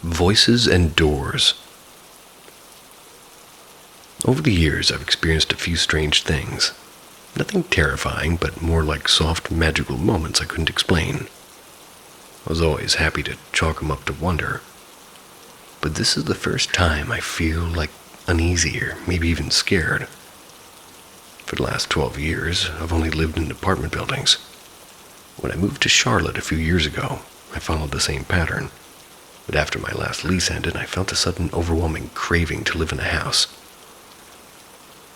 Voices and doors. Over the years, I've experienced a few strange things. Nothing terrifying, but more like soft, magical moments I couldn't explain. I was always happy to chalk them up to wonder. But this is the first time I feel like uneasy or maybe even scared. For the last 12 years, I've only lived in apartment buildings. When I moved to Charlotte a few years ago, I followed the same pattern. But after my last lease ended, I felt a sudden overwhelming craving to live in a house.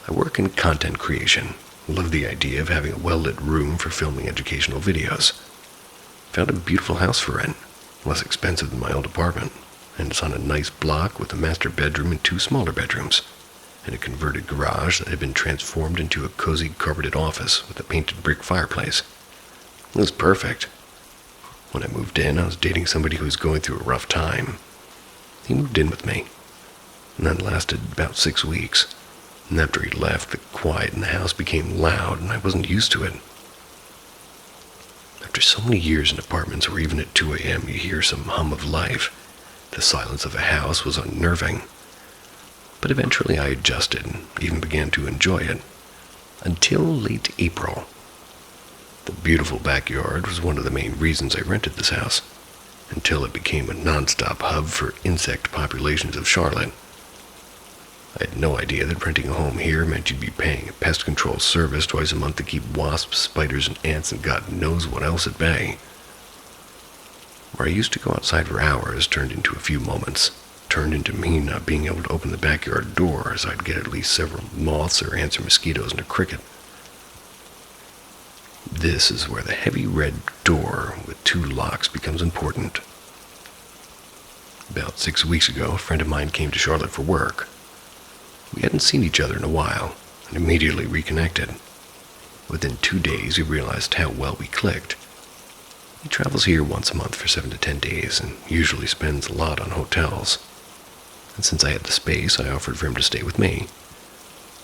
I work in content creation. Love the idea of having a well-lit room for filming educational videos. Found a beautiful house for rent, less expensive than my old apartment, and it's on a nice block with a master bedroom and 2 smaller bedrooms, and a converted garage that had been transformed into a cozy carpeted office with a painted brick fireplace. It was perfect. When I moved in, I was dating somebody who was going through a rough time. He moved in with me, and that lasted about 6 weeks. And after he left, the quiet in the house became loud, and I wasn't used to it. After so many years in apartments where even at 2 a.m. you hear some hum of life, the silence of a house was unnerving. But eventually I adjusted and even began to enjoy it. Until late April. The beautiful backyard was one of the main reasons I rented this house, until it became a non-stop hub for insect populations of Charlotte. I had no idea that renting a home here meant you'd be paying a pest control service twice a month to keep wasps, spiders, and ants and God knows what else at bay. Where I used to go outside for hours turned into a few moments, turned into me not being able to open the backyard door as I'd get at least several moths or ants or mosquitoes and a cricket. This is where the heavy red door with 2 locks becomes important. About 6 weeks ago, a friend of mine came to Charlotte for work. We hadn't seen each other in a while, and immediately reconnected. Within 2 days, we realized how well we clicked. He travels here once a month for 7 to 10 days, and usually spends a lot on hotels. And since I had the space, I offered for him to stay with me.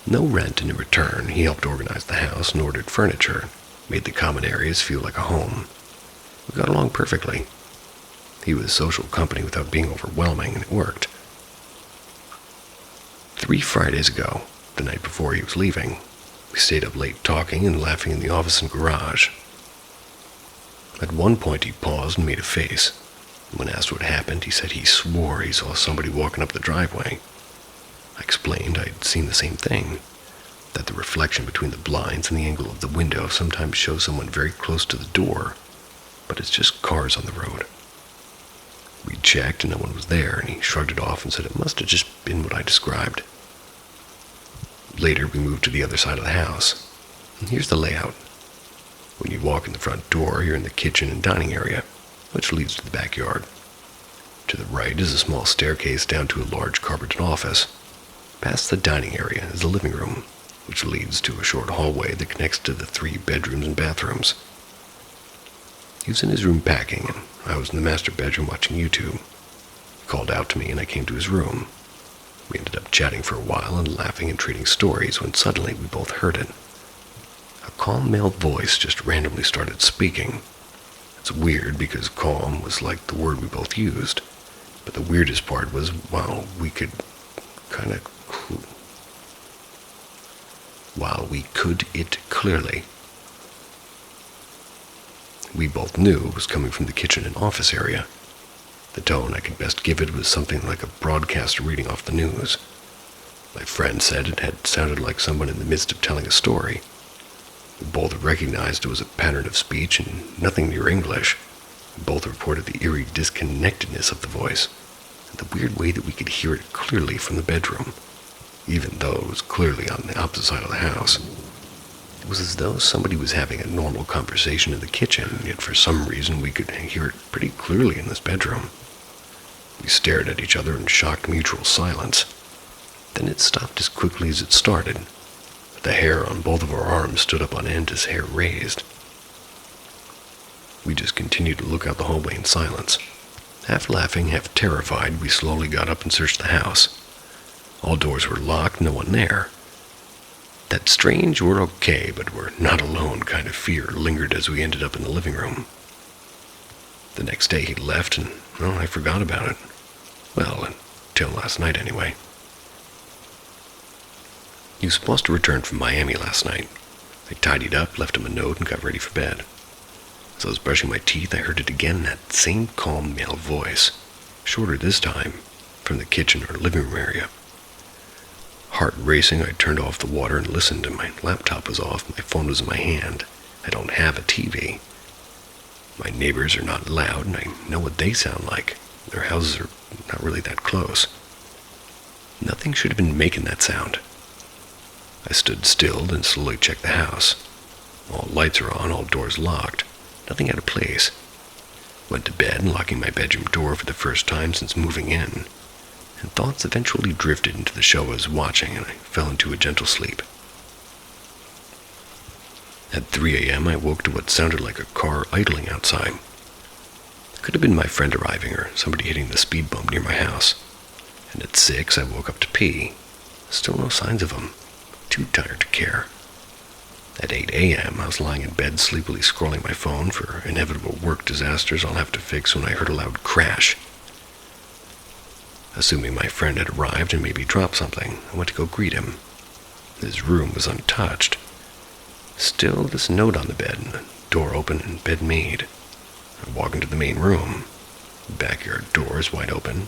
No rent, and in return, he helped organize the house and ordered furniture, made the common areas feel like a home. We got along perfectly. He was social company without being overwhelming, and it worked. 3 Fridays ago, the night before he was leaving, we stayed up late talking and laughing in the office and garage. At one point he paused and made a face. When asked what happened, he said he swore he saw somebody walking up the driveway. I explained I'd seen the same thing, that the reflection between the blinds and the angle of the window sometimes shows someone very close to the door, but it's just cars on the road. We checked and no one was there, and he shrugged it off and said it must have just been what I described. Later, we moved to the other side of the house. And here's the layout. When you walk in the front door, you're in the kitchen and dining area, which leads to the backyard. To the right is a small staircase down to a large carpeted office. Past the dining area is the living room, which leads to a short hallway that connects to the 3 bedrooms and bathrooms. He was in his room packing, and I was in the master bedroom watching YouTube. He called out to me, and I came to his room. We ended up chatting for a while and laughing and trading stories when suddenly we both heard it. A calm male voice just randomly started speaking. It's weird because calm was like the word we both used, but the weirdest part was while we could it clearly, we both knew it was coming from the kitchen and office area. The tone I could best give it was something like a broadcaster reading off the news. My friend said it had sounded like someone in the midst of telling a story. We both recognized it was a pattern of speech and nothing near English. We both reported the eerie disconnectedness of the voice, and the weird way that we could hear it clearly from the bedroom, even though it was clearly on the opposite side of the house. It was as though somebody was having a normal conversation in the kitchen, yet for some reason we could hear it pretty clearly in this bedroom. We stared at each other in shocked mutual silence. Then it stopped as quickly as it started. The hair on both of our arms stood up on end as hair raised. We just continued to look out the hallway in silence. Half laughing, half terrified, we slowly got up and searched the house. All doors were locked, no one there. That strange "we're okay, but we're not alone" kind of fear lingered as we ended up in the living room. The next day he left, and I forgot about it. Well, until last night anyway. He was supposed to return from Miami last night. I tidied up, left him a note, and got ready for bed. As I was brushing my teeth, I heard it again, that same calm male voice, shorter this time, from the kitchen or living room area. Heart racing, I turned off the water and listened, and my laptop was off, my phone was in my hand. I don't have a TV. My neighbors are not loud, and I know what they sound like. Their houses are not really that close. Nothing should have been making that sound. I stood still and slowly checked the house. All lights are on, all doors locked. Nothing out of place. Went to bed, locking my bedroom door for the first time since moving in. And thoughts eventually drifted into the show I was watching, and I fell into a gentle sleep. At 3 a.m., I woke to what sounded like a car idling outside. It could have been my friend arriving or somebody hitting the speed bump near my house. And at 6, I woke up to pee. Still no signs of him. Too tired to care. At 8 a.m., I was lying in bed sleepily scrolling my phone for inevitable work disasters I'll have to fix when I heard a loud crash. Assuming my friend had arrived and maybe dropped something, I went to go greet him. His room was untouched. Still, this note on the bed, and the door open and bed made. I walk into the main room. The backyard door is wide open.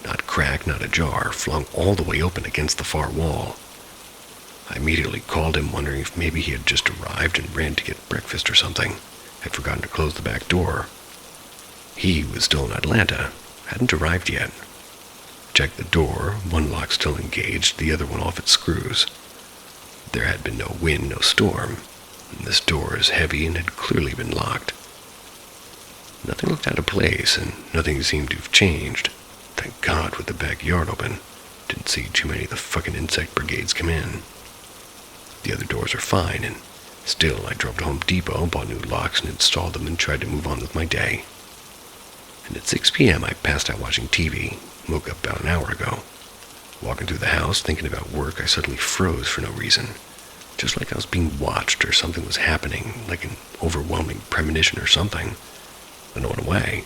Not cracked, not ajar, flung all the way open against the far wall. I immediately called him, wondering if maybe he had just arrived and ran to get breakfast or something. Had forgotten to close the back door. He was still in Atlanta, hadn't arrived yet. Checked the door, one lock still engaged, the other one off its screws. There had been no wind, no storm, and this door is heavy and had clearly been locked. Nothing looked out of place, and nothing seemed to have changed. Thank God, with the backyard open. Didn't see too many of the fucking insect brigades come in. The other doors are fine, and still I drove to Home Depot, bought new locks and installed them and tried to move on with my day. And at 6 p.m. I passed out watching TV, woke up about an hour ago. Walking through the house, thinking about work, I suddenly froze for no reason. Just like I was being watched or something was happening, like an overwhelming premonition or something. But I went away.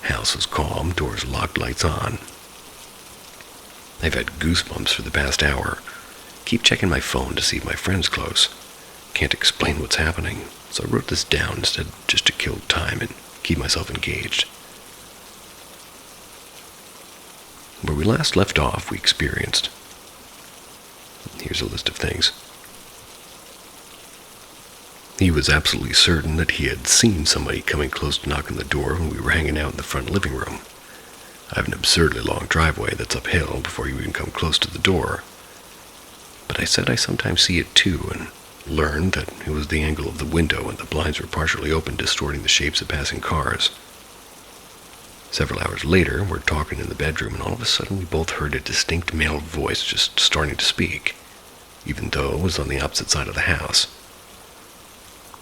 House was calm, doors locked, lights on. I've had goosebumps for the past hour. Keep checking my phone to see if my friend's close. Can't explain what's happening, so I wrote this down instead just to kill time and keep myself engaged. Where we last left off, we experienced. Here's a list of things. He was absolutely certain that he had seen somebody coming close to knock on the door when we were hanging out in the front living room. I have an absurdly long driveway that's uphill before you even come close to the door. But I said I sometimes see it too, and learned that it was the angle of the window and the blinds were partially open, distorting the shapes of passing cars. Several hours later, we're talking in the bedroom, and all of a sudden we both heard a distinct male voice just starting to speak, even though it was on the opposite side of the house.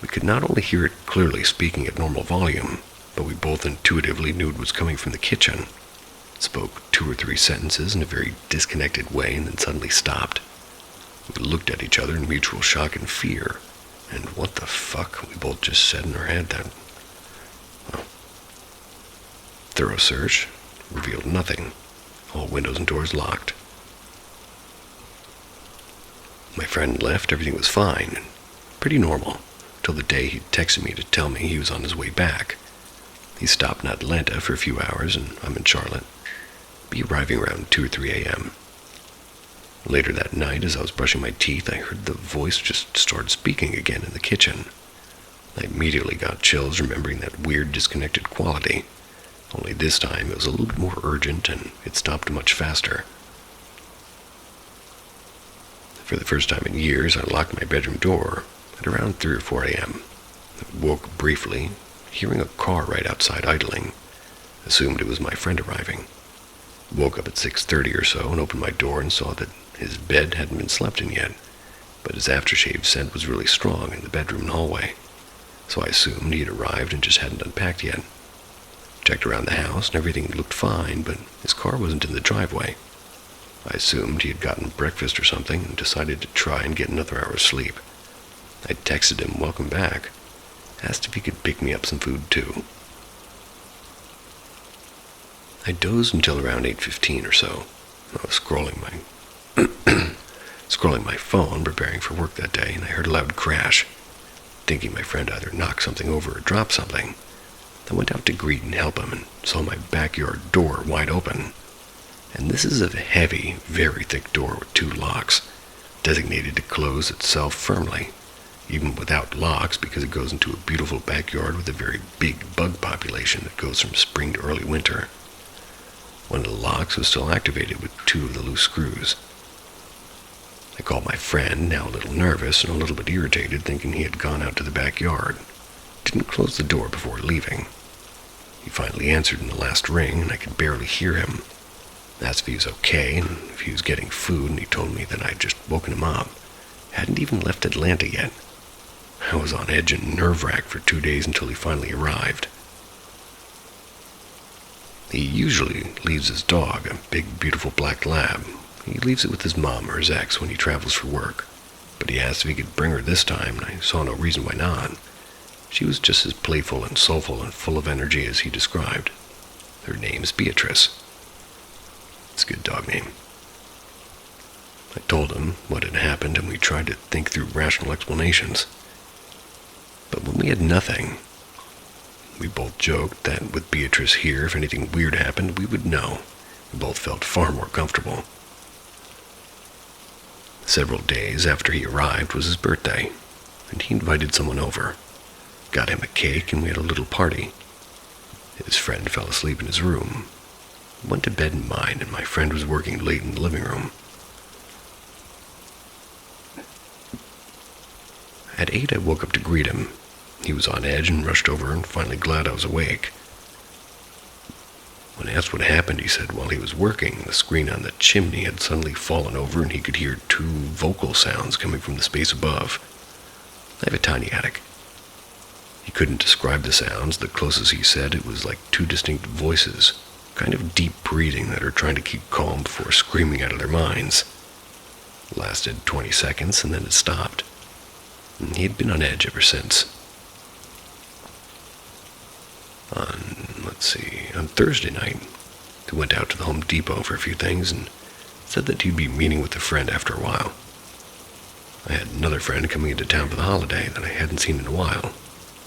We could not only hear it clearly speaking at normal volume, but we both intuitively knew it was coming from the kitchen. It spoke 2 or 3 sentences in a very disconnected way and then suddenly stopped. We looked at each other in mutual shock and fear, and what the fuck, we both just said in our head that... Well, thorough search revealed nothing. All windows and doors locked. My friend left, everything was fine, and pretty normal, till the day he texted me to tell me he was on his way back. He stopped in Atlanta for a few hours, and I'm in Charlotte. Be arriving around 2 or 3 a.m. Later that night, as I was brushing my teeth, I heard the voice just start speaking again in the kitchen. I immediately got chills, remembering that weird disconnected quality. Only this time it was a little bit more urgent, and it stopped much faster. For the first time in years, I locked my bedroom door at around 3 or 4 a.m. I woke briefly, hearing a car right outside idling. Assumed it was my friend arriving. Woke up at 6:30 or so and opened my door and saw that his bed hadn't been slept in yet, but his aftershave scent was really strong in the bedroom and hallway. So I assumed he had arrived and just hadn't unpacked yet. Checked around the house and everything looked fine, but his car wasn't in the driveway. I assumed he had gotten breakfast or something and decided to try and get another hour's sleep. I texted him, "Welcome back." Asked if he could pick me up some food too. I dozed until around 8:15 or so. I was scrolling my phone, preparing for work that day, and I heard a loud crash. Thinking my friend either knocked something over or dropped something, I went out to greet and help him and saw my backyard door wide open. And this is a heavy, very thick door with 2 locks, designated to close itself firmly, even without locks, because it goes into a beautiful backyard with a very big bug population that goes from spring to early winter. One of the locks was still activated with 2 of the loose screws. I called my friend, now a little nervous and a little bit irritated, thinking he had gone out to the backyard. Didn't close the door before leaving. He finally answered in the last ring, and I could barely hear him. Asked if he was okay and if he was getting food, and he told me that I'd just woken him up. Hadn't even left Atlanta yet. I was on edge and nerve-wracked for 2 days until he finally arrived. He usually leaves his dog, a big, beautiful black lab. He leaves it with his mom or his ex when he travels for work. But he asked if he could bring her this time, and I saw no reason why not. She was just as playful and soulful and full of energy as he described. Her name's Beatrice. It's a good dog name. I told him what had happened, and we tried to think through rational explanations. But when we had nothing, we both joked that with Beatrice here, if anything weird happened, we would know. We both felt far more comfortable. Several days after he arrived was his birthday, and he invited someone over. Got him a cake, and we had a little party. His friend fell asleep in his room. Went to bed in mine, and my friend was working late in the living room. At 8, I woke up to greet him. He was on edge and rushed over and finally glad I was awake. When asked what happened, he said while he was working, the screen on the chimney had suddenly fallen over and he could hear 2 vocal sounds coming from the space above. I have a tiny attic. He couldn't describe the sounds. The closest he said it was like 2 distinct voices, kind of deep breathing that are trying to keep calm before screaming out of their minds. It lasted 20 seconds and then it stopped. And he had been on edge ever since. On Thursday night, he went out to the Home Depot for a few things and said that he'd be meeting with a friend after a while. I had another friend coming into town for the holiday that I hadn't seen in a while,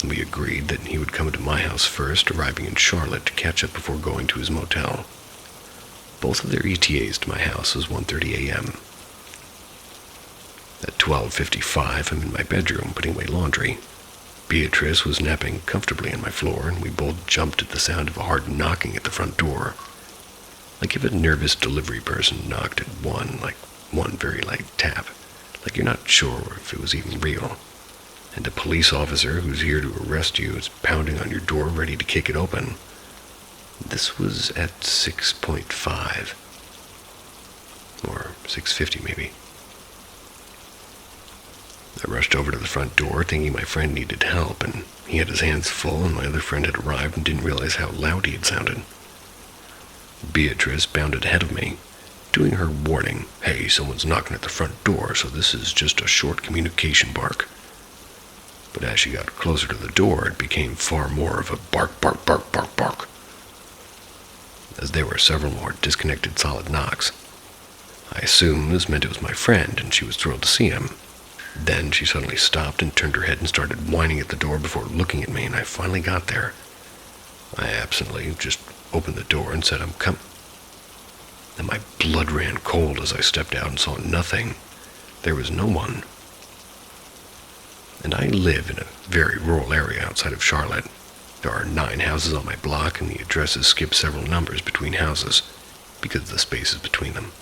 and we agreed that he would come to my house first, arriving in Charlotte to catch up before going to his motel. Both of their ETAs to my house was 1:30 a.m. At 12:55, I'm in my bedroom putting away laundry. Beatrice was napping comfortably on my floor, and we both jumped at the sound of a hard knocking at the front door. Like if a nervous delivery person knocked at one very light tap, like you're not sure if it was even real. And a police officer who's here to arrest you is pounding on your door ready to kick it open. This was at 6:5, or 6:50 maybe. I rushed over to the front door thinking my friend needed help, and he had his hands full and my other friend had arrived and didn't realize how loud he had sounded. Beatrice bounded ahead of me, doing her warning, "Hey, someone's knocking at the front door, so this is just a short communication bark." But as she got closer to the door, it became far more of a bark, bark, bark, bark, bark, as there were several more disconnected solid knocks. I assumed this meant it was my friend, and she was thrilled to see him. Then she suddenly stopped and turned her head and started whining at the door before looking at me, and I finally got there. I absently just opened the door and said, "I'm coming." Then my blood ran cold as I stepped out and saw nothing. There was no one. And I live in a very rural area outside of Charlotte. There are 9 houses on my block, and the addresses skip several numbers between houses because of the spaces between them.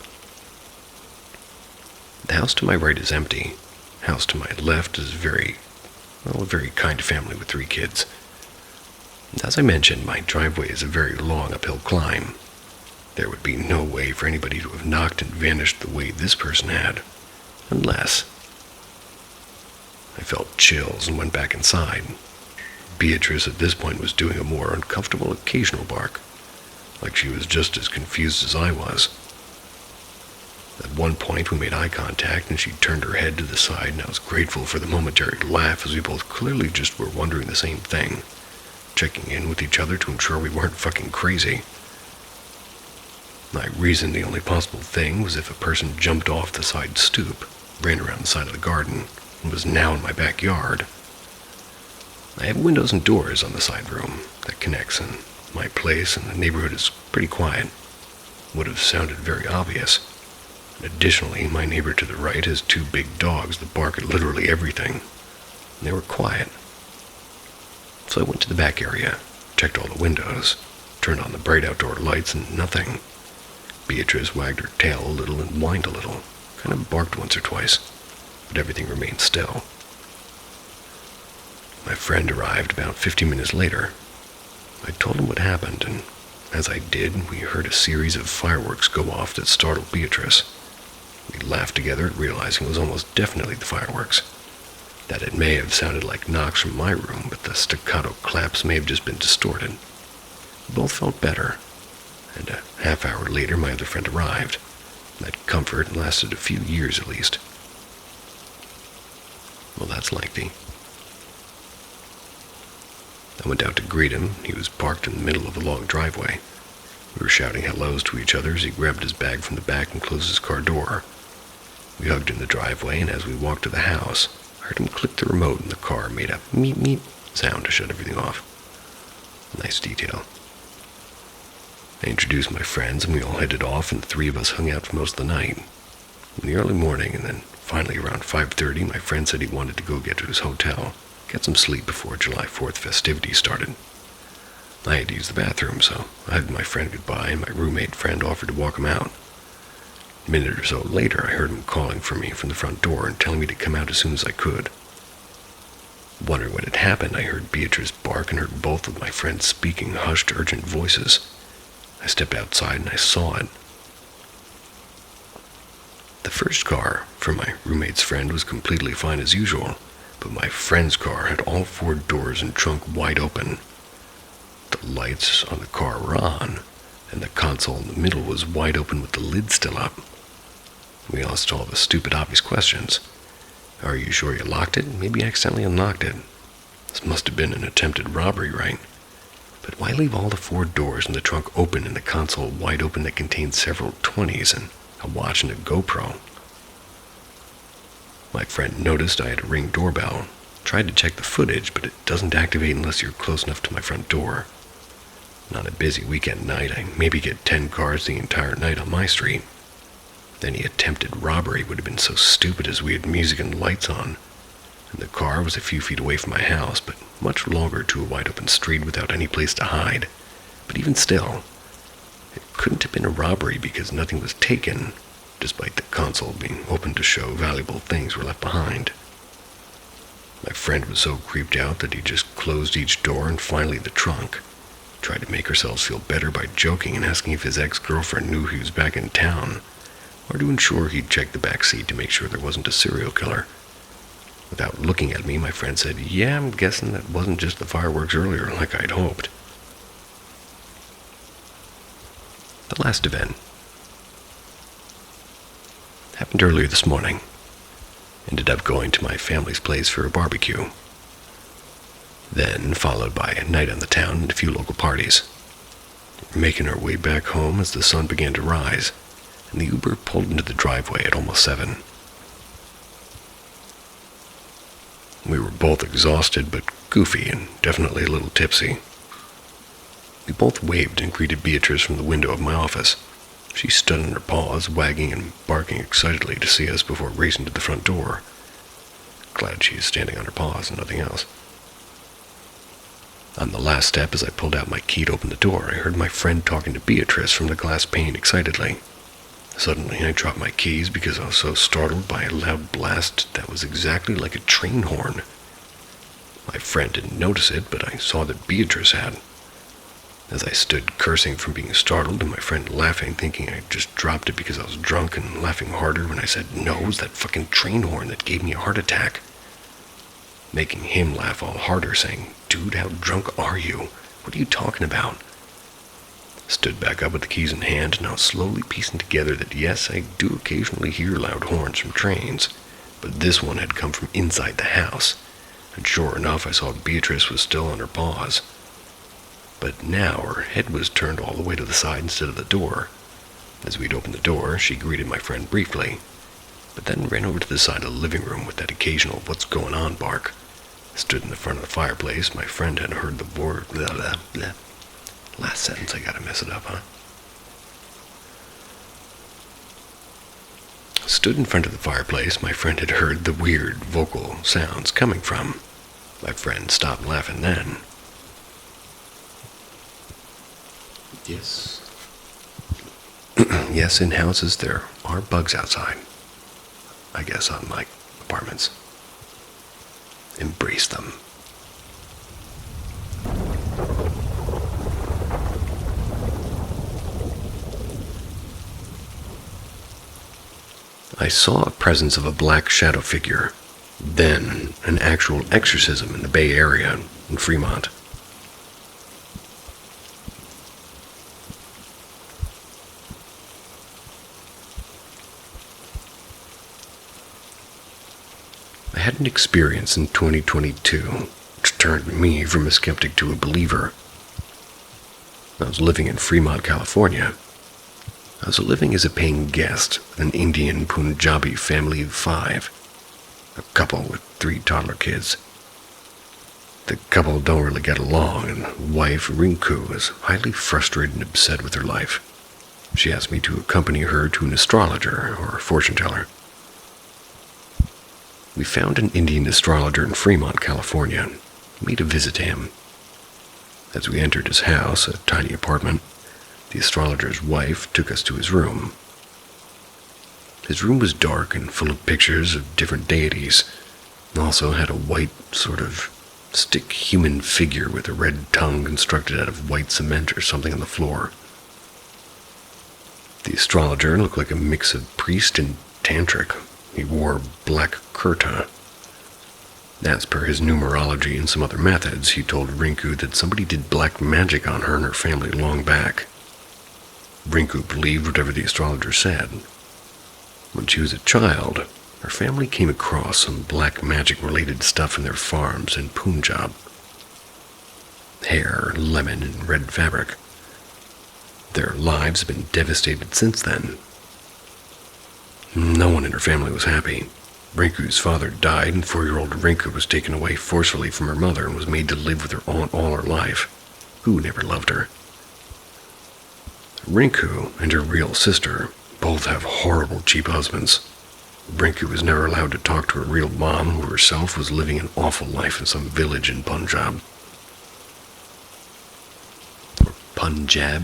The house to my right is empty. The house to my left is a very kind family with 3 kids. And as I mentioned, my driveway is a very long uphill climb. There would be no way for anybody to have knocked and vanished the way this person had, unless... I felt chills and went back inside. Beatrice at this point was doing a more uncomfortable occasional bark, like she was just as confused as I was. At one point we made eye contact and she turned her head to the side, and I was grateful for the momentary laugh as we both clearly just were wondering the same thing, checking in with each other to ensure we weren't fucking crazy. I reasoned the only possible thing was if a person jumped off the side stoop, ran around the side of the garden, and was now in my backyard. I have windows and doors on the side room that connects, and my place and the neighborhood is pretty quiet. Would have sounded very obvious. Additionally, my neighbor to the right has two big dogs that bark at literally everything. And they were quiet. So I went to the back area, checked all the windows, turned on the bright outdoor lights, and nothing. Beatrice wagged her tail a little and whined a little, kind of barked once or twice, but everything remained still. My friend arrived about 15 minutes later. I told him what happened, and as I did, we heard a series of fireworks go off that startled Beatrice. We laughed together at realizing it was almost definitely the fireworks. That it may have sounded like knocks from my room, but the staccato claps may have just been distorted. We both felt better, and a half hour later my other friend arrived. That comfort lasted a few years at least. Well, that's lengthy. I went out to greet him. He was parked in the middle of a long driveway. We were shouting hellos to each other as he grabbed his bag from the back and closed his car door. We hugged in the driveway, and as we walked to the house, I heard him click the remote and the car made a meep meep sound to shut everything off. Nice detail. I introduced my friends, and we all headed off, and the three of us hung out for most of the night. In the early morning, and then finally around 5:30, my friend said he wanted to go get to his hotel, get some sleep before July 4th festivities started. I had to use the bathroom, so I hugged my friend goodbye, and my roommate friend offered to walk him out. A minute or so later, I heard him calling for me from the front door and telling me to come out as soon as I could. Wondering what had happened, I heard Beatrice bark and heard both of my friends speaking hushed, urgent voices. I stepped outside and I saw it. The first car from my roommate's friend was completely fine as usual, but my friend's car had all four doors and trunk wide open. The lights on the car were on, and the console in the middle was wide open with the lid still up. We asked all the stupid obvious questions. Are you sure you locked it? Maybe you accidentally unlocked it. This must have been an attempted robbery, right? But why leave all the four doors and the trunk open and the console wide open that contained several 20s and a watch and a GoPro? My friend noticed I had a Ring doorbell, tried to check the footage, but it doesn't activate unless you're close enough to my front door. On a busy weekend night, I maybe get 10 cars the entire night on my street. Any attempted robbery would have been so stupid as we had music and lights on, and the car was a few feet away from my house, but much longer to a wide open street without any place to hide. But even still, it couldn't have been a robbery because nothing was taken, despite the console being open to show valuable things were left behind. My friend was so creeped out that he just closed each door and finally the trunk. Tried to make ourselves feel better by joking and asking if his ex-girlfriend knew he was back in town, or to ensure he'd check the back seat to make sure there wasn't a serial killer. Without looking at me, my friend said, "Yeah, I'm guessing that wasn't just the fireworks earlier like I'd hoped." The last event happened earlier this morning. Ended up going to my family's place for a barbecue. Then followed by a night on the town and a few local parties. We were making our way back home as the sun began to rise, and the Uber pulled into the driveway at almost 7. We were both exhausted but goofy and definitely a little tipsy. We both waved and greeted Beatrice from the window of my office. She stood on her paws, wagging and barking excitedly to see us before racing to the front door. Glad she is standing on her paws and nothing else. On the last step, as I pulled out my key to open the door, I heard my friend talking to Beatrice from the glass pane excitedly. Suddenly, I dropped my keys because I was so startled by a loud blast that was exactly like a train horn. My friend didn't notice it, but I saw that Beatrice had. As I stood cursing from being startled and my friend laughing, thinking I just dropped it because I was drunk, and laughing harder when I said, "No, it was that fucking train horn that gave me a heart attack." Making him laugh all harder, saying, "Dude, how drunk are you? What are you talking about?" Stood back up with the keys in hand, and I was slowly piecing together that yes, I do occasionally hear loud horns from trains, but this one had come from inside the house, and sure enough I saw Beatrice was still on her paws. But now her head was turned all the way to the side instead of the door. As we'd opened the door, she greeted my friend briefly, but then ran over to the side of the living room with that occasional "what's going on" bark. Stood in the front of the fireplace. My friend had heard the word blah, blah, blah. Last sentence, I gotta mess it up, huh? Stood in front of the fireplace. My friend had heard the weird vocal sounds coming from. My friend stopped laughing then. Yes. Yes, in houses there are bugs outside. I guess unlike apartments. Embrace them. I saw a presence of a black shadow figure, then an actual exorcism in the Bay Area in Fremont. I had an experience in 2022 which turned me from a skeptic to a believer. I was living in Fremont, California. I was living as a paying guest with an Indian Punjabi family of 5, a couple with 3 toddler kids. The couple don't really get along, and wife Rinku is highly frustrated and upset with her life. She asked me to accompany her to an astrologer or fortune teller. We found an Indian astrologer in Fremont, California, and made a visit to him. As we entered his house, a tiny apartment, the astrologer's wife took us to his room. His room was dark and full of pictures of different deities, and also had a white, sort of stick human figure with a red tongue constructed out of white cement or something on the floor. The astrologer looked like a mix of priest and tantric. He wore black kurta. As per his numerology and some other methods, he told Rinku that somebody did black magic on her and her family long back. Rinku believed whatever the astrologer said. When she was a child, her family came across some black magic-related stuff in their farms in Punjab. Hair, lemon, and red fabric. Their lives have been devastated since then. No one in her family was happy. Rinku's father died, and 4-year-old Rinku was taken away forcefully from her mother and was made to live with her aunt all her life, who never loved her. Rinku and her real sister both have horrible, cheap husbands. Rinku was never allowed to talk to her real mom, who herself was living an awful life in some village in Punjab. Or Punjab,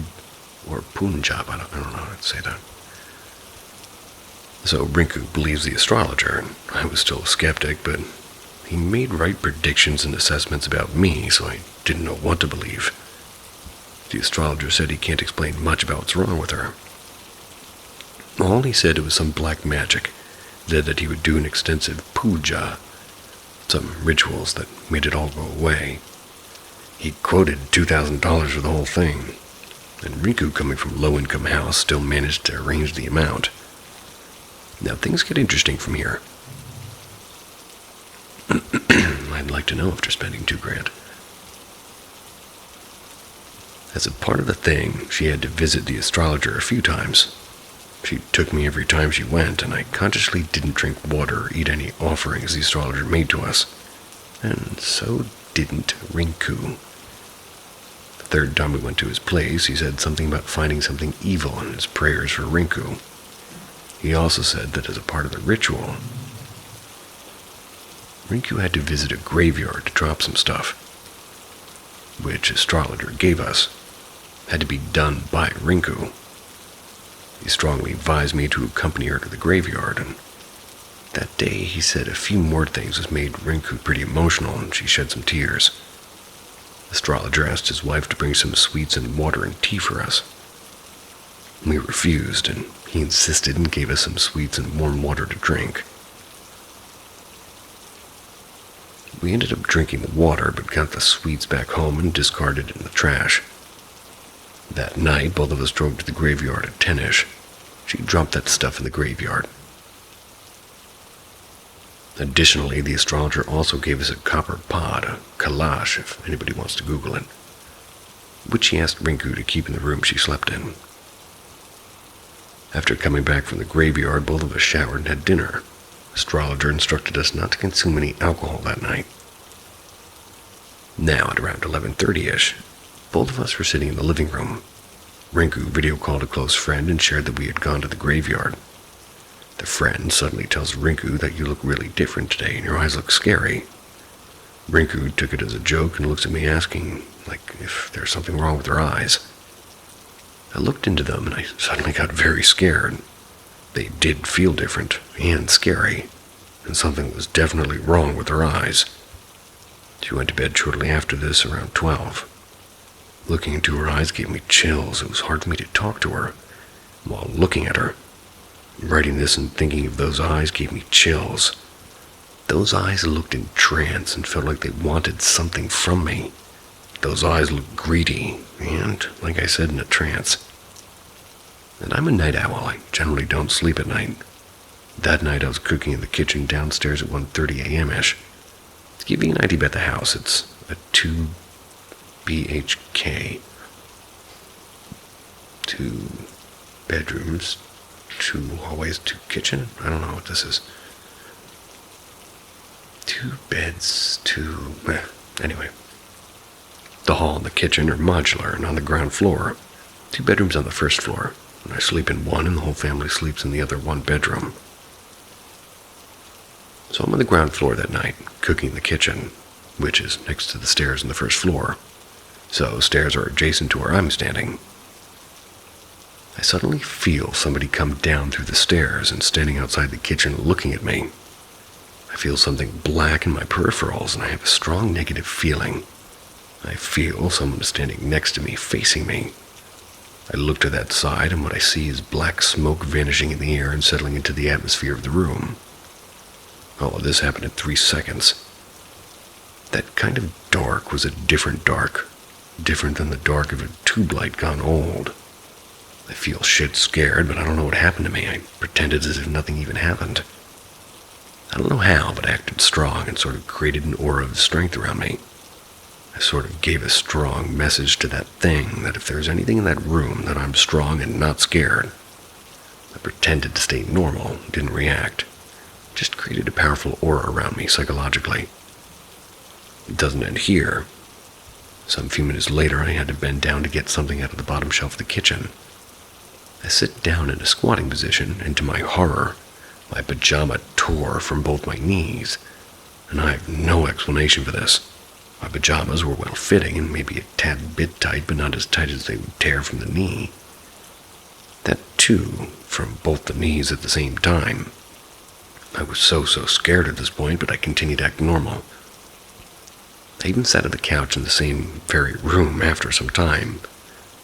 or Punjab, I don't know how to say that. So Rinku believes the astrologer. I was still a skeptic, but he made right predictions and assessments about me, so I didn't know what to believe. The astrologer said he can't explain much about what's wrong with her. All he said it was some black magic. He said that he would do an extensive puja, some rituals that made it all go away. He quoted $2,000 for the whole thing, and Rinku, coming from a low-income house, still managed to arrange the amount. Now things get interesting from here. I'd like to know after spending $2,000. As a part of the thing, she had to visit the astrologer a few times. She took me every time she went, and I consciously didn't drink water or eat any offerings the astrologer made to us. And so didn't Rinku. The third time we went to his place, he said something about finding something evil in his prayers for Rinku. He also said that as a part of the ritual, Rinku had to visit a graveyard to drop some stuff, which astrologer gave us. Had to be done by Rinku. He strongly advised me to accompany her to the graveyard, and that day he said a few more things which made Rinku pretty emotional, and she shed some tears. The astrologer asked his wife to bring some sweets and water and tea for us. We refused, and he insisted and gave us some sweets and warm water to drink. We ended up drinking the water, but got the sweets back home and discarded it in the trash. That night, both of us drove to the graveyard at 10-ish. She dropped that stuff in the graveyard. Additionally, the astrologer also gave us a copper pod, a kalash, if anybody wants to Google it, which she asked Rinku to keep in the room she slept in. After coming back from the graveyard, both of us showered and had dinner. The astrologer instructed us not to consume any alcohol that night. Now, at around 11:30-ish, both of us were sitting in the living room. Rinku video called a close friend and shared that we had gone to the graveyard. The friend suddenly tells Rinku that you look really different today and your eyes look scary. Rinku took it as a joke and looks at me asking, if there's something wrong with her eyes. I looked into them and I suddenly got very scared. They did feel different and scary, and something was definitely wrong with her eyes. She went to bed shortly after this, around 12. Looking into her eyes gave me chills. It was hard for me to talk to her while looking at her. Writing this and thinking of those eyes gave me chills. Those eyes looked in trance and felt like they wanted something from me. Those eyes looked greedy and, like I said, in a trance. And I'm a night owl. I generally don't sleep at night. That night I was cooking in the kitchen downstairs at 1:30 a.m.-ish. To give you an idea about the house, it's a 2 BHK. 2 bedrooms, 2 hallways, 2 kitchen. I don't know what this is. 2 beds, 2... Anyway. The hall and the kitchen are modular and on the ground floor. 2 bedrooms on the first floor. And I sleep in one and the whole family sleeps in the other 1 bedroom. So I'm on the ground floor that night, cooking in the kitchen, which is next to the stairs on the first floor. So stairs are adjacent to where I'm standing. I suddenly feel somebody come down through the stairs and standing outside the kitchen looking at me. I feel something black in my peripherals and I have a strong negative feeling. I feel someone is standing next to me, facing me. I look to that side and what I see is black smoke vanishing in the air and settling into the atmosphere of the room. All of this happened in 3 seconds. That kind of dark was a different dark, different than the dark of a tube light gone old. I feel shit scared, but I don't know what happened to me. I pretended as if nothing even happened. I don't know how, but I acted strong and sort of created an aura of strength around me. I sort of gave a strong message to that thing that if there's anything in that room, that I'm strong and not scared. I pretended to stay normal, didn't react. Just created a powerful aura around me psychologically. It doesn't end here. Some few minutes later, I had to bend down to get something out of the bottom shelf of the kitchen. I sit down in a squatting position, and to my horror, my pajama tore from both my knees, and I have no explanation for this. My pajamas were well-fitting and maybe a tad bit tight, but not as tight as they would tear from the knee. That too, from both the knees at the same time. I was so scared at this point, but I continued to act normal. I even sat at the couch in the same very room after some time,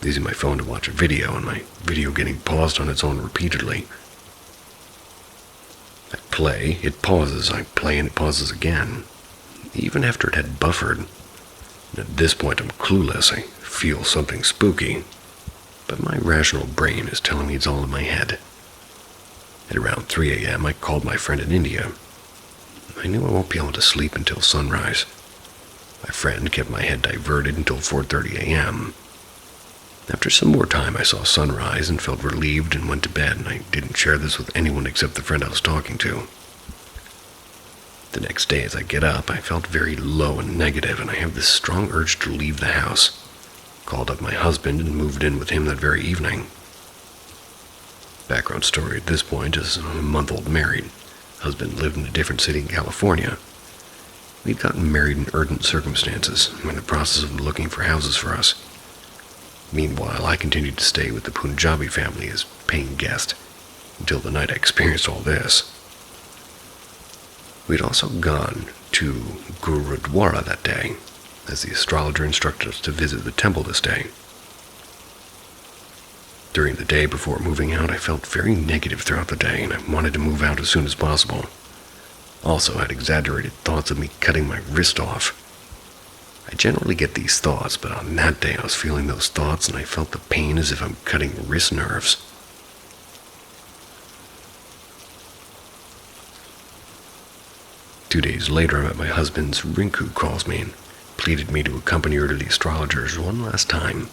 using my phone to watch a video, and my video getting paused on its own repeatedly. I play, it pauses, I play and it pauses again. Even after it had buffered. And at this point I'm clueless, I feel something spooky. But my rational brain is telling me it's all in my head. At around 3 a.m. I called my friend in India. I knew I won't be able to sleep until sunrise. My friend kept my head diverted until 4:30 a.m. After some more time I saw sunrise and felt relieved and went to bed, and I didn't share this with anyone except the friend I was talking to. The next day as I get up, I felt very low and negative, and I have this strong urge to leave the house. Called up my husband and moved in with him that very evening. Background story at this point is I'm a month-old married. Husband lived in a different city in California. We'd gotten married in urgent circumstances. I'm in the process of looking for houses for us. Meanwhile, I continued to stay with the Punjabi family as paying guest until the night I experienced all this. We'd also gone to Gurudwara that day, as the astrologer instructed us to visit the temple this day. During the day before moving out, I felt very negative throughout the day, and I wanted to move out as soon as possible. Also had exaggerated thoughts of me cutting my wrist off. I generally get these thoughts, but on that day I was feeling those thoughts and I felt the pain as if I'm cutting wrist nerves. Two days later, I'm at my husband's. Rinku calls me and pleaded me to accompany her to the astrologer's one last time.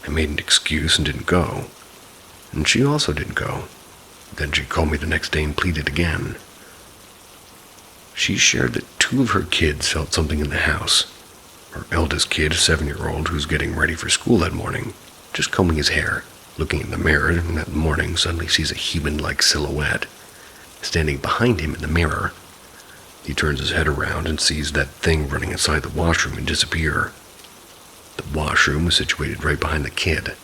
I made an excuse and didn't go. and she also didn't go. Then she called me the next day and pleaded again. She shared that 2 of her kids felt something in the house. Her eldest kid, a 7-year-old, who's getting ready for school that morning, just combing his hair, looking in the mirror, and that morning suddenly sees a human-like silhouette standing behind him in the mirror. He turns his head around and sees that thing running inside the washroom and disappear. The washroom was situated right behind the kid.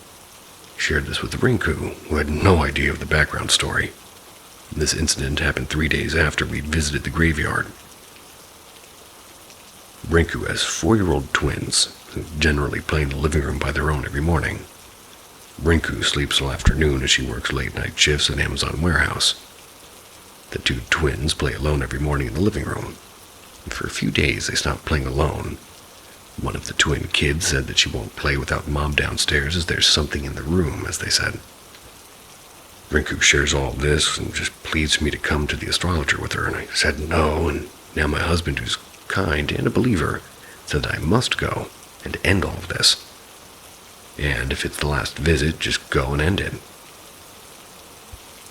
He shared this with Rinku, who had no idea of the background story. This incident happened 3 days after we'd visited the graveyard. Rinku has 4-year-old twins, who generally play in the living room by their own every morning. Rinku sleeps till afternoon as she works late-night shifts at Amazon warehouse. The 2 twins play alone every morning in the living room. And for a few days, they stopped playing alone. One of the twin kids said that she won't play without Mom downstairs as there's something in the room, as they said. Rinku shares all this and just pleads me to come to the astrologer with her, and I said no, and now my husband, who's kind and a believer, said that I must go and end all of this. And if it's the last visit, just go and end it.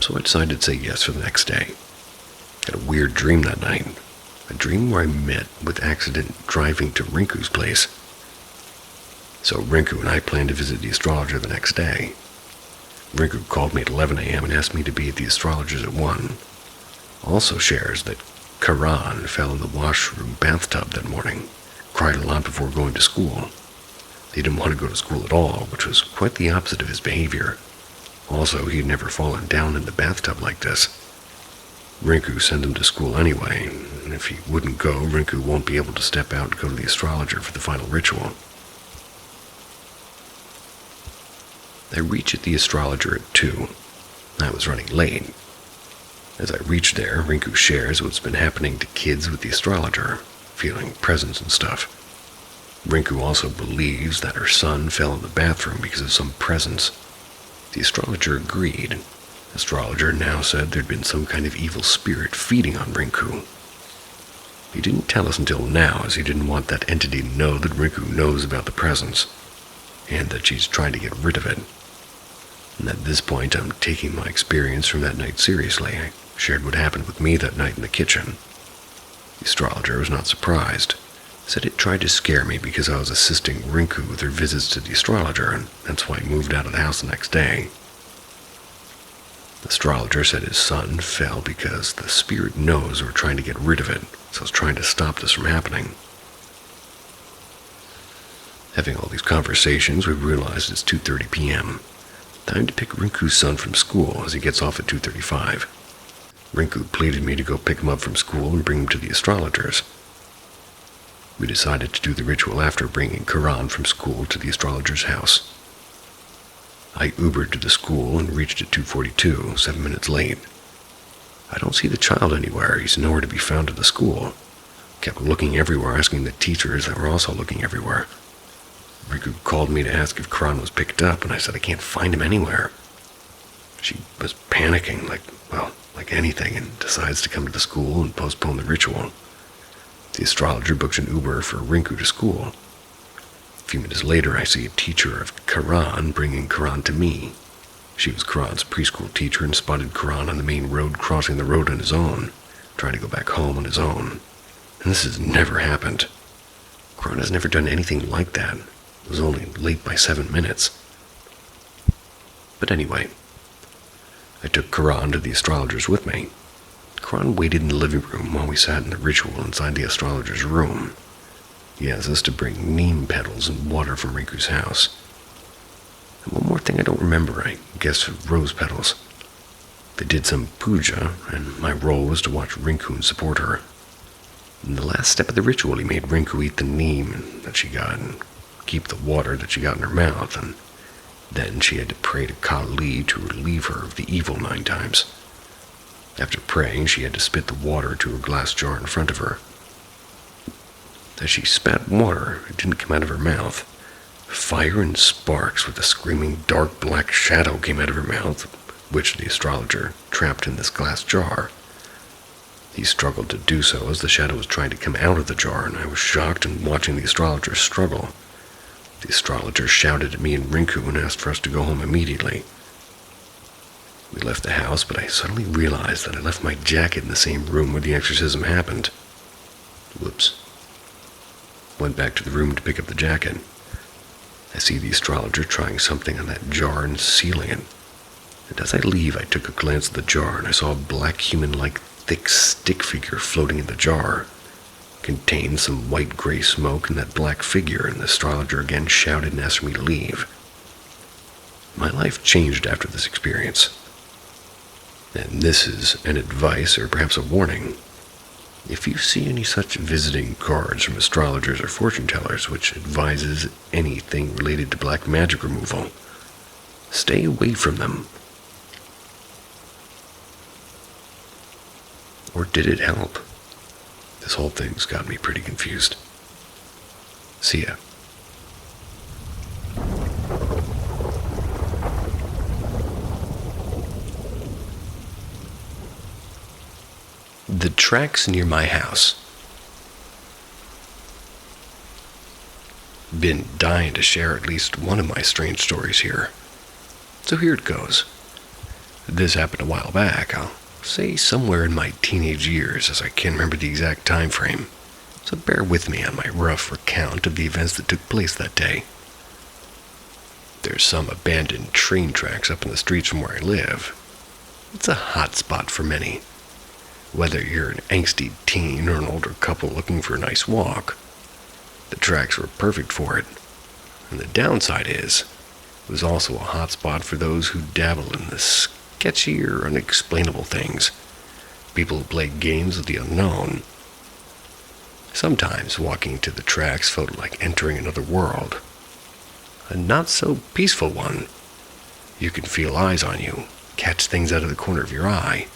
So I decided to say yes for the next day. Had a weird dream that night. A dream where I met with accident driving to Rinku's place. So Rinku and I planned to visit the astrologer the next day. Rinku called me at 11 a.m. and asked me to be at the astrologer's at 1. Also shares that Karan fell in the washroom bathtub that morning, cried a lot before going to school. He didn't want to go to school at all, which was quite the opposite of his behavior. Also, he'd never fallen down in the bathtub like this. Rinku sent him to school anyway, and if he wouldn't go, Rinku won't be able to step out and go to the astrologer for the final ritual. I reached at the astrologer at 2. I was running late. As I reached there, Rinku shares what's been happening to kids with the astrologer, feeling presence and stuff. Rinku also believes that her son fell in the bathroom because of some presence. The astrologer agreed. The astrologer now said there'd been some kind of evil spirit feeding on Rinku. He didn't tell us until now, as he didn't want that entity to know that Rinku knows about the presence, and that she's trying to get rid of it. And at this point, I'm taking my experience from that night seriously. I shared what happened with me that night in the kitchen. The astrologer was not surprised. Said it tried to scare me because I was assisting Rinku with her visits to the astrologer, and that's why I moved out of the house the next day. The astrologer said his son fell because the spirit knows we're trying to get rid of it, so it's trying to stop this from happening. Having all these conversations, we realized it's 2:30 p.m. Time to pick Rinku's son from school as he gets off at 2:35. Rinku pleaded me to go pick him up from school and bring him to the astrologer's. We decided to do the ritual after bringing Karan from school to the astrologer's house. I Ubered to the school and reached at 2:42, 7 minutes late. I don't see the child anywhere. He's nowhere to be found at the school. Kept looking everywhere, asking the teachers that were also looking everywhere. Rinku called me to ask if Karan was picked up, and I said I can't find him anywhere. She was panicking, like anything, and decides to come to the school and postpone the ritual. The astrologer books an Uber for Rinku to school. A few minutes later, I see a teacher of Karan bringing Karan to me. She was Karan's preschool teacher and spotted Karan on the main road crossing the road on his own, trying to go back home on his own. And this has never happened. Karan has never done anything like that. It was only late by 7 minutes. But anyway, I took Karan to the astrologer's with me. Karan waited in the living room while we sat in the ritual inside the astrologer's room. He asked us to bring neem petals and water from Rinku's house. And one more thing I don't remember, I guess rose petals. They did some puja, and my role was to watch Rinku and support her. In the last step of the ritual, he made Rinku eat the neem that she got and keep the water that she got in her mouth, and then she had to pray to Kali to relieve her of the evil 9 times. After praying, she had to spit the water to a glass jar in front of her. As she spat water, it didn't come out of her mouth. Fire and sparks with a screaming dark black shadow came out of her mouth, which the astrologer trapped in this glass jar. He struggled to do so as the shadow was trying to come out of the jar, and I was shocked in watching the astrologer struggle. The astrologer shouted at me and Rinku and asked for us to go home immediately. We left the house, but I suddenly realized that I left my jacket in the same room where the exorcism happened. Whoops. Went back to the room to pick up the jacket. I see the astrologer trying something on that jar and sealing it. And as I leave, I took a glance at the jar and I saw a black human-like thick stick figure floating in the jar. It contained some white-gray smoke and that black figure, and the astrologer again shouted and asked me to leave. My life changed after this experience. And this is an advice, or perhaps a warning. If you see any such visiting cards from astrologers or fortune tellers which advises anything related to black magic removal, stay away from them. Or did it help? This whole thing's got me pretty confused. See ya. The tracks near my house. Been dying to share at least one of my strange stories here. So here it goes. This happened a while back. I'll say somewhere in my teenage years, as I can't remember the exact time frame. So bear with me on my rough recount of the events that took place that day. There's some abandoned train tracks up in the streets from where I live. It's a hot spot for many. Whether you're an angsty teen or an older couple looking for a nice walk, the tracks were perfect for it. And the downside is, it was also a hot spot for those who dabble in the sketchy or unexplainable things. People who play games with the unknown. Sometimes walking to the tracks felt like entering another world. A not-so-peaceful one. You can feel eyes on you, catch things out of the corner of your eye.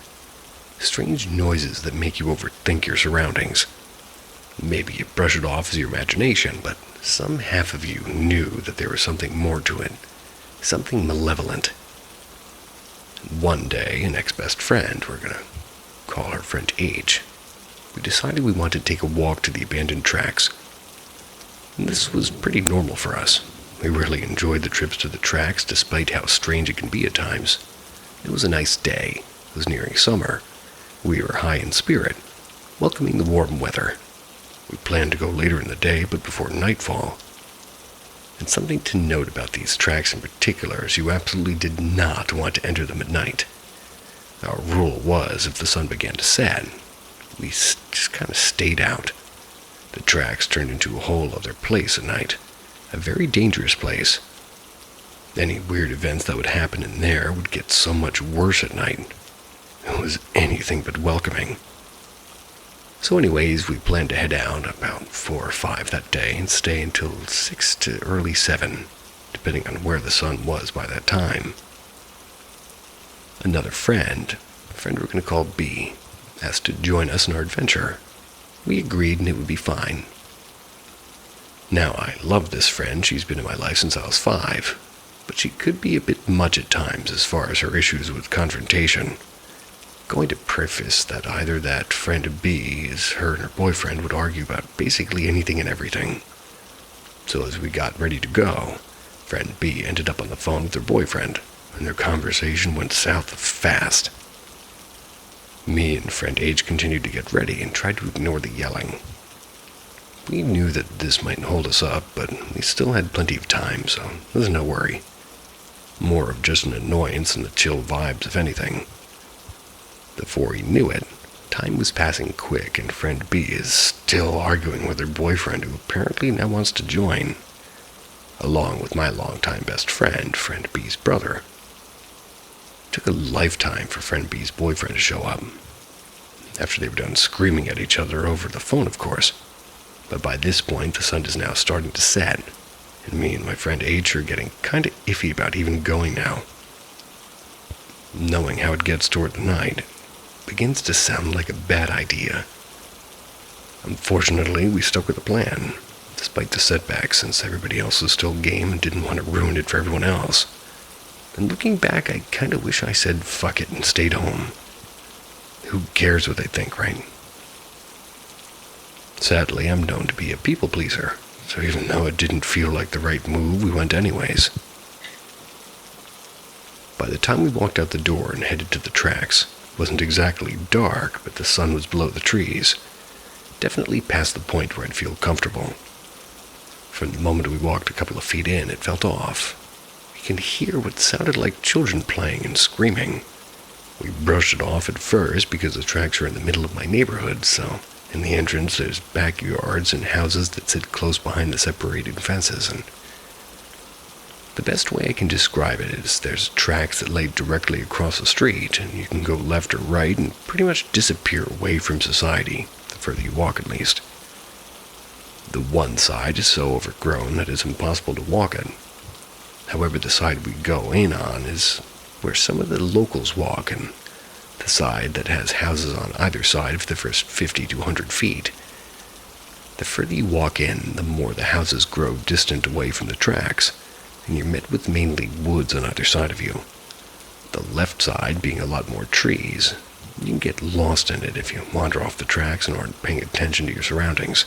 Strange noises that make you overthink your surroundings. Maybe you brush it off as your imagination, but some half of you knew that there was something more to it. Something malevolent. One day, an ex-best friend, we're gonna call her friend H, we decided we wanted to take a walk to the abandoned tracks. And this was pretty normal for us. We really enjoyed the trips to the tracks, despite how strange it can be at times. It was a nice day. It was nearing summer. We were high in spirit, welcoming the warm weather. We planned to go later in the day, but before nightfall. And something to note about these tracks in particular is you absolutely did not want to enter them at night. Our rule was, if the sun began to set, we just kind of stayed out. The tracks turned into a whole other place at night. A very dangerous place. Any weird events that would happen in there would get so much worse at night. It was anything but welcoming. So anyways, we planned to head out about 4 or 5 that day and stay until 6 to early 7, depending on where the sun was by that time. Another friend, a friend we're going to call B, asked to join us in our adventure. We agreed and it would be fine. Now, I love this friend. She's been in my life since I was 5, but she could be a bit much at times as far as her issues with confrontation. Going to preface that either that friend B is her and her boyfriend would argue about basically anything and everything. So as we got ready to go, friend B ended up on the phone with her boyfriend, and their conversation went south fast. Me and friend H continued to get ready and tried to ignore the yelling. We knew that this might hold us up, but we still had plenty of time, so there was no worry. More of just an annoyance and the chill vibes, if anything. Before he knew it, time was passing quick, and friend B is still arguing with her boyfriend, who apparently now wants to join, along with my longtime best friend, friend B's brother. It took a lifetime for friend B's boyfriend to show up, after they were done screaming at each other over the phone, of course. But by this point, the sun is now starting to set, and me and my friend H are getting kind of iffy about even going now. Knowing how it gets toward the night begins to sound like a bad idea. Unfortunately, we stuck with the plan, despite the setbacks, since everybody else was still game and didn't want to ruin it for everyone else. And looking back, I kind of wish I said fuck it and stayed home. Who cares what they think, right? Sadly, I'm known to be a people pleaser, so even though it didn't feel like the right move, we went anyways. By the time we walked out the door and headed to the tracks, it wasn't exactly dark, but the sun was below the trees. Definitely past the point where I'd feel comfortable. From the moment we walked a couple of feet in, it felt off. We can hear what sounded like children playing and screaming. We brushed it off at first because the tracks are in the middle of my neighborhood, so in the entrance there's backyards and houses that sit close behind the separating fences, and the best way I can describe it is there's tracks that lay directly across the street, and you can go left or right and pretty much disappear away from society, the further you walk at least. The one side is so overgrown that it's impossible to walk it. However, the side we go in on is where some of the locals walk, and the side that has houses on either side of the first 50 to 100 feet. The further you walk in, the more the houses grow distant away from the tracks, and you're met with mainly woods on either side of you. The left side being a lot more trees. You can get lost in it if you wander off the tracks and aren't paying attention to your surroundings.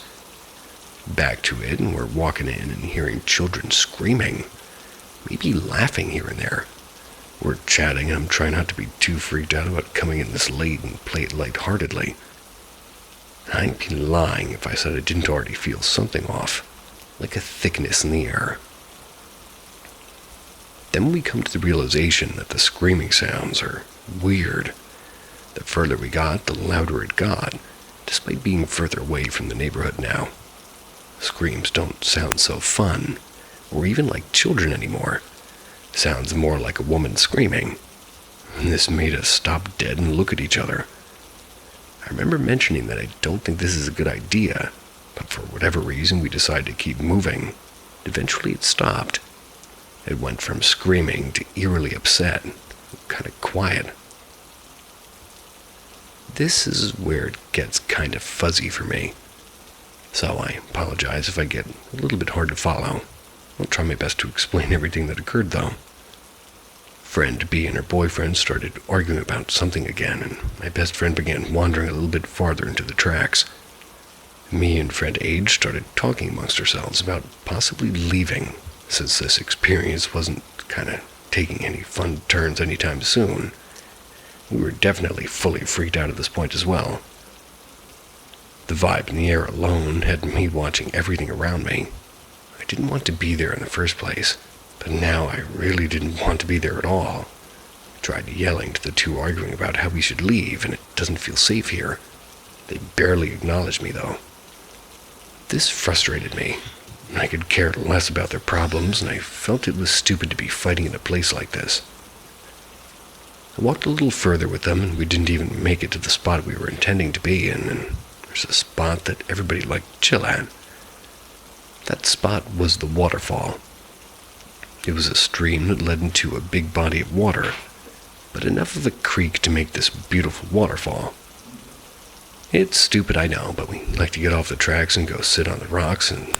Back to it, and we're walking in and hearing children screaming, maybe laughing here and there. We're chatting, and I'm trying not to be too freaked out about coming in this late and play it lightheartedly. I'd be lying if I said I didn't already feel something off, like a thickness in the air. Then we come to the realization that the screaming sounds are weird. The further we got, the louder it got, despite being further away from the neighborhood now. Screams don't sound so fun, or even like children anymore. Sounds more like a woman screaming. And this made us stop dead and look at each other. I remember mentioning that I don't think this is a good idea, but for whatever reason we decided to keep moving. Eventually it stopped. It went from screaming to eerily upset, kind of quiet. This is where it gets kind of fuzzy for me. So I apologize if I get a little bit hard to follow. I'll try my best to explain everything that occurred, though. Friend B and her boyfriend started arguing about something again, and my best friend began wandering a little bit farther into the tracks. Me and friend H started talking amongst ourselves about possibly leaving, since this experience wasn't kind of taking any fun turns anytime soon. We were definitely fully freaked out at this point as well. The vibe in the air alone had me watching everything around me. I didn't want to be there in the first place, but now I really didn't want to be there at all. I tried yelling to the two arguing about how we should leave, and it doesn't feel safe here. They barely acknowledged me, though. This frustrated me. I could care less about their problems, and I felt it was stupid to be fighting in a place like this. I walked a little further with them, and we didn't even make it to the spot we were intending to be in, and there's a spot that everybody liked to chill at. That spot was the waterfall. It was a stream that led into a big body of water, but enough of a creek to make this beautiful waterfall. It's stupid, I know, but we like to get off the tracks and go sit on the rocks, and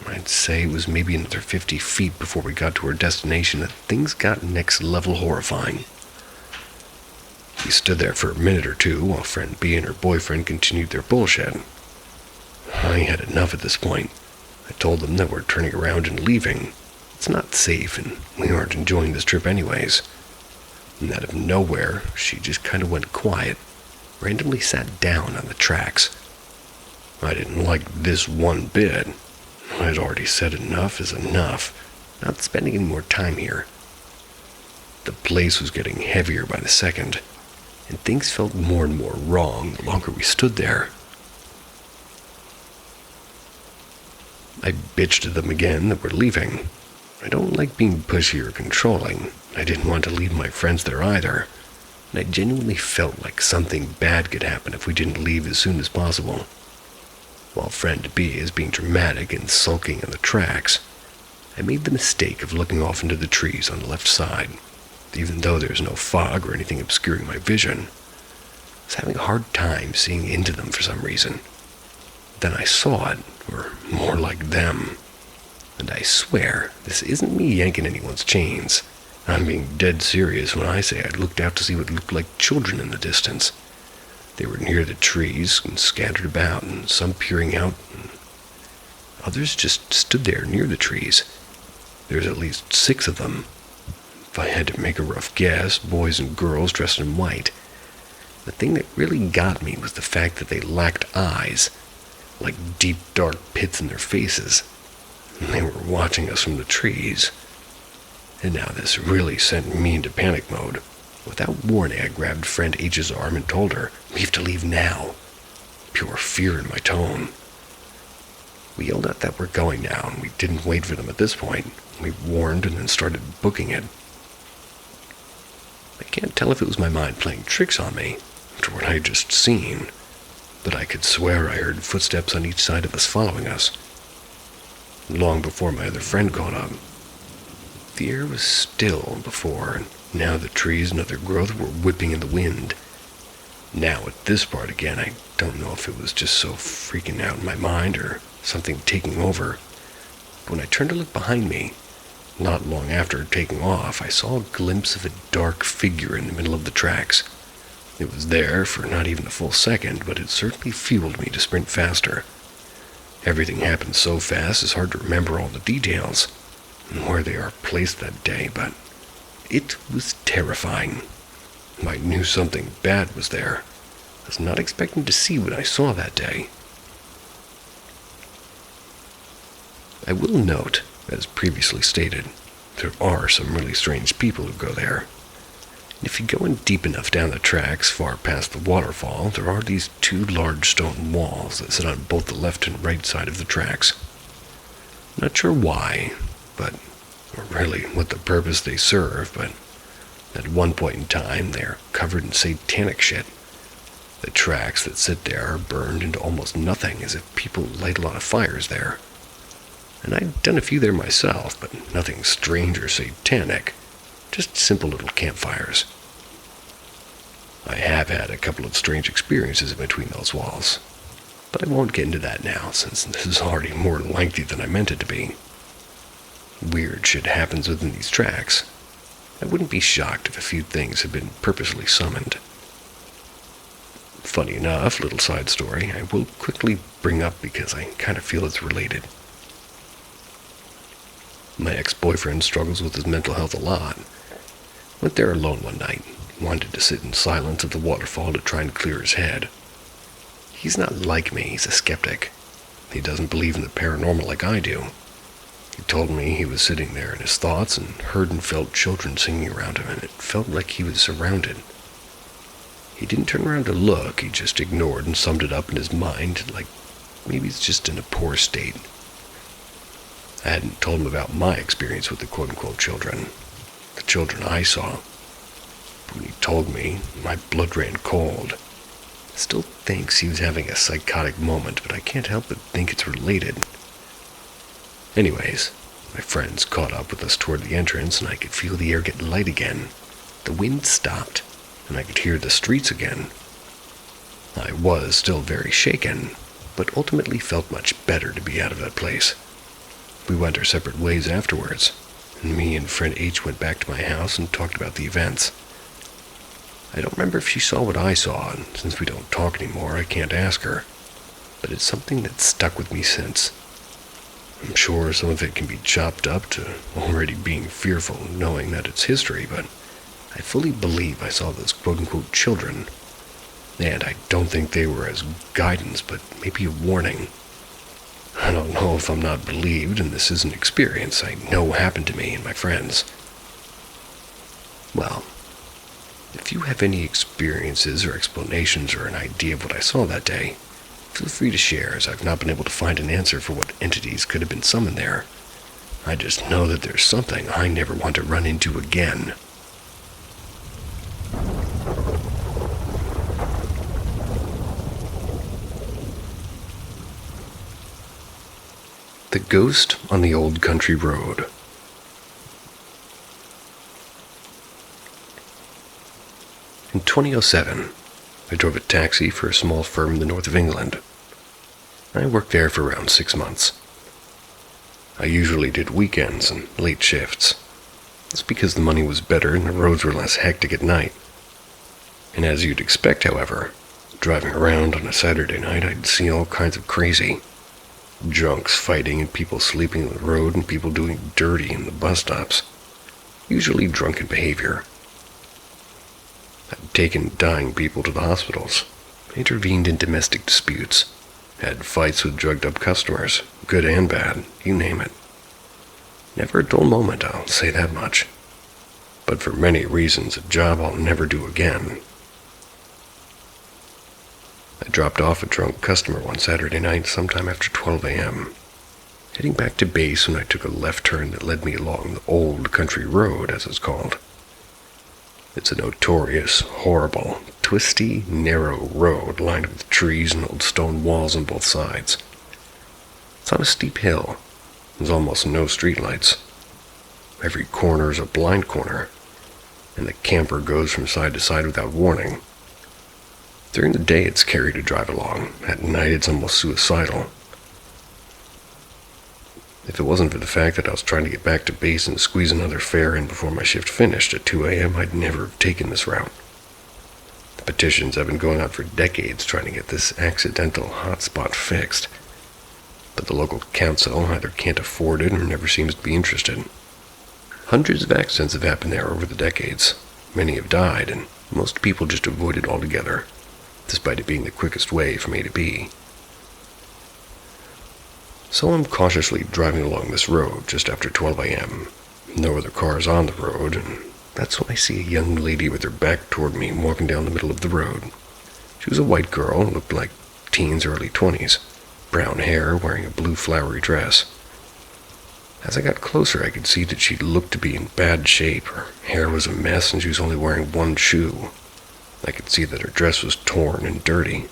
I'd say it was maybe another 50 feet before we got to our destination that things got next level horrifying. We stood there for a minute or two while friend B and her boyfriend continued their bullshit. I had enough at this point. I told them that we're turning around and leaving. It's not safe, and we aren't enjoying this trip anyways. And out of nowhere, she just kind of went quiet, randomly sat down on the tracks. I didn't like this one bit. I'd already said enough is enough. Not spending any more time here. The place was getting heavier by the second, and things felt more and more wrong the longer we stood there. I bitched at them again that we're leaving. I don't like being pushy or controlling. I didn't want to leave my friends there either, and I genuinely felt like something bad could happen if we didn't leave as soon as possible. While friend B is being dramatic and sulking on the tracks, I made the mistake of looking off into the trees on the left side. Even though there's no fog or anything obscuring my vision, I was having a hard time seeing into them for some reason. Then I saw it, or more like them. And I swear, this isn't me yanking anyone's chains. I'm being dead serious when I say I looked out to see what looked like children in the distance. They were near the trees and scattered about, and some peering out, and others just stood there near the trees. There's at least 6 of them. If I had to make a rough guess, boys and girls dressed in white. The thing that really got me was the fact that they lacked eyes, like deep dark pits in their faces. And they were watching us from the trees. And now this really sent me into panic mode. Without warning, I grabbed friend H's arm and told her, "We have to leave now." Pure fear in my tone. We yelled out that we're going now, and we didn't wait for them at this point. We warned and then started booking it. I can't tell if it was my mind playing tricks on me, after what I had just seen, but I could swear I heard footsteps on each side of us following us, long before my other friend caught up. The air was still before, and now the trees and other growth were whipping in the wind. Now at this part again, I don't know if it was just so freaking out in my mind or something taking over. But when I turned to look behind me, not long after taking off, I saw a glimpse of a dark figure in the middle of the tracks. It was there for not even a full second, but it certainly fueled me to sprint faster. Everything happened so fast it's hard to remember all the details and where they are placed that day, but it was terrifying. I knew something bad was there. I was not expecting to see what I saw that day. I will note, as previously stated, there are some really strange people who go there. And if you go in deep enough down the tracks, far past the waterfall, there are these two large stone walls that sit on both the left and right side of the tracks. Not sure why, or really what the purpose they serve, but at one point in time they are covered in satanic shit. The tracks that sit there are burned into almost nothing, as if people light a lot of fires there. And I'd done a few there myself, but nothing strange or satanic, just simple little campfires. I have had a couple of strange experiences in between those walls, but I won't get into that now, since this is already more lengthy than I meant it to be. Weird shit happens within these tracks. I wouldn't be shocked if a few things had been purposely summoned. Funny enough, little side story, I will quickly bring up because I kind of feel it's related. My ex-boyfriend struggles with his mental health a lot. Went there alone one night. Wanted to sit in silence at the waterfall to try and clear his head. He's not like me, he's a skeptic. He doesn't believe in the paranormal like I do. He told me he was sitting there in his thoughts and heard and felt children singing around him, and it felt like he was surrounded. He didn't turn around to look, he just ignored and summed it up in his mind like maybe he's just in a poor state. I hadn't told him about my experience with the quote-unquote children, the children I saw. But when he told me, my blood ran cold. Still thinks he was having a psychotic moment, but I can't help but think it's related. Anyways, my friends caught up with us toward the entrance, and I could feel the air get light again. The wind stopped, and I could hear the streets again. I was still very shaken, but ultimately felt much better to be out of that place. We went our separate ways afterwards, and me and friend H went back to my house and talked about the events. I don't remember if she saw what I saw, and since we don't talk anymore, I can't ask her, but it's something that's stuck with me since. I'm sure some of it can be chopped up to already being fearful, knowing that it's history, but I fully believe I saw those quote-unquote children, and I don't think they were as guidance, but maybe a warning. I don't know if I'm not believed, and this is an experience I know happened to me and my friends. Well, if you have any experiences or explanations or an idea of what I saw that day, feel free to share, as I've not been able to find an answer for what entities could have been summoned there. I just know that there's something I never want to run into again. The Ghost on the Old Country Road. In 2007, I drove a taxi for a small firm in the north of England. I worked there for around 6 months. I usually did weekends and late shifts. That's because the money was better and the roads were less hectic at night. And as you'd expect, however, driving around on a Saturday night, I'd see all kinds of crazy. Drunks fighting and people sleeping on the road and people doing dirty in the bus stops. usually drunken behavior. I'd taken dying people to the hospitals, intervened in domestic disputes, had fights with drugged-up customers, good and bad, you name it. Never a dull moment, I'll say that much. But for many reasons, a job I'll never do again. I dropped off a drunk customer one Saturday night sometime after 12 a.m., heading back to base when I took a left turn that led me along the old country road, as it's called. It's a notorious, horrible, twisty, narrow road lined with trees and old stone walls on both sides. It's on a steep hill. There's almost no streetlights. Every corner is a blind corner, and the camper goes from side to side without warning. During the day, it's scary to drive along. At night, it's almost suicidal. If it wasn't for the fact that I was trying to get back to base and squeeze another fare in before my shift finished at 2 a.m., I'd never have taken this route. The petitions have been going on for decades trying to get this accidental hotspot fixed, but the local council either can't afford it or never seems to be interested. Hundreds of accidents have happened there over the decades. Many have died, and most people just avoid it altogether, despite it being the quickest way from A to B. So I'm cautiously driving along this road just after 12 a.m. No other cars on the road, and that's when I see a young lady with her back toward me walking down the middle of the road. She was a white girl, looked like teens or early 20s, brown hair, wearing a blue flowery dress. As I got closer, I could see that she looked to be in bad shape. Her hair was a mess, and she was only wearing one shoe. I could see that her dress was torn and dirty.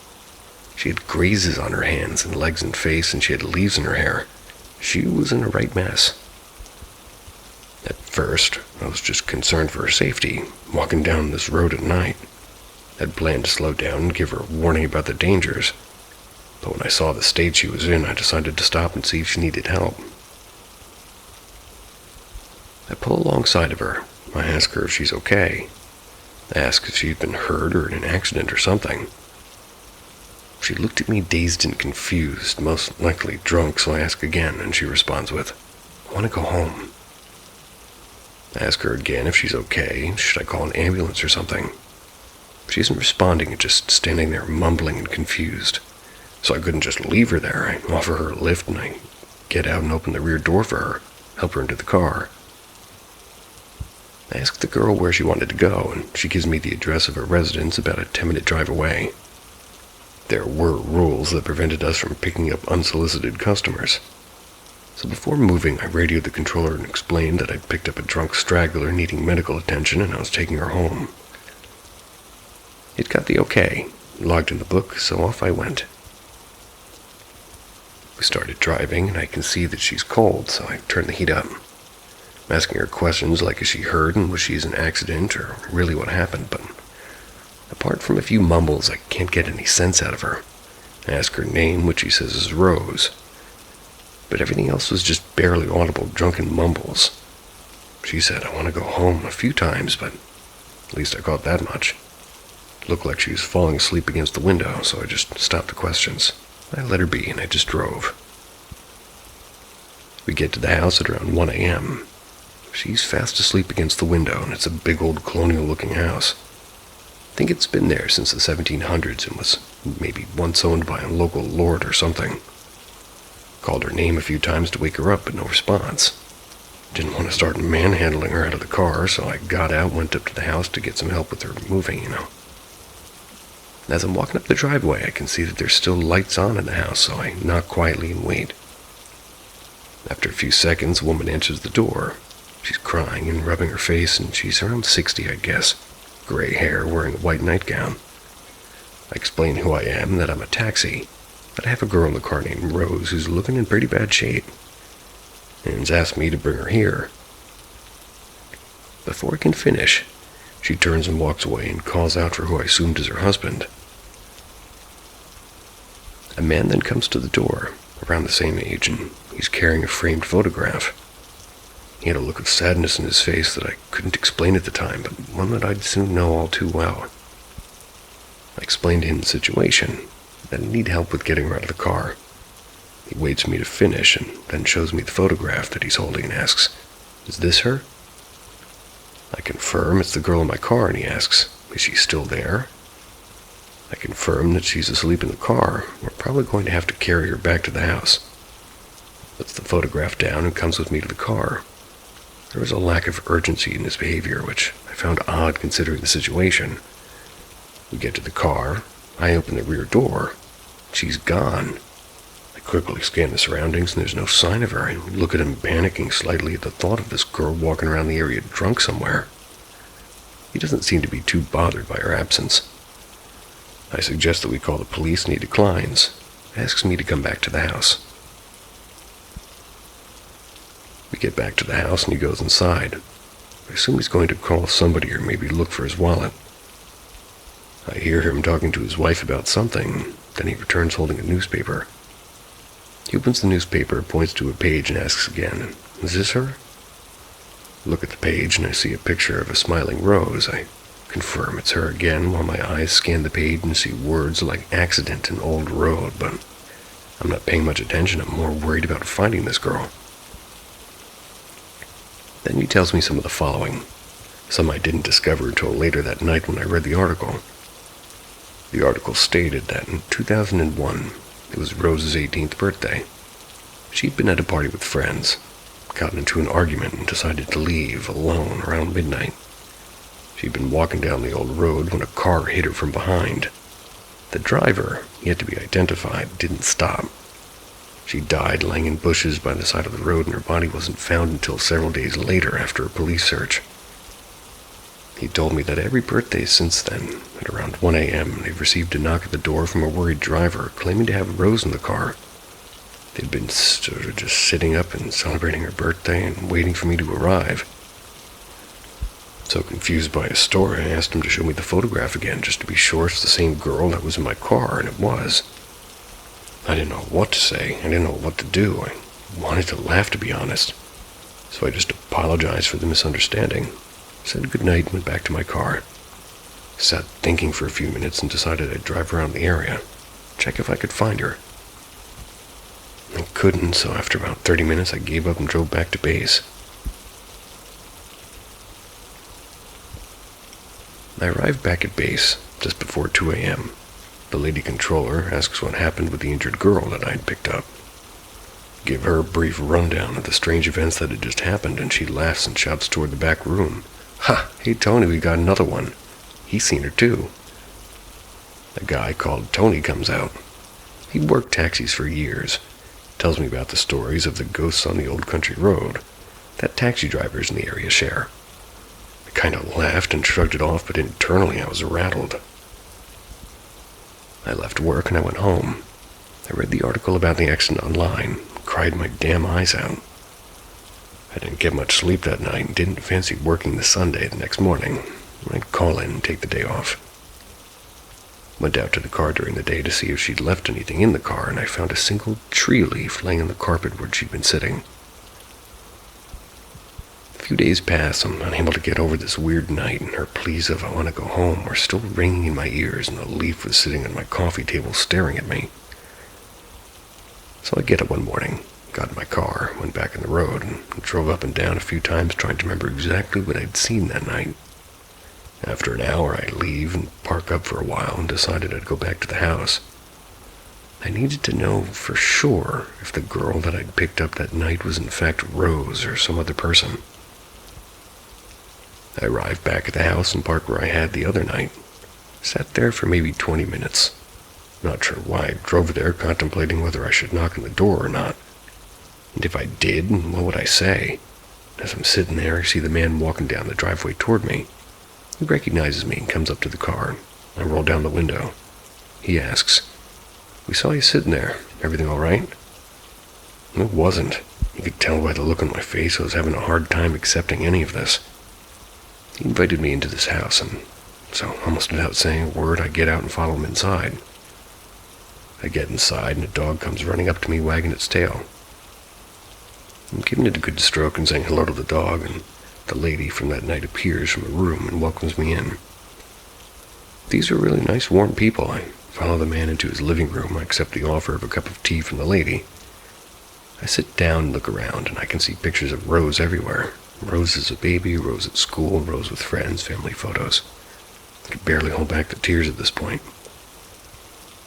She had grazes on her hands and legs and face, and she had leaves in her hair. She was in a right mess. At first, I was just concerned for her safety, walking down this road at night. I'd planned to slow down and give her a warning about the dangers. But when I saw the state she was in, I decided to stop and see if she needed help. I pull alongside of her. I ask her if she's okay. I ask if she'd been hurt or in an accident or something. She looked at me dazed and confused, most likely drunk, so I ask again, and she responds with, "I want to go home." I ask her again if she's okay. Should I call an ambulance or something? She isn't responding, just standing there mumbling and confused. So I couldn't just leave her there. I offer her a lift, and I get out and open the rear door for her, help her into the car. I ask the girl where she wanted to go, and she gives me the address of her residence about a 10-minute drive away. There were rules that prevented us from picking up unsolicited customers. So before moving, I radioed the controller and explained that I'd picked up a drunk straggler needing medical attention and I was taking her home. It got the okay, logged in the book, so off I went. We started driving, and I can see that she's cold, so I turned the heat up. I'm asking her questions like, is she hurt and was she an accident or really what happened, but apart from a few mumbles, I can't get any sense out of her. I ask her name, which she says is Rose, but everything else was just barely audible drunken mumbles. She said, "I want to go home," a few times, but at least I caught that much. It looked like she was falling asleep against the window, so I just stopped the questions. I let her be, and I just drove. We get to the house at around 1 a.m. She's fast asleep against the window, and it's a big old colonial-looking house. I think it's been there since the 1700s and was maybe once owned by a local lord or something. Called her name a few times to wake her up, but no response. Didn't want to start manhandling her out of the car, so I got out and went up to the house to get some help with her moving, As I'm walking up the driveway, I can see that there's still lights on in the house, so I knock quietly and wait. After a few seconds, a woman answers the door. She's crying and rubbing her face, and she's around 60, I guess. Gray hair, wearing a white nightgown. I explain who I am and that I'm a taxi, but I have a girl in the car named Rose who's looking in pretty bad shape, and has asked me to bring her here. Before I can finish, she turns and walks away and calls out for who I assumed is her husband. A man then comes to the door, around the same age, and he's carrying a framed photograph. He had a look of sadness in his face that I couldn't explain at the time, but one that I'd soon know all too well. I explained to him the situation, that I need help with getting her out of the car. He waits for me to finish and then shows me the photograph that he's holding and asks, "Is this her?" I confirm it's the girl in my car, and he asks, is she still there? I confirm that she's asleep in the car. We're probably going to have to carry her back to the house. Puts the photograph down and comes with me to the car. There was a lack of urgency in his behavior, which I found odd considering the situation. We get to the car. I open the rear door. She's gone. I quickly scan the surroundings, and there's no sign of her. I look at him, panicking slightly at the thought of this girl walking around the area drunk somewhere. He doesn't seem to be too bothered by her absence. I suggest that we call the police, and he declines. Asks me to come back to the house. We get back to the house, and he goes inside. I assume he's going to call somebody or maybe look for his wallet. I hear him talking to his wife about something, then he returns holding a newspaper. He opens the newspaper, points to a page, and asks again, is this her? I look at the page, and I see a picture of a smiling rose. I confirm it's her again, while my eyes scan the page and see words like accident and old road, but I'm not paying much attention. I'm more worried about finding this girl. Then he tells me some of the following, some I didn't discover until later that night when I read the article. The article stated that in 2001, it was Rose's 18th birthday. She'd been at a party with friends, gotten into an argument, and decided to leave alone around midnight. She'd been walking down the old road when a car hit her from behind. The driver, yet to be identified, didn't stop. She died laying in bushes by the side of the road, and her body wasn't found until several days later after a police search. He told me that every birthday since then, at around 1 a.m., they've received a knock at the door from a worried driver claiming to have Rose in the car. They'd been sort of just sitting up and celebrating her birthday and waiting for me to arrive. So confused by his story, I asked him to show me the photograph again just to be sure it's the same girl that was in my car, and it was. I didn't know what to say. I didn't know what to do. I wanted to laugh, to be honest. So I just apologized for the misunderstanding, said goodnight, and went back to my car. Sat thinking for a few minutes and decided I'd drive around the area, check if I could find her. I couldn't, so after about 30 minutes I gave up and drove back to base. I arrived back at base just before 2 a.m. The lady controller asks what happened with the injured girl that I'd picked up. Give her a brief rundown of the strange events that had just happened, and she laughs and shouts toward the back room. Ha! Hey Tony, we got another one. He's seen her too. A guy called Tony comes out. He'd worked taxis for years. Tells me about the stories of the ghosts on the old country road that taxi drivers in the area share. I kind of laughed and shrugged it off, but internally I was rattled. I left work and I went home. I read the article about the accident online, cried my damn eyes out. I didn't get much sleep that night and didn't fancy working the Sunday the next morning. I'd call in and take the day off. Went out to the car during the day to see if she'd left anything in the car, and I found a single tree leaf laying on the carpet where she'd been sitting. A few days pass. I'm unable to get over this weird night, and her pleas of I want to go home were still ringing in my ears, and the leaf was sitting on my coffee table staring at me. So I get up one morning, got in my car, went back on the road, and drove up and down a few times trying to remember exactly what I'd seen that night. After an hour, I leave and park up for a while and decided I'd go back to the house. I needed to know for sure if the girl that I'd picked up that night was in fact Rose or some other person. I arrived back at the house and parked where I had the other night. Sat there for maybe 20 minutes. Not sure why I drove there, contemplating whether I should knock on the door or not. And if I did, what would I say? As I'm sitting there, I see the man walking down the driveway toward me. He recognizes me and comes up to the car. I roll down the window. He asks, "We saw you sitting there. Everything all right?" It wasn't. You could tell by the look on my face I was having a hard time accepting any of this. He invited me into this house, and so almost without saying a word, I get out and follow him inside. I get inside, and a dog comes running up to me, wagging its tail. I'm giving it a good stroke and saying hello to the dog, and the lady from that night appears from a room and welcomes me in. These are really nice, warm people. I follow the man into his living room. I accept the offer of a cup of tea from the lady. I sit down and look around, and I can see pictures of Rose everywhere. Rose as a baby, Rose at school, Rose with friends, family photos. I could barely hold back the tears at this point.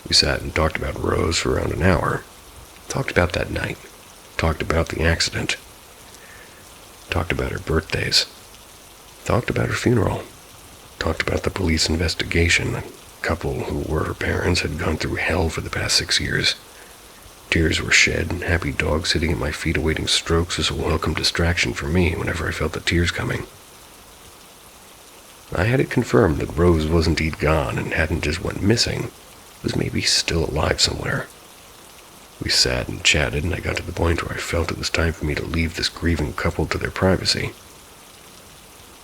We sat and talked about Rose for around an hour. Talked about that night. Talked about the accident. Talked about her birthdays. Talked about her funeral. Talked about the police investigation. The couple who were her parents had gone through hell for the past 6 years. Tears were shed, and happy dogs sitting at my feet awaiting strokes was a welcome distraction for me whenever I felt the tears coming. I had it confirmed that Rose was indeed gone and hadn't just went missing, was maybe still alive somewhere. We sat and chatted, and I got to the point where I felt it was time for me to leave this grieving couple to their privacy.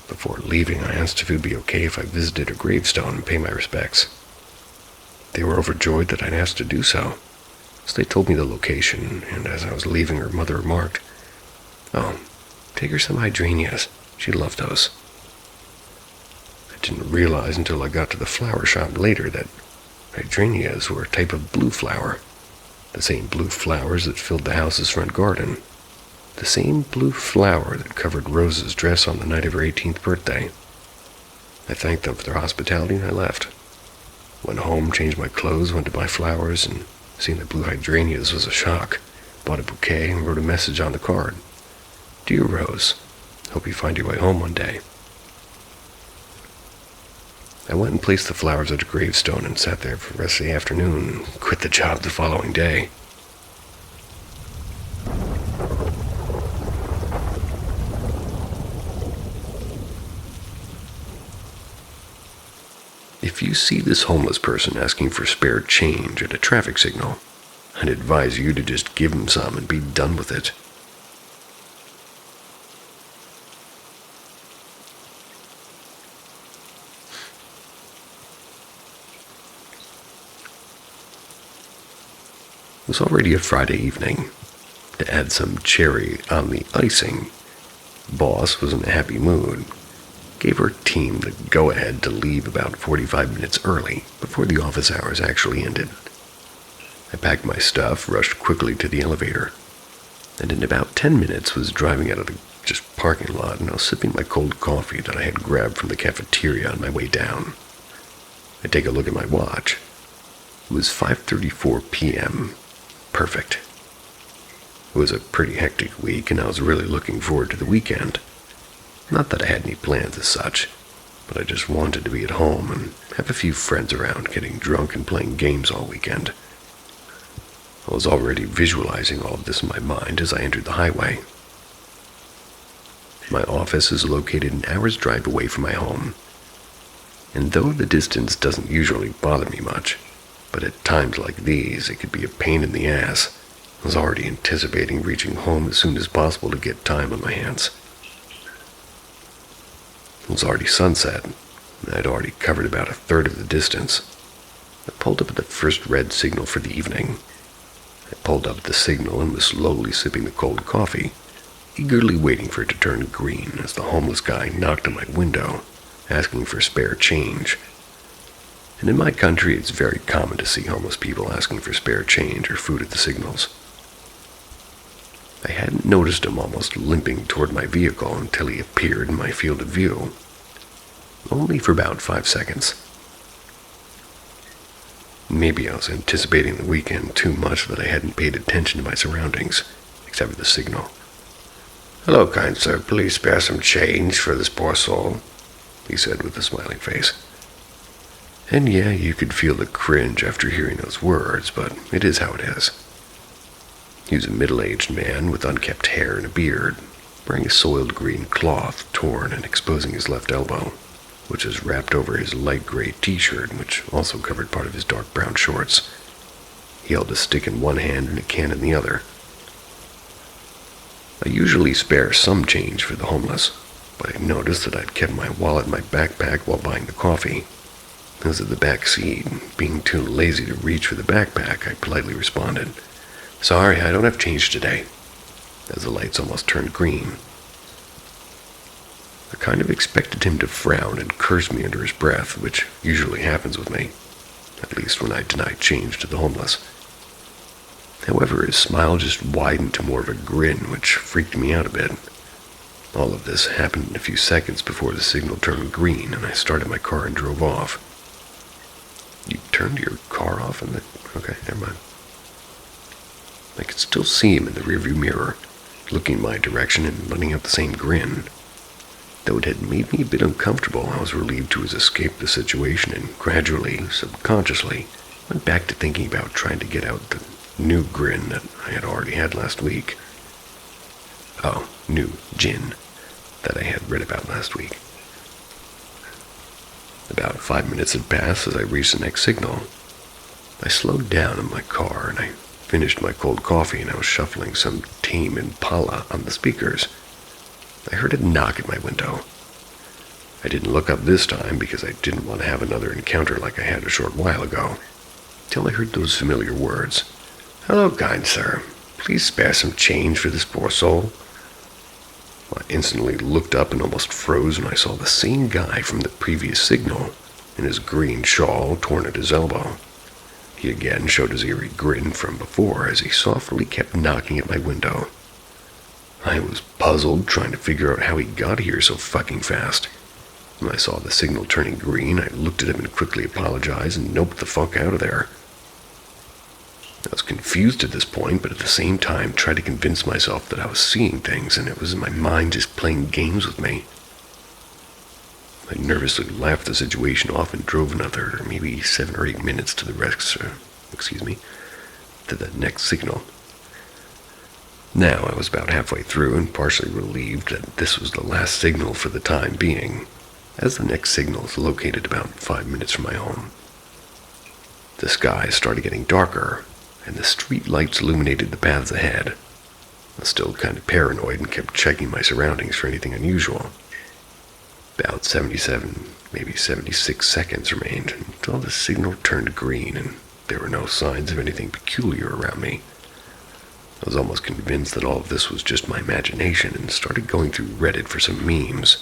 Before leaving, I asked if it would be okay if I visited her gravestone and pay my respects. They were overjoyed that I'd asked to do so. So they told me the location, and as I was leaving, her mother remarked, "Oh, take her some hydrangeas. She'd love those." I didn't realize until I got to the flower shop later that hydrangeas were a type of blue flower, the same blue flowers that filled the house's front garden, the same blue flower that covered Rose's dress on the night of her 18th birthday. I thanked them for their hospitality and I left. Went home, changed my clothes, went to buy flowers, and seeing the blue hydrangeas was a shock. Bought a bouquet and wrote a message on the card. "Dear Rose, hope you find your way home one day." I went and placed the flowers at a gravestone and sat there for the rest of the afternoon and quit the job the following day. If you see this homeless person asking for spare change at a traffic signal, I'd advise you to just give him some and be done with it. It was already a Friday evening. To add some cherry on the icing, Boss was in a happy mood. Gave her team the go-ahead to leave about 45 minutes early, before the office hours actually ended. I packed my stuff, rushed quickly to the elevator, and in about 10 minutes was driving out of the parking lot, and I was sipping my cold coffee that I had grabbed from the cafeteria on my way down. I take a look at my watch. It was 5:34 p.m. Perfect. It was a pretty hectic week, and I was really looking forward to the weekend. Not that I had any plans as such, but I just wanted to be at home and have a few friends around getting drunk and playing games all weekend. I was already visualizing all of this in my mind as I entered the highway. My office is located an hour's drive away from my home, and though the distance doesn't usually bother me much, but at times like these it could be a pain in the ass, I was already anticipating reaching home as soon as possible to get time on my hands. It was already sunset, and I'd already covered about a third of the distance. I pulled up at the first red signal for the evening. I pulled up at the signal and was slowly sipping the cold coffee, eagerly waiting for it to turn green as the homeless guy knocked on my window, asking for spare change. And in my country, it's very common to see homeless people asking for spare change or food at the signals. I hadn't noticed him almost limping toward my vehicle until he appeared in my field of view. Only for about 5 seconds. Maybe I was anticipating the weekend too much that I hadn't paid attention to my surroundings, except for the signal. "Hello, kind sir, please spare some change for this poor soul," he said with a smiling face. And yeah, you could feel the cringe after hearing those words, but it is how it is. He was a middle-aged man with unkempt hair and a beard, wearing a soiled green cloth torn and exposing his left elbow, which was wrapped over his light gray t-shirt, which also covered part of his dark brown shorts. He held a stick in one hand and a can in the other. I usually spare some change for the homeless, but I noticed that I'd kept my wallet in my backpack while buying the coffee. As at the back seat, being too lazy to reach for the backpack, I politely responded, "Sorry, I don't have change today," as the lights almost turned green. I kind of expected him to frown and curse me under his breath, which usually happens with me, at least when I deny change to the homeless. However, his smile just widened to more of a grin, which freaked me out a bit. All of this happened in a few seconds before the signal turned green and I started my car and drove off. You turned your car off and okay, never mind. I could still see him in the rearview mirror, looking my direction and letting out the same grin. Though it had made me a bit uncomfortable, I was relieved to have escaped the situation and gradually, subconsciously, went back to thinking about trying to get out the new grin that I had already had last week. Oh, new gin that I had read about last week. About 5 minutes had passed as I reached the next signal. I slowed down in my car and I finished my cold coffee and I was shuffling some Tame Impala on the speakers. I heard a knock at my window. I didn't look up this time because I didn't want to have another encounter like I had a short while ago, till I heard those familiar words. "Hello, kind sir. Please spare some change for this poor soul." I instantly looked up and almost froze when I saw the same guy from the previous signal in his green shawl torn at his elbow. He again showed his eerie grin from before as he softly kept knocking at my window. I was puzzled, trying to figure out how he got here so fucking fast. When I saw the signal turning green, I looked at him and quickly apologized and noped the fuck out of there. I was confused at this point, but at the same time tried to convince myself that I was seeing things and it was in my mind just playing games with me. I nervously laughed the situation off and drove another maybe 7 or 8 minutes to the next signal. Now I was about halfway through and partially relieved that this was the last signal for the time being, as the next signal is located about 5 minutes from my home. The sky started getting darker, and the street lights illuminated the paths ahead. I was still kind of paranoid and kept checking my surroundings for anything unusual. About 77, maybe 76 seconds remained until the signal turned green and there were no signs of anything peculiar around me. I was almost convinced that all of this was just my imagination and started going through Reddit for some memes.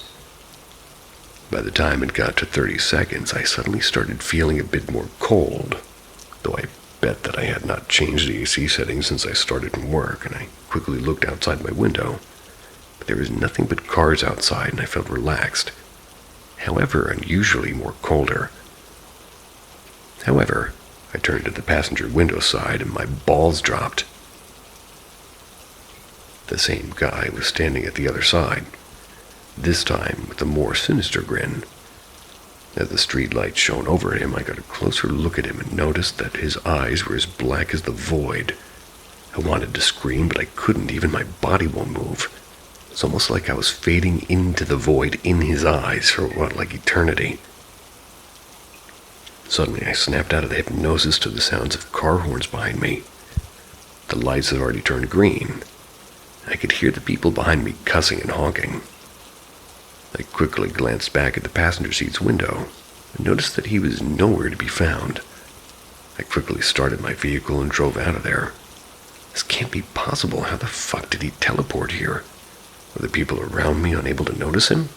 By the time it got to 30 seconds, I suddenly started feeling a bit more cold, though I bet that I had not changed the AC settings since I started from work, and I quickly looked outside my window. But there was nothing but cars outside, and I felt relaxed. However, unusually more colder. However, I turned to the passenger window side and my balls dropped. The same guy was standing at the other side, this time with a more sinister grin. As the street light shone over at him, I got a closer look at him and noticed that his eyes were as black as the void. I wanted to scream, but I couldn't. Even my body won't move. It's almost like I was fading into the void in his eyes for like eternity. Suddenly, I snapped out of the hypnosis to the sounds of car horns behind me. The lights had already turned green. I could hear the people behind me cussing and honking. I quickly glanced back at the passenger seat's window and noticed that he was nowhere to be found. I quickly started my vehicle and drove out of there. This can't be possible. How the fuck did he teleport here? Were the people around me unable to notice him?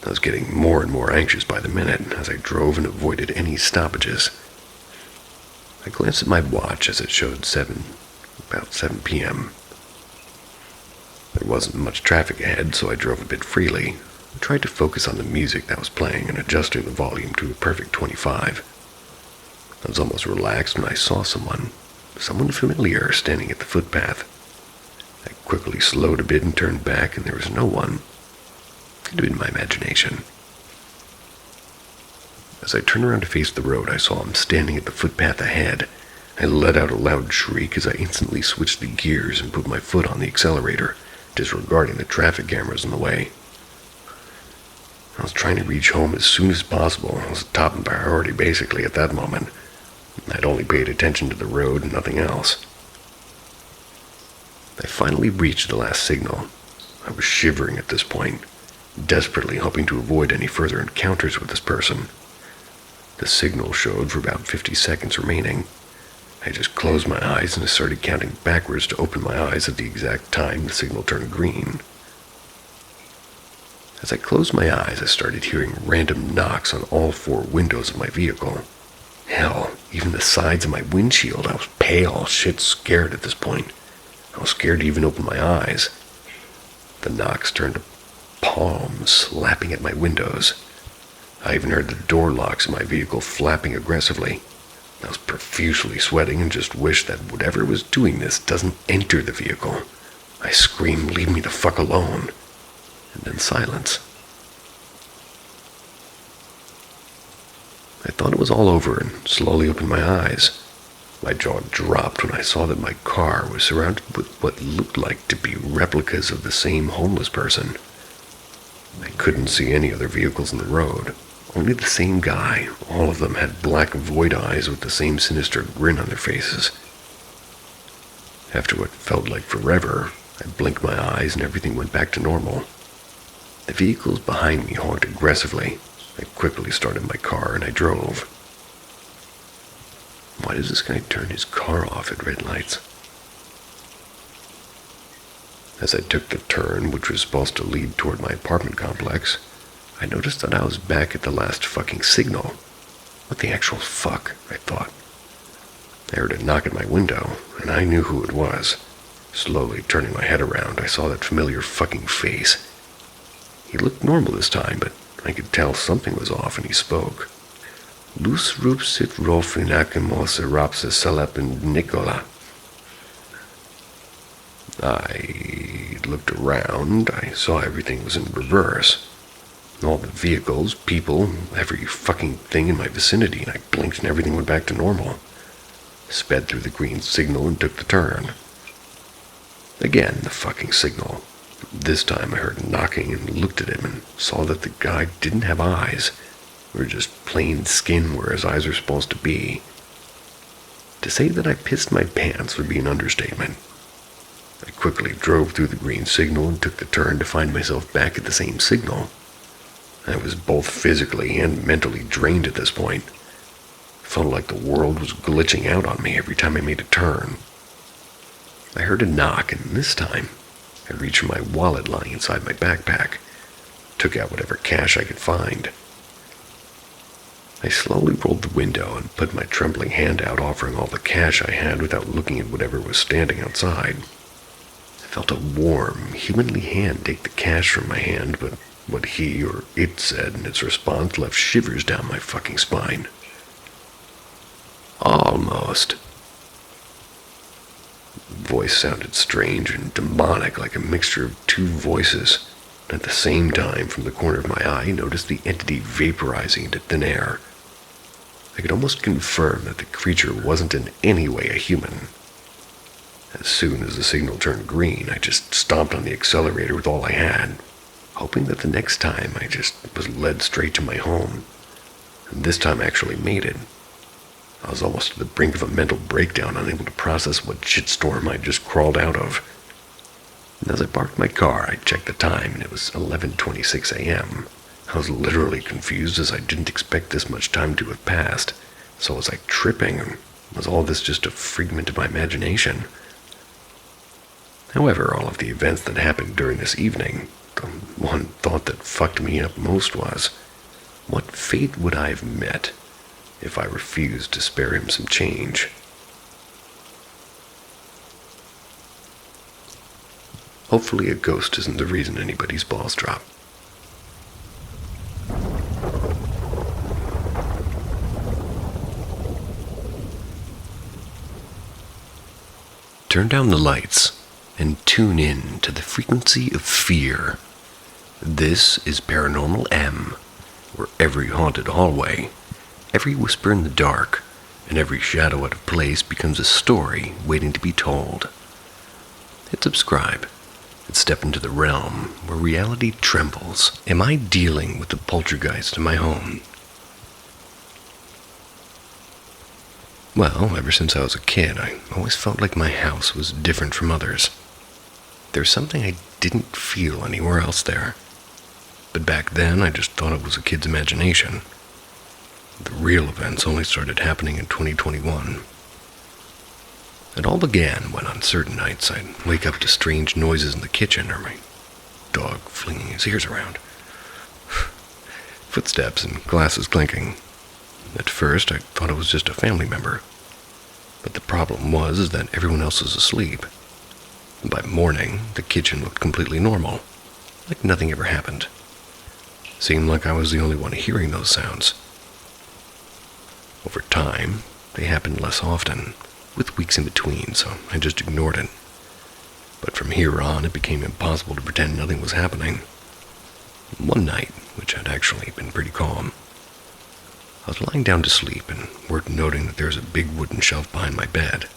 I was getting more and more anxious by the minute as I drove and avoided any stoppages. I glanced at my watch as it showed about 7 p.m. There wasn't much traffic ahead, so I drove a bit freely. I tried to focus on the music that was playing and adjusting the volume to a perfect 25. I was almost relaxed when I saw someone familiar standing at the footpath. I quickly slowed a bit and turned back, and there was no one. Could have been my imagination. As I turned around to face the road, I saw him standing at the footpath ahead. I let out a loud shriek as I instantly switched the gears and put my foot on the accelerator, disregarding the traffic cameras in the way. I was trying to reach home as soon as possible. I was top of priority basically at that moment. I'd only paid attention to the road and nothing else. I finally reached the last signal. I was shivering at this point, desperately hoping to avoid any further encounters with this person. The signal showed for about 50 seconds remaining. I just closed my eyes and started counting backwards to open my eyes at the exact time the signal turned green. As I closed my eyes, I started hearing random knocks on all 4 windows of my vehicle. Hell, even the sides of my windshield. I was pale, shit scared at this point. I was scared to even open my eyes. The knocks turned to palms slapping at my windows. I even heard the door locks in my vehicle flapping aggressively. I was profusely sweating and just wished that whatever was doing this doesn't enter the vehicle. I screamed, "Leave me the fuck alone." And then silence. I thought it was all over and slowly opened my eyes. My jaw dropped when I saw that my car was surrounded with what looked like to be replicas of the same homeless person. I couldn't see any other vehicles in the road. Only the same guy. All of them had black void eyes with the same sinister grin on their faces. After what felt like forever, I blinked my eyes and everything went back to normal. The vehicles behind me honked aggressively. I quickly started my car and I drove. Why does this guy turn his car off at red lights? As I took the turn, which was supposed to lead toward my apartment complex, I noticed that I was back at the last fucking signal. What the actual fuck, I thought. I heard a knock at my window, and I knew who it was. Slowly turning my head around, I saw that familiar fucking face. He looked normal this time, but I could tell something was off, and he spoke. "Lus rupsit rofinakimos erapsis salapin Nicola." I looked around. I saw everything was in reverse. All the vehicles, people, every fucking thing in my vicinity, and I blinked and everything went back to normal. Sped through the green signal and took the turn. Again, the fucking signal. This time I heard knocking and looked at him and saw that the guy didn't have eyes. They were just plain skin where his eyes are supposed to be. To say that I pissed my pants would be an understatement. I quickly drove through the green signal and took the turn to find myself back at the same signal. I was both physically and mentally drained at this point. It felt like the world was glitching out on me every time I made a turn. I heard a knock, and this time I reached for my wallet lying inside my backpack, took out whatever cash I could find. I slowly rolled the window and put my trembling hand out, offering all the cash I had without looking at whatever was standing outside. I felt a warm, humanly hand take the cash from my hand, but what he or it said in its response left shivers down my fucking spine. "Almost." The voice sounded strange and demonic, like a mixture of two voices. At the same time, from the corner of my eye, I noticed the entity vaporizing into thin air. I could almost confirm that the creature wasn't in any way a human. As soon as the signal turned green, I just stomped on the accelerator with all I had, hoping that the next time I just was led straight to my home. And this time I actually made it. I was almost to the brink of a mental breakdown, unable to process what shitstorm I'd just crawled out of. And as I parked my car, I checked the time, and it was 11:26 a.m. I was literally confused, as I didn't expect this much time to have passed. So was I tripping, and was all this just a figment of my imagination? However, all of the events that happened during this evening, the one thought that fucked me up most was, what fate would I have met if I refused to spare him some change? Hopefully a ghost isn't the reason anybody's balls drop. Turn down the lights and tune in to the frequency of fear. This is Paranormal M, where every haunted hallway, every whisper in the dark, and every shadow out of place becomes a story waiting to be told. Hit subscribe and step into the realm where reality trembles. Am I dealing with the poltergeist in my home? Well, ever since I was a kid, I always felt like my house was different from others. There's something I didn't feel anywhere else there. But back then, I just thought it was a kid's imagination. The real events only started happening in 2021. It all began when on certain nights I'd wake up to strange noises in the kitchen, or my dog flinging his ears around. Footsteps and glasses clinking. At first, I thought it was just a family member. But the problem was that everyone else was asleep. And by morning, the kitchen looked completely normal. like nothing ever happened. Seemed like I was the only one hearing those sounds. Over time, they happened less often, with weeks in between, so I just ignored it. But from here on, it became impossible to pretend nothing was happening. One night, which had actually been pretty calm, I was lying down to sleep and worth noting that there was a big wooden shelf behind my bed.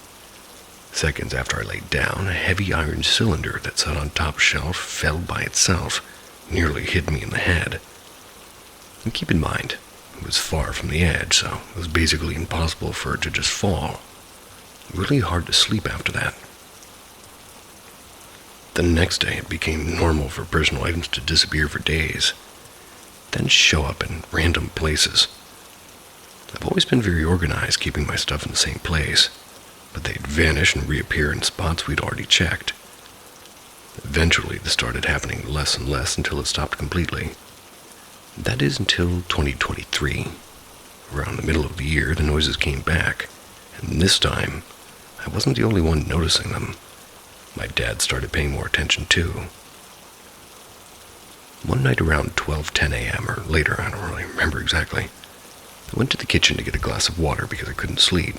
Seconds after I laid down, a heavy iron cylinder that sat on top shelf fell by itself, nearly hit me in the head. And keep in mind, it was far from the edge, so it was basically impossible for it to just fall. Really hard to sleep after that. The next day, it became normal for personal items to disappear for days, then show up in random places. I've always been very organized, keeping my stuff in the same place, but they'd vanish and reappear in spots we'd already checked. Eventually, this started happening less and less until it stopped completely. That is until 2023. Around the middle of the year, the noises came back, and this time, I wasn't the only one noticing them. My dad started paying more attention too. One night around 12:10 a.m. or later, I don't really remember exactly, I went to the kitchen to get a glass of water because I couldn't sleep.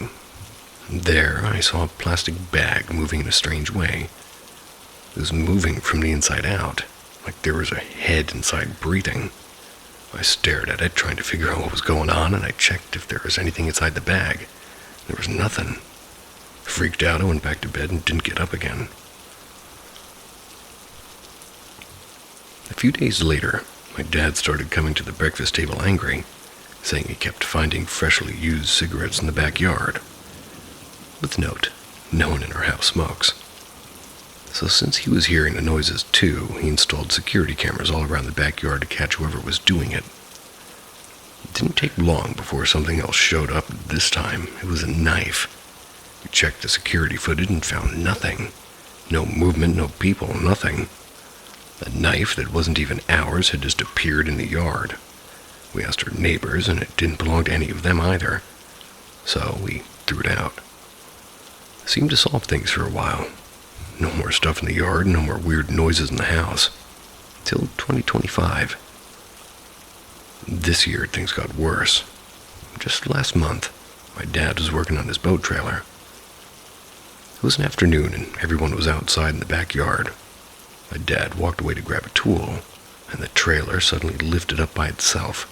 There, I saw a plastic bag moving in a strange way. It was moving from the inside out, like there was a head inside breathing. I stared at it, trying to figure out what was going on, and I checked if there was anything inside the bag. There was nothing. Freaked out, I went back to bed and didn't get up again. A few days later, my dad started coming to the breakfast table angry, saying he kept finding freshly used cigarettes in the backyard. With note, no one in our house smokes. So since he was hearing the noises too, he installed security cameras all around the backyard to catch whoever was doing it. It didn't take long before something else showed up. This time, it was a knife. We checked the security footage and found nothing. No movement, no people, nothing. The knife that wasn't even ours had just appeared in the yard. We asked our neighbors, and it didn't belong to any of them either. So we threw it out. It seemed to solve things for a while. No more stuff in the yard, no more weird noises in the house. Till 2025. This year, things got worse. Just last month, my dad was working on his boat trailer. It was an afternoon, and everyone was outside in the backyard. My dad walked away to grab a tool, and the trailer suddenly lifted up by itself.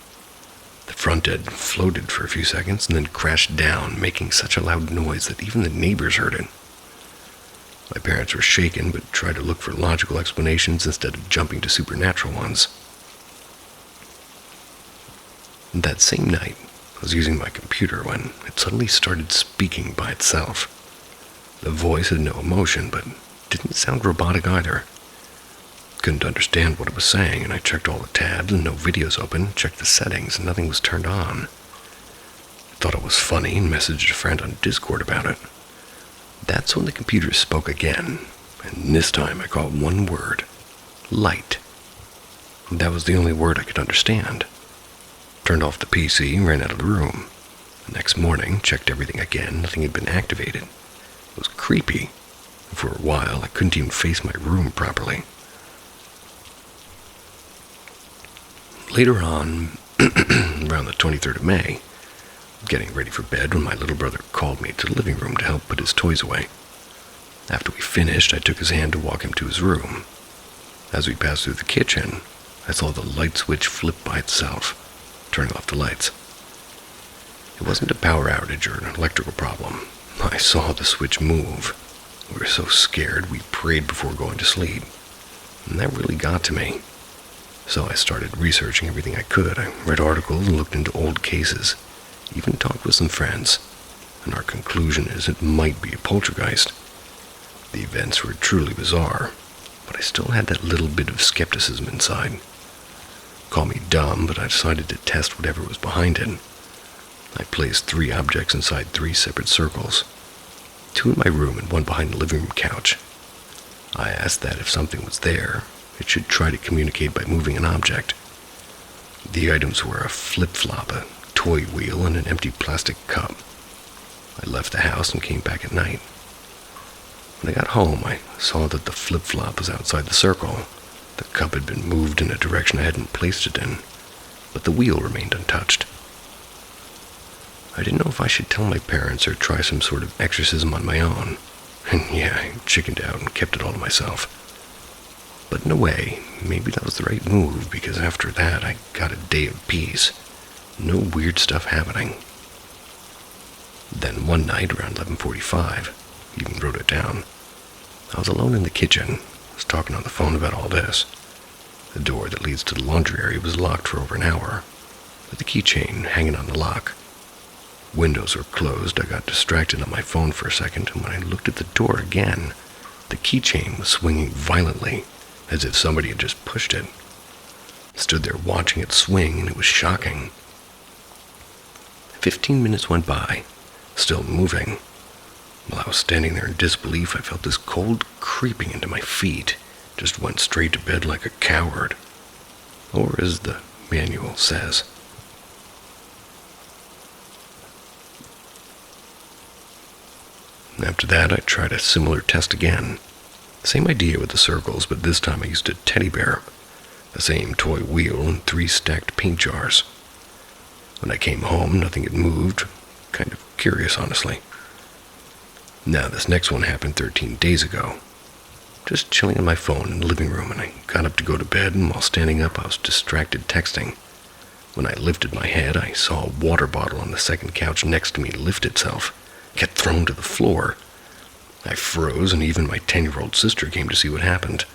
The front end floated for a few seconds and then crashed down, making such a loud noise that even the neighbors heard it. My parents were shaken, but tried to look for logical explanations instead of jumping to supernatural ones. That same night, I was using my computer when it suddenly started speaking by itself. The voice had no emotion, but didn't sound robotic either. Couldn't understand what it was saying, and I checked all the tabs and no videos open, checked the settings, and nothing was turned on. I thought it was funny and messaged a friend on Discord about it. That's when the computer spoke again, and this time I caught one word: light. That was the only word I could understand. Turned off the PC and ran out of the room. The next morning, checked everything again, nothing had been activated. It was creepy. For a while, I couldn't even face my room properly. Later on, around the 23rd of May, getting ready for bed when my little brother called me to the living room to help put his toys away. After we finished, I took his hand to walk him to his room. As we passed through the kitchen, I saw the light switch flip by itself, turning off the lights. It wasn't a power outage or an electrical problem. I saw the switch move. We were so scared we prayed before going to sleep. And that really got to me. So I started researching everything I could. I read articles and looked into old cases, even talked with some friends, and our conclusion is it might be a poltergeist. The events were truly bizarre, but I still had that little bit of skepticism inside. Call me dumb, but I decided to test whatever was behind it. I placed 3 objects inside 3 separate circles, 2 in my room and 1 behind the living room couch. I asked that if something was there, it should try to communicate by moving an object. The items were a flip-flop, a toy wheel, and an empty plastic cup. I left the house and came back at night. When I got home, I saw that the flip-flop was outside the circle. The cup had been moved in a direction I hadn't placed it in, but the wheel remained untouched. I didn't know if I should tell my parents or try some sort of exorcism on my own. And yeah, I chickened out and kept it all to myself. But in a way, maybe that was the right move, because after that I got a day of peace. No weird stuff happening. Then one night around 11:45, even wrote it down, I was alone in the kitchen. I was talking on the phone about all this. The door that leads to the laundry area was locked for over an hour, with the keychain hanging on the lock. Windows were closed. I got distracted on my phone for a second, and when I looked at the door again, the keychain was swinging violently, as if somebody had just pushed it. I stood there watching it swing, and it was shocking. 15 minutes went by, still moving. While I was standing there in disbelief, I felt this cold creeping into my feet. Just went straight to bed like a coward. Or as the manual says. After that, I tried a similar test again. Same idea with the circles, but this time I used a teddy bear, the same toy wheel, and 3 stacked paint jars. When I came home, nothing had moved. Kind of curious, honestly. Now, this next one happened 13 days ago. Just chilling on my phone in the living room, and I got up to go to bed, and while standing up, I was distracted texting. When I lifted my head, I saw a water bottle on the second couch next to me lift itself, get thrown to the floor. I froze, and even my 10-year-old sister came to see what happened.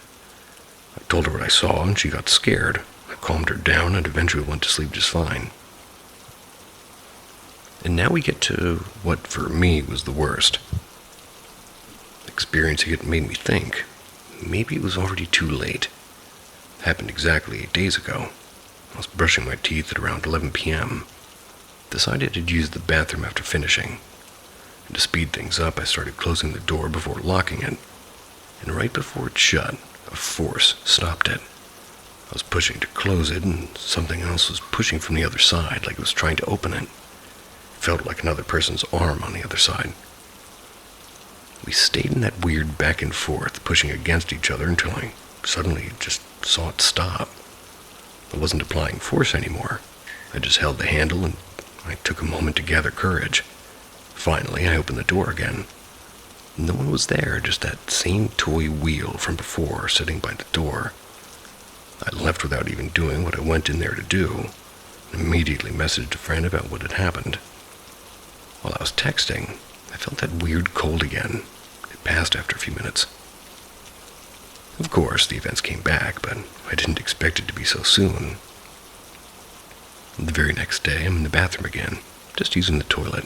I told her what I saw, and she got scared. I calmed her down and eventually went to sleep just fine. And now we get to what, for me, was the worst. Experiencing it made me think, maybe it was already too late. It happened exactly 8 days ago. I was brushing my teeth at around 11 p.m. Decided to use the bathroom after finishing. And to speed things up, I started closing the door before locking it. And right before it shut, a force stopped it. I was pushing to close it, and something else was pushing from the other side, like it was trying to open it. It felt like another person's arm on the other side. We stayed in that weird back and forth, pushing against each other until I suddenly just saw it stop. I wasn't applying force anymore. I just held the handle, and I took a moment to gather courage. Finally, I opened the door again. No one was there, just that same toy wheel from before sitting by the door. I left without even doing what I went in there to do, and immediately messaged a friend about what had happened. While I was texting, I felt that weird cold again. It passed after a few minutes. Of course, the events came back, but I didn't expect it to be so soon. The very next day, I'm in the bathroom again, just using the toilet.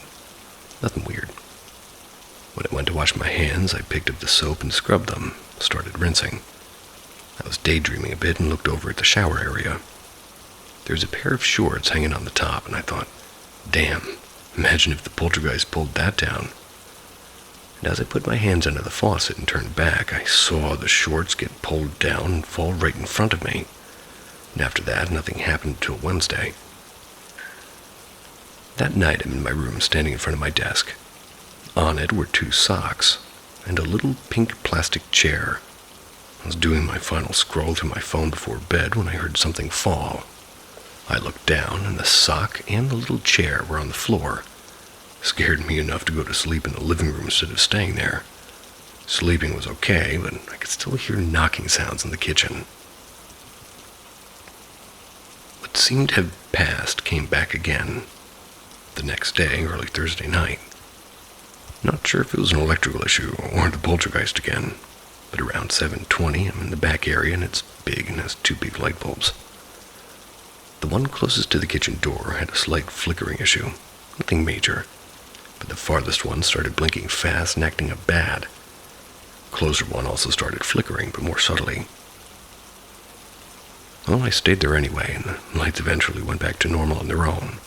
Nothing weird. When I went to wash my hands, I picked up the soap and scrubbed them, started rinsing. I was daydreaming a bit and looked over at the shower area. There's a pair of shorts hanging on the top, and I thought, damn, imagine if the poltergeist pulled that down. And as I put my hands under the faucet and turned back, I saw the shorts get pulled down and fall right in front of me. And after that, nothing happened until Wednesday. That night, I'm in my room standing in front of my desk. On it were 2 socks and a little pink plastic chair. I was doing my final scroll through my phone before bed when I heard something fall. I looked down, and the sock and the little chair were on the floor. It scared me enough to go to sleep in the living room instead of staying there. Sleeping was okay, but I could still hear knocking sounds in the kitchen. What seemed to have passed came back again. The next day, early Thursday night. Not sure if it was an electrical issue or the poltergeist again, but around 7:20, I'm in the back area and it's big and has 2 big light bulbs. The one closest to the kitchen door had a slight flickering issue, nothing major, but the farthest one started blinking fast and acting up bad. The closer one also started flickering, but more subtly. Well, I stayed there anyway, and the lights eventually went back to normal on their own.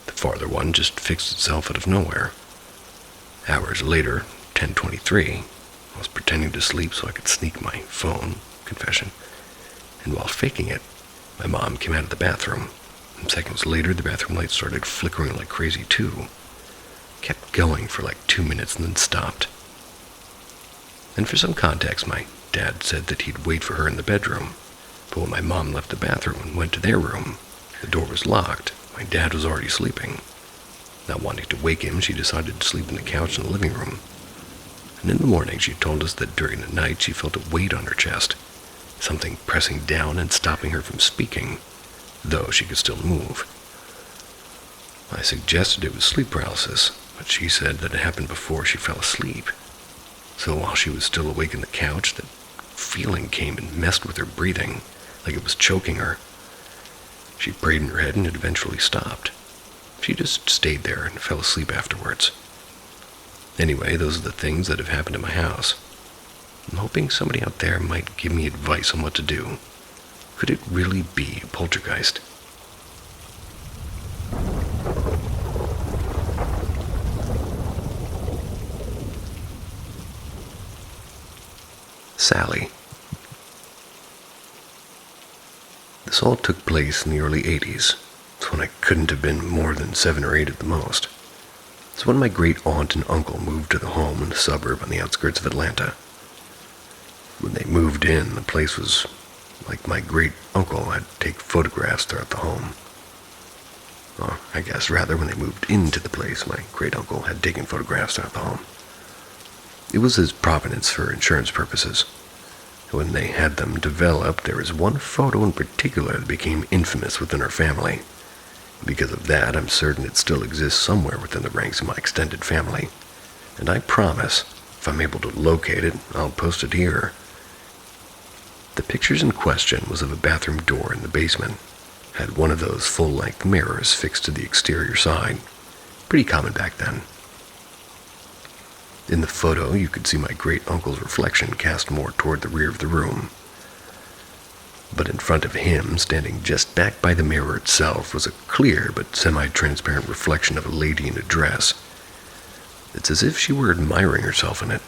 The farther one just fixed itself out of nowhere. Hours later, 10:23, I was pretending to sleep so I could sneak my phone, confession, and while faking it, my mom came out of the bathroom, and seconds later the bathroom light started flickering like crazy too. Kept going for like 2 minutes and then stopped. And for some context, my dad said that he'd wait for her in the bedroom. But when my mom left the bathroom and went to their room, the door was locked. My dad was already sleeping. Not wanting to wake him, she decided to sleep on the couch in the living room. And in the morning, she told us that during the night she felt a weight on her chest, something pressing down and stopping her from speaking, though she could still move. I suggested it was sleep paralysis, but she said that it happened before she fell asleep. So while she was still awake on the couch, that feeling came and messed with her breathing, like it was choking her. She prayed in her head and it eventually stopped. She just stayed there and fell asleep afterwards. Anyway, those are the things that have happened in my house. I'm hoping somebody out there might give me advice on what to do. Could it really be a poltergeist? Sally. This all took place in the early 80s. It's when I couldn't have been more than 7 or 8 at the most. It's when my great aunt and uncle moved to the home in a suburb on the outskirts of Atlanta. When they moved in, the place was like my great uncle had to take photographs throughout the home. Or I guess rather, when they moved into the place, my great uncle had taken photographs throughout the home. It was his provenance for insurance purposes. When they had them developed, there was one photo in particular that became infamous within our family. Because of that, I'm certain it still exists somewhere within the ranks of my extended family. And I promise, if I'm able to locate it, I'll post it here. The pictures in question was of a bathroom door in the basement. Had one of those full-length mirrors fixed to the exterior side. Pretty common back then. In the photo, you could see my great-uncle's reflection cast more toward the rear of the room. But in front of him, standing just back by the mirror itself, was a clear but semi-transparent reflection of a lady in a dress. It's as if she were admiring herself in it.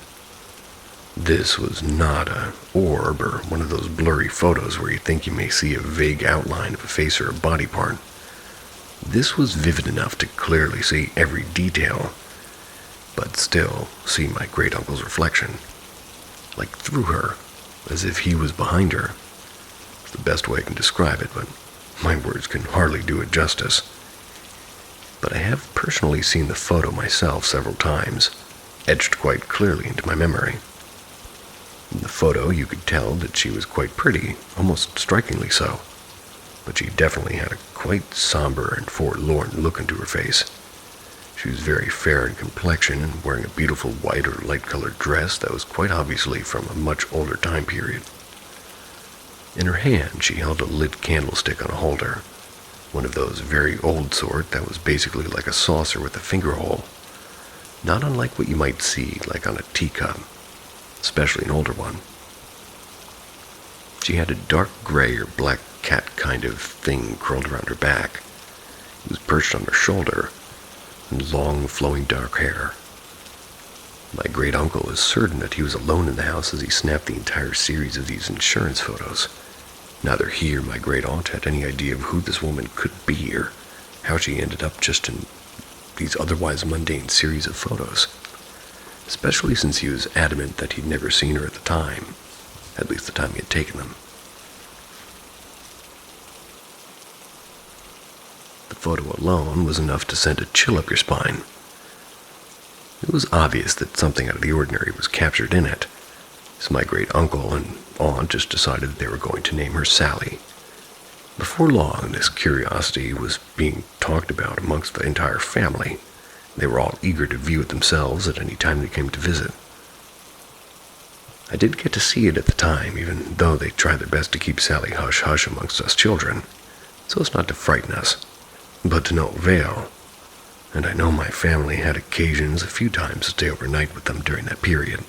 This was not an orb or one of those blurry photos where you think you may see a vague outline of a face or a body part. This was vivid enough to clearly see every detail, but still see my great-uncle's reflection, like through her, as if he was behind her. It's the best way I can describe it, but my words can hardly do it justice. But I have personally seen the photo myself several times, etched quite clearly into my memory. In the photo, you could tell that she was quite pretty, almost strikingly so, but she definitely had a quite somber and forlorn look into her face. She was very fair in complexion and wearing a beautiful white or light-colored dress that was quite obviously from a much older time period. In her hand, she held a lit candlestick on a holder, one of those very old sort that was basically like a saucer with a finger hole, not unlike what you might see like on a teacup, especially an older one. She had a dark gray or black cat kind of thing curled around her back. It was perched on her shoulder, and long flowing dark hair. My great uncle is certain that he was alone in the house as he snapped the entire series of these insurance photos. Neither he or my great aunt had any idea of who this woman could be or how she ended up just in these otherwise mundane series of photos, especially since he was adamant that he'd never seen her at the time, at least the time he had taken them. The photo alone was enough to send a chill up your spine. It was obvious that something out of the ordinary was captured in it, so my great uncle and aunt just decided that they were going to name her Sally. Before long, this curiosity was being talked about amongst the entire family. They were all eager to view it themselves at any time they came to visit. I did get to see it at the time, even though they tried their best to keep Sally hush-hush amongst us children, so as not to frighten us, but to no avail. And I know my family had occasions a few times to stay overnight with them during that period.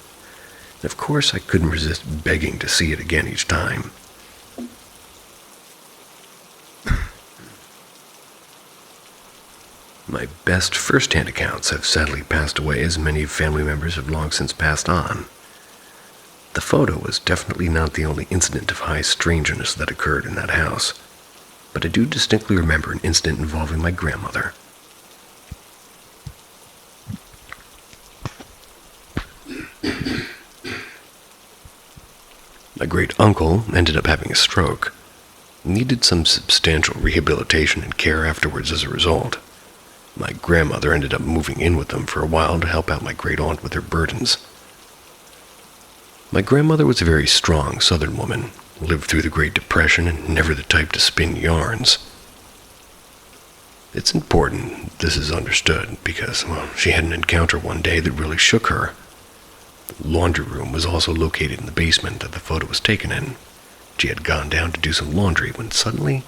And of course, I couldn't resist begging to see it again each time. My best first-hand accounts have sadly passed away, as many family members have long since passed on. The photo was definitely not the only incident of high strangeness that occurred in that house, but I do distinctly remember an incident involving my grandmother. My great-uncle ended up having a stroke. Needed some substantial rehabilitation and care afterwards as a result. My grandmother ended up moving in with them for a while to help out my great-aunt with her burdens. My grandmother was a very strong Southern woman, lived through the Great Depression and never the type to spin yarns. It's important this is understood because, she had an encounter one day that really shook her. The laundry room was also located in the basement that the photo was taken in. She had gone down to do some laundry when suddenly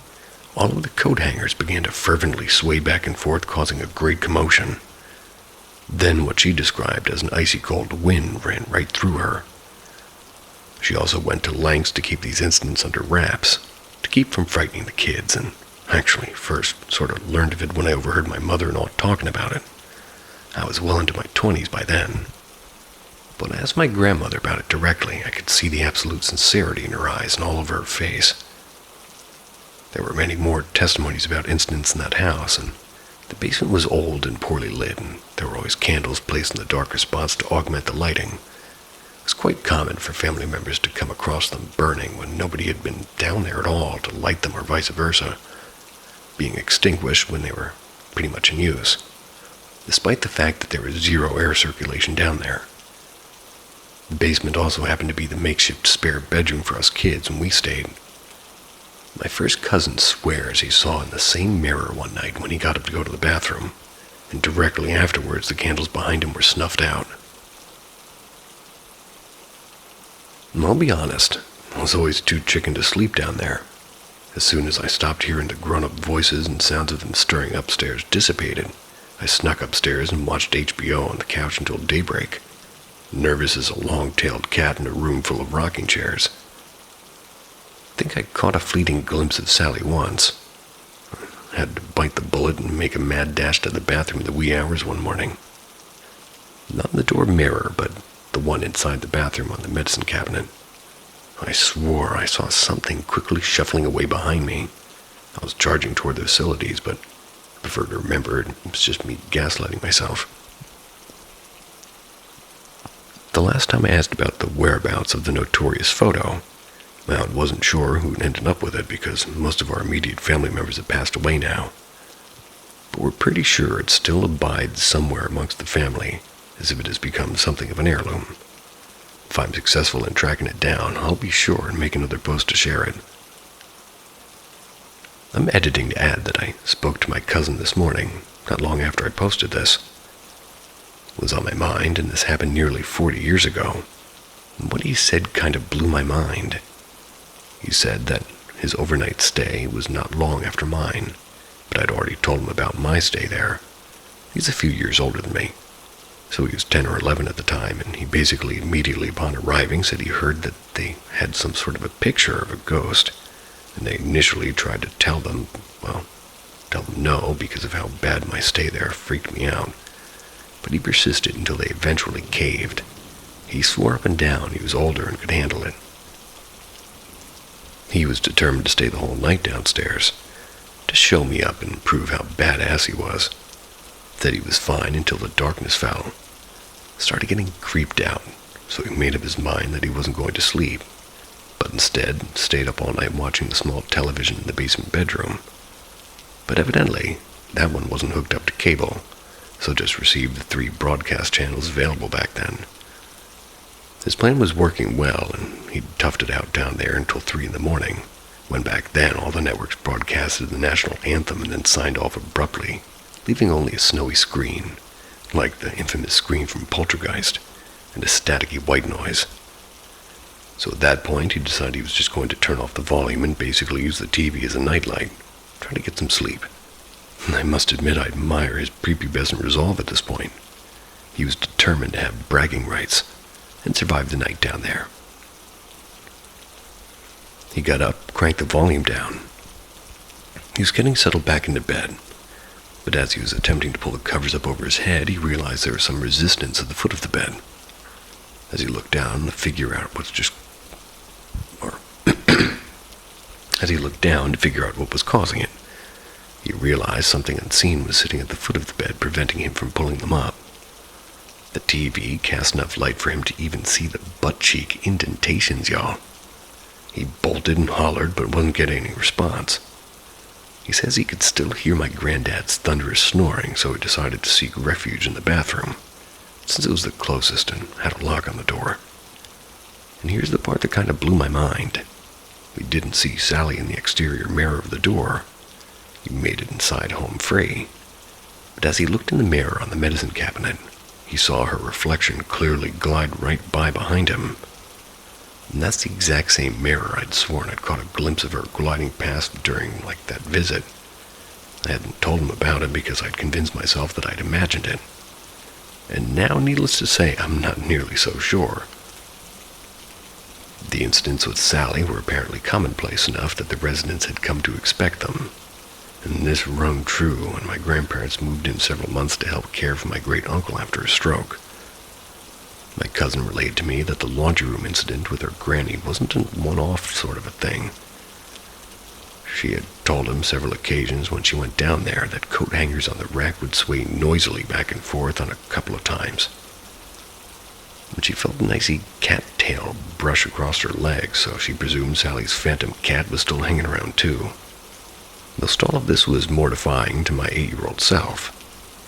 all of the coat hangers began to fervently sway back and forth, causing a great commotion. Then what she described as an icy cold wind ran right through her. She also went to lengths to keep these incidents under wraps, to keep from frightening the kids, and actually first sort of learned of it when I overheard my mother-in-law talking about it. I was well into my 20s by then. But when I asked my grandmother about it directly, I could see the absolute sincerity in her eyes and all over her face. There were many more testimonies about incidents in that house, and the basement was old and poorly lit, and there were always candles placed in the darker spots to augment the lighting. It was quite common for family members to come across them burning when nobody had been down there at all to light them or vice versa, being extinguished when they were pretty much in use, despite the fact that there was zero air circulation down there. The basement also happened to be the makeshift spare bedroom for us kids when we stayed. My first cousin swears he saw in the same mirror one night when he got up to go to the bathroom, and directly afterwards the candles behind him were snuffed out. And I'll be honest, I was always too chicken to sleep down there. As soon as I stopped hearing the grown-up voices and sounds of them stirring upstairs dissipated, I snuck upstairs and watched HBO on the couch until daybreak, nervous as a long-tailed cat in a room full of rocking chairs. I think I caught a fleeting glimpse of Sally once. I had to bite the bullet and make a mad dash to the bathroom in the wee hours one morning. Not in the door mirror, but the one inside the bathroom on the medicine cabinet. I swore I saw something quickly shuffling away behind me. I was charging toward the facilities, but I prefer to remember it was just me gaslighting myself. The last time I asked about the whereabouts of the notorious photo, my aunt wasn't sure who ended up with it because most of our immediate family members have passed away now. But we're pretty sure it still abides somewhere amongst the family, as if it has become something of an heirloom. If I'm successful in tracking it down, I'll be sure and make another post to share it. I'm editing to add that I spoke to my cousin this morning, not long after I posted this. It was on my mind, and this happened nearly 40 years ago. And what he said kind of blew my mind. He said that his overnight stay was not long after mine, but I'd already told him about my stay there. He's a few years older than me, so he was 10 or 11 at the time, and he basically immediately upon arriving said he heard that they had some sort of a picture of a ghost, and they initially tried to tell them no because of how bad my stay there freaked me out. But he persisted until they eventually caved. He swore up and down he was older and could handle it. He was determined to stay the whole night downstairs, to show me up and prove how badass he was. Said he was fine until the darkness fell. Started getting creeped out, so he made up his mind that he wasn't going to sleep, but instead stayed up all night watching the small television in the basement bedroom. But evidently, that one wasn't hooked up to cable, so just received the 3 broadcast channels available back then. His plan was working well, and he'd toughed it out down there until 3 in the morning, when back then all the networks broadcasted the national anthem and then signed off abruptly, leaving only a snowy screen, like the infamous screen from Poltergeist, and a staticky white noise. So at that point, he decided he was just going to turn off the volume and basically use the TV as a nightlight, try to get some sleep. And I must admit I admire his prepubescent resolve at this point. He was determined to have bragging rights, and survive the night down there. He got up, cranked the volume down. He was getting settled back into bed, but as he was attempting to pull the covers up over his head, he realized there was some resistance at the foot of the bed. As he looked down to figure out what was causing it, he realized something unseen was sitting at the foot of the bed, preventing him from pulling them up. The TV cast enough light for him to even see the butt-cheek indentations, y'all. He bolted and hollered, but wasn't getting any response. He says he could still hear my granddad's thunderous snoring, so he decided to seek refuge in the bathroom, since it was the closest and had a lock on the door. And here's the part that kind of blew my mind. We didn't see Sally in the exterior mirror of the door. He made it inside home free. But as he looked in the mirror on the medicine cabinet, he saw her reflection clearly glide right by behind him. And that's the exact same mirror I'd sworn I'd caught a glimpse of her gliding past during, that visit. I hadn't told him about it because I'd convinced myself that I'd imagined it. And now, needless to say, I'm not nearly so sure. The incidents with Sally were apparently commonplace enough that the residents had come to expect them. And this rung true when my grandparents moved in several months to help care for my great-uncle after a stroke. My cousin relayed to me that the laundry room incident with her granny wasn't a one-off sort of a thing. She had told him several occasions when she went down there that coat hangers on the rack would sway noisily back and forth on a couple of times. And she felt an icy cat tail brush across her legs, so she presumed Sally's phantom cat was still hanging around too. Most all of this was mortifying to my 8-year-old self.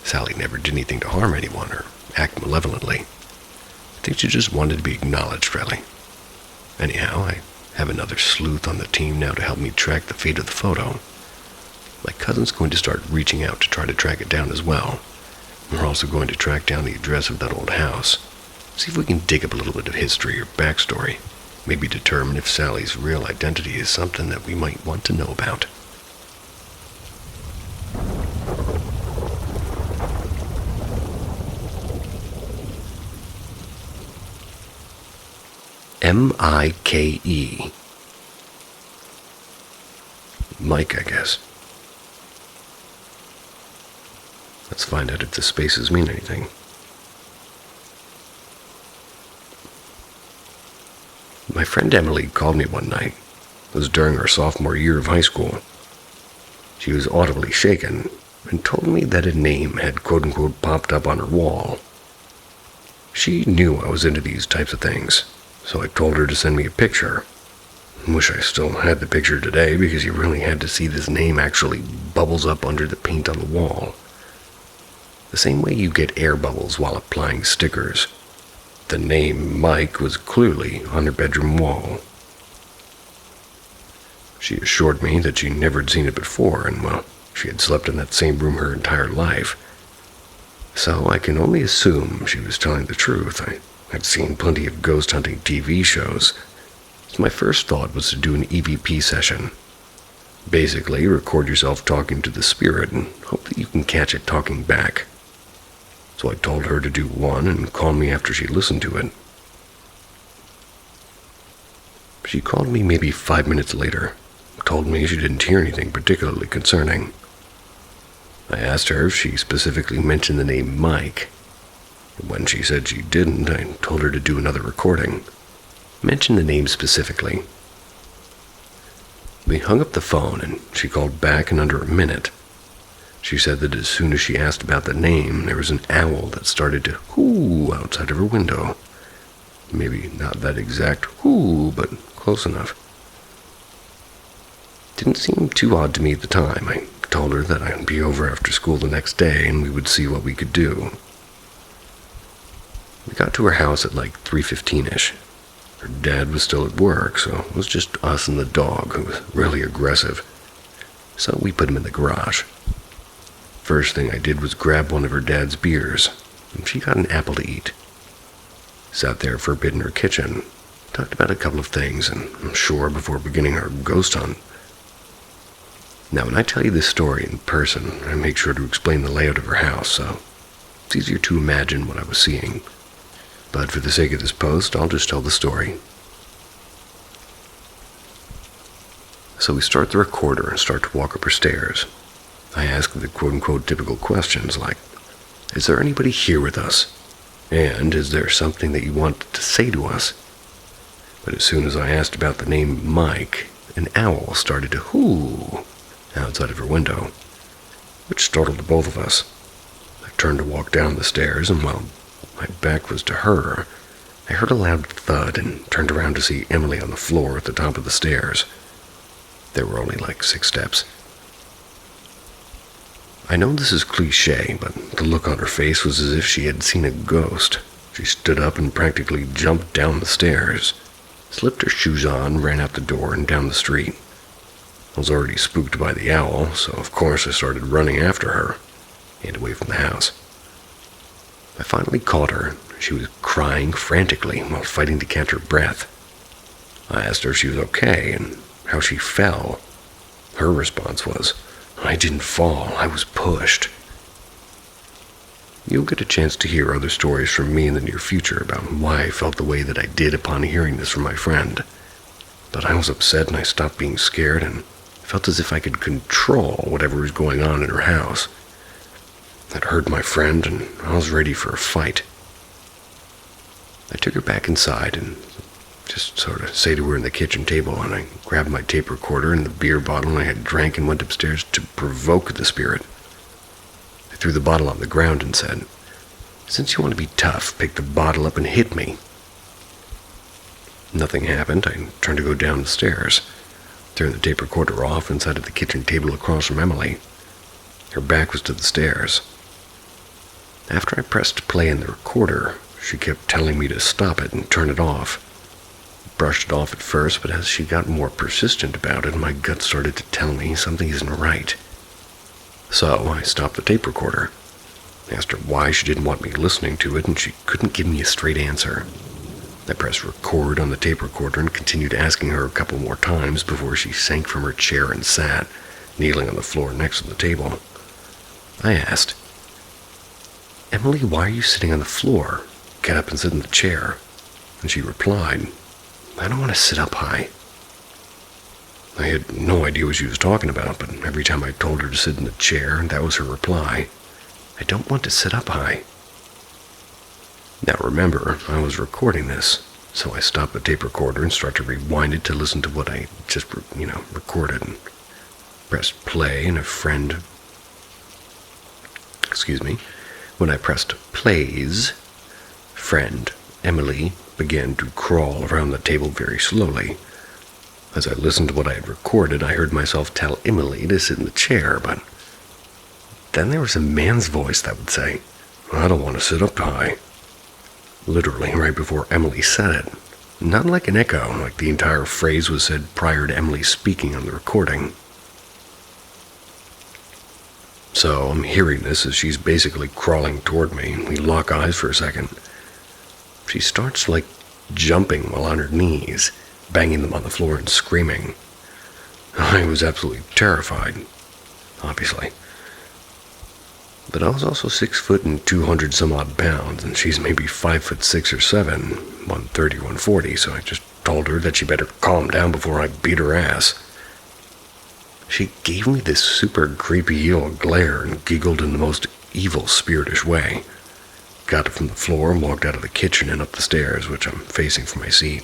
Sally never did anything to harm anyone or act malevolently. I think she just wanted to be acknowledged, really. Anyhow, I have another sleuth on the team now to help me track the fate of the photo. My cousin's going to start reaching out to try to track it down as well. We're also going to track down the address of that old house. See if we can dig up a little bit of history or backstory. Maybe determine if Sally's real identity is something that we might want to know about. M-I-K-E. Mike, I guess. Let's find out if the spaces mean anything. My friend Emily called me one night. It was during her sophomore year of high school. She was audibly shaken and told me that a name had quote-unquote popped up on her wall. She knew I was into these types of things, so I told her to send me a picture. Wish I still had the picture today, because you really had to see this name actually bubbles up under the paint on the wall. The same way you get air bubbles while applying stickers. The name Mike was clearly on her bedroom wall. She assured me that she never had seen it before, and, well, she had slept in that same room her entire life. So I can only assume she was telling the truth. I'd seen plenty of ghost hunting TV shows. So my first thought was to do an EVP session. Basically, record yourself talking to the spirit and hope that you can catch it talking back. So I told her to do one and call me after she listened to it. She called me maybe 5 minutes later, told me she didn't hear anything particularly concerning. I asked her if she specifically mentioned the name Mike. When she said she didn't, I told her to do another recording. Mention the name specifically. We hung up the phone and she called back in under a minute. She said that as soon as she asked about the name, there was an owl that started to hoo outside of her window. Maybe not that exact hoo, but close enough. Didn't seem too odd to me at the time. I told her that I'd be over after school the next day and we would see what we could do. We got to her house at 3:15ish. Her dad was still at work, so it was just us and the dog, who was really aggressive. So we put him in the garage. First thing I did was grab one of her dad's beers, and she got an apple to eat. Sat there for a bit in her kitchen, talked about a couple of things, and I'm sure before beginning our ghost hunt. Now, when I tell you this story in person, I make sure to explain the layout of her house, so it's easier to imagine what I was seeing. But for the sake of this post, I'll just tell the story. So we start the recorder and start to walk up her stairs. I ask the quote-unquote typical questions like, is there anybody here with us? And is there something that you want to say to us? But as soon as I asked about the name Mike, an owl started to hoo outside of her window, which startled the both of us. I turned to walk down the stairs, and while my back was to her, I heard a loud thud and turned around to see Emily on the floor at the top of the stairs. There were only like 6 steps. I know this is cliché, but the look on her face was as if she had seen a ghost. She stood up and practically jumped down the stairs, slipped her shoes on, ran out the door and down the street. I was already spooked by the owl, so of course I started running after her and away from the house. I finally caught her. She was crying frantically while fighting to catch her breath. I asked her if she was okay and how she fell. Her response was, "I didn't fall, I was pushed." You'll get a chance to hear other stories from me in the near future about why I felt the way that I did upon hearing this from my friend. But I was upset and I stopped being scared and felt as if I could control whatever was going on in her house. That hurt my friend and I was ready for a fight. I took her back inside and just sort of sat to her in the kitchen table, and I grabbed my tape recorder and the beer bottle I had drank and went upstairs to provoke the spirit. I threw the bottle on the ground and said, "Since you want to be tough, pick the bottle up and hit me." Nothing happened. I turned to go down the stairs, turned the tape recorder off and sat at the kitchen table across from Emily. Her back was to the stairs. After I pressed play in the recorder, she kept telling me to stop it and turn it off. I brushed it off at first, but as she got more persistent about it, my gut started to tell me something isn't right. So I stopped the tape recorder. I asked her why she didn't want me listening to it, and she couldn't give me a straight answer. I pressed record on the tape recorder and continued asking her a couple more times before she sank from her chair and sat, kneeling on the floor next to the table. I asked, "Emily, why are you sitting on the floor? Get up and sit in the chair." And she replied, "I don't want to sit up high." I had no idea what she was talking about, but every time I told her to sit in the chair, that was her reply, "I don't want to sit up high." Now remember, I was recording this, so I stopped the tape recorder and started to rewind it to listen to what I just, recorded, and pressed play, and when I pressed plays, friend Emily began to crawl around the table very slowly. As I listened to what I had recorded, I heard myself tell Emily to sit in the chair, but then there was a man's voice that would say, "I don't want to sit up high," literally right before Emily said it. Not like an echo, like the entire phrase was said prior to Emily speaking on the recording. So I'm hearing this as she's basically crawling toward me, and we lock eyes for a second. She starts jumping while on her knees, banging them on the floor and screaming. I was absolutely terrified, obviously. But I was also 6 foot and 200 some odd pounds, and she's maybe 5'6" or 7, 130, 140, so I just told her that she better calm down before I beat her ass. She gave me this super creepy evil glare and giggled in the most evil spiritish way. Got up from the floor and walked out of the kitchen and up the stairs, which I'm facing from my seat.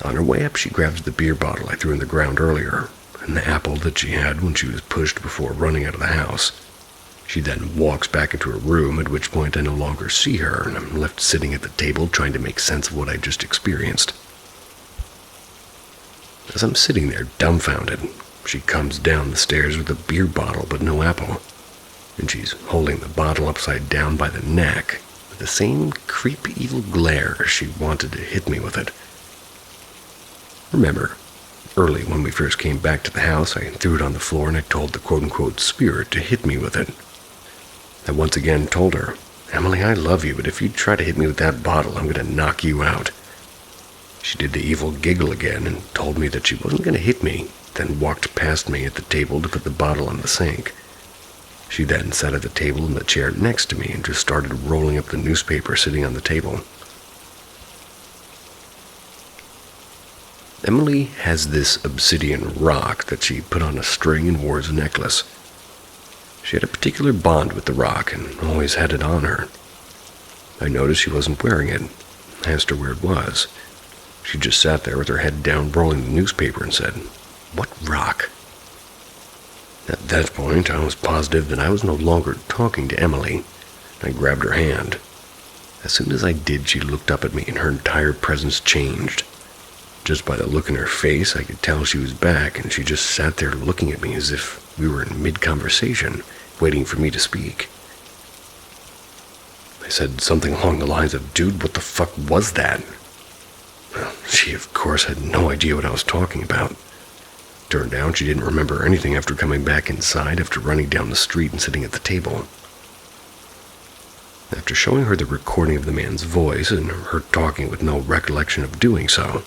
On her way up, she grabs the beer bottle I threw in the ground earlier, and the apple that she had when she was pushed before running out of the house. She then walks back into her room, at which point I no longer see her, and I'm left sitting at the table trying to make sense of what I just experienced. As I'm sitting there dumbfounded, she comes down the stairs with a beer bottle but no apple, and she's holding the bottle upside down by the neck with the same creepy evil glare as she wanted to hit me with it. Remember, early when we first came back to the house, I threw it on the floor and I told the quote-unquote spirit to hit me with it. I once again told her, "Emily, I love you, but if you try to hit me with that bottle, I'm going to knock you out." She did the evil giggle again and told me that she wasn't going to hit me, then walked past me at the table to put the bottle on the sink. She then sat at the table in the chair next to me and just started rolling up the newspaper sitting on the table. Emily has this obsidian rock that she put on a string and wore as a necklace. She had a particular bond with the rock and always had it on her. I noticed she wasn't wearing it. I asked her where it was. She just sat there with her head down rolling the newspaper and said, "What rock?" At that point, I was positive that I was no longer talking to Emily. I grabbed her hand. As soon as I did, she looked up at me and her entire presence changed. Just by the look in her face, I could tell she was back, and she just sat there looking at me as if we were in mid-conversation, waiting for me to speak. I said something along the lines of, "Dude, what the fuck was that?" Well, she, of course, had no idea what I was talking about. Turned out she didn't remember anything after coming back inside after running down the street and sitting at the table. After showing her the recording of the man's voice and her talking with no recollection of doing so,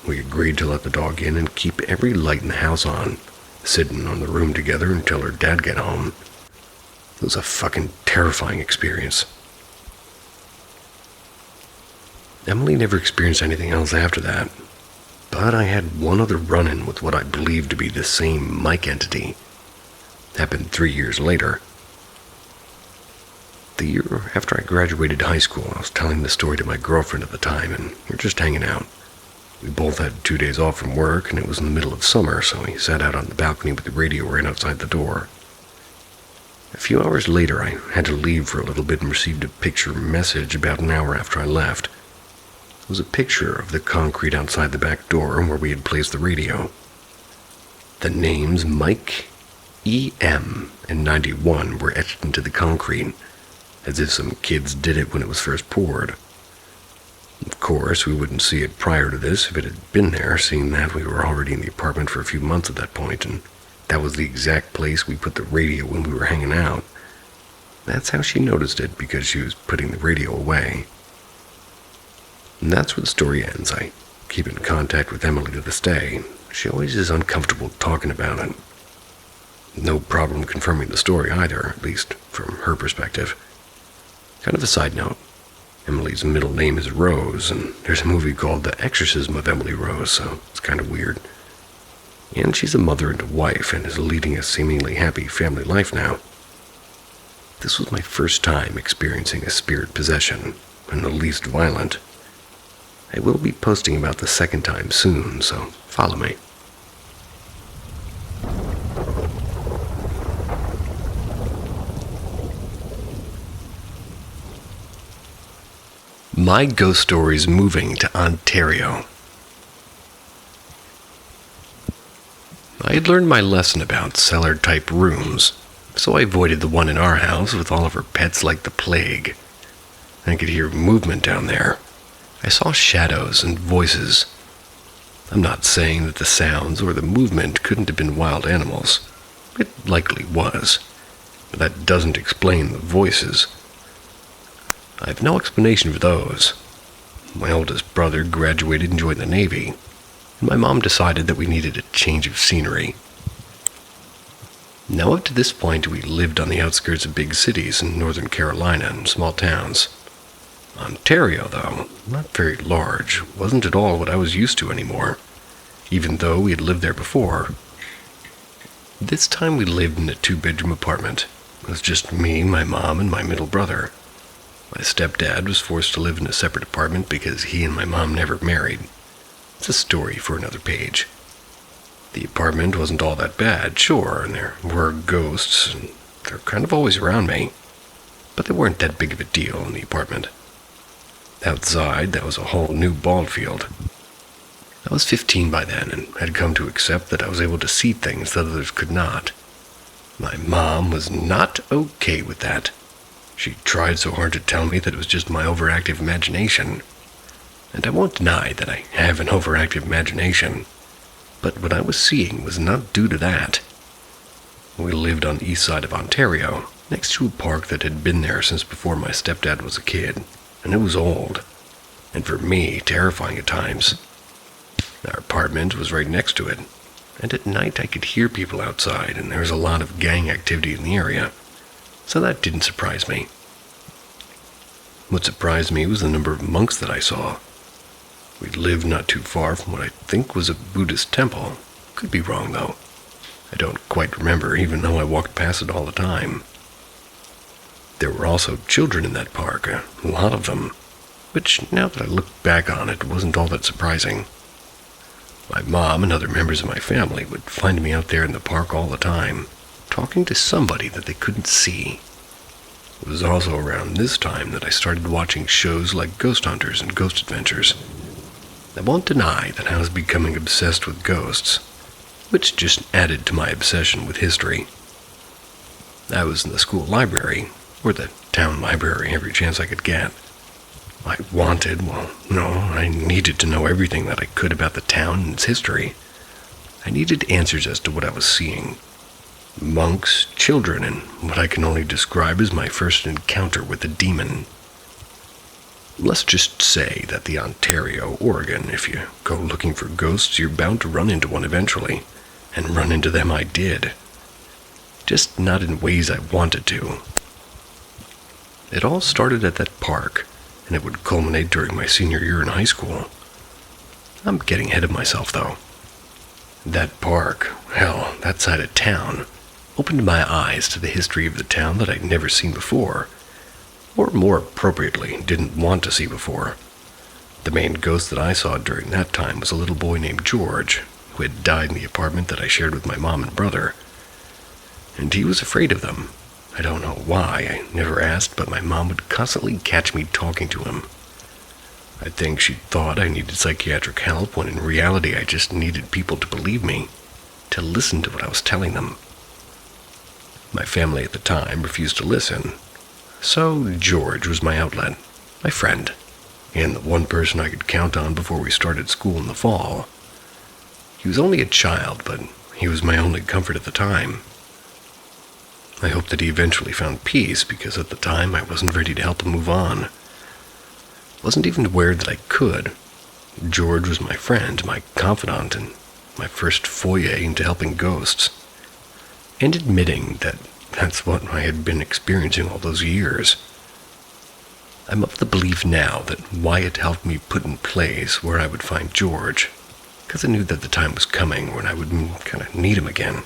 we agreed to let the dog in and keep every light in the house on, sitting on the room together until her dad got home. It was a fucking terrifying experience. Emily never experienced anything else after that, but I had one other run-in with what I believed to be the same Mike entity. Happened 3 years later. The year after I graduated high school, I was telling the story to my girlfriend at the time, and we were just hanging out. We both had 2 days off from work, and it was in the middle of summer, so we sat out on the balcony with the radio right outside the door. A few hours later, I had to leave for a little bit and received a picture message about an hour after I left. It was a picture of the concrete outside the back door where we had placed the radio. The names Mike, E.M., and 91 were etched into the concrete, as if some kids did it when it was first poured. Of course, we wouldn't see it prior to this if it had been there, seeing that we were already in the apartment for a few months at that point, and that was the exact place we put the radio when we were hanging out. That's how she noticed it, because she was putting the radio away. And that's where the story ends. I keep in contact with Emily to this day. She always is uncomfortable talking about it. No problem confirming the story either, at least from her perspective. Kind of a side note, Emily's middle name is Rose, and there's a movie called The Exorcism of Emily Rose, so it's kind of weird. And she's a mother and a wife, and is leading a seemingly happy family life now. This was my first time experiencing a spirit possession, and the least violent. I will be posting about the second time soon, so follow me. My ghost stories moving to Ontario. I had learned my lesson about cellar-type rooms, so I avoided the one in our house with all of her pets like the plague. I could hear movement down there. I saw shadows and voices. I'm not saying that the sounds or the movement couldn't have been wild animals. It likely was, but that doesn't explain the voices. I have no explanation for those. My oldest brother graduated and joined the Navy, and my mom decided that we needed a change of scenery. Now up to this point, we lived on the outskirts of big cities in Northern Carolina and small towns. Ontario, though, not very large, wasn't at all what I was used to anymore, even though we had lived there before. This time we lived in a 2-bedroom apartment. It was just me, my mom, and my middle brother. My stepdad was forced to live in a separate apartment because he and my mom never married. It's a story for another page. The apartment wasn't all that bad, sure, and there were ghosts, and they're kind of always around me, but they weren't that big of a deal in the apartment. Outside, that was a whole new ball field. I was 15 by then and had come to accept that I was able to see things that others could not. My mom was not okay with that. She tried so hard to tell me that it was just my overactive imagination. And I won't deny that I have an overactive imagination, but what I was seeing was not due to that. We lived on the east side of Ontario, next to a park that had been there since before my stepdad was a kid, and it was old, and for me, terrifying at times. Our apartment was right next to it, and at night I could hear people outside, and there was a lot of gang activity in the area, so that didn't surprise me. What surprised me was the number of monks that I saw. We lived not too far from what I think was a Buddhist temple. Could be wrong, though. I don't quite remember, even though I walked past it all the time. There were also children in that park, a lot of them, which, now that I look back on it, wasn't all that surprising. My mom and other members of my family would find me out there in the park all the time, talking to somebody that they couldn't see. It was also around this time that I started watching shows like Ghost Hunters and Ghost Adventures. I won't deny that I was becoming obsessed with ghosts, which just added to my obsession with history. I was in the school library, or the town library, every chance I could get. I needed to know everything that I could about the town and its history. I needed answers as to what I was seeing. Monks, children, and what I can only describe as my first encounter with the demon. Let's just say that the Ontario, Oregon, if you go looking for ghosts, you're bound to run into one eventually. And run into them I did. Just not in ways I wanted to. It all started at that park, and it would culminate during my senior year in high school. I'm getting ahead of myself, though. That park, hell, that side of town, opened my eyes to the history of the town that I'd never seen before, or more appropriately, didn't want to see before. The main ghost that I saw during that time was a little boy named George, who had died in the apartment that I shared with my mom and brother. And he was afraid of them. I don't know why, I never asked, but my mom would constantly catch me talking to him. I think she thought I needed psychiatric help, when in reality I just needed people to believe me, to listen to what I was telling them. My family at the time refused to listen, so George was my outlet, my friend, and the one person I could count on before we started school in the fall. He was only a child, but he was my only comfort at the time. I hope that he eventually found peace, because at the time I wasn't ready to help him move on. Wasn't even aware that I could. George was my friend, my confidant, and my first foray into helping ghosts. And admitting that that's what I had been experiencing all those years. I'm of the belief now that Wyatt helped me put in place where I would find George, because I knew that the time was coming when I would kind of need him again,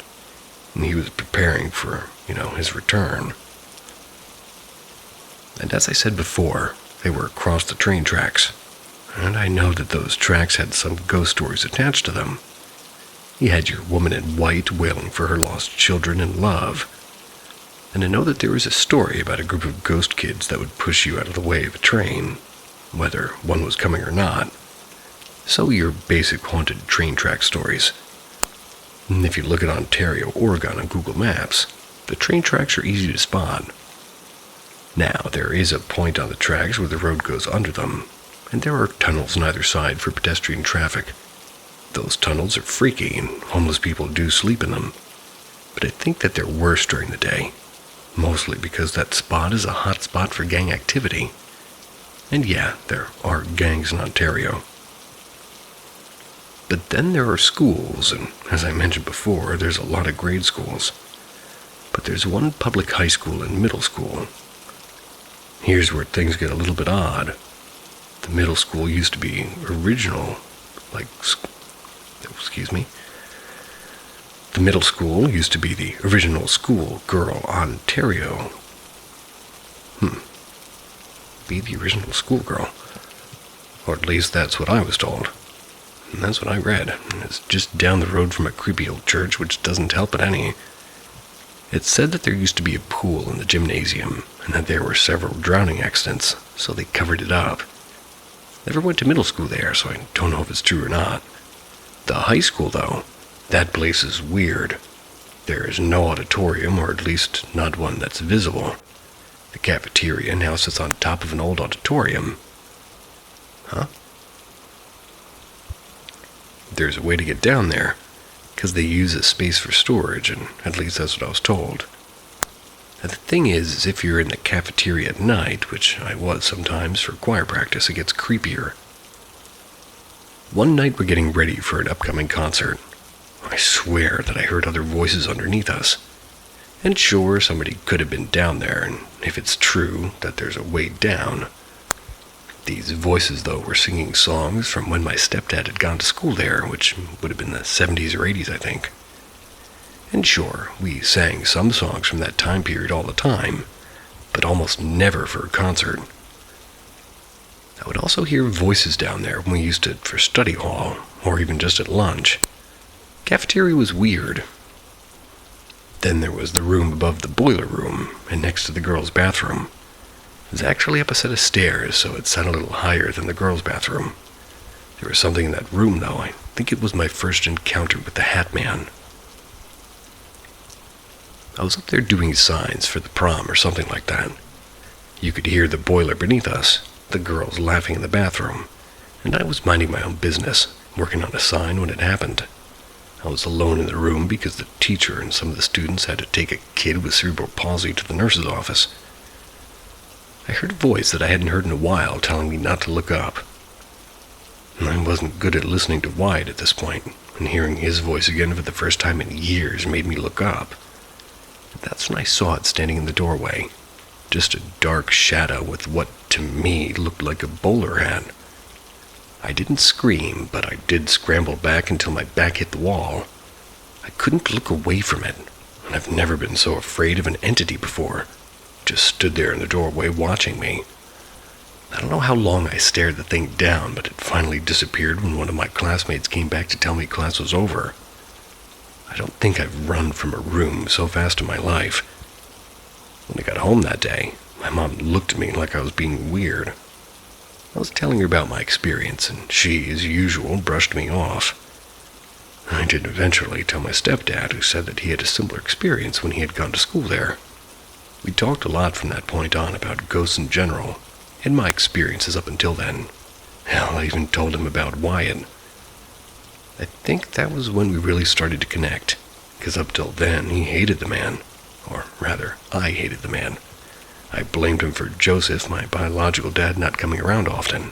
and he was preparing for, his return. And as I said before, they were across the train tracks, and I know that those tracks had some ghost stories attached to them. You had your woman in white wailing for her lost children and love. And I know that there was a story about a group of ghost kids that would push you out of the way of a train, whether one was coming or not. So your basic haunted train track stories. And if you look at Ontario, Oregon on Google Maps, the train tracks are easy to spot. Now, there is a point on the tracks where the road goes under them, and there are tunnels on either side for pedestrian traffic. Those tunnels are freaky, and homeless people do sleep in them. But I think that they're worse during the day, mostly because that spot is a hot spot for gang activity. And yeah, there are gangs in Ontario. But then there are schools, and as I mentioned before, there's a lot of grade schools. But there's one public high school and middle school. Here's where things get a little bit odd. The middle school used to be The middle school used to be the original school, Girl, Ontario. Be the original schoolgirl. Or at least that's what I was told. And that's what I read. And it's just down the road from a creepy old church, which doesn't help it any. It said that there used to be a pool in the gymnasium, and that there were several drowning accidents, so they covered it up. Never went to middle school there, so I don't know if it's true or not. The high school, though, that place is weird. There is no auditorium, or at least not one that's visible. The cafeteria now sits on top of an old auditorium. Huh? There's a way to get down there, because they use a space for storage, and at least that's what I was told. Now, the thing is if you're in the cafeteria at night, which I was sometimes for choir practice, it gets creepier. One night we're getting ready for an upcoming concert. I swear that I heard other voices underneath us. And sure, somebody could have been down there, and if it's true that there's a way down. These voices, though, were singing songs from when my stepdad had gone to school there, which would have been the 70s or 80s, I think. And sure, we sang some songs from that time period all the time, but almost never for a concert. I would also hear voices down there when we used it for study hall, or even just at lunch. Cafeteria was weird. Then there was the room above the boiler room and next to the girls' bathroom. It was actually up a set of stairs, so it sounded a little higher than the girls' bathroom. There was something in that room, though. I think it was my first encounter with the Hat Man. I was up there doing signs for the prom or something like that. You could hear the boiler beneath us, the girls laughing in the bathroom, and I was minding my own business, working on a sign when it happened. I was alone in the room because the teacher and some of the students had to take a kid with cerebral palsy to the nurse's office. I heard a voice that I hadn't heard in a while telling me not to look up. And I wasn't good at listening to Wyatt at this point, and hearing his voice again for the first time in years made me look up. And that's when I saw it standing in the doorway, just a dark shadow with what, to me, looked like a bowler hat. I didn't scream, but I did scramble back until my back hit the wall. I couldn't look away from it, and I've never been so afraid of an entity before. It just stood there in the doorway watching me. I don't know how long I stared the thing down, but it finally disappeared when one of my classmates came back to tell me class was over. I don't think I've run from a room so fast in my life. When I got home that day, my mom looked at me like I was being weird. I was telling her about my experience, and she, as usual, brushed me off. I did eventually tell my stepdad, who said that he had a similar experience when he had gone to school there. We talked a lot from that point on about ghosts in general, and my experiences up until then. Hell, I even told him about Wyatt. I think that was when we really started to connect, because up till then he hated the man. Or rather, I hated the man. I blamed him for Joseph, my biological dad, not coming around often.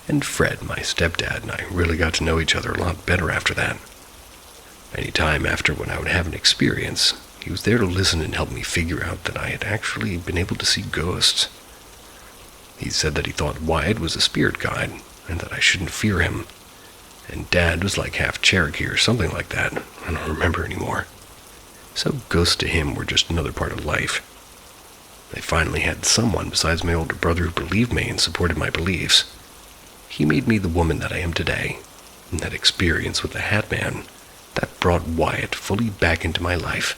And Fred, my stepdad, and I really got to know each other a lot better after that. Any time after when I would have an experience, he was there to listen and help me figure out that I had actually been able to see ghosts. He said that he thought Wyatt was a spirit guide, and that I shouldn't fear him. And Dad was like half Cherokee or something like that. I don't remember anymore. So ghosts to him were just another part of life. I finally had someone besides my older brother who believed me and supported my beliefs. He made me the woman that I am today. And that experience with the Hat Man, that brought Wyatt fully back into my life.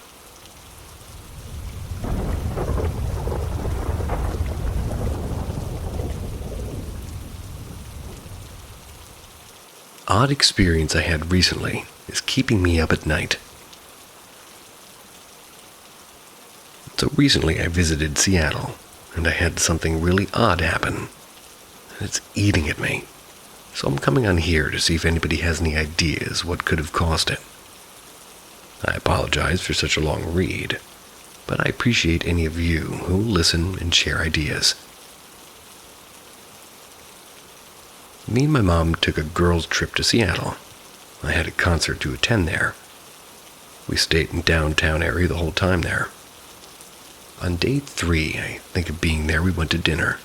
Odd experience I had recently is keeping me up at night. So recently I visited Seattle, and I had something really odd happen. And it's eating at me. So I'm coming on here to see if anybody has any ideas what could have caused it. I apologize for such a long read, but I appreciate any of you who listen and share ideas. Me and my mom took a girls' trip to Seattle. I had a concert to attend there. We stayed in downtown area the whole time there. On day 3, I think of being there, we went to dinner.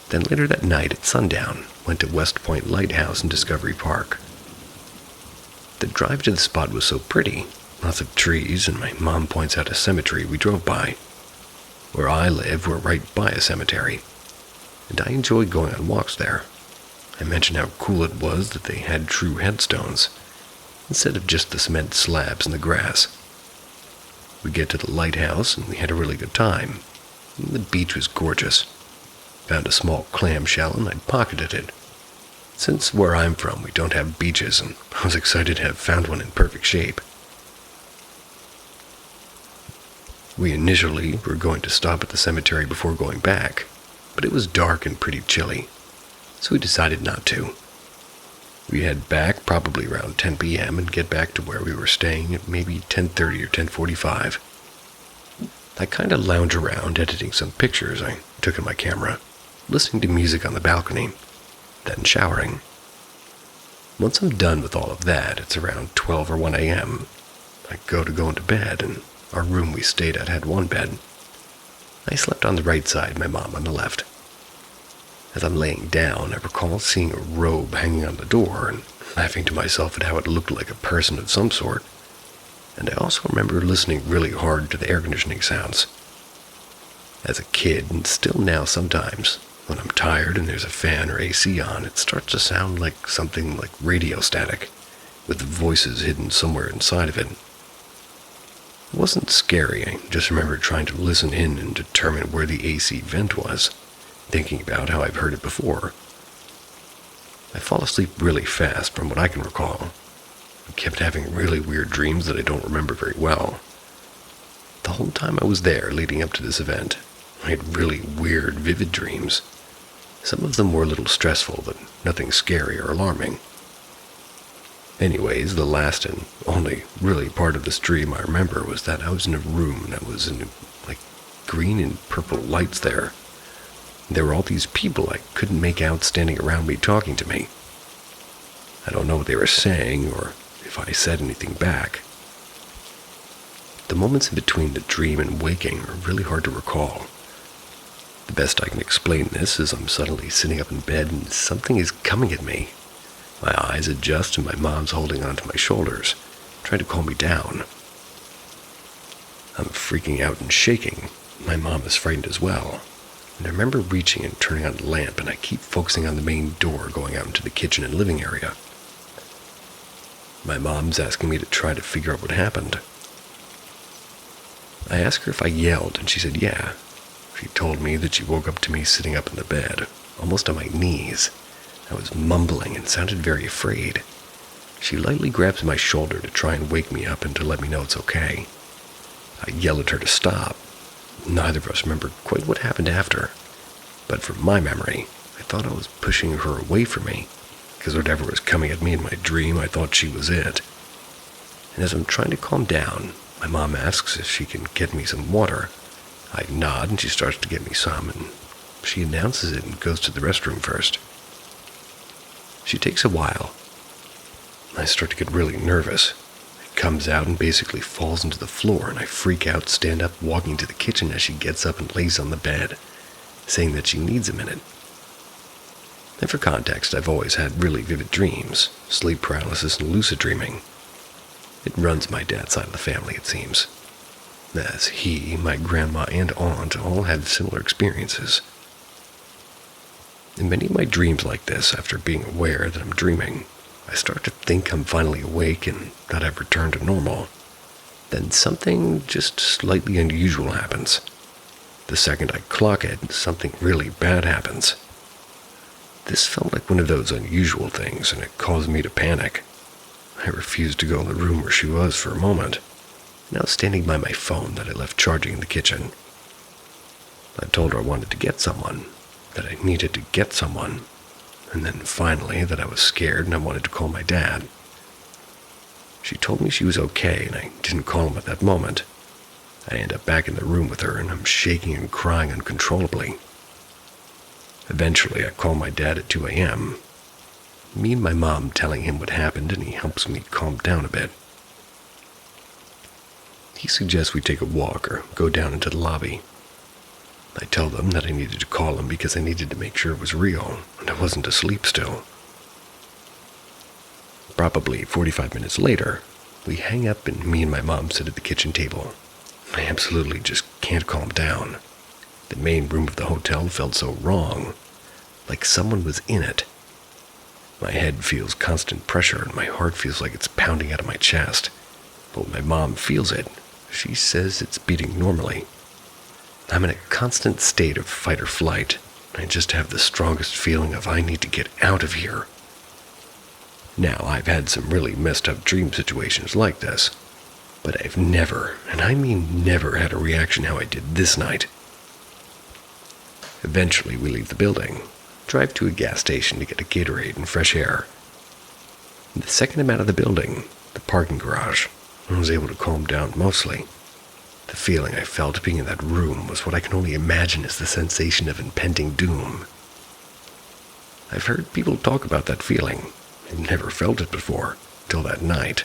Then later that night at sundown, went to West Point Lighthouse in Discovery Park. The drive to the spot was so pretty, lots of trees, and my mom points out a cemetery we drove by. Where I live, we're right by a cemetery, and I enjoyed going on walks there. I mentioned how cool it was that they had true headstones, instead of just the cement slabs in the grass. We get to the lighthouse, and we had a really good time. The beach was gorgeous. Found a small clamshell, and I pocketed it. Since where I'm from, we don't have beaches, and I was excited to have found one in perfect shape. We initially were going to stop at the cemetery before going back, but it was dark and pretty chilly, so we decided not to. We head back probably around 10 p.m. and get back to where we were staying at maybe 10:30 or 10:45. I kind of lounge around editing some pictures I took in my camera, listening to music on the balcony, then showering. Once I'm done with all of that, it's around 12 or 1 a.m. I go into bed, and our room we stayed at had one bed. I slept on the right side, my mom on the left. As I'm laying down, I recall seeing a robe hanging on the door and laughing to myself at how it looked like a person of some sort. And I also remember listening really hard to the air conditioning sounds. As a kid, and still now sometimes, when I'm tired and there's a fan or AC on, it starts to sound like something like radio static, with voices hidden somewhere inside of it. It wasn't scary, I just remember trying to listen in and determine where the AC vent was, thinking about how I've heard it before. I fall asleep really fast from what I can recall. I kept having really weird dreams that I don't remember very well. The whole time I was there leading up to this event, I had really weird, vivid dreams. Some of them were a little stressful, but nothing scary or alarming. Anyways, the last and only really part of this dream I remember was that I was in a room that was in like green and purple lights there. There were all these people I couldn't make out standing around me talking to me. I don't know what they were saying or if I said anything back. The moments in between the dream and waking are really hard to recall. The best I can explain this is I'm suddenly sitting up in bed and something is coming at me. My eyes adjust and my mom's holding onto my shoulders, trying to calm me down. I'm freaking out and shaking. My mom is frightened as well. And I remember reaching and turning on the lamp, and I keep focusing on the main door going out into the kitchen and living area. My mom's asking me to try to figure out what happened. I asked her if I yelled, and she said yeah. She told me that she woke up to me sitting up in the bed, almost on my knees. I was mumbling and sounded very afraid. She lightly grabs my shoulder to try and wake me up and to let me know it's okay. I yell at her to stop. Neither of us remember quite what happened after, but from my memory, I thought I was pushing her away from me, because whatever was coming at me in my dream, I thought she was it. And as I'm trying to calm down, my mom asks if she can get me some water. I nod and she starts to get me some, and she announces it and goes to the restroom first. She takes a while. I start to get really nervous. It comes out and basically falls into the floor, and I freak out, stand up, walking to the kitchen as she gets up and lays on the bed, saying that she needs a minute. And for context, I've always had really vivid dreams, sleep paralysis and lucid dreaming. It runs my dad's side of the family, it seems, as he, my grandma, and aunt all have similar experiences. In many of my dreams like this, after being aware that I'm dreaming, I start to think I'm finally awake and that I've returned to normal. Then something just slightly unusual happens. The second I clock it, something really bad happens. This felt like one of those unusual things, and it caused me to panic. I refused to go in the room where she was for a moment, and I was standing by my phone that I left charging in the kitchen. I told her I wanted to get someone, that I needed to get someone, and then finally that I was scared and I wanted to call my dad. She told me she was okay and I didn't call him at that moment. I end up back in the room with her and I'm shaking and crying uncontrollably. Eventually I call my dad at 2 a.m. Me and my mom telling him what happened, and he helps me calm down a bit. He suggests we take a walk or go down into the lobby. I tell them that I needed to call him because I needed to make sure it was real and I wasn't asleep still. Probably 45 minutes later, we hang up and me and my mom sit at the kitchen table. I absolutely just can't calm down. The main room of the hotel felt so wrong, like someone was in it. My head feels constant pressure and my heart feels like it's pounding out of my chest. But when my mom feels it, she says it's beating normally. I'm in a constant state of fight or flight. I just have the strongest feeling of I need to get out of here. Now, I've had some really messed up dream situations like this, but I've never, and I mean never, had a reaction how I did this night. Eventually, we leave the building, drive to a gas station to get a Gatorade and fresh air. The second I'm out of the building, the parking garage, I was able to calm down mostly. The feeling I felt being in that room was what I can only imagine is the sensation of impending doom. I've heard people talk about that feeling. I've never felt it before, till that night.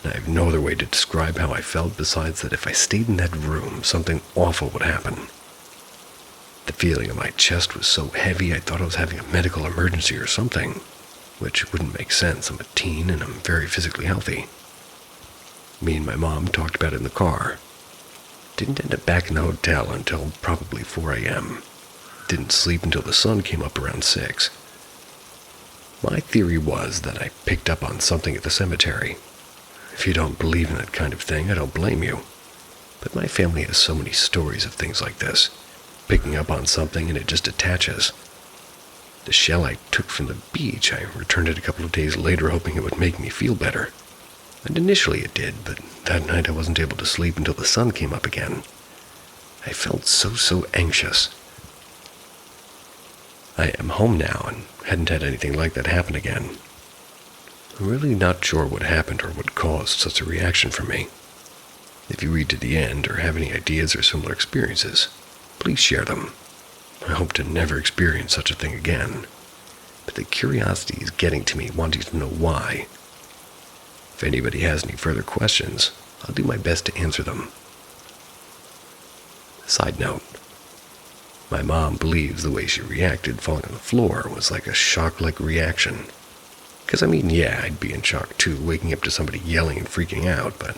And I have no other way to describe how I felt besides that if I stayed in that room, something awful would happen. The feeling in my chest was so heavy I thought I was having a medical emergency or something, which wouldn't make sense. I'm a teen and I'm very physically healthy. Me and my mom talked about it in the car. Didn't end up back in the hotel until probably 4 a.m. Didn't sleep until the sun came up around 6. My theory was that I picked up on something at the cemetery. If you don't believe in that kind of thing, I don't blame you. But my family has so many stories of things like this, picking up on something and it just attaches. The shell I took from the beach, I returned it a couple of days later hoping it would make me feel better. And initially it did, but that night I wasn't able to sleep until the sun came up again. I felt so anxious. I am home now and hadn't had anything like that happen again. I'm really not sure what happened or what caused such a reaction from me. If you read to the end or have any ideas or similar experiences, please share them. I hope to never experience such a thing again, but the curiosity is getting to me, wanting to know why. If anybody has any further questions, I'll do my best to answer them. Side note, my mom believes the way she reacted falling on the floor was like a shock-like reaction. Because yeah, I'd be in shock too, waking up to somebody yelling and freaking out, but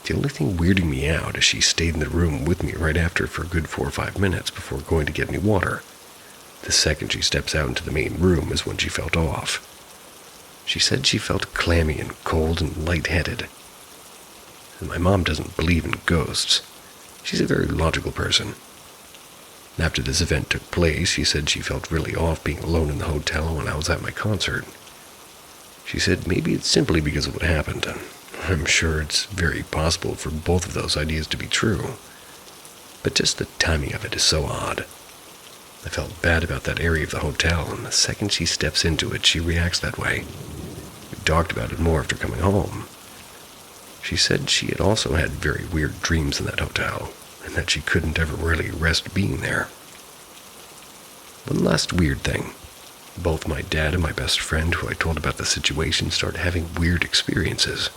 the only thing weirding me out is she stayed in the room with me right after for a good 4 or 5 minutes before going to get me water. The second she steps out into the main room is when she felt off. She said she felt clammy and cold and lightheaded. And my mom doesn't believe in ghosts. She's a very logical person. After this event took place, she said she felt really off being alone in the hotel when I was at my concert. She said maybe it's simply because of what happened, and I'm sure it's very possible for both of those ideas to be true. But just the timing of it is so odd. I felt bad about that area of the hotel, and the second she steps into it, she reacts that way. We talked about it more after coming home. She said she had also had very weird dreams in that hotel, and that she couldn't ever really rest being there. One last weird thing. Both my dad and my best friend who I told about the situation started having weird experiences.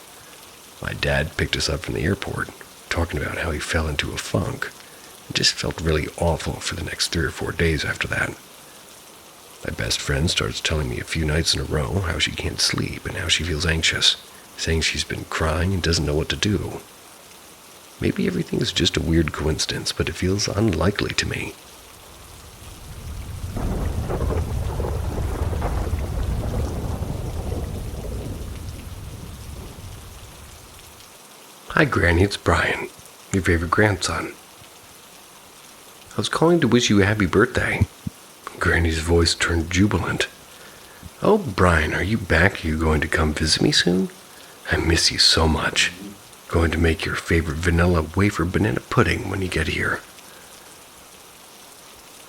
My dad picked us up from the airport, talking about how he fell into a funk, and just felt really awful for the next 3 or 4 days after that. My best friend starts telling me a few nights in a row how she can't sleep and how she feels anxious, saying she's been crying and doesn't know what to do. Maybe everything is just a weird coincidence, but it feels unlikely to me. Hi Granny, it's Brian, your favorite grandson. I was calling to wish you a happy birthday. Granny's voice turned jubilant. Oh, Brian, are you back? Are you going to come visit me soon? I miss you so much. Going to make your favorite vanilla wafer banana pudding when you get here.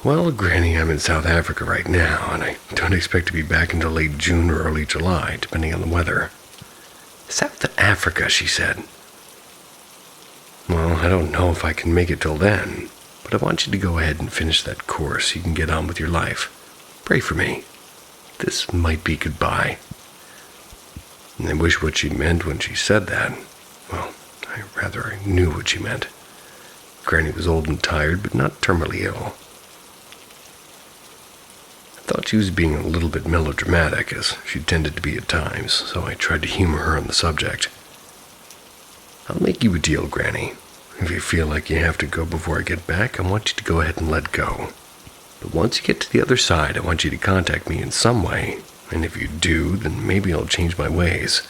Well, Granny, I'm in South Africa right now, and I don't expect to be back until late June or early July, depending on the weather. South Africa, she said. Well, I don't know if I can make it till then, but I want you to go ahead and finish that course so you can get on with your life. Pray for me. This might be goodbye. And I wish what she meant when she said that. Well, I knew what she meant. Granny was old and tired, but not terminally ill. I thought she was being a little bit melodramatic, as she tended to be at times, so I tried to humor her on the subject. I'll make you a deal, Granny. If you feel like you have to go before I get back, I want you to go ahead and let go. But once you get to the other side, I want you to contact me in some way, and if you do, then maybe I'll change my ways.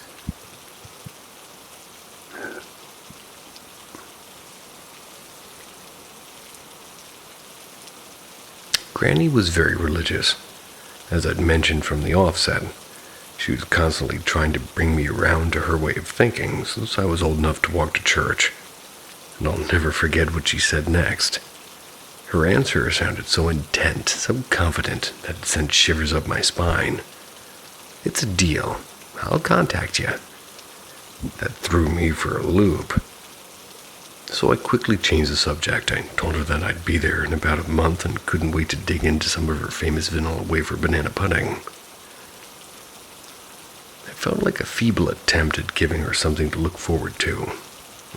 Granny was very religious. As I'd mentioned from the offset, she was constantly trying to bring me around to her way of thinking since I was old enough to walk to church. And I'll never forget what she said next. Her answer sounded so intent, so confident, that it sent shivers up my spine. It's a deal. I'll contact you. That threw me for a loop. So I quickly changed the subject. I told her that I'd be there in about a month and couldn't wait to dig into some of her famous vanilla wafer banana pudding. I felt like a feeble attempt at giving her something to look forward to.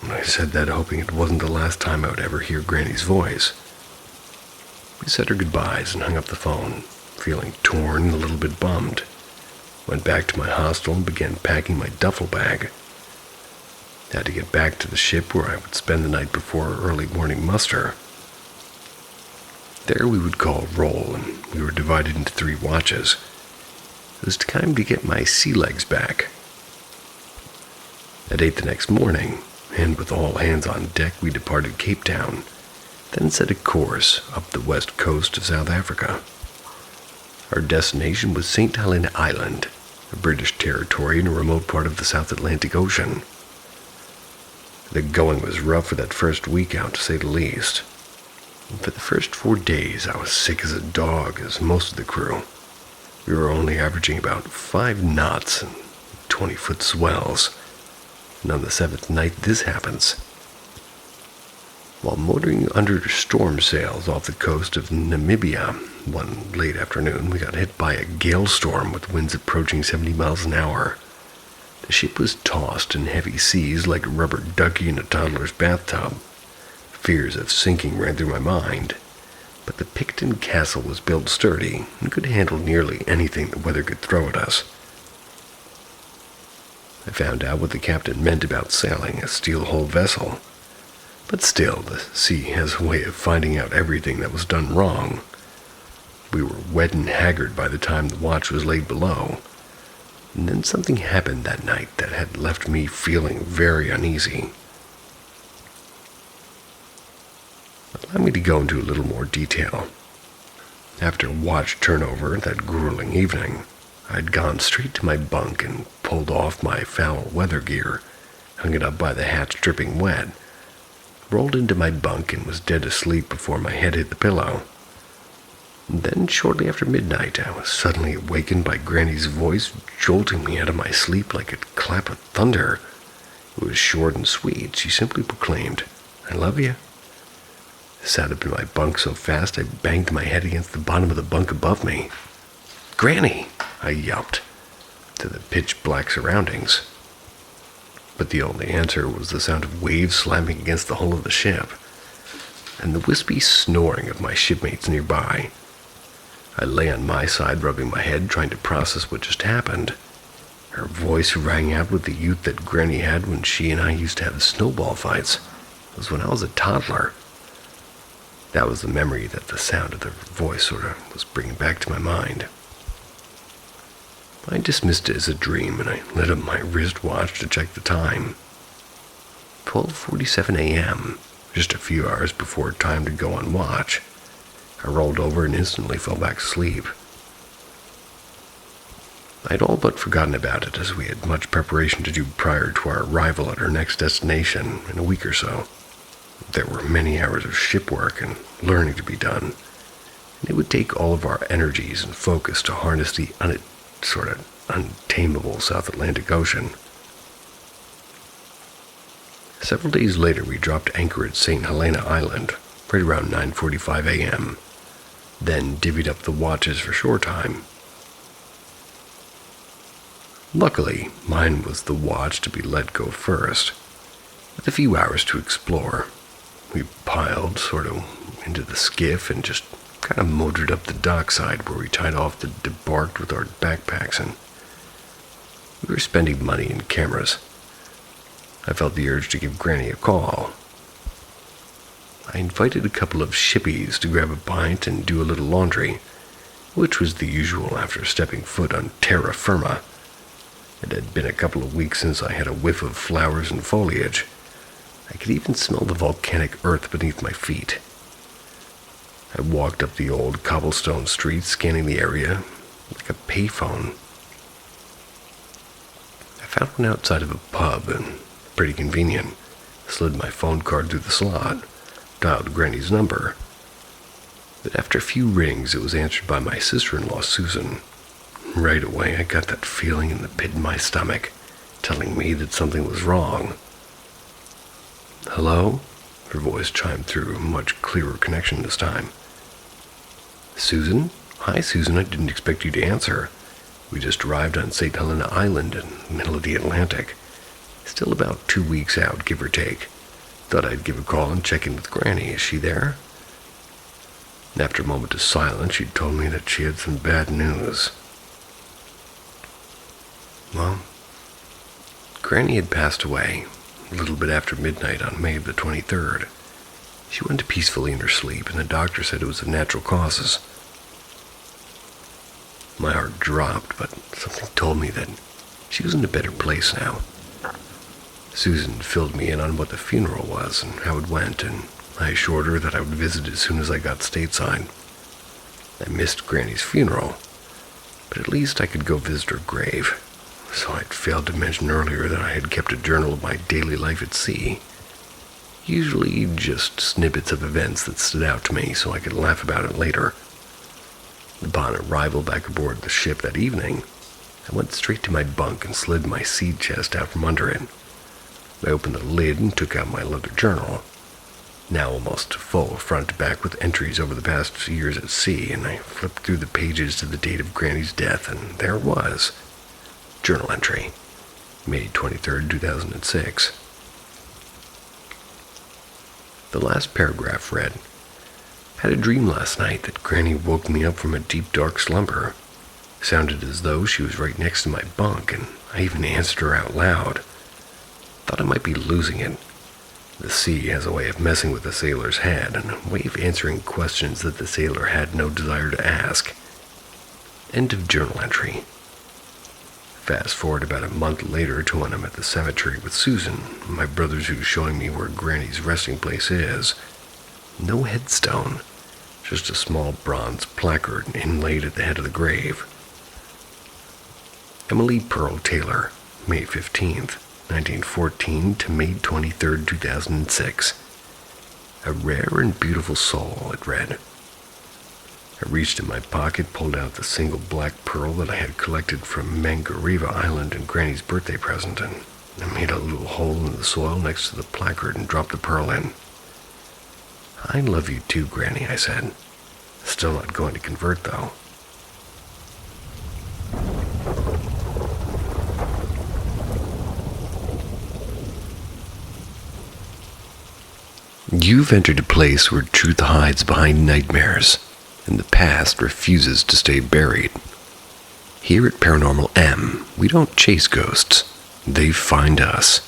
And I said that hoping it wasn't the last time I would ever hear Granny's voice. We said our goodbyes and hung up the phone, feeling torn and a little bit bummed. Went back to my hostel and began packing my duffel bag. Had to get back to the ship where I would spend the night before our early morning muster. There we would call roll, and we were divided into 3 watches. It was time to get my sea legs back. At 8 the next morning, and with all hands on deck we departed Cape Town, then set a course up the west coast of South Africa. Our destination was St. Helena Island, a British territory in a remote part of the South Atlantic Ocean. The going was rough for that first week out, to say the least. For the first 4 days, I was sick as a dog, as most of the crew. We were only averaging about 5 knots and 20-foot swells. And on the 7th night, this happens. While motoring under storm sails off the coast of Namibia one late afternoon, we got hit by a gale storm with winds approaching 70 miles an hour. The ship was tossed in heavy seas like a rubber ducky in a toddler's bathtub. Fears of sinking ran through my mind, but the Picton Castle was built sturdy and could handle nearly anything the weather could throw at us. I found out what the captain meant about sailing a steel-hulled vessel, but still, the sea has a way of finding out everything that was done wrong. We were wet and haggard by the time the watch was laid below. And then something happened that night that had left me feeling very uneasy. Allow me to go into a little more detail. After watch turnover that grueling evening, I'd gone straight to my bunk and pulled off my foul weather gear, hung it up by the hatch dripping wet, rolled into my bunk and was dead asleep before my head hit the pillow. Then, shortly after midnight, I was suddenly awakened by Granny's voice jolting me out of my sleep like a clap of thunder. It was short and sweet. She simply proclaimed, "I love you." I sat up in my bunk so fast I banged my head against the bottom of the bunk above me. "Granny!" I yelped to the pitch-black surroundings. But the only answer was the sound of waves slamming against the hull of the ship, and the wispy snoring of my shipmates nearby. I lay on my side, rubbing my head, trying to process what just happened. Her voice rang out with the youth that Granny had when she and I used to have snowball fights. It was when I was a toddler. That was the memory that the sound of her voice sort of was bringing back to my mind. I dismissed it as a dream, and I lit up my wristwatch to check the time. 12:47 a.m., just a few hours before time to go on watch. I rolled over and instantly fell back asleep. I'd all but forgotten about it, as we had much preparation to do prior to our arrival at our next destination in a week or so. There were many hours of ship work and learning to be done, and it would take all of our energies and focus to harness the untamable South Atlantic Ocean. Several days later, we dropped anchor at St. Helena Island, right around 9:45 a.m., then divvied up the watches for shore time. Luckily, mine was the watch to be let go first, with a few hours to explore. We piled into the skiff and just kind of motored up the dockside where we tied off the debarked with our backpacks, and we were spending money in cameras. I felt the urge to give Granny a call. I invited a couple of shippies to grab a pint and do a little laundry, which was the usual after stepping foot on terra firma. It had been a couple of weeks since I had a whiff of flowers and foliage. I could even smell the volcanic earth beneath my feet. I walked up the old cobblestone street, scanning the area like a payphone. I found one outside of a pub, and pretty convenient. Slid my phone card through the slot, dialed Granny's number. But after a few rings, it was answered by my sister-in-law, Susan. Right away, I got that feeling in the pit of my stomach, telling me that something was wrong. "Hello?" Her voice chimed through, a much clearer connection this time. "Susan? Hi, Susan. I didn't expect you to answer. We just arrived on St. Helena Island in the middle of the Atlantic. Still about 2 weeks out, give or take. Thought I'd give a call and check in with Granny. Is she there?" And after a moment of silence, she told me that she had some bad news. Well, Granny had passed away a little bit after midnight on May the 23rd. She went peacefully in her sleep, and the doctor said it was of natural causes. My heart dropped, but something told me that she was in a better place now. Susan filled me in on what the funeral was and how it went, and I assured her that I would visit as soon as I got stateside. I missed Granny's funeral, but at least I could go visit her grave. So I'd failed to mention earlier that I had kept a journal of my daily life at sea. Usually just snippets of events that stood out to me so I could laugh about it later. Upon arrival back aboard the ship that evening, I went straight to my bunk and slid my seed chest out from under it. I opened the lid and took out my leather journal, now almost full front to back with entries over the past few years at sea, and I flipped through the pages to the date of Granny's death, and there it was. Journal entry, May 23rd, 2006. The last paragraph read, "Had a dream last night that Granny woke me up from a deep dark slumber. Sounded as though she was right next to my bunk, and I even answered her out loud. Thought I might be losing it. The sea has a way of messing with the sailor's head, and a way of answering questions that the sailor had no desire to ask." End of journal entry. Fast forward about a month later to when I'm at the cemetery with Susan, my brother's who's showing me where Granny's resting place is. No headstone, just a small bronze placard inlaid at the head of the grave. Emily Pearl Taylor, May 15th, 1914 to May 23rd, 2006. A rare and beautiful soul, it read. I reached in my pocket, pulled out the single black pearl that I had collected from Mangariva Island in Granny's birthday present, and I made a little hole in the soil next to the placard and dropped the pearl in. "I love you too, Granny," I said. Still not going to convert, though. You've entered a place where truth hides behind nightmares, and the past refuses to stay buried. Here at Paranormal M, we don't chase ghosts. They find us.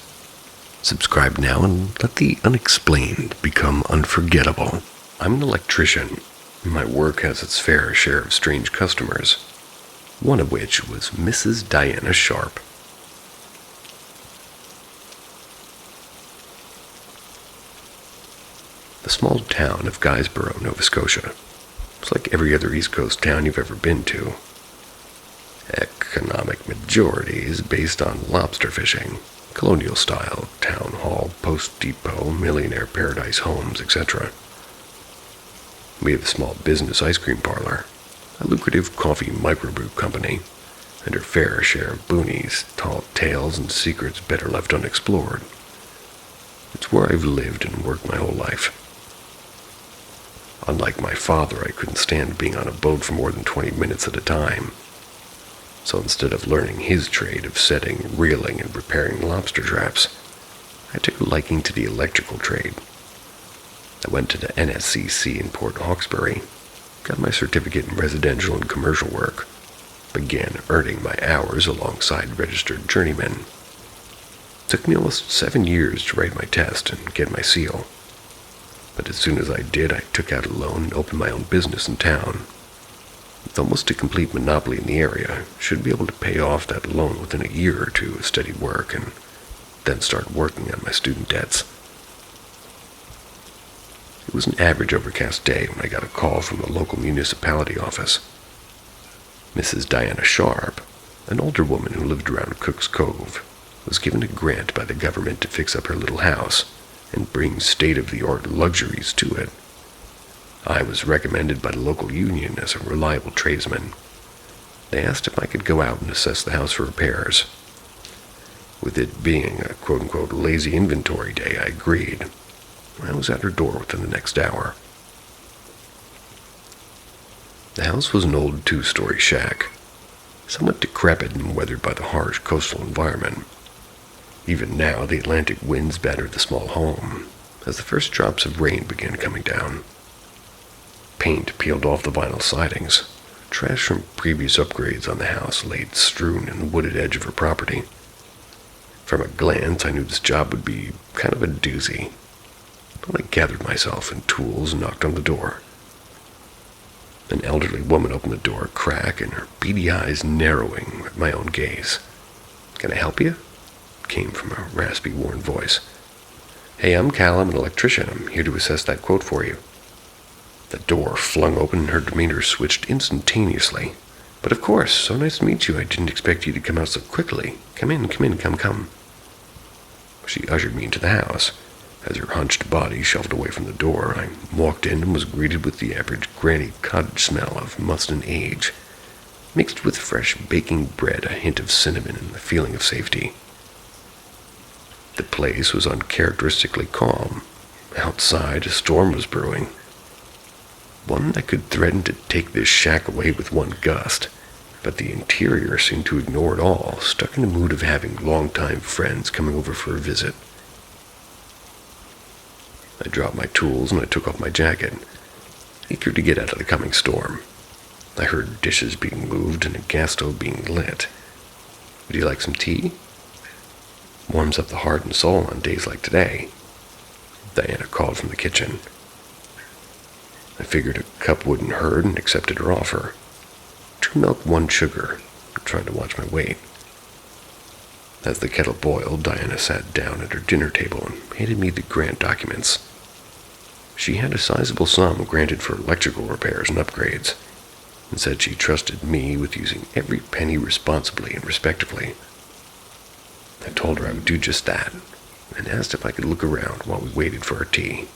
Subscribe now and let the unexplained become unforgettable. I'm an electrician. My work has its fair share of strange customers, one of which was Mrs. Diana Sharp. The small town of Guysborough, Nova Scotia. It's like every other East Coast town you've ever been to. Economic majority is based on lobster fishing, colonial style, town hall, post depot, millionaire paradise homes, etc. We have a small business ice cream parlor, a lucrative coffee microbrew company, and our fair share of boonies, tall tales, and secrets better left unexplored. It's where I've lived and worked my whole life. Unlike my father, I couldn't stand being on a boat for more than 20 minutes at a time. So instead of learning his trade of setting, reeling, and repairing lobster traps, I took a liking to the electrical trade. I went to the NSCC in Port Hawkesbury, got my certificate in residential and commercial work, began earning my hours alongside registered journeymen. It took me almost 7 years to write my test and get my seal. But as soon as I did, I took out a loan and opened my own business in town. With almost a complete monopoly in the area, I should be able to pay off that loan within a year or two of steady work and then start working on my student debts. It was an average overcast day when I got a call from the local municipality office. Mrs. Diana Sharp, an older woman who lived around Cook's Cove, was given a grant by the government to fix up her little house and bring state-of-the-art luxuries to it. I was recommended by the local union as a reliable tradesman. They asked if I could go out and assess the house for repairs. With it being a quote-unquote lazy inventory day, I agreed. I was at her door within the next hour. The house was an old 2-story shack, somewhat decrepit and weathered by the harsh coastal environment. Even now, the Atlantic winds battered the small home as the first drops of rain began coming down. Paint peeled off the vinyl sidings. Trash from previous upgrades on the house laid strewn in the wooded edge of her property. From a glance, I knew this job would be kind of a doozy. But I gathered myself and tools and knocked on the door. An elderly woman opened the door a crack, and her beady eyes narrowing at my own gaze. "Can I help you?" came from a raspy, worn voice. "Hey, I'm Cal. I'm an electrician. I'm here to assess that quote for you." The door flung open and her demeanor switched instantaneously. "But of course, so nice to meet you. I didn't expect you to come out so quickly. Come in, come. She ushered me into the house. As her hunched body shuffled away from the door, I walked in and was greeted with the average granny cottage smell of must and age, mixed with fresh baking bread, a hint of cinnamon, and the feeling of safety. The place was uncharacteristically calm. Outside, a storm was brewing. One that could threaten to take this shack away with one gust, but the interior seemed to ignore it all, stuck in a mood of having longtime friends coming over for a visit. I dropped my tools and I took off my jacket, eager to get out of the coming storm. I heard dishes being moved and a gas stove being lit. "Would you like some tea? Warms up the heart and soul on days like today," Diana called from the kitchen. I figured a cup wouldn't hurt and accepted her offer. 2 milk, 1 sugar, trying to watch my weight. As the kettle boiled, Diana sat down at her dinner table and handed me the grant documents. She had a sizable sum granted for electrical repairs and upgrades, and said she trusted me with using every penny responsibly and respectively. I told her I would do just that, and asked if I could look around while we waited for our tea.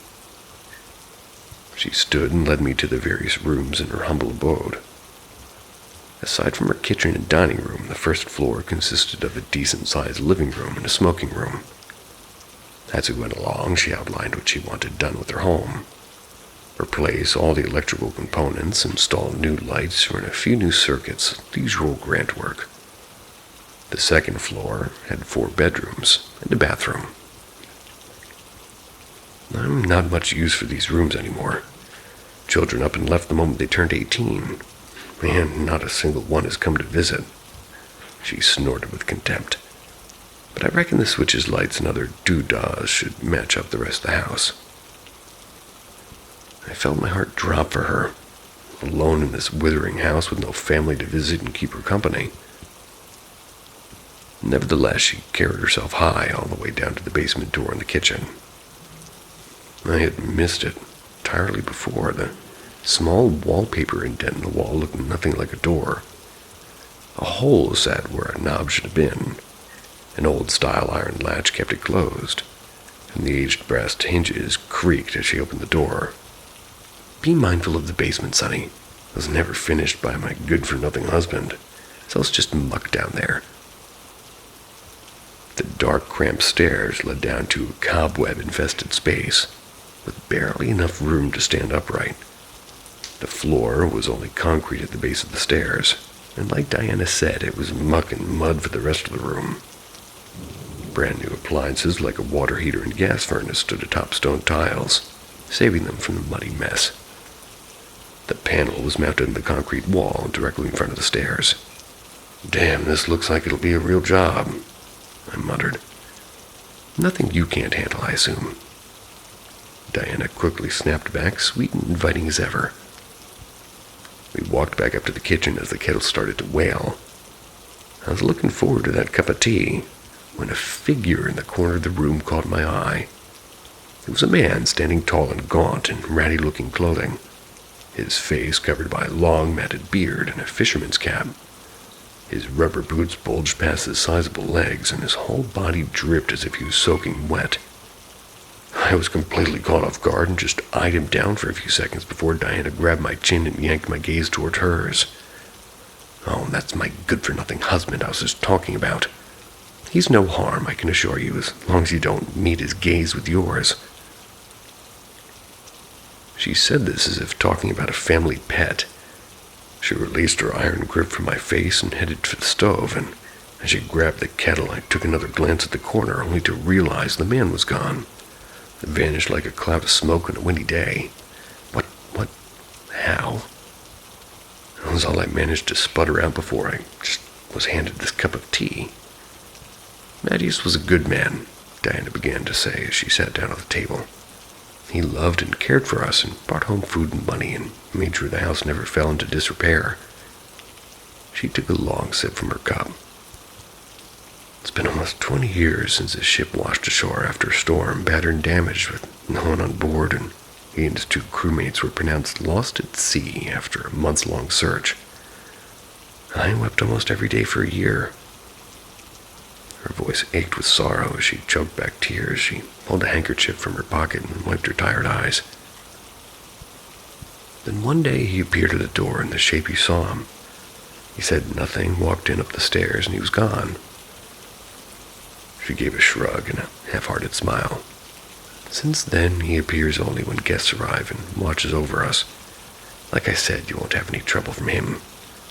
She stood and led me to the various rooms in her humble abode. Aside from her kitchen and dining room, the first floor consisted of a decent-sized living room and a smoking room. As we went along, she outlined what she wanted done with her home. Replace all the electrical components, install new lights, run a few new circuits, the usual grant work. The second floor had 4 bedrooms and a bathroom. I'm not much use for these rooms anymore. Children up and left the moment they turned 18. And not a single one has come to visit. She snorted with contempt. But I reckon the switches, lights, and other doodads should match up the rest of the house. I felt my heart drop for her, alone in this withering house with no family to visit and keep her company. Nevertheless, she carried herself high all the way down to the basement door in the kitchen. I had missed it entirely before. The small wallpaper indent in the wall looked nothing like a door. A hole sat where a knob should have been. An old-style iron latch kept it closed, and the aged brass hinges creaked as she opened the door. "Be mindful of the basement, Sonny. It was never finished by my good-for-nothing husband, so it's just muck down there." The dark, cramped stairs led down to a cobweb-infested space, with barely enough room to stand upright. The floor was only concrete at the base of the stairs, and like Diana said, it was muck and mud for the rest of the room. Brand new appliances like a water heater and gas furnace stood atop stone tiles, saving them from the muddy mess. The panel was mounted in the concrete wall directly in front of the stairs. "Damn, this looks like it'll be a real job," I muttered. "Nothing you can't handle, I assume." Diana quickly snapped back, sweet and inviting as ever. We walked back up to the kitchen as the kettle started to wail. I was looking forward to that cup of tea when a figure in the corner of the room caught my eye. It was a man standing tall and gaunt in ratty-looking clothing, his face covered by a long matted beard and a fisherman's cap. His rubber boots bulged past his sizable legs, and his whole body dripped as if he was soaking wet. I was completely caught off guard and just eyed him down for a few seconds before Diana grabbed my chin and yanked my gaze toward hers. "Oh, that's my good-for-nothing husband I was just talking about. He's no harm, I can assure you, as long as you don't meet his gaze with yours." She said this as if talking about a family pet. She released her iron grip from my face and headed for the stove, and as she grabbed the kettle, I took another glance at the corner, only to realize the man was gone. It vanished like a cloud of smoke on a windy day. How? That was all I managed to sputter out before I just was handed this cup of tea. "Mattias was a good man," Diana began to say as she sat down at the table. "He loved and cared for us and brought home food and money and made sure the house never fell into disrepair." She took a long sip from her cup. It's been almost 20 years since his ship washed ashore after a storm, battered and damaged with no one on board, and he and his two crewmates were pronounced lost at sea after a months-long search. I wept almost every day for a year. Her voice ached with sorrow as she choked back tears. She pulled a handkerchief from her pocket and wiped her tired eyes. Then one day he appeared at the door in the shape you saw him. He said nothing, walked in up the stairs, and he was gone. She gave a shrug and a half-hearted smile. Since then, he appears only when guests arrive and watches over us. Like I said, you won't have any trouble from him,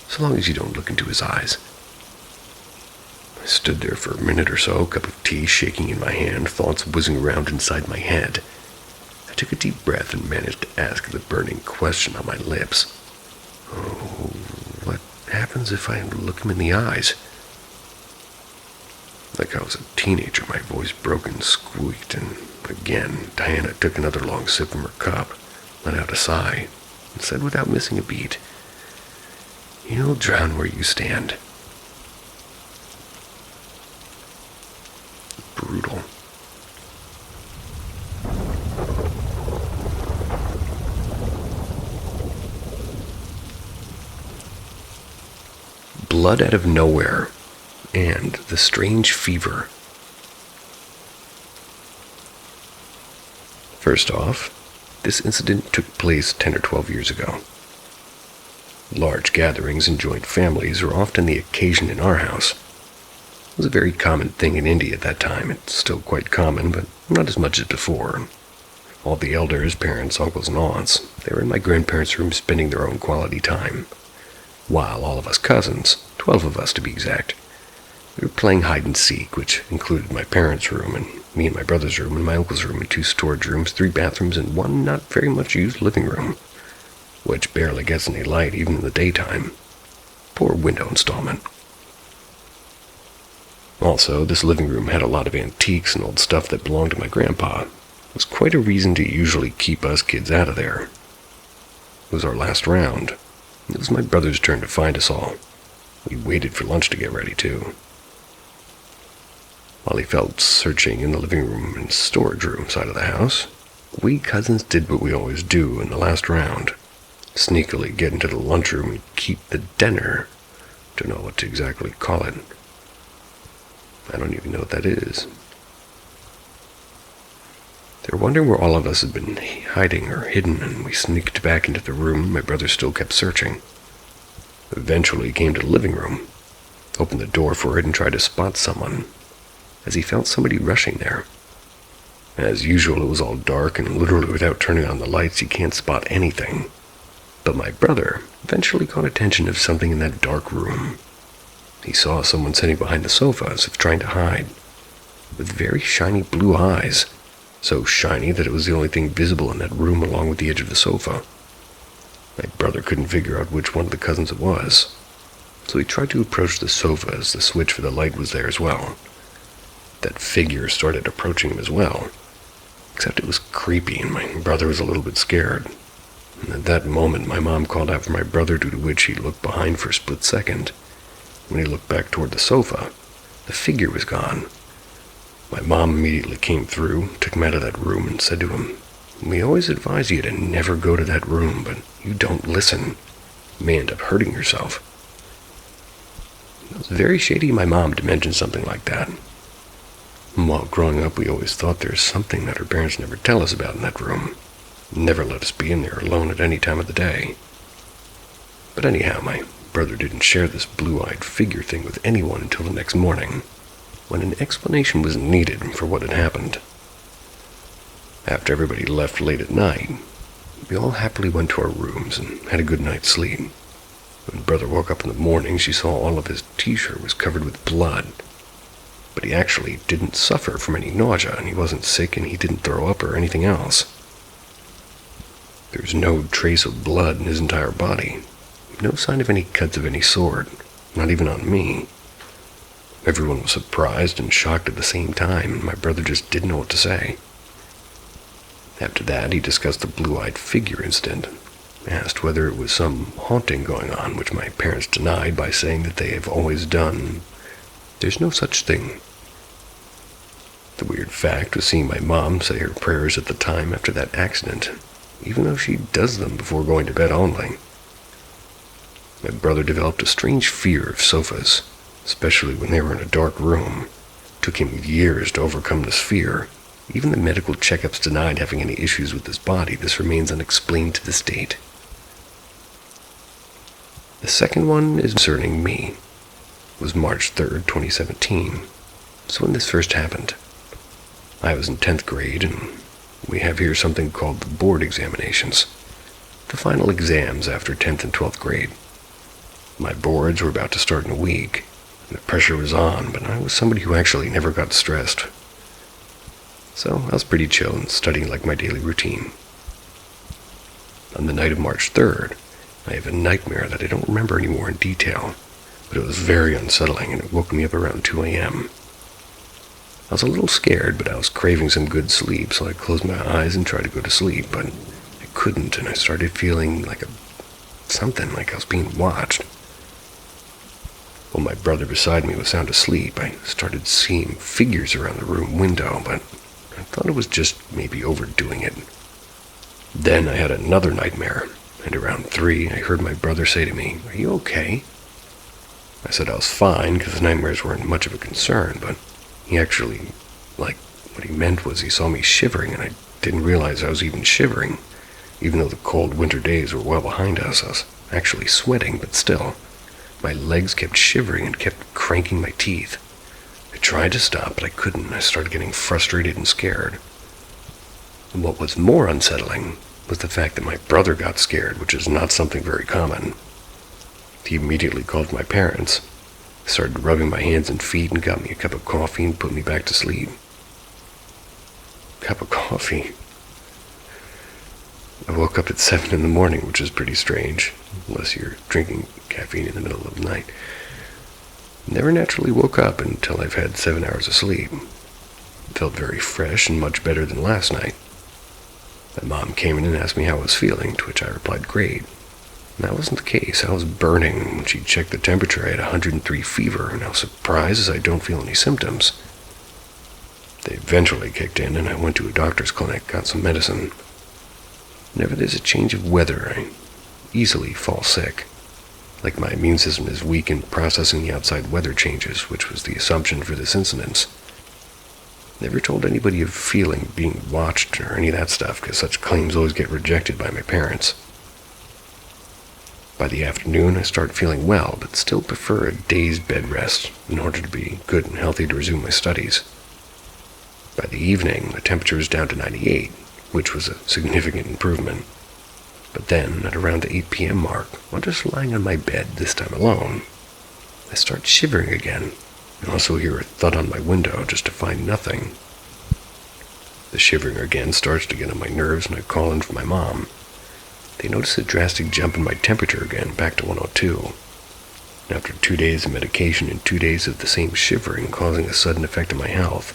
so long as you don't look into his eyes. I stood there for a minute or so, a cup of tea shaking in my hand, thoughts whizzing around inside my head. I took a deep breath and managed to ask the burning question on my lips. Oh, what happens if I look him in the eyes? Like I was a teenager, my voice broke and squeaked, and again, Diana took another long sip from her cup, let out a sigh, and said without missing a beat, "You'll drown where you stand." Brutal. Blood out of nowhere, and the strange fever. First off, this incident took place 10 or 12 years ago. Large gatherings and joint families were often the occasion in our house. It was a very common thing in India at that time. It's still quite common, but not as much as before. All the elders, parents, uncles, and aunts, they were in my grandparents' room spending their own quality time, while all of us cousins, 12 of us to be exact, we were playing hide-and-seek, which included my parents' room, and me and my brother's room, and my uncle's room, and 2 storage rooms, 3 bathrooms, and 1 not very much used living room, which barely gets any light even in the daytime. Poor window installment. Also, this living room had a lot of antiques and old stuff that belonged to my grandpa. It was quite a reason to usually keep us kids out of there. It was our last round. It was my brother's turn to find us all. We waited for lunch to get ready, too. While he felt searching in the living room and storage room side of the house, we cousins did what we always do in the last round. Sneakily get into the lunchroom and keep the dinner. Don't know what to exactly call it. I don't even know what that is. They were wondering where all of us had been hiding or hidden, and we sneaked back into the room. My brother still kept searching. Eventually he came to the living room, opened the door for it, and tried to spot someone, as he felt somebody rushing there. As usual, it was all dark, and literally without turning on the lights, you can't spot anything. But my brother eventually caught attention of something in that dark room. He saw someone sitting behind the sofa as if trying to hide, with very shiny blue eyes, so shiny that it was the only thing visible in that room along with the edge of the sofa. My brother couldn't figure out which one of the cousins it was, so he tried to approach the sofa as the switch for the light was there as well. That figure started approaching him as well, except it was creepy and my brother was a little bit scared. And at that moment, my mom called out for my brother, due to which he looked behind for a split second. When he looked back toward the sofa, the figure was gone. My mom immediately came through, took him out of that room, and said to him, "We always advise you to never go to that room, but you don't listen. You may end up hurting yourself." It was very shady of my mom to mention something like that. While growing up, we always thought there's something that our parents never tell us about in that room. Never let us be in there alone at any time of the day. But anyhow, my brother didn't share this blue-eyed figure thing with anyone until the next morning, when an explanation was needed for what had happened. After everybody left late at night, we all happily went to our rooms and had a good night's sleep. When brother woke up in the morning, she saw all of his t-shirt was covered with blood. But he actually didn't suffer from any nausea, and he wasn't sick, and he didn't throw up or anything else. There was no trace of blood in his entire body. No sign of any cuts of any sort, not even on me. Everyone was surprised and shocked at the same time, and my brother just didn't know what to say. After that, he discussed the blue-eyed figure incident, asked whether it was some haunting going on, which my parents denied by saying that they have always done There's no such thing. The weird fact was seeing my mom say her prayers at the time after that accident, even though she does them before going to bed only. My brother developed a strange fear of sofas, especially when they were in a dark room. It took him years to overcome this fear. Even the medical checkups denied having any issues with his body. This remains unexplained to this date. The second one is concerning me. It was March 3rd, 2017. So when this first happened, I was in 10th grade, and we have here something called the board examinations, the final exams after 10th and 12th grade. My boards were about to start in a week, and the pressure was on, but I was somebody who actually never got stressed. So I was pretty chill and studying like my daily routine. On the night of March 3rd, I have a nightmare that I don't remember anymore in detail, but it was very unsettling, and it woke me up around 2 a.m. I was a little scared, but I was craving some good sleep, so I closed my eyes and tried to go to sleep, but I couldn't, and I started feeling like something like I was being watched. While my brother beside me was sound asleep, I started seeing figures around the room window, but I thought it was just maybe overdoing it. Then I had another nightmare, and around 3, I heard my brother say to me, "Are you okay?" I said I was fine, because the nightmares weren't much of a concern, but he actually, what he meant was he saw me shivering, and I didn't realize I was even shivering. Even though the cold winter days were well behind us, I was actually sweating, but still, my legs kept shivering and kept cranking my teeth. I tried to stop, but I couldn't. I started getting frustrated and scared. And what was more unsettling was the fact that my brother got scared, which is not something very common. He immediately called my parents, started rubbing my hands and feet, and got me a cup of coffee and put me back to sleep. Cup of coffee? I woke up at 7 in the morning, which is pretty strange, unless you're drinking caffeine in the middle of the night. Never naturally woke up until I've had 7 hours of sleep. Felt very fresh and much better than last night. My mom came in and asked me how I was feeling, to which I replied, "Great." And that wasn't the case. I was burning. When she checked the temperature, I had 103 fever, and I was surprised as I don't feel any symptoms. They eventually kicked in, and I went to a doctor's clinic, got some medicine. Whenever there's a change of weather, I easily fall sick. Like my immune system is weak in processing the outside weather changes, which was the assumption for this incident. Never told anybody of feeling being watched or any of that stuff, because such claims always get rejected by my parents. By the afternoon, I start feeling well, but still prefer a day's bed rest in order to be good and healthy to resume my studies. By the evening, the temperature was down to 98, which was a significant improvement. But then, at around the 8 p.m. mark, while just lying on my bed, this time alone, I start shivering again, and also hear a thud on my window just to find nothing. The shivering again starts to get on my nerves, and I call in for my mom. They notice a drastic jump in my temperature again, back to 102. And after 2 days of medication and 2 days of the same shivering causing a sudden effect on my health,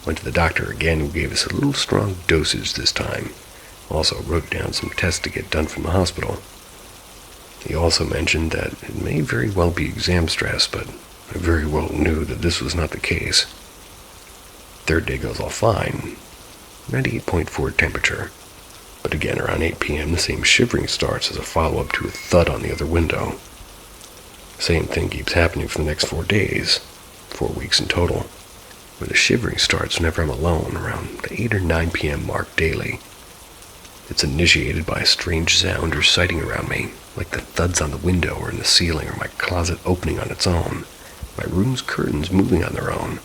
went to the doctor again, who gave us a little strong dosage this time. Also wrote down some tests to get done from the hospital. He also mentioned that it may very well be exam stress, but I very well knew that this was not the case. Third day goes all fine, 98.4 temperature. But again, around 8 p.m., the same shivering starts as a follow-up to a thud on the other window. Same thing keeps happening for the next 4 days, 4 weeks in total, where the shivering starts whenever I'm alone, around the 8 or 9 p.m. mark daily. It's initiated by a strange sound or sighting around me, like the thuds on the window or in the ceiling, or my closet opening on its own, my room's curtains moving on their own.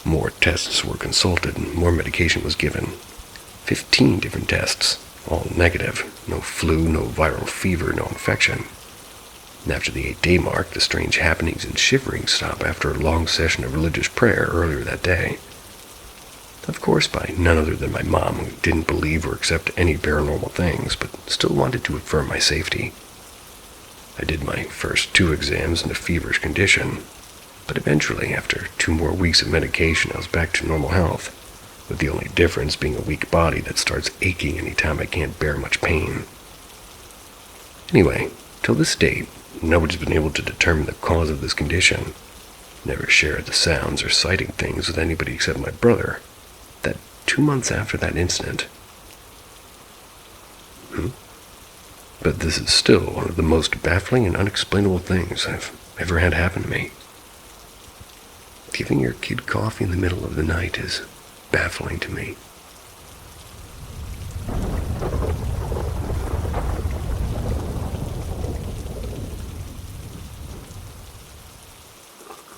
More tests were consulted, and more medication was given. 15 different tests, all negative. No flu, no viral fever, no infection. And after the 8-day mark, the strange happenings and shivering stop after a long session of religious prayer earlier that day. Of course, by none other than my mom, who didn't believe or accept any paranormal things, but still wanted to affirm my safety. I did my first 2 exams in a feverish condition, but eventually, after 2 more weeks of medication, I was back to normal health, with the only difference being a weak body that starts aching anytime I can't bear much pain. Anyway, till this date, nobody's been able to determine the cause of this condition. Never shared the sounds or sighting things with anybody except my brother. That 2 months after that incident. But this is still one of the most baffling and unexplainable things I've ever had happen to me. Giving your kid coffee in the middle of the night is baffling to me.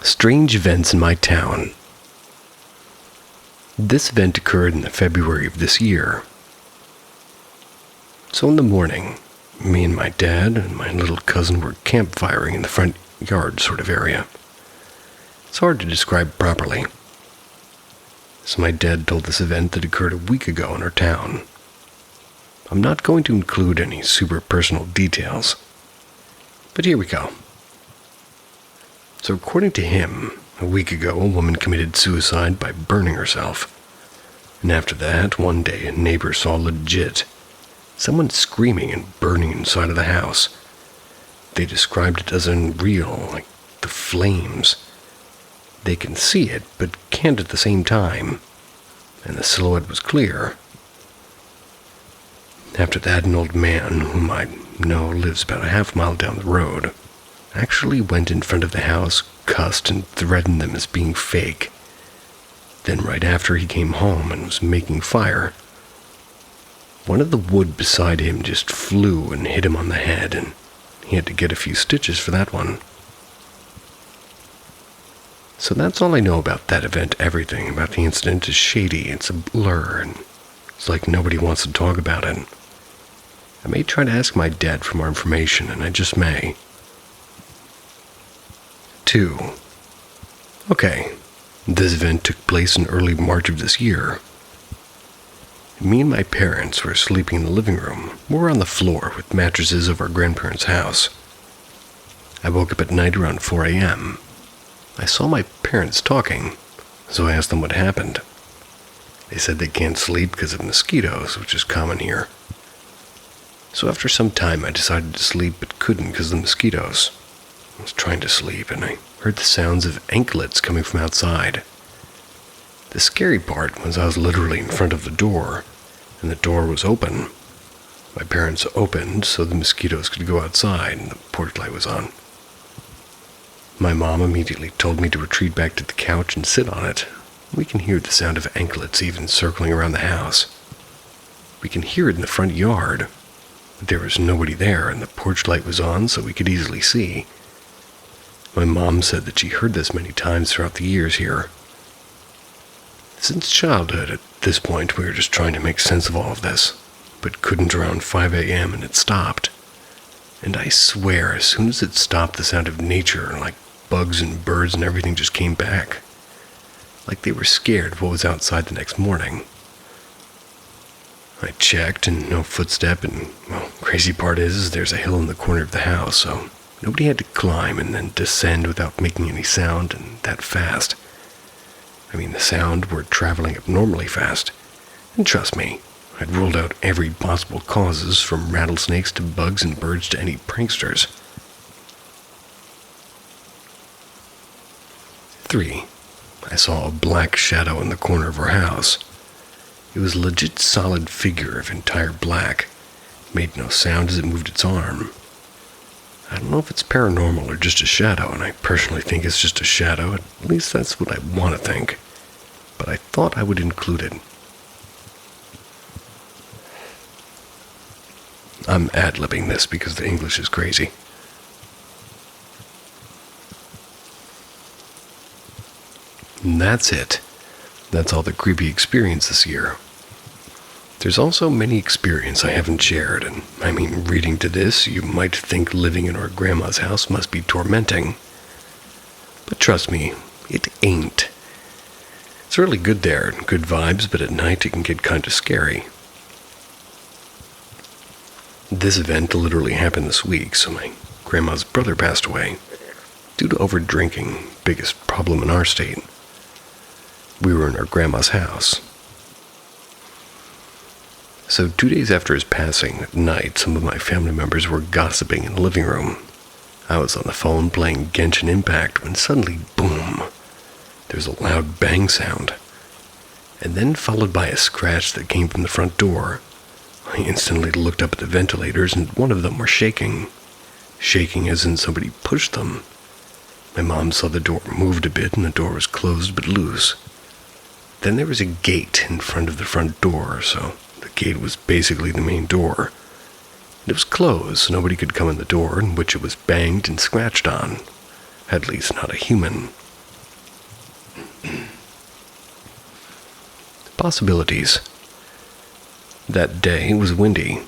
Strange events in my town. This event occurred in February of this year. So in the morning, me and my dad and my little cousin were campfiring in the front yard sort of area. It's hard to describe properly. So my dad told this event that occurred a week ago in our town. I'm not going to include any super personal details, but here we go. So according to him, a week ago a woman committed suicide by burning herself. And after that, one day a neighbor saw legit someone screaming and burning inside of the house. They described it as unreal, like the flames. They can see it, but can't at the same time. And the silhouette was clear. After that, an old man, whom I know lives about a half-mile down the road, actually went in front of the house, cussed, and threatened them as being fake. Then right after he came home and was making fire, one of the wood beside him just flew and hit him on the head, and he had to get a few stitches for that one. So that's all I know about that event. Everything about the incident is shady, it's a blur, and it's like nobody wants to talk about it. I may try to ask my dad for more information, and I just may. 2. Okay, this event took place in early March of this year. Me and my parents were sleeping in the living room. We were on the floor with mattresses of our grandparents' house. I woke up at night around 4 a.m. I saw my parents talking, so I asked them what happened. They said they can't sleep because of mosquitoes, which is common here. So after some time I decided to sleep but couldn't because of the mosquitoes. I was trying to sleep and I heard the sounds of anklets coming from outside. The scary part was I was literally in front of the door, and the door was open. My parents opened so the mosquitoes could go outside and the porch light was on. My mom immediately told me to retreat back to the couch and sit on it. We can hear the sound of anklets even circling around the house. We can hear it in the front yard, but there was nobody there and the porch light was on so we could easily see. My mom said that she heard this many times throughout the years here. Since childhood, at this point, we were just trying to make sense of all of this, but couldn't around 5 a.m. and it stopped. And I swear, as soon as it stopped, the sound of nature, like bugs and birds and everything, just came back. Like they were scared of what was outside the next morning. I checked, and no footstep, and, well, crazy part is there's a hill in the corner of the house, so nobody had to climb and then descend without making any sound, and that fast. I mean, the sound were traveling abnormally fast. And trust me, I'd ruled out every possible causes, from rattlesnakes to bugs and birds to any pranksters. 3. I saw a black shadow in the corner of our house. It was a legit solid figure of entire black. It made no sound as it moved its arm. I don't know if it's paranormal or just a shadow, and I personally think it's just a shadow. At least that's what I want to think. But I thought I would include it. I'm ad-libbing this because the English is crazy. And that's it. That's all the creepy experience this year. There's also many experiences I haven't shared, and I mean, reading to this, you might think living in our grandma's house must be tormenting. But trust me, it ain't. It's really good there, good vibes, but at night it can get kind of scary. This event literally happened this week, so my grandma's brother passed away due to over-drinking, biggest problem in our state. We were in our grandma's house. So 2 days after his passing, at night, some of my family members were gossiping in the living room. I was on the phone playing Genshin Impact when suddenly, boom, there's a loud bang sound, and then followed by a scratch that came from the front door. I instantly looked up at the ventilators, and one of them were shaking. Shaking as in somebody pushed them. My mom saw the door moved a bit, and the door was closed but loose. Then there was a gate in front of the front door, so the gate was basically the main door. It was closed, so nobody could come in the door in which it was banged and scratched on. At least not a human. Possibilities. That day it was windy,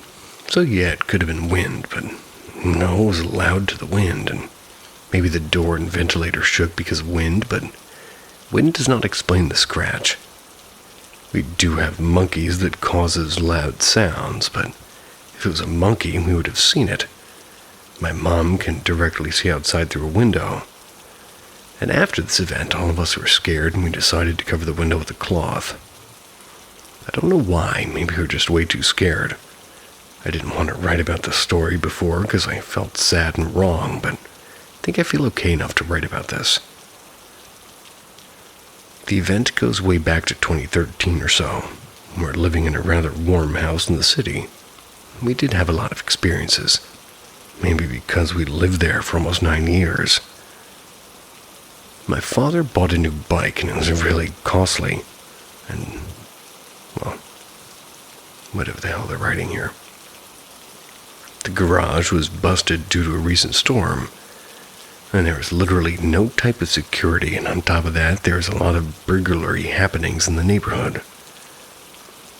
so yeah, it could have been wind, but no, it was loud to the wind, and maybe the door and ventilator shook because of wind, but wind does not explain the scratch. We do have monkeys that causes loud sounds, but if it was a monkey, we would have seen it. My mom can directly see outside through a window. And after this event, all of us were scared, and we decided to cover the window with a cloth. I don't know why, maybe we were just way too scared. I didn't want to write about the story before because I felt sad and wrong, but I think I feel okay enough to write about this. The event goes way back to 2013 or so. We're living in a rather warm house in the city. We did have a lot of experiences. Maybe because we lived there for almost 9 years. My father bought a new bike, and it was really costly. And, well, whatever the hell they're writing here. The garage was busted due to a recent storm, and there was literally no type of security, and on top of that, there was a lot of burglary happenings in the neighborhood.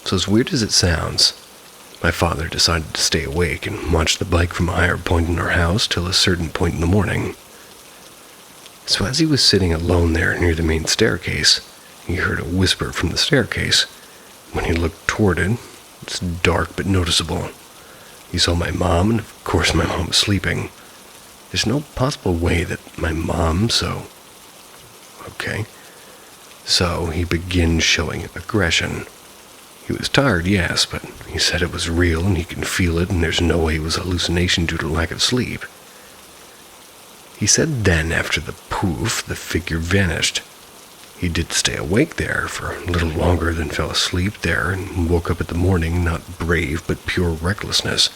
So as weird as it sounds, my father decided to stay awake and watch the bike from a higher point in our house till a certain point in the morning. So as he was sitting alone there near the main staircase, he heard a whisper from the staircase. When he looked toward it, it's dark but noticeable. He saw my mom, and of course my mom was sleeping. There's no possible way that my mom, So he begins showing aggression. He was tired, yes, but he said it was real and he can feel it, and there's no way it was hallucination due to lack of sleep. He said then, after the poof, the figure vanished. He did stay awake there for a little longer than fell asleep there, and woke up at the morning, not brave, but pure recklessness.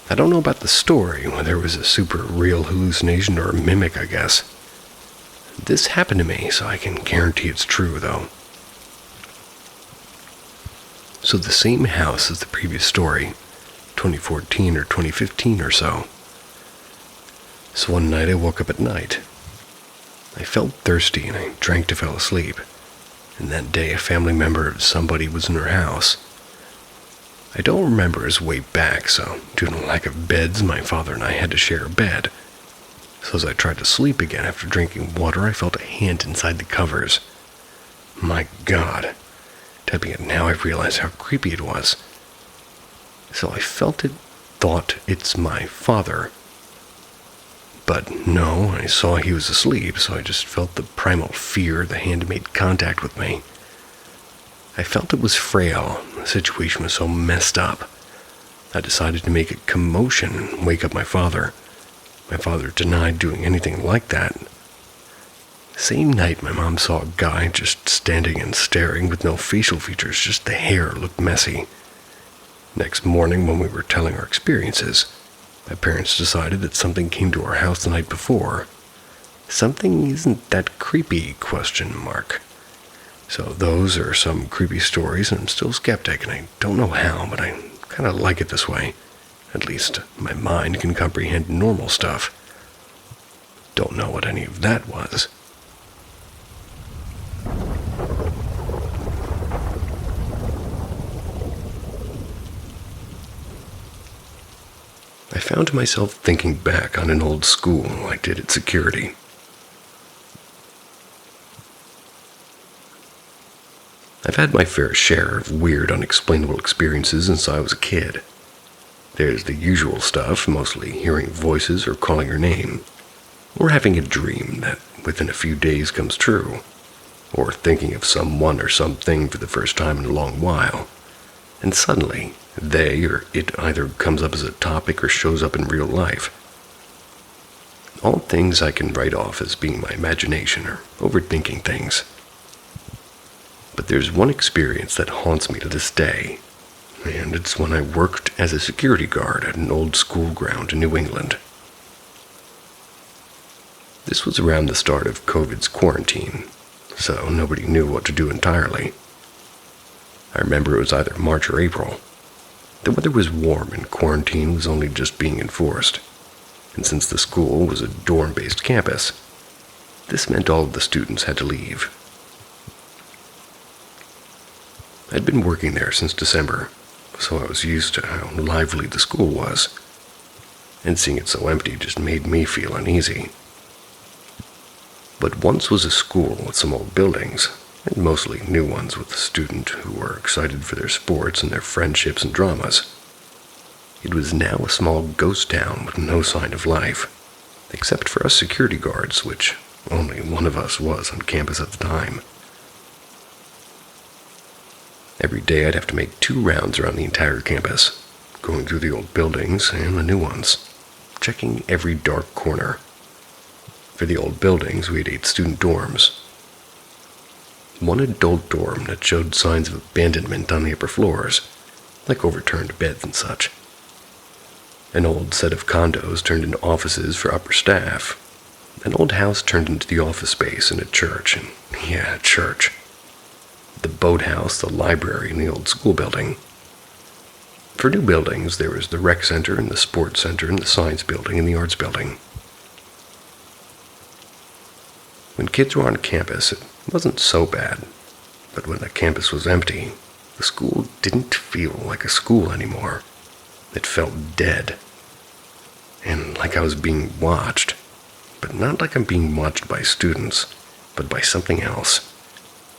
I don't know about the story, whether it was a super real hallucination or a mimic, I guess. This happened to me, so I can guarantee it's true, though. So the same house as the previous story, 2014 or 2015 or so. So one night I woke up at night. I felt thirsty and I drank to fall asleep. And that day a family member of somebody was in her house. I don't remember his way back, so due to lack of beds, my father and I had to share a bed. So as I tried to sleep again after drinking water, I felt a hand inside the covers. My God. Typing it now, I realize how creepy it was. So I thought it's my father. But no, I saw he was asleep, so I just felt the primal fear the hand made contact with me. I felt it was frail. The situation was so messed up. I decided to make a commotion and wake up my father. My father denied doing anything like that. Same night, my mom saw a guy just standing and staring with no facial features, just the hair looked messy. Next morning, when we were telling our experiences, my parents decided that something came to our house the night before. Something isn't that creepy, ? So those are some creepy stories, and I'm still skeptic, and I don't know how, but I kind of like it this way. At least my mind can comprehend normal stuff. Don't know what any of that was. I found myself thinking back on an old school I did at security. I've had my fair share of weird, unexplainable experiences since I was a kid. There's the usual stuff, mostly hearing voices or calling your name, or having a dream that within a few days comes true, or thinking of someone or something for the first time in a long while, and suddenly they or it either comes up as a topic or shows up in real life. all things I can write off as being my imagination or overthinking things. But there's one experience that haunts me to this day, and it's when I worked as a security guard at an old school ground in New England. This was around the start of COVID's quarantine, so nobody knew what to do entirely. I remember it was either March or April. The weather was warm and quarantine was only just being enforced, and since the school was a dorm-based campus, this meant all of the students had to leave. I'd been working there since December, so I was used to how lively the school was, and seeing it so empty just made me feel uneasy. But once was a school with some old buildings, and mostly new ones with students who were excited for their sports and their friendships and dramas. It was now a small ghost town with no sign of life, except for us security guards, which only one of us was on campus at the time. Every day I'd have to make 2 rounds around the entire campus, going through the old buildings and the new ones, checking every dark corner. For the old buildings, we had 8 student dorms. One adult dorm that showed signs of abandonment on the upper floors, like overturned beds and such. An old set of condos turned into offices for upper staff. An old house turned into the office space and a church, and yeah, a church. The boathouse, the library, and the old school building. For new buildings, there was the rec center and the sports center and the science building and the arts building. When kids were on campus, it wasn't so bad, but when the campus was empty, the school didn't feel like a school anymore. It felt dead, and like I was being watched, but not like I'm being watched by students, but by something else,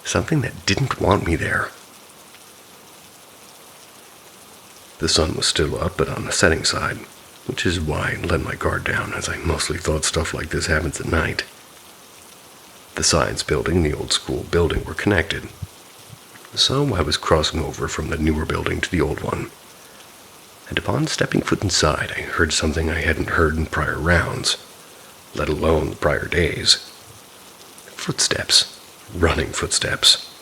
something that didn't want me there. The sun was still up, but on the setting side, which is why I let my guard down, as I mostly thought stuff like this happens at night. The science building and the old school building were connected, so I was crossing over from the newer building to the old one. And upon stepping foot inside, I heard something I hadn't heard in prior rounds, let alone the prior days. Footsteps, running footsteps.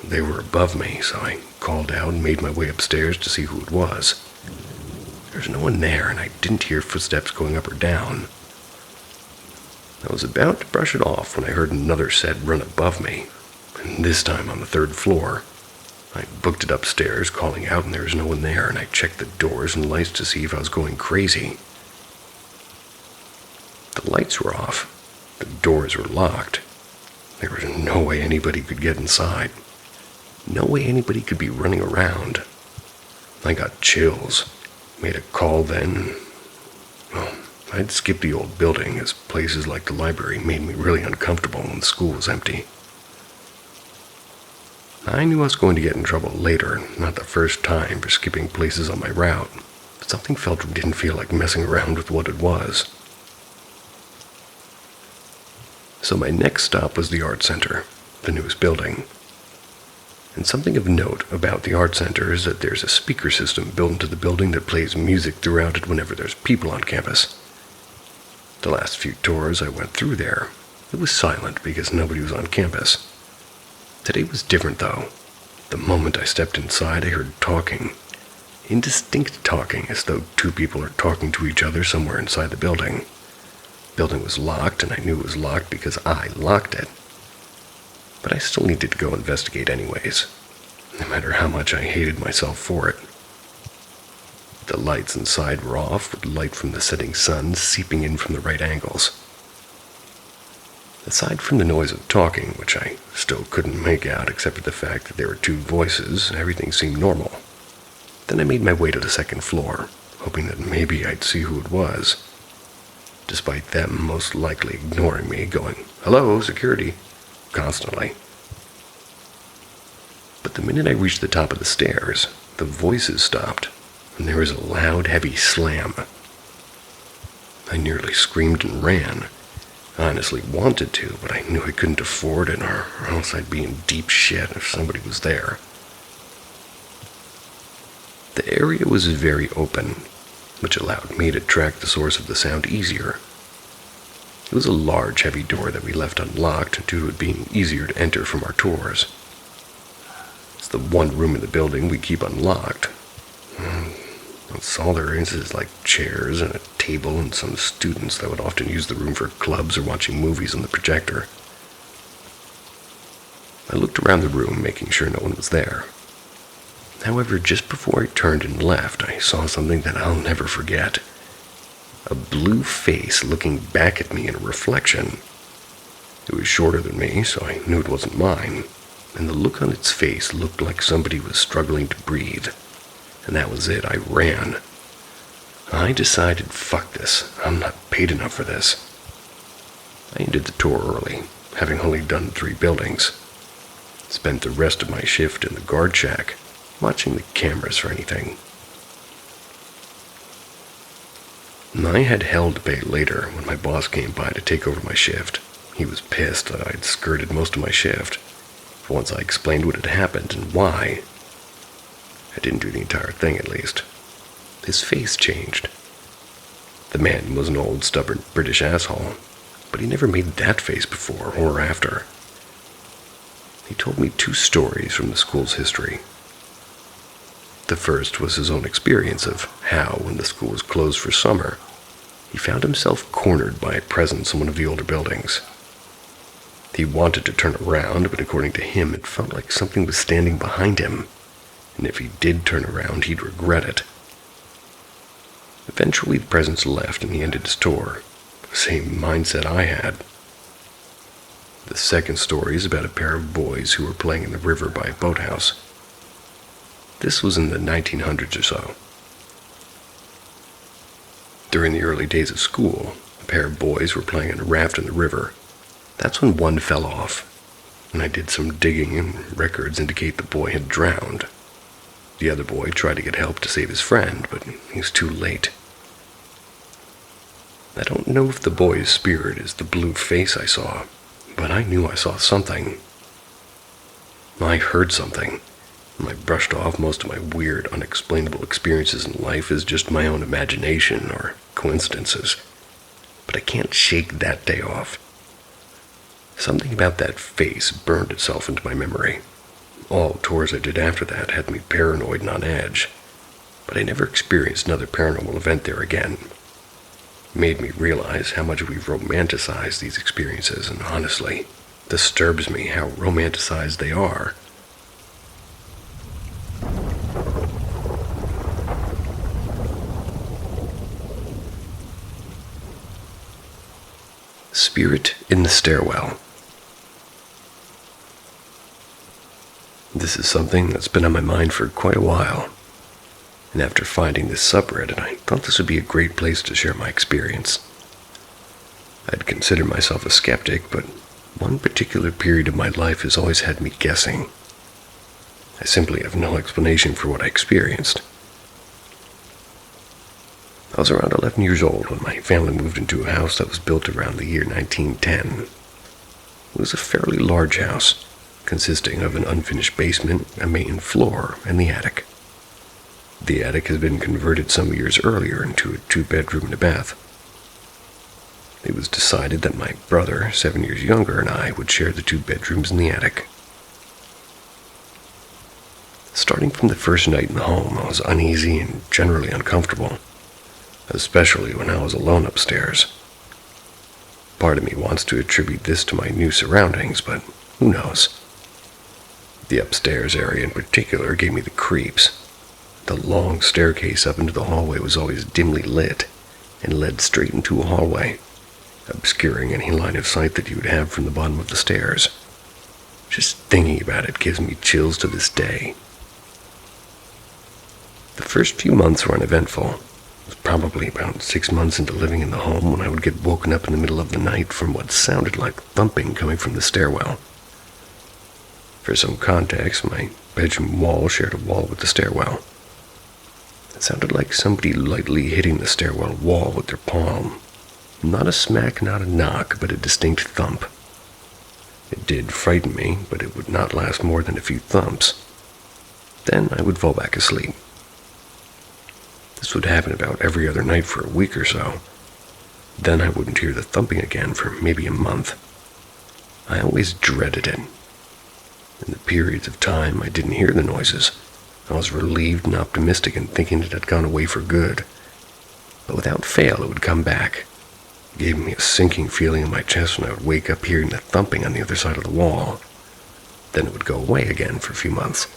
They were above me, so I called out and made my way upstairs to see who it was. There's no one there, and I didn't hear footsteps going up or down. I was about to brush it off when I heard another set run above me, and this time on the 3rd floor. I booked it upstairs, calling out, and there was no one there, and I checked the doors and lights to see if I was going crazy. The lights were off. The doors were locked. There was no way anybody could get inside. No way anybody could be running around. I got chills. Made a call then. Well, I'd skip the old building, as places like the library made me really uncomfortable when the school was empty. I knew I was going to get in trouble later, not the first time, for skipping places on my route, but something didn't feel like messing around with what it was. So my next stop was the art center, the newest building. And something of note about the art center is that there's a speaker system built into the building that plays music throughout it whenever there's people on campus. The last few tours I went through there, it was silent because nobody was on campus. Today was different, though. The moment I stepped inside, I heard talking. Indistinct talking, as though 2 people are talking to each other somewhere inside the building. The building was locked, and I knew it was locked because I locked it. But I still needed to go investigate anyways, no matter how much I hated myself for it. The lights inside were off, with light from the setting sun seeping in from the right angles. Aside from the noise of talking, which I still couldn't make out except for the fact that there were 2 voices, everything seemed normal. Then I made my way to the 2nd floor, hoping that maybe I'd see who it was, despite them most likely ignoring me, going, "Hello, security," constantly. But the minute I reached the top of the stairs, the voices stopped, and there was a loud, heavy slam. I nearly screamed and ran. I honestly wanted to, but I knew I couldn't afford it, or else I'd be in deep shit if somebody was there. The area was very open, which allowed me to track the source of the sound easier. It was a large, heavy door that we left unlocked due to it being easier to enter from our tours. It's the one room in the building we keep unlocked. That's all there is like chairs and a table and some students that would often use the room for clubs or watching movies on the projector. I looked around the room, making sure no one was there. However, just before I turned and left, I saw something that I'll never forget. A blue face looking back at me in a reflection. It was shorter than me, so I knew it wasn't mine, and the look on its face looked like somebody was struggling to breathe. And that was it. I ran. I decided, fuck this. I'm not paid enough for this. I ended the tour early, having only done 3 buildings. Spent the rest of my shift in the guard shack, watching the cameras for anything. I had hell to pay later when my boss came by to take over my shift. He was pissed that I'd skirted most of my shift. Once I explained what had happened and why, I didn't do the entire thing, at least. His face changed. The man was an old, stubborn British asshole, but he never made that face before or after. He told me 2 stories from the school's history. The first was his own experience of how, when the school was closed for summer, he found himself cornered by a presence in one of the older buildings. He wanted to turn around, but according to him, it felt like something was standing behind him, and if he did turn around, he'd regret it. Eventually, the presence left and he ended his tour. The same mindset I had. The second story is about a pair of boys who were playing in the river by a boathouse. This was in the 1900s or so. During the early days of school, a pair of boys were playing on a raft in the river. That's when one fell off, and I did some digging and records indicate the boy had drowned. The other boy tried to get help to save his friend, but he was too late. I don't know if the boy's spirit is the blue face I saw, but I knew I saw something. I heard something, and I brushed off most of my weird, unexplainable experiences in life as just my own imagination or coincidences. But I can't shake that day off. Something about that face burned itself into my memory. All tours I did after that had me paranoid and on edge, but I never experienced another paranormal event there again. It made me realize how much we've romanticized these experiences, and honestly, disturbs me how romanticized they are. Spirit in the Stairwell. This is something that's been on my mind for quite a while, and after finding this subreddit, I thought this would be a great place to share my experience. I'd consider myself a skeptic, but one particular period of my life has always had me guessing. I simply have no explanation for what I experienced. I was around 11 years old when my family moved into a house that was built around the year 1910. It was a fairly large house, consisting of an unfinished basement, a main floor, and the attic. The attic had been converted some years earlier into a 2-bedroom and a bath. It was decided that my brother, 7 years younger, and I would share the 2 bedrooms in the attic. Starting from the first night in the home, I was uneasy and generally uncomfortable, especially when I was alone upstairs. Part of me wants to attribute this to my new surroundings, but who knows? The upstairs area in particular gave me the creeps. The long staircase up into the hallway was always dimly lit and led straight into a hallway, obscuring any line of sight that you would have from the bottom of the stairs. Just thinking about it gives me chills to this day. The first few months were uneventful. It was probably about 6 months into living in the home when I would get woken up in the middle of the night from what sounded like thumping coming from the stairwell. For some context, my bedroom wall shared a wall with the stairwell. It sounded like somebody lightly hitting the stairwell wall with their palm. Not a smack, not a knock, but a distinct thump. It did frighten me, but it would not last more than a few thumps. Then I would fall back asleep. This would happen about every other night for a week or so. Then I wouldn't hear the thumping again for maybe a month. I always dreaded it. In the periods of time I didn't hear the noises, I was relieved and optimistic in thinking it had gone away for good. But without fail, it would come back. It gave me a sinking feeling in my chest when I would wake up hearing the thumping on the other side of the wall. Then it would go away again for a few months.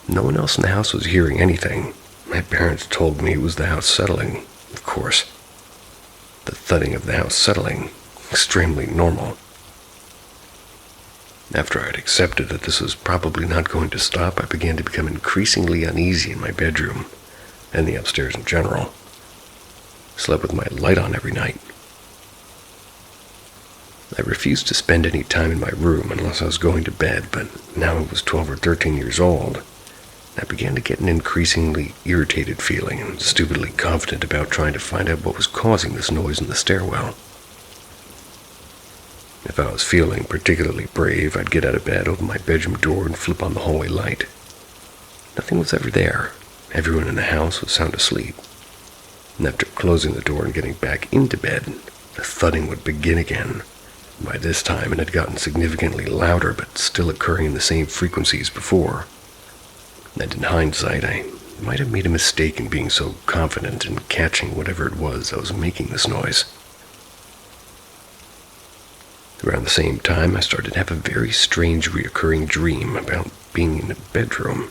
No one else in the house was hearing anything. My parents told me it was the house settling, of course. The thudding of the house settling, extremely normal. After I had accepted that this was probably not going to stop, I began to become increasingly uneasy in my bedroom, and the upstairs in general. I slept with my light on every night. I refused to spend any time in my room unless I was going to bed, but now I was 12 or 13 years old. I began to get an increasingly irritated feeling and stupidly confident about trying to find out what was causing this noise in the stairwell. If I was feeling particularly brave, I'd get out of bed, open my bedroom door, and flip on the hallway light. Nothing was ever there. Everyone in the house was sound asleep. And after closing the door and getting back into bed, the thudding would begin again. By this time, it had gotten significantly louder, but still occurring in the same frequencies before. And in hindsight, I might have made a mistake in being so confident in catching whatever it was that was making this noise. Around the same time, I started to have a very strange recurring dream about being in a bedroom,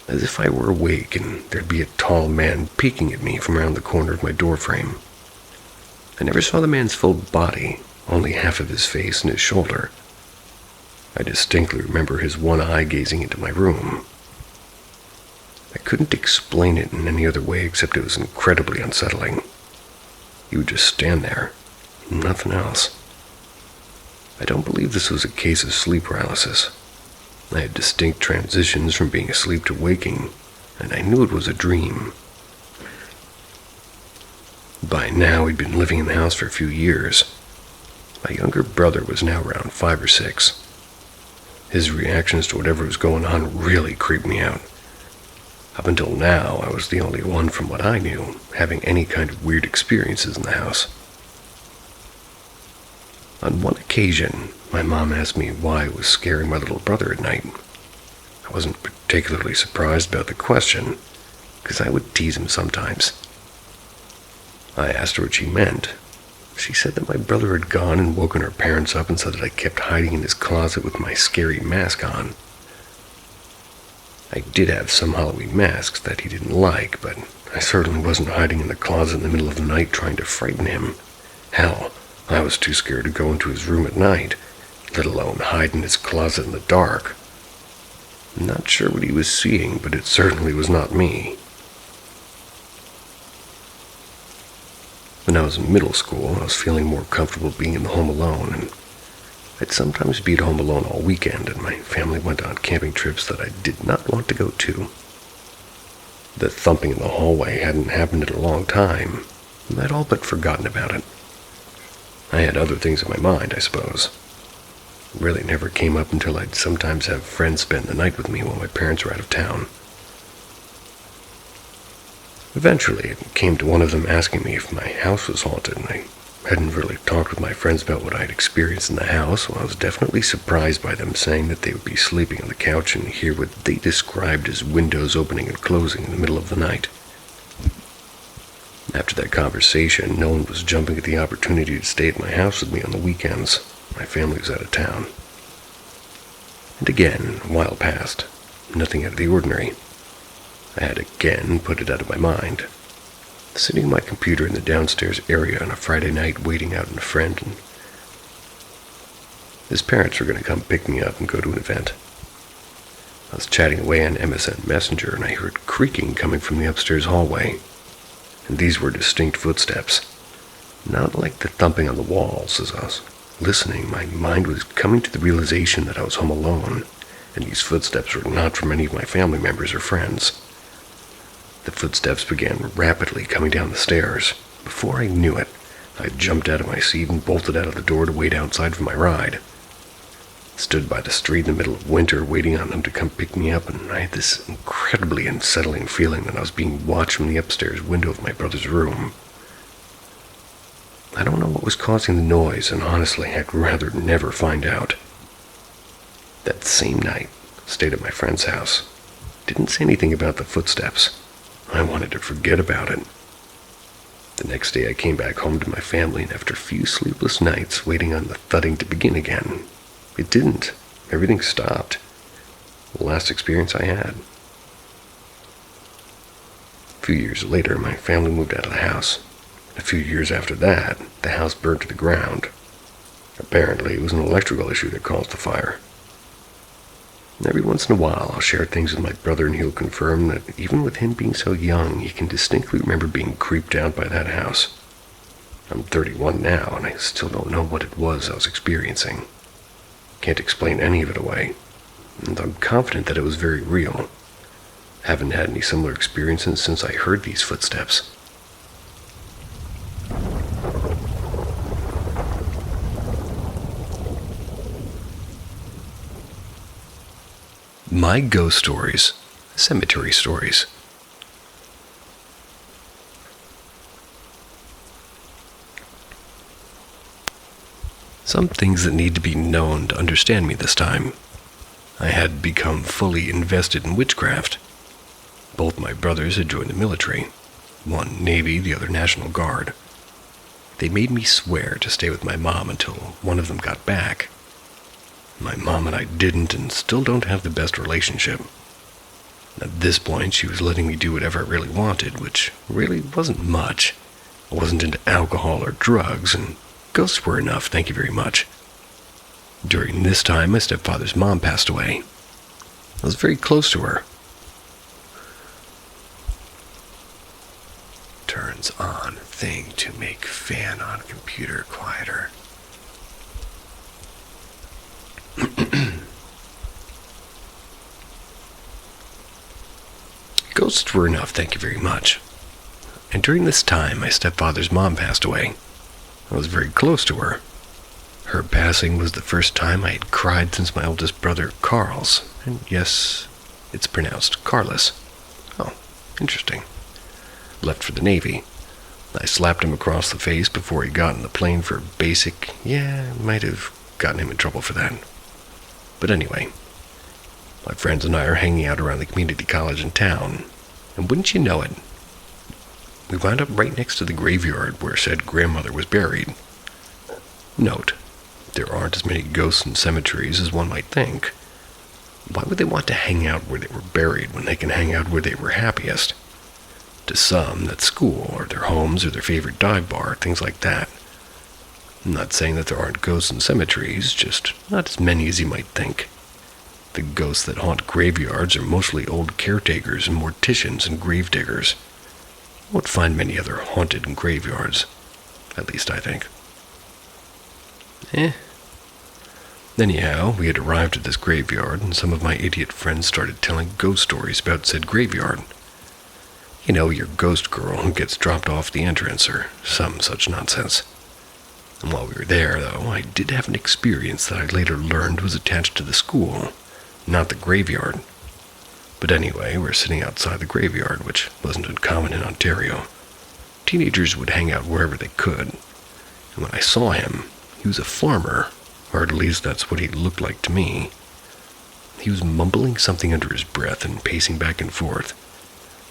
as if I were awake and there'd be a tall man peeking at me from around the corner of my doorframe. I never saw the man's full body, only half of his face and his shoulder. I distinctly remember his one eye gazing into my room. I couldn't explain it in any other way except it was incredibly unsettling. He would just stand there, nothing else. I don't believe this was a case of sleep paralysis. I had distinct transitions from being asleep to waking, and I knew it was a dream. By now, he'd been living in the house for a few years. My younger brother was now around 5 or 6. His reactions to whatever was going on really creeped me out. Up until now, I was the only one from what I knew having any kind of weird experiences in the house. On one occasion, my mom asked me why I was scaring my little brother at night. I wasn't particularly surprised about the question, because I would tease him sometimes. I asked her what she meant. She said that my brother had gone and woken our parents up and said that I kept hiding in his closet with my scary mask on. I did have some Halloween masks that he didn't like, but I certainly wasn't hiding in the closet in the middle of the night trying to frighten him. Hell, I was too scared to go into his room at night, let alone hide in his closet in the dark. I'm not sure what he was seeing, but it certainly was not me. When I was in middle school, I was feeling more comfortable being in the home alone, and I'd sometimes be at home alone all weekend, and my family went on camping trips that I did not want to go to. The thumping in the hallway hadn't happened in a long time, and I'd all but forgotten about it. I had other things in my mind, I suppose. It really never came up until I'd sometimes have friends spend the night with me while my parents were out of town. Eventually, it came to one of them asking me if my house was haunted, and I hadn't really talked with my friends about what I'd experienced in the house, so I was definitely surprised by them saying that they would be sleeping on the couch and hear what they described as windows opening and closing in the middle of the night. After that conversation, no one was jumping at the opportunity to stay at my house with me on the weekends. My family was out of town. And again, a while passed. Nothing out of the ordinary. I had again put it out of my mind. Sitting at my computer in the downstairs area on a Friday night waiting out on a friend, and his parents were going to come pick me up and go to an event. I was chatting away on MSN Messenger, and I heard creaking coming from the upstairs hallway. And these were distinct footsteps. Not like the thumping on the walls. As I was listening, my mind was coming to the realization that I was home alone, and these footsteps were not from any of my family members or friends. The footsteps began rapidly coming down the stairs. Before I knew it, I jumped out of my seat and bolted out of the door to wait outside for my ride. Stood by the street in the middle of winter waiting on them to come pick me up, and I had this incredibly unsettling feeling that I was being watched from the upstairs window of my brother's room. I don't know what was causing the noise, and honestly, I'd rather never find out. That same night, I stayed at my friend's house. Didn't say anything about the footsteps. I wanted to forget about it. The next day I came back home to my family, and after a few sleepless nights waiting on the thudding to begin again, it didn't. Everything stopped. The last experience I had. A few years later, my family moved out of the house. A few years after that, the house burned to the ground. Apparently, it was an electrical issue that caused the fire. Every once in a while, I'll share things with my brother, and he'll confirm that even with him being so young, he can distinctly remember being creeped out by that house. I'm 31 now, and I still don't know what it was I was experiencing. Can't explain any of it away, and I'm confident that it was very real. Haven't had any similar experiences since I heard these footsteps. My ghost stories, cemetery stories. Some things that need to be known to understand me this time. I had become fully invested in witchcraft. Both my brothers had joined the military, one Navy, the other National Guard. They made me swear to stay with my mom until one of them got back. My mom and I didn't, and still don't have the best relationship. At this point, she was letting me do whatever I really wanted, which really wasn't much. I wasn't into alcohol or drugs, and ghosts were enough, thank you very much. During this time, my stepfather's mom passed away. I was very close to her. Turns on thing to make fan on computer quieter. Ghosts were enough, thank you very much. And during this time, my stepfather's mom passed away. I was very close to her. Her passing was the first time I had cried since my oldest brother, Carl's. And yes, it's pronounced Carlos. Oh, interesting. Left for the Navy. I slapped him across the face before he got in the plane for basic. Yeah, might have gotten him in trouble for that. But anyway, my friends and I are hanging out around the community college in town, and wouldn't you know it, we wound up right next to the graveyard where said grandmother was buried. Note, there aren't as many ghosts in cemeteries as one might think. Why would they want to hang out where they were buried when they can hang out where they were happiest? To some, that's school, or their homes, or their favorite dive bar, things like that. I'm not saying that there aren't ghosts in cemeteries, just not as many as you might think. The ghosts that haunt graveyards are mostly old caretakers and morticians and gravediggers. You won't find many other haunted graveyards, at least I think. Anyhow, we had arrived at this graveyard, and some of my idiot friends started telling ghost stories about said graveyard. You know, your ghost girl who gets dropped off the entrance, or some such nonsense. And while we were there, though, I did have an experience that I later learned was attached to the school, not the graveyard. But anyway, we're sitting outside the graveyard, which wasn't uncommon in Ontario. Teenagers would hang out wherever they could. And when I saw him, he was a farmer, or at least that's what he looked like to me. He was mumbling something under his breath and pacing back and forth.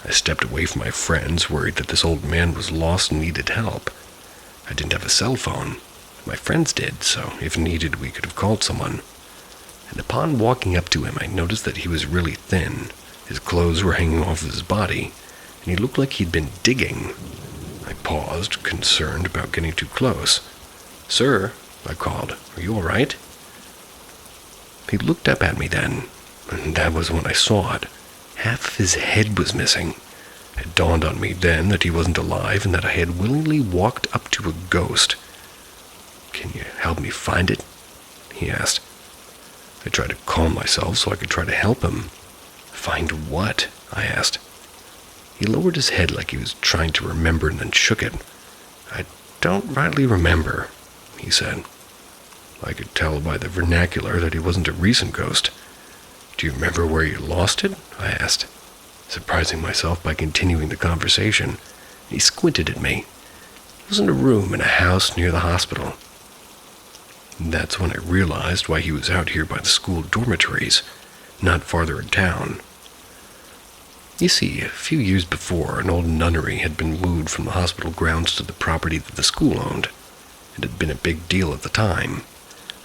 I stepped away from my friends, worried that this old man was lost and needed help. I didn't have a cell phone. My friends did, so if needed, we could have called someone. And upon walking up to him, I noticed that he was really thin. His clothes were hanging off of his body, and he looked like he'd been digging. I paused, concerned about getting too close. "Sir," I called, "are you all right?" He looked up at me then, and that was when I saw it. Half of his head was missing. It dawned on me then that he wasn't alive and that I had willingly walked up to a ghost. "Can you help me find it?" he asked. I tried to calm myself so I could try to help him. "Find what?" I asked. He lowered his head like he was trying to remember and then shook it. "I don't rightly remember," he said. I could tell by the vernacular that he wasn't a recent ghost. "Do you remember where you lost it?" I asked, surprising myself by continuing the conversation. He squinted at me. was in a room in a house near the hospital. That's when I realized why he was out here by the school dormitories, not farther in town. You see, a few years before, an old nunnery had been moved from the hospital grounds to the property that the school owned. It had been a big deal at the time.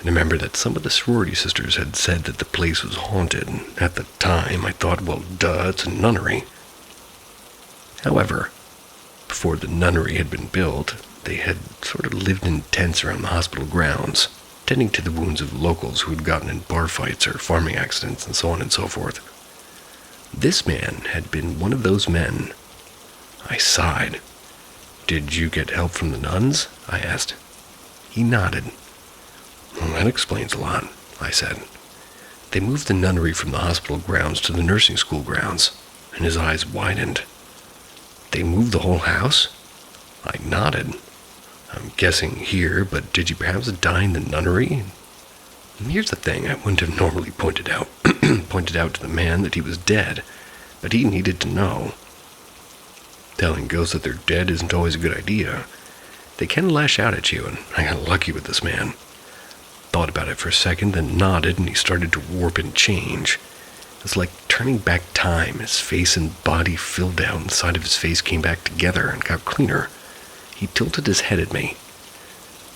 I remember that some of the sorority sisters had said that the place was haunted, and at the time I thought, well, duh, it's a nunnery. However, before the nunnery had been built, they had sort of lived in tents around the hospital grounds, tending to the wounds of locals who had gotten in bar fights or farming accidents and so on and so forth. This man had been one of those men. I sighed. "Did you get help from the nuns?" I asked. He nodded. "Well, that explains a lot," I said. "They moved the nunnery from the hospital grounds to the nursing school grounds," and his eyes widened. "They moved the whole house?" I nodded. "I'm guessing here, but did you perhaps die in the nunnery?" And here's the thing I wouldn't have normally pointed out to the man that he was dead, but he needed to know. Telling ghosts that they're dead isn't always a good idea. They can lash out at you, and I got lucky with this man. Thought about it for a second, then nodded, and he started to warp and change. It was like turning back time. His face and body filled out, and the side of his face came back together and got cleaner. He tilted his head at me.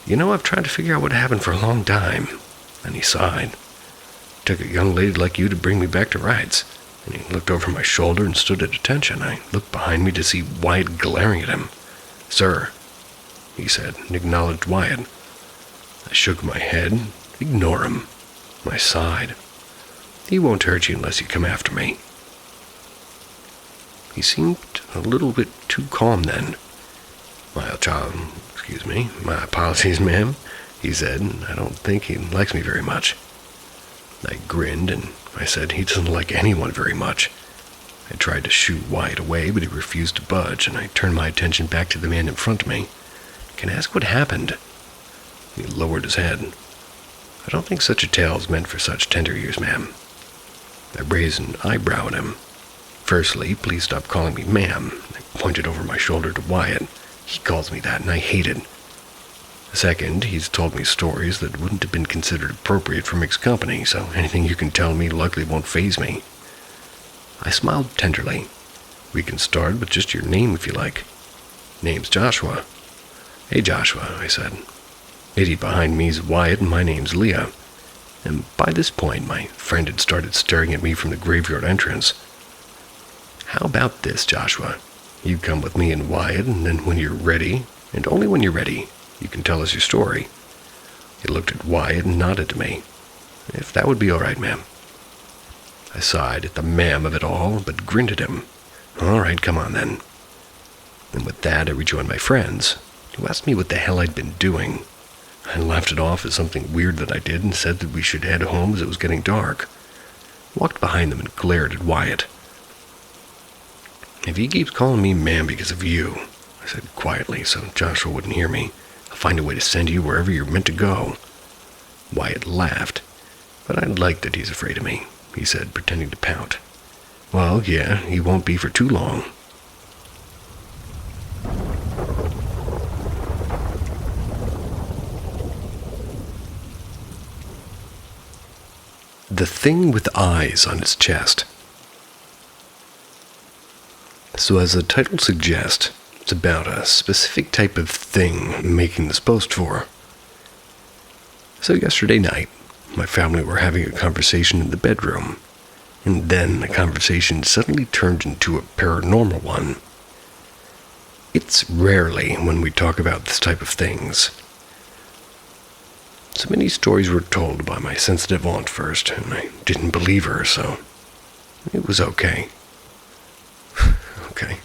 "You know, I've tried to figure out what happened for a long time." And he sighed. "Took a young lady like you to bring me back to rights." And he looked over my shoulder and stood at attention. I looked behind me to see Wyatt glaring at him. "Sir," he said, and acknowledged Wyatt. I shook my head. "Ignore him." I sighed. "He won't hurt you unless you come after me." He seemed a little bit too calm then. My apologies, ma'am," he said. "I don't think he likes me very much." I grinned, and I said he doesn't like anyone very much. I tried to shoo Wyatt away, but he refused to budge, and I turned my attention back to the man in front of me. "Can I ask what happened?" He lowered his head. "I don't think such a tale is meant for such tender ears, ma'am." I raised an eyebrow at him. "Firstly, please stop calling me ma'am." I pointed over my shoulder to Wyatt. "He calls me that, and I hate it. Second, he's told me stories that wouldn't have been considered appropriate for mixed company, so anything you can tell me likely won't faze me." I smiled tenderly. "We can start with just your name if you like." "Name's Joshua." "Hey, Joshua," I said. "Idiot behind me's Wyatt, and my name's Leah." And by this point, my friend had started staring at me from the graveyard entrance. "How about this, Joshua? You come with me and Wyatt, and then when you're ready, and only when you're ready, you can tell us your story." He looked at Wyatt and nodded to me. "If that would be all right, ma'am." I sighed at the ma'am of it all, but grinned at him. "All right, come on then." And with that, I rejoined my friends, who asked me what the hell I'd been doing. I laughed it off as something weird that I did and said that we should head home as it was getting dark. Walked behind them and glared at Wyatt. "If he keeps calling me ma'am because of you," I said quietly so Joshua wouldn't hear me, "I'll find a way to send you wherever you're meant to go." Wyatt laughed. "But I like that he's afraid of me," he said, pretending to pout. "Well, yeah, he won't be for too long." The Thing with Eyes on Its Chest. So as the title suggests, it's about a specific type of thing I'm making this post for. So yesterday night, my family were having a conversation in the bedroom, and then the conversation suddenly turned into a paranormal one. It's rarely when we talk about this type of things. So many stories were told by my sensitive aunt first, and I didn't believe her, so it was okay. Okay.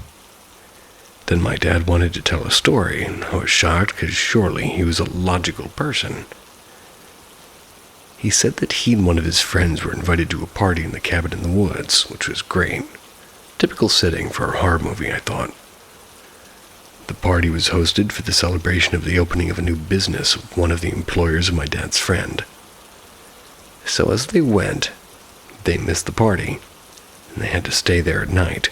Then my dad wanted to tell a story, and I was shocked because surely he was a logical person. He said that he and one of his friends were invited to a party in the cabin in the woods, which was great. Typical setting for a horror movie, I thought. The party was hosted for the celebration of the opening of a new business of one of the employers of my dad's friend. So as they went, they missed the party, and they had to stay there at night.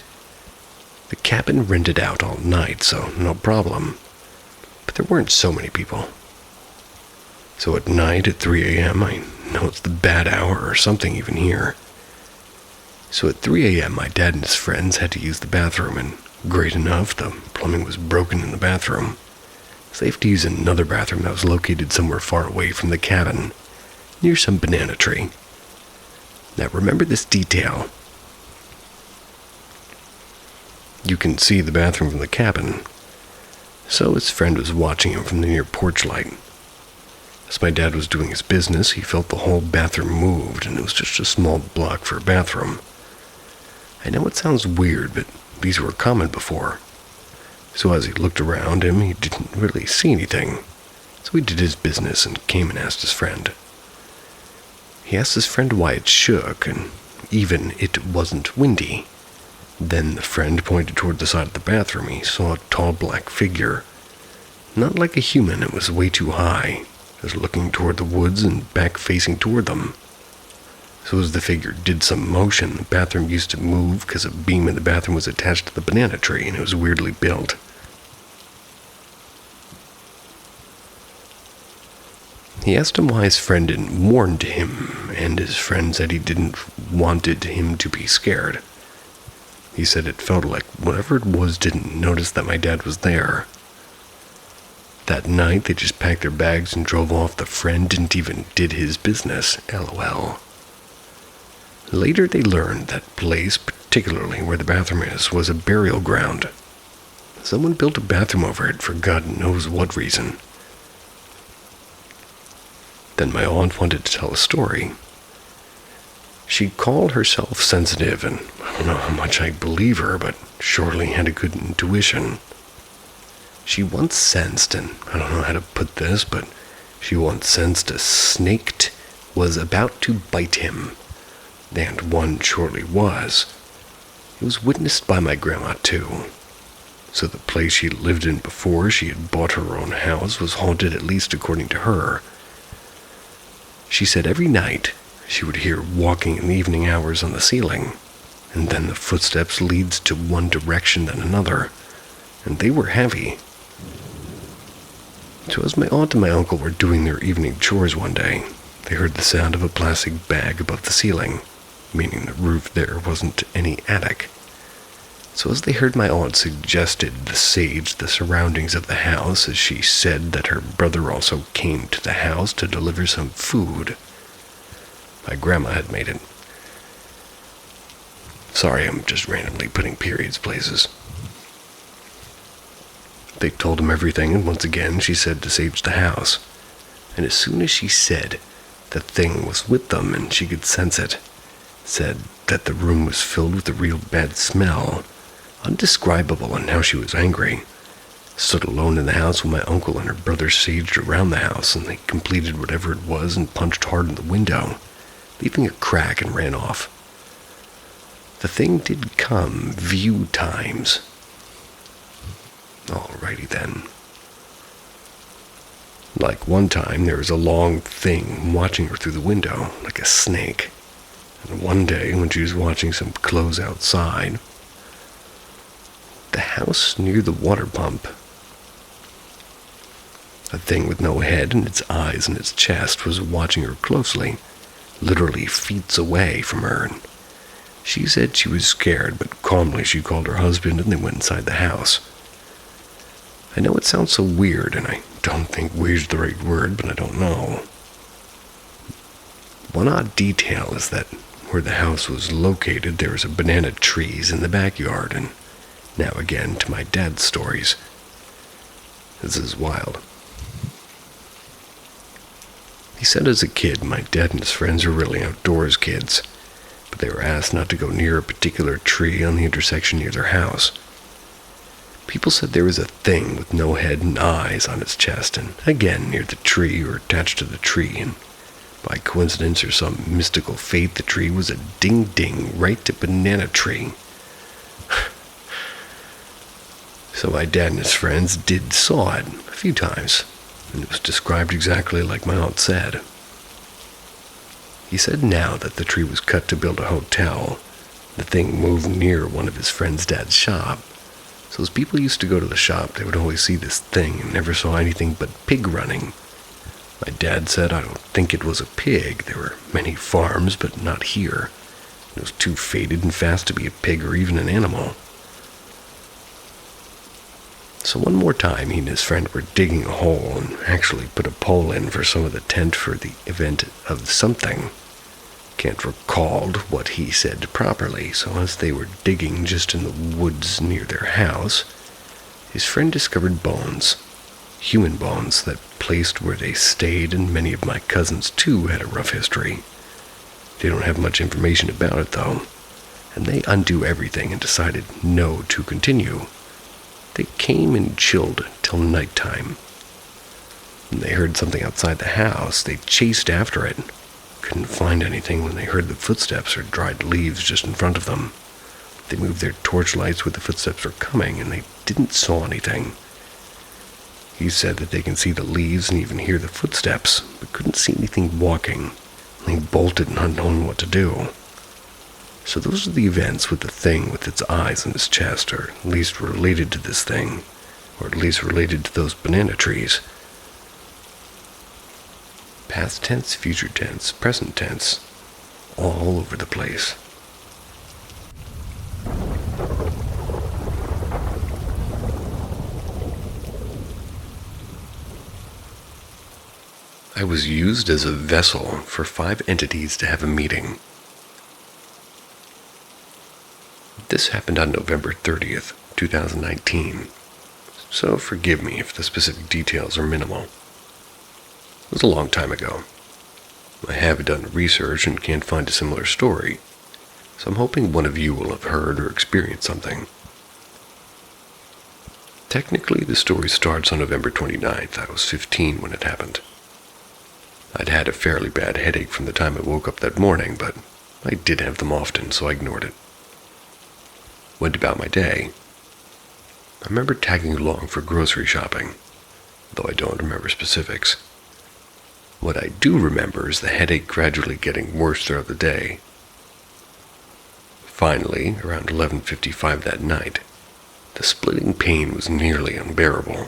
The cabin rented out all night, so no problem. but there weren't so many people. So at night at 3 a.m., I know it's the bad hour or something even here. So at 3 a.m., my dad and his friends had to use the bathroom, and great enough, the plumbing was broken in the bathroom. So they have to use another bathroom that was located somewhere far away from the cabin, near some banana tree. Now remember this detail. You can see the bathroom from the cabin, so his friend was watching him from the near porch light. As my dad was doing his business, he felt the whole bathroom moved, and it was just a small block for a bathroom. I know it sounds weird, but these were common before. So as he looked around him, he didn't really see anything. So he did his business and came and asked his friend. He asked his friend why it shook, and even it wasn't windy. Then the friend pointed toward the side of the bathroom. He saw a tall black figure. Not like a human, it was way too high. It was looking toward the woods and back facing toward them. So as the figure did some motion, the bathroom used to move because a beam in the bathroom was attached to the banana tree, and it was weirdly built. He asked him why his friend didn't warn him, and his friend said he didn't wanted him to be scared. He said it felt like whatever it was didn't notice that my dad was there. That night, they just packed their bags and drove off. The friend didn't even did his business, LOL. Later, they learned that place, particularly where the bathroom is, was a burial ground. Someone built a bathroom over it for God knows what reason. Then my aunt wanted to tell a story. She called herself sensitive, and I don't know how much I believe her, but surely had a good intuition. She once sensed, and I don't know how to put this, but she once sensed a snake was about to bite him. And one shortly was. It was witnessed by my grandma, too. So the place she lived in before she had bought her own house was haunted, at least according to her. She said every night she would hear walking in the evening hours on the ceiling, and then the footsteps leads to one direction then another, and they were heavy. So as my aunt and my uncle were doing their evening chores one day, they heard the sound of a plastic bag above the ceiling, meaning the roof there wasn't any attic. So as they heard, my aunt suggested the sage the surroundings of the house, as she said that her brother also came to the house to deliver some food. My grandma had made it. Sorry, I'm just randomly putting periods places. They told him everything, and once again she said to sage the house. And as soon as she said the thing was with them and she could sense it, said that the room was filled with a real bad smell, undescribable, and how she was angry. Stood alone in the house while my uncle and her brother saged around the house, and they completed whatever it was and punched hard in the window, leaving a crack, and ran off. The thing did come few times. Alrighty then. Like one time, there was a long thing watching her through the window, like a snake. And one day, when she was watching some clothes outside, the house near the water pump, a thing with no head and its eyes and its chest was watching her closely, literally feet away from her. And she said she was scared, but calmly she called her husband and they went inside the house. I know it sounds so weird, and I don't think weird's the right word, but I don't know. One odd detail is that where the house was located, there was a banana trees in the backyard, and now again to my dad's stories. This is wild. He said as a kid, my dad and his friends were really outdoors kids, but they were asked not to go near a particular tree on the intersection near their house. People said there was a thing with no head and eyes on its chest, and again near the tree or attached to the tree, and by coincidence or some mystical fate, the tree was a ding-ding right to banana tree. So my dad and his friends saw it a few times, and it was described exactly like my aunt said. He said now that the tree was cut to build a hotel, the thing moved near one of his friend's dad's shop, So as people used to go to the shop, they would always see this thing and never saw anything but pig running. My dad said, I don't think it was a pig. There were many farms, but not here. It was too faded and fast to be a pig or even an animal. So one more time, he and his friend were digging a hole and actually put a pole in for some of the tent for the event of something. Can't recall what he said properly, so as they were digging just in the woods near their house, his friend discovered bones, human bones that placed where they stayed, and many of my cousins too had a rough history. They don't have much information about it though, and they undo everything and decided no to continue. They came and chilled till nighttime. When they heard something outside the house, they chased after it. Couldn't find anything when they heard the footsteps or dried leaves just in front of them. They moved their torchlights where the footsteps were coming, and they didn't saw anything. He said that they can see the leaves and even hear the footsteps, but couldn't see anything walking. They bolted, not knowing what to do. So those are the events with the thing with its eyes on its chest, or at least related to this thing, or at least related to those banana trees. Past tense, future tense, present tense, all over the place. I was used as a vessel for 5 entities to have a meeting. This happened on November 30th, 2019, so forgive me if the specific details are minimal. It was a long time ago. I have done research and can't find a similar story, so I'm hoping one of you will have heard or experienced something. Technically, the story starts on November 29th. I was 15 when it happened. I'd had a fairly bad headache from the time I woke up that morning, but I did have them often, so I ignored it. Went about my day. I remember tagging along for grocery shopping, though I don't remember specifics. What I do remember is the headache gradually getting worse throughout the day. Finally, around 11:55 that night, the splitting pain was nearly unbearable.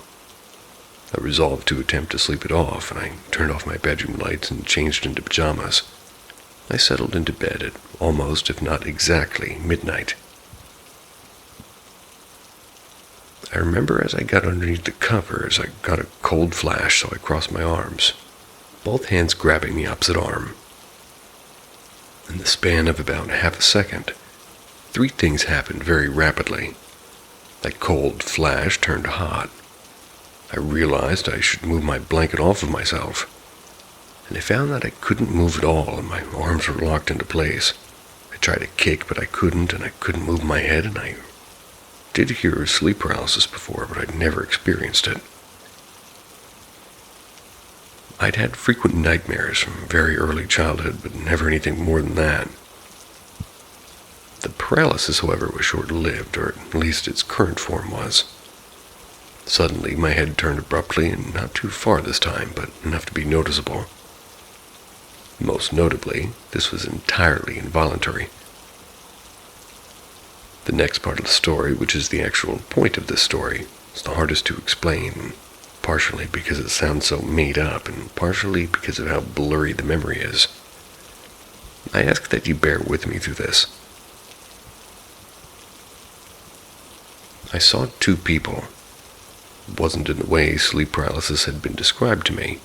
I resolved to attempt to sleep it off, and I turned off my bedroom lights and changed into pajamas. I settled into bed at almost, if not exactly, midnight. I remember as I got underneath the covers, I got a cold flash, so I crossed my arms, both hands grabbing the opposite arm. In the span of about half a second, 3 things happened very rapidly. That cold flash turned hot. I realized I should move my blanket off of myself, and I found that I couldn't move at all, and my arms were locked into place. I tried to kick, but I couldn't, and I couldn't move my head, and I did hear sleep paralysis before, but I'd never experienced it. I'd had frequent nightmares from very early childhood, but never anything more than that. The paralysis, however, was short-lived, or at least its current form was. Suddenly, my head turned abruptly, and not too far this time, but enough to be noticeable. Most notably, this was entirely involuntary. The next part of the story, which is the actual point of this story, is the hardest to explain, partially because it sounds so made up, and partially because of how blurry the memory is. I ask that you bear with me through this. I saw 2 people. It wasn't in the way sleep paralysis had been described to me.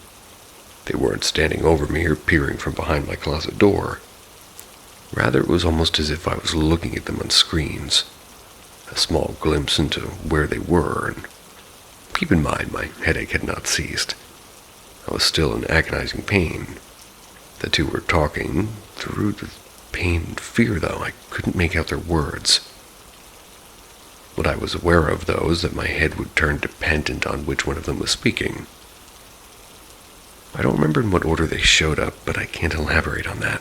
They weren't standing over me or peering from behind my closet door. Rather, it was almost as if I was looking at them on screens, a small glimpse into where they were, and keep in mind my headache had not ceased. I was still in agonizing pain. The 2 were talking through the pain and fear, though. I couldn't make out their words. What I was aware of, though, is that my head would turn dependent on which one of them was speaking. I don't remember in what order they showed up, but I can't elaborate on that.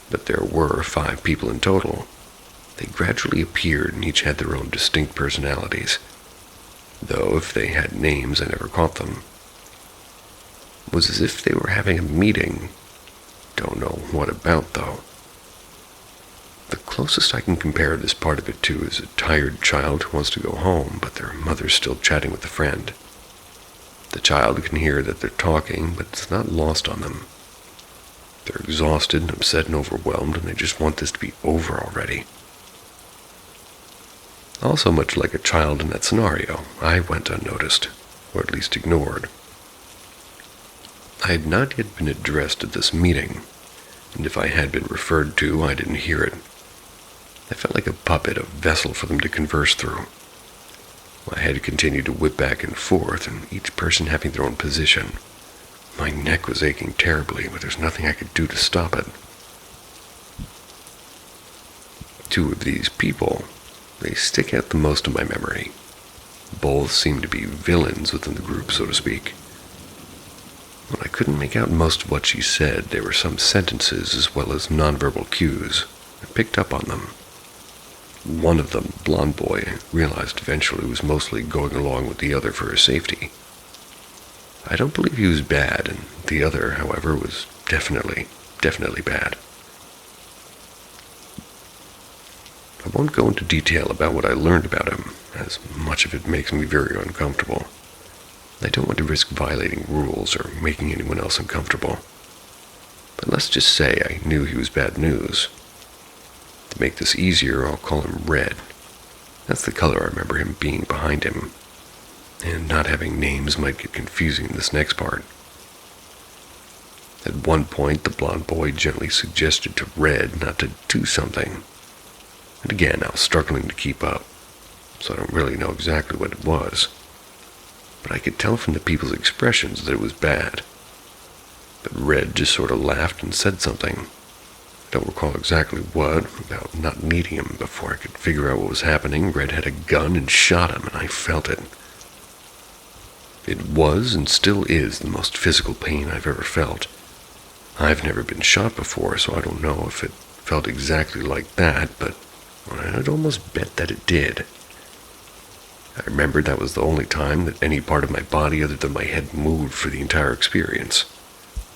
But there were 5 people in total. They gradually appeared, and each had their own distinct personalities, though if they had names, I never caught them. It was as if they were having a meeting. Don't know what about, though. The closest I can compare this part of it to is a tired child who wants to go home, but their mother's still chatting with a friend. The child can hear that they're talking, but it's not lost on them. They're exhausted and upset and overwhelmed, and they just want this to be over already. Also, much like a child in that scenario, I went unnoticed, or at least ignored. I had not yet been addressed at this meeting, and if I had been referred to, I didn't hear it. I felt like a puppet, a vessel for them to converse through. My head continued to whip back and forth, and each person having their own position. My neck was aching terribly, but there's nothing I could do to stop it. Two of these people, they stick out the most in my memory. Both seemed to be villains within the group, so to speak. When I couldn't make out most of what she said, there were some sentences as well as nonverbal cues. I picked up on them. One of them, blonde boy, I realized eventually was mostly going along with the other for her safety. I don't believe he was bad, and the other, however, was definitely bad. I won't go into detail about what I learned about him, as much of it makes me very uncomfortable. I don't want to risk violating rules or making anyone else uncomfortable. But let's just say I knew he was bad news. To make this easier, I'll call him Red. That's the color I remember him being behind him. And not having names might get confusing in this next part. At one point, the blonde boy gently suggested to Red not to do something. And again, I was struggling to keep up, so I don't really know exactly what it was. But I could tell from the people's expressions that it was bad. But Red just sort of laughed and said something. I don't recall exactly what, about not needing him. Before I could figure out what was happening, Red had a gun and shot him, and I felt it. It was and still is the most physical pain I've ever felt. I've never been shot before, so I don't know if it felt exactly like that, but I'd almost bet that it did. I remembered that was the only time that any part of my body other than my head moved for the entire experience.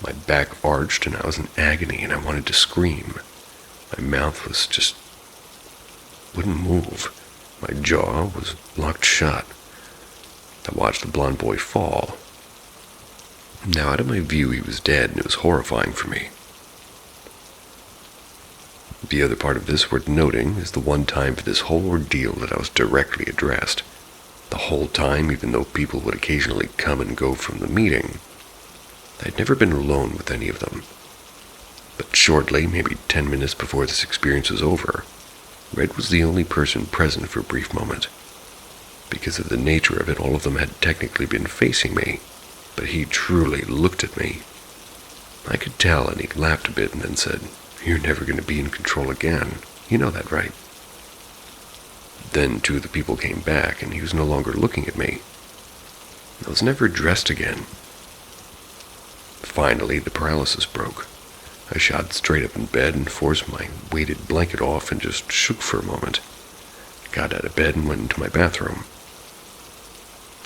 My back arched and I was in agony and I wanted to scream. My mouth was just wouldn't move. My jaw was locked shut. I watched the blonde boy fall. Now out of my view he was dead and it was horrifying for me. The other part of this worth noting is the one time for this whole ordeal that I was directly addressed. The whole time, even though people would occasionally come and go from the meeting, I'd never been alone with any of them. But shortly, maybe 10 minutes before this experience was over, Red was the only person present for a brief moment. Because of the nature of it, all of them had technically been facing me, but he truly looked at me. I could tell, and he laughed a bit and then said, "You're never going to be in control again. You know that, right?" Then two of the people came back, and he was no longer looking at me. I was never addressed again. Finally, the paralysis broke. I shot straight up in bed and forced my weighted blanket off and just shook for a moment. Got out of bed and went into my bathroom.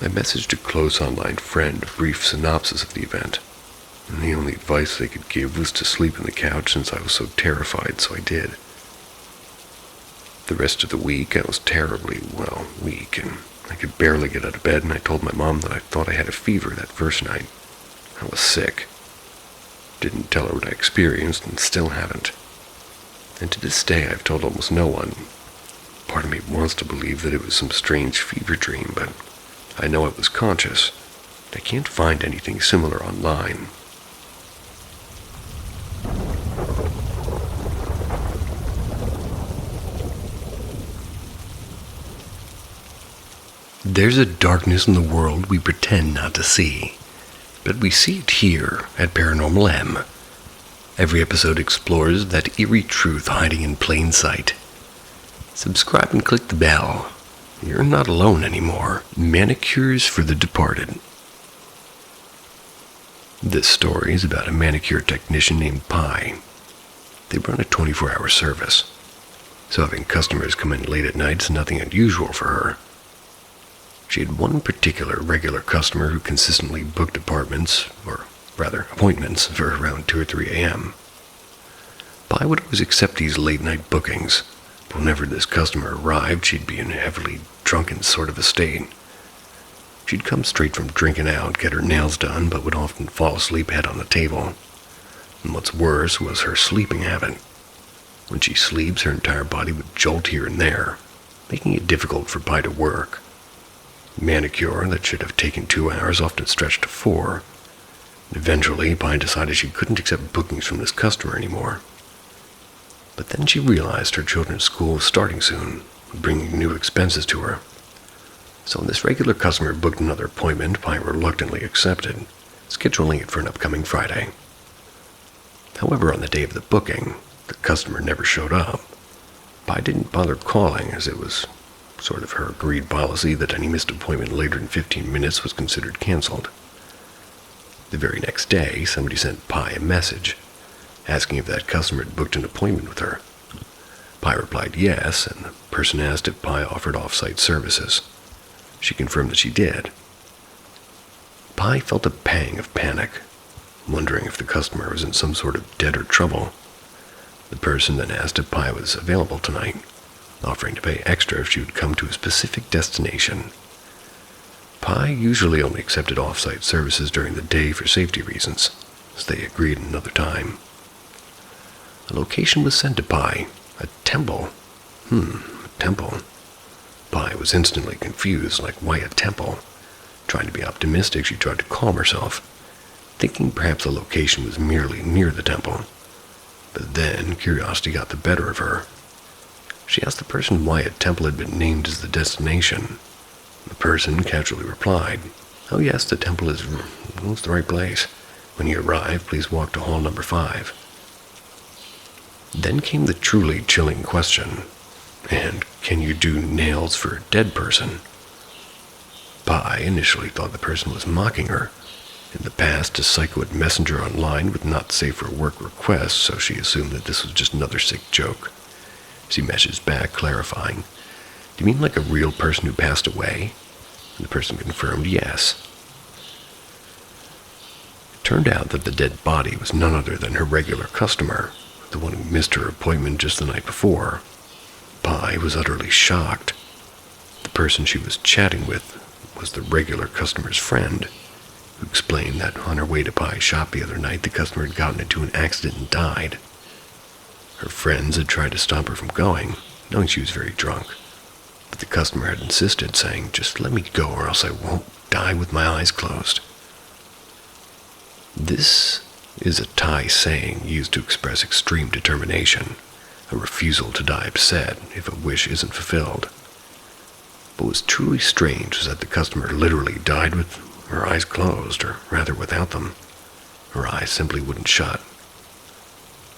I messaged a close online friend a brief synopsis of the event, and the only advice they could give was to sleep on the couch since I was so terrified, so I did. The rest of the week, I was terribly, weak, and I could barely get out of bed, and I told my mom that I thought I had a fever that first night. I was sick. Didn't tell her what I experienced, and still haven't. And to this day, I've told almost no one. Part of me wants to believe that it was some strange fever dream, but I know I was conscious. I can't find anything similar online. There's a darkness in the world we pretend not to see, but we see it here at Paranormal M. Every episode explores that eerie truth hiding in plain sight. Subscribe and click the bell. You're not alone anymore. Manicures for the departed. This story is about a manicure technician named Pi. They run a 24-hour service, so having customers come in late at night is nothing unusual for her. She had one particular regular customer who consistently booked appointments for around 2 or 3 a.m. Pi would always accept these late-night bookings, but whenever this customer arrived, she'd be in a heavily drunken sort of a state. She'd come straight from drinking out, get her nails done, but would often fall asleep head on the table. And what's worse was her sleeping habit. When she sleeps, her entire body would jolt here and there, making it difficult for Pi to work. Manicure that should have taken 2 hours often stretched to 4. Eventually, Pi decided she couldn't accept bookings from this customer anymore. But then she realized her children's school was starting soon, bringing new expenses to her. So when this regular customer booked another appointment, Pi reluctantly accepted, scheduling it for an upcoming Friday. However, on the day of the booking, the customer never showed up. Pi didn't bother calling, as it was sort of her agreed policy that any missed appointment later than 15 minutes was considered canceled. The very next day, somebody sent Pi a message, asking if that customer had booked an appointment with her. Pi replied yes, and the person asked if Pi offered off-site services. She confirmed that she did. Pi felt a pang of panic, wondering if the customer was in some sort of debt or trouble. The person then asked if Pi was available tonight, offering to pay extra if she would come to a specific destination. Pi usually only accepted off-site services during the day for safety reasons, as they agreed another time. A location was sent to Pi, a temple. A temple. Pi was instantly confused, like why a temple? Trying to be optimistic, she tried to calm herself, thinking perhaps the location was merely near the temple. But then curiosity got the better of her. She asked the person why a temple had been named as the destination. The person casually replied, "Oh yes, the temple is the right place. When you arrive, please walk to hall number 5. Then came the truly chilling question, and can you do nails for a dead person? Pi initially thought the person was mocking her. In the past, a psycho had messaged her online with not safe for work requests, so she assumed that this was just another sick joke. She messaged back, clarifying, "Do you mean like a real person who passed away?" And the person confirmed yes. It turned out that the dead body was none other than her regular customer, the one who missed her appointment just the night before. Pi was utterly shocked. The person she was chatting with was the regular customer's friend, who explained that on her way to Pi's shop the other night, the customer had gotten into an accident and died. Her friends had tried to stop her from going, knowing she was very drunk, but the customer had insisted, saying, "Just let me go or else I won't die with my eyes closed." This is a Thai saying used to express extreme determination, a refusal to die upset if a wish isn't fulfilled. But what was truly strange was that the customer literally died with her eyes closed, or rather without them. Her eyes simply wouldn't shut.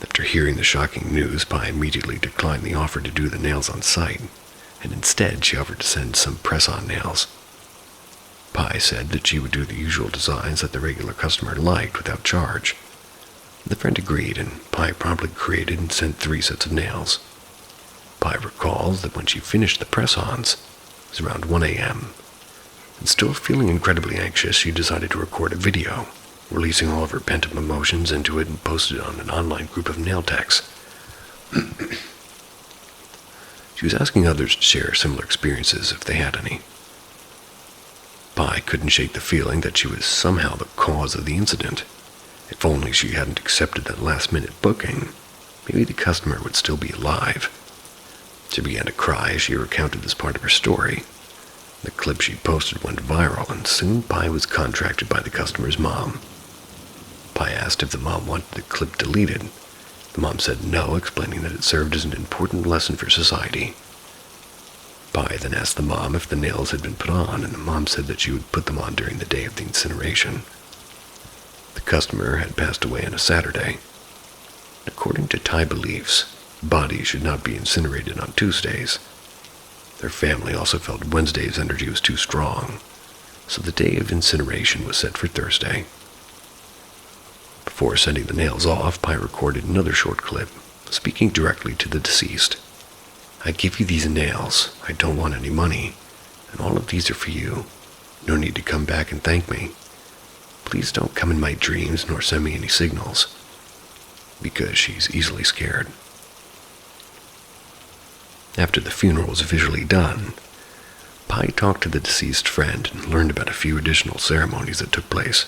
After hearing the shocking news, Pi immediately declined the offer to do the nails on site, and instead she offered to send some press-on nails. Pi said that she would do the usual designs that the regular customer liked without charge. The friend agreed, and Pi promptly created and sent 3 sets of nails. Pi recalls that when she finished the press-ons, it was around 1 a.m., and still feeling incredibly anxious, she decided to record a video, releasing all of her pent-up emotions into it and posted it on an online group of nail techs. She was asking others to share similar experiences if they had any. Pi couldn't shake the feeling that she was somehow the cause of the incident. If only she hadn't accepted that last-minute booking, maybe the customer would still be alive. She began to cry as she recounted this part of her story. The clip she posted went viral, and soon Pi was contracted by the customer's mom. Pi asked if the mom wanted the clip deleted. The mom said no, explaining that it served as an important lesson for society. Pi then asked the mom if the nails had been put on, and the mom said that she would put them on during the day of the incineration. The customer had passed away on a Saturday. According to Thai beliefs, bodies should not be incinerated on Tuesdays. Their family also felt Wednesday's energy was too strong, so the day of incineration was set for Thursday. Before sending the nails off, Pi recorded another short clip, speaking directly to the deceased. "I give you these nails. I don't want any money, and all of these are for you. No need to come back and thank me. Please don't come in my dreams nor send me any signals. because she's easily scared. After the funeral was officially done, Pi talked to the deceased friend and learned about a few additional ceremonies that took place,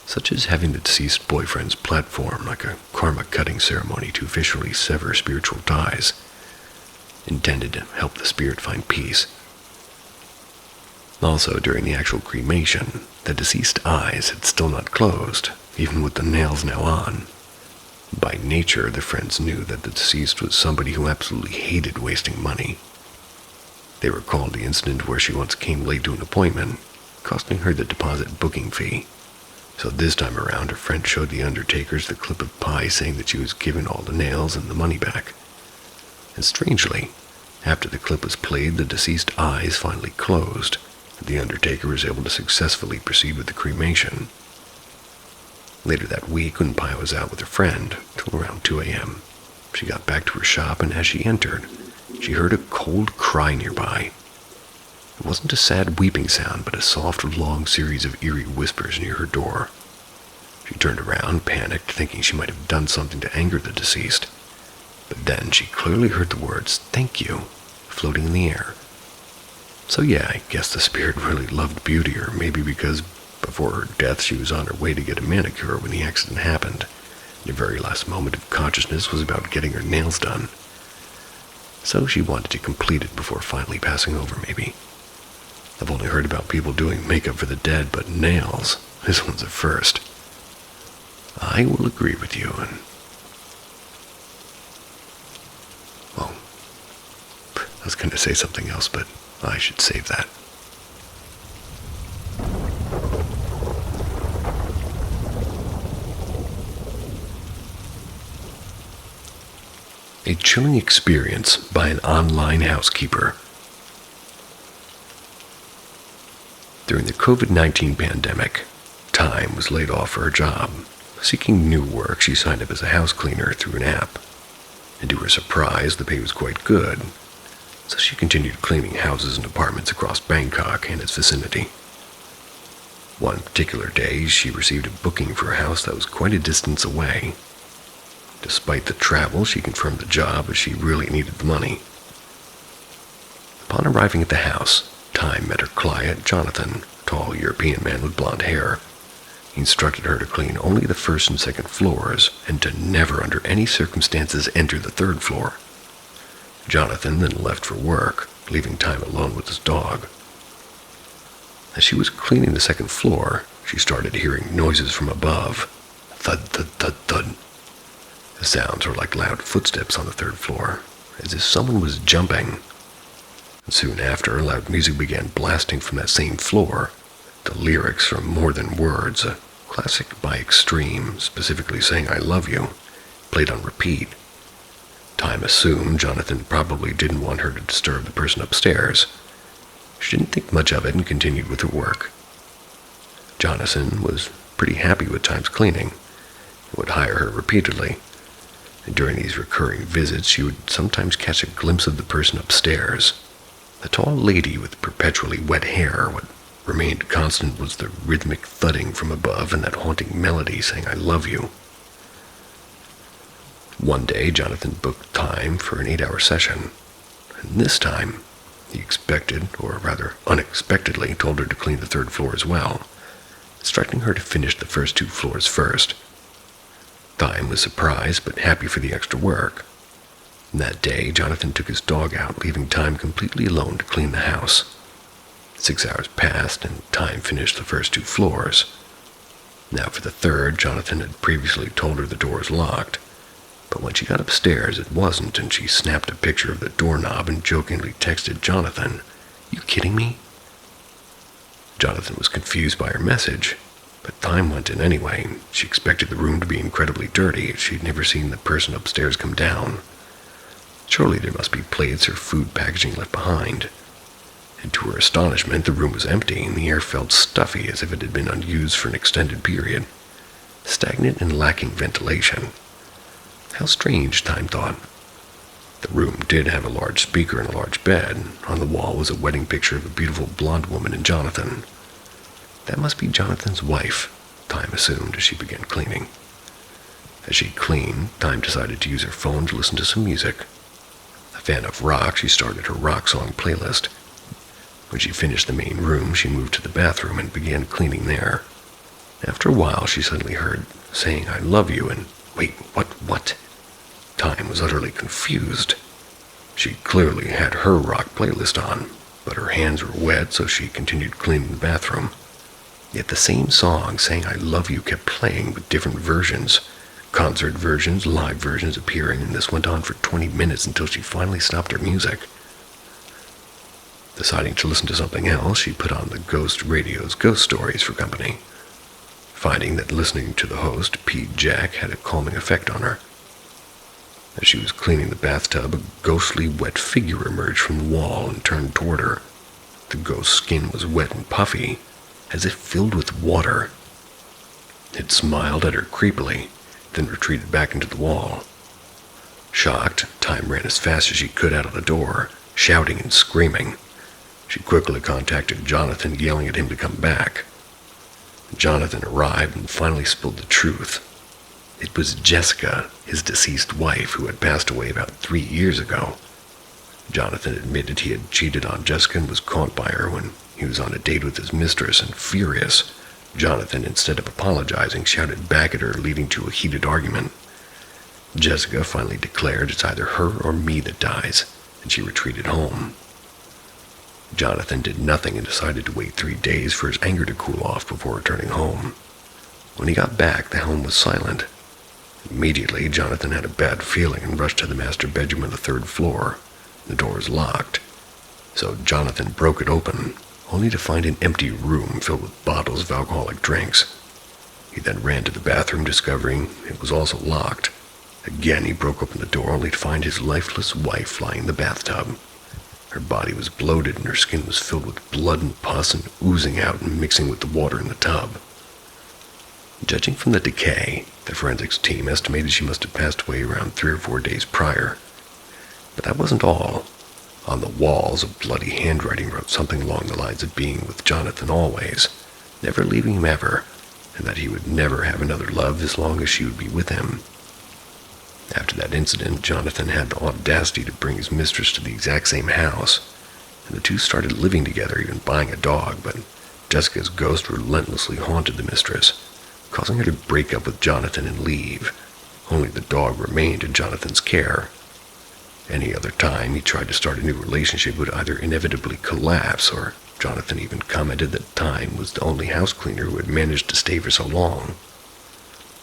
such as having the deceased boyfriend's platform like a karma-cutting ceremony to officially sever spiritual ties, intended to help the spirit find peace. Also, during the actual cremation, the deceased's eyes had still not closed, even with the nails now on. By nature, the friends knew that the deceased was somebody who absolutely hated wasting money. They recalled the incident where she once came late to an appointment, costing her the deposit booking fee. So this time around, her friend showed the undertakers the clip of Pi saying that she was given all the nails and the money back. And strangely, after the clip was played, the deceased's eyes finally closed. The undertaker was able to successfully proceed with the cremation. Later that week, when Pi was out with her friend, till around 2 a.m., she got back to her shop, and as she entered, she heard a cold cry nearby. It wasn't a sad weeping sound, but a soft, long series of eerie whispers near her door. She turned around, panicked, thinking she might have done something to anger the deceased. But then she clearly heard the words, "Thank you," floating in the air. So yeah, I guess the spirit really loved beauty, or maybe because before her death she was on her way to get a manicure when the accident happened. The very last moment of consciousness was about getting her nails done. So she wanted to complete it before finally passing over, maybe. I've only heard about people doing makeup for the dead, but nails, this one's a first. I will agree with you, and well, I was going to say something else, but I should save that. A chilling experience by an online housekeeper. During the COVID-19 pandemic, Time was laid off for her job. Seeking new work, she signed up as a house cleaner through an app. And to her surprise, the pay was quite good, so she continued cleaning houses and apartments across Bangkok and its vicinity. One particular day, she received a booking for a house that was quite a distance away. Despite the travel, she confirmed the job as she really needed the money. Upon arriving at the house, Time met her client, Jonathan, a tall European man with blonde hair. He instructed her to clean only the first and second floors, and to never under any circumstances enter the third floor. Jonathan then left for work, leaving Time alone with his dog. As she was cleaning the second floor, she started hearing noises from above. Thud, thud, thud, thud. The sounds were like loud footsteps on the third floor, as if someone was jumping. And soon after, loud music began blasting from that same floor. The lyrics from More Than Words, a classic by Extreme, specifically saying "I love you," played on repeat. Time assumed Jonathan probably didn't want her to disturb the person upstairs. She didn't think much of it and continued with her work. Jonathan was pretty happy with Time's cleaning and would hire her repeatedly. And during these recurring visits, she would sometimes catch a glimpse of the person upstairs. The tall lady with perpetually wet hair. What remained constant was the rhythmic thudding from above and that haunting melody saying "I love you." One day, Jonathan booked Time for an 8-hour session, and this time, he expected, or rather unexpectedly, told her to clean the third floor as well, instructing her to finish the first 2 floors first. Time was surprised, but happy for the extra work. That day, Jonathan took his dog out, leaving Time completely alone to clean the house. 6 hours passed, and Time finished the first 2 floors. Now for the third, Jonathan had previously told her the door was locked, but when she got upstairs, it wasn't, and she snapped a picture of the doorknob and jokingly texted Jonathan, "You kidding me?" Jonathan was confused by her message, but Time went in anyway. She expected the room to be incredibly dirty, as she'd never seen the person upstairs come down. Surely there must be plates or food packaging left behind. And to her astonishment, the room was empty, and the air felt stuffy as if it had been unused for an extended period, stagnant and lacking ventilation. How strange, Time thought. The room did have a large speaker and a large bed. On the wall was a wedding picture of a beautiful blonde woman and Jonathan. That must be Jonathan's wife, Time assumed as she began cleaning. As she cleaned, Time decided to use her phone to listen to some music. A fan of rock, she started her rock song playlist. When she finished the main room, she moved to the bathroom and began cleaning there. After a while, she suddenly heard saying, "I love you," and, "Wait, what?" Time was utterly confused. She clearly had her rock playlist on, but her hands were wet, so she continued cleaning the bathroom. Yet the same song saying "I love you" kept playing with different versions. Concert versions, live versions appearing, and this went on for 20 minutes until she finally stopped her music. Deciding to listen to something else, she put on the Ghost Radio's Ghost Stories for company, finding that listening to the host, Pete Jack, had a calming effect on her. As she was cleaning the bathtub, a ghostly wet figure emerged from the wall and turned toward her. The ghost's skin was wet and puffy, as if filled with water. It smiled at her creepily, then retreated back into the wall. Shocked, Time ran as fast as she could out of the door, shouting and screaming. She quickly contacted Jonathan, yelling at him to come back. Jonathan arrived and finally spilled the truth. It was Jessica, his deceased wife, who had passed away about 3 years ago. Jonathan admitted he had cheated on Jessica and was caught by her when he was on a date with his mistress, and furious, Jonathan, instead of apologizing, shouted back at her, leading to a heated argument. Jessica finally declared it's either her or me that dies, and she retreated home. Jonathan did nothing and decided to wait 3 days for his anger to cool off before returning home. When he got back, the home was silent. Immediately, Jonathan had a bad feeling and rushed to the master bedroom on the 3rd floor. The door was locked, so Jonathan broke it open, only to find an empty room filled with bottles of alcoholic drinks. He then ran to the bathroom, discovering it was also locked. Again, he broke open the door, only to find his lifeless wife lying in the bathtub. Her body was bloated and her skin was filled with blood and pus and oozing out and mixing with the water in the tub. Judging from the decay, the forensics team estimated she must have passed away around 3 or 4 days prior. But that wasn't all. On the walls, a bloody handwriting wrote something along the lines of being with Jonathan always, never leaving him ever, and that he would never have another love as long as she would be with him. After that incident, Jonathan had the audacity to bring his mistress to the exact same house, and the two started living together, even buying a dog, but Jessica's ghost relentlessly haunted the mistress, causing her to break up with Jonathan and leave. Only the dog remained in Jonathan's care. Any other time he tried to start a new relationship would either inevitably collapse, or Jonathan even commented that Time was the only house cleaner who had managed to stay for so long.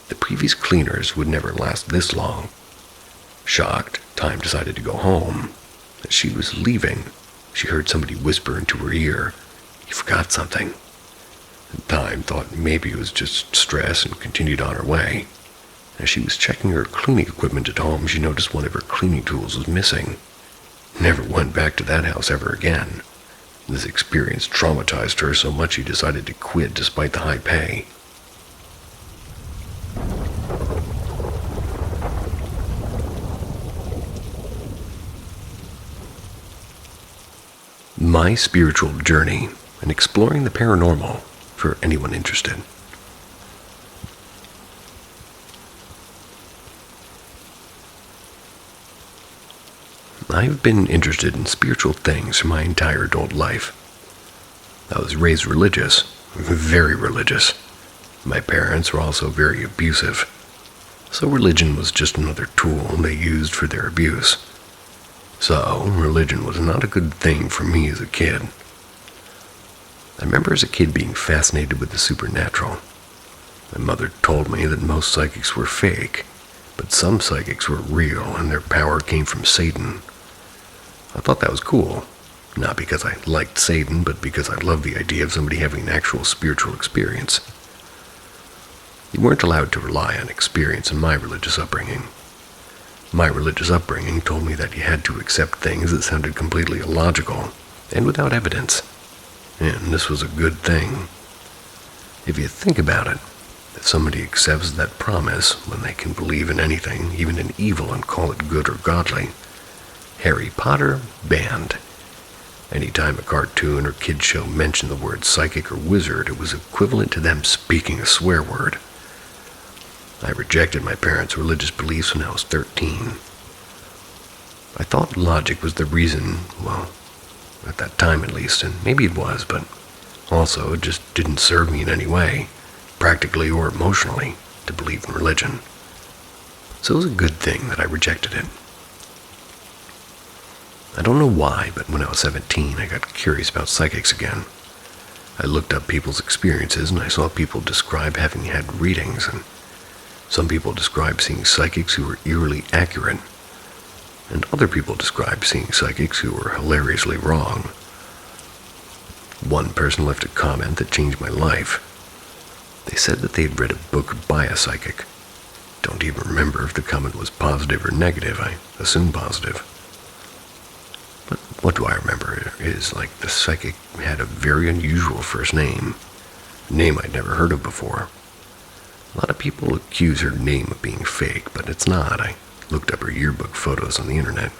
The previous cleaners would never last this long. Shocked, Time decided to go home. As she was leaving, she heard somebody whisper into her ear, "You forgot something." Time thought maybe it was just stress and continued on her way. As she was checking her cleaning equipment at home, she noticed one of her cleaning tools was missing. Never went back to that house ever again. This experience traumatized her so much she decided to quit despite the high pay. My spiritual journey and exploring the paranormal for anyone interested. I've been interested in spiritual things for my entire adult life. I was raised religious, very religious. My parents were also very abusive, so religion was just another tool they used for their abuse. So, religion was not a good thing for me as a kid. I remember as a kid being fascinated with the supernatural. My mother told me that most psychics were fake, but some psychics were real and their power came from Satan. I thought that was cool, not because I liked Satan, but because I loved the idea of somebody having an actual spiritual experience. You weren't allowed to rely on experience in my religious upbringing. My religious upbringing told me that you had to accept things that sounded completely illogical and without evidence. And this was a good thing. If you think about it, if somebody accepts that promise when they can believe in anything, even in evil, and call it good or godly, Harry Potter, banned. Anytime a cartoon or kid show mentioned the word psychic or wizard, it was equivalent to them speaking a swear word. I rejected my parents' religious beliefs when I was 13. I thought logic was the reason, well, at that time at least, and maybe it was, but also it just didn't serve me in any way, practically or emotionally, to believe in religion. So it was a good thing that I rejected it. I don't know why, but when I was 17, I got curious about psychics again. I looked up people's experiences, and I saw people describe having had readings, and some people described seeing psychics who were eerily accurate, and other people described seeing psychics who were hilariously wrong. One person left a comment that changed my life. They said that they had read a book by a psychic. Don't even remember if the comment was positive or negative. I assume positive. But what do I remember is like the psychic had a very unusual first name, a name I'd never heard of before. A lot of people accuse her name of being fake, but it's not. I looked up her yearbook photos on the internet.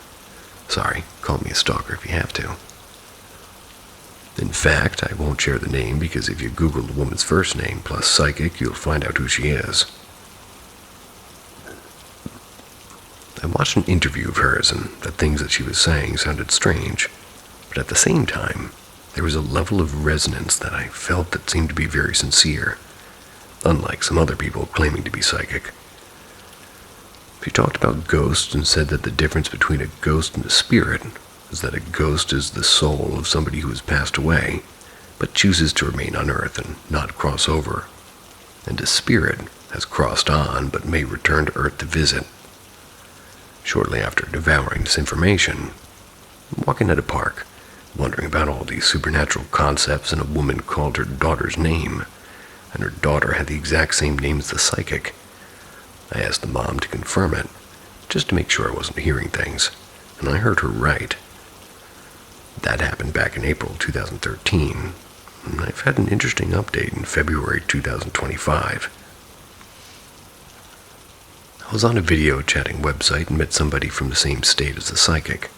Sorry, call me a stalker if you have to. In fact, I won't share the name because if you Google the woman's first name plus psychic, you'll find out who she is. I watched an interview of hers, and the things that she was saying sounded strange, but at the same time, there was a level of resonance that I felt that seemed to be very sincere, unlike some other people claiming to be psychic. She talked about ghosts and said that the difference between a ghost and a spirit is that a ghost is the soul of somebody who has passed away, but chooses to remain on Earth and not cross over, and a spirit has crossed on but may return to Earth to visit. Shortly after devouring this information, I'm walking at a park, wondering about all these supernatural concepts, and a woman called her daughter's name, and her daughter had the exact same name as the psychic. I asked the mom to confirm it, just to make sure I wasn't hearing things, and I heard her right. That happened back in April 2013, and I've had an interesting update in February 2025. I was on a video chatting website and met somebody from the same state as the psychic.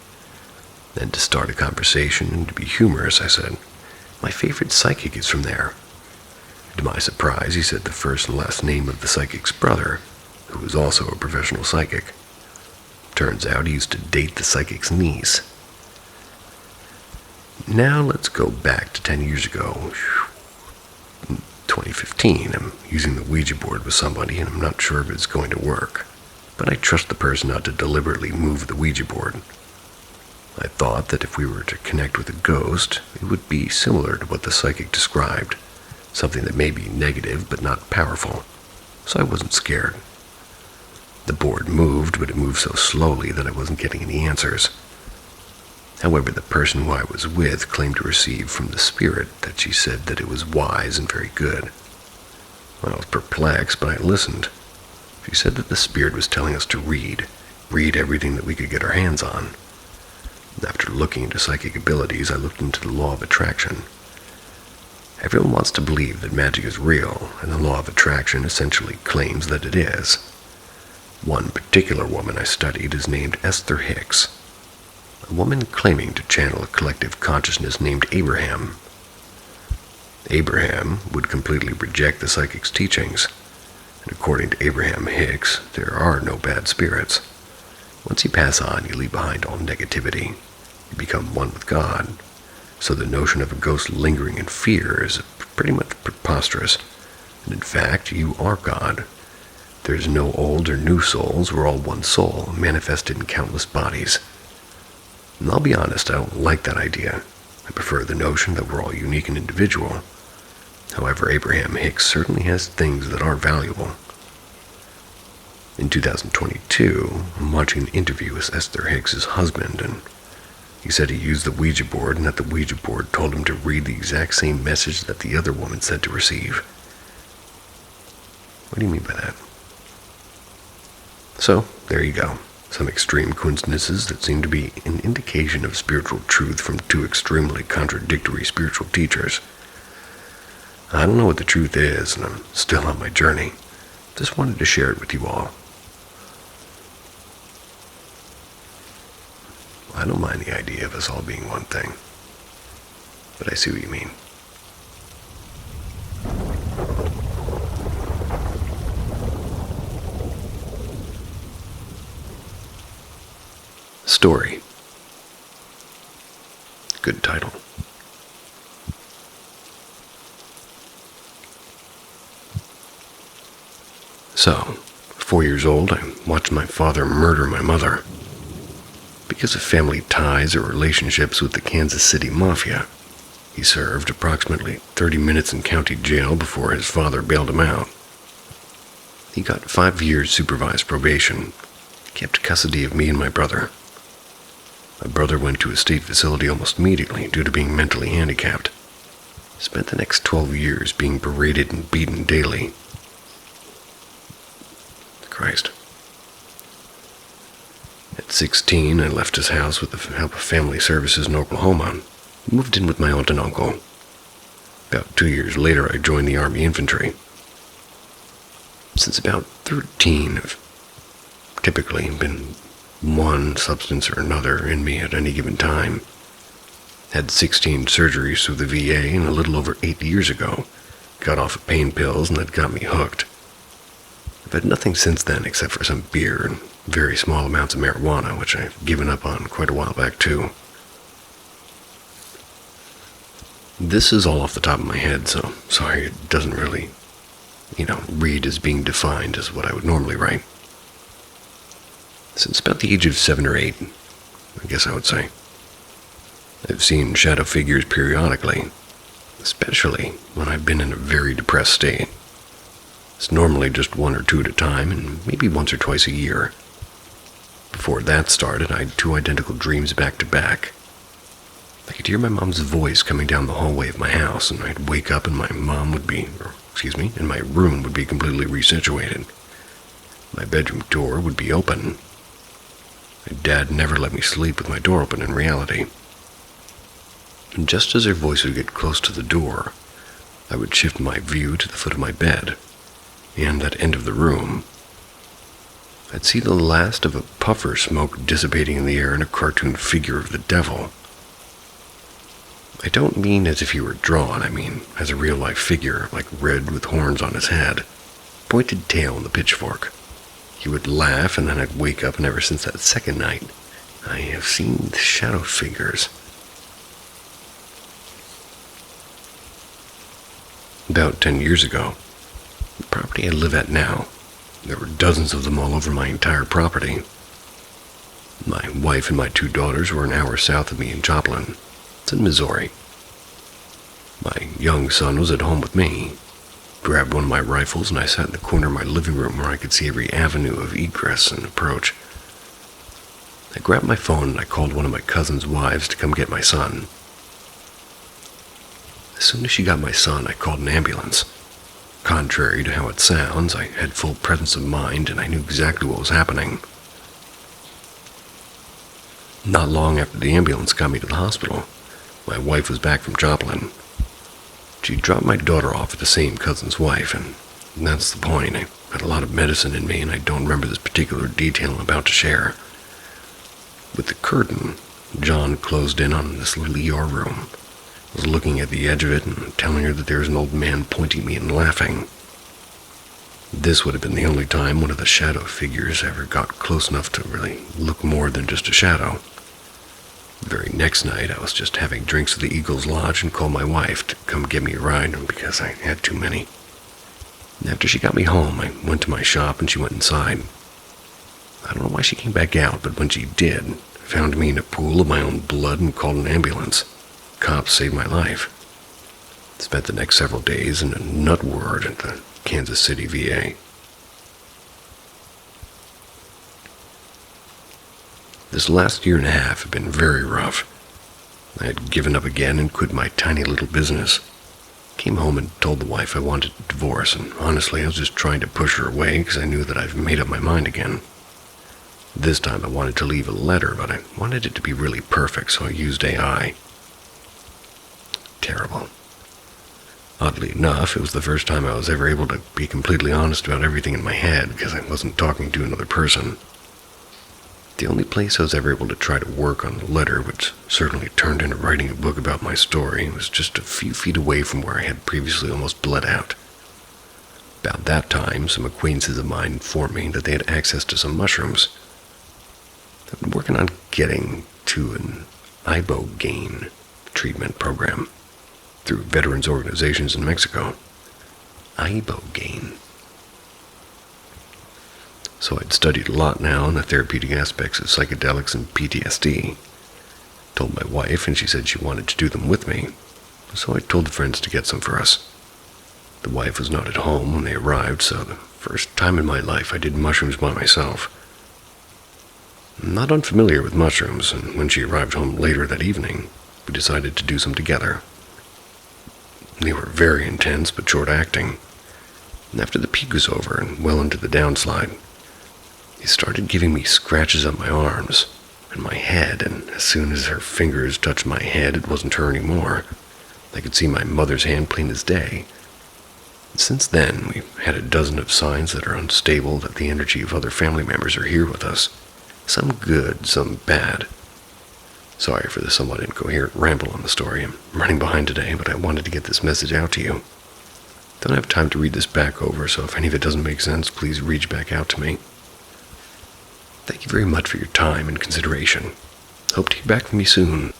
Then to start a conversation and to be humorous, I said, "My favorite psychic is from there." To my surprise, he said the first and last name of the psychic's brother, who was also a professional psychic. Turns out he used to date the psychic's niece. Now let's go back to 10 years ago. In 2015, I'm using the Ouija board with somebody and I'm not sure if it's going to work, but I trust the person not to deliberately move the Ouija board. I thought that if we were to connect with a ghost, it would be similar to what the psychic described, something that may be negative but not powerful, so I wasn't scared. The board moved, but it moved so slowly that I wasn't getting any answers. However, the person who I was with claimed to receive from the spirit that she said that it was wise and very good. Well, I was perplexed, but I listened. She said that the spirit was telling us to read everything that we could get our hands on. After looking into psychic abilities, I looked into the law of attraction. Everyone wants to believe that magic is real, and the law of attraction essentially claims that it is. One particular woman I studied is named Esther Hicks, a woman claiming to channel a collective consciousness named Abraham. Abraham would completely reject the psychic's teachings, and according to Abraham Hicks, there are no bad spirits. Once you pass on, you leave behind all negativity. You become one with God. So the notion of a ghost lingering in fear is pretty much preposterous. And in fact, you are God. There's no old or new souls. We're all one soul, manifested in countless bodies. And I'll be honest, I don't like that idea. I prefer the notion that we're all unique and individual. However, Abraham Hicks certainly has things that are valuable. In 2022, I'm watching an interview with Esther Hicks' husband, and he said he used the Ouija board and that the Ouija board told him to read the exact same message that the other woman said to receive. What do you mean by that? So, there you go. Some extreme coincidences that seem to be an indication of spiritual truth from two extremely contradictory spiritual teachers. I don't know what the truth is, and I'm still on my journey. Just wanted to share it with you all. I don't mind the idea of us all being one thing, but I see what you mean. story. Good title. So, 4 years old, I watched my father murder my mother. Because of family ties or relationships with the Kansas City Mafia, he served approximately 30 minutes in county jail before his father bailed him out. He got 5 years supervised probation, kept custody of me and my brother. My brother went to a state facility almost immediately due to being mentally handicapped. Spent the next 12 years being berated and beaten daily. Christ. At 16, I left his house with the help of family services in Oklahoma, moved in with my aunt and uncle. About 2 years later, I joined the Army Infantry. Since about 13, I've typically been one substance or another in me at any given time. Had 16 surgeries through the VA, and a little over 8 years ago, got off of pain pills, and that got me hooked. I've had nothing since then except for some beer and very small amounts of marijuana, which I've given up on quite a while back too. This is all off the top of my head, so sorry it doesn't really, read as being defined as what I would normally write. Since about the age of 7 or 8, I guess I would say, I've seen shadow figures periodically, especially when I've been in a very depressed state. It's normally just 1 or 2 at a time, and maybe once or twice a year. Before that started, I had 2 identical dreams back to back. I could hear my mom's voice coming down the hallway of my house, and I'd wake up and my room would be completely resituated. My bedroom door would be open. My dad never let me sleep with my door open in reality. And just as her voice would get close to the door, I would shift my view to the foot of my bed, and that end of the room. I'd see the last of a puffer smoke dissipating in the air and a cartoon figure of the devil. I don't mean as if he were drawn, I mean as a real-life figure, like red with horns on his head, pointed tail and the pitchfork. He would laugh, and then I'd wake up, and ever since that second night, I have seen shadow figures. About 10 years ago, the property I live at now, there were dozens of them all over my entire property. My wife and my 2 daughters were an hour south of me in Joplin. It's in Missouri. My young son was at home with me. Grabbed one of my rifles, and I sat in the corner of my living room where I could see every avenue of egress and approach. I grabbed my phone and I called one of my cousin's wives to come get my son. As soon as she got my son, I called an ambulance. Contrary to how it sounds, I had full presence of mind and I knew exactly what was happening. Not long after the ambulance got me to the hospital, my wife was back from Joplin. She dropped my daughter off at the same cousin's wife, and that's the point. I had a lot of medicine in me, and I don't remember this particular detail I'm about to share. With the curtain, John closed in on this little ER room. I was looking at the edge of it and telling her that there was an old man pointing at me and laughing. This would have been the only time one of the shadow figures ever got close enough to really look more than just a shadow. The very next night, I was just having drinks at the Eagles Lodge and called my wife to come get me a ride because I had too many. After she got me home, I went to my shop and she went inside. I don't know why she came back out, but when she did, found me in a pool of my own blood and called an ambulance. Cops saved my life. Spent the next several days in a nut ward at the Kansas City VA. This last year and a half had been very rough. I had given up again and quit my tiny little business. Came home and told the wife I wanted a divorce, and honestly I was just trying to push her away because I knew that I've made up my mind again. This time I wanted to leave a letter, but I wanted it to be really perfect, so I used AI. Terrible. Oddly enough, it was the first time I was ever able to be completely honest about everything in my head because I wasn't talking to another person. The only place I was ever able to try to work on the letter, which certainly turned into writing a book about my story, was just a few feet away from where I had previously almost bled out. About that time, some acquaintances of mine informed me that they had access to some mushrooms. I've been working on getting to an ibogaine treatment program through veterans organizations in Mexico. Ibogaine. So I'd studied a lot now on the therapeutic aspects of psychedelics and PTSD. Told my wife, and she said she wanted to do them with me, so I told the friends to get some for us. The wife was not at home when they arrived, so the first time in my life I did mushrooms by myself. I'm not unfamiliar with mushrooms, and when she arrived home later that evening, we decided to do some together. They were very intense but short-acting, and after the peak was over and well into the downslide, they started giving me scratches on my arms and my head, and as soon as her fingers touched my head, it wasn't her anymore. I could see my mother's hand plain as day. And since then, we've had a dozen of signs that are unstable that the energy of other family members are here with us. Some good, some bad. Sorry for the somewhat incoherent ramble on the story. I'm running behind today, but I wanted to get this message out to you. Don't have time to read this back over, so if any of it doesn't make sense, please reach back out to me. Thank you very much for your time and consideration. Hope to hear back from you soon.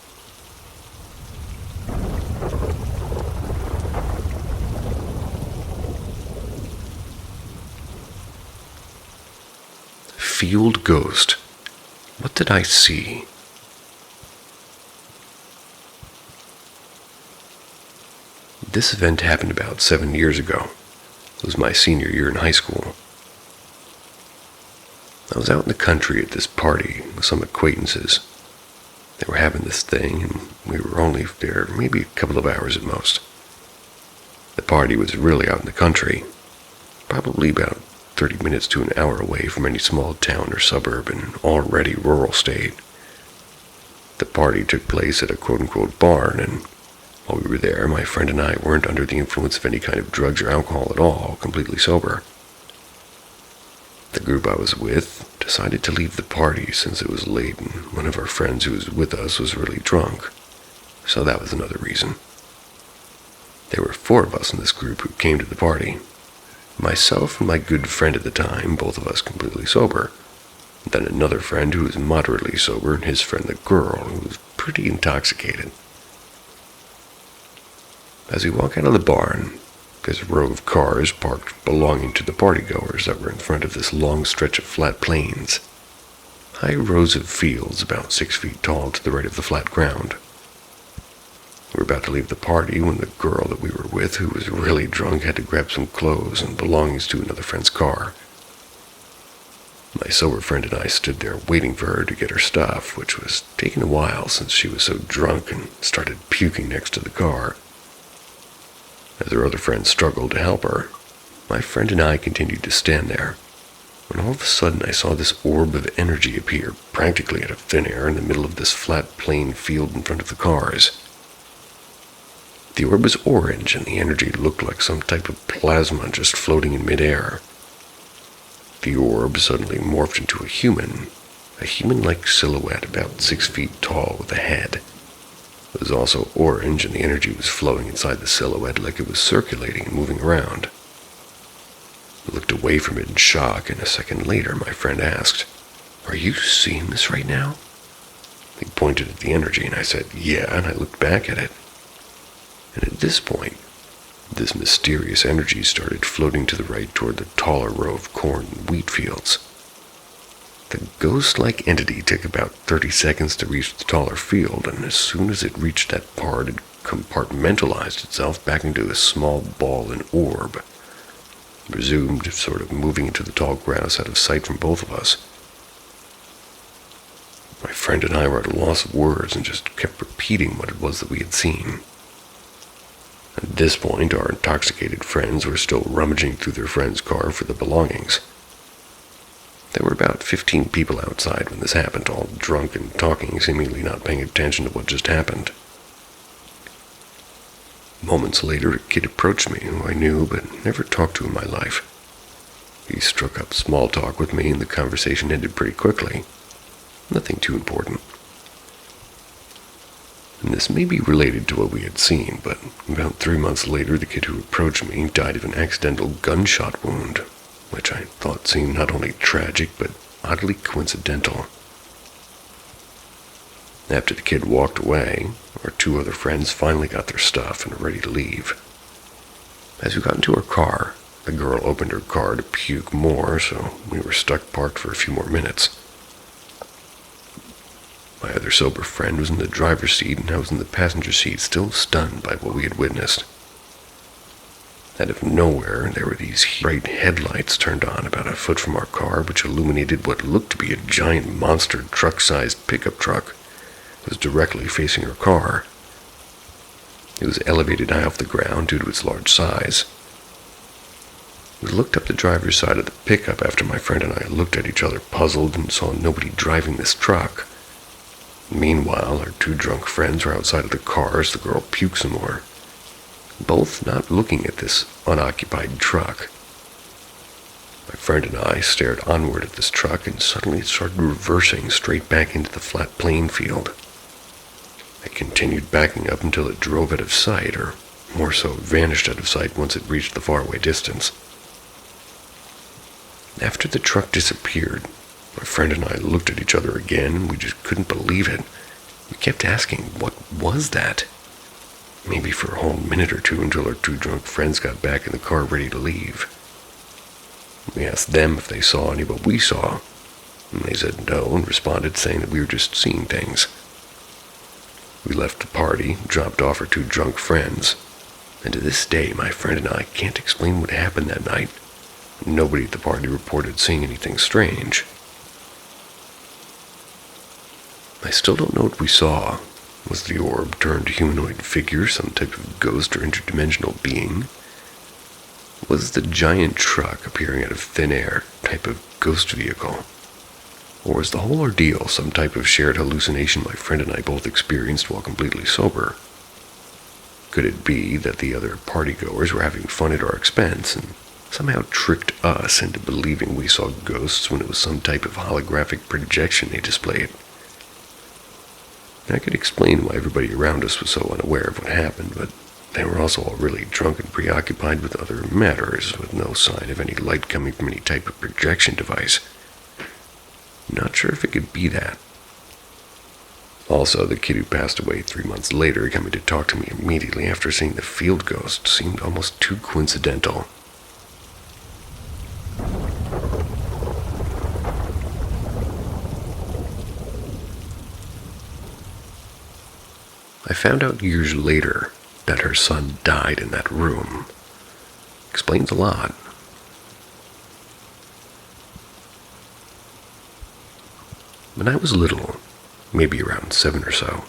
Field Ghost. What did I see? This event happened about 7 years ago. It was my senior year in high school. I was out in the country at this party with some acquaintances. They were having this thing, and we were only there maybe a couple of hours at most. The party was really out in the country, probably about 30 minutes to an hour away from any small town or suburb in an already rural state. The party took place at a quote-unquote barn, and while we were there, my friend and I weren't under the influence of any kind of drugs or alcohol at all, completely sober. The group I was with decided to leave the party since it was late and one of our friends who was with us was really drunk, so that was another reason. There were 4 of us in this group who came to the party. Myself and my good friend at the time, both of us completely sober. Then another friend who was moderately sober, and his friend the girl, who was pretty intoxicated. As we walk out of the barn, there's a row of cars parked belonging to the partygoers that were in front of this long stretch of flat plains. High rows of fields about 6 feet tall to the right of the flat ground. We were about to leave the party when the girl that we were with, who was really drunk, had to grab some clothes and belongings to another friend's car. My sober friend and I stood there waiting for her to get her stuff, which was taking a while since she was so drunk and started puking next to the car. As her other friends struggled to help her, my friend and I continued to stand there, when all of a sudden I saw this orb of energy appear practically out of thin air in the middle of this flat plain field in front of the cars. The orb was orange, and the energy looked like some type of plasma just floating in midair. The orb suddenly morphed into a human-like silhouette about 6 feet tall with a head. It was also orange, and the energy was flowing inside the silhouette like it was circulating and moving around. I looked away from it in shock, and a second later my friend asked, "Are you seeing this right now?" He pointed at the energy, and I said, "Yeah," and I looked back at it. And at this point, this mysterious energy started floating to the right toward the taller row of corn and wheat fields. The ghost-like entity took about 30 seconds to reach the taller field, and as soon as it reached that part, it compartmentalized itself back into a small ball and orb, resumed sort of moving into the tall grass out of sight from both of us. My friend and I were at a loss of words and just kept repeating what it was that we had seen. At this point, our intoxicated friends were still rummaging through their friend's car for the belongings. There were about 15 people outside when this happened, all drunk and talking, seemingly not paying attention to what just happened. Moments later, a kid approached me who I knew but never talked to in my life. He struck up small talk with me, and the conversation ended pretty quickly. Nothing too important. And this may be related to what we had seen, but about 3 months later, the kid who approached me died of an accidental gunshot wound, which I thought seemed not only tragic, but oddly coincidental. After the kid walked away, our two other friends finally got their stuff and were ready to leave. As we got into our car, the girl opened her car to puke more, so we were stuck parked for a few more minutes. My other sober friend was in the driver's seat, and I was in the passenger seat, still stunned by what we had witnessed. Out of nowhere, there were these bright headlights turned on about a foot from our car, which illuminated what looked to be a giant monster truck-sized pickup truck that was directly facing our car. It was elevated high off the ground due to its large size. We looked up the driver's side of the pickup after my friend and I looked at each other puzzled and saw nobody driving this truck. Meanwhile, our two drunk friends were outside of the car as the girl puked some more, both not looking at this unoccupied truck. My friend and I stared onward at this truck, and suddenly it started reversing straight back into the flat playing field. It continued backing up until it drove out of sight, or more so vanished out of sight once it reached the faraway distance. After the truck disappeared, my friend and I looked at each other again, and we just couldn't believe it. We kept asking, what was that? Maybe for a whole minute or two until our two drunk friends got back in the car ready to leave. We asked them if they saw any of what we saw, and they said no and responded saying that we were just seeing things. We left the party, dropped off our two drunk friends, and to this day my friend and I can't explain what happened that night. Nobody at the party reported seeing anything strange. I still don't know what we saw. Was the orb turned humanoid figure, some type of ghost or interdimensional being? Was the giant truck appearing out of thin air type of ghost vehicle? Or was the whole ordeal some type of shared hallucination my friend and I both experienced while completely sober? Could it be that the other partygoers were having fun at our expense and somehow tricked us into believing we saw ghosts when it was some type of holographic projection they displayed? I could explain why everybody around us was so unaware of what happened, but they were also all really drunk and preoccupied with other matters, with no sign of any light coming from any type of projection device. Not sure if it could be that. Also, the kid who passed away 3 months later coming to talk to me immediately after seeing the field ghost seemed almost too coincidental. I found out years later that her son died in that room. Explains a lot. When I was little, maybe around 7 or so,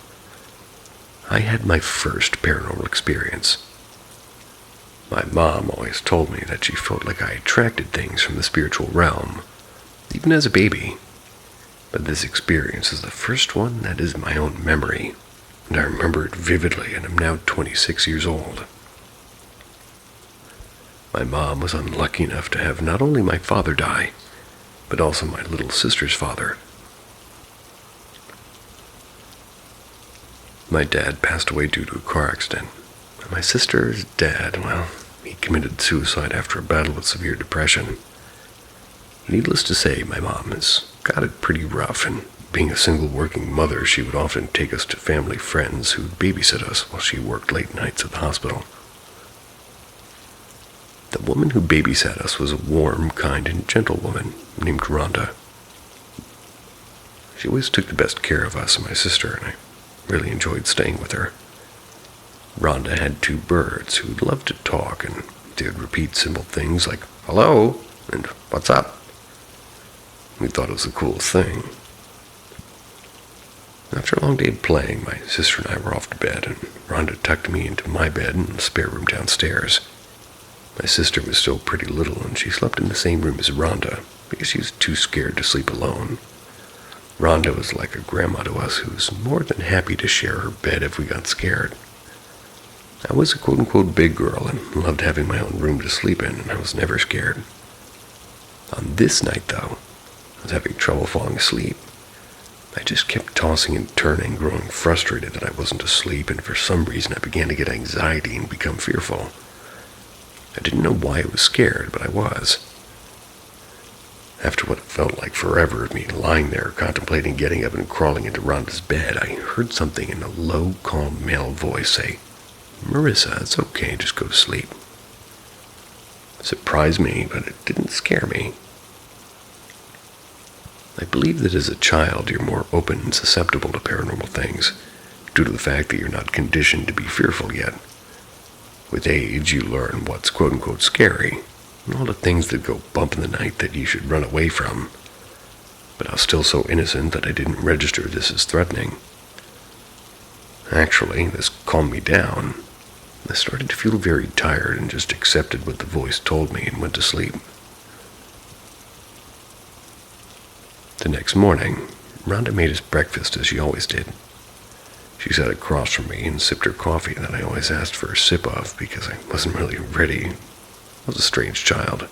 I had my first paranormal experience. My mom always told me that she felt like I attracted things from the spiritual realm, even as a baby. But this experience is the first one that is my own memory, and I remember it vividly, and I'm now 26 years old. My mom was unlucky enough to have not only my father die, but also my little sister's father. My dad passed away due to a car accident, and my sister's dad, well, he committed suicide after a battle with severe depression. Needless to say, my mom has got it pretty rough, and being a single working mother, she would often take us to family friends who would babysit us while she worked late nights at the hospital. The woman who babysat us was a warm, kind, and gentle woman named Rhonda. She always took the best care of us and my sister, and I really enjoyed staying with her. Rhonda had 2 birds who loved to talk, and they would repeat simple things like, "Hello," and "What's up?" We thought it was the coolest thing. After a long day of playing, my sister and I were off to bed, and Rhonda tucked me into my bed in the spare room downstairs. My sister was still pretty little, and she slept in the same room as Rhonda because she was too scared to sleep alone. Rhonda was like a grandma to us who was more than happy to share her bed if we got scared. I was a quote-unquote big girl and loved having my own room to sleep in, and I was never scared. On this night, though, I was having trouble falling asleep. I just kept tossing and turning, growing frustrated that I wasn't asleep, and for some reason I began to get anxiety and become fearful. I didn't know why I was scared, but I was. After what felt like forever of me lying there contemplating getting up and crawling into Rhonda's bed, I heard something in a low, calm male voice say, "Marissa, it's okay, just go to sleep." It surprised me, but it didn't scare me. I believe that as a child you're more open and susceptible to paranormal things, due to the fact that you're not conditioned to be fearful yet. With age, you learn what's quote-unquote scary, and all the things that go bump in the night that you should run away from. But I was still so innocent that I didn't register this as threatening. Actually, this calmed me down. I started to feel very tired and just accepted what the voice told me and went to sleep. The next morning, Rhonda made us breakfast as she always did. She sat across from me and sipped her coffee that I always asked for a sip of because I wasn't really ready. I was a strange child.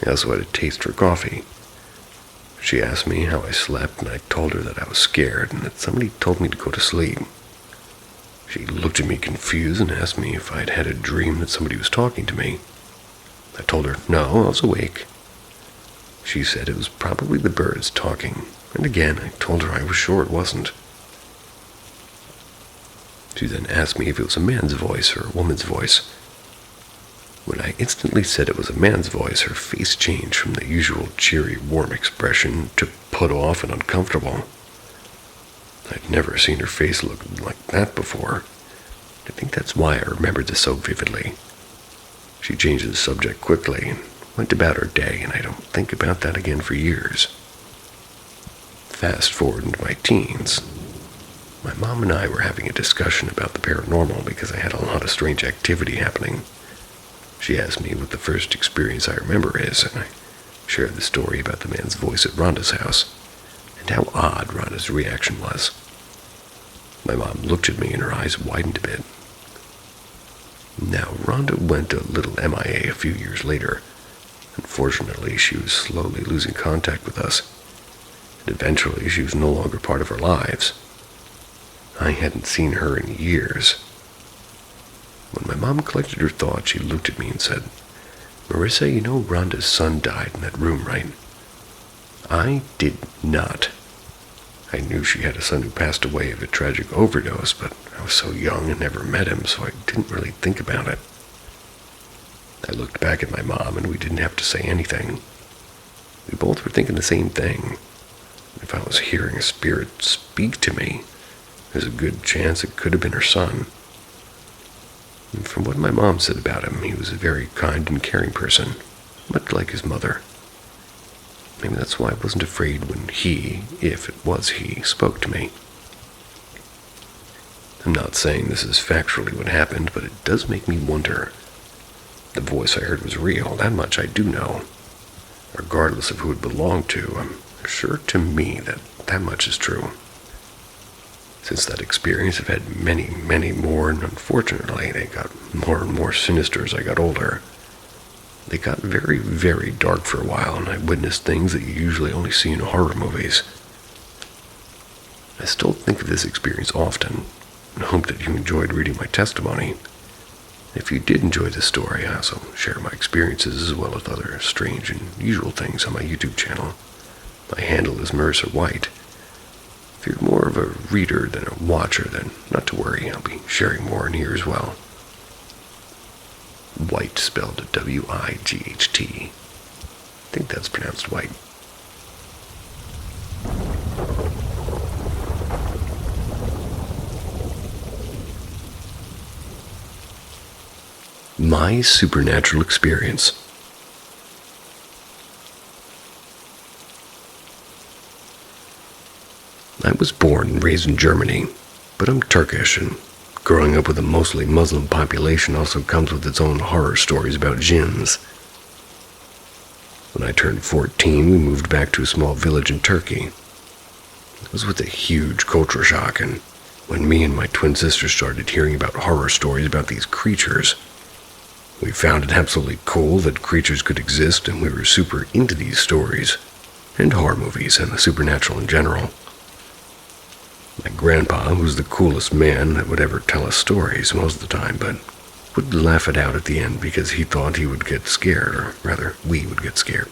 I also had a taste for coffee. She asked me how I slept, and I told her that I was scared and that somebody told me to go to sleep. She looked at me confused and asked me if I'd had a dream that somebody was talking to me. I told her, no, I was awake. She said it was probably the birds talking, and again I told her I was sure it wasn't. She then asked me if it was a man's voice or a woman's voice. When I instantly said it was a man's voice, her face changed from the usual cheery, warm expression to put off and uncomfortable. I'd never seen her face look like that before. I think that's why I remembered this so vividly. She changed the subject quickly and went about her day, and I don't think about that again for years. Fast forward into my teens. My mom and I were having a discussion about the paranormal because I had a lot of strange activity happening. She asked me what the first experience I remember is, and I shared the story about the man's voice at Rhonda's house, and how odd Rhonda's reaction was. My mom looked at me and her eyes widened a bit. Now, Rhonda went a little MIA a few years later. Unfortunately, she was slowly losing contact with us, and eventually she was no longer part of our lives. I hadn't seen her in years. When my mom collected her thoughts, she looked at me and said, "Marissa, you know Rhonda's son died in that room, right?" I did not. I knew she had a son who passed away of a tragic overdose, but I was so young and never met him, so I didn't really think about it. I looked back at my mom, and we didn't have to say anything. We both were thinking the same thing. If I was hearing a spirit speak to me, there's a good chance it could have been her son. And from what my mom said about him, he was a very kind and caring person, much like his mother. Maybe that's why I wasn't afraid when he, if it was he, spoke to me. I'm not saying this is factually what happened, but it does make me wonder. The voice I heard was real, that much I do know. Regardless of who it belonged to, I'm sure to me that much is true. Since that experience, I've had many, many more, and unfortunately, they got more and more sinister as I got older. They got very, very dark for a while, and I witnessed things that you usually only see in horror movies. I still think of this experience often, and hope that you enjoyed reading my testimony. If you did enjoy this story, I also share my experiences as well as other strange and usual things on my YouTube channel. My handle is Marissa White. If you're more of a reader than a watcher, then not to worry, I'll be sharing more in here as well. White spelled W-I-G-H-T. I think that's pronounced White. My supernatural experience. I was born and raised in Germany, but I'm Turkish, and growing up with a mostly Muslim population also comes with its own horror stories about jinns. When I turned 14, we moved back to a small village in Turkey. It was with a huge culture shock, and when me and my twin sister started hearing about horror stories about these creatures, we found it absolutely cool that creatures could exist, and we were super into these stories, and horror movies, and the supernatural in general. My grandpa was the coolest man that would ever tell us stories most of the time, but would laugh it out at the end because he thought he would get scared, or rather, we would get scared.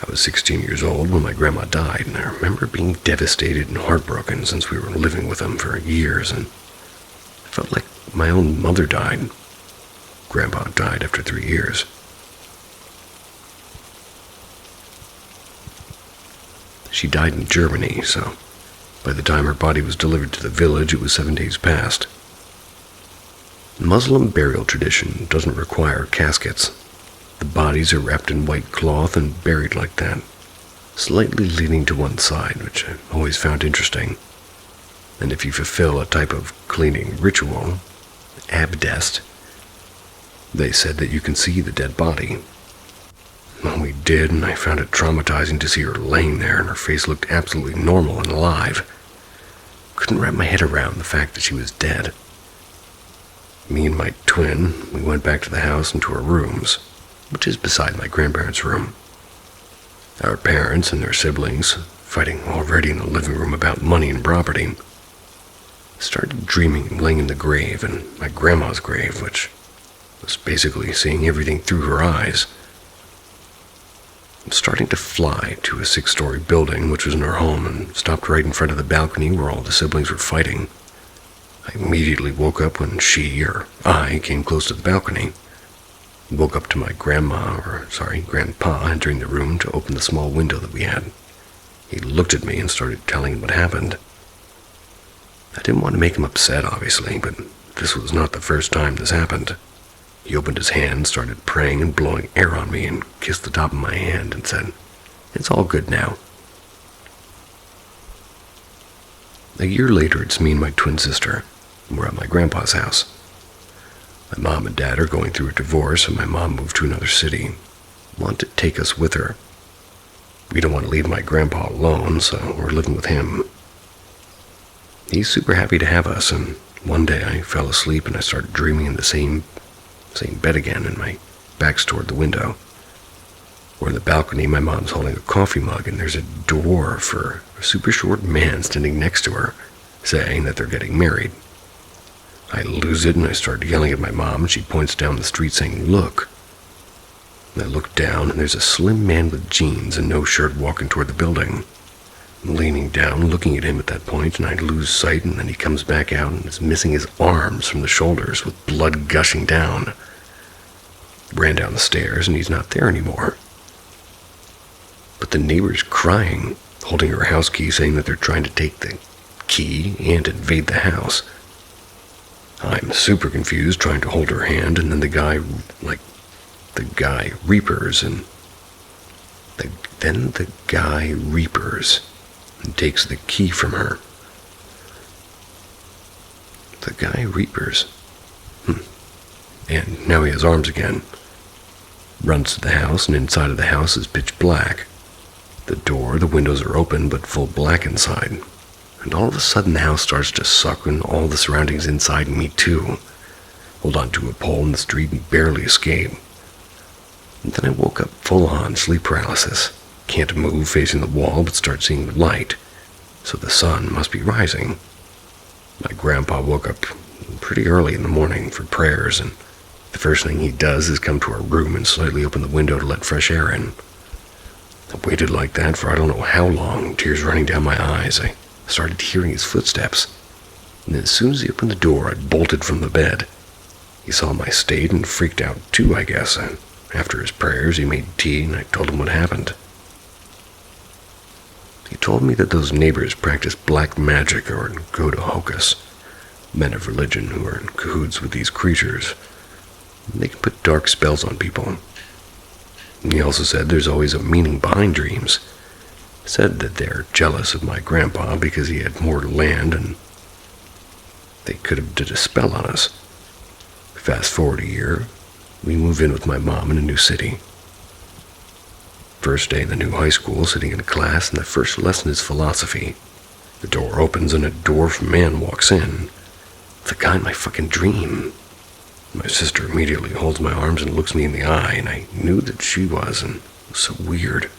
I was 16 years old when my grandma died, and I remember being devastated and heartbroken since we were living with them for years, and I felt like my own mother died. Grandpa died after 3 years. She died in Germany, so by the time her body was delivered to the village, it was 7 days past. Muslim burial tradition doesn't require caskets. The bodies are wrapped in white cloth and buried like that, slightly leaning to one side, which I always found interesting. And if you fulfill a type of cleaning ritual, abdest, they said that you can see the dead body. Well, we did, and I found it traumatizing to see her laying there, and her face looked absolutely normal and alive. Couldn't wrap my head around the fact that she was dead. Me and my twin, we went back to the house and to our rooms, which is beside my grandparents' room. Our parents and their siblings, fighting already in the living room about money and property, started dreaming laying in the grave, and my grandma's grave, which was basically seeing everything through her eyes. I'm starting to fly to a 6-story building, which was in our home, and stopped right in front of the balcony where all the siblings were fighting. I immediately woke up when I came close to the balcony. Woke up to my grandpa entering the room to open the small window that we had. He looked at me and started telling him what happened. I didn't want to make him upset, obviously, but this was not the first time this happened. He opened his hand, started praying and blowing air on me, and kissed the top of my hand and said, "It's all good now." A year later, it's me and my twin sister. We're at my grandpa's house. My mom and dad are going through a divorce, and my mom moved to another city. Wanted to take us with her. We don't want to leave my grandpa alone, so we're living with him. He's super happy to have us, and one day I fell asleep and I started dreaming in the same bed again, and my back's toward the window. We're in the balcony, my mom's holding a coffee mug, and there's a dwarf for a super short man standing next to her, saying that they're getting married. I lose it and I start yelling at my mom, and she points down the street saying, "Look." And I look down, and there's a slim man with jeans and no shirt walking toward the building. I'm leaning down, looking at him at that point, and I lose sight, and then he comes back out and is missing his arms from the shoulders with blood gushing down. Ran down the stairs, and he's not there anymore. But the neighbor's crying, holding her house key, saying that they're trying to take the key and invade the house. I'm super confused, trying to hold her hand, and then the guy reapers, and then the guy reapers and takes the key from her. The guy reapers. And now he has arms again. Runs to the house, and inside of the house is pitch black. The door, the windows are open, but full black inside. And all of a sudden the house starts to suck, and all the surroundings inside me too. Hold on to a pole in the street and barely escape. And then I woke up full on sleep paralysis. Can't move, facing the wall, but start seeing the light. So the sun must be rising. My grandpa woke up pretty early in the morning for prayers, and the first thing he does is come to our room and slightly open the window to let fresh air in. I waited like that for I don't know how long, tears running down my eyes. I started hearing his footsteps, and as soon as he opened the door, I bolted from the bed. He saw my state and freaked out too, I guess, and after his prayers, he made tea, and I told him what happened. He told me that those neighbors practice black magic or go to hocus, men of religion who are in cahoots with these creatures. They can put dark spells on people. He also said there's always a meaning behind dreams. Said that they're jealous of my grandpa because he had more land and they could have did a spell on us. Fast forward a year, we move in with my mom in a new city. First day in the new high school, sitting in a class, and the first lesson is philosophy. The door opens and a dwarf man walks in. The guy in my fucking dream. My sister immediately holds my arms and looks me in the eye, and I knew that she was, and it was so weird.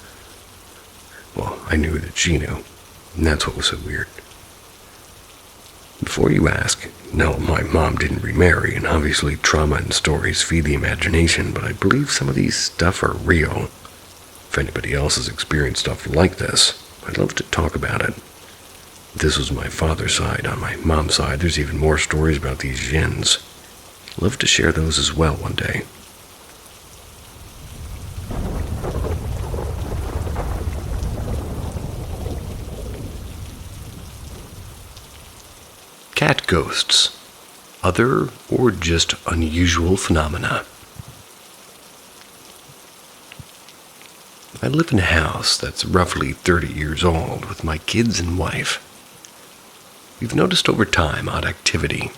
Well, I knew that she knew, and that's what was so weird. Before you ask, no, my mom didn't remarry, and obviously trauma and stories feed the imagination, but I believe some of these stuff are real. If anybody else has experienced stuff like this, I'd love to talk about it. This was my father's side. On my mom's side, there's even more stories about these jinns. I'd love to share those as well one day. Cat ghosts. Other or just unusual phenomena. I live in a house that's roughly 30 years old with my kids and wife. We've noticed over time odd activity.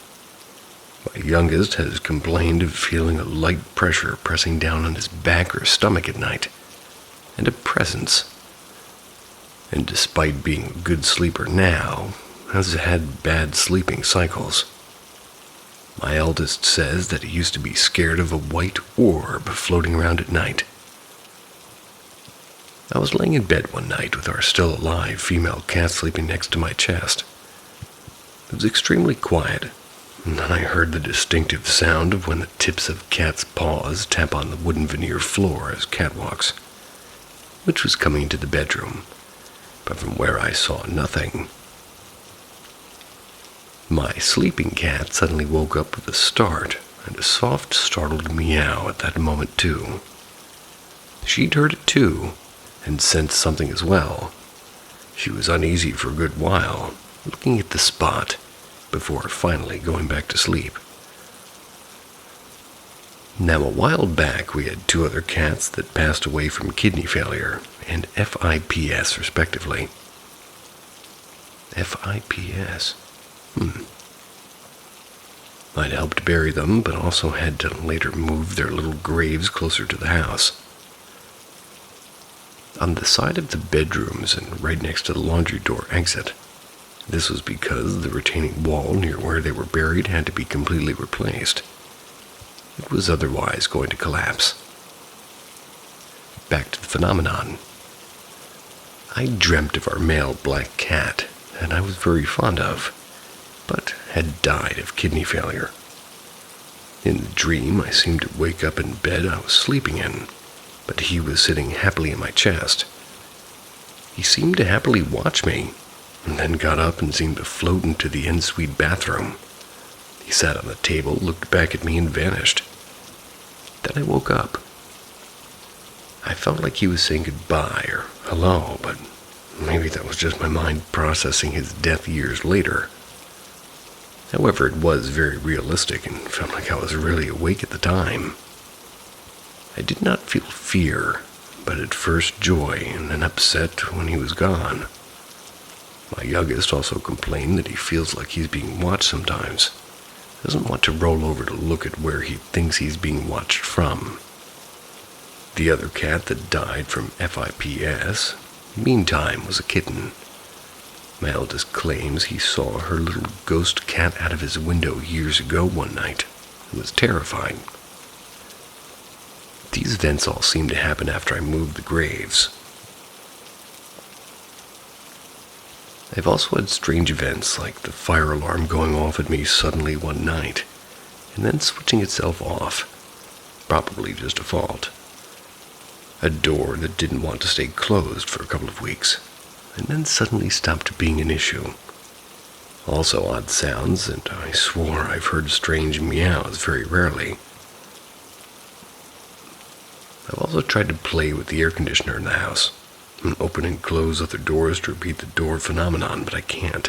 My youngest has complained of feeling a light pressure pressing down on his back or stomach at night, and a presence. And despite being a good sleeper now, has had bad sleeping cycles. My eldest says that he used to be scared of a white orb floating around at night. I was laying in bed one night with our still alive female cat sleeping next to my chest. It was extremely quiet, and then I heard the distinctive sound of when the tips of cat's paws tap on the wooden veneer floor as cat walks, which was coming into the bedroom, but from where I saw nothing. My sleeping cat suddenly woke up with a start and a soft, startled meow at that moment too. She'd heard it too, and sensed something as well. She was uneasy for a good while, looking at the spot, before finally going back to sleep. Now, a while back, we had 2 other cats that passed away from kidney failure and FIPS, respectively. FIPS? I'd helped bury them, but also had to later move their little graves closer to the house. On the side of the bedrooms and right next to the laundry door exit. This was because the retaining wall near where they were buried had to be completely replaced. It was otherwise going to collapse. Back to the phenomenon. I dreamt of our male black cat, that I was very fond of, but had died of kidney failure. In the dream, I seemed to wake up in bed I was sleeping in, but he was sitting happily in my chest. He seemed to happily watch me, and then got up and seemed to float into the ensuite bathroom. He sat on the table, looked back at me, and vanished. Then I woke up. I felt like he was saying goodbye or hello, but maybe that was just my mind processing his death years later. However, it was very realistic and felt like I was really awake at the time. I did not feel fear, but at first joy and then upset when he was gone. My youngest also complained that he feels like he's being watched sometimes. Doesn't want to roll over to look at where he thinks he's being watched from. The other cat that died from FIPS, meantime, was a kitten. My eldest claims he saw her little ghost cat out of his window years ago one night. It was terrifying. These events all seemed to happen after I moved the graves. I've also had strange events like the fire alarm going off at me suddenly one night, and then switching itself off, probably just a fault. A door that didn't want to stay closed for a couple of weeks, and then suddenly stopped being an issue. Also odd sounds, and I swore I've heard strange meows very rarely. I've also tried to play with the air conditioner in the house, and open and close other doors to repeat the door phenomenon, but I can't.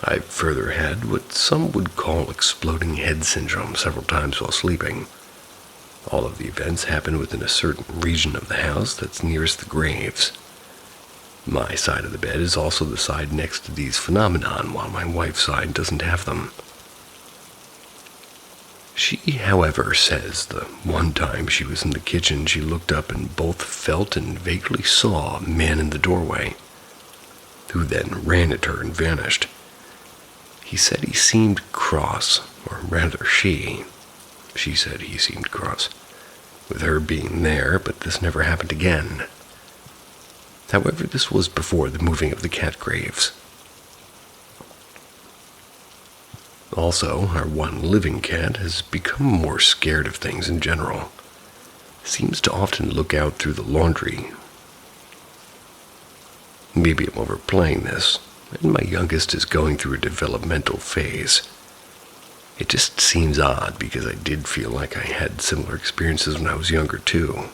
I've further had what some would call exploding head syndrome several times while sleeping. All of the events happen within a certain region of the house that's nearest the graves. My side of the bed is also the side next to these phenomenon, while my wife's side doesn't have them. She, however, says the one time she was in the kitchen, she looked up and both felt and vaguely saw a man in the doorway, who then ran at her and vanished. He said he seemed cross, or rather she said he seemed cross, with her being there, but this never happened again. However, this was before the moving of the cat graves. Also, our one living cat has become more scared of things in general. seems to often look out through the laundry. Maybe I'm overplaying this, and my youngest is going through a developmental phase. It just seems odd because I did feel like I had similar experiences when I was younger too.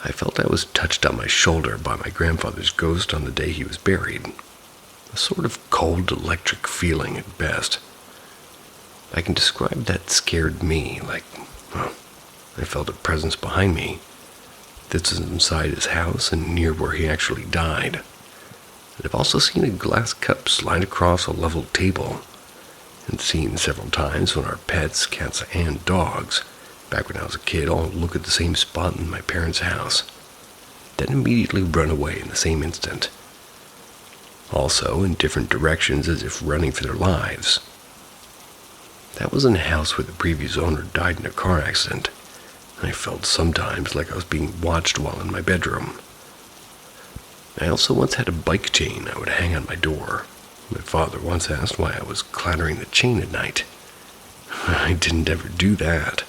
I felt I was touched on my shoulder by my grandfather's ghost on the day he was buried. A sort of cold electric feeling at best. I can describe that scared me like, well, I felt a presence behind me. This is inside his house and near where he actually died. And I've also seen a glass cup slide across a level table, and seen several times when our pets, cats and dogs, back when I was a kid, all look at the same spot in my parents' house, then immediately run away in the same instant. Also in different directions as if running for their lives. That was in a house where the previous owner died in a car accident. I felt sometimes like I was being watched while in my bedroom. I also once had a bike chain I would hang on my door. My father once asked why I was clattering the chain at night. I didn't ever do that.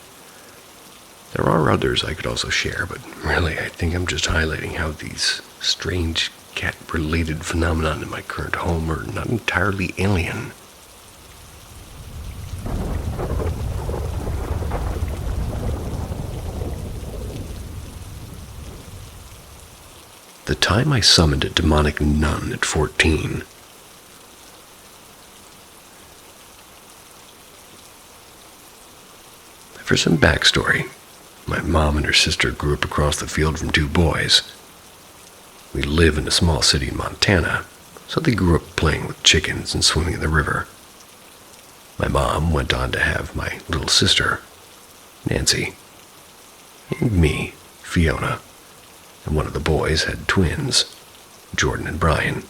There are others I could also share, but really I think I'm just highlighting how these strange cat-related phenomena in my current home are not entirely alien. The time I summoned a demonic nun at 14. For some backstory, my mom and her sister grew up across the field from two boys. We live in a small city in Montana, so they grew up playing with chickens and swimming in the river. My mom went on to have my little sister, Nancy, and me, Fiona, and one of the boys had twins, Jordan and Brian.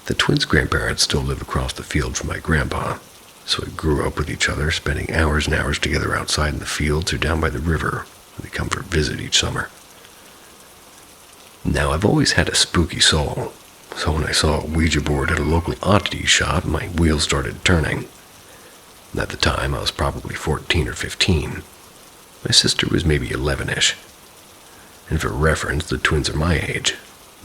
The twins' grandparents still live across the field from my grandpa, so we grew up with each other, spending hours and hours together outside in the fields or down by the river when they come for a visit each summer. Now, I've always had a spooky soul, so when I saw a Ouija board at a local oddity shop, my wheels started turning. At the time, I was probably 14 or 15. My sister was maybe 11-ish. And for reference, the twins are my age.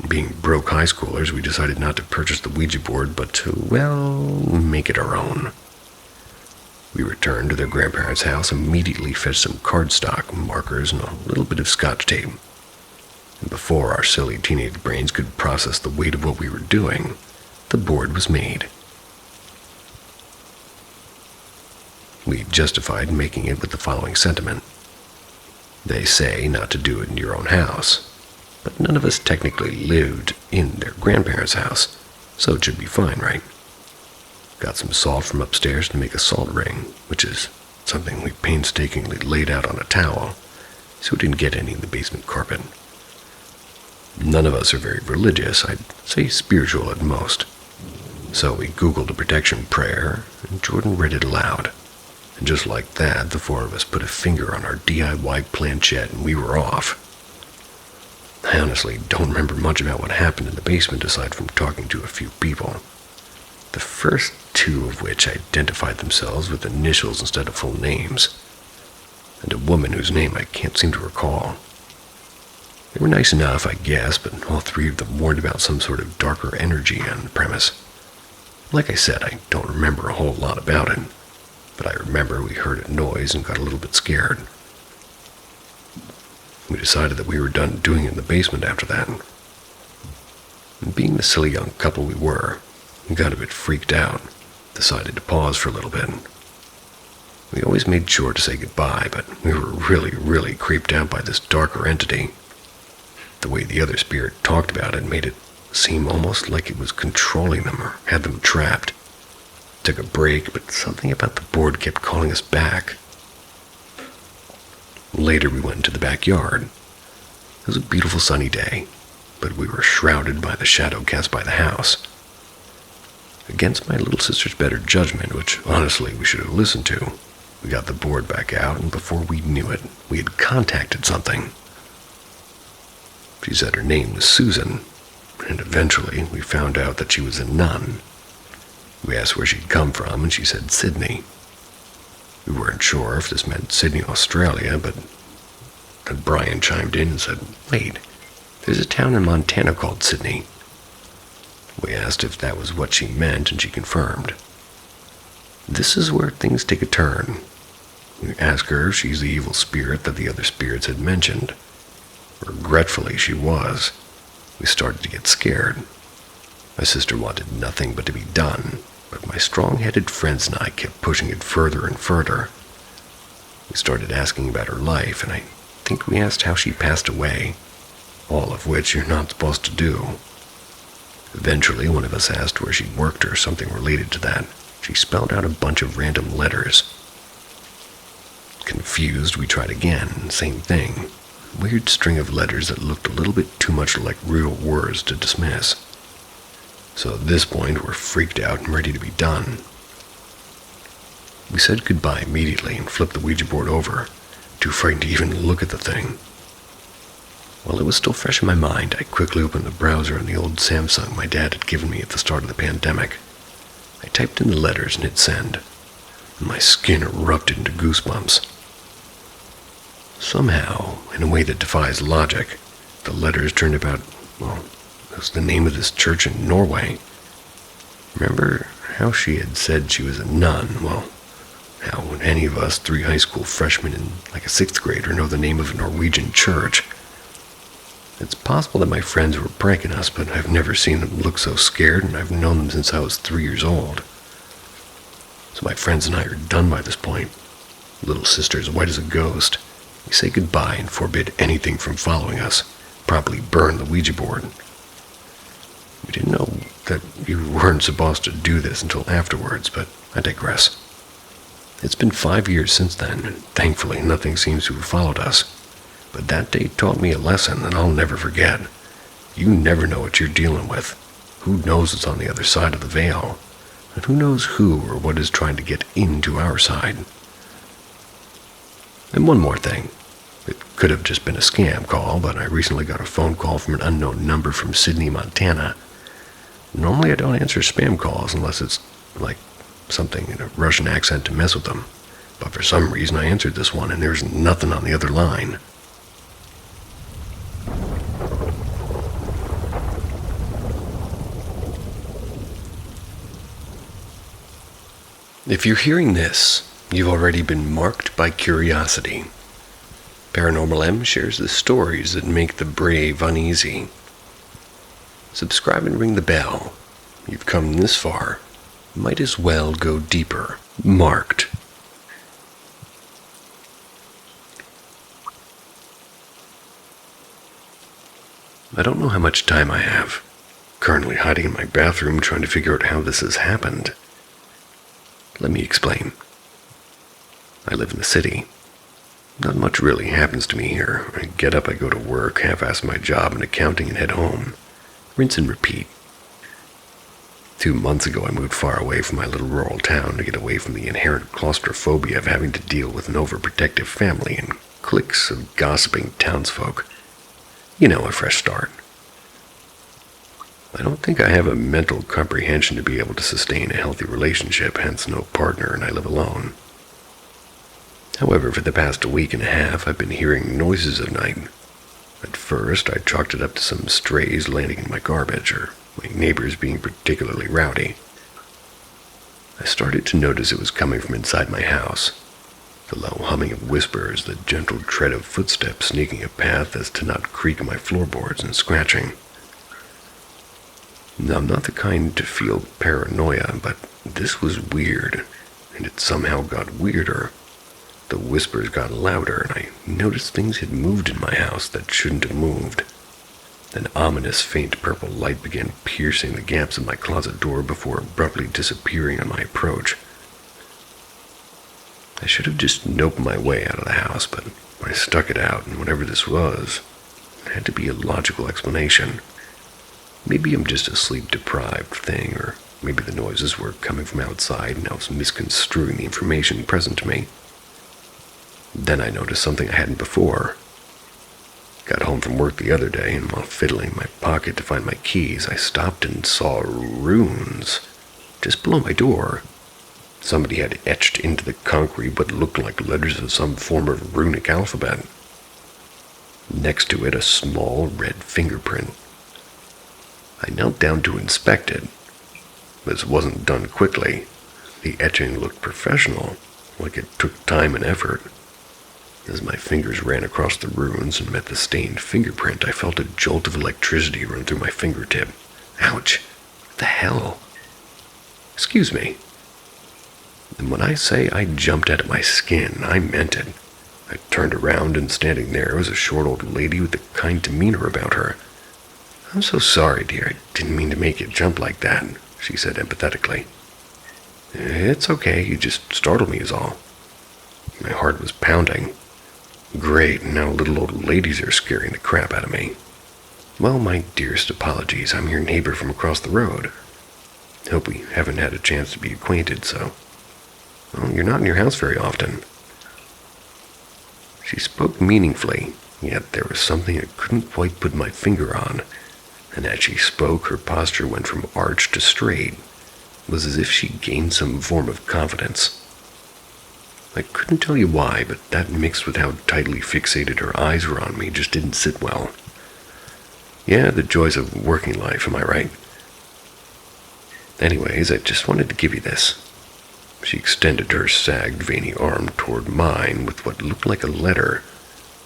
Being broke high schoolers, we decided not to purchase the Ouija board, but to, well, make it our own. We returned to their grandparents' house, immediately fetched some cardstock, markers, and a little bit of scotch tape. And before our silly teenage brains could process the weight of what we were doing, the board was made. We justified making it with the following sentiment. They say not to do it in your own house, but none of us technically lived in their grandparents' house, so it should be fine, right? Got some salt from upstairs to make a salt ring, which is something we painstakingly laid out on a towel, so we didn't get any in the basement carpet. None of us are very religious, I'd say spiritual at most. So we Googled a protection prayer, and Jordan read it aloud. And just like that, the four of us put a finger on our DIY planchette and we were off. I honestly don't remember much about what happened in the basement aside from talking to a few people. The first two of which identified themselves with initials instead of full names, and a woman whose name I can't seem to recall. They were nice enough, I guess, but all three of them warned about some sort of darker energy on the premise. Like I said, I don't remember a whole lot about it, but I remember we heard a noise and got a little bit scared. We decided that we were done doing it in the basement after that. And being the silly young couple we were, we got a bit freaked out, decided to pause for a little bit. We always made sure to say goodbye, but we were really creeped out by this darker entity. The way the other spirit talked about it made it seem almost like it was controlling them or had them trapped. Took a break, but something about the board kept calling us back. Later we went into the backyard. It was a beautiful sunny day, but we were shrouded by the shadow cast by the house. Against my little sister's better judgment, which honestly we should have listened to, we got the board back out, and before we knew it, we had contacted something. She said her name was Susan, and eventually we found out that she was a nun. We asked where she'd come from, and she said Sydney. We weren't sure if this meant Sydney, Australia, but And Brian chimed in and said, "Wait, there's a town in Montana called Sydney." We asked if that was what she meant, and she confirmed. This is where things take a turn. We ask her if she's the evil spirit that the other spirits had mentioned. Regretfully, she was. We started to get scared. My sister wanted nothing but to be done, but my strong-headed friends and I kept pushing it further and further. We started asking about her life, and I think we asked how she passed away, all of which you're not supposed to do. Eventually, one of us asked where she worked or something related to that. She spelled out a bunch of random letters. Confused, we tried again, same thing. Weird string of letters that looked a little bit too much like real words to dismiss. So at this point, we're freaked out and ready to be done. We said goodbye immediately and flipped the Ouija board over, too frightened to even look at the thing. While it was still fresh in my mind, I quickly opened the browser on the old Samsung my dad had given me at the start of the pandemic. I typed in the letters and hit send, and my skin erupted into goosebumps. Somehow, in a way that defies logic, the letters turned about, well, it was the name of this church in Norway. Remember how she had said she was a nun? Well, how would any of us 3 high school freshmen and like a 6th grader know the name of a Norwegian church? It's possible that my friends were pranking us, but I've never seen them look so scared, and I've known them since I was 3 years old. So my friends and I are done by this point. Little sister's white as a ghost. We say goodbye and forbid anything from following us. Promptly burn the Ouija board. We didn't know that you weren't supposed to do this until afterwards, but I digress. It's been 5 years since then, and thankfully nothing seems to have followed us. But that day taught me a lesson that I'll never forget. You never know what you're dealing with. Who knows what's on the other side of the veil? And who knows who or what is trying to get into our side? And one more thing. It could have just been a scam call, but I recently got a phone call from an unknown number from Sydney, Montana. Normally I don't answer spam calls unless it's like something in a Russian accent to mess with them. But for some reason I answered this one and there's nothing on the other line. If you're hearing this, you've already been marked by curiosity. Paranormal M shares the stories that make the brave uneasy. Subscribe and ring the bell. You've come this far. Might as well go deeper. Marked. I don't know how much time I have. Currently hiding in my bathroom trying to figure out how this has happened. Let me explain. I live in the city. Not much really happens to me here. I get up, I go to work, half-ass my job in accounting and head home. Rinse and repeat. 2 months ago I moved far away from my little rural town to get away from the inherent claustrophobia of having to deal with an overprotective family and cliques of gossiping townsfolk. You know, a fresh start. I don't think I have a mental comprehension to be able to sustain a healthy relationship, hence no partner, and I live alone. However, for the past week and a half, I've been hearing noises at night. At first, I chalked it up to some strays landing in my garbage, or my neighbors being particularly rowdy. I started to notice it was coming from inside my house. The low humming of whispers, the gentle tread of footsteps sneaking a path as to not creak my floorboards and scratching. Now, I'm not the kind to feel paranoia, but this was weird, and it somehow got weirder. The whispers got louder, and I noticed things had moved in my house that shouldn't have moved. An ominous faint purple light began piercing the gaps of my closet door before abruptly disappearing on my approach. I should have just noped my way out of the house, but I stuck it out, and whatever this was, it had to be a logical explanation. Maybe I'm just a sleep-deprived thing, or maybe the noises were coming from outside and I was misconstruing the information present to me. Then I noticed something I hadn't before. Got home from work the other day, and while fiddling in my pocket to find my keys, I stopped and saw runes just below my door. Somebody had etched into the concrete what looked like letters of some form of runic alphabet. Next to it, a small red fingerprint. I knelt down to inspect it. This wasn't done quickly. The etching looked professional, like it took time and effort. As my fingers ran across the runes and met the stained fingerprint, I felt a jolt of electricity run through my fingertip. Ouch! What the hell? Excuse me. And when I say I jumped out of my skin, I meant it. I turned around, and standing there was a short old lady with a kind demeanor about her. "I'm so sorry, dear. I didn't mean to make you jump like that," she said empathetically. "It's okay. You just startled me is all." My heart was pounding. Great, now little old ladies are scaring the crap out of me. "Well, my dearest apologies. I'm your neighbor from across the road. Hope we haven't had a chance to be acquainted, so..." "Well, you're not in your house very often." She spoke meaningfully, yet there was something I couldn't quite put my finger on, and as she spoke, her posture went from arched to straight. It was as if she gained some form of confidence. I couldn't tell you why, but that mixed with how tightly fixated her eyes were on me just didn't sit well. Yeah, the joys of working life, am I right? Anyways, I just wanted to give you this. She extended her sagged, veiny arm toward mine with what looked like a letter.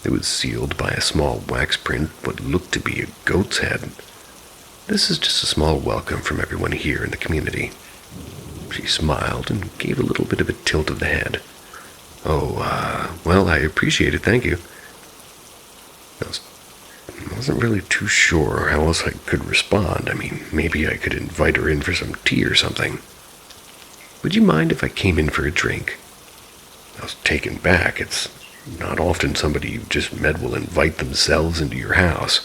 It was sealed by a small wax print, what looked to be a goat's head. "This is just a small welcome from everyone here in the community." She smiled and gave a little bit of a tilt of the head. Well, I appreciate it, thank you." I wasn't really too sure how else I could respond. I mean, maybe I could invite her in for some tea or something. "Would you mind if I came in for a drink?" I was taken back. It's not often somebody you've just met will invite themselves into your house.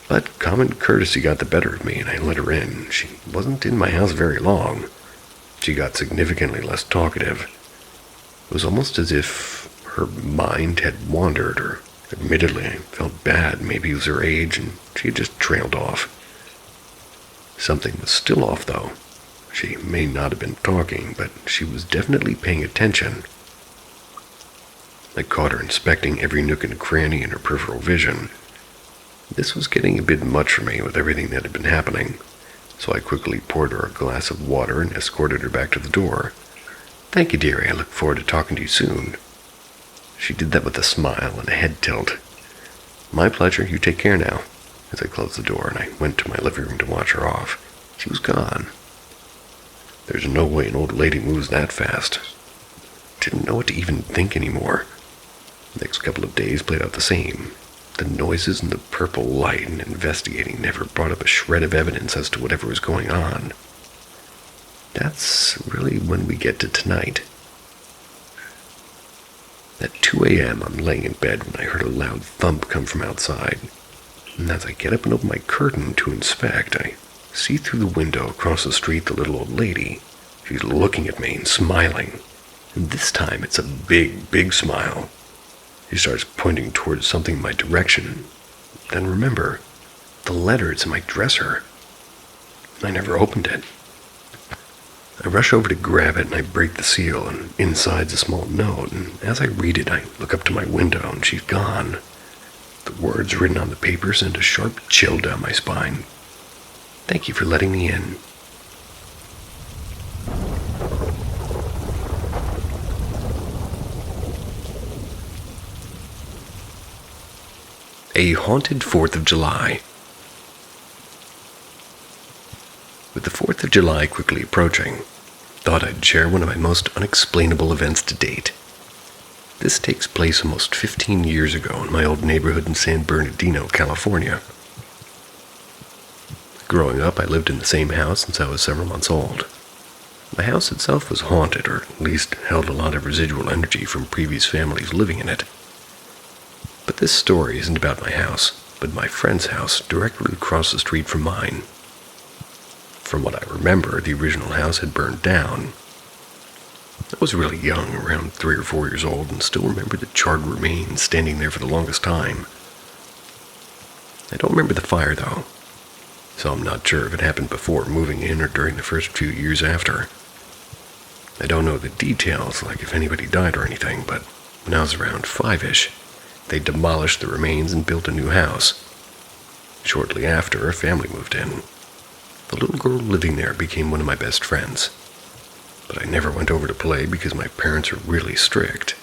But common courtesy got the better of me, and I let her in. She wasn't in my house very long. She got significantly less talkative. It was almost as if her mind had wandered, or admittedly, I felt bad. Maybe it was her age, and she had just trailed off. Something was still off, though. She may not have been talking, but she was definitely paying attention. I caught her inspecting every nook and cranny in her peripheral vision. This was getting a bit much for me with everything that had been happening, so I quickly poured her a glass of water and escorted her back to the door. "Thank you, dearie. I look forward to talking to you soon." She did that with a smile and a head tilt. "My pleasure. You take care now." As I closed the door and I went to my living room to watch her off, she was gone. There's no way an old lady moves that fast. Didn't know what to even think anymore. The next couple of days played out the same. The noises and the purple light and investigating never brought up a shred of evidence as to whatever was going on. That's really when we get to tonight. At 2 a.m., I'm laying in bed when I heard a loud thump come from outside. And as I get up and open my curtain to inspect, I see through the window across the street the little old lady. She's looking at me and smiling. And this time it's a big, big smile. She starts pointing towards something in my direction. Then remember, the letter's in my dresser. I never opened it. I rush over to grab it and I break the seal, and inside's a small note, and as I read it, I look up to my window and she's gone. The words written on the paper send a sharp chill down my spine. "Thank you for letting me in." A haunted 4th of July. With the 4th of July quickly approaching, thought I'd share one of my most unexplainable events to date. This takes place almost 15 years ago in my old neighborhood in San Bernardino, California. Growing up, I lived in the same house since I was several months old. The house itself was haunted, or at least held a lot of residual energy from previous families living in it. But this story isn't about my house, but my friend's house directly across the street from mine. From what I remember, the original house had burned down. I was really young, around 3 or 4 years old, and still remember the charred remains standing there for the longest time. I don't remember the fire, though, so I'm not sure if it happened before moving in or during the first few years after. I don't know the details, like if anybody died or anything, but when I was around 5-ish, They demolished the remains and built a new house. Shortly after, a family moved in. The little girl living there became one of my best friends. But I never went over to play because my parents were really strict.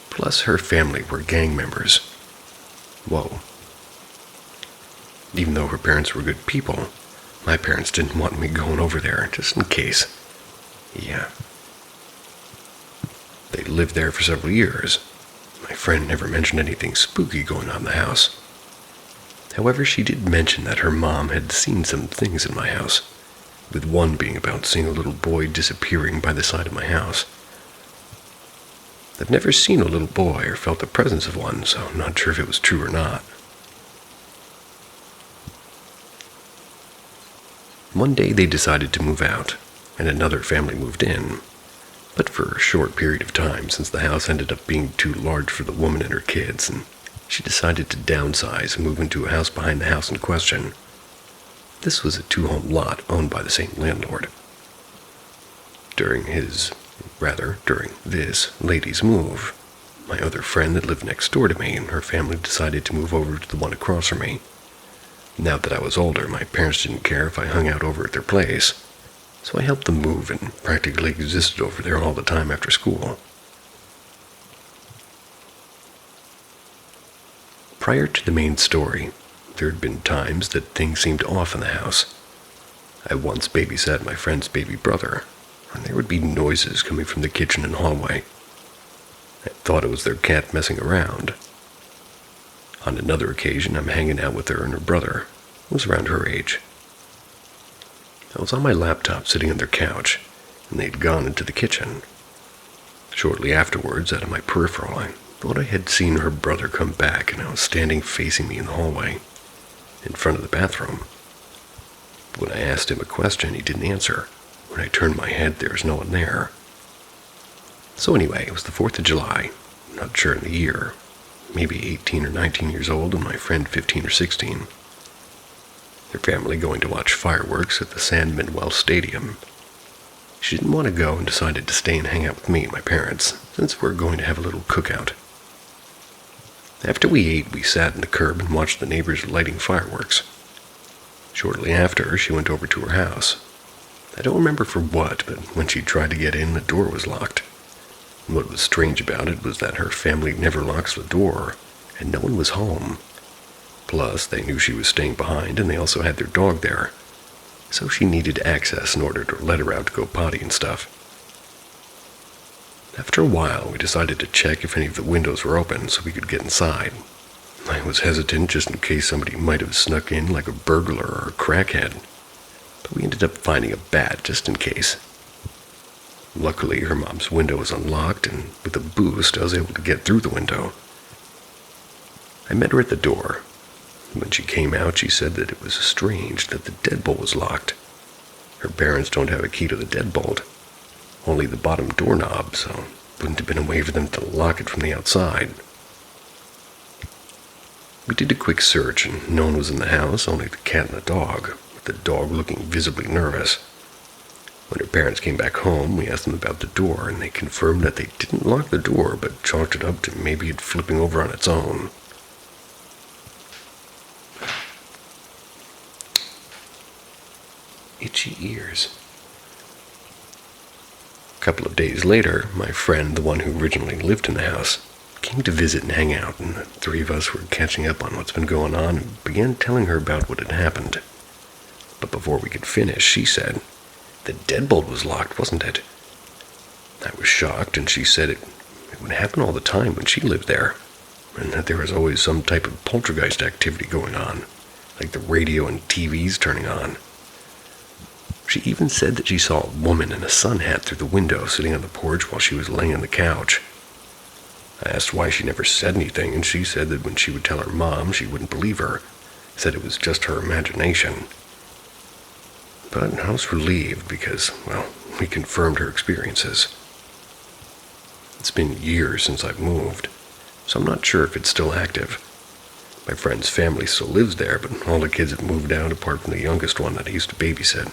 Plus, her family were gang members. Whoa. Even though her parents were good people, my parents didn't want me going over there, just in case. Yeah. They lived there for several years. My friend never mentioned anything spooky going on in the house. However, she did mention that her mom had seen some things in my house, with one being about seeing a little boy disappearing by the side of my house. I've never seen a little boy or felt the presence of one, so I'm not sure if it was true or not. One day they decided to move out, and another family moved in, but for a short period of time since the house ended up being too large for the woman and her kids, and she decided to downsize and move into a house behind the house in question. This was a two-home lot owned by the same landlord. During this lady's move, my other friend that lived next door to me and her family decided to move over to the one across from me. Now that I was older, my parents didn't care if I hung out over at their place, so I helped them move and practically existed over there all the time after school. Prior to the main story, there had been times that things seemed off in the house. I once babysat my friend's baby brother, and there would be noises coming from the kitchen and hallway. I thought it was their cat messing around. On another occasion, I'm hanging out with her and her brother, who was around her age. I was on my laptop sitting on their couch, and they'd gone into the kitchen. Shortly afterwards, out of my peripheral, I thought I had seen her brother come back, and I was standing facing me in the hallway, in front of the bathroom. When I asked him a question, he didn't answer. When I turned my head, there was no one there. So anyway, it was the 4th of July, not sure in the year, maybe 18 or 19 years old, and my friend 15 or 16. Their family going to watch fireworks at the San Manuel Stadium. She didn't want to go and decided to stay and hang out with me and my parents, since we're going to have a little cookout. After we ate, we sat on the curb and watched the neighbors lighting fireworks. Shortly after, she went over to her house. I don't remember for what, but when she tried to get in, the door was locked. And what was strange about it was that her family never locks the door, and no one was home. Plus, they knew she was staying behind, and they also had their dog there. So she needed access in order to let her out to go potty and stuff. After a while, we decided to check if any of the windows were open so we could get inside. I was hesitant just in case somebody might have snuck in like a burglar or a crackhead, but we ended up finding a bat just in case. Luckily, her mom's window was unlocked, and with a boost, I was able to get through the window. I met her at the door. When she came out, she said that it was strange that the deadbolt was locked. Her parents don't have a key to the deadbolt, only the bottom doorknob, so it wouldn't have been a way for them to lock it from the outside. We did a quick search, and no one was in the house, only the cat and the dog, with the dog looking visibly nervous. When her parents came back home, we asked them about the door, and they confirmed that they didn't lock the door, but chalked it up to maybe it flipping over on its own. Itchy ears. A couple of days later, my friend, the one who originally lived in the house, came to visit and hang out, and the three of us were catching up on what's been going on and began telling her about what had happened. But before we could finish, she said, "The deadbolt was locked, wasn't it?" I was shocked, and she said it would happen all the time when she lived there, and that there was always some type of poltergeist activity going on, like the radio and TVs turning on. She even said that she saw a woman in a sun hat through the window sitting on the porch while she was laying on the couch. I asked why she never said anything, and she said that when she would tell her mom, she wouldn't believe her, said it was just her imagination. But I was relieved because, well, we confirmed her experiences. It's been years since I've moved, so I'm not sure if it's still active. My friend's family still lives there, but all the kids have moved out apart from the youngest one that I used to babysit.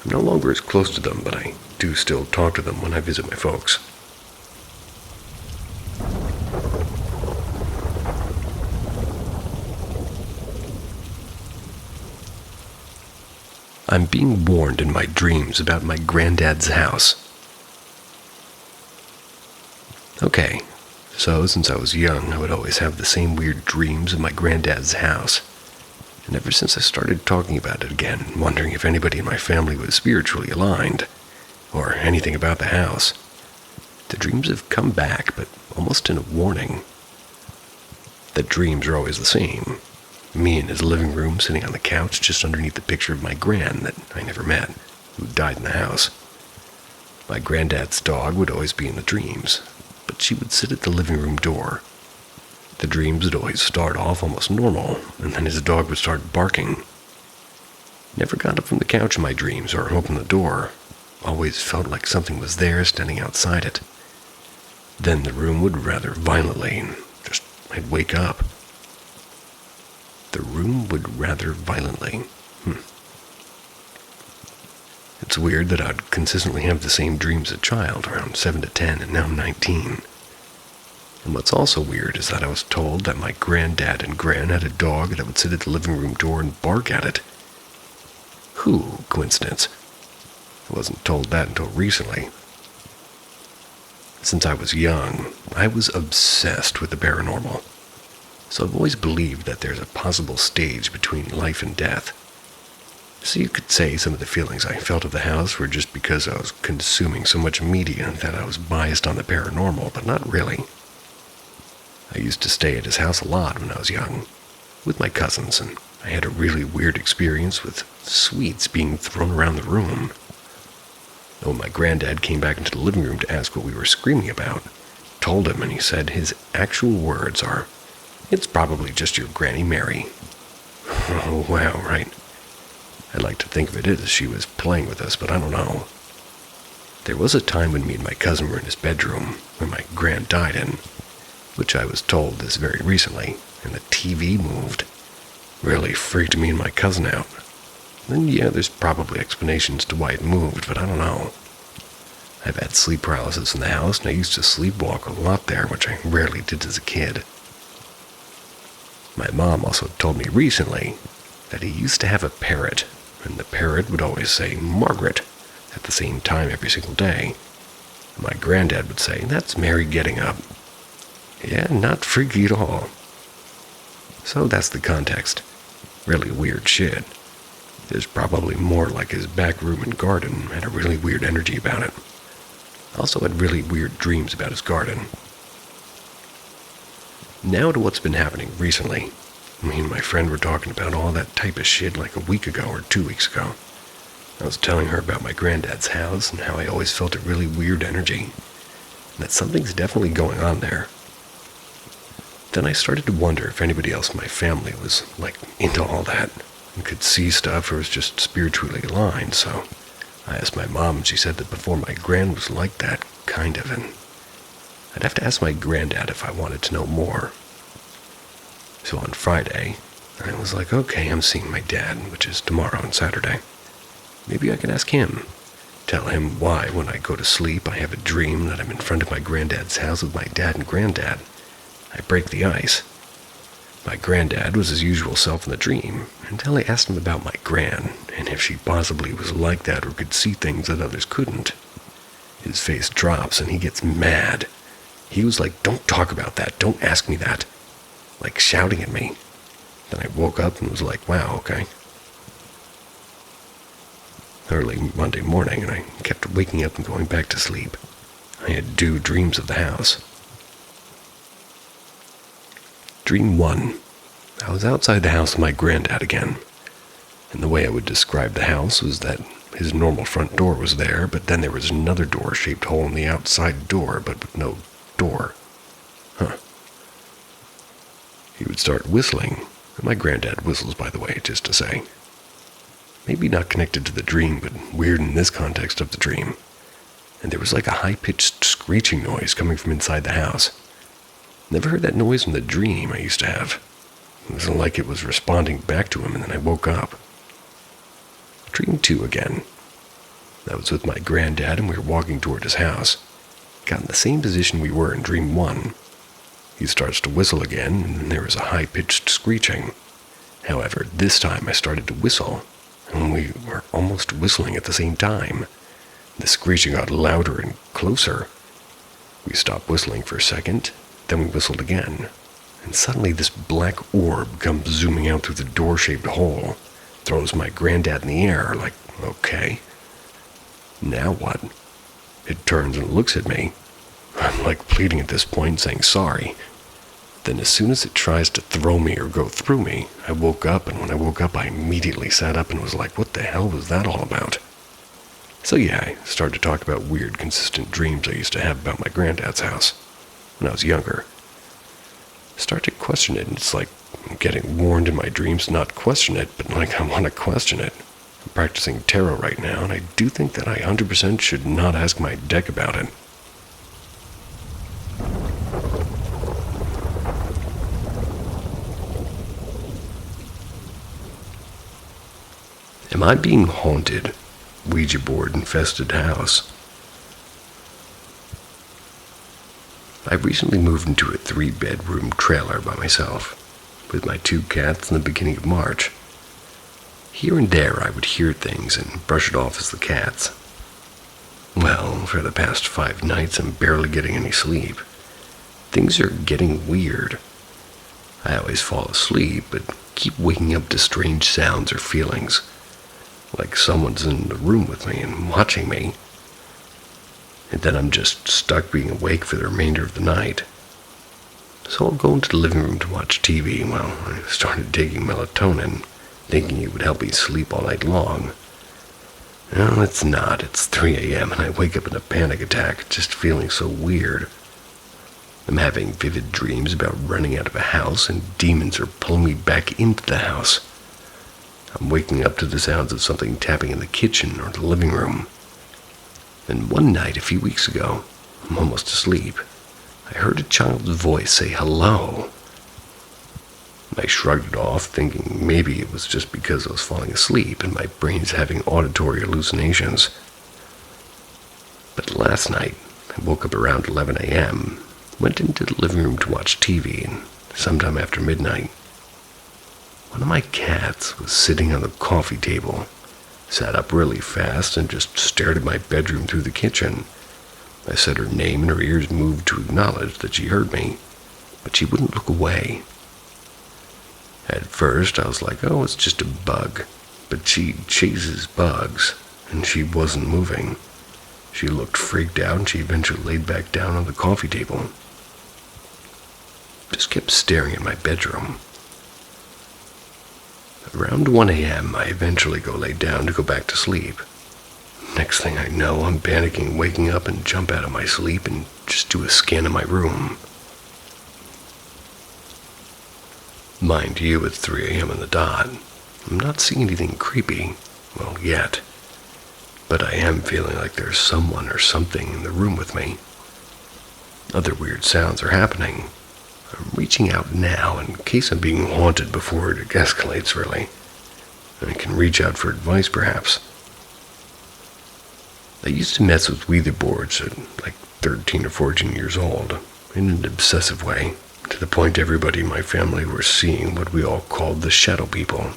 I'm no longer as close to them, but I do still talk to them when I visit my folks. I'm being warned in my dreams about my granddad's house. Okay, so since I was young, I would always have the same weird dreams of my granddad's house. And ever since I started talking about it again, wondering if anybody in my family was spiritually aligned, or anything about the house, the dreams have come back, but almost in a warning. The dreams are always the same. Me in his living room, sitting on the couch just underneath the picture of my gran that I never met, who died in the house. My granddad's dog would always be in the dreams, but she would sit at the living room door. The dreams would always start off almost normal, and then his dog would start barking. Never got up from the couch in my dreams or opened the door. Always felt like something was there standing outside it. Then the room would rather violently, and I'd wake up. The room would rather violently. It's weird that I'd consistently have the same dreams as a child, around 7 to 10, and now I'm 19. And what's also weird is that I was told that my granddad and gran had a dog that would sit at the living room door and bark at it. Coincidence. I wasn't told that until recently. Since I was young, I was obsessed with the paranormal. So I've always believed that there's a possible stage between life and death. So you could say some of the feelings I felt of the house were just because I was consuming so much media that I was biased on the paranormal, but not really. I used to stay at his house a lot when I was young, with my cousins, and I had a really weird experience with sweets being thrown around the room. When my granddad came back into the living room to ask what we were screaming about, told him, and he said his actual words are, "It's probably just your Granny Mary." Oh, wow, right? I'd like to think of it as she was playing with us, but I don't know. There was a time when me and my cousin were in his bedroom, when my gran died in, which I was told this very recently, and the TV moved. Really freaked me and my cousin out. And yeah, there's probably explanations to why it moved, but I don't know. I've had sleep paralysis in the house, and I used to sleepwalk a lot there, which I rarely did as a kid. My mom also told me recently that he used to have a parrot, and the parrot would always say, "Margaret," at the same time every single day. My granddad would say, "That's Mary getting up." Yeah, not freaky at all. So that's the context. Really weird shit. There's probably more like his back room and garden had a really weird energy about it. Also had really weird dreams about his garden. Now to what's been happening recently. Me and my friend were talking about all that type of shit like a week ago or 2 weeks ago. I was telling her about my granddad's house and how I always felt a really weird energy, and that something's definitely going on there. Then I started to wonder if anybody else in my family was, into all that, and could see stuff or was just spiritually aligned, so I asked my mom, and she said that before my gran was like that, kind of, and I'd have to ask my granddad if I wanted to know more. So on Friday, I was like, okay, I'm seeing my dad, which is tomorrow and Saturday. Maybe I can ask him. Tell him why, when I go to sleep, I have a dream that I'm in front of my granddad's house with my dad and granddad. I break the ice. My granddad was his usual self in the dream, until I asked him about my gran, and if she possibly was like that or could see things that others couldn't. His face drops and he gets mad. He was like, "Don't talk about that, don't ask me that," like shouting at me. Then I woke up and was like, wow, okay. Early Monday morning, and I kept waking up and going back to sleep. I had dreams of the house. Dream 1. I was outside the house with my granddad again, and the way I would describe the house was that his normal front door was there, but then there was another door-shaped hole in the outside door, but with no door. He would start whistling, and my granddad whistles, by the way, just to say. Maybe not connected to the dream, but weird in this context of the dream. And there was like a high-pitched screeching noise coming from inside the house. Never heard that noise in the dream I used to have. It was like it was responding back to him, and then I woke up. Dream 2 again. I was with my granddad, and we were walking toward his house. Got in the same position we were in Dream 1. He starts to whistle again, and then there was a high-pitched screeching. However, this time I started to whistle, and we were almost whistling at the same time. The screeching got louder and closer. We stopped whistling for a second, then we whistled again, and suddenly this black orb comes zooming out through the door-shaped hole, throws my granddad in the air, like, okay. Now what? It turns and looks at me. I'm like pleading at this point, saying sorry. Then as soon as it tries to throw me or go through me, I woke up, and when I woke up, I immediately sat up and was like, what the hell was that all about? So yeah, I started to talk about weird, consistent dreams I used to have about my granddad's house when I was younger. Start to question it, and it's like I'm getting warned in my dreams to not question it, but like I want to question it. I'm practicing tarot right now, and I do think that I 100% should not ask my deck about it. Am I being haunted? Ouija board infested house. I recently moved into a 3-bedroom trailer by myself, with my 2 cats in the beginning of March. Here and there I would hear things and brush it off as the cats. Well, for the past 5 nights I'm barely getting any sleep. Things are getting weird. I always fall asleep, but keep waking up to strange sounds or feelings, like someone's in the room with me and watching me. And then I'm just stuck being awake for the remainder of the night. So I'll go into the living room to watch TV. Well, I started taking melatonin, thinking it would help me sleep all night long. No, it's not. It's 3 a.m. and I wake up in a panic attack, just feeling so weird. I'm having vivid dreams about running out of a house, and demons are pulling me back into the house. I'm waking up to the sounds of something tapping in the kitchen or the living room. Then one night a few weeks ago, I'm almost asleep, I heard a child's voice say hello. I shrugged it off, thinking maybe it was just because I was falling asleep and my brain's having auditory hallucinations. But last night, I woke up around 11 a.m., went into the living room to watch TV, and sometime after midnight, one of my cats was sitting on the coffee table, sat up really fast, and just stared at my bedroom through the kitchen. I said her name, and her ears moved to acknowledge that she heard me, but she wouldn't look away. At first, I was like, oh, it's just a bug, but she chases bugs, and she wasn't moving. She looked freaked out, and she eventually laid back down on the coffee table. Just kept staring at my bedroom. Around 1 a.m., I eventually go lay down to go back to sleep. Next thing I know, I'm panicking, waking up and jump out of my sleep and just do a scan of my room. Mind you, it's 3 a.m. on the dot. I'm not seeing anything creepy, well, yet. But I am feeling like there's someone or something in the room with me. Other weird sounds are happening. I'm reaching out now in case I'm being haunted before it escalates, really. I can reach out for advice, perhaps. I used to mess with Ouija boards at like 13 or 14 years old, in an obsessive way, to the point everybody in my family were seeing what we all called the shadow people.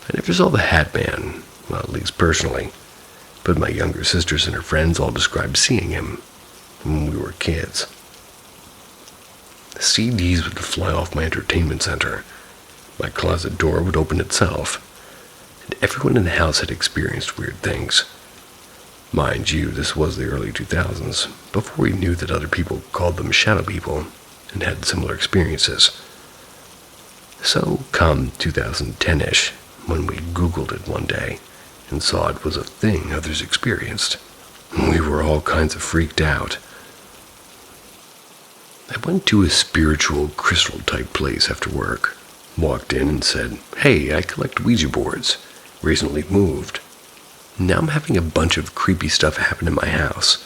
I never saw the Hat Man, well, at least personally, but my younger sisters and her friends all described seeing him when we were kids. The CDs would fly off my entertainment center. My closet door would open itself. And everyone in the house had experienced weird things. Mind you, this was the early 2000s, before we knew that other people called them shadow people and had similar experiences. So come 2010-ish, when we Googled it one day and saw it was a thing others experienced. We were all kinds of freaked out. I went to a spiritual crystal-type place after work, walked in and said, hey, I collect Ouija boards, recently moved. Now I'm having a bunch of creepy stuff happen in my house.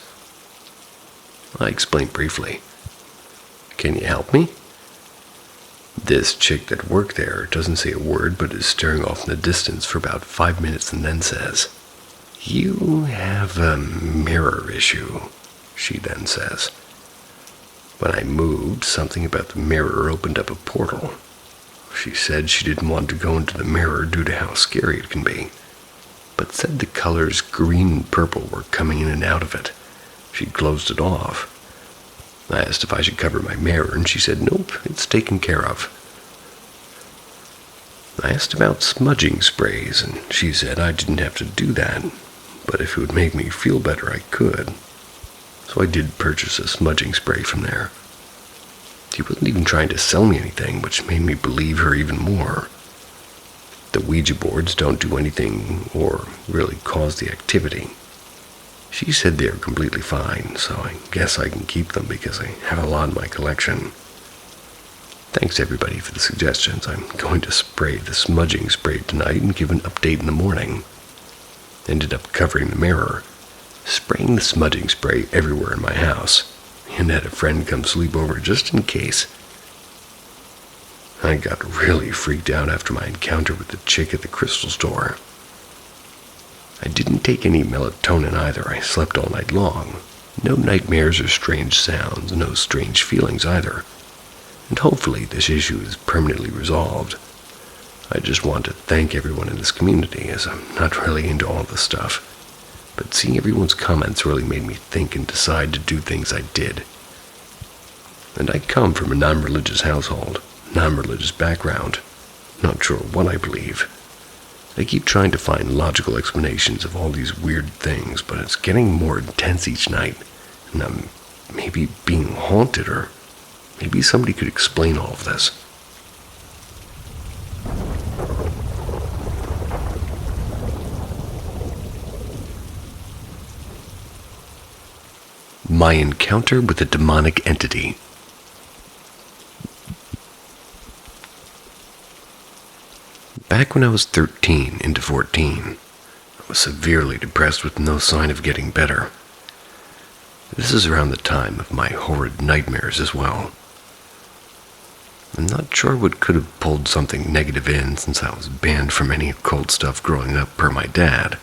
I explained briefly. Can you help me? This chick that worked there doesn't say a word but is staring off in the distance for about 5 minutes and then says, you have a mirror issue, she then says. When I moved, something about the mirror opened up a portal. She said she didn't want to go into the mirror due to how scary it can be, but said the colors green and purple were coming in and out of it. She closed it off. I asked if I should cover my mirror, and she said, nope, it's taken care of. I asked about smudging sprays, and she said I didn't have to do that, but if it would make me feel better, I could. So I did purchase a smudging spray from there. She wasn't even trying to sell me anything, which made me believe her even more. The Ouija boards don't do anything or really cause the activity. She said they are completely fine, so I guess I can keep them because I have a lot in my collection. Thanks everybody for the suggestions. I'm going to spray the smudging spray tonight and give an update in the morning. Ended up covering the mirror, spraying the smudging spray everywhere in my house, and had a friend come sleep over just in case. I got really freaked out after my encounter with the chick at the crystal store. I didn't take any melatonin either. I slept all night long. No nightmares or strange sounds, no strange feelings either. And hopefully this issue is permanently resolved. I just want to thank everyone in this community, as I'm not really into all this stuff. But seeing everyone's comments really made me think and decide to do things I did. And I come from a non-religious household, non-religious background. Not sure what I believe. I keep trying to find logical explanations of all these weird things, but it's getting more intense each night, and I'm maybe being haunted, or maybe somebody could explain all of this. My encounter with a demonic entity. Back when I was 13 into 14, I was severely depressed with no sign of getting better. This is around the time of my horrid nightmares as well. I'm not sure what could have pulled something negative in, since I was banned from any occult stuff growing up per my dad.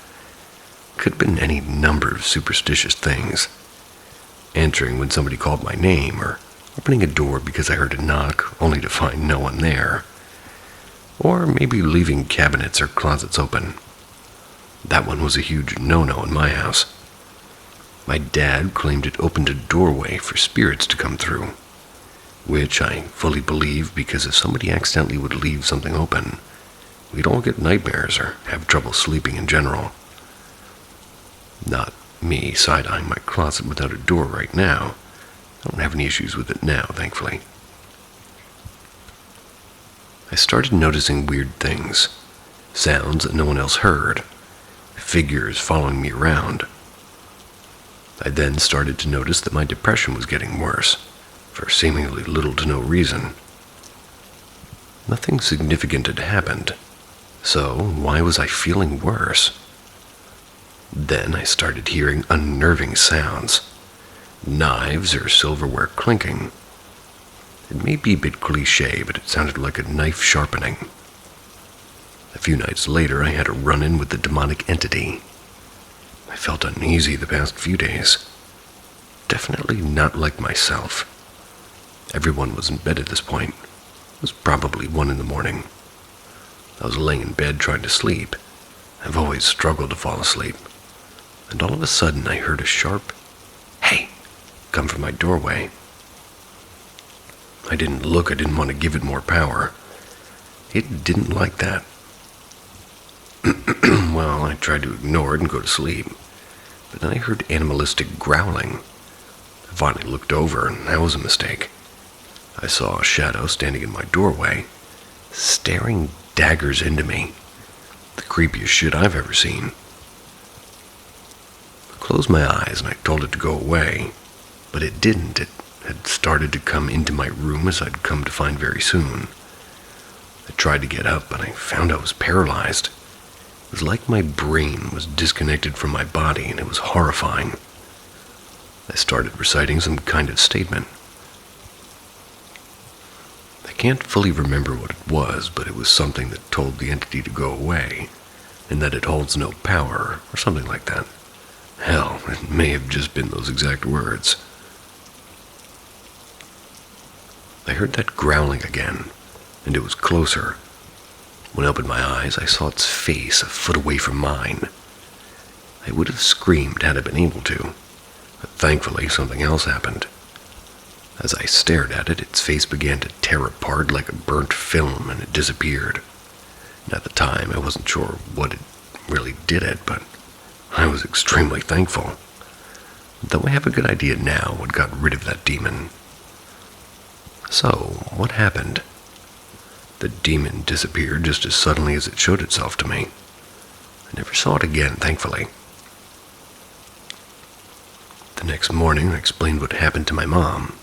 Could have been any number of superstitious things. Answering when somebody called my name, or opening a door because I heard a knock only to find no one there. Or maybe leaving cabinets or closets open. That one was a huge no-no in my house. My dad claimed it opened a doorway for spirits to come through, which I fully believe, because if somebody accidentally would leave something open, we'd all get nightmares or have trouble sleeping in general. Not me side-eyeing my closet without a door right now. I don't have any issues with it now, thankfully. I started noticing weird things, sounds that no one else heard, figures following me around. I then started to notice that my depression was getting worse, for seemingly little to no reason. Nothing significant had happened, so why was I feeling worse? Then I started hearing unnerving sounds, knives or silverware clinking. It may be a bit cliché, but it sounded like a knife sharpening. A few nights later, I had a run-in with the demonic entity. I felt uneasy the past few days. Definitely not like myself. Everyone was in bed at this point. It was probably 1 a.m. I was laying in bed trying to sleep. I've always struggled to fall asleep. And all of a sudden, I heard a sharp, "Hey!" come from my doorway. I didn't look. I didn't want to give it more power. It didn't like that. Well, I tried to ignore it and go to sleep. But then I heard animalistic growling. I finally looked over, and that was a mistake. I saw a shadow standing in my doorway, staring daggers into me. The creepiest shit I've ever seen. I closed my eyes and I told it to go away, but it didn't. It had started to come into my room, as I'd come to find very soon. I tried to get up, but I found I was paralyzed. It was like my brain was disconnected from my body, and it was horrifying. I started reciting some kind of statement. I can't fully remember what it was, but it was something that told the entity to go away, and that it holds no power, or something like that. Hell, it may have just been those exact words. I heard that growling again, and it was closer. When I opened my eyes, I saw its face a foot away from mine. I would have screamed had I been able to, but thankfully something else happened. As I stared at it, its face began to tear apart like a burnt film, and it disappeared. And at the time, I wasn't sure what really did it, but I was extremely thankful. Though I have a good idea now what got rid of that demon. So, what happened? The demon disappeared just as suddenly as it showed itself to me. I never saw it again, thankfully. The next morning, I explained what happened to my mom,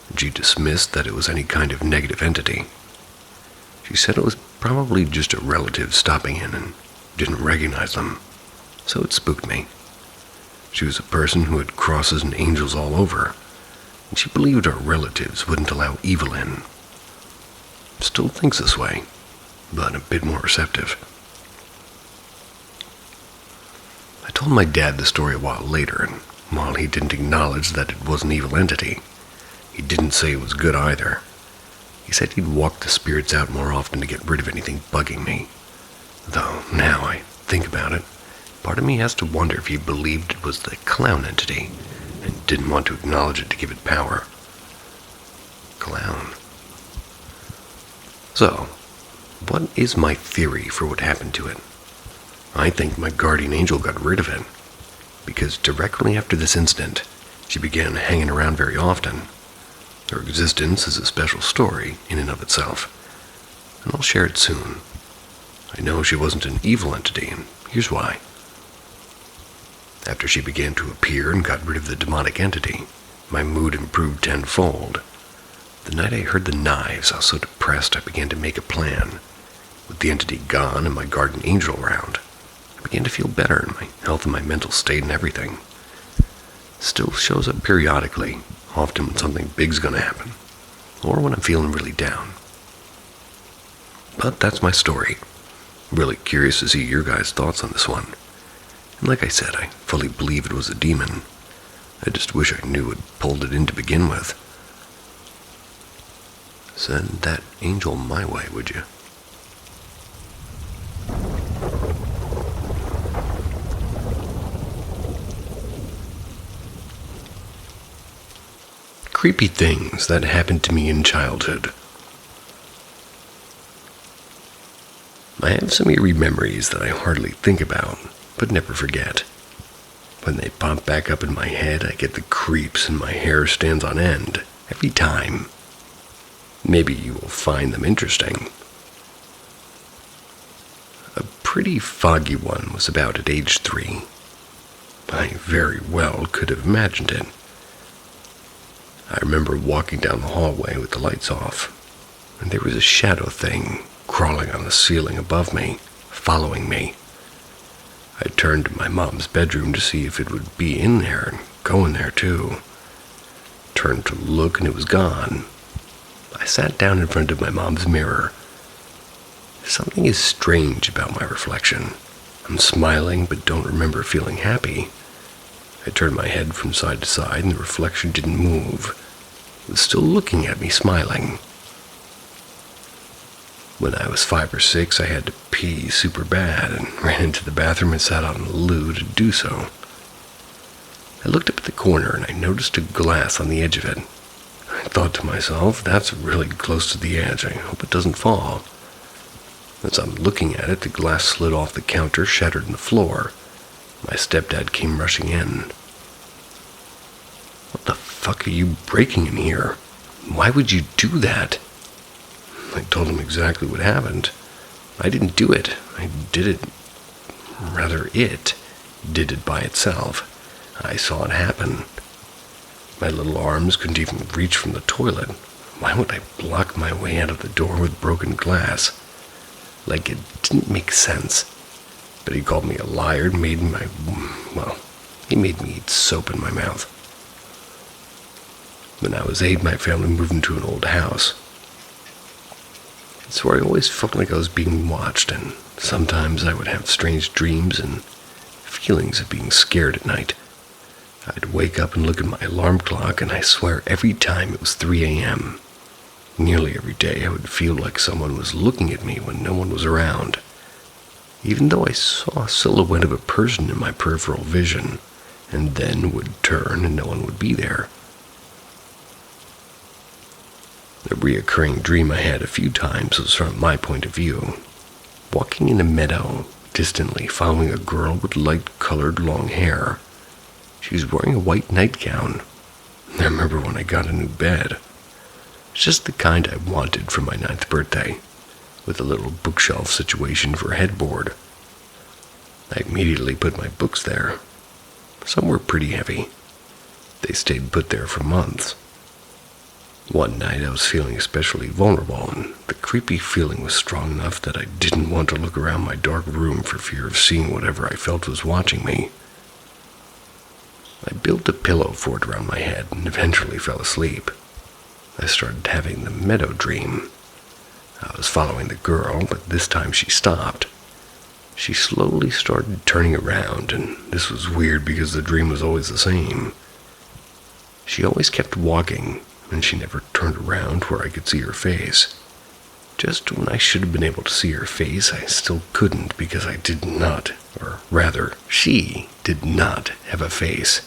and she dismissed that it was any kind of negative entity. She said it was probably just a relative stopping in and didn't recognize them, so it spooked me. She was a person who had crosses and angels all over, and she believed our relatives wouldn't allow evil in. Still thinks this way, but a bit more receptive. I told my dad the story a while later, and while he didn't acknowledge that it was an evil entity, he didn't say it was good either. He said he'd walk the spirits out more often to get rid of anything bugging me. Though, now I think about it, part of me has to wonder if he believed it was the clown entity and didn't want to acknowledge it to give it power. Clown. So, what is my theory for what happened to it? I think my guardian angel got rid of it, because directly after this incident, she began hanging around very often. Her existence is a special story in and of itself, and I'll share it soon. I know she wasn't an evil entity, and here's why. After she began to appear and got rid of the demonic entity, my mood improved tenfold. The night I heard the knives, I was so depressed I began to make a plan. With the entity gone and my guardian angel around, I began to feel better in my health and my mental state and everything. Still shows up periodically, often when something big's gonna happen, or when I'm feeling really down. But that's my story. Really curious to see your guys' thoughts on this one. And like I said, I fully believe it was a demon. I just wish I knew it pulled it in to begin with. Send that angel my way, would you? Creepy things that happened to me in childhood. I have some eerie memories that I hardly think about, but never forget. When they pop back up in my head, I get the creeps and my hair stands on end every time. Maybe you will find them interesting. A pretty foggy one was about at age 3. I very well could have imagined it. I remember walking down the hallway with the lights off, and there was a shadow thing crawling on the ceiling above me, following me. I turned to my mom's bedroom to see if it would be in there and go in there too. Turned to look and it was gone. I sat down in front of my mom's mirror. Something is strange about my reflection. I'm smiling but don't remember feeling happy. I turned my head from side to side and the reflection didn't move. It was still looking at me, smiling. When I was 5 or 6, I had to pee super bad and ran into the bathroom and sat on the loo to do so. I looked up at the corner and I noticed a glass on the edge of it. I thought to myself, that's really close to the edge. I hope it doesn't fall. As I'm looking at it, the glass slid off the counter, shattered on the floor. My stepdad came rushing in. What the fuck are you breaking in here? Why would you do that? I told him exactly what happened. I didn't do it. I did it. Rather, it did it by itself. I saw it happen. My little arms couldn't even reach from the toilet. Why would I block my way out of the door with broken glass? Like, it didn't make sense. But he called me a liar and made he made me eat soap in my mouth. When I was 8, my family moved into an old house. It's where I always felt like I was being watched, and sometimes I would have strange dreams and feelings of being scared at night. I'd wake up and look at my alarm clock, and I swear every time it was 3 a.m. Nearly every day I would feel like someone was looking at me when no one was around, even though I saw a silhouette of a person in my peripheral vision, and then would turn and no one would be there. A reoccurring dream I had a few times was from my point of view, walking in a meadow, distantly following a girl with light-colored long hair. She was wearing a white nightgown. I remember when I got a new bed. It's just the kind I wanted for my 9th birthday, with a little bookshelf situation for a headboard. I immediately put my books there. Some were pretty heavy. They stayed put there for months. One night I was feeling especially vulnerable, and the creepy feeling was strong enough that I didn't want to look around my dark room for fear of seeing whatever I felt was watching me. I built a pillow fort around my head and eventually fell asleep. I started having the meadow dream. I was following the girl, but this time she stopped. She slowly started turning around, and this was weird because the dream was always the same. She always kept walking, and she never turned around where I could see her face. Just when I should have been able to see her face, I still couldn't because I did not, or rather, she did not have a face.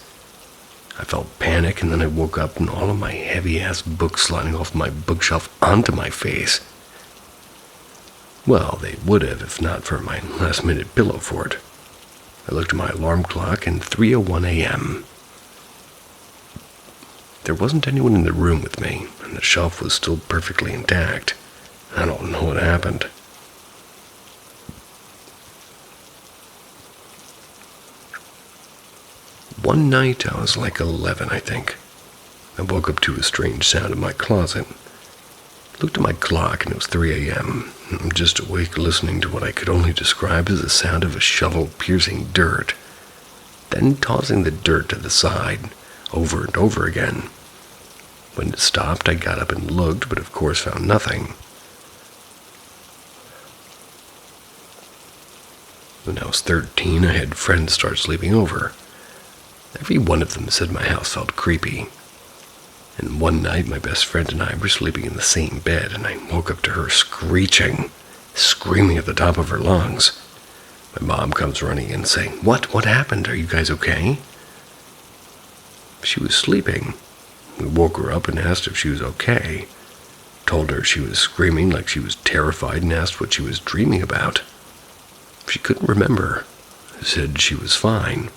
I felt panic, and then I woke up and all of my heavy-ass books sliding off my bookshelf onto my face. Well, they would have if not for my last-minute pillow fort. I looked at my alarm clock and 3:01 a.m. There wasn't anyone in the room with me, and the shelf was still perfectly intact. I don't know what happened. One night, I was like 11, I think. I woke up to a strange sound in my closet. Looked at my clock, and it was 3 a.m. I'm just awake listening to what I could only describe as the sound of a shovel piercing dirt, then tossing the dirt to the side, over and over again. When it stopped, I got up and looked, but of course found nothing. When I was 13, I had friends start sleeping over. Every one of them said my house felt creepy. And one night, my best friend and I were sleeping in the same bed, and I woke up to her screaming at the top of her lungs. My mom comes running in saying, What happened? Are you guys okay?" She was sleeping. We woke her up and asked if she was okay. Told her she was screaming like she was terrified and asked what she was dreaming about. She couldn't remember. Said she was fine.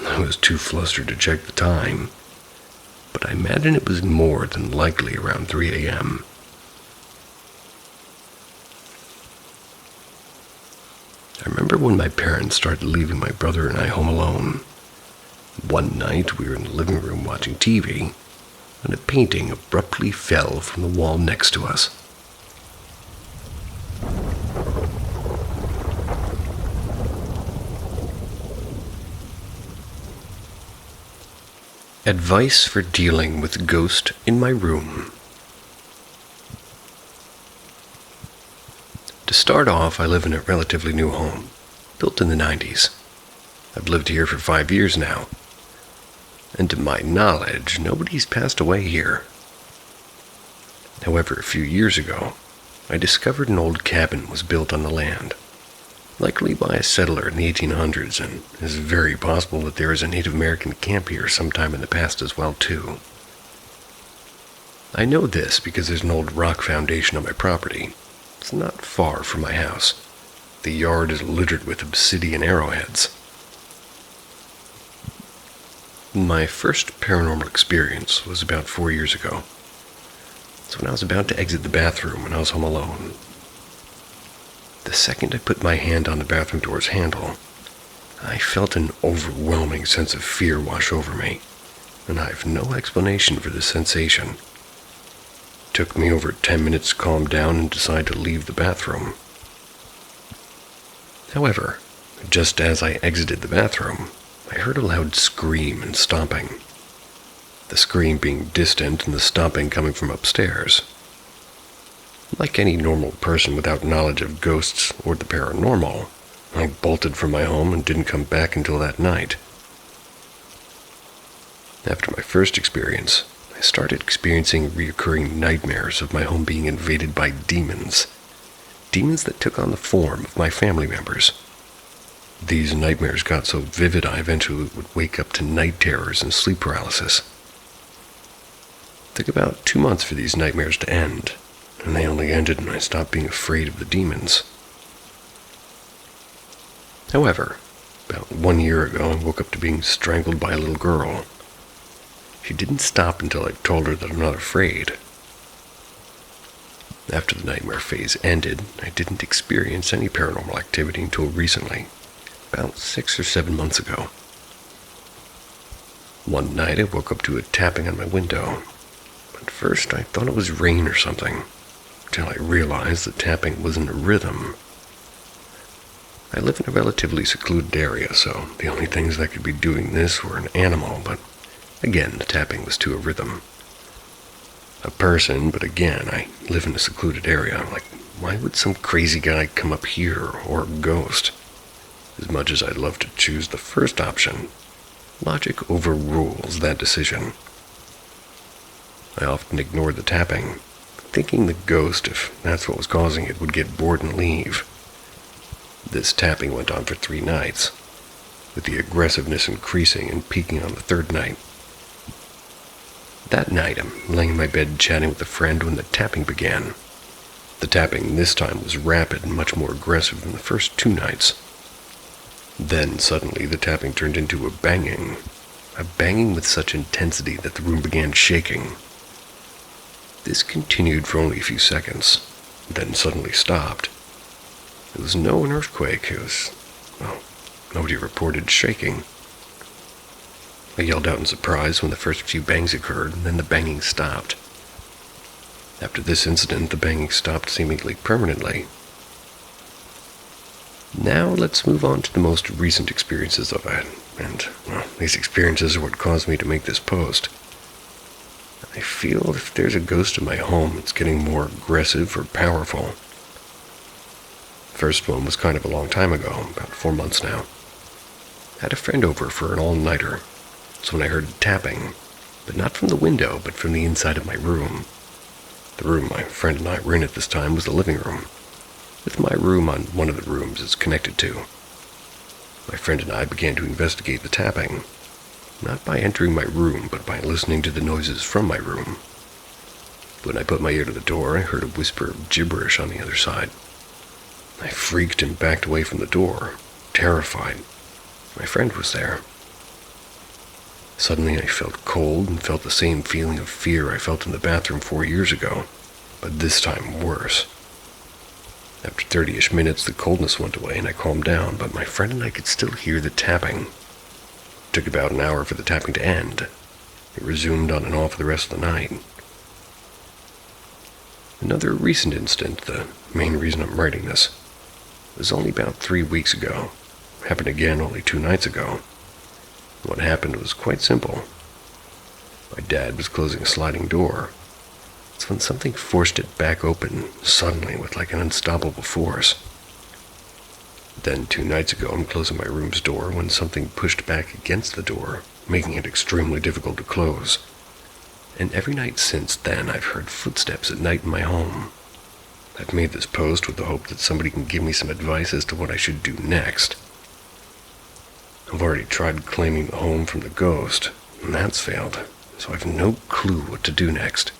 I was too flustered to check the time, but I imagine it was more than likely around 3 a.m. I remember when my parents started leaving my brother and I home alone. One night we were in the living room watching TV, and a painting abruptly fell from the wall next to us. Advice for dealing with ghost in my room. To start off, I live in a relatively new home, built in the 90s. I've lived here for 5 years now, and to my knowledge, nobody's passed away here. However, a few years ago, I discovered an old cabin was built on the land, likely by a settler in the 1800s, and it's very possible that there is a Native American camp here sometime in the past as well, too. I know this because there's an old rock foundation on my property. It's not far from my house. The yard is littered with obsidian arrowheads. My first paranormal experience was about 4 years ago. It's when I was about to exit the bathroom when I was home alone. The second I put my hand on the bathroom door's handle, I felt an overwhelming sense of fear wash over me, and I have no explanation for this sensation. It took me over 10 minutes to calm down and decide to leave the bathroom. However, just as I exited the bathroom, I heard a loud scream and stomping. The scream being distant and the stomping coming from upstairs. Like any normal person without knowledge of ghosts or the paranormal, I bolted from my home and didn't come back until that night. After my first experience, I I started experiencing reoccurring nightmares of my home being invaded by demons. Demons that took on the form of my family members. These nightmares got so vivid I eventually would wake up to night terrors and sleep paralysis. It took about 2 months for these nightmares to end, and they only ended when I stopped being afraid of the demons. However, about 1 year ago, I woke up to being strangled by a little girl. She didn't stop until I told her that I'm not afraid. After the nightmare phase ended, I didn't experience any paranormal activity until recently, about 6 or 7 months ago. One night I woke up to a tapping on my window. At first I thought it was rain or something, until I realized the tapping wasn't a rhythm. I live in a relatively secluded area, so the only things that could be doing this were an animal, but again, the tapping was to a rhythm. A person, but again, I live in a secluded area. Like, why would some crazy guy come up here, or a ghost? As much as I'd love to choose the first option, logic overrules that decision. I often ignored the tapping, thinking the ghost, if that's what was causing it, would get bored and leave. This tapping went on for 3 nights, with the aggressiveness increasing and peaking on the 3rd night. That night, I'm laying in my bed chatting with a friend when the tapping began. The tapping this time was rapid and much more aggressive than the first 2 nights. Then, suddenly, the tapping turned into a banging with such intensity that the room began shaking. This continued for only a few seconds, then suddenly stopped. It was no an earthquake, nobody reported shaking. I yelled out in surprise when the first few bangs occurred, and then the banging stopped. After this incident, the banging stopped seemingly permanently. Now let's move on to the most recent experiences I've had, and these experiences are what caused me to make this post. I feel if there's a ghost in my home, it's getting more aggressive or powerful. First one was kind of a long time ago, about 4 months now. I had a friend over for an all-nighter, so when I heard tapping, but not from the window, but from the inside of my room. The room my friend and I were in at this time was the living room, with my room on one of the rooms it's connected to. My friend and I began to investigate the tapping, not by entering my room, but by listening to the noises from my room. When I put my ear to the door, I heard a whisper of gibberish on the other side. I freaked and backed away from the door, terrified. My friend was there. Suddenly I felt cold and felt the same feeling of fear I felt in the bathroom 4 years ago, but this time worse. After 30-ish minutes, the coldness went away and I calmed down, but my friend and I could still hear the tapping. It took about an hour for the tapping to end. It resumed on and off the rest of the night. Another recent incident, the main reason I'm writing this, was only about 3 weeks ago. It happened again only 2 nights ago. What happened was quite simple. My dad was closing a sliding door. It's when something forced it back open, suddenly, with like an unstoppable force. Then 2 nights ago, I'm closing my room's door when something pushed back against the door, making it extremely difficult to close. And every night since then, I've heard footsteps at night in my home. I've made this post with the hope that somebody can give me some advice as to what I should do next. I've already tried claiming the home from the ghost, and that's failed, so I've no clue what to do next.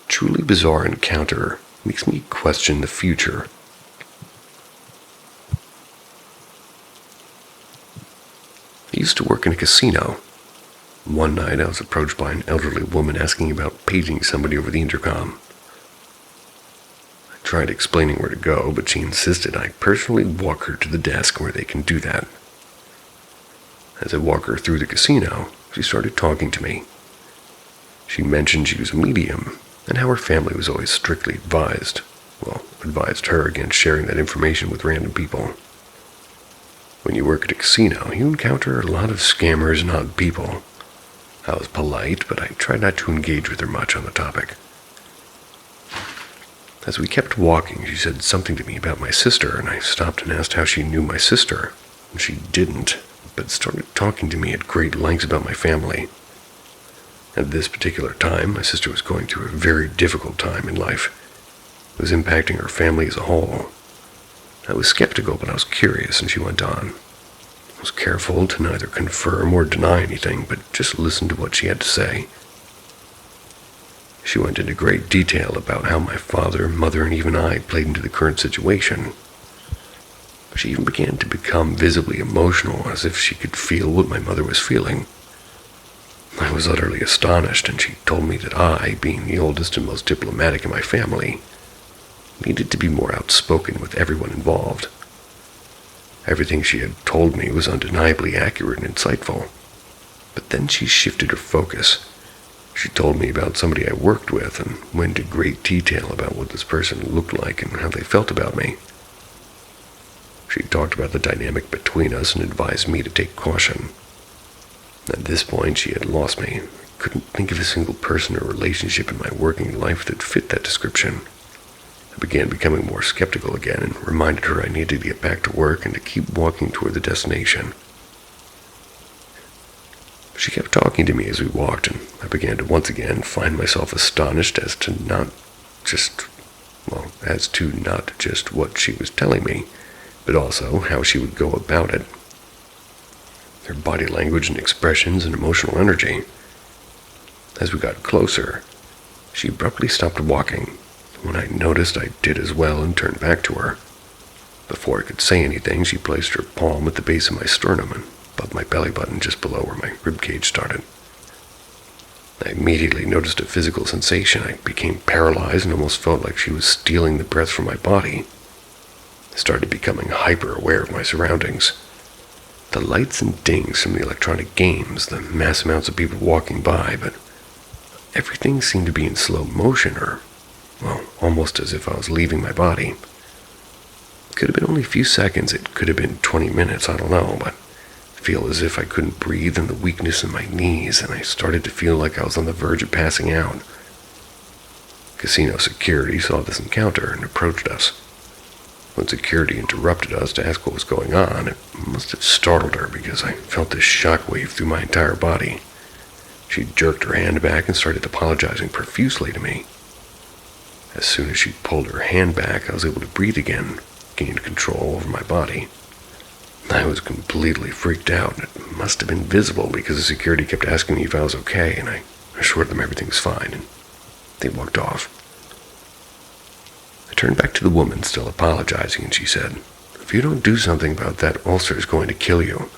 Truly bizarre encounter makes me question the future. I used to work in a casino. One night I was approached by an elderly woman asking about paging somebody over the intercom. I tried explaining where to go, but she insisted I personally walk her to the desk where they can do that. As I walked her through the casino, she started talking to me. She mentioned she was a medium, and how her family was always strictly advised her against sharing that information with random people. When you work at a casino, you encounter a lot of scammers and odd people. I was polite, but I tried not to engage with her much on the topic. As we kept walking, she said something to me about my sister, and I stopped and asked how she knew my sister. She didn't, but started talking to me at great lengths about my family. At this particular time, my sister was going through a very difficult time in life. It was impacting her family as a whole. I was skeptical, but I was curious, and she went on. I was careful to neither confirm or deny anything, but just listen to what she had to say. She went into great detail about how my father, mother, and even I played into the current situation. She even began to become visibly emotional, as if she could feel what my mother was feeling. I was utterly astonished, and she told me that I, being the oldest and most diplomatic in my family, needed to be more outspoken with everyone involved. Everything she had told me was undeniably accurate and insightful. But then she shifted her focus. She told me about somebody I worked with and went into great detail about what this person looked like and how they felt about me. She talked about the dynamic between us and advised me to take caution. At this point, she had lost me. I couldn't think of a single person or relationship in my working life that fit that description. I began becoming more skeptical again and reminded her I needed to get back to work and to keep walking toward the destination. She kept talking to me as we walked, and I began to once again find myself astonished as to not just what she was telling me, but also how she would go about it. Her body language and expressions and emotional energy. As we got closer, she abruptly stopped walking. When I noticed, I did as well and turned back to her. Before I could say anything, she placed her palm at the base of my sternum and above my belly button just below where my ribcage started. I immediately noticed a physical sensation. I became paralyzed and almost felt like she was stealing the breath from my body. I started becoming hyper-aware of my surroundings. The lights and dings from the electronic games, the mass amounts of people walking by, but everything seemed to be in slow motion or, almost as if I was leaving my body. It could have been only a few seconds, it could have been 20 minutes, I don't know, but I feel as if I couldn't breathe and the weakness in my knees, and I started to feel like I was on the verge of passing out. Casino security saw this encounter and approached us. When security interrupted us to ask what was going on, it must have startled her because I felt this shockwave through my entire body. She jerked her hand back and started apologizing profusely to me. As soon as she pulled her hand back, I was able to breathe again, gained control over my body. I was completely freaked out, and it must have been visible because the security kept asking me if I was okay, and I assured them everything was fine, and they walked off. I turned back to the woman, still apologizing, and she said, "If you don't do something about that, ulcer is going to kill you."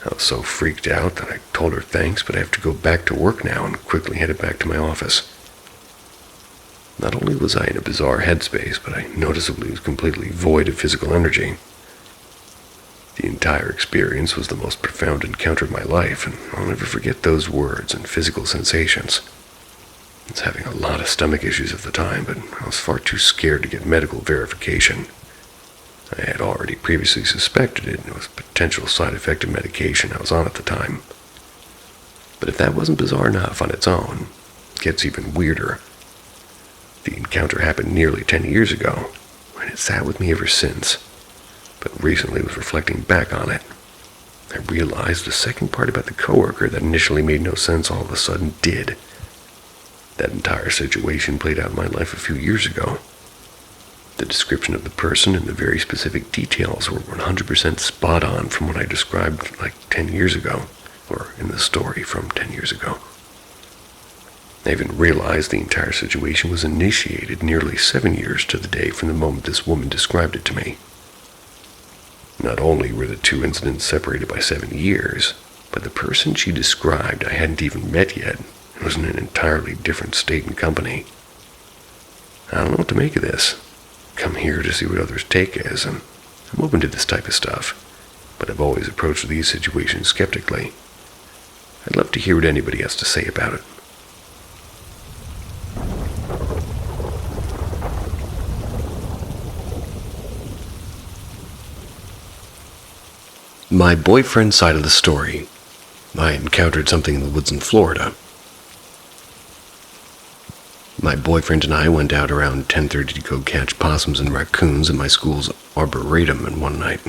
I was so freaked out that I told her thanks, but I have to go back to work now, and quickly headed back to my office. Not only was I in a bizarre headspace, but I noticeably was completely void of physical energy. The entire experience was the most profound encounter of my life, and I'll never forget those words and physical sensations. I was having a lot of stomach issues at the time, but I was far too scared to get medical verification. I had already previously suspected it, and it was a potential side effect of medication I was on at the time. But if that wasn't bizarre enough on its own, it gets even weirder. The encounter happened nearly 10 years ago, and it sat with me ever since. But recently was reflecting back on it. I realized the second part about the coworker that initially made no sense all of a sudden did. That entire situation played out in my life a few years ago. The description of the person and the very specific details were 100% spot on from what I described like 10 years ago, or in the story from 10 years ago. I even realized the entire situation was initiated nearly 7 years to the day from the moment this woman described it to me. Not only were the two incidents separated by 7 years, but the person she described I hadn't even met yet and was in an entirely different state and company. I don't know what to make of this. Come here to see what others' take is, and I'm open to this type of stuff, but I've always approached these situations skeptically. I'd love to hear what anybody has to say about it. My boyfriend's side of the story. I encountered something in the woods in Florida. My boyfriend and I went out around 10:30 to go catch possums and raccoons at my school's arboretum one night.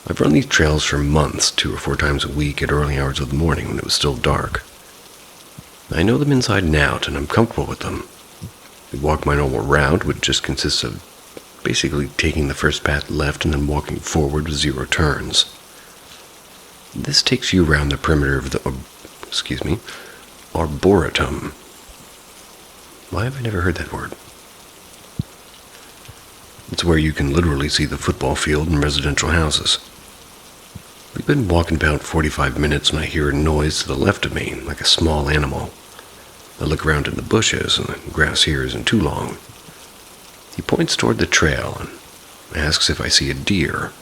I've run these trails for months, 2 or 4 times a week at early hours of the morning when it was still dark. I know them inside and out, and I'm comfortable with them. We walk my normal route, which just consists of basically taking the first path left and then walking forward with 0 turns. This takes you around the perimeter of the arboretum. Why have I never heard that word? It's where you can literally see the football field and residential houses. We've been walking about 45 minutes when I hear a noise to the left of me, like a small animal. I look around in the bushes, and the grass here isn't too long. He points toward the trail and asks if I see a deer.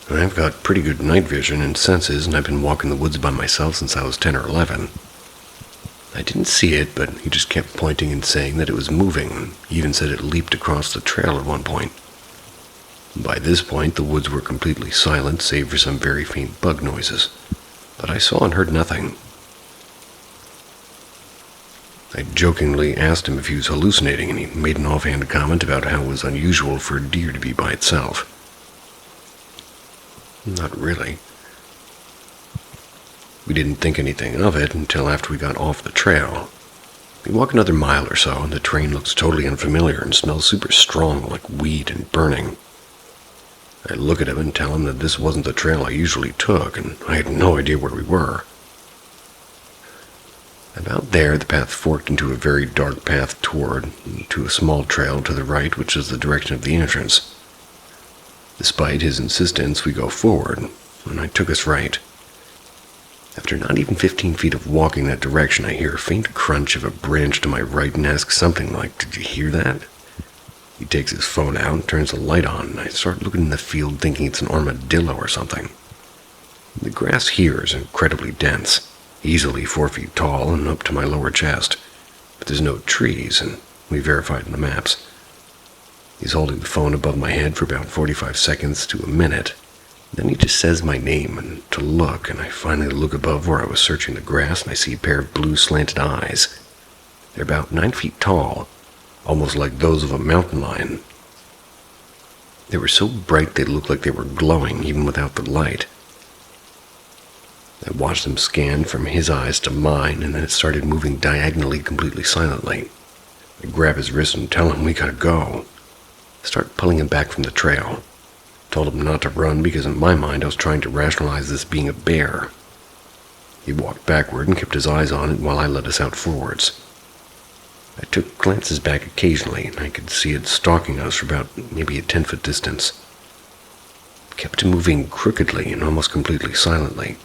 I've got pretty good night vision and senses, and I've been walking the woods by myself since I was 10 or 11. I didn't see it, but he just kept pointing and saying that it was moving. He even said it leaped across the trail at one point. By this point, the woods were completely silent, save for some very faint bug noises. But I saw and heard nothing. I jokingly asked him if he was hallucinating, and he made an offhand comment about how it was unusual for a deer to be by itself. Not really. We didn't think anything of it until after we got off the trail. We walk another mile or so, and the terrain looks totally unfamiliar and smells super strong, like weed and burning. I look at him and tell him that this wasn't the trail I usually took, and I had no idea where we were. About there, the path forked into a very dark path to a small trail to the right, which is the direction of the entrance. Despite his insistence, we go forward, and I took us right. After not even 15 feet of walking that direction, I hear a faint crunch of a branch to my right and ask something like, "Did you hear that?" He takes his phone out and turns the light on, and I start looking in the field thinking it's an armadillo or something. The grass here is incredibly dense, easily 4 feet tall and up to my lower chest, but there's no trees, and we verified in the maps. He's holding the phone above my head for about 45 seconds to a minute. Then he just says my name and to look, and I finally look above where I was searching the grass, and I see a pair of blue slanted eyes. They're about 9 feet tall, almost like those of a mountain lion. They were so bright they looked like they were glowing even without the light. I watched them scan from his eyes to mine, and then it started moving diagonally completely silently. I grab his wrist and tell him we gotta go. I start pulling him back from the trail. Told him not to run because in my mind I was trying to rationalize this being a bear. He walked backward and kept his eyes on it while I led us out forwards. I took glances back occasionally, and I could see it stalking us for about maybe a 10-foot distance. It kept moving crookedly and almost completely silently.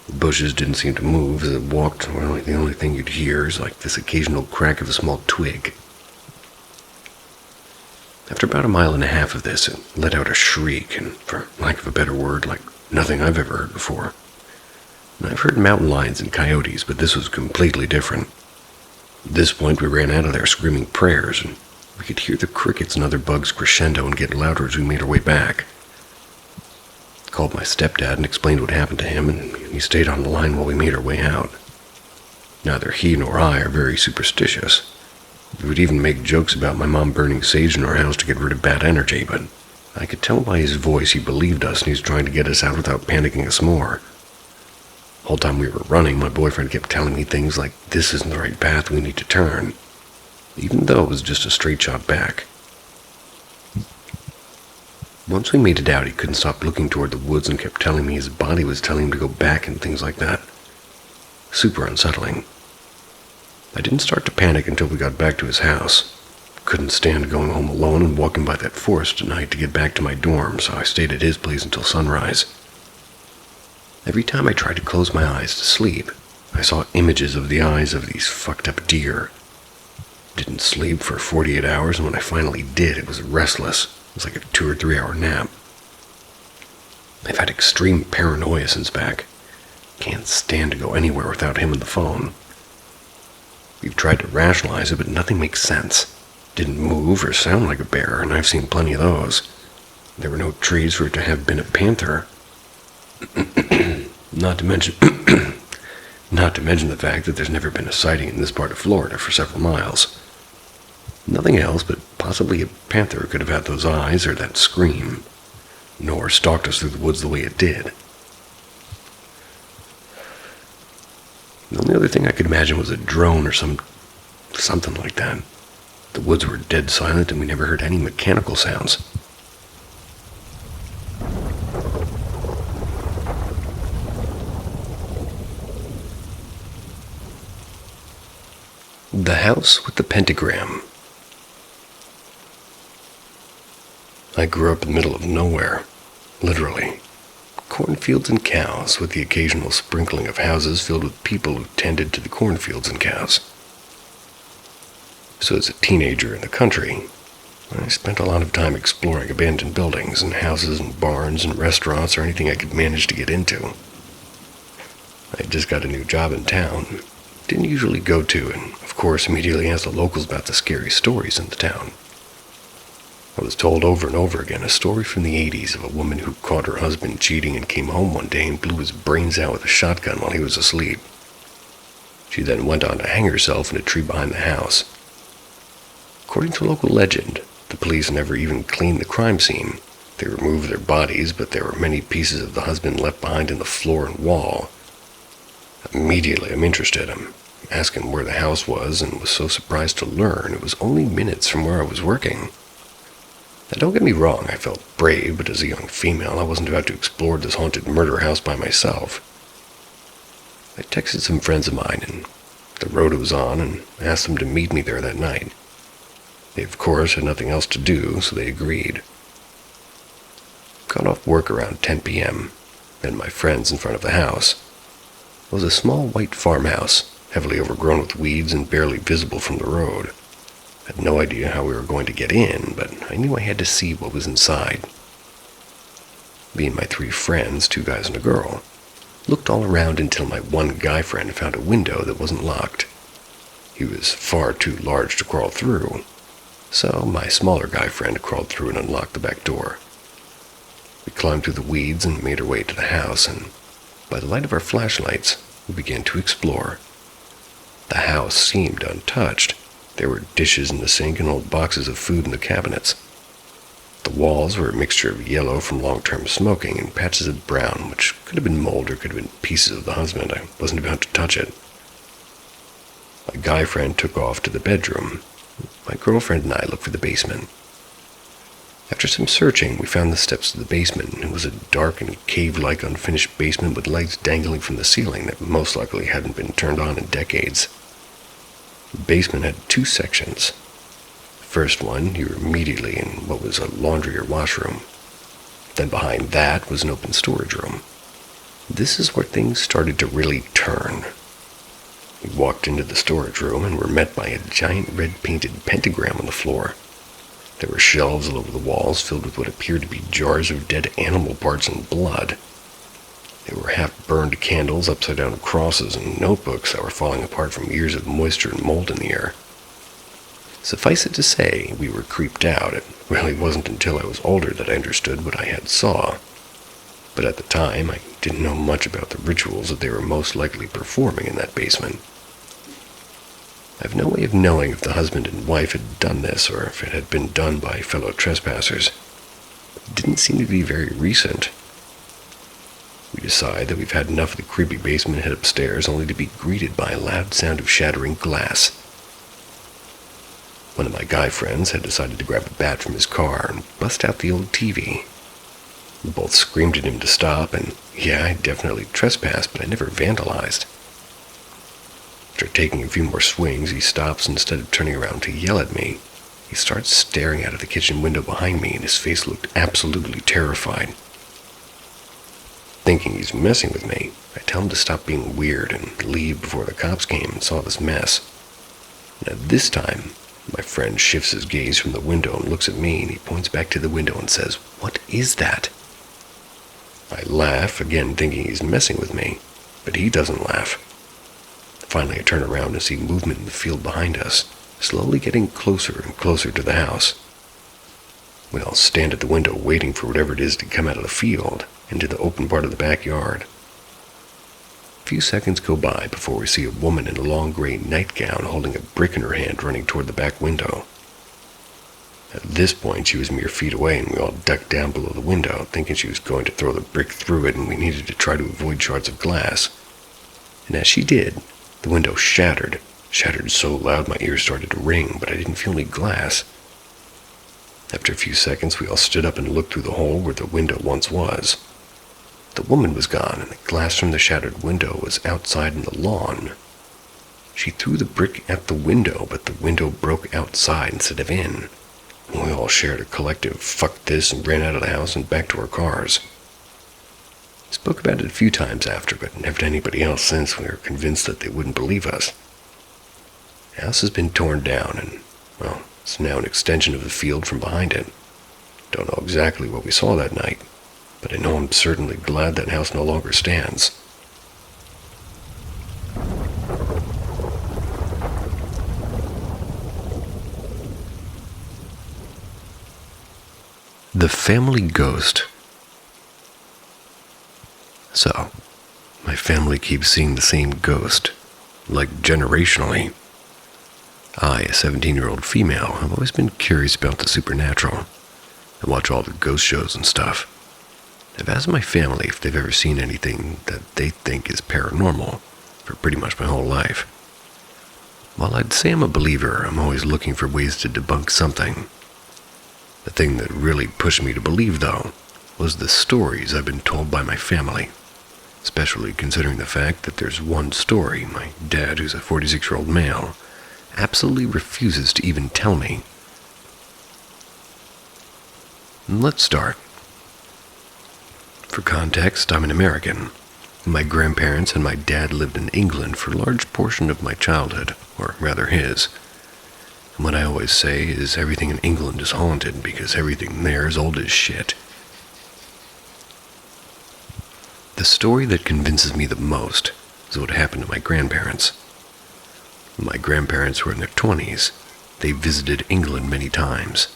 The bushes didn't seem to move as it walked, or the only thing you'd hear is like this occasional crack of a small twig. After about a mile and a half of this, it let out a shriek, and for lack of a better word, like nothing I've ever heard before. And I've heard mountain lions and coyotes, but this was completely different. At this point, we ran out of there screaming prayers, and we could hear the crickets and other bugs crescendo and get louder as we made our way back. I called my stepdad and explained what happened to him, and he stayed on the line while we made our way out. Neither he nor I are very superstitious. We would even make jokes about my mom burning sage in our house to get rid of bad energy, but I could tell by his voice he believed us and he was trying to get us out without panicking us more. The whole time we were running, my boyfriend kept telling me things like, "This isn't the right path, we need to turn," even though it was just a straight shot back. Once we made it out, he couldn't stop looking toward the woods and kept telling me his body was telling him to go back and things like that. Super unsettling. I didn't start to panic until we got back to his house. Couldn't stand going home alone and walking by that forest at night to get back to my dorm, so I stayed at his place until sunrise. Every time I tried to close my eyes to sleep, I saw images of the eyes of these fucked up deer. Didn't sleep for 48 hours, and when I finally did, it was restless. It was like a 2 or 3 hour nap. I've had extreme paranoia since back. Can't stand to go anywhere without him on the phone. We've tried to rationalize it, but nothing makes sense. Didn't move or sound like a bear, and I've seen plenty of those. There were no trees for it to have been a panther. Not to mention Not to mention the fact that there's never been a sighting in this part of Florida for several miles. Nothing else, but possibly a panther could have had those eyes or that scream, nor stalked us through the woods the way it did. The only other thing I could imagine was a drone or something like that. The woods were dead silent and we never heard any mechanical sounds. The House with the Pentagram. I grew up in the middle of nowhere, literally. Cornfields and cows, with the occasional sprinkling of houses filled with people who tended to the cornfields and cows. So as a teenager in the country, I spent a lot of time exploring abandoned buildings and houses and barns and restaurants or anything I could manage to get into. I had just got a new job in town. Didn't usually go to, and of course immediately asked the locals about the scary stories in the town. I was told over and over again a story from the 80s of a woman who caught her husband cheating and came home one day and blew his brains out with a shotgun while he was asleep. She then went on to hang herself in a tree behind the house. According to local legend, the police never even cleaned the crime scene. They removed their bodies, but there were many pieces of the husband left behind in the floor and wall. Immediately, I'm interested. I'm asking where the house was and was so surprised to learn it was only minutes from where I was working. Now, don't get me wrong, I felt brave, but as a young female, I wasn't about to explore this haunted murder house by myself. I texted some friends of mine and the road it was on and asked them to meet me there that night. They, of course, had nothing else to do, so they agreed. Got off work around 10 p.m., met my friends in front of the house. It was a small white farmhouse, heavily overgrown with weeds and barely visible from the road. I had no idea how we were going to get in, but I knew I had to see what was inside. Me and my 3 friends, 2 guys and a girl, looked all around until my one guy friend found a window that wasn't locked. He was far too large to crawl through, so my smaller guy friend crawled through and unlocked the back door. We climbed through the weeds and made our way to the house, and by the light of our flashlights, we began to explore. The house seemed untouched. There were dishes in the sink and old boxes of food in the cabinets. The walls were a mixture of yellow from long-term smoking and patches of brown, which could have been mold or could have been pieces of the husband. I wasn't about to touch it. My guy friend took off to the bedroom. My girlfriend and I looked for the basement. After some searching, we found the steps to the basement. It was a dark and cave-like unfinished basement with lights dangling from the ceiling that most likely hadn't been turned on in decades. The basement had 2 sections. The first one, you were immediately in what was a laundry or washroom. Then behind that was an open storage room. This is where things started to really turn. We walked into the storage room and were met by a giant red-painted pentagram on the floor. There were shelves all over the walls filled with what appeared to be jars of dead animal parts and blood. There were half-burned candles, upside-down crosses, and notebooks that were falling apart from years of moisture and mold in the air. Suffice it to say, we were creeped out. It really wasn't until I was older that I understood what I had saw. But at the time, I didn't know much about the rituals that they were most likely performing in that basement. I have no way of knowing if the husband and wife had done this or if it had been done by fellow trespassers. It didn't seem to be very recent. We decide that we've had enough of the creepy basement and head upstairs, only to be greeted by a loud sound of shattering glass. One of my guy friends had decided to grab a bat from his car and bust out the old TV. We both screamed at him to stop, and yeah, I definitely trespassed, but I never vandalized. After taking a few more swings, he stops, and instead of turning around to yell at me, he starts staring out of the kitchen window behind me, and his face looked absolutely terrified. Thinking he's messing with me, I tell him to stop being weird and leave before the cops came and saw this mess. Now this time, my friend shifts his gaze from the window and looks at me, and he points back to the window and says, "What is that?" I laugh, again thinking he's messing with me, but he doesn't laugh. Finally, I turn around and see movement in the field behind us, slowly getting closer and closer to the house. We all stand at the window waiting for whatever it is to come out of the field into the open part of the backyard. few seconds go by before we see a woman in a long gray nightgown holding a brick in her hand running toward the back window. At this point, she was mere feet away, and we all ducked down below the window, thinking she was going to throw the brick through it, and we needed to try to avoid shards of glass. And as she did, the window shattered so loud my ears started to ring, but I didn't feel any glass. After a few seconds, we all stood up and looked through the hole where the window once was. The woman was gone, and the glass from the shattered window was outside in the lawn. She threw the brick at the window, but the window broke outside instead of in. We all shared a collective "fuck this" and ran out of the house and back to our cars. Spoke about it a few times after, but never to anybody else since. We were convinced that they wouldn't believe us. The house has been torn down, and, well, it's now an extension of the field from behind it. Don't know exactly what we saw that night, but I know I'm certainly glad that house no longer stands. The Family Ghost. So, my family keeps seeing the same ghost, like generationally. I, a 17-year-old female, have always been curious about the supernatural. I watch all the ghost shows and stuff. I've asked my family if they've ever seen anything that they think is paranormal for pretty much my whole life. While I'd say I'm a believer, I'm always looking for ways to debunk something. The thing that really pushed me to believe, though, was the stories I've been told by my family, especially considering the fact that there's one story my dad, who's a 46-year-old male, absolutely refuses to even tell me. Let's start. For context, I'm an American. My grandparents and my dad lived in England for a large portion of my childhood, or rather his. And what I always say is everything in England is haunted because everything there is old as shit. The story that convinces me the most is what happened to my grandparents. When my grandparents were in their 20s, they visited England many times.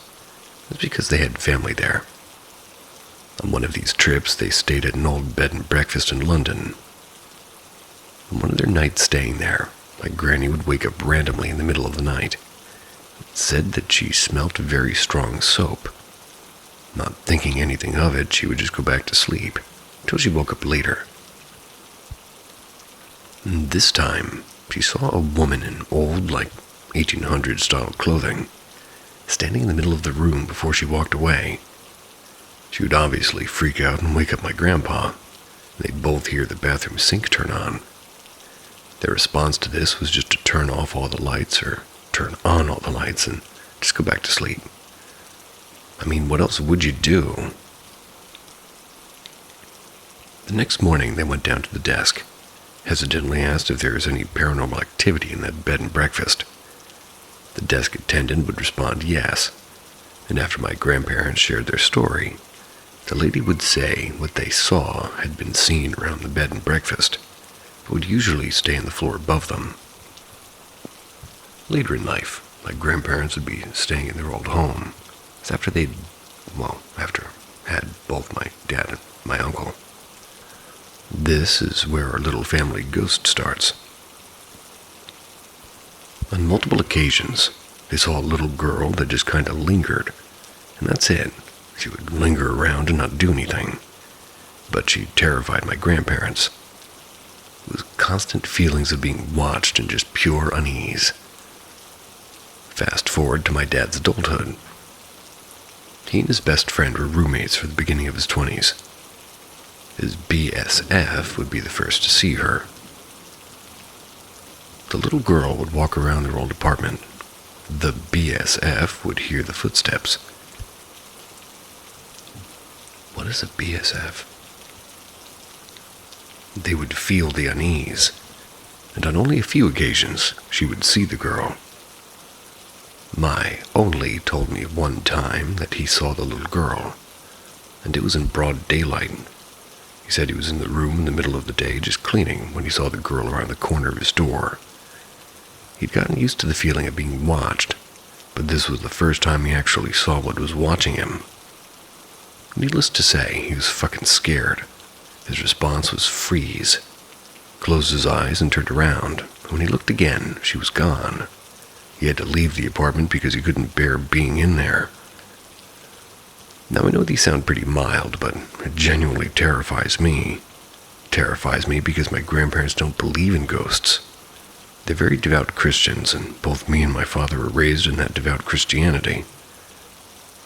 That's because they had family there. On one of these trips, they stayed at an old bed and breakfast in London. On one of their nights staying there, my granny would wake up randomly in the middle of the night. It said that she smelt very strong soap. Not thinking anything of it, she would just go back to sleep, until she woke up later. And this time, she saw a woman in old, 1800s-style clothing, standing in the middle of the room before she walked away. She would obviously freak out and wake up my grandpa. They'd both hear the bathroom sink turn on. Their response to this was just to turn off all the lights or turn on all the lights and just go back to sleep. I mean, what else would you do? The next morning, they went down to the desk, hesitantly asked if there was any paranormal activity in that bed and breakfast. The desk attendant would respond yes, and after my grandparents shared their story, the lady would say what they saw had been seen around the bed and breakfast, but would usually stay on the floor above them. Later in life, my grandparents would be staying in their old home. It's after after had both my dad and my uncle. This is where our little family ghost starts. On multiple occasions, they saw a little girl that just kind of lingered, and that's it. She would linger around and not do anything, but she terrified my grandparents. It was constant feelings of being watched and just pure unease. Fast forward to my dad's adulthood. He and his best friend were roommates for the beginning of his 20s. His BSF would be the first to see her. The little girl would walk around their old apartment. The BSF would hear the footsteps. What is a BSF? They would feel the unease, and on only a few occasions she would see the girl. My only told me one time that he saw the little girl, and it was in broad daylight. He said he was in the room in the middle of the day just cleaning when he saw the girl around the corner of his door. He'd gotten used to the feeling of being watched, but this was the first time he actually saw what was watching him. Needless to say, he was fucking scared. His response was freeze. closed his eyes and turned around. When he looked again, she was gone. He had to leave the apartment because he couldn't bear being in there. Now, I know these sound pretty mild, but it genuinely terrifies me. Terrifies me because my grandparents don't believe in ghosts. They're very devout Christians, and both me and my father were raised in that devout Christianity.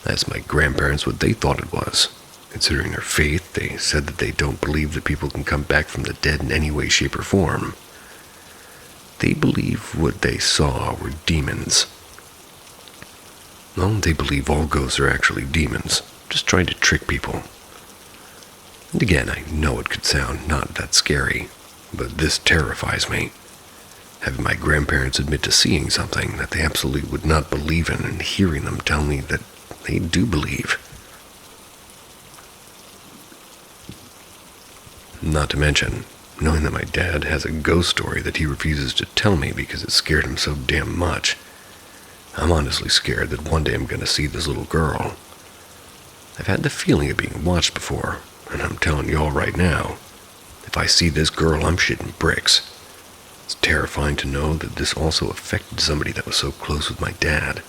That's my grandparents what they thought it was. Considering their faith, they said that they don't believe that people can come back from the dead in any way, shape, or form. They believe what they saw were demons. Well, they believe all ghosts are actually demons, just trying to trick people. And again, I know it could sound not that scary, but this terrifies me. Having my grandparents admit to seeing something that they absolutely would not believe in and hearing them tell me that they do believe. Not to mention, knowing that my dad has a ghost story that he refuses to tell me because it scared him so damn much. I'm honestly scared that one day I'm going to see this little girl. I've had the feeling of being watched before, and I'm telling y'all right now, if I see this girl, I'm shitting bricks. It's terrifying to know that this also affected somebody that was so close with my dad.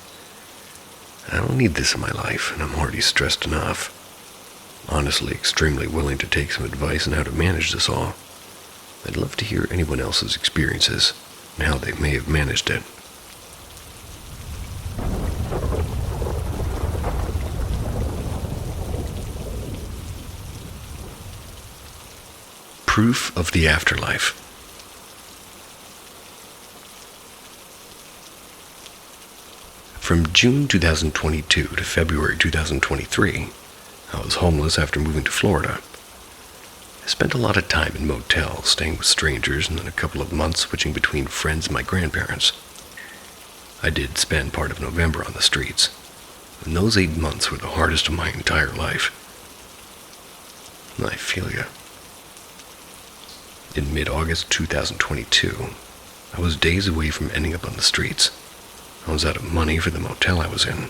I don't need this in my life, and I'm already stressed enough. Honestly, extremely willing to take some advice on how to manage this all. I'd love to hear anyone else's experiences and how they may have managed it. Proof of the afterlife. From June 2022 to February 2023, I was homeless after moving to Florida. I spent a lot of time in motels, staying with strangers, and then a couple of months switching between friends and my grandparents. I did spend part of November on the streets, and those 8 months were the hardest of my entire life. I feel ya. In mid-August 2022, I was days away from ending up on the streets. I was out of money for the motel I was in.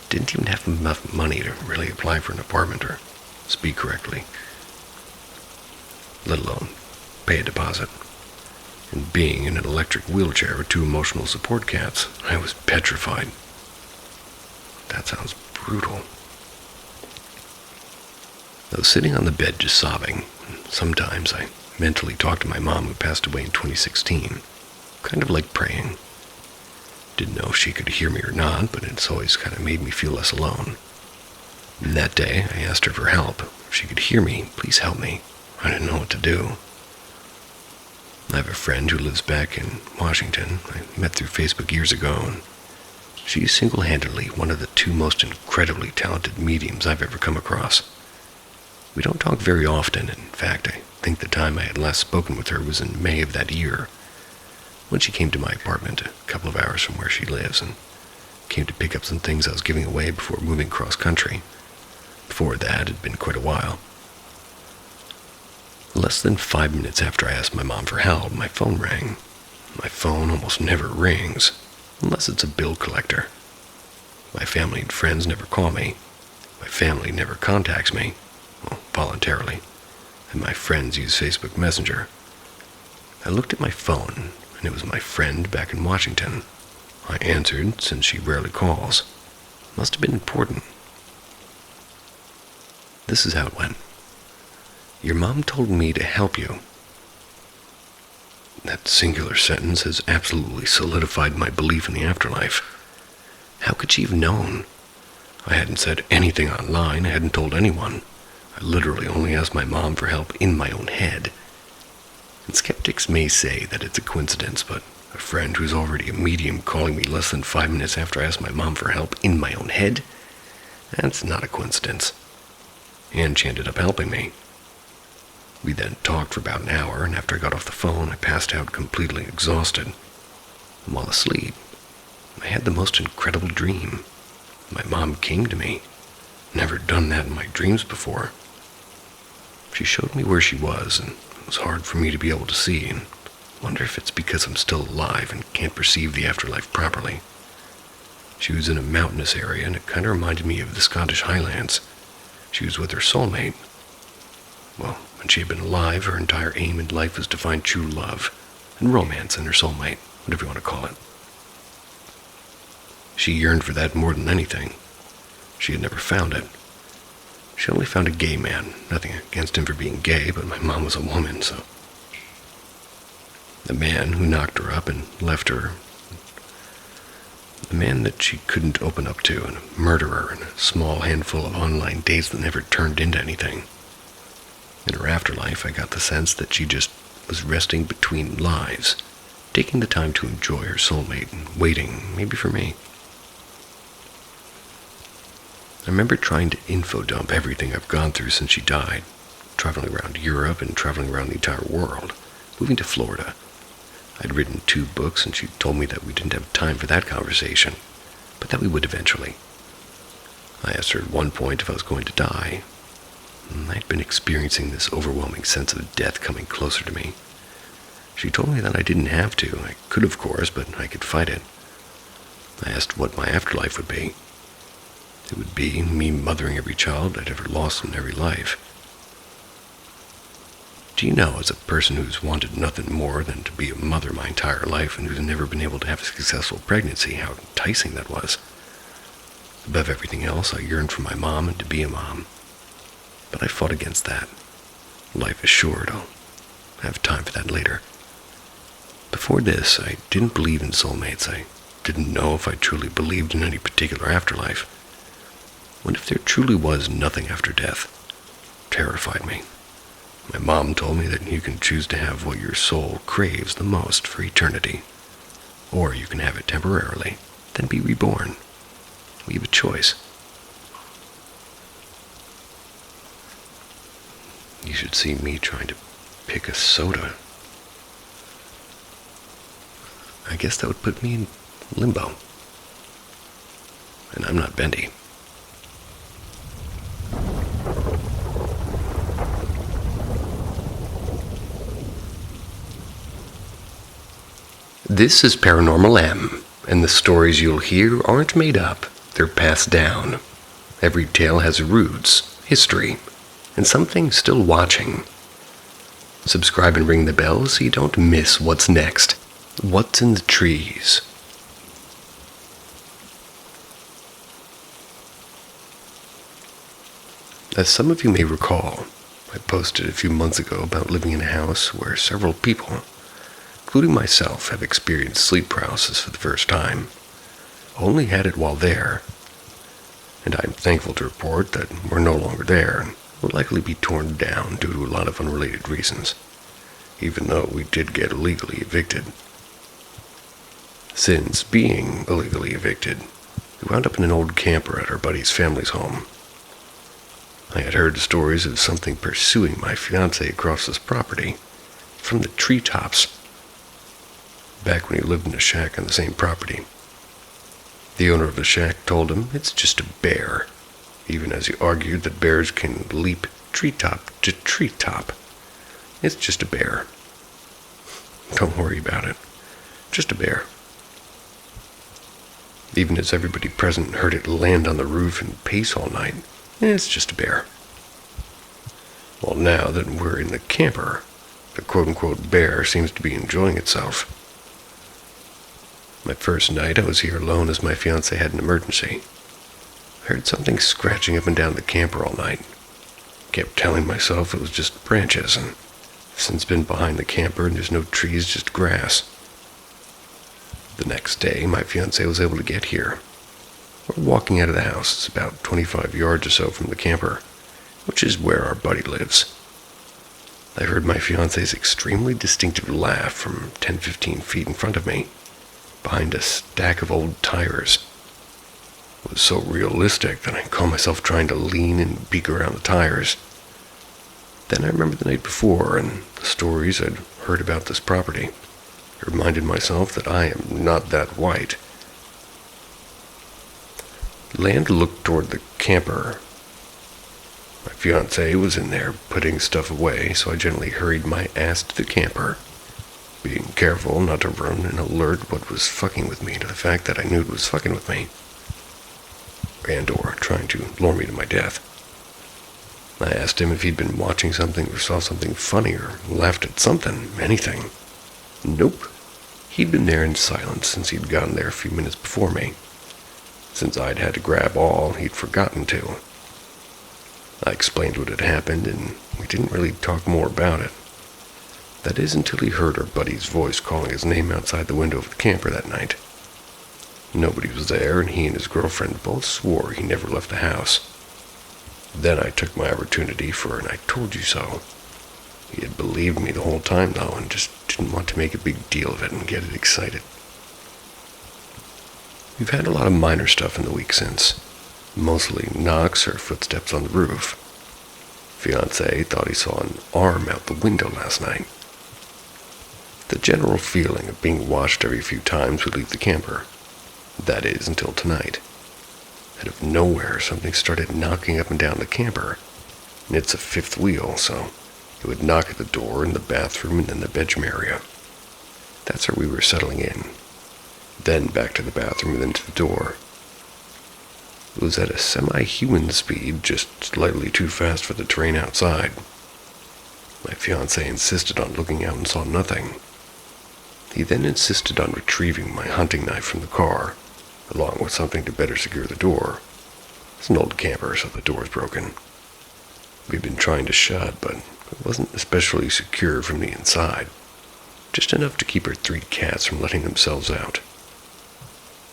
Didn't even have enough money to really apply for an apartment or speak correctly, let alone pay a deposit. And being in an electric wheelchair with 2 emotional support cats, I was petrified. That sounds brutal. I was sitting on the bed just sobbing. Sometimes I mentally talked to my mom who passed away in 2016, kind of like praying. Didn't know if she could hear me or not, but it's always kind of made me feel less alone. And that day, I asked her for help. If she could hear me, please help me. I didn't know what to do. I have a friend who lives back in Washington. I met through Facebook years ago, and she's single-handedly one of the 2 most incredibly talented mediums I've ever come across. We don't talk very often. In fact, I think the time I had last spoken with her was in May of that year, when she came to my apartment a couple of hours from where she lives and came to pick up some things I was giving away before moving cross-country. Before that, it had been quite a while. Less than 5 minutes after I asked my mom for help, my phone rang. My phone almost never rings, unless it's a bill collector. My family and friends never call me. My family never contacts me, well, voluntarily, and my friends use Facebook Messenger. I looked at my phone, and it was my friend back in Washington. I answered, since she rarely calls. Must have been important. This is how it went. Your mom told me to help you. That singular sentence has absolutely solidified my belief in the afterlife. How could she have known? I hadn't said anything online. I hadn't told anyone. I literally only asked my mom for help in my own head. And skeptics may say that it's a coincidence, but a friend who's already a medium calling me less than 5 minutes after I asked my mom for help in my own head? That's not a coincidence. And she ended up helping me. We then talked for about an hour, and after I got off the phone, I passed out completely exhausted. And while asleep, I had the most incredible dream. My mom came to me. Never done that in my dreams before. She showed me where she was, and it was hard for me to be able to see, and I wonder if it's because I'm still alive and can't perceive the afterlife properly. She was in a mountainous area, and it kind of reminded me of the Scottish Highlands. She was with her soulmate. Well, When she had been alive, her entire aim in life was to find true love and romance in her soulmate, whatever you want to call it. She yearned for that more than anything. She had never found it. She only found a gay man. Nothing against him for being gay, but my mom was a woman, so... The man who knocked her up and left her. The man that she couldn't open up to, and a murderer, and a small handful of online dates that never turned into anything. In her afterlife, I got the sense that she just was resting between lives, taking the time to enjoy her soulmate and waiting, maybe for me. I remember trying to info dump everything I've gone through since she died, traveling around Europe and traveling around the entire world, moving to Florida. I'd written 2 books, and she told me that we didn't have time for that conversation, but that we would eventually. I asked her at one point if I was going to die. I'd been experiencing this overwhelming sense of death coming closer to me. She told me that I didn't have to. I could, of course, but I could fight it. I asked what my afterlife would be. It would be me mothering every child I'd ever lost in every life. Do you know, as a person who's wanted nothing more than to be a mother my entire life and who's never been able to have a successful pregnancy, how enticing that was? Above everything else, I yearned for my mom and to be a mom. But I fought against that. Life is short. I'll have time for that later. Before this, I didn't believe in soulmates. I didn't know if I truly believed in any particular afterlife. What if there truly was nothing after death? It terrified me. My mom told me that you can choose to have what your soul craves the most for eternity. Or you can have it temporarily, then be reborn. We have a choice. You should see me trying to pick a soda. I guess that would put me in limbo. And I'm not bendy. This is Paranormal M, and the stories you'll hear aren't made up, they're passed down. Every tale has roots, history, and something still watching. Subscribe and ring the bell so you don't miss what's next. What's in the trees? As some of you may recall, I posted a few months ago about living in a house where several people, including myself, have experienced sleep paralysis for the first time. I only had it while there, and I'm thankful to report that we're no longer there and will likely be torn down due to a lot of unrelated reasons, even though we did get illegally evicted. Since being illegally evicted, we wound up in an old camper at our buddy's family's home. I had heard stories of something pursuing my fiancée across this property from the treetops, back when he lived in a shack on the same property. The owner of the shack told him it's just a bear, even as he argued that bears can leap treetop to treetop. It's just a bear. Don't worry about it. Just a bear. Even as everybody present heard it land on the roof and pace all night, it's just a bear. Well, now that we're in the camper, the quote-unquote bear seems to be enjoying itself. My first night, I was here alone as my fiancée had an emergency. I heard something scratching up and down the camper all night. Kept telling myself it was just branches, and I've since been behind the camper and there's no trees, just grass. The next day, my fiancée was able to get here. We're walking out of the house. It's about 25 yards or so from the camper, which is where our buddy lives. I heard my fiancée's extremely distinctive laugh from 10-15 feet in front of me, behind a stack of old tires. It was so realistic that I caught myself trying to lean and peek around the tires. Then I remembered the night before and the stories I'd heard about this property. I reminded myself that I am not that white. Land looked toward the camper. My fiancée was in there putting stuff away, so I gently hurried my ass to the camper, being careful not to run and alert what was fucking with me to the fact that I knew it was fucking with me, and or trying to lure me to my death. I asked him if he'd been watching something or saw something funny or laughed at something, anything. Nope. He'd been there in silence since he'd gotten there a few minutes before me. Since I'd had to grab all, he'd forgotten to. I explained what had happened, and we didn't really talk more about it. That is until he heard our buddy's voice calling his name outside the window of the camper that night. Nobody was there, and he and his girlfriend both swore he never left the house. Then I took my opportunity for an "I told you so." He had believed me the whole time, though, and just didn't want to make a big deal of it and get it excited. We've had a lot of minor stuff in the week since. Mostly knocks or footsteps on the roof. Fiancé thought he saw an arm out the window last night. The general feeling of being watched every few times we leave the camper. That is, until tonight. Out of nowhere, something started knocking up and down the camper. And it's a fifth wheel, so it would knock at the door in the bathroom and then the bedroom area. That's where we were settling in. Then back to the bathroom and then to the door. It was at a semi-human speed, just slightly too fast for the terrain outside. My fiancé insisted on looking out and saw nothing. He then insisted on retrieving my hunting knife from the car, along with something to better secure the door. It's an old camper, so the door's broken. We'd been trying to shut, but it wasn't especially secure from the inside. Just enough to keep our 3 cats from letting themselves out.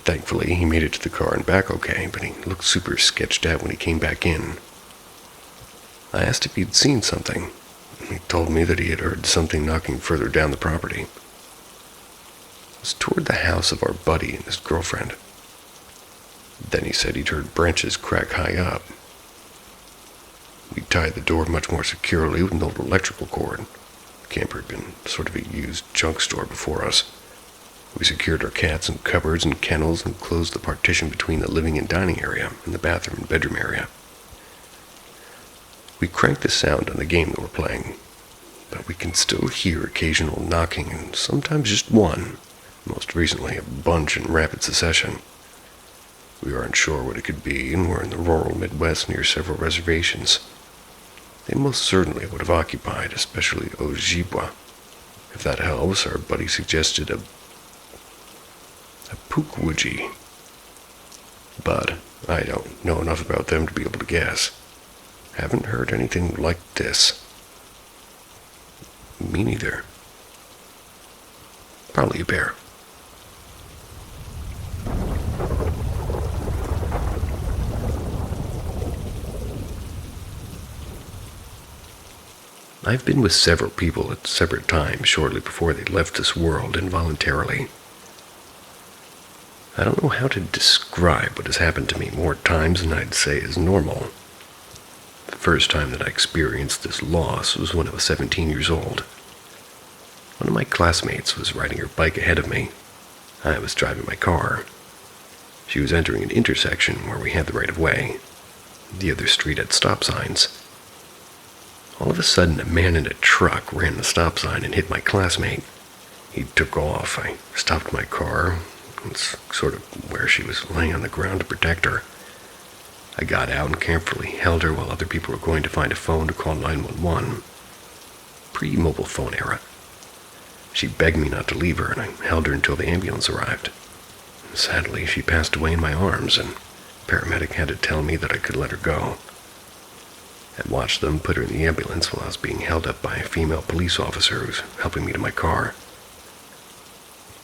Thankfully, he made it to the car and back okay, but he looked super sketched out when he came back in. I asked if he'd seen something. He told me that he had heard something knocking further down the property. It was toward the house of our buddy and his girlfriend. Then he said he'd heard branches crack high up. We tied the door much more securely with an old electrical cord. The camper had been sort of a used junk store before us. We secured our cats in cupboards and kennels and closed the partition between the living and dining area and the bathroom and bedroom area. We cranked the sound on the game that we're playing, but we can still hear occasional knocking and sometimes just one, most recently a bunch in rapid succession. We aren't sure what it could be, and we're in the rural Midwest near several reservations. They most certainly would have occupied, especially Ojibwa. If that helps, our buddy suggested a Pukwudgie. But I don't know enough about them to be able to guess. Haven't heard anything like this. Me neither. Probably a bear. I've been with several people at separate times shortly before they left this world involuntarily. I don't know how to describe what has happened to me more times than I'd say is normal. The first time that I experienced this loss was when I was 17 years old. One of my classmates was riding her bike ahead of me. I was driving my car. She was entering an intersection where we had the right of way. The other street had stop signs. All of a sudden, a man in a truck ran the stop sign and hit my classmate. He took off. I stopped my car. It's sort of where she was laying on the ground to protect her. I got out and carefully held her while other people were going to find a phone to call 911. Pre-mobile phone era. She begged me not to leave her, and I held her until the ambulance arrived. Sadly, she passed away in my arms, and the paramedic had to tell me that I could let her go. I watched them put her in the ambulance while I was being held up by a female police officer who was helping me to my car.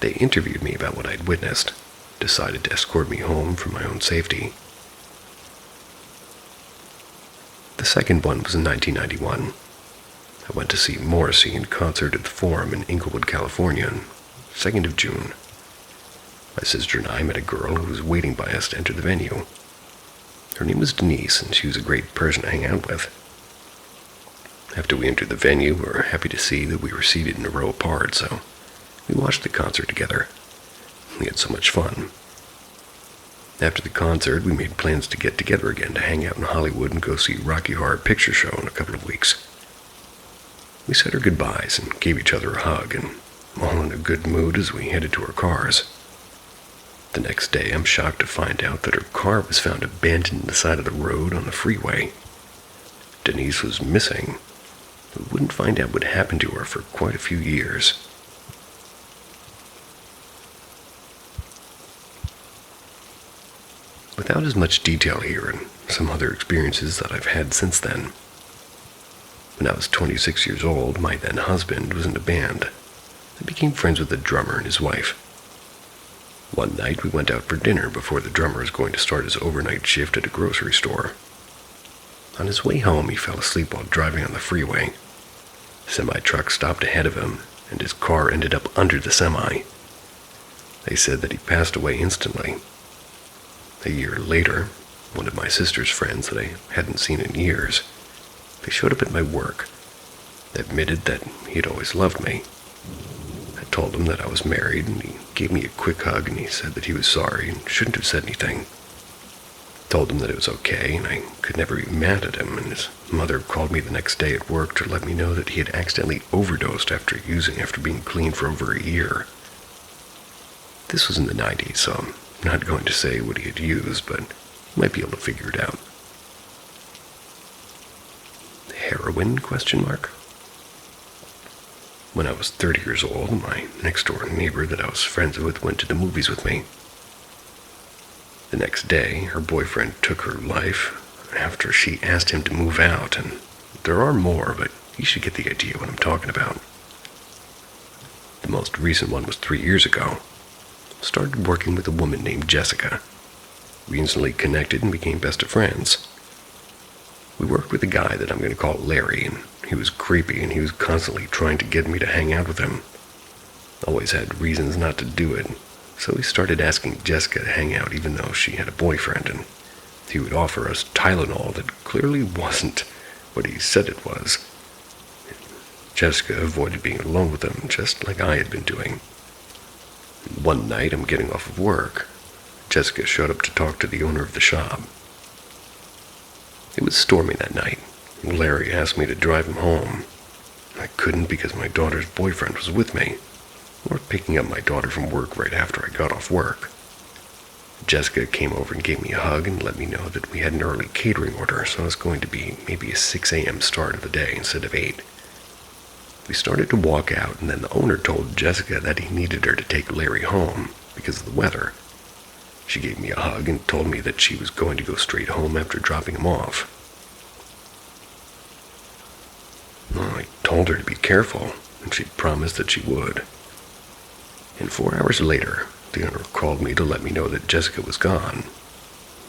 They interviewed me about what I'd witnessed, decided to escort me home for my own safety. The second one was in 1991. I went to see Morrissey in concert at the Forum in Inglewood, California, on 2nd of June. My sister and I met a girl who was waiting by us to enter the venue. Her name was Denise, and she was a great person to hang out with. After we entered the venue, we were happy to see that we were seated in a row apart, so we watched the concert together. We had so much fun. After the concert, we made plans to get together again to hang out in Hollywood and go see Rocky Horror Picture Show in a couple of weeks. We said our goodbyes and gave each other a hug, and all in a good mood as we headed to our cars. The next day, I'm shocked to find out that her car was found abandoned on the side of the road on the freeway. Denise was missing. We wouldn't find out what happened to her for quite a few years. Without as much detail here and some other experiences that I've had since then. When I was 26 years old, my then husband was in a band. I became friends with the drummer and his wife. One night we went out for dinner before the drummer was going to start his overnight shift at a grocery store. On his way home, he fell asleep while driving on the freeway. A semi-truck stopped ahead of him, and his car ended up under the semi. They said that he passed away instantly. A year later, one of my sister's friends that I hadn't seen in years, they showed up at my work. They admitted that he'd always loved me. I told him that I was married, and he gave me a quick hug, and he said that he was sorry and shouldn't have said anything. Told him that it was okay, and I could never be mad at him, and his mother called me the next day at work to let me know that he had accidentally overdosed after being clean for over a year. This was in the 90s, so I'm not going to say what he had used, but you might be able to figure it out. Heroin? When I was 30 years old, my next-door neighbor that I was friends with went to the movies with me. The next day, her boyfriend took her life after she asked him to move out, and there are more, but you should get the idea what I'm talking about. The most recent one was 3 years ago. Started working with a woman named Jessica. We instantly connected and became best of friends. We worked with a guy that I'm going to call Larry, and he was creepy, and he was constantly trying to get me to hang out with him. Always had reasons not to do it, so he started asking Jessica to hang out even though she had a boyfriend, and he would offer us Tylenol that clearly wasn't what he said it was. Jessica avoided being alone with him, just like I had been doing. One night, I'm getting off of work. Jessica showed up to talk to the owner of the shop. It was stormy that night. Larry asked me to drive him home. I couldn't because my daughter's boyfriend was with me, or picking up my daughter from work right after I got off work. Jessica came over and gave me a hug and let me know that we had an early catering order, so it was going to be maybe a 6 a.m. start of the day instead of 8. We started to walk out, and then the owner told Jessica that he needed her to take Larry home because of the weather. She gave me a hug and told me that she was going to go straight home after dropping him off. Well, I told her to be careful, and she promised that she would. And 4 hours later, the owner called me to let me know that Jessica was gone.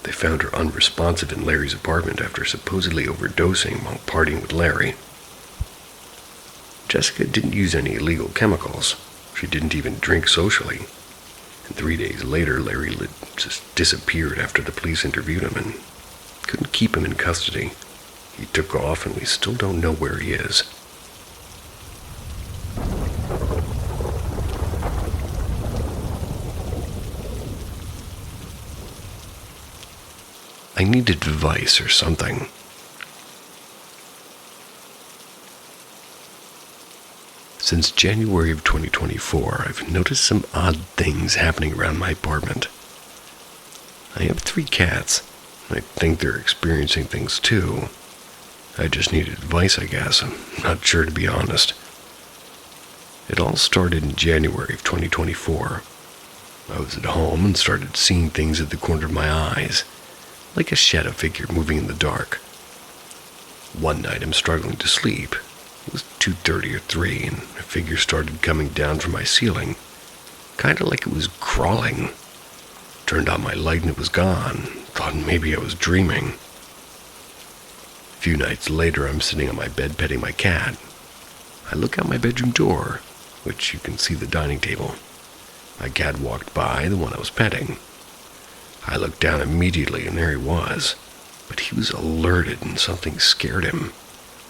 They found her unresponsive in Larry's apartment after supposedly overdosing while partying with Larry. Jessica didn't use any illegal chemicals. She didn't even drink socially. And 3 days later, Larry just disappeared after the police interviewed him and couldn't keep him in custody. He took off, and we still don't know where he is. I need a device or something. Since January of 2024, I've noticed some odd things happening around my apartment. I have 3 cats. I think they're experiencing things too. I just need advice, I guess. I'm not sure, to be honest. It all started in January of 2024. I was at home and started seeing things at the corner of my eyes, like a shadow figure moving in the dark. One night I'm struggling to sleep. It was 2:30 or 3, and a figure started coming down from my ceiling, kind of like it was crawling. Turned on my light and it was gone. Thought maybe I was dreaming. A few nights later, I'm sitting on my bed petting my cat. I look out my bedroom door, which you can see the dining table. My cat walked by, the one I was petting. I looked down immediately, and there he was. But he was alerted, and something scared him.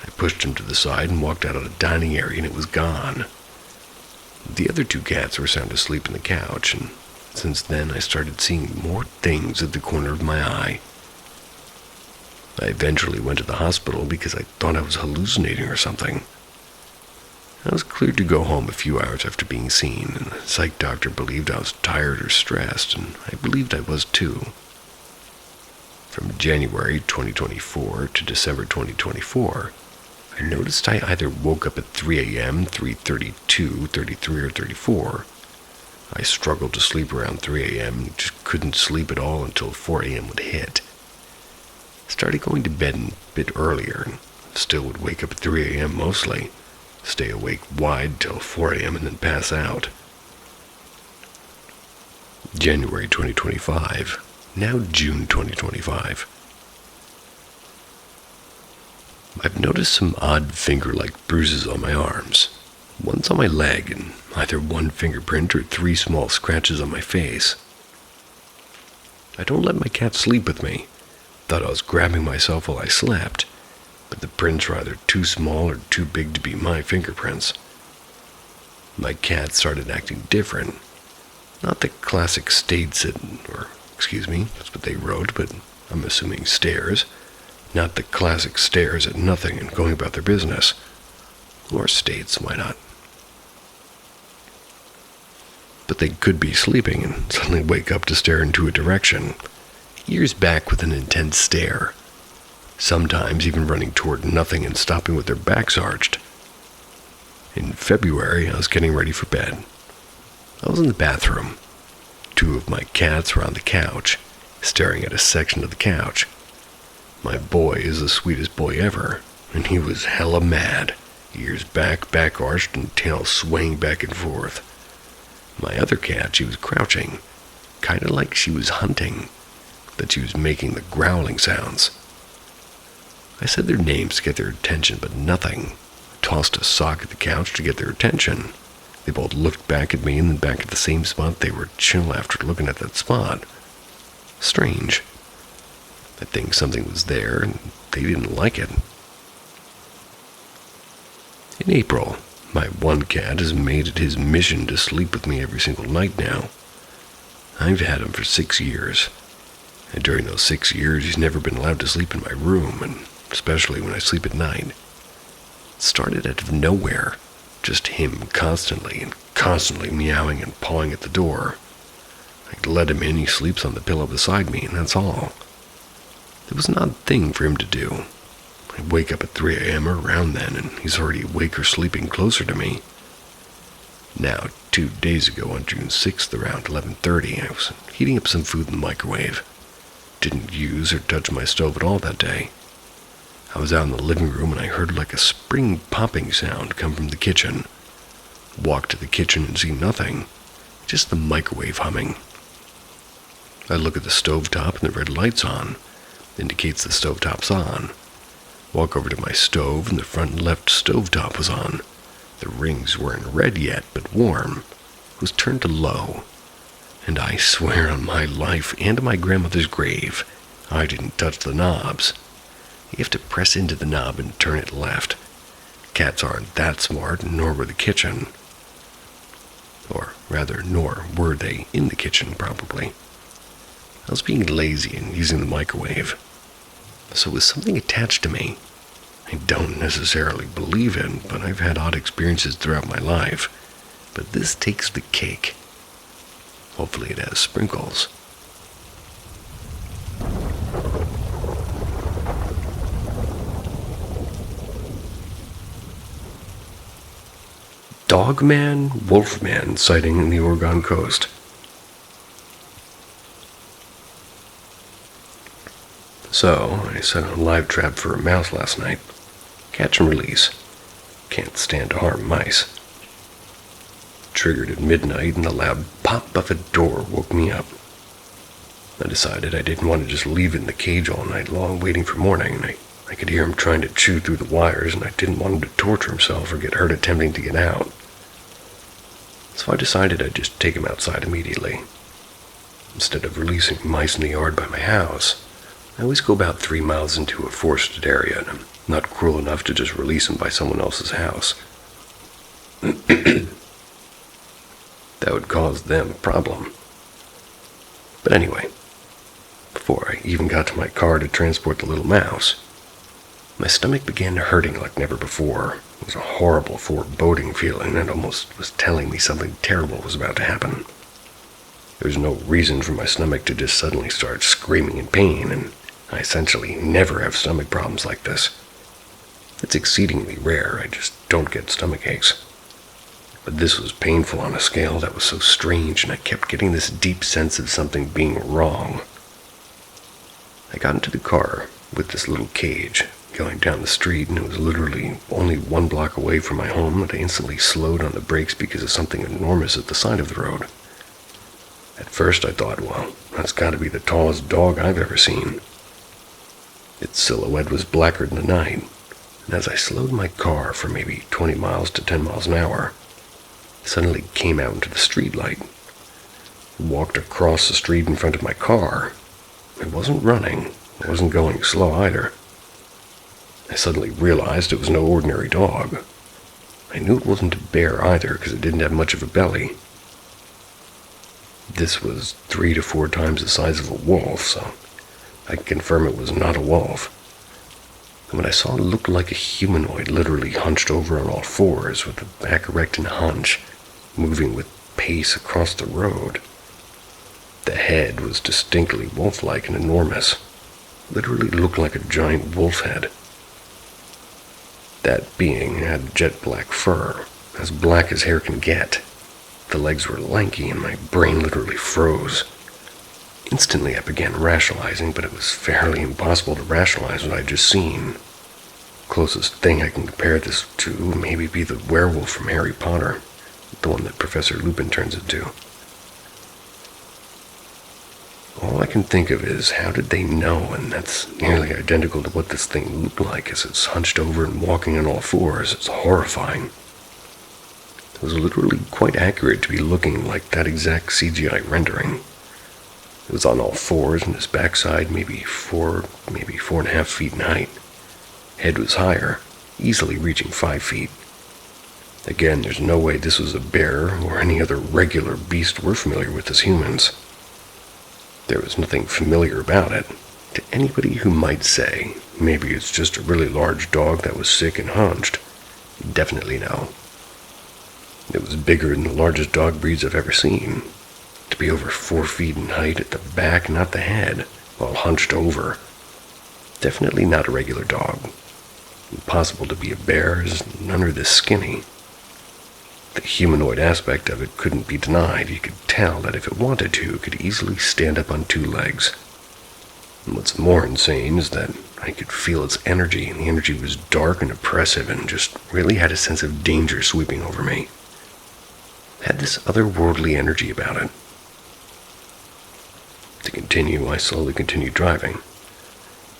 I pushed him to the side and walked out of the dining area, and it was gone. The other 2 cats were sound asleep on the couch, and since then I started seeing more things at the corner of my eye. I eventually went to the hospital because I thought I was hallucinating or something. I was cleared to go home a few hours after being seen, and the psych doctor believed I was tired or stressed, and I believed I was too. From January 2024 to December 2024, I noticed I either woke up at 3 a.m., 3:32, 33, or 34. I struggled to sleep around 3 a.m. and just couldn't sleep at all until 4 a.m. would hit. Started going to bed a bit earlier and still would wake up at 3 a.m. mostly, stay awake wide till 4 a.m. and then pass out. January 2025, now June 2025. I've noticed some odd finger-like bruises on my arms. One's on my leg and either one fingerprint or 3 small scratches on my face. I don't let my cat sleep with me. Thought I was grabbing myself while I slept, but the prints were either too small or too big to be my fingerprints. My cat started acting different. Not the classic stayed sitting, or, excuse me, that's what they wrote, but I'm assuming stares. Not the classic stares at nothing and going about their business. Or states, why not? But they could be sleeping and suddenly wake up to stare into a direction. Ears back with an intense stare. Sometimes even running toward nothing and stopping with their backs arched. In February, I was getting ready for bed. I was in the bathroom. 2 of my cats were on the couch, staring at a section of the couch. My boy is the sweetest boy ever, and he was hella mad. Ears back, back arched, and tail swaying back and forth. My other cat, she was crouching, kinda like she was hunting, that she was making the growling sounds. I said their names to get their attention, but nothing. I tossed a sock at the couch to get their attention. They both looked back at me and then back at the same spot they were chill after looking at that spot. Strange. I think something was there and they didn't like it. In April, my one cat has made it his mission to sleep with me every single night now. I've had him for 6 years. And during those 6 years, he's never been allowed to sleep in my room, and especially when I sleep at night. It started out of nowhere. Just him constantly meowing and pawing at the door. I let him in, he sleeps on the pillow beside me, and that's all. It was an odd thing for him to do. I wake up at 3 a.m. or around then, and he's already awake or sleeping closer to me. Now, 2 days ago on June 6th around 11:30, I was heating up some food in the microwave. Didn't use or touch my stove at all that day. I was out in the living room and I heard like a spring popping sound come from the kitchen. Walked to the kitchen and see nothing, just the microwave humming. I look at the stovetop and the red light's on. Indicates the stovetop's on. Walk over to my stove and the front left stovetop was on. The rings weren't red yet, but warm. It was turned to low. And I swear on my life and my grandmother's grave, I didn't touch the knobs. You have to press into the knob and turn it left. Cats aren't that smart, nor were the kitchen. Or rather, nor were they in the kitchen, probably. I was being lazy and using the microwave. So was something attached to me. I don't necessarily believe it, but I've had odd experiences throughout my life. But this takes the cake. Hopefully it has sprinkles. Dogman, Wolfman sighting in the Oregon coast. So, I set a live trap for a mouse last night. Catch and release. Can't stand to harm mice. Triggered at midnight and the loud pop of a door woke me up. I decided I didn't want to just leave it in the cage all night long waiting for morning, and I could hear him trying to chew through the wires, and I didn't want him to torture himself or get hurt attempting to get out. So I decided I'd just take him outside immediately. Instead of releasing mice in the yard by my house, I always go about 3 miles into a forested area, and I'm not cruel enough to just release them by someone else's house. That would cause them a problem. But anyway, before I even got to my car to transport the little mouse, my stomach began hurting like never before. It was a horrible, foreboding feeling that almost was telling me something terrible was about to happen. There was no reason for my stomach to just suddenly start screaming in pain, and I essentially never have stomach problems like this. It's exceedingly rare, I just don't get stomach aches. But this was painful on a scale that was so strange, and I kept getting this deep sense of something being wrong. I got into the car with this little cage, going down the street, and it was literally only 1 block away from my home that I instantly slowed on the brakes because of something enormous at the side of the road. At first I thought, well, that's got to be the tallest dog I've ever seen. Its silhouette was blacker than the night, and as I slowed my car from maybe 20 miles to 10 miles an hour, it suddenly came out into the streetlight. It walked across the street in front of my car. It wasn't running. It wasn't going slow either. I suddenly realized it was no ordinary dog. I knew it wasn't a bear either because it didn't have much of a belly. This was 3 to 4 times the size of a wolf, so I can confirm it was not a wolf. And what I saw looked like a humanoid, literally hunched over on all fours with a back erect and hunch, moving with pace across the road. The head was distinctly wolf-like and enormous. Literally looked like a giant wolf head. That being had jet black fur, as black as hair can get. The legs were lanky and my brain literally froze. Instantly I began rationalizing, but it was fairly impossible to rationalize what I'd just seen. Closest thing I can compare this to maybe be the werewolf from Harry Potter, the one that Professor Lupin turns into. All I can think of is, how did they know? And that's nearly identical to what this thing looked like as it's hunched over and walking on all fours. It's horrifying. It was literally quite accurate to be looking like that exact CGI rendering. It was on all fours and his backside maybe 4.5 feet in height. Head was higher, easily reaching 5 feet. Again, there's no way this was a bear or any other regular beast we're familiar with as humans. There was nothing familiar about it. To anybody who might say, maybe it's just a really large dog that was sick and hunched, definitely no. It was bigger than the largest dog breeds I've ever seen. To be over 4 feet in height at the back, not the head, while hunched over. Definitely not a regular dog. Impossible to be a bear, as none are this skinny. The humanoid aspect of it couldn't be denied. You could tell that if it wanted to, it could easily stand up on 2 legs. And what's more insane is that I could feel its energy, and the energy was dark and oppressive and just really had a sense of danger sweeping over me. It had this otherworldly energy about it. To continue, I slowly continued driving.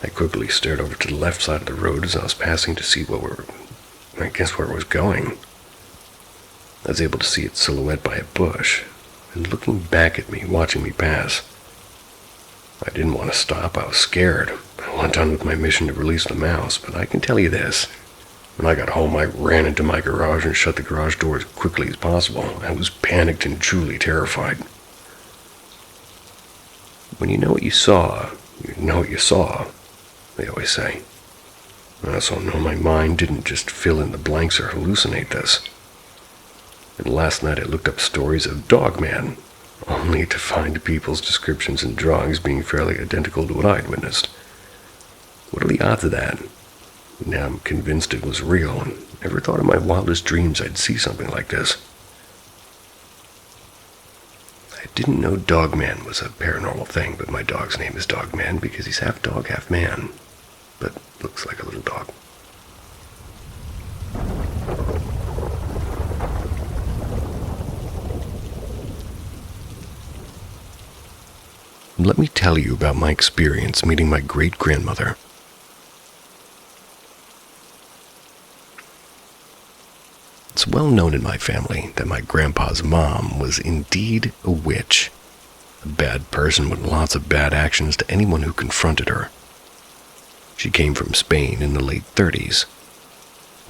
I quickly stared over to the left side of the road as I was passing to see where it was going. I was able to see its silhouette by a bush, and looking back at me, watching me pass. I didn't want to stop. I was scared. I went on with my mission to release the mouse, but I can tell you this. When I got home, I ran into my garage and shut the garage door as quickly as possible. I was panicked and truly terrified. When you know what you saw, you know what you saw, they always say. I also know my mind didn't just fill in the blanks or hallucinate this. And last night I looked up stories of Dogman, only to find people's descriptions and drawings being fairly identical to what I'd witnessed. What are the odds of that? Now I'm convinced it was real, and never thought in my wildest dreams I'd see something like this. I didn't know Dogman was a paranormal thing, but my dog's name is Dogman because he's half dog, half man, but looks like a little dog. Let me tell you about my experience meeting my great-grandmother. It's well known in my family that my grandpa's mom was indeed a witch, a bad person with lots of bad actions to anyone who confronted her. She came from Spain in the late 30s,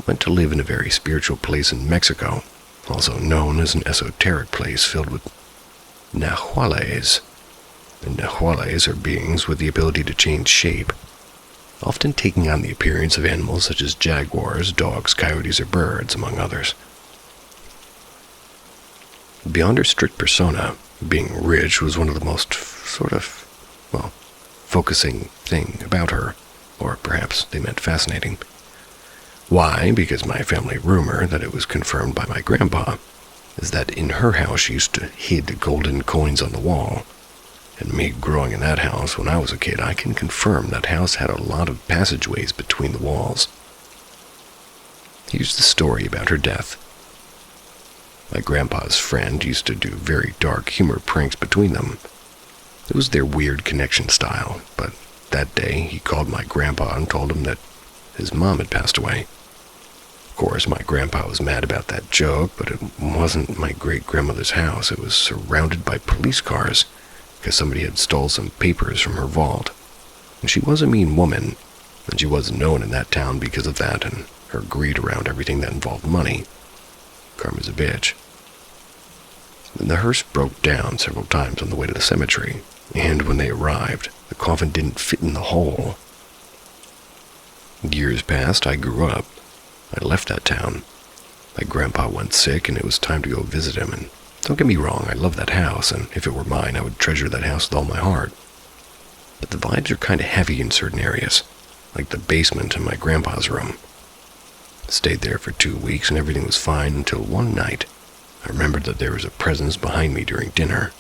went to live in a very spiritual place in Mexico, also known as an esoteric place filled with nahuales. And nahuales are beings with the ability to change shape, often taking on the appearance of animals such as jaguars, dogs, coyotes, or birds, among others. Beyond her strict persona, being rich was one of the most focusing thing about her, or perhaps they meant fascinating. Why? Because my family rumor, that it was confirmed by my grandpa, is that in her house she used to hid golden coins on the wall. And me growing in that house when I was a kid, I can confirm that house had a lot of passageways between the walls. Here's the story about her death. My grandpa's friend used to do very dark humor pranks between them. It was their weird connection style, but that day he called my grandpa and told him that his mom had passed away. Of course, my grandpa was mad about that joke, but it wasn't my great-grandmother's house. It was surrounded by police cars, because somebody had stole some papers from her vault. And she was a mean woman, and she was known in that town because of that and her greed around everything that involved money. Karma's a bitch. Then the hearse broke down several times on the way to the cemetery, and when they arrived, the coffin didn't fit in the hole. Years passed, I grew up. I left that town. My grandpa went sick, and it was time to go visit him, and don't get me wrong, I love that house, and if it were mine, I would treasure that house with all my heart. But the vibes are kind of heavy in certain areas, like the basement in my grandpa's room. Stayed there for 2 weeks, and everything was fine until one night. I remembered that there was a presence behind me during dinner.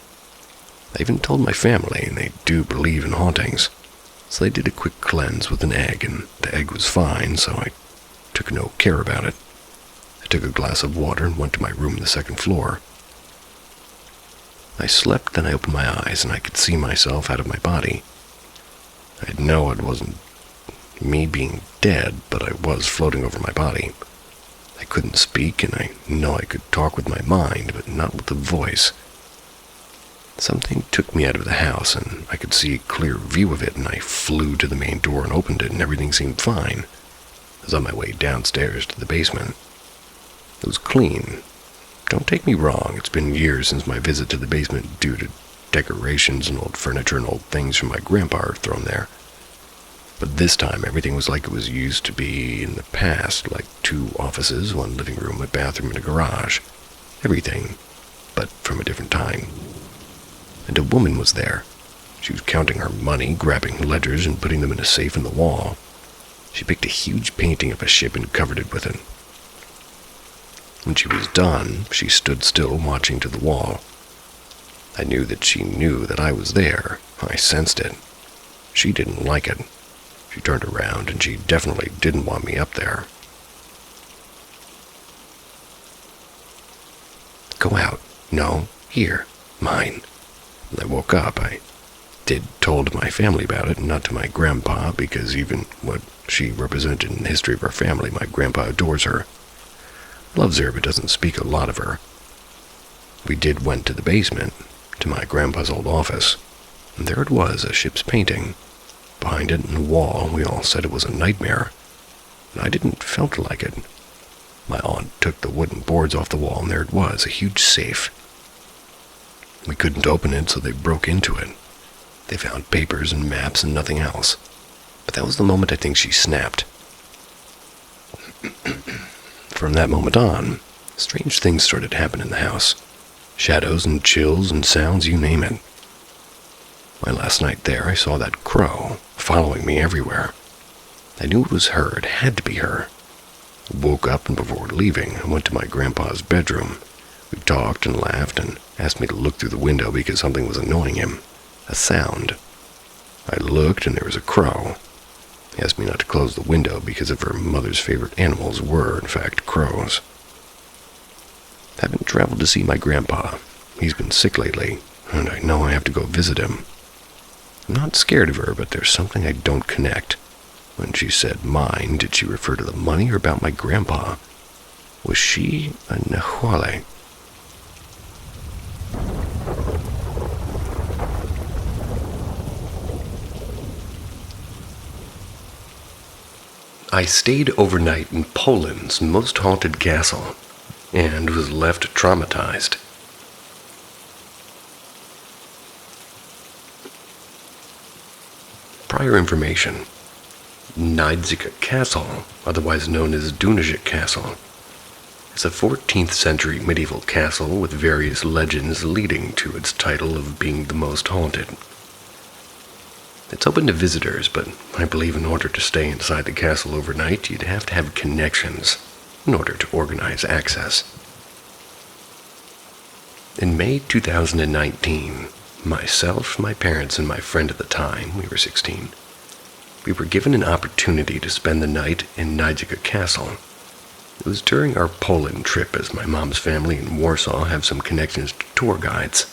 I even told my family, and they do believe in hauntings. So they did a quick cleanse with an egg, and the egg was fine, so I took no care about it. I took a glass of water and went to my room on the second floor. I slept, then I opened my eyes, and I could see myself out of my body. I know it wasn't me being dead, but I was floating over my body. I couldn't speak, and I know I could talk with my mind, but not with the voice. Something took me out of the house, and I could see a clear view of it, and I flew to the main door and opened it, and everything seemed fine. I was on my way downstairs to the basement. It was clean. Don't take me wrong, it's been years since my visit to the basement due to decorations and old furniture and old things from my grandpa thrown there. But this time, everything was like it was used to be in the past, like 2 offices, 1 living room, a bathroom, and a garage. Everything, but from a different time. And a woman was there. She was counting her money, grabbing ledgers, and putting them in a safe in the wall. She picked a huge painting of a ship and covered it with it. When she was done, she stood still, watching to the wall. I knew that she knew that I was there. I sensed it. She didn't like it. She turned around, and she definitely didn't want me up there. Go out. No, here. Mine. When I woke up, I told my family about it, not to my grandpa, because even what she represented in the history of our family, my grandpa adores her. Loves her, but doesn't speak a lot of her. We went to the basement, to my grandpa's old office, and there it was, a ship's painting. Behind it in the wall, we all said it was a nightmare, and I didn't felt like it. My aunt took the wooden boards off the wall, and there it was, a huge safe. We couldn't open it, so they broke into it. They found papers and maps and nothing else. But that was the moment I think she snapped. From that moment on, strange things started to happen in the house. Shadows and chills and sounds, you name it. My last night there, I saw that crow following me everywhere. I knew it was her. It had to be her. I woke up, and before leaving, I went to my grandpa's bedroom. We talked and laughed and asked me to look through the window because something was annoying him. A sound. I looked, and there was a crow. He asked me not to close the window because of her mother's favorite animals were, in fact, crows. I haven't traveled to see my grandpa. He's been sick lately, and I know I have to go visit him. I'm not scared of her, but there's something I don't connect. When she said mine, did she refer to the money or about my grandpa? Was she a Nahuale? I stayed overnight in Poland's most haunted castle, and was left traumatized. Prior information. Niedzika Castle, otherwise known as Dunajec Castle, is a 14th century medieval castle with various legends leading to its title of being the most haunted. It's open to visitors, but I believe in order to stay inside the castle overnight, you'd have to have connections in order to organize access. In May 2019, myself, my parents, and my friend at the time, we were 16, we were given an opportunity to spend the night in Nijica Castle. It was during our Poland trip, as my mom's family in Warsaw have some connections to tour guides.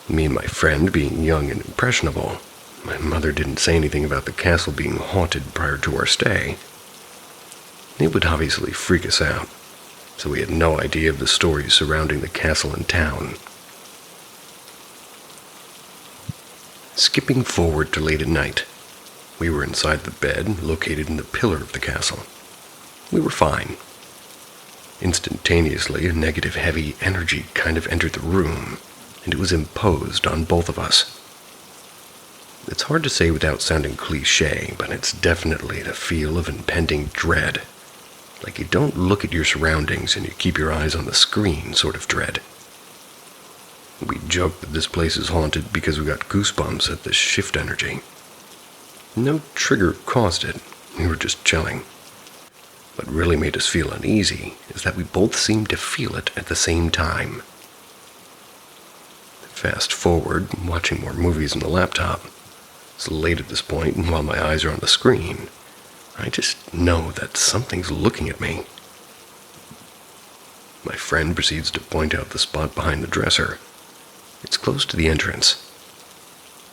Me and my friend, being young and impressionable, my mother didn't say anything about the castle being haunted prior to our stay. It would obviously freak us out, so we had no idea of the stories surrounding the castle and town. Skipping forward to late at night, we were inside the bed located in the pillar of the castle. We were fine. Instantaneously, a negative heavy energy kind of entered the room, and it was imposed on both of us. It's hard to say without sounding cliché, but it's definitely the feel of impending dread. Like you don't look at your surroundings and you keep your eyes on the screen sort of dread. We joke that this place is haunted because we got goosebumps at the shift energy. No trigger caused it, we were just chilling. What really made us feel uneasy is that we both seemed to feel it at the same time. Fast forward, watching more movies on the laptop. It's late at this point, and while my eyes are on the screen, I just know that something's looking at me. My friend proceeds to point out the spot behind the dresser. It's close to the entrance.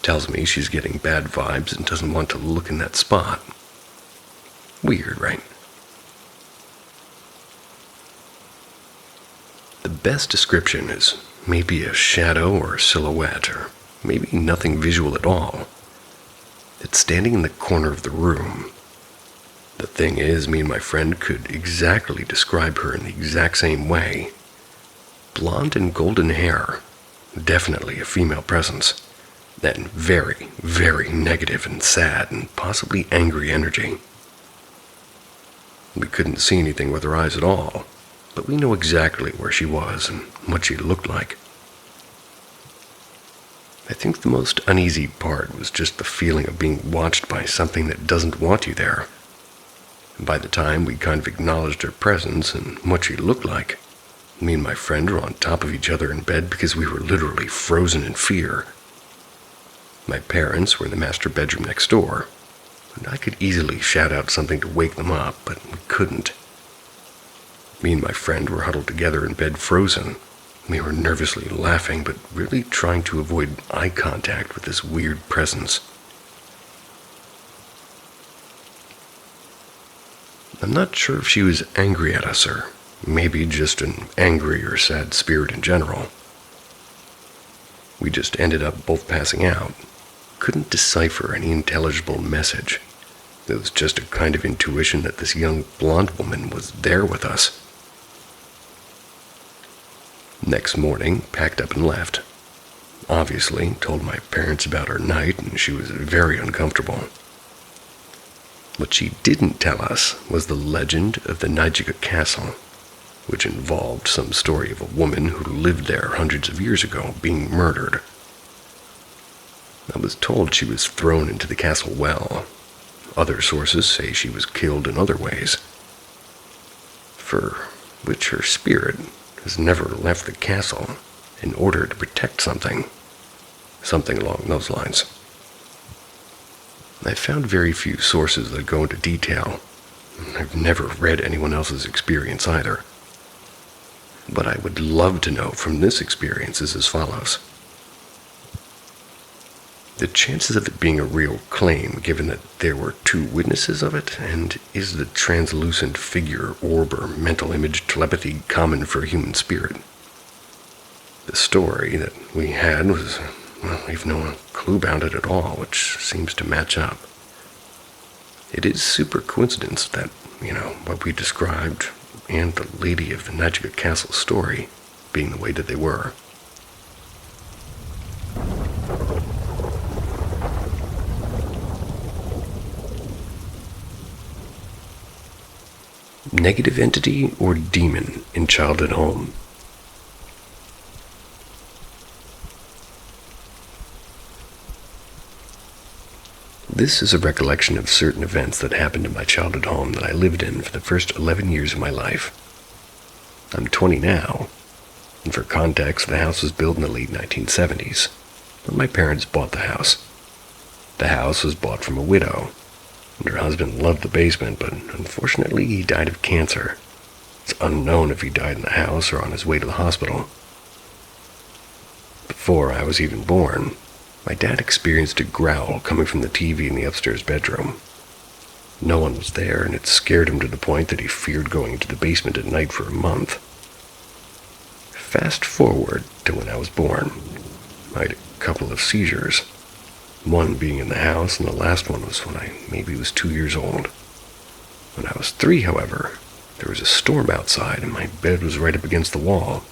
Tells me she's getting bad vibes and doesn't want to look in that spot. Weird, right? The best description is maybe a shadow or a silhouette, or maybe nothing visual at all. It's standing in the corner of the room. The thing is, me and my friend could exactly describe her in the exact same way. Blonde and golden hair, definitely a female presence. Then very, very negative and sad and possibly angry energy. We couldn't see anything with our eyes at all, but we know exactly where she was and what she looked like. I think the most uneasy part was just the feeling of being watched by something that doesn't want you there. And by the time we kind of acknowledged her presence and what she looked like, me and my friend were on top of each other in bed because we were literally frozen in fear. My parents were in the master bedroom next door, and I could easily shout out something to wake them up, but we couldn't. Me and my friend were huddled together in bed, frozen. We were nervously laughing, but really trying to avoid eye contact with this weird presence. I'm not sure if she was angry at us, or maybe just an angry or sad spirit in general. We just ended up both passing out. Couldn't decipher any intelligible message. It was just a kind of intuition that this young blonde woman was there with us. Next morning, packed up and left. Obviously, told my parents about our night, and she was very uncomfortable. What she didn't tell us was the legend of the Nijica Castle, which involved some story of a woman who lived there hundreds of years ago being murdered. I was told she was thrown into the castle well. Other sources say she was killed in other ways, for which her spirit has never left the castle in order to protect something along those lines. I found very few sources that go into detail. I've never read anyone else's experience either. What I would love to know from this experience is as follows. The chances of it being a real claim, given that there were two witnesses of it, and is the translucent figure, orb, or mental image telepathy common for a human spirit? The story that we had was, well, we've no clue about it at all, which seems to match up. It is super coincidence that, what we described and the lady of the Nijica Castle story being the way that they were. Negative entity or demon in childhood home. This is a recollection of certain events that happened in my childhood home that I lived in for the first 11 years of my life. I'm 20 now, and for context, the house was built in the late 1970s, when my parents bought the house. The house was bought from a widow, and her husband loved the basement, but unfortunately he died of cancer. It's unknown if he died in the house or on his way to the hospital. Before I was even born, my dad experienced a growl coming from the TV in the upstairs bedroom. No one was there, and it scared him to the point that he feared going into the basement at night for a month. Fast forward to when I was born. I had a couple of seizures, one being in the house, and the last one was when I maybe was 2 years old. When I was 3, however, there was a storm outside, and my bed was right up against the wall.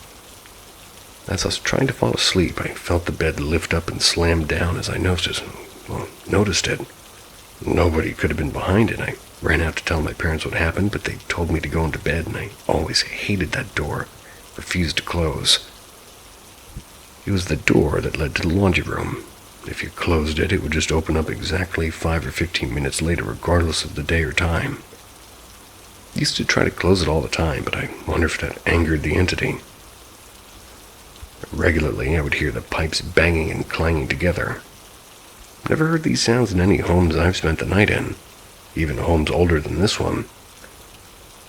As I was trying to fall asleep, I felt the bed lift up and slam down as I noticed it. Nobody could have been behind it. I ran out to tell my parents what happened, but they told me to go into bed, and I always hated that door, refused to close. It was the door that led to the laundry room. If you closed it, it would just open up exactly 5 or 15 minutes later, regardless of the day or time. I used to try to close it all the time, but I wonder if that angered the entity. Regularly, I would hear the pipes banging and clanging together. Never heard these sounds in any homes I've spent the night in, even homes older than this one.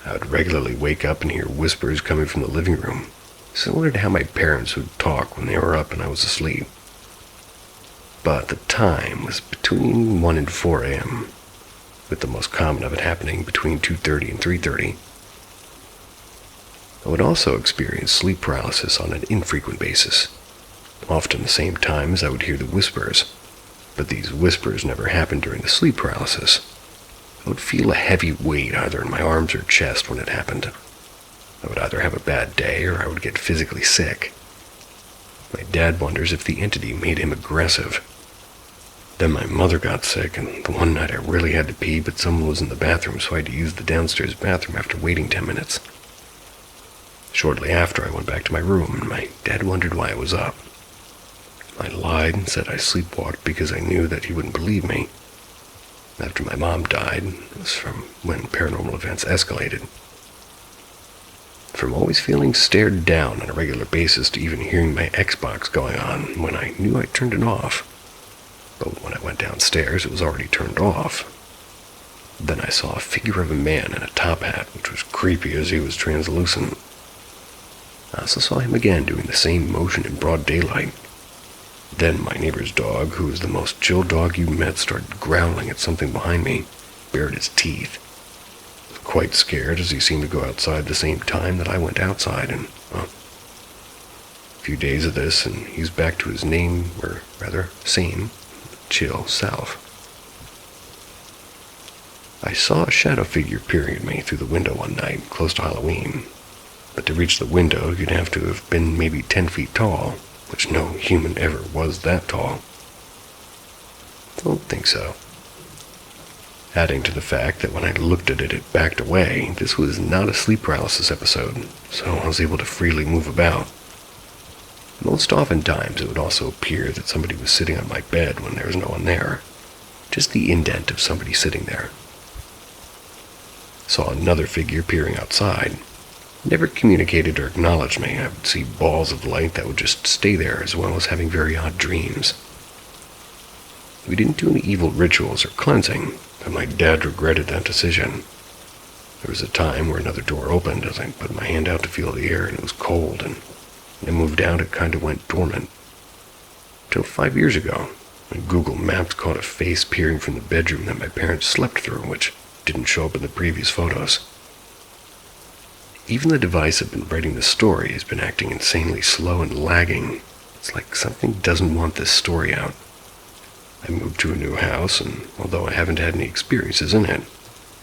I would regularly wake up and hear whispers coming from the living room, similar to how my parents would talk when they were up and I was asleep. But the time was between 1 and 4 a.m., with the most common of it happening between 2:30 and 3:30. I would also experience sleep paralysis on an infrequent basis, often the same time as I would hear the whispers, but these whispers never happened during the sleep paralysis. I would feel a heavy weight either in my arms or chest when it happened. I would either have a bad day or I would get physically sick. My dad wonders if the entity made him aggressive. Then my mother got sick, and the one night I really had to pee, but someone was in the bathroom, so I had to use the downstairs bathroom after waiting 10 minutes. Shortly after, I went back to my room, and my dad wondered why I was up. I lied and said I sleepwalked because I knew that he wouldn't believe me. After my mom died, it was from when paranormal events escalated. From always feeling stared down on a regular basis to even hearing my Xbox going on when I knew I turned it off. But when I went downstairs, it was already turned off. Then I saw a figure of a man in a top hat, which was creepy as he was translucent. I also saw him again doing the same motion in broad daylight. Then my neighbor's dog, who was the most chill dog you met, started growling at something behind me, bared his teeth. Quite scared, as he seemed to go outside the same time that I went outside, and, a few days of this, and he's back to his same, chill self. I saw a shadow figure peering at me through the window one night, close to Halloween. But to reach the window, you'd have to have been maybe 10 feet tall, which no human ever was that tall. Don't think so. Adding to the fact that when I looked at it, it backed away. This was not a sleep paralysis episode, so I was able to freely move about. Most oftentimes, it would also appear that somebody was sitting on my bed when there was no one there. Just the indent of somebody sitting there. Saw another figure peering outside. Never communicated or acknowledged me. I would see balls of light that would just stay there, as well as having very odd dreams. We didn't do any evil rituals or cleansing, but my dad regretted that decision. There was a time where another door opened as I put my hand out to feel the air, and it was cold, and when I moved out, it kind of went dormant. Till 5 years ago, when Google Maps caught a face peering from the bedroom that my parents slept through, which didn't show up in the previous photos. Even the device I've been writing this story has been acting insanely slow and lagging. It's like something doesn't want this story out. I moved to a new house, and although I haven't had any experiences in it,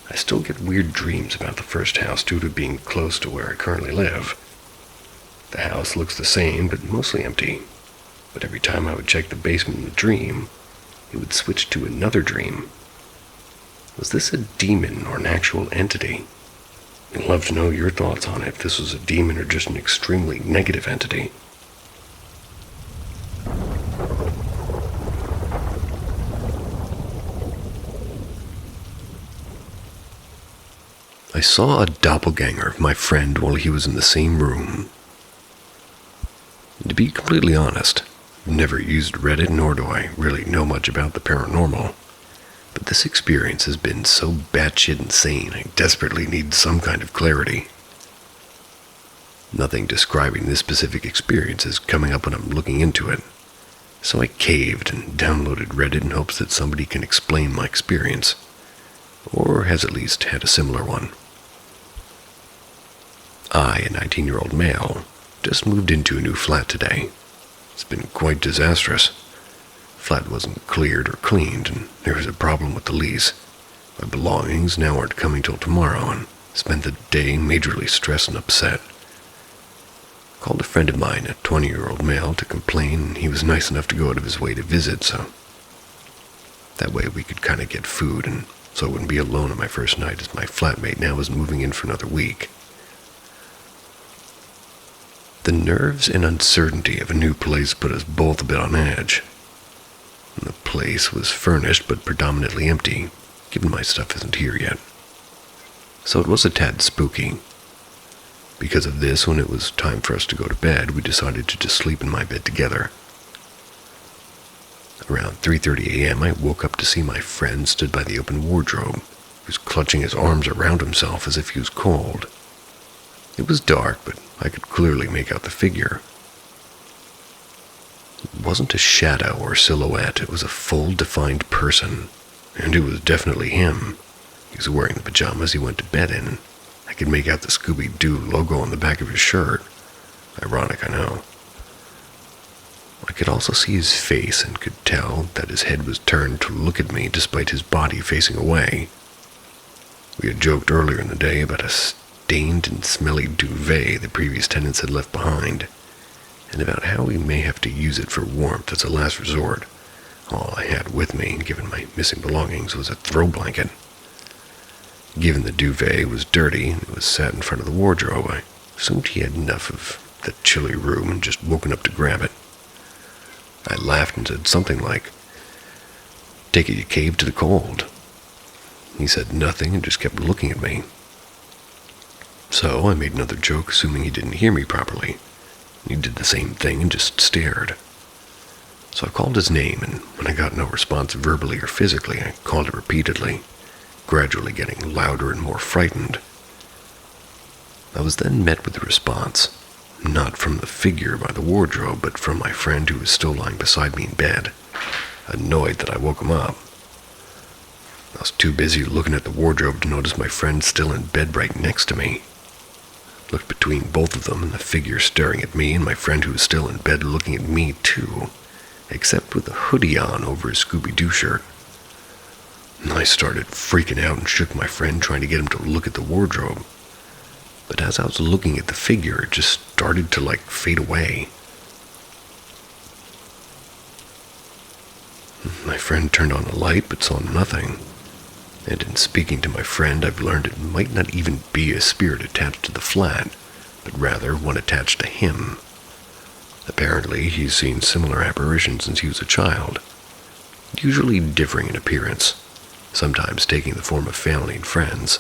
I still get weird dreams about the first house due to being close to where I currently live. The house looks the same, but mostly empty. But every time I would check the basement in the dream, it would switch to another dream. Was this a demon or an actual entity? I'd love to know your thoughts on it, if this was a demon or just an extremely negative entity. I saw a doppelganger of my friend while he was in the same room. To be completely honest, I've never used Reddit, nor do I really know much about the paranormal. But this experience has been so batshit insane, I desperately need some kind of clarity. Nothing describing this specific experience is coming up when I'm looking into it, so I caved and downloaded Reddit in hopes that somebody can explain my experience, or has at least had a similar one. I, a 19-year-old male, just moved into a new flat today. It's been quite disastrous. Flat wasn't cleared or cleaned, and there was a problem with the lease. My belongings now aren't coming till tomorrow, and spent the day majorly stressed and upset. Called a friend of mine, a 20-year-old male, to complain, and he was nice enough to go out of his way to visit, so that way we could kind of get food, and so I wouldn't be alone on my first night, as my flatmate now was moving in for another week. The nerves and uncertainty of a new place put us both a bit on edge. The place was furnished but predominantly empty, given my stuff isn't here yet. So it was a tad spooky. Because of this, when it was time for us to go to bed, we decided to just sleep in my bed together. Around 3:30 a.m., I woke up to see my friend stood by the open wardrobe. He was clutching his arms around himself as if he was cold. It was dark, but I could clearly make out the figure. It wasn't a shadow or silhouette, it was a full, defined person, and it was definitely him. He was wearing the pajamas he went to bed in. I could make out the Scooby-Doo logo on the back of his shirt. Ironic, I know. I could also see his face and could tell that his head was turned to look at me despite his body facing away. We had joked earlier in the day about a stained and smelly duvet the previous tenants had left behind, and about how we may have to use it for warmth as a last resort. All I had with me, given my missing belongings, was a throw blanket. Given the duvet was dirty and it was sat in front of the wardrobe, I assumed he had enough of the chilly room and just woken up to grab it. I laughed and said something like, "Take it you caved to the cold." He said nothing and just kept looking at me. So I made another joke, assuming he didn't hear me properly. He did the same thing and just stared. So I called his name, and when I got no response verbally or physically, I called it repeatedly, gradually getting louder and more frightened. I was then met with a response, not from the figure by the wardrobe, but from my friend who was still lying beside me in bed, annoyed that I woke him up. I was too busy looking at the wardrobe to notice my friend still in bed right next to me. Looked between both of them and the figure staring at me and my friend who was still in bed looking at me too, except with a hoodie on over his Scooby-Doo shirt. I started freaking out and shook my friend, trying to get him to look at the wardrobe. But as I was looking at the figure, it just started to fade away. My friend turned on a light but saw nothing. And in speaking to my friend, I've learned it might not even be a spirit attached to the flat, but rather one attached to him. Apparently, he's seen similar apparitions since he was a child, usually differing in appearance, sometimes taking the form of family and friends,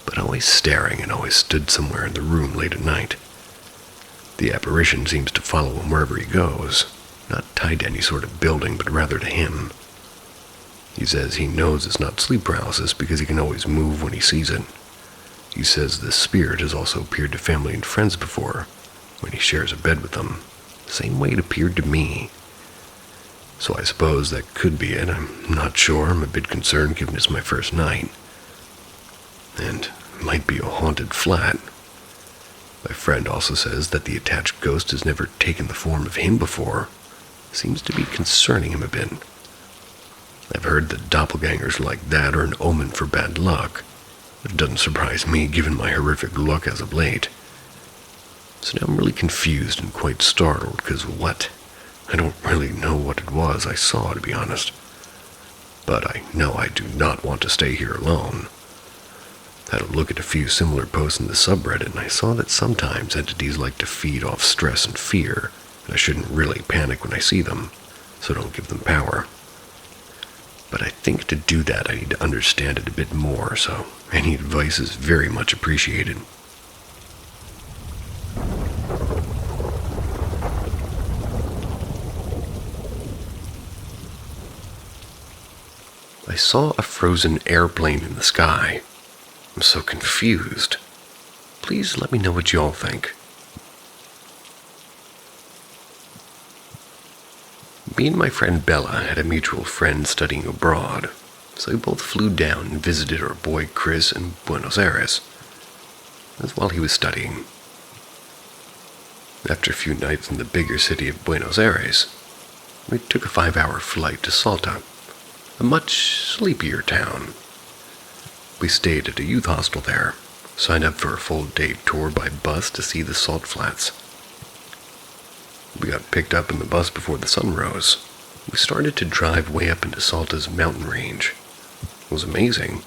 but always staring and always stood somewhere in the room late at night. The apparition seems to follow him wherever he goes, not tied to any sort of building, but rather to him. He says he knows it's not sleep paralysis because he can always move when he sees it. He says the spirit has also appeared to family and friends before, when he shares a bed with them, the same way it appeared to me. So I suppose that could be it. I'm not sure. I'm a bit concerned given it's my first night. And it might be a haunted flat. My friend also says that the attached ghost has never taken the form of him before. Seems to be concerning him a bit. I've heard that doppelgangers like that are an omen for bad luck. It doesn't surprise me given my horrific luck as of late. So now I'm really confused and quite startled, because what? I don't really know what it was I saw, to be honest. But I know I do not want to stay here alone. I had a look at a few similar posts in the subreddit, and I saw that sometimes entities like to feed off stress and fear, and I shouldn't really panic when I see them, so don't give them power. But I think to do that I need to understand it a bit more, so any advice is very much appreciated. I saw a frozen airplane in the sky. I'm so confused. Please let me know what y'all think. Me and my friend Bella had a mutual friend studying abroad, so we both flew down and visited our boy Chris in Buenos Aires. That's while he was studying. After a few nights in the bigger city of Buenos Aires, we took a 5-hour flight to Salta, a much sleepier town. We stayed at a youth hostel there, signed up for a full-day tour by bus to see the salt flats. We got picked up in the bus before the sun rose. We started to drive way up into Salta's mountain range. It was amazing.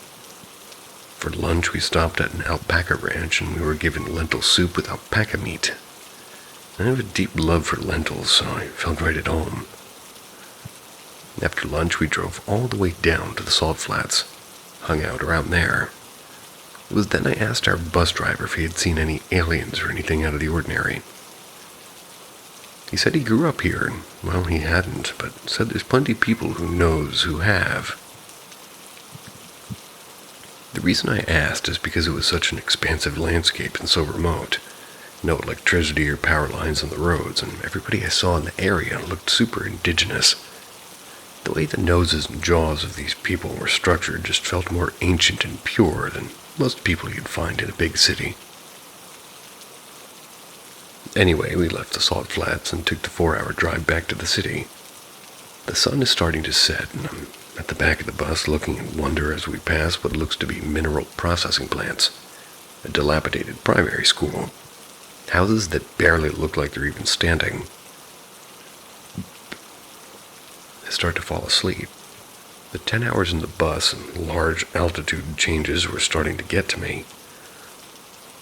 For lunch, we stopped at an alpaca ranch and we were given lentil soup with alpaca meat. I have a deep love for lentils, so I felt right at home. After lunch, we drove all the way down to the salt flats, hung out around there. It was then I asked our bus driver if he had seen any aliens or anything out of the ordinary. He said he grew up here, and, well, he hadn't, but said there's plenty of people who knows who have. The reason I asked is because it was such an expansive landscape and so remote. No electricity or power lines on the roads, and everybody I saw in the area looked super indigenous. The way the noses and jaws of these people were structured just felt more ancient and pure than most people you'd find in a big city. Anyway, we left the salt flats and took the 4-hour drive back to the city. The sun is starting to set, and I'm at the back of the bus looking in wonder as we pass what looks to be mineral processing plants, a dilapidated primary school, houses that barely look like they're even standing. I start to fall asleep. The 10 hours in the bus and large altitude changes were starting to get to me.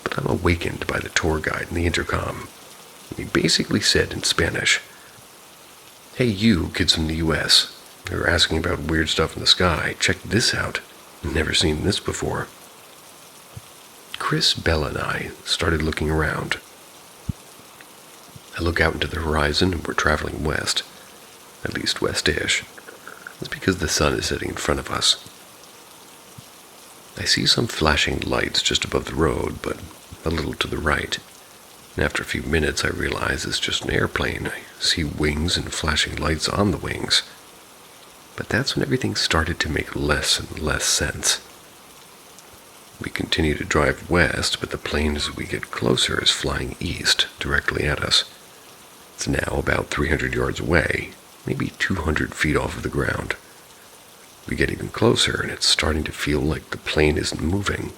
But I'm awakened by the tour guide in the intercom. He basically said in Spanish, "Hey you, kids from the US, who are asking about weird stuff in the sky, check this out. Never seen this before." Chris, Bella, and I started looking around. I look out into the horizon and we're traveling west. At least west-ish. It's because the sun is setting in front of us. I see some flashing lights just above the road, but a little to the right. And after a few minutes, I realize it's just an airplane. I see wings and flashing lights on the wings. But that's when everything started to make less and less sense. We continue to drive west, but the plane as we get closer is flying east, directly at us. It's now about 300 yards away, maybe 200 feet off of the ground. We get even closer, and it's starting to feel like the plane isn't moving.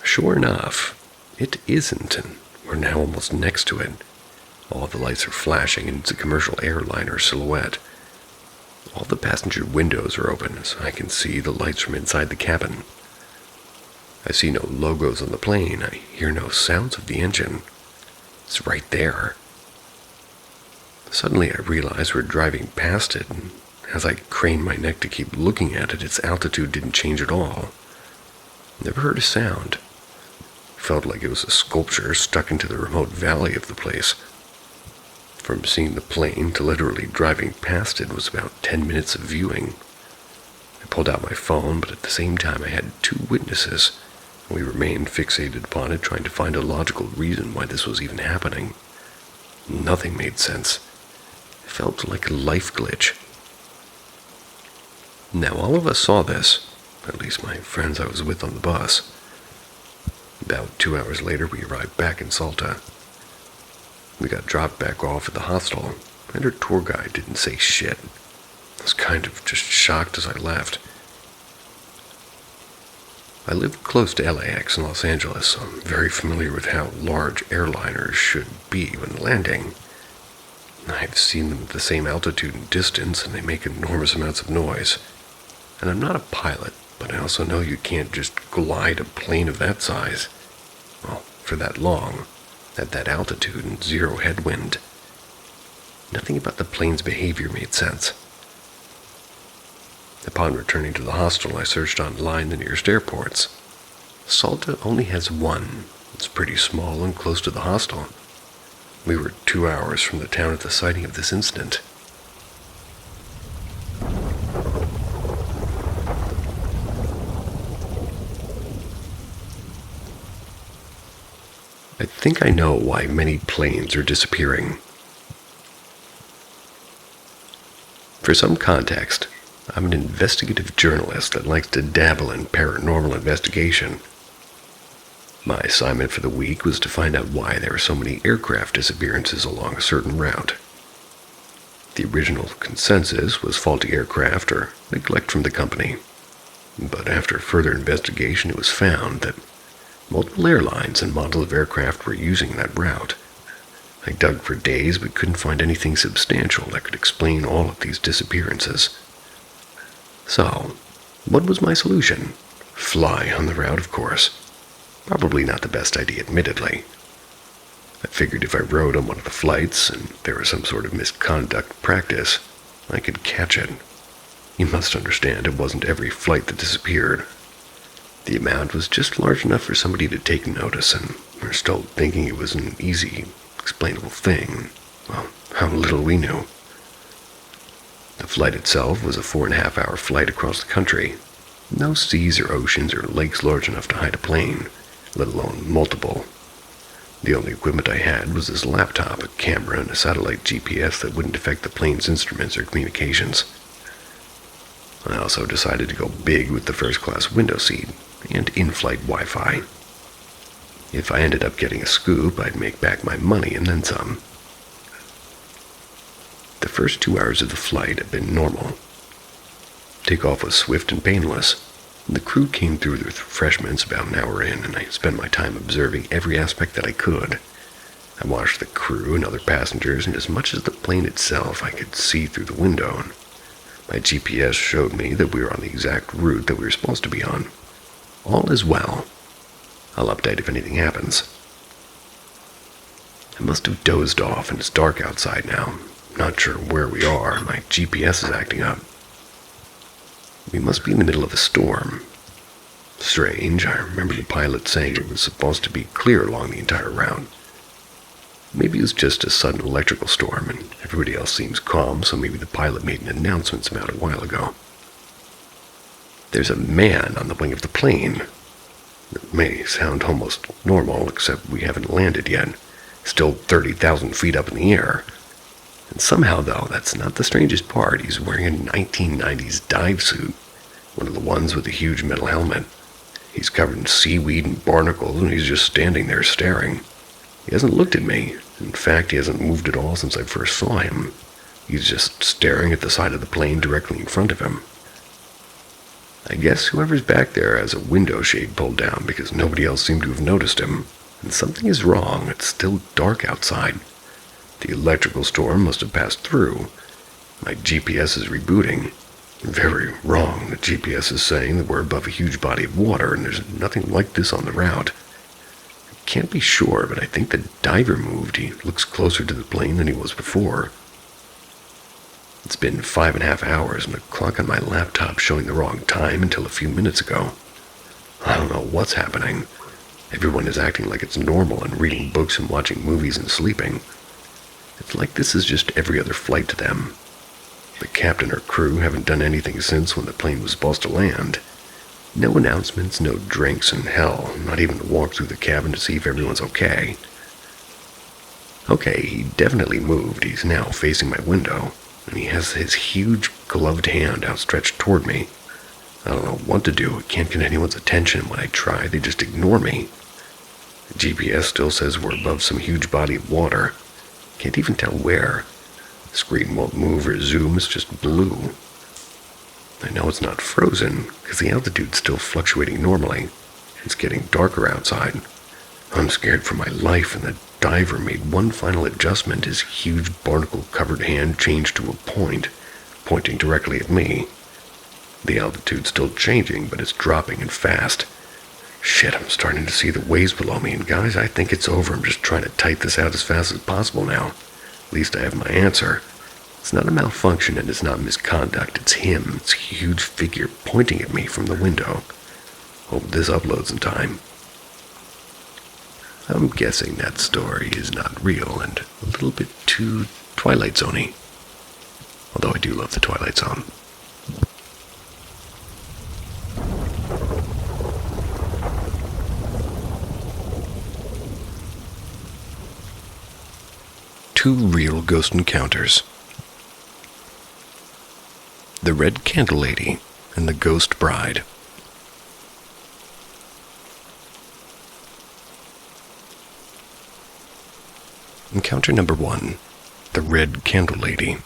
Sure enough, it isn't, and we're now almost next to it. All the lights are flashing, and it's a commercial airliner silhouette. All the passenger windows are open, so I can see the lights from inside the cabin. I see no logos on the plane. I hear no sounds of the engine. It's right there. Suddenly I realize we're driving past it, and as I crane my neck to keep looking at it, its altitude didn't change at all. Never heard a sound. Felt like it was a sculpture stuck into the remote valley of the place. From seeing the plane to literally driving past it was about 10 minutes of viewing. I pulled out my phone, but at the same time I had 2 witnesses. We remained fixated upon it, trying to find a logical reason why this was even happening. Nothing made sense. It felt like a life glitch. Now all of us saw this, at least my friends I was with on the bus. About 2 hours later we arrived back in Salta. We got dropped back off at the hostel, and our tour guide didn't say shit. I was kind of just shocked as I left. I live close to LAX in Los Angeles, so I'm very familiar with how large airliners should be when landing. I've seen them at the same altitude and distance, and they make enormous amounts of noise. And I'm not a pilot, but I also know you can't just glide a plane of that size. Well, for that long, at that altitude and 0 headwind. Nothing about the plane's behavior made sense. Upon returning to the hostel, I searched online the nearest airports. Salta only has one. It's pretty small and close to the hostel. We were 2 hours from the town at the sighting of this incident. I think I know why many planes are disappearing. For some context, I'm an investigative journalist that likes to dabble in paranormal investigation. My assignment for the week was to find out why there were so many aircraft disappearances along a certain route. The original consensus was faulty aircraft or neglect from the company, but after further investigation it was found that multiple airlines and models of aircraft were using that route. I dug for days but couldn't find anything substantial that could explain all of these disappearances. So, what was my solution? Fly on the route, of course. Probably not the best idea, admittedly. I figured if I rode on one of the flights and there was some sort of misconduct practice, I could catch it. You must understand it wasn't every flight that disappeared. The amount was just large enough for somebody to take notice, and we're still thinking it was an easy, explainable thing. Well, how little we knew. The flight itself was a 4.5-hour flight across the country. No seas or oceans or lakes large enough to hide a plane, let alone multiple. The only equipment I had was this laptop, a camera, and a satellite GPS that wouldn't affect the plane's instruments or communications. I also decided to go big with the first-class window seat and in-flight Wi-Fi. If I ended up getting a scoop, I'd make back my money and then some. The first 2 hours of the flight had been normal. Takeoff was swift and painless. The crew came through the refreshments about an hour in, and I spent my time observing every aspect that I could. I watched the crew and other passengers, and as much as the plane itself, I could see through the window, and my GPS showed me that we were on the exact route that we were supposed to be on. All is well. I'll update if anything happens. I must have dozed off, and it's dark outside now. Not sure where we are. My GPS is acting up. We must be in the middle of a storm. Strange. I remember the pilot saying it was supposed to be clear along the entire route. Maybe it was just a sudden electrical storm, and everybody else seems calm, so maybe the pilot made an announcement about it a while ago. There's a man on the wing of the plane. It may sound almost normal, except we haven't landed yet. Still 30,000 feet up in the air. And somehow, though, that's not the strangest part. He's wearing a 1990s dive suit, one of the ones with the huge metal helmet. He's covered in seaweed and barnacles, and he's just standing there staring. He hasn't looked at me. In fact, he hasn't moved at all since I first saw him. He's just staring at the side of the plane directly in front of him. I guess whoever's back there has a window shade pulled down because nobody else seemed to have noticed him. And something is wrong. It's still dark outside. The electrical storm must have passed through. My GPS is rebooting. Very wrong. The GPS is saying that we're above a huge body of water, and there's nothing like this on the route. I can't be sure, but I think the diver moved. He looks closer to the plane than he was before. It's been 5.5 hours, and the clock on my laptop showing the wrong time until a few minutes ago. I don't know what's happening. Everyone is acting like it's normal and reading books and watching movies and sleeping. It's like this is just every other flight to them. The captain or crew haven't done anything since when the plane was supposed to land. No announcements, no drinks, and hell, not even a walk through the cabin to see if everyone's okay. Okay, he definitely moved. He's now facing my window, and he has his huge gloved hand outstretched toward me. I don't know what to do. I can't get anyone's attention. When I try, they just ignore me. The GPS still says we're above some huge body of water. Can't even tell where. The screen won't move or zoom, it's just blue. I know it's not frozen, because the altitude's still fluctuating normally. It's getting darker outside. I'm scared for my life, and the diver made one final adjustment. His huge barnacle-covered hand changed to a point, pointing directly at me. The altitude's still changing, but it's dropping and fast. Shit, I'm starting to see the waves below me, and guys, I think it's over. I'm just trying to type this out as fast as possible now. At least I have my answer. It's not a malfunction and it's not misconduct. It's him, it's a huge figure pointing at me from the window. Hope this uploads in time. I'm guessing that story is not real and a little bit too Twilight Zone-y. Although I do love the Twilight Zone. Two real ghost encounters. The Red Candle Lady and the Ghost Bride. Encounter number 1. The Red Candle Lady.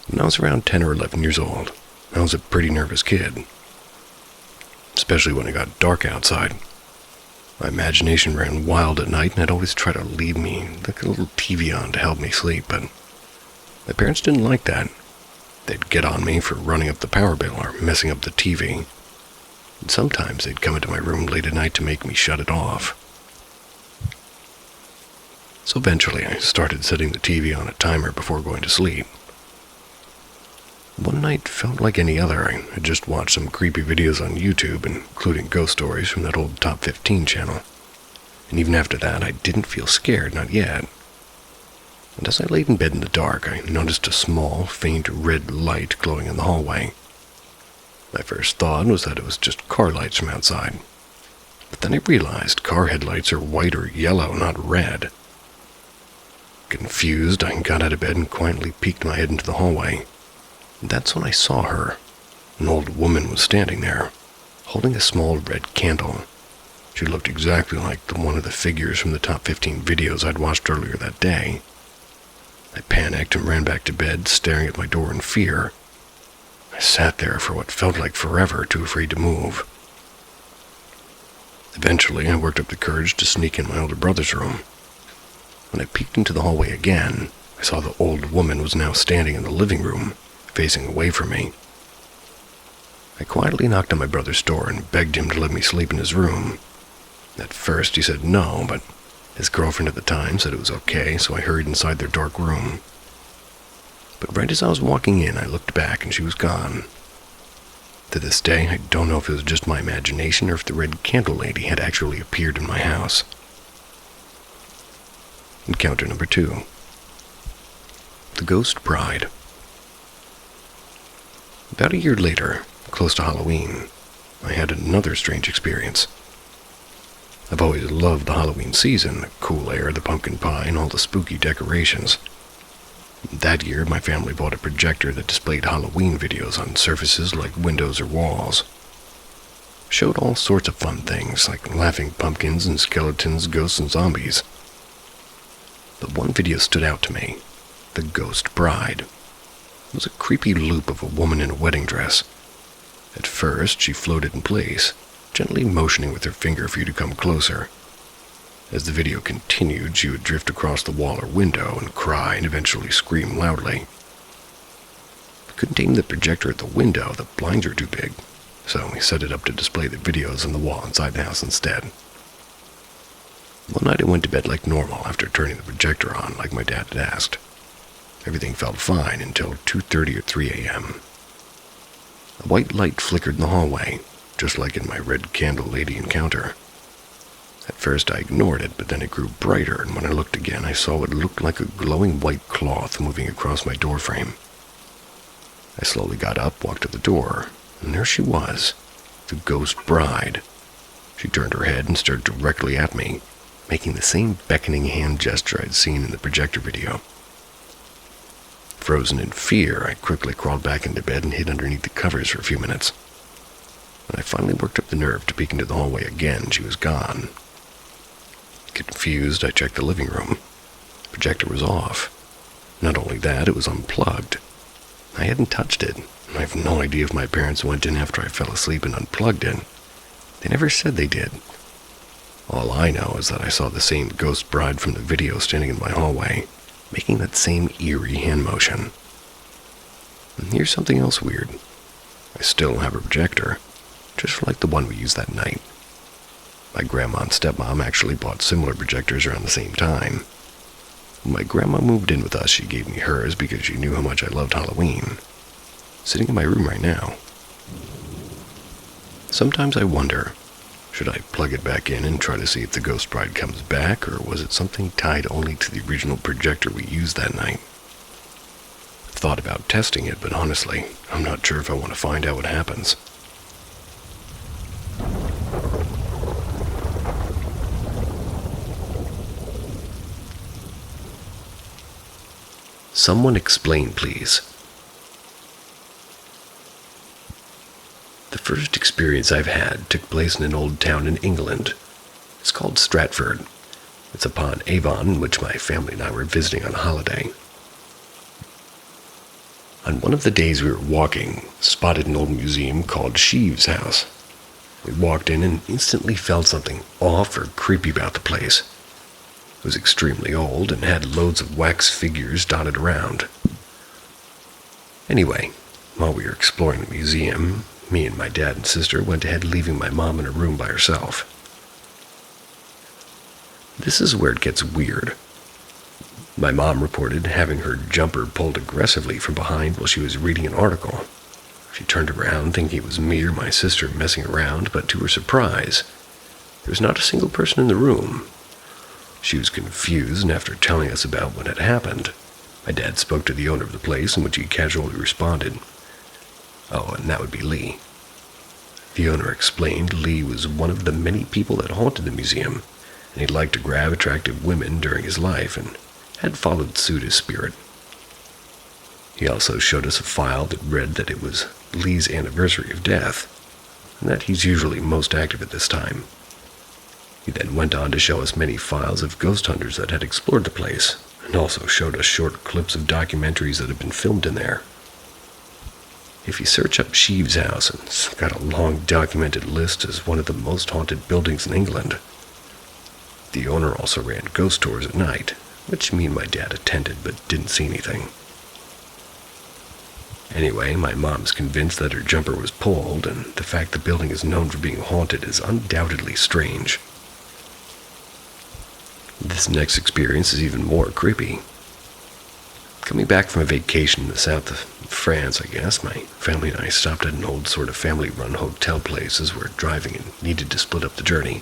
When I was around 10 or 11 years old, I was a pretty nervous kid. Especially when it got dark outside. My imagination ran wild at night and I'd always try to leave me like a little TV on to help me sleep, but my parents didn't like that. They'd get on me for running up the power bill or messing up the TV. And sometimes they'd come into my room late at night to make me shut it off. So eventually I started setting the TV on a timer before going to sleep. One night felt like any other. I had just watched some creepy videos on YouTube, including ghost stories from that old Top 15 channel. And even after that, I didn't feel scared, not yet. And as I laid in bed in the dark, I noticed a small, faint red light glowing in the hallway. My first thought was that it was just car lights from outside. But then I realized car headlights are white or yellow, not red. Confused, I got out of bed and quietly peeked my head into the hallway. And that's when I saw her. An old woman was standing there, holding a small red candle. She looked exactly like one of the figures from the Top 15 videos I'd watched earlier that day. I panicked and ran back to bed, staring at my door in fear. I sat there for what felt like forever, too afraid to move. Eventually, I worked up the courage to sneak in my older brother's room. When I peeked into the hallway again, I saw the old woman was now standing in the living room, facing away from me. I quietly knocked on my brother's door and begged him to let me sleep in his room. At first he said no, but his girlfriend at the time said it was okay, so I hurried inside their dark room. But right as I was walking in, I looked back and she was gone. To this day, I don't know if it was just my imagination or if the Red Candle Lady had actually appeared in my house. Encounter number 2. The Ghost Bride. About a year later, close to Halloween, I had another strange experience. I've always loved the Halloween season, the cool air, the pumpkin pie, and all the spooky decorations. That year, my family bought a projector that displayed Halloween videos on surfaces like windows or walls. Showed all sorts of fun things, like laughing pumpkins and skeletons, ghosts, and zombies. But one video stood out to me, The Ghost Bride. It was a creepy loop of a woman in a wedding dress. At first, she floated in place, gently motioning with her finger for you to come closer. As the video continued, she would drift across the wall or window and cry and eventually scream loudly. I couldn't aim the projector at the window, the blinds were too big, so we set it up to display the videos on the wall inside the house instead. One night I went to bed like normal after turning the projector on like my dad had asked. Everything felt fine until 2:30 or 3 a.m. A white light flickered in the hallway, just like in my Red Candle Lady encounter. At first I ignored it, but then it grew brighter, and when I looked again I saw what looked like a glowing white cloth moving across my doorframe. I slowly got up, walked to the door, and there she was, the Ghost Bride. She turned her head and stared directly at me, making the same beckoning hand gesture I'd seen in the projector video. Frozen in fear, I quickly crawled back into bed and hid underneath the covers for a few minutes. When I finally worked up the nerve to peek into the hallway again, she was gone. Confused, I checked the living room. The projector was off. Not only that, it was unplugged. I hadn't touched it. I have no idea if my parents went in after I fell asleep and unplugged it. They never said they did. All I know is that I saw the same Ghost Bride from the video standing in my hallway, making that same eerie hand motion. And here's something else weird. I still have a projector, just like the one we used that night. My grandma and stepmom actually bought similar projectors around the same time. When my grandma moved in with us, she gave me hers because she knew how much I loved Halloween. Sitting in my room right now. Sometimes I wonder, should I plug it back in and try to see if the ghost bride comes back, or was it something tied only to the original projector we used that night? I've thought about testing it, but honestly, I'm not sure if I want to find out what happens. Someone explain, please. The first experience I've had took place in an old town in England. It's called Stratford. It's upon Avon, in which my family and I were visiting on holiday. On one of the days we were walking, spotted an old museum called Sheev's House. We walked in and instantly felt something off or creepy about the place. It was extremely old and had loads of wax figures dotted around. Anyway, while we were exploring the museum, me and my dad and sister went ahead leaving my mom in a room by herself. This is where it gets weird. My mom reported having her jumper pulled aggressively from behind while she was reading an article. She turned around thinking it was me or my sister messing around, but to her surprise, there was not a single person in the room. She was confused, and after telling us about what had happened, my dad spoke to the owner of the place, in which he casually responded, "Oh, and that would be Lee." The owner explained Lee was one of the many people that haunted the museum, and he liked to grab attractive women during his life and had followed suit as spirit. He also showed us a file that read that it was Lee's anniversary of death, and that he's usually most active at this time. He then went on to show us many files of ghost hunters that had explored the place, and also showed us short clips of documentaries that had been filmed in there. If you search up Sheev's House, it's got a long documented list as one of the most haunted buildings in England. The owner also ran ghost tours at night, which me and my dad attended but didn't see anything. Anyway, my mom's convinced that her jumper was pulled, and the fact the building is known for being haunted is undoubtedly strange. This next experience is even more creepy. Coming back from a vacation in the south of France, I guess, my family and I stopped at an old sort of family-run hotel place as we're driving and needed to split up the journey.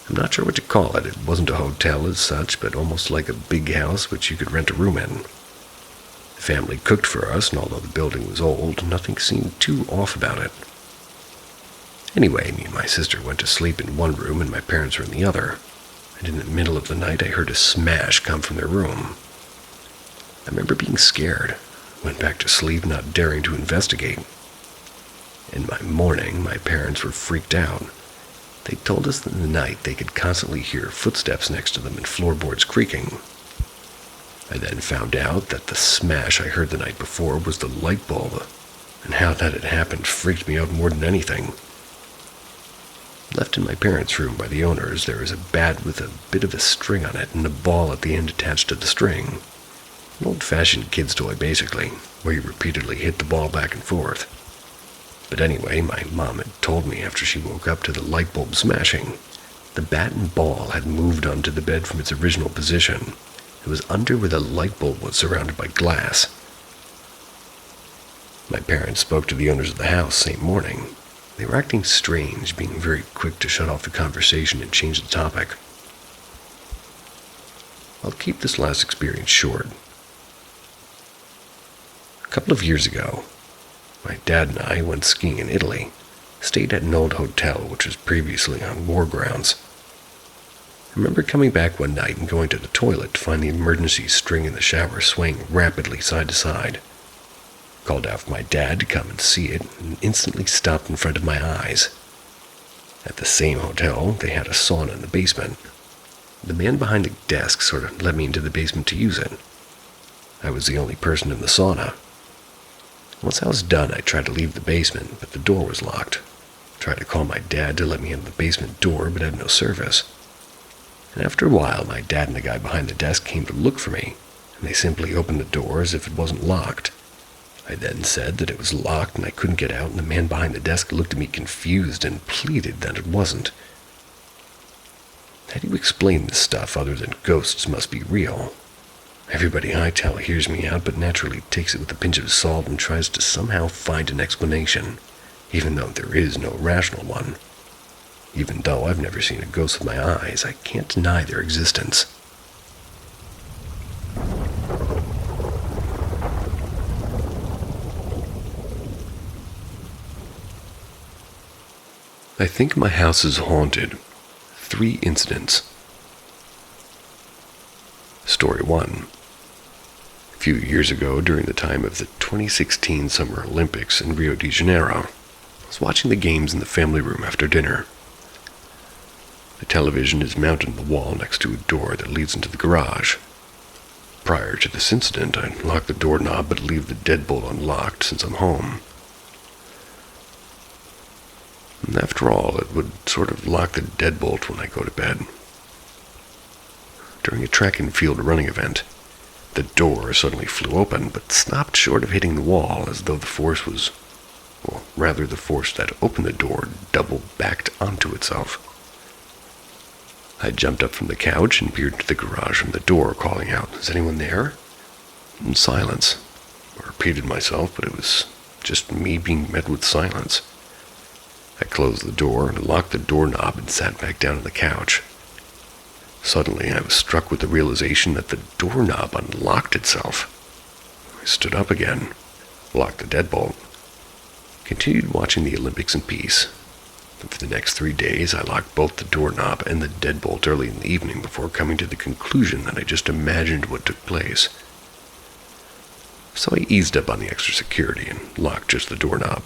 I'm not sure what to call it. It wasn't a hotel as such, but almost like a big house which you could rent a room in. The family cooked for us, and although the building was old, nothing seemed too off about it. Anyway, me and my sister went to sleep in one room and my parents were in the other. And in the middle of the night, I heard a smash come from their room. I remember being scared, went back to sleep not daring to investigate. In my morning, my parents were freaked out. They told us that in the night they could constantly hear footsteps next to them and floorboards creaking. I then found out that the smash I heard the night before was the light bulb, and how that had happened freaked me out more than anything. Left in my parents' room by the owners, there was a bat with a bit of a string on it and a ball at the end attached to the string. An old-fashioned kid's toy, basically, where you repeatedly hit the ball back and forth. But anyway, my mom had told me after she woke up to the light bulb smashing, the bat and ball had moved onto the bed from its original position. It was under where the light bulb was, surrounded by glass. My parents spoke to the owners of the house same morning. They were acting strange, being very quick to shut off the conversation and change the topic. I'll keep this last experience short. A couple of years ago, my dad and I went skiing in Italy, stayed at an old hotel which was previously on war grounds. I remember coming back one night and going to the toilet to find the emergency string in the shower swaying rapidly side to side. Called out for my dad to come and see it, and instantly stopped in front of my eyes. At the same hotel, they had a sauna in the basement. The man behind the desk sort of let me into the basement to use it. I was the only person in the sauna. Once I was done, I tried to leave the basement, but the door was locked. Tried to call my dad to let me in the basement door, but had no service. And after a while, my dad and the guy behind the desk came to look for me, and they simply opened the door as if it wasn't locked. I then said that it was locked and I couldn't get out, and the man behind the desk looked at me confused and pleaded that it wasn't. How do you explain this stuff other than ghosts must be real? Everybody I tell hears me out, but naturally takes it with a pinch of salt and tries to somehow find an explanation, even though there is no rational one. Even though I've never seen a ghost with my eyes, I can't deny their existence. I think my house is haunted. 3 incidents. Story 1. A few years ago, during the time of the 2016 Summer Olympics in Rio de Janeiro, I was watching the games in the family room after dinner. The television is mounted on the wall next to a door that leads into the garage. Prior to this incident, I lock the doorknob but leave the deadbolt unlocked since I'm home. And after all, it would sort of lock the deadbolt when I go to bed. During a track and field running event, the door suddenly flew open, but stopped short of hitting the wall, as though the force that opened the door double-backed onto itself. I jumped up from the couch and peered into the garage from the door, calling out, "Is anyone there?" In silence. I repeated myself, but it was just me being met with silence. I closed the door and locked the doorknob and sat back down on the couch. Suddenly, I was struck with the realization that the doorknob unlocked itself. I stood up again, locked the deadbolt, continued watching the Olympics in peace. And for the next 3 days, I locked both the doorknob and the deadbolt early in the evening before coming to the conclusion that I just imagined what took place. So I eased up on the extra security and locked just the doorknob.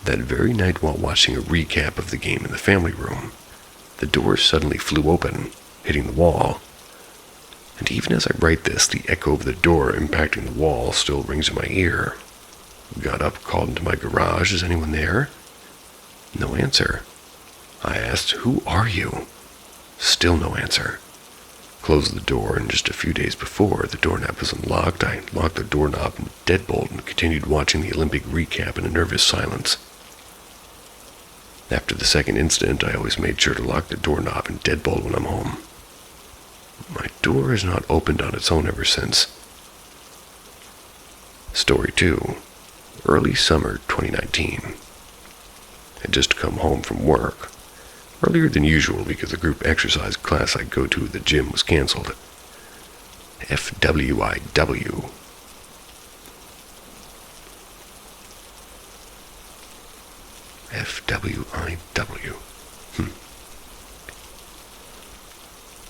That very night, while watching a recap of the game in the family room, the door suddenly flew open, hitting the wall. And even as I write this, the echo of the door impacting the wall still rings in my ear. Got up, called into my garage, "Is anyone there?" No answer. I asked, "Who are you?" Still no answer. Closed the door, and just a few days before the doorknob was unlocked, I locked the doorknob and deadbolt and continued watching the Olympic recap in a nervous silence. After the second incident, I always made sure to lock the doorknob and deadbolt when I'm home. My door has not opened on its own ever since. Story 2. Early summer 2019. I'd just come home from work, earlier than usual because the group exercise class I go to at the gym was canceled. FWIW. FWIW.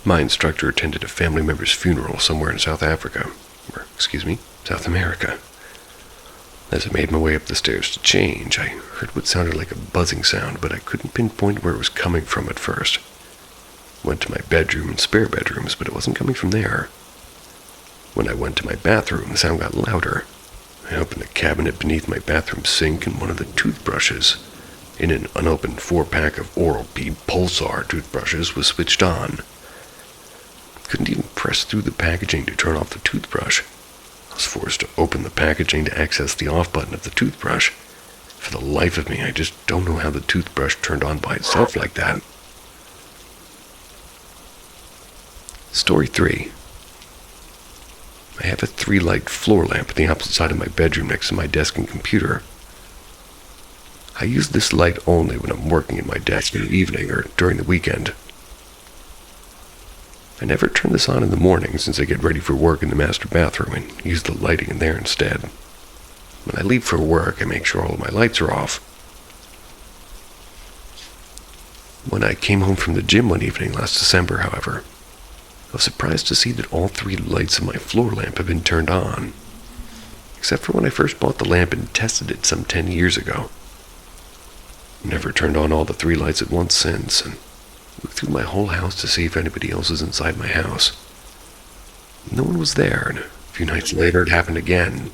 My instructor attended a family member's funeral somewhere in South America. As I made my way up the stairs to change, I heard what sounded like a buzzing sound, but I couldn't pinpoint where it was coming from at first. Went to my bedroom and spare bedrooms, but it wasn't coming from there. When I went to my bathroom, the sound got louder. I opened a cabinet beneath my bathroom sink, and one of the toothbrushes in an unopened 4-pack of Oral-B Pulsar toothbrushes was switched on. Couldn't even press through the packaging to turn off the toothbrush. I was forced to open the packaging to access the off button of the toothbrush. For the life of me, I just don't know how the toothbrush turned on by itself like that. Story 3. I have a 3-light floor lamp at the opposite side of my bedroom next to my desk and computer. I use this light only when I'm working at my desk in the evening or during the weekend. I never turn this on in the morning since I get ready for work in the master bathroom and use the lighting in there instead. When I leave for work, I make sure all of my lights are off. When I came home from the gym one evening last December, however, I was surprised to see that all 3 lights of my floor lamp have been turned on, except for when I first bought the lamp and tested it some 10 years ago. Never turned on all the 3 lights at once since, and looked through my whole house to see if anybody else was inside my house. No one was there, and a few nights later it happened again.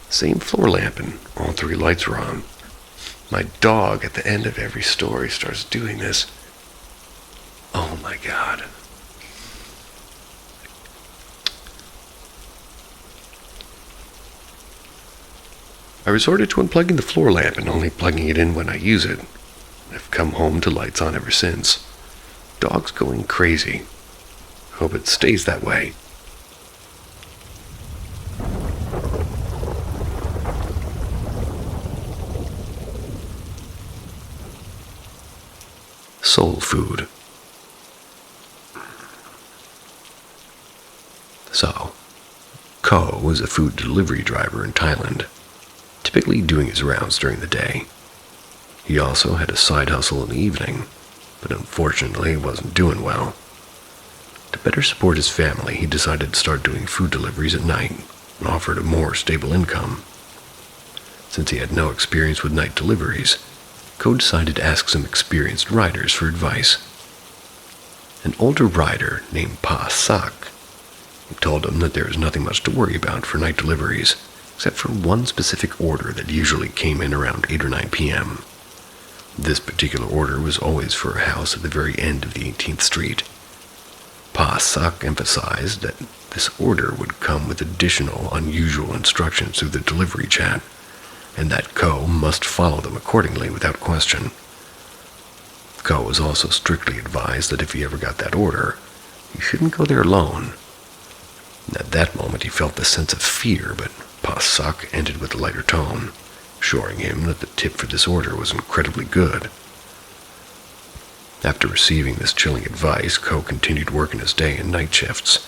Same floor lamp, and all 3 lights were on. My dog at the end of every story starts doing this. Oh my God. I resorted to unplugging the floor lamp and only plugging it in when I use it. I've come home to lights on ever since. Dog's going crazy. Hope it stays that way. Soul food. So, Ko was a food delivery driver in Thailand, typically doing his rounds during the day. He also had a side hustle in the evening, but unfortunately he wasn't doing well. To better support his family, he decided to start doing food deliveries at night and offered a more stable income. Since he had no experience with night deliveries, Ko decided to ask some experienced riders for advice. An older rider named Pa Sak told him that there was nothing much to worry about for night deliveries, except for one specific order that usually came in around 8 or 9 p.m. This particular order was always for a house at the very end of the 18th Street. Pa Sak emphasized that this order would come with additional unusual instructions through the delivery chat, and that Ko must follow them accordingly without question. Ko was also strictly advised that if he ever got that order, he shouldn't go there alone. At that moment he felt the sense of fear, but Pa Sak ended with a lighter tone, assuring him that the tip for this order was incredibly good. After receiving this chilling advice, Ko continued working his day and night shifts.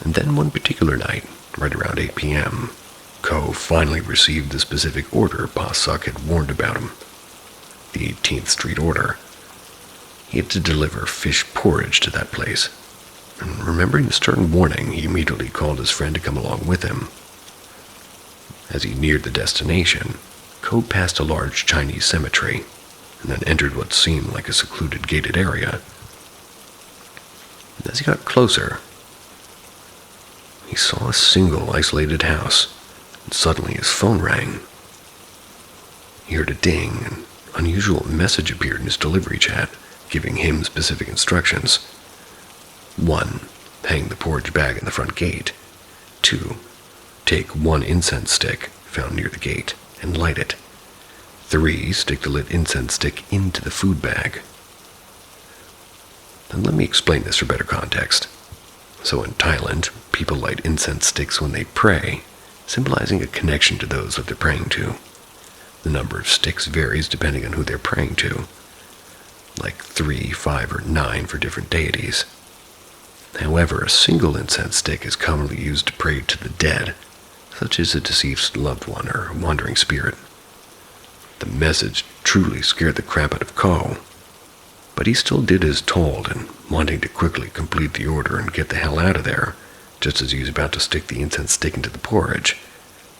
And then one particular night, right around 8 p.m., Ko finally received the specific order Pa Sak had warned about him. The 18th Street order. He had to deliver fish porridge to that place. And remembering the stern warning, he immediately called his friend to come along with him. As he neared the destination, Ko passed a large Chinese cemetery, and then entered what seemed like a secluded gated area. And as he got closer, he saw a single isolated house, and suddenly his phone rang. He heard a ding, and an unusual message appeared in his delivery chat, giving him specific instructions. 1. Hang the porridge bag in the front gate. 2. Take one incense stick found near the gate and light it. 3. Stick the lit incense stick into the food bag. Now let me explain this for better context. So in Thailand, people light incense sticks when they pray, symbolizing a connection to those that they're praying to. The number of sticks varies depending on who they're praying to, like 3, 5, or 9 for different deities. However, a single incense stick is commonly used to pray to the dead, such as a deceased loved one or a wandering spirit. The message truly scared the crap out of Ko, but he still did as told, and wanting to quickly complete the order and get the hell out of there, just as he was about to stick the incense stick into the porridge,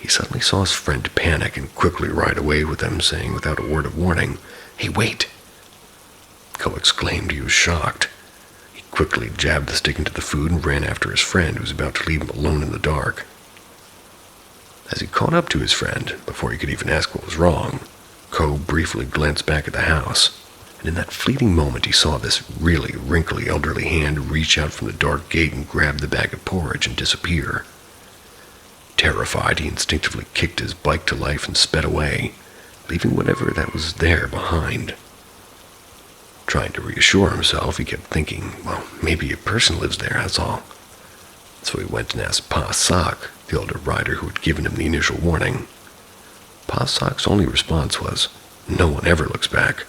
he suddenly saw his friend panic and quickly ride away with him, saying without a word of warning, "Hey, wait!" Ko exclaimed he was shocked. He quickly jabbed the stick into the food and ran after his friend, who was about to leave him alone in the dark. As he caught up to his friend, before he could even ask what was wrong, Ko briefly glanced back at the house, and in that fleeting moment he saw this really wrinkly elderly hand reach out from the dark gate and grab the bag of porridge and disappear. Terrified, he instinctively kicked his bike to life and sped away, leaving whatever that was there behind. Trying to reassure himself, he kept thinking, well, maybe a person lives there, that's all. So he went and asked Pa Sak, the older rider who had given him the initial warning. Pa Sak's only response was, "No one ever looks back."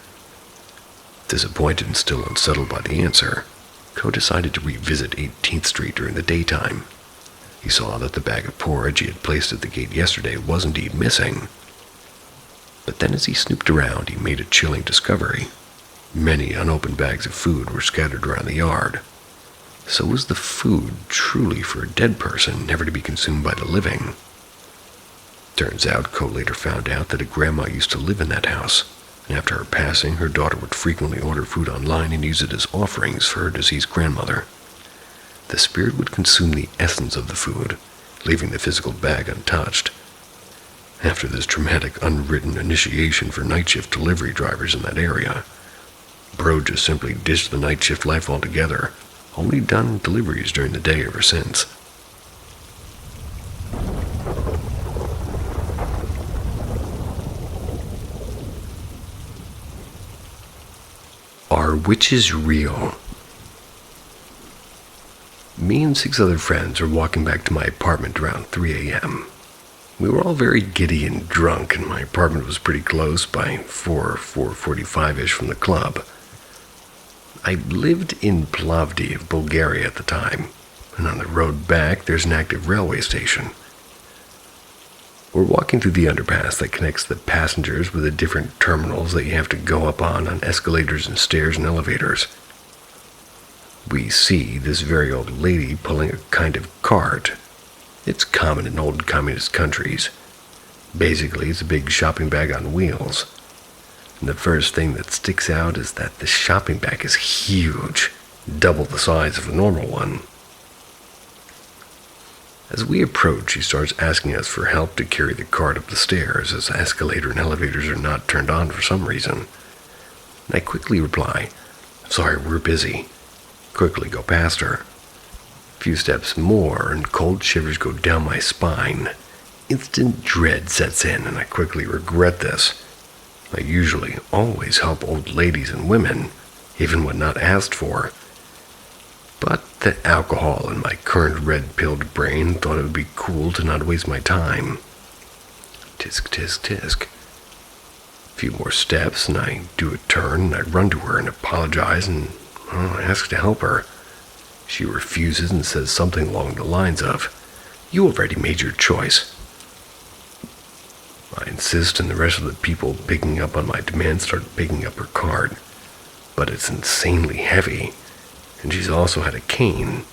Disappointed and still unsettled by the answer, Ko decided to revisit 18th Street during the daytime. He saw that the bag of porridge he had placed at the gate yesterday was indeed missing. But then as he snooped around, he made a chilling discovery. Many unopened bags of food were scattered around the yard. So was the food truly for a dead person, never to be consumed by the living? Turns out, Ko later found out that a grandma used to live in that house, and after her passing, her daughter would frequently order food online and use it as offerings for her deceased grandmother. The spirit would consume the essence of the food, leaving the physical bag untouched. After this traumatic unwritten initiation for night shift delivery drivers in that area, Bro just simply ditched the night shift life altogether, only done deliveries during the day ever since. Are witches real? Me and 6 other friends were walking back to my apartment around 3 a.m. We were all very giddy and drunk, and my apartment was pretty close, by 4:45-ish from the club. I lived in Plovdiv, Bulgaria at the time, and on the road back there's an active railway station. We're walking through the underpass that connects the passengers with the different terminals that you have to go up on escalators and stairs and elevators. We see this very old lady pulling a kind of cart. It's common in old communist countries. Basically, it's a big shopping bag on wheels. And the first thing that sticks out is that the shopping bag is huge, double the size of a normal one. As we approach, she starts asking us for help to carry the cart up the stairs, as escalator and elevators are not turned on for some reason. And I quickly reply, "Sorry, we're busy." Quickly go past her. A few steps more, and cold shivers go down my spine. Instant dread sets in, and I quickly regret this. I usually always help old ladies and women, even when not asked for. But the alcohol in my current red-pilled brain thought it would be cool to not waste my time. Tisk, tisk, tisk. A few more steps, and I do a turn, and I run to her and apologize, and ask to help her. She refuses and says something along the lines of, "You already made your choice." I insist, and the rest of the people picking up on my demand start picking up her cart. But it's insanely heavy, and she's also had a cane.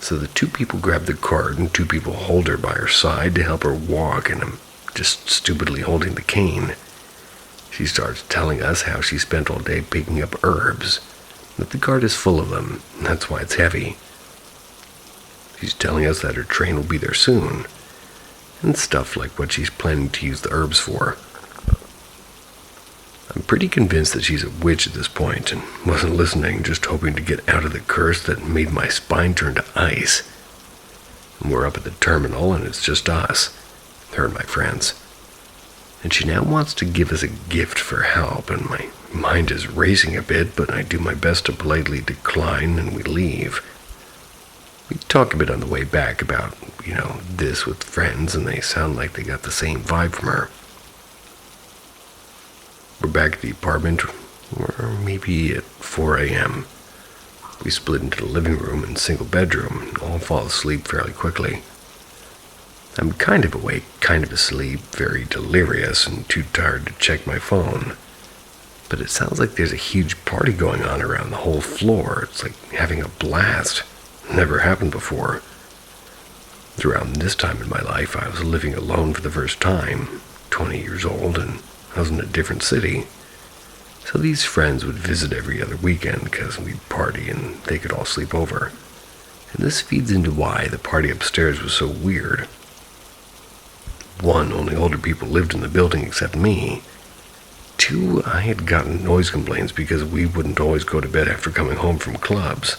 So the 2 people grab the cart, and 2 people hold her by her side to help her walk, and I'm just stupidly holding the cane. She starts telling us how she spent all day picking up herbs, that the cart is full of them, and that's why it's heavy. She's telling us that her train will be there soon, and stuff like what she's planning to use the herbs for. I'm pretty convinced that she's a witch at this point and wasn't listening, just hoping to get out of the curse that made my spine turn to ice. And we're up at the terminal, and it's just us, her and my friends. And she now wants to give us a gift for help, and my mind is racing a bit, but I do my best to politely decline, and we leave. We talk a bit on the way back about, this with friends, and they sound like they got the same vibe from her. We're back at the apartment, or maybe at 4 a.m. We split into the living room and single bedroom, and all fall asleep fairly quickly. I'm kind of awake, kind of asleep, very delirious, and too tired to check my phone. But it sounds like there's a huge party going on around the whole floor. It's like having a blast. Never happened before. Around this time in my life, I was living alone for the first time, 20 years old, and I was in a different city. So these friends would visit every other weekend because we'd party and they could all sleep over. And this feeds into why the party upstairs was so weird. 1, only older people lived in the building except me. 2, I had gotten noise complaints because we wouldn't always go to bed after coming home from clubs.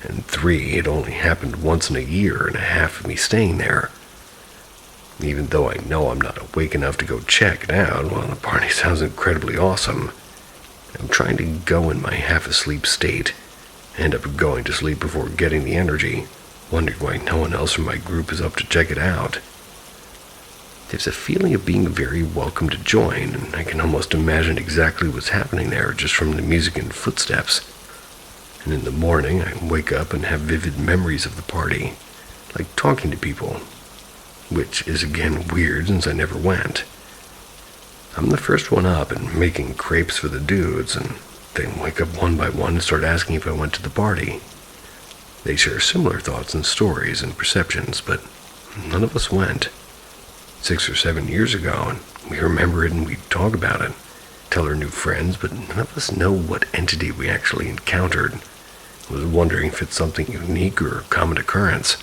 And 3, it only happened once in a year and a half of me staying there. Even though I know I'm not awake enough to go check it out, well, the party sounds incredibly awesome. I'm trying to go in my half-asleep state, end up going to sleep before getting the energy, wondering why no one else from my group is up to check it out. There's a feeling of being very welcome to join, and I can almost imagine exactly what's happening there just from the music and footsteps. And in the morning, I wake up and have vivid memories of the party, like talking to people, which is again weird since I never went. I'm the first one up and making crepes for the dudes, and they wake up one by one and start asking if I went to the party. They share similar thoughts and stories and perceptions, but none of us went. 6 or 7 years ago, and we remember it and we talk about it, tell our new friends, but none of us know what entity we actually encountered. I was wondering if it's something unique or a common occurrence.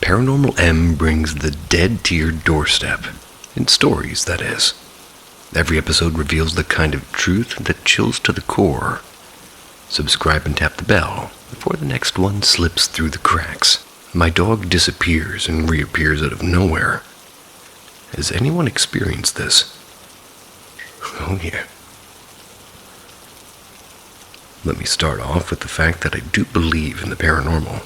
Paranormal M brings the dead to your doorstep. In stories, that is. Every episode reveals the kind of truth that chills to the core. Subscribe and tap the bell before the next one slips through the cracks. My dog disappears and reappears out of nowhere. Has anyone experienced this? Oh yeah. Let me start off with the fact that I do believe in the paranormal.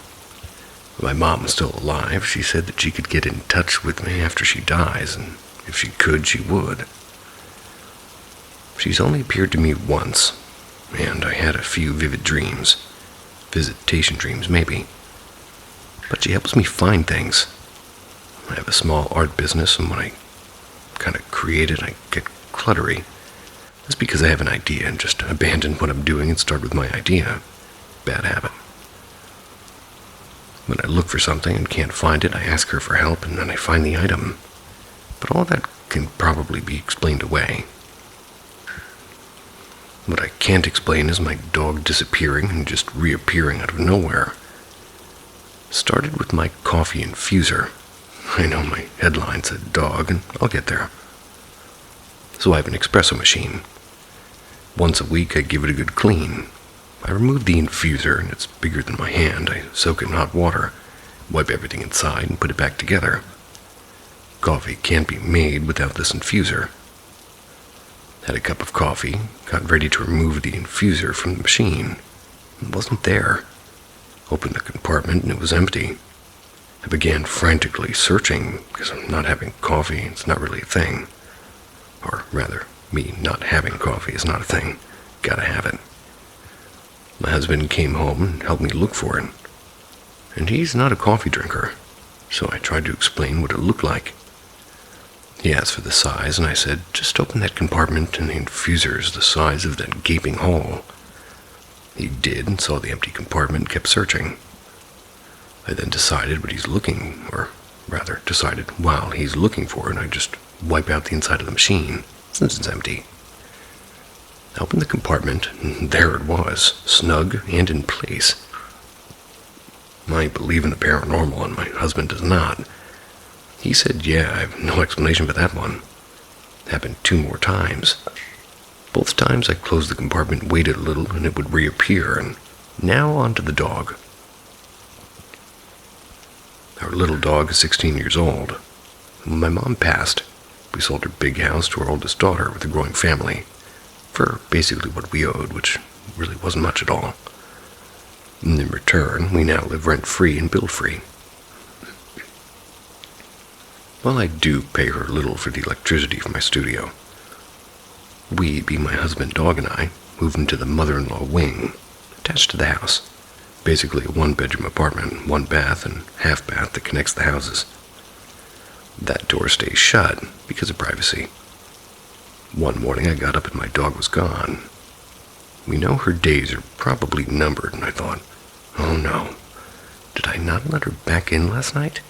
My mom is still alive. She said that she could get in touch with me after she dies, and if she could, she would. She's only appeared to me once, and I had a few vivid dreams. Visitation dreams, maybe. But she helps me find things. I have a small art business, and when I kind of create it, I get cluttery. That's because I have an idea and just abandon what I'm doing and start with my idea. Bad habit. When I look for something and can't find it, I ask her for help, and then I find the item. But all that can probably be explained away. What I can't explain is my dog disappearing and just reappearing out of nowhere. Started with my coffee infuser. I know my headline said dog, and I'll get there. So I have an espresso machine. Once a week I give it a good clean. I remove the infuser, and it's bigger than my hand. I soak it in hot water, wipe everything inside, and put it back together. Coffee can't be made without this infuser. Had a cup of coffee, got ready to remove the infuser from the machine. It wasn't there. Opened the compartment and it was empty. I began frantically searching because I'm not having coffee. It's not really a thing. Or rather, me not having coffee is not a thing. Gotta have it. My husband came home and helped me look for it. And he's not a coffee drinker, so I tried to explain what it looked like. He asked for the size, and I said, just open that compartment and the infuser is the size of that gaping hole. He did and saw the empty compartment and kept searching. I then decided what he's looking, or rather decided while he's looking for it, I just wipe out the inside of the machine, since it's empty. I opened the compartment, and there it was, snug and in place. I believe in the paranormal, and my husband does not. He said, yeah, I have no explanation for that one. It happened 2 more times. Both times I closed the compartment, waited a little, and it would reappear, and now onto the dog. Our little dog is 16 years old. When my mom passed, we sold her big house to our oldest daughter with a growing family, for basically what we owed, which really wasn't much at all. And in return, we now live rent-free and bill-free. Well, I do pay her little for the electricity for my studio. We, being my husband, dog, and I, moved into the mother-in-law wing, attached to the house. Basically a 1-bedroom apartment, 1 bath and half bath that connects the houses. That door stays shut because of privacy. One morning I got up and my dog was gone. We know her days are probably numbered, and I thought, oh no, did I not let her back in last night?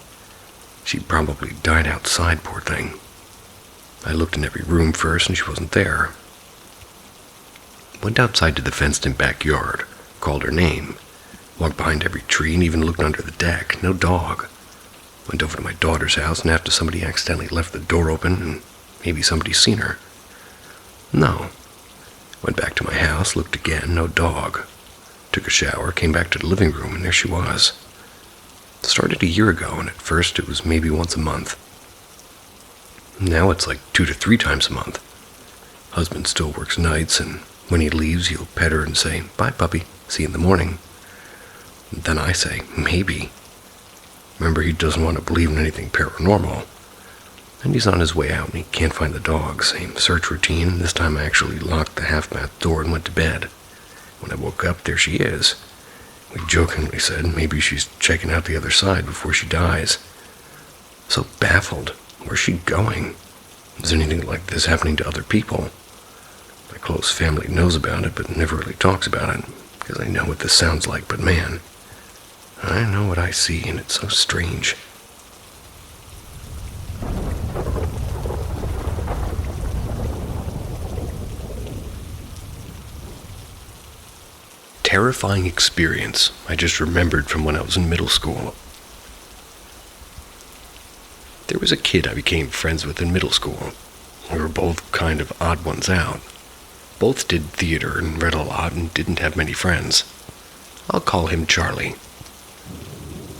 She probably died outside, poor thing. I looked in every room first and she wasn't there. Went outside to the fenced-in backyard, called her name, walked behind every tree and even looked under the deck. No dog. Went over to my daughter's house and after somebody accidentally left the door open and maybe somebody's seen her. No. Went back to my house, looked again, no dog. Took a shower, came back to the living room, and there she was. Started a year ago, and at first it was maybe once a month. Now it's like 2 to 3 times a month. Husband still works nights, and when he leaves, he'll pet her and say, bye, puppy, see you in the morning. And then I say, maybe. Remember, he doesn't want to believe in anything paranormal. And he's on his way out, and he can't find the dog. Same search routine. This time I actually locked the half-bath door and went to bed. When I woke up, there she is. We jokingly said maybe she's checking out the other side before she dies. So baffled. Where's she going? Is anything like this happening to other people? My close family knows about it, but never really talks about it, because I know what this sounds like, but man, I know what I see, and it's so strange. Terrifying experience I just remembered from when I was in middle school. There was a kid I became friends with in middle school. We were both kind of odd ones out. Both did theater and read a lot and didn't have many friends. I'll call him Charlie.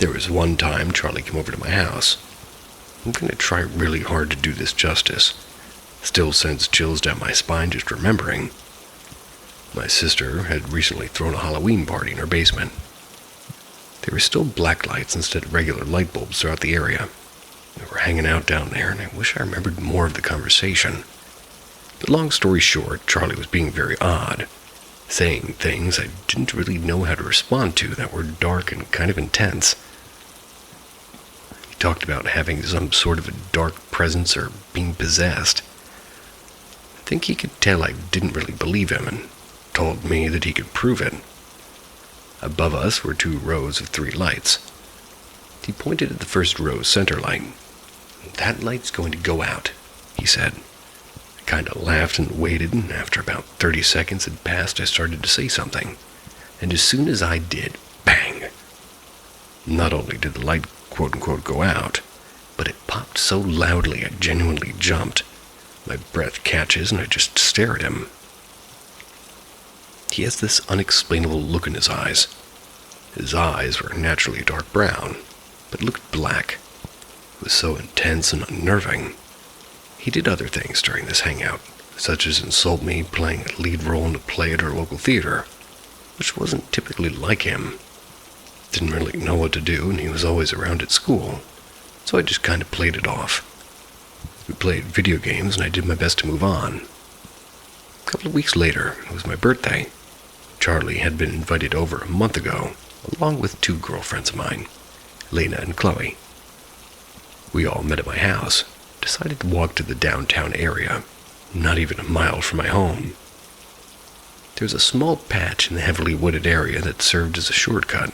There was one time Charlie came over to my house. I'm going to try really hard to do this justice. Still sends chills down my spine just remembering. My sister had recently thrown a Halloween party in her basement. There were still black lights instead of regular light bulbs throughout the area. We were hanging out down there, and I wish I remembered more of the conversation. But long story short, Charlie was being very odd, saying things I didn't really know how to respond to that were dark and kind of intense. He talked about having some sort of a dark presence or being possessed. I think he could tell I didn't really believe him and told me that he could prove it. Above us were 2 rows of 3 lights. He pointed at the first row's center light. "That light's going to go out," he said. I kind of laughed and waited, and after about 30 seconds had passed, I started to say something. And as soon as I did, bang! Not only did the light quote-unquote go out, but it popped so loudly I genuinely jumped. My breath catches and I just stare at him. He has this unexplainable look in his eyes. His eyes were naturally dark brown, but looked black. It was so intense and unnerving. He did other things during this hangout, such as insult me playing a lead role in a play at our local theater, which wasn't typically like him. Didn't really know what to do, and he was always around at school, so I just kind of played it off. We played video games, and I did my best to move on. A couple of weeks later, it was my birthday. Charlie had been invited over a month ago, along with 2 girlfriends of mine, Lena and Chloe. We all met at my house, decided to walk to the downtown area, not even a mile from my home. There was a small patch in the heavily wooded area that served as a shortcut.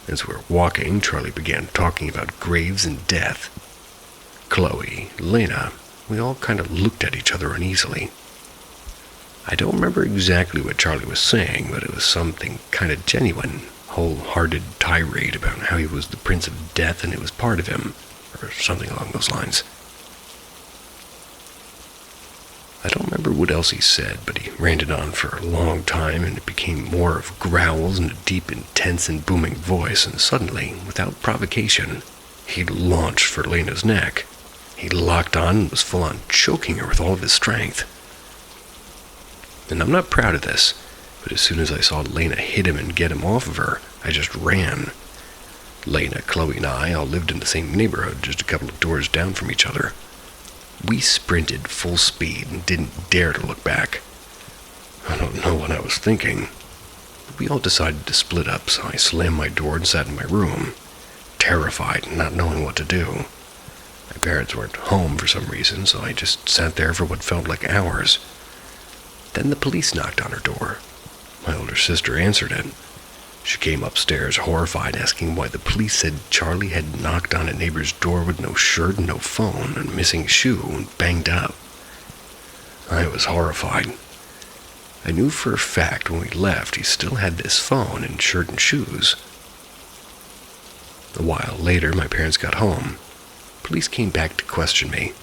As we were walking, Charlie began talking about graves and death. Chloe, Lena, we all kind of looked at each other uneasily. I don't remember exactly what Charlie was saying, but it was something kind of genuine, wholehearted tirade about how he was the Prince of Death and it was part of him, or something along those lines. I don't remember what else he said, but he ranted on for a long time, and it became more of growls and a deep, intense, and booming voice, and suddenly, without provocation, he launched for Lena's neck. He locked on and was full on choking her with all of his strength. And I'm not proud of this, but as soon as I saw Lena hit him and get him off of her, I just ran. Lena, Chloe, and I all lived in the same neighborhood, just a couple of doors down from each other. We sprinted full speed and didn't dare to look back. I don't know what I was thinking, but we all decided to split up, so I slammed my door and sat in my room, terrified and not knowing what to do. My parents weren't home for some reason, so I just sat there for what felt like hours. Then the police knocked on her door. My older sister answered it. She came upstairs horrified, asking why the police said Charlie had knocked on a neighbor's door with no shirt, no phone, and a missing shoe, and banged up. I was horrified. I knew for a fact when we left he still had this phone and shirt and shoes. A while later, my parents got home. Police came back to question me.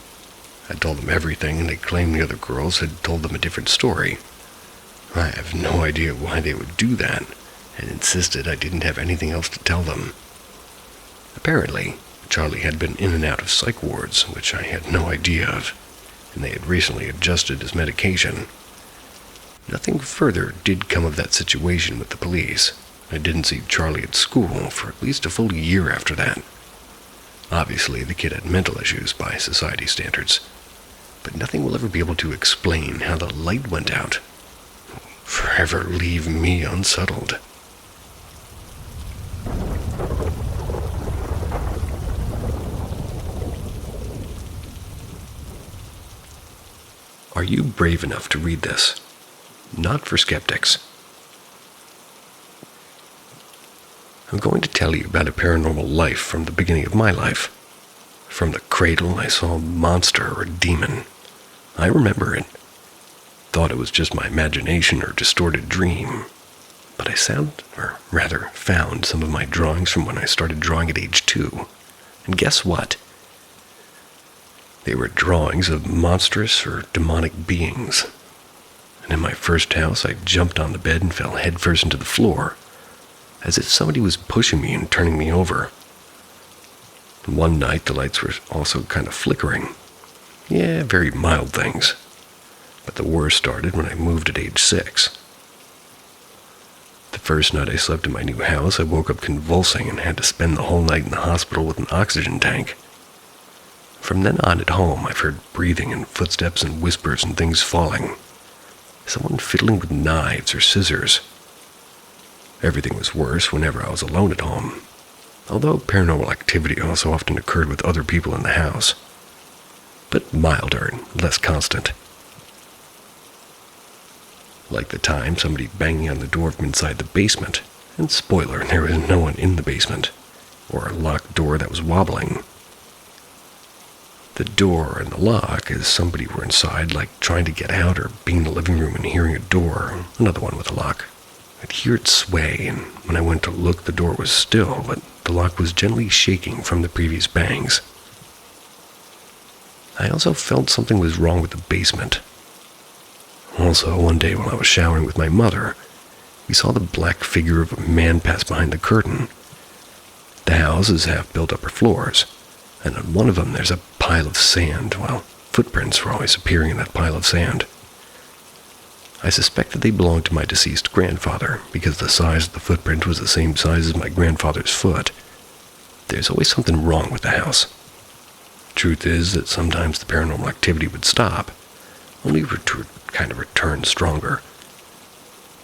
I told them everything, and they claimed the other girls had told them a different story. I have no idea why they would do that, and insisted I didn't have anything else to tell them. Apparently, Charlie had been in and out of psych wards, which I had no idea of, and they had recently adjusted his medication. Nothing further did come of that situation with the police. I didn't see Charlie at school for at least a full year after that. Obviously, the kid had mental issues by society standards, but nothing will ever be able to explain how the light went out. Forever leave me unsettled. Are you brave enough to read this? Not for skeptics. I'm going to tell you about a paranormal life from the beginning of my life. From the cradle, I saw a monster or a demon. I remember it. Thought it was just my imagination or distorted dream. But I found some of my drawings from when I started drawing at age 2. And guess what? They were drawings of monstrous or demonic beings. And in my first house, I jumped on the bed and fell headfirst into the floor. as if somebody was pushing me and turning me over. One night, the lights were also kind of flickering. Yeah, very mild things. But the worst started when I moved at age 6. The first night I slept in my new house, I woke up convulsing and had to spend the whole night in the hospital with an oxygen tank. From then on at home, I've heard breathing and footsteps and whispers and things falling. Someone fiddling with knives or scissors. Everything was worse whenever I was alone at home, although paranormal activity also often occurred with other people in the house, but milder and less constant. Like the time somebody banging on the door from inside the basement, and spoiler, there was no one in the basement, or a locked door that was wobbling. The door and the lock as somebody were inside, like trying to get out or being in the living room and hearing a door, another one with a lock. I'd hear it sway, and when I went to look, the door was still, but the lock was gently shaking from the previous bangs. I also felt something was wrong with the basement. Also, one day while I was showering with my mother, we saw the black figure of a man pass behind the curtain. The house is half built upper floors, and on one of them there's a pile of sand, while footprints were always appearing in that pile of sand. I suspect that they belonged to my deceased grandfather, because the size of the footprint was the same size as my grandfather's foot. There's always something wrong with the house. Truth is that sometimes the paranormal activity would stop, only to kind of return stronger.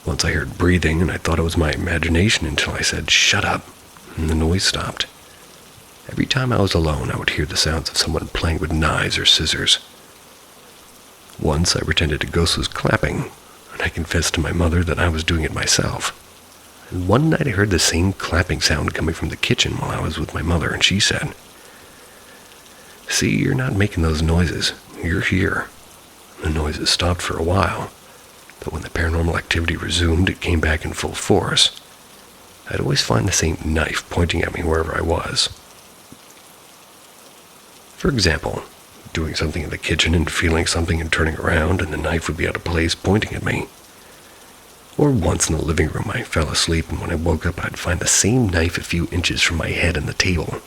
Once I heard breathing, and I thought it was my imagination until I said, "Shut up," and the noise stopped. Every time I was alone, I would hear the sounds of someone playing with knives or scissors. Once I pretended a ghost was clapping, and I confessed to my mother that I was doing it myself. And one night I heard the same clapping sound coming from the kitchen while I was with my mother, and she said, "See, you're not making those noises. You're here." The noises stopped for a while, but when the paranormal activity resumed, it came back in full force. I'd always find the same knife pointing at me wherever I was. For example, doing something in the kitchen and feeling something and turning around, and the knife would be out of place pointing at me. Or once in the living room, I fell asleep, and when I woke up, I'd find the same knife a few inches from my head on the table.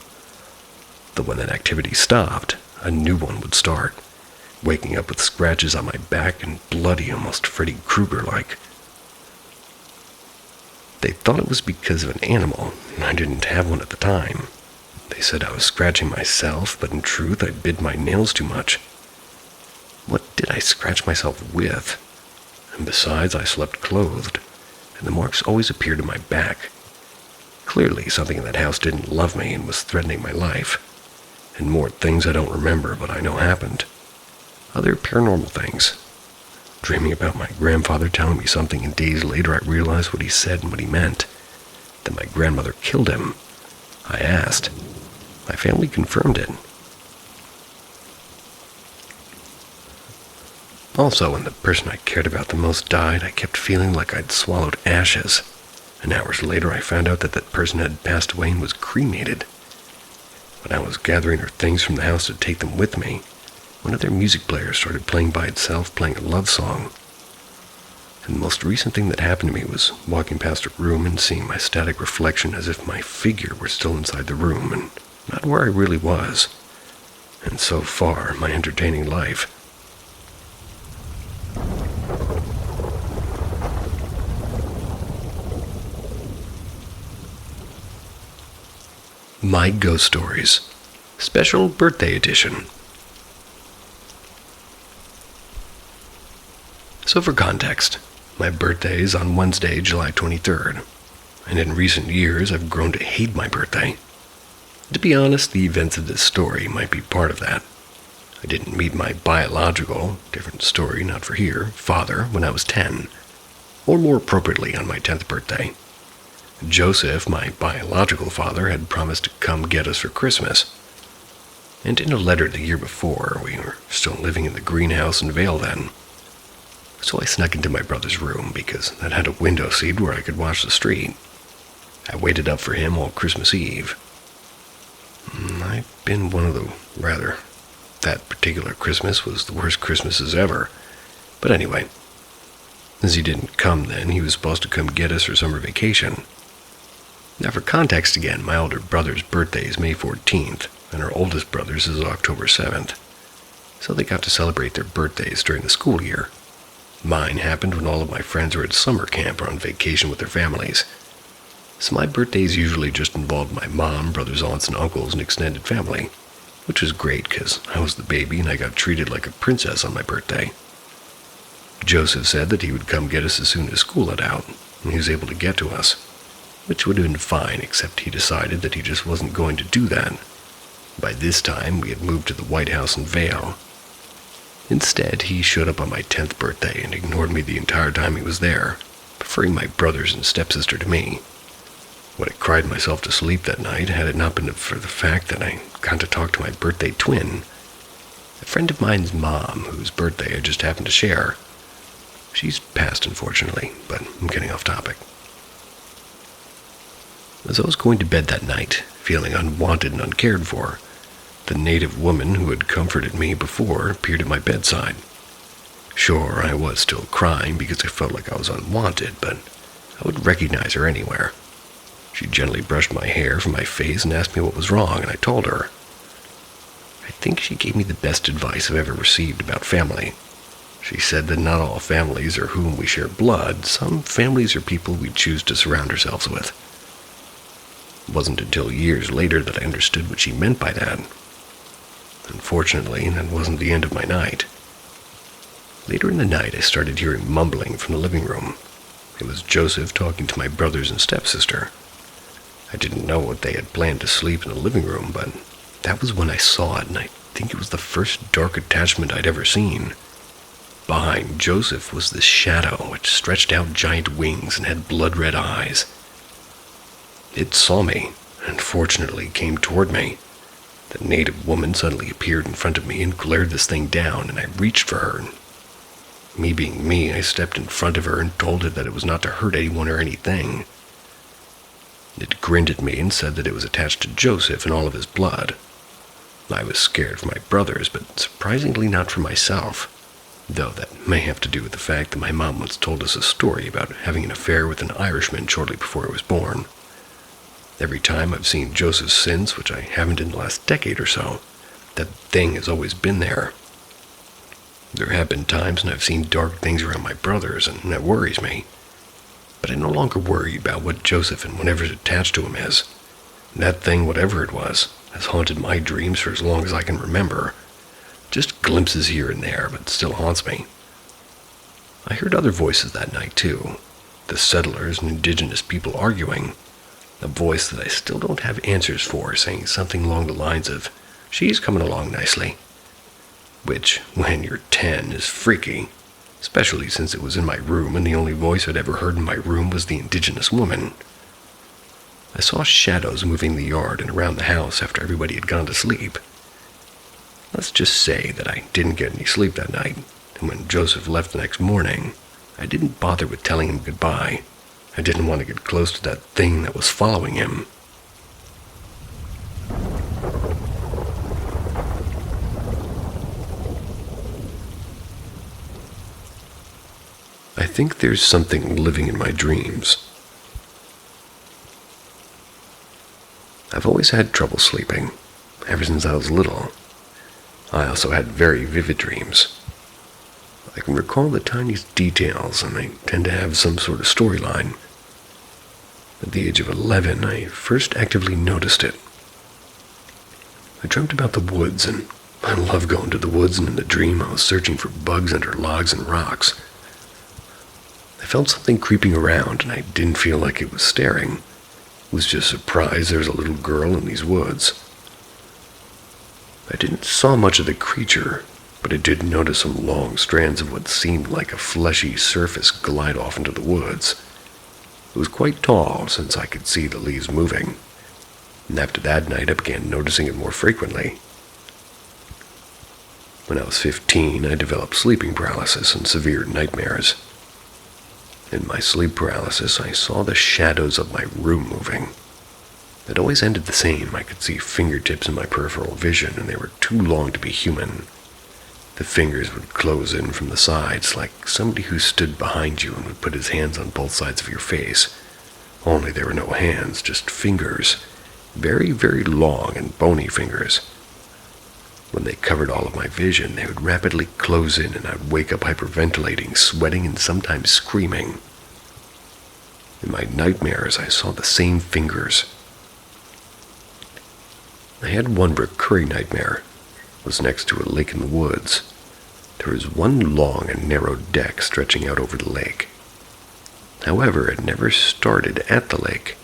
Though when that activity stopped, a new one would start, waking up with scratches on my back and bloody, almost Freddy Krueger-like. They thought it was because of an animal, and I didn't have one at the time. They said I was scratching myself, but in truth, I bit my nails too much. What did I scratch myself with? And besides, I slept clothed, and the marks always appeared in my back. Clearly, something in that house didn't love me and was threatening my life. And more things I don't remember, but I know happened. Other paranormal things. Dreaming about my grandfather telling me something, and days later I realized what he said and what he meant. That my grandmother killed him. I asked. My family confirmed it. Also, when the person I cared about the most died, I kept feeling like I'd swallowed ashes. And hours later I found out that that person had passed away and was cremated. When I was gathering her things from the house to take them with me, one of their music players started playing by itself, playing a love song. And the most recent thing that happened to me was walking past a room and seeing my static reflection as if my figure were still inside the room and not where I really was. And so far, my entertaining life. My Ghost Stories, Special Birthday Edition. So for context, my birthday is on Wednesday, July 23rd, and in recent years I've grown to hate my birthday. To be honest, the events of this story might be part of that. I didn't meet my biological, different story, not for here, father when I was 10, or more appropriately on my 10th birthday. Joseph, my biological father, had promised to come get us for Christmas. And in a letter the year before, we were still living in the greenhouse in Vale then. So I snuck into my brother's room because that had a window seat where I could watch the street. I waited up for him all Christmas Eve. I've been one of that particular Christmas was the worst Christmases ever. But anyway, as he didn't come then, he was supposed to come get us for summer vacation. Now for context again, my older brother's birthday is May 14th, and our oldest brother's is October 7th. So they got to celebrate their birthdays during the school year. Mine happened when all of my friends were at summer camp or on vacation with their families. So my birthdays usually just involved my mom, brothers, aunts, and uncles, and extended family, which was great because I was the baby and I got treated like a princess on my birthday. Joseph said that he would come get us as soon as school let out, and he was able to get to us, which would have been fine except he decided that he just wasn't going to do that. By this time, we had moved to the White House in Vail. Instead, he showed up on my 10th birthday and ignored me the entire time he was there, preferring my brothers and stepsister to me. Would have cried myself to sleep that night had it not been for the fact that I got to talk to my birthday twin, a friend of mine's mom whose birthday I just happened to share. She's passed, unfortunately, but I'm getting off topic. As I was going to bed that night, feeling unwanted and uncared for, the native woman who had comforted me before appeared at my bedside. Sure, I was still crying because I felt like I was unwanted, but I would recognize her anywhere. She gently brushed my hair from my face and asked me what was wrong, and I told her. I think she gave me the best advice I've ever received about family. She said that not all families are whom we share blood. Some families are people we choose to surround ourselves with. It wasn't until years later that I understood what she meant by that. Unfortunately, that wasn't the end of my night. Later in the night, I started hearing mumbling from the living room. It was Joseph talking to my brothers and stepsister. I didn't know what they had planned to sleep in the living room, but that was when I saw it, and I think it was the first dark attachment I'd ever seen. Behind Joseph was this shadow which stretched out giant wings and had blood-red eyes. It saw me, and fortunately came toward me. The native woman suddenly appeared in front of me and glared this thing down, and I reached for her. Me being me, I stepped in front of her and told her that it was not to hurt anyone or anything. It grinned at me and said that it was attached to Joseph and all of his blood. I was scared for my brothers, but surprisingly not for myself, though that may have to do with the fact that my mom once told us a story about having an affair with an Irishman shortly before I was born. Every time I've seen Joseph since, which I haven't in the last decade or so, that thing has always been there. There have been times when I've seen dark things around my brothers, and that worries me. But I no longer worry about what Joseph and whatever's attached to him is. That thing, whatever it was, has haunted my dreams for as long as I can remember. Just glimpses here and there, but still haunts me. I heard other voices that night, too. The settlers and indigenous people arguing. A voice that I still don't have answers for, saying something along the lines of, "She's coming along nicely." Which, when you're 10, is freaky, especially since it was in my room and the only voice I'd ever heard in my room was the indigenous woman. I saw shadows moving the yard and around the house after everybody had gone to sleep. Let's just say that I didn't get any sleep that night, and when Joseph left the next morning, I didn't bother with telling him goodbye. I didn't want to get close to that thing that was following him. I think there's something living in my dreams. I've always had trouble sleeping, ever since I was little. I also had very vivid dreams. I can recall the tiniest details, and they tend to have some sort of storyline. At the age of 11, I first actively noticed it. I dreamt about the woods, and I love going to the woods, and in the dream I was searching for bugs under logs and rocks. I felt something creeping around, and I didn't feel like it was staring. I was just surprised there was a little girl in these woods. I didn't saw much of the creature, but I did notice some long strands of what seemed like a fleshy surface glide off into the woods. It was quite tall, since I could see the leaves moving, and after that night I began noticing it more frequently. When I was 15, I developed sleeping paralysis and severe nightmares. In my sleep paralysis, I saw the shadows of my room moving. It always ended the same. I could see fingertips in my peripheral vision, and they were too long to be human. The fingers would close in from the sides, like somebody who stood behind you and would put his hands on both sides of your face. Only there were no hands, just fingers. Very, very long and bony fingers. When they covered all of my vision, they would rapidly close in and I'd wake up hyperventilating, sweating, and sometimes screaming. In my nightmares, I saw the same fingers. I had one recurring nightmare. It was next to a lake in the woods. There was one long and narrow deck stretching out over the lake. However, it never started at the lake.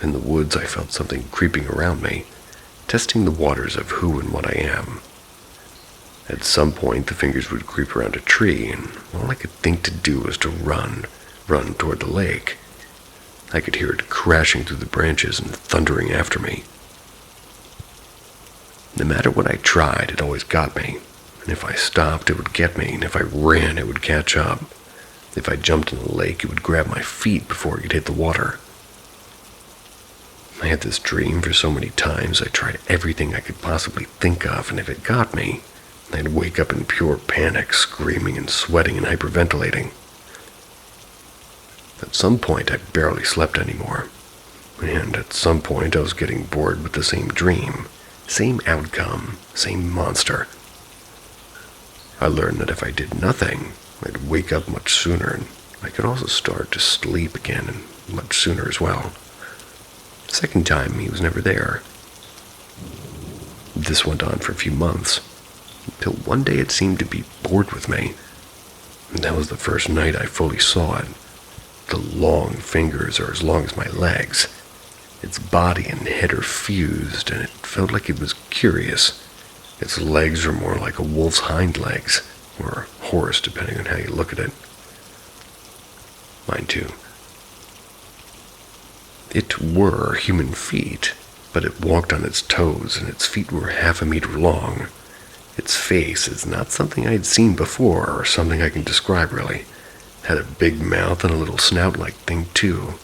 In the woods, I felt something creeping around me, testing the waters of who and what I am. At some point, the fingers would creep around a tree, and all I could think to do was to run toward the lake. I could hear it crashing through the branches and thundering after me. No matter what I tried, it always got me. And if I stopped, it would get me, and if I ran, it would catch up. If I jumped in the lake, it would grab my feet before it could hit the water. I had this dream for so many times, I tried everything I could possibly think of, and if it got me, I'd wake up in pure panic, screaming and sweating and hyperventilating. At some point, I barely slept anymore. And at some point, I was getting bored with the same dream. Same outcome, same monster. I learned that if I did nothing, I'd wake up much sooner, and I could also start to sleep again, and much sooner as well. The second time, he was never there. This went on for a few months, until one day it seemed to be bored with me. And that was the first night I fully saw it. The long fingers are as long as my legs. Its body and head are fused, and it felt like it was curious. Its legs were more like a wolf's hind legs, or a horse, depending on how you look at it. Mine too. It were human feet, but it walked on its toes, and its feet were 1/2 meter long. Its face is not something I'd seen before, or something I can describe really. It had a big mouth and a little snout-like thing too.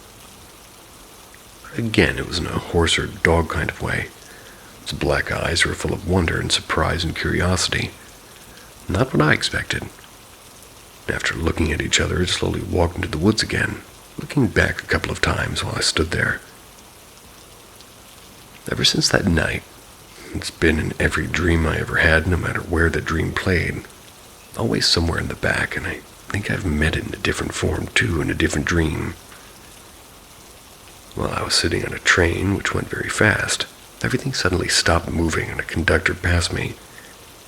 Again, it was in a horse or dog kind of way. Its black eyes were full of wonder and surprise and curiosity. Not what I expected. After looking at each other, it slowly walked into the woods again, looking back a couple of times while I stood there. Ever since that night, it's been in every dream I ever had, no matter where the dream played. Always somewhere in the back, and I think I've met it in a different form too, in a different dream. While I was sitting on a train, which went very fast, everything suddenly stopped moving and a conductor passed me.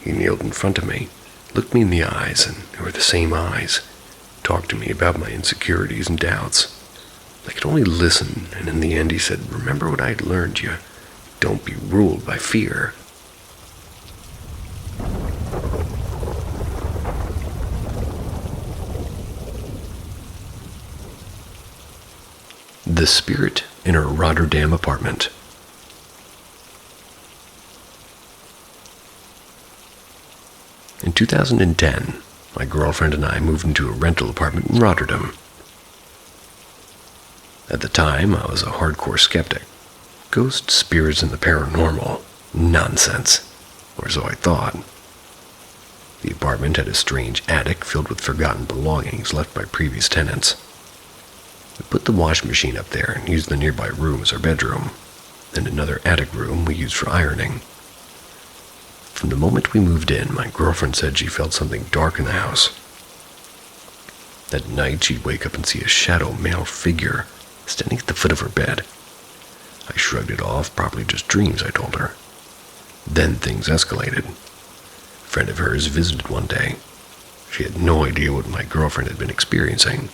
He kneeled in front of me, looked me in the eyes, and they were the same eyes, talked to me about my insecurities and doubts. I could only listen, and in the end he said, "Remember what I'd learned you. Don't be ruled by fear." The Spirit in Her Rotterdam Apartment. In 2010, my girlfriend and I moved into a rental apartment in Rotterdam. At the time, I was a hardcore skeptic. Ghosts, spirits, and the paranormal. Nonsense. Or so I thought. The apartment had a strange attic filled with forgotten belongings left by previous tenants. We put the washing machine up there and used the nearby room as our bedroom, and another attic room we used for ironing. From the moment we moved in, my girlfriend said she felt something dark in the house. At night, she'd wake up and see a shadow male figure standing at the foot of her bed. I shrugged it off, probably just dreams, I told her. Then things escalated. A friend of hers visited one day. She had no idea what my girlfriend had been experiencing.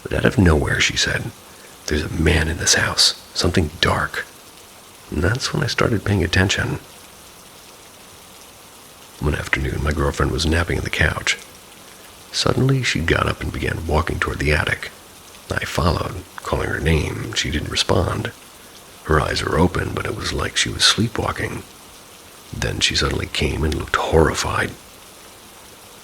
But out of nowhere, she said, "There's a man in this house, something dark." And that's when I started paying attention. One afternoon, my girlfriend was napping on the couch. Suddenly, she got up and began walking toward the attic. I followed, calling her name. She didn't respond. Her eyes were open, but it was like she was sleepwalking. Then she suddenly came and looked horrified.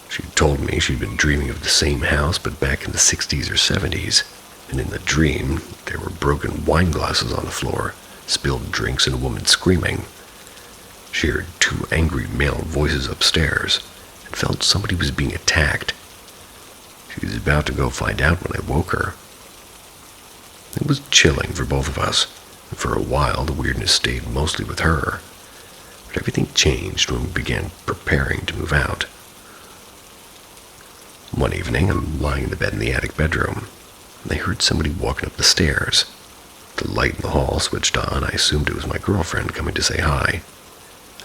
She told me she'd been dreaming of the same house, but back in the 60s or 70s, and in the dream, there were broken wine glasses on the floor, spilled drinks, and a woman screaming. She heard 2 angry male voices upstairs, and felt somebody was being attacked. She was about to go find out when I woke her. It was chilling for both of us, and for a while the weirdness stayed mostly with her. But everything changed when we began preparing to move out. One evening, I'm lying in the bed in the attic bedroom, and I heard somebody walking up the stairs. The light in the hall switched on. I assumed it was my girlfriend coming to say hi.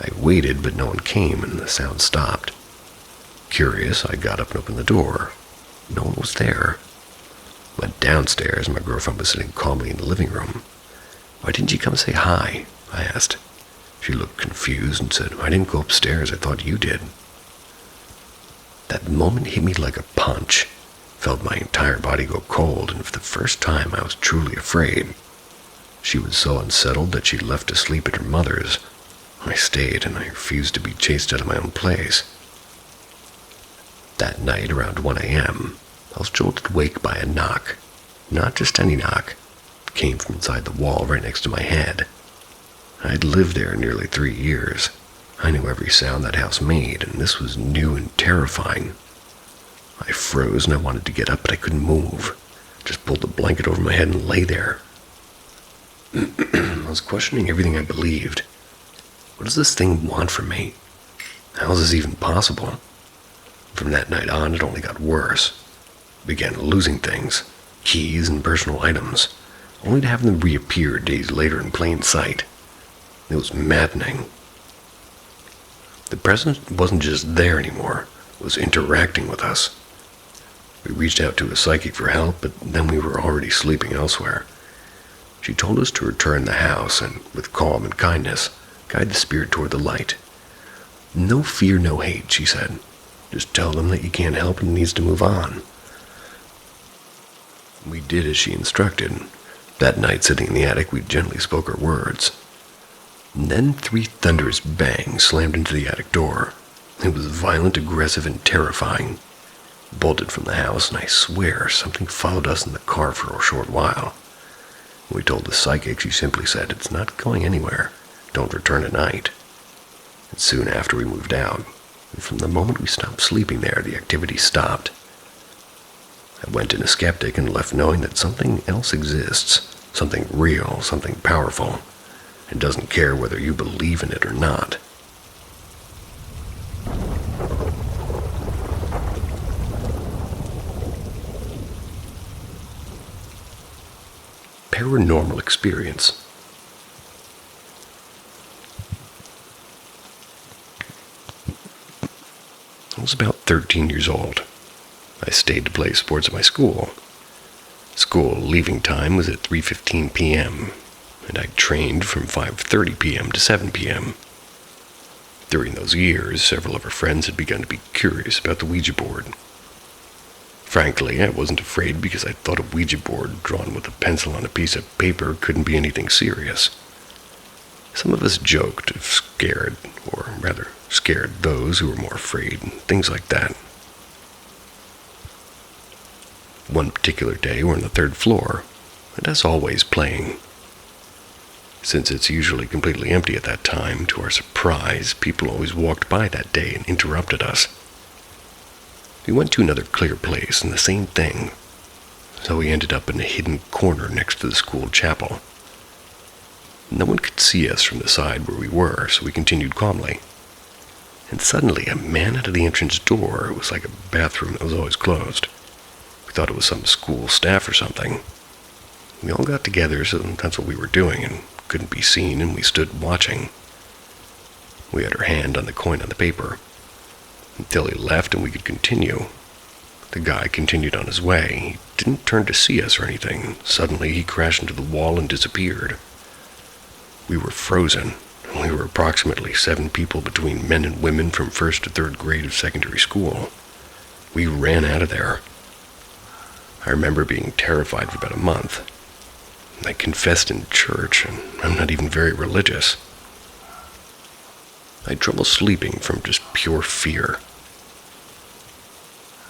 I waited, but no one came, and the sound stopped. Curious, I got up and opened the door. No one was there. Went downstairs. My girlfriend was sitting calmly in the living room. "Why didn't you come say hi?" I asked. She looked confused and said, "I didn't go upstairs. I thought you did." That moment hit me like a punch. Felt my entire body go cold, and for the first time I was truly afraid. She was so unsettled that she left to sleep at her mother's. I stayed, and I refused to be chased out of my own place. That night, around 1 a.m., I was jolted awake by a knock. Not just any knock. It came from inside the wall right next to my head. I'd lived there nearly 3 years. I knew every sound that house made, and this was new and terrifying. I froze and I wanted to get up, but I couldn't move. Just pulled the blanket over my head and lay there. I was questioning everything I believed. What does this thing want from me? How is this even possible? From that night on, it only got worse. I began losing things, keys and personal items, only to have them reappear days later in plain sight. It was maddening. The presence wasn't just there anymore, it was interacting with us. We reached out to a psychic for help, but then we were already sleeping elsewhere. She told us to return the house and, with calm and kindness, guide the spirit toward the light. "No fear, no hate," she said. "Just tell them that you can't help and needs to move on." We did as she instructed. That night, sitting in the attic, we gently spoke her words. And then 3 thunderous bangs slammed into the attic door. It was violent, aggressive, and terrifying. Bolted from the house, and I swear something followed us in the car for a short while. When we told the psychic, she simply said, "It's not going anywhere. Don't return at night." And soon after we moved out, and from the moment we stopped sleeping there, the activity stopped. I went in a skeptic and left knowing that something else exists, something real, something powerful, and doesn't care whether you believe in it or not. Paranormal experience. I was about 13 years old. I stayed to play sports at my school. School leaving time was at 3:15 p.m., and I trained from 5:30 p.m. to 7 p.m. During those years, several of our friends had begun to be curious about the Ouija board. Frankly, I wasn't afraid because I thought a Ouija board drawn with a pencil on a piece of paper couldn't be anything serious. Some of us joked of scared, or rather, scared those who were more afraid, and things like that. One particular day, we're on the 3rd floor, and as always, playing. Since it's usually completely empty at that time, to our surprise, people always walked by that day and interrupted us. We went to another clear place, and the same thing. So we ended up in a hidden corner next to the school chapel. No one could see us from the side where we were, so we continued calmly. And suddenly, a man out of the entrance door. It was like a bathroom that was always closed. We thought it was some school staff or something. We all got together, so that's what we were doing, and couldn't be seen, and we stood watching. We had our hand on the coin on the paper, until he left and we could continue. The guy continued on his way. He didn't turn to see us or anything. Suddenly, he crashed into the wall and disappeared. We were frozen, and we were approximately 7 people between men and women from 1st to 3rd grade of secondary school. We ran out of there. I remember being terrified for about a month. I confessed in church, and I'm not even very religious. I had trouble sleeping from just pure fear.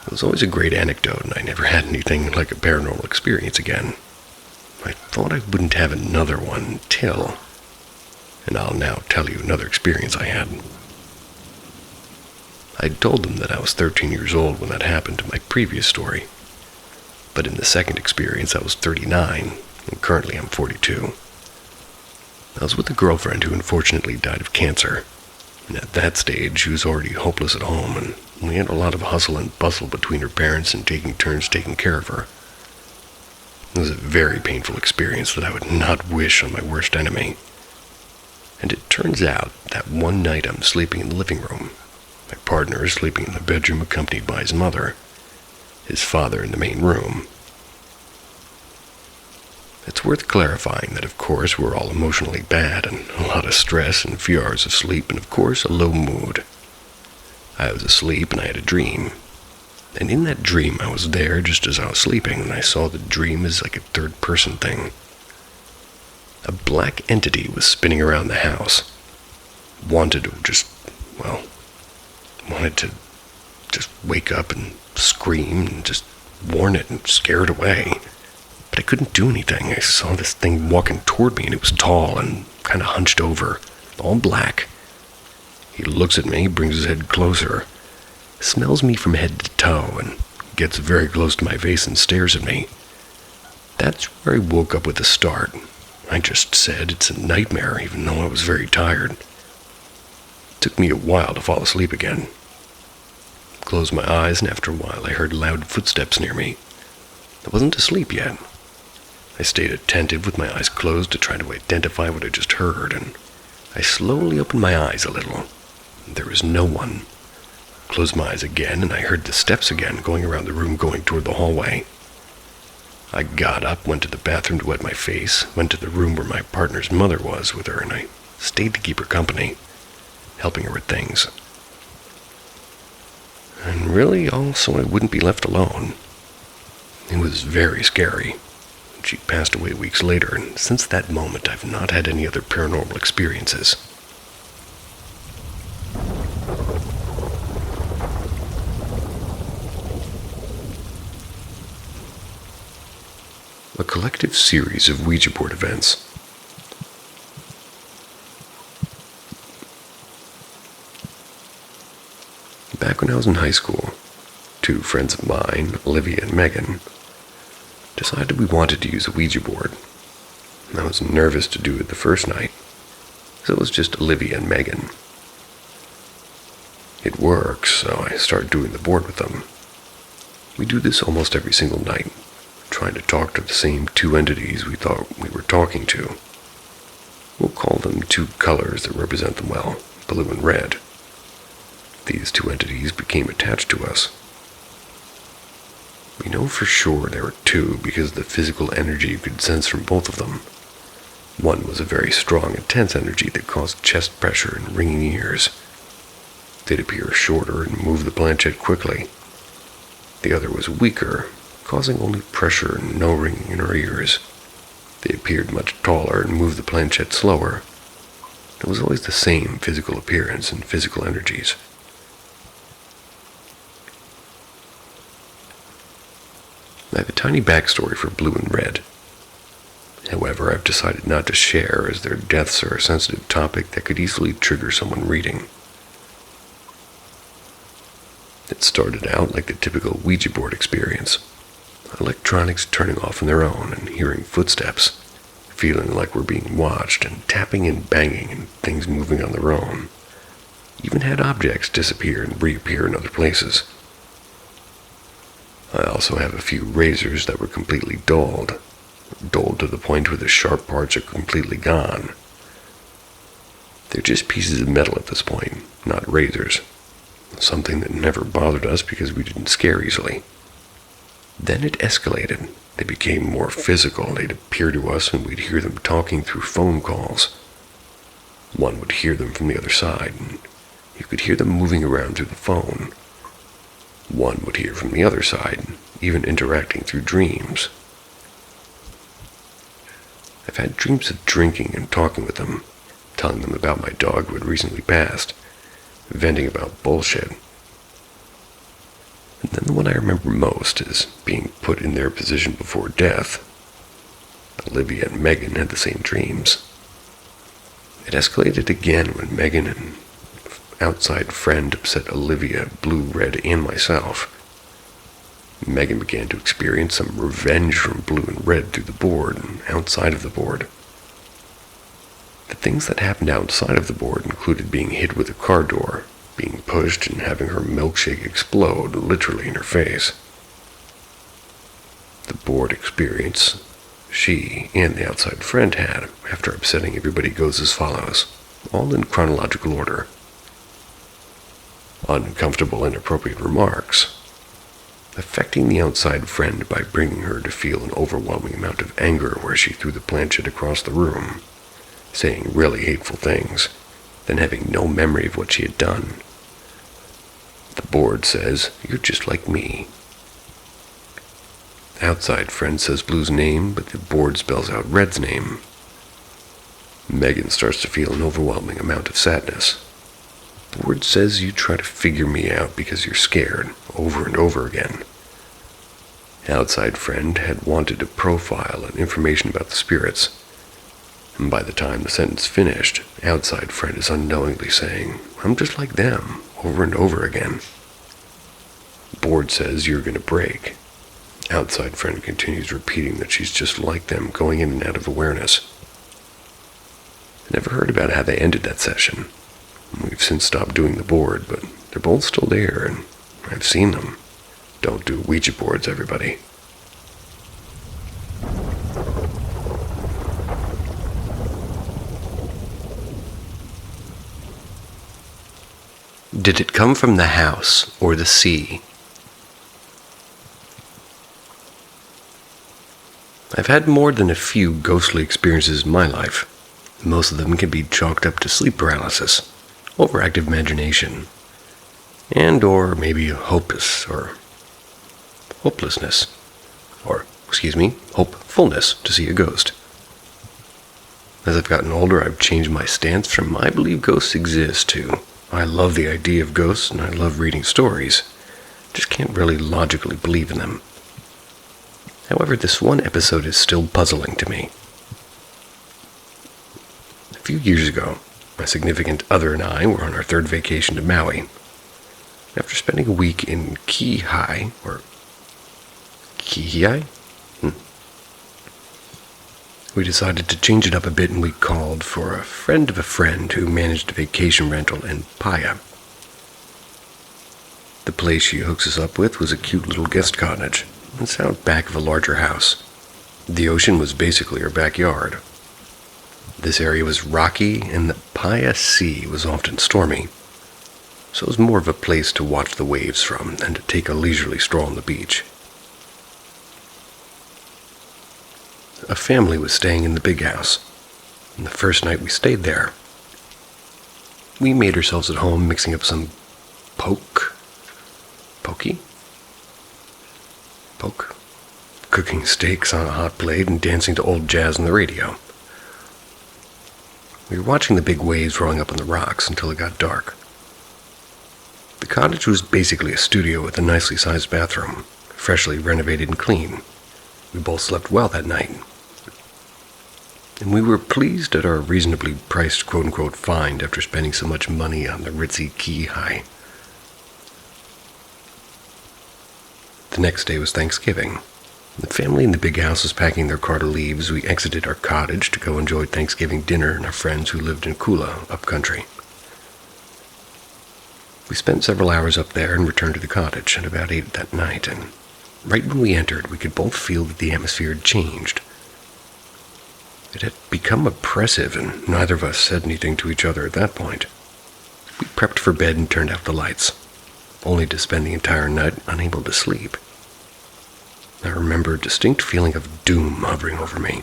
It was always a great anecdote, and I never had anything like a paranormal experience again. I thought I wouldn't have another one until... And I'll now tell you another experience I had. I'd told them that I was 13 years old when that happened in my previous story. But in the second experience, I was 39, and currently I'm 42. I was with a girlfriend who unfortunately died of cancer, and at that stage she was already hopeless at home, and we had a lot of hustle and bustle between her parents and taking turns taking care of her. It was a very painful experience that I would not wish on my worst enemy. And it turns out that one night I'm sleeping in the living room. My partner is sleeping in the bedroom accompanied by his mother, his father in the main room. It's worth clarifying that of course we're all emotionally bad and a lot of stress and a few hours of sleep and of course a low mood. I was asleep and I had a dream. And in that dream I was there just as I was sleeping, and I saw the dream as like a third-person thing. A black entity was spinning around the house. Wanted to just wake up and scream and just warn it and scare it away. But I couldn't do anything. I saw this thing walking toward me, and it was tall and kind of hunched over, all black. He looks at me, brings his head closer, smells me from head to toe, and gets very close to my face and stares at me. That's where I woke up with a start. I just said it's a nightmare, even though I was very tired. It took me a while to fall asleep again. Closed my eyes, and after a while I heard loud footsteps near me. I wasn't asleep yet. I stayed attentive with my eyes closed to try to identify what I just heard, and I slowly opened my eyes a little. There was no one. Closed my eyes again, and I heard the steps again going around the room going toward the hallway. I got up, went to the bathroom to wet my face, went to the room where my partner's mother was with her, and I stayed to keep her company, helping her with things. And really, also, I wouldn't be left alone. It was very scary. She passed away weeks later, and since that moment, I've not had any other paranormal experiences. A collective series of Ouija board events. Back when I was in high school, two friends of mine, Olivia and Megan, decided we wanted to use a Ouija board. I was nervous to do it the first night, so it was just Olivia and Megan. It works, so I started doing the board with them. We do this almost every single night, trying to talk to the same two entities we thought we were talking to. We'll call them two colors that represent them well, blue and red. These two entities became attached to us. We know for sure there were two because the physical energy you could sense from both of them. One was a very strong, intense energy that caused chest pressure and ringing ears. They'd appear shorter and move the planchette quickly. The other was weaker, causing only pressure and no ringing in our ears. They appeared much taller and moved the planchette slower. It was always the same physical appearance and physical energies. I have a tiny backstory for blue and red. However, I've decided not to share as their deaths are a sensitive topic that could easily trigger someone reading. It started out like the typical Ouija board experience. Electronics turning off on their own and hearing footsteps, feeling like we're being watched, and tapping and banging and things moving on their own. Even had objects disappear and reappear in other places. I also have a few razors that were completely dulled to the point where the sharp parts are completely gone. They're just pieces of metal at this point, not razors. Something that never bothered us because we didn't scare easily. Then it escalated. They became more physical. They'd appear to us and we'd hear them talking through phone calls. One would hear them from the other side, and you could hear them moving around through the phone. One would hear from the other side, even interacting through dreams. I've had dreams of drinking and talking with them, telling them about my dog who had recently passed, venting about bullshit. And then the one I remember most is being put in their position before death. Olivia and Megan had the same dreams. It escalated again when Megan and outside friend upset Olivia, blue, red, and myself. Megan began to experience some revenge from blue and red through the board and outside of the board. The things that happened outside of the board included being hit with a car door, being pushed, and having her milkshake explode literally in her face. The bored experience she and the outside friend had after upsetting everybody goes as follows, all in chronological order. Uncomfortable, inappropriate remarks. Affecting the outside friend by bringing her to feel an overwhelming amount of anger where she threw the planchette across the room, saying really hateful things, then having no memory of what she had done. The board says, "You're just like me." The outside friend says Blue's name, but the board spells out Red's name. Megan starts to feel an overwhelming amount of sadness. The board says you try to figure me out because you're scared, over and over again. Outside friend had wanted a profile and information about the spirits. And by the time the sentence finished, outside friend is unknowingly saying, "I'm just like them," over and over again. Board says you're going to break. Outside friend continues repeating that she's just like them, going in and out of awareness. I never heard about how they ended that session. We've since stopped doing the board, but they're both still there, and I've seen them. Don't do Ouija boards, everybody. Did it come from the house or the sea? I've had more than a few ghostly experiences in my life. Most of them can be chalked up to sleep paralysis, overactive imagination, and or maybe hopelessness, hopefulness to see a ghost. As I've gotten older, I've changed my stance from "I believe ghosts exist" to "I love the idea of ghosts and I love reading stories. Just can't really logically believe in them." However, this one episode is still puzzling to me. A few years ago, my significant other and I were on our third vacation to Maui. After spending a week in Kihei, we decided to change it up a bit and we called for a friend of a friend who managed a vacation rental in Paia. The place she hooks us up with was a cute little guest cottage. It's out back of a larger house. The ocean was basically our backyard. This area was rocky and the Paia Sea was often stormy, so it was more of a place to watch the waves from than to take a leisurely stroll on the beach. A family was staying in the big house, and the first night we stayed there, we made ourselves at home mixing up some poke, cooking steaks on a hot plate and dancing to old jazz on the radio. We were watching the big waves rolling up on the rocks until it got dark. The cottage was basically a studio with a nicely sized bathroom, freshly renovated and clean. We both slept well that night, and we were pleased at our reasonably priced quote-unquote find after spending so much money on the ritzy Kihei. The next day was Thanksgiving. The family in the big house was packing their car to leave as we exited our cottage to go enjoy Thanksgiving dinner and our friends who lived in Kula, upcountry. We spent several hours up there and returned to the cottage at about 8 that night, and right when we entered, we could both feel that the atmosphere had changed. It had become oppressive, and neither of us said anything to each other at that point. We prepped for bed and turned out the lights, only to spend the entire night unable to sleep. I remember a distinct feeling of doom hovering over me.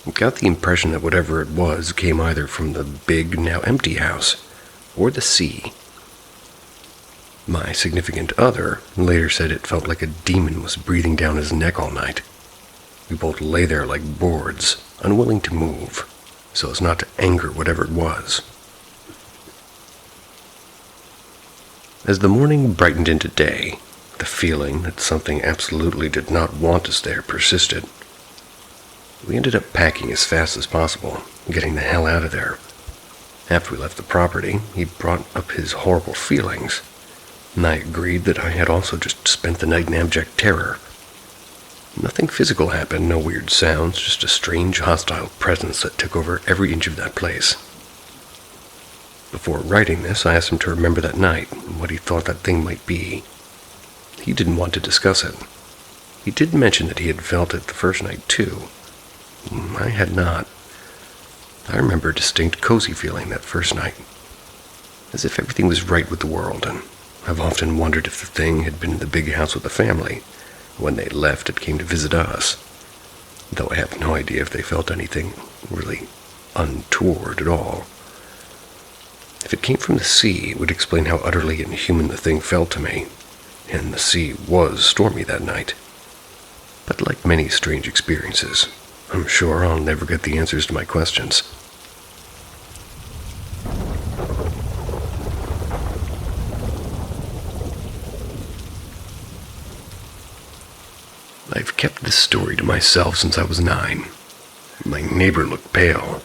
I got the impression that whatever it was came either from the big, now empty house, or the sea. My significant other later said it felt like a demon was breathing down his neck all night. We both lay there like boards, unwilling to move, so as not to anger whatever it was. As the morning brightened into day, the feeling that something absolutely did not want us there persisted. We ended up packing as fast as possible, getting the hell out of there. After we left the property, he brought up his horrible feelings, and I agreed that I had also just spent the night in abject terror. Nothing physical happened, no weird sounds, just a strange, hostile presence that took over every inch of that place. Before writing this, I asked him to remember that night and what he thought that thing might be. He didn't want to discuss it. He did mention that he had felt it the first night, too. I had not. I remember a distinct, cozy feeling that first night, as if everything was right with the world, and I've often wondered if the thing had been in the big house with the family. When they left, it came to visit us, though I have no idea if they felt anything really untoward at all. If it came from the sea, it would explain how utterly inhuman the thing felt to me, and the sea was stormy that night. But like many strange experiences, I'm sure I'll never get the answers to my questions. I've kept this story to myself since I was 9. My neighbor looked pale.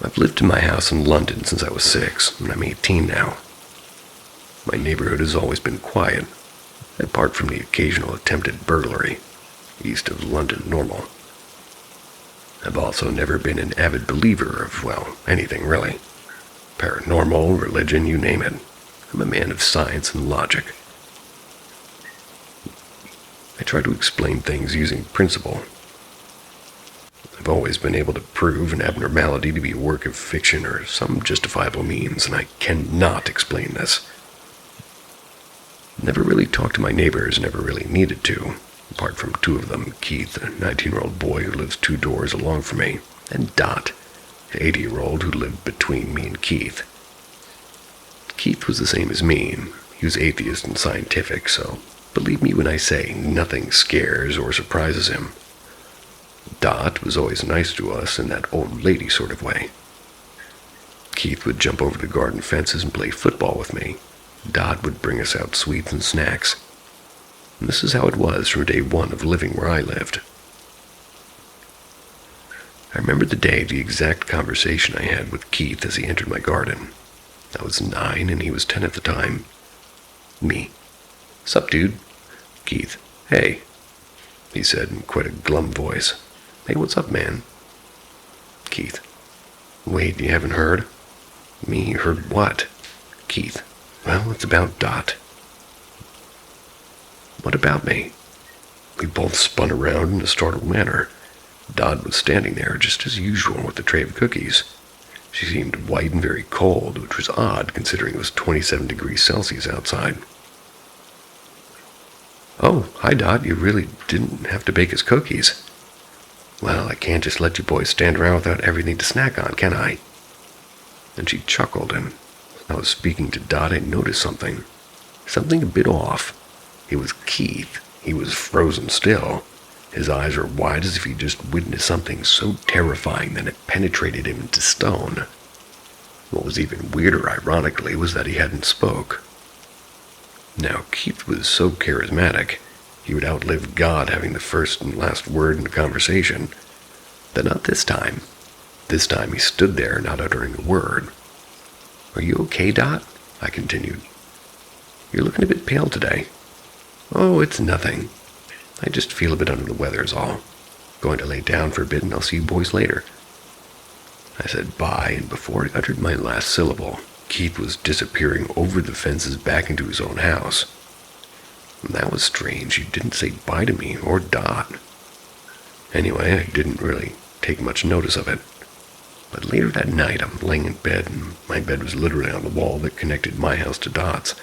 I've lived in my house in London since I was 6, and I'm 18 now. My neighborhood has always been quiet, apart from the occasional attempted burglary, east of London Normal. I've also never been an avid believer of, well, anything really. Paranormal, religion, you name it. I'm a man of science and logic. I try to explain things using principle. I've always been able to prove an abnormality to be a work of fiction or some justifiable means, and I cannot explain this. Never really talked to my neighbors, never really needed to, apart from 2 of them, Keith, a 19-year-old boy who lives 2 doors along from me, and Dot, an 80-year-old who lived between me and Keith. Keith was the same as me. He was atheist and scientific, so believe me when I say nothing scares or surprises him. Dot was always nice to us in that old lady sort of way. Keith would jump over the garden fences and play football with me. Dot would bring us out sweets and snacks. And this is how it was from day 1 of living where I lived. I remember the day, the exact conversation I had with Keith as he entered my garden. I was 9 and he was 10 at the time. Me. "Sup, dude?" Keith. "Hey," he said in quite a glum voice. "Hey, what's up, man?" Keith. "Wait, you haven't heard?" Me. "Heard what?" Keith. "Well, it's about Dot." "What about me?" We both spun around in a startled manner. Dot was standing there just as usual with a tray of cookies. She seemed white and very cold, which was odd considering it was 27 degrees Celsius outside. "Oh, hi Dot, you really didn't have to bake us cookies." "Well, I can't just let you boys stand around without everything to snack on, can I?" And she chuckled, and I was speaking to Dot, I noticed something. Something a bit off. It was Keith. He was frozen still. His eyes were wide as if he just witnessed something so terrifying that it penetrated him into stone. What was even weirder, ironically, was that he hadn't spoke. Now, Keith was so charismatic, he would outlive God having the first and last word in the conversation. But not this time. This time he stood there, not uttering a word. "Are you okay, Dot?" I continued. "You're looking a bit pale today." "Oh, it's nothing. I just feel a bit under the weather is all. Going to lay down for a bit and I'll see you boys later." I said bye, and before I uttered my last syllable, Keith was disappearing over the fences back into his own house. And that was strange. He didn't say bye to me or Dot. Anyway, I didn't really take much notice of it. But later that night, I'm laying in bed, and my bed was literally on the wall that connected my house to Dot's.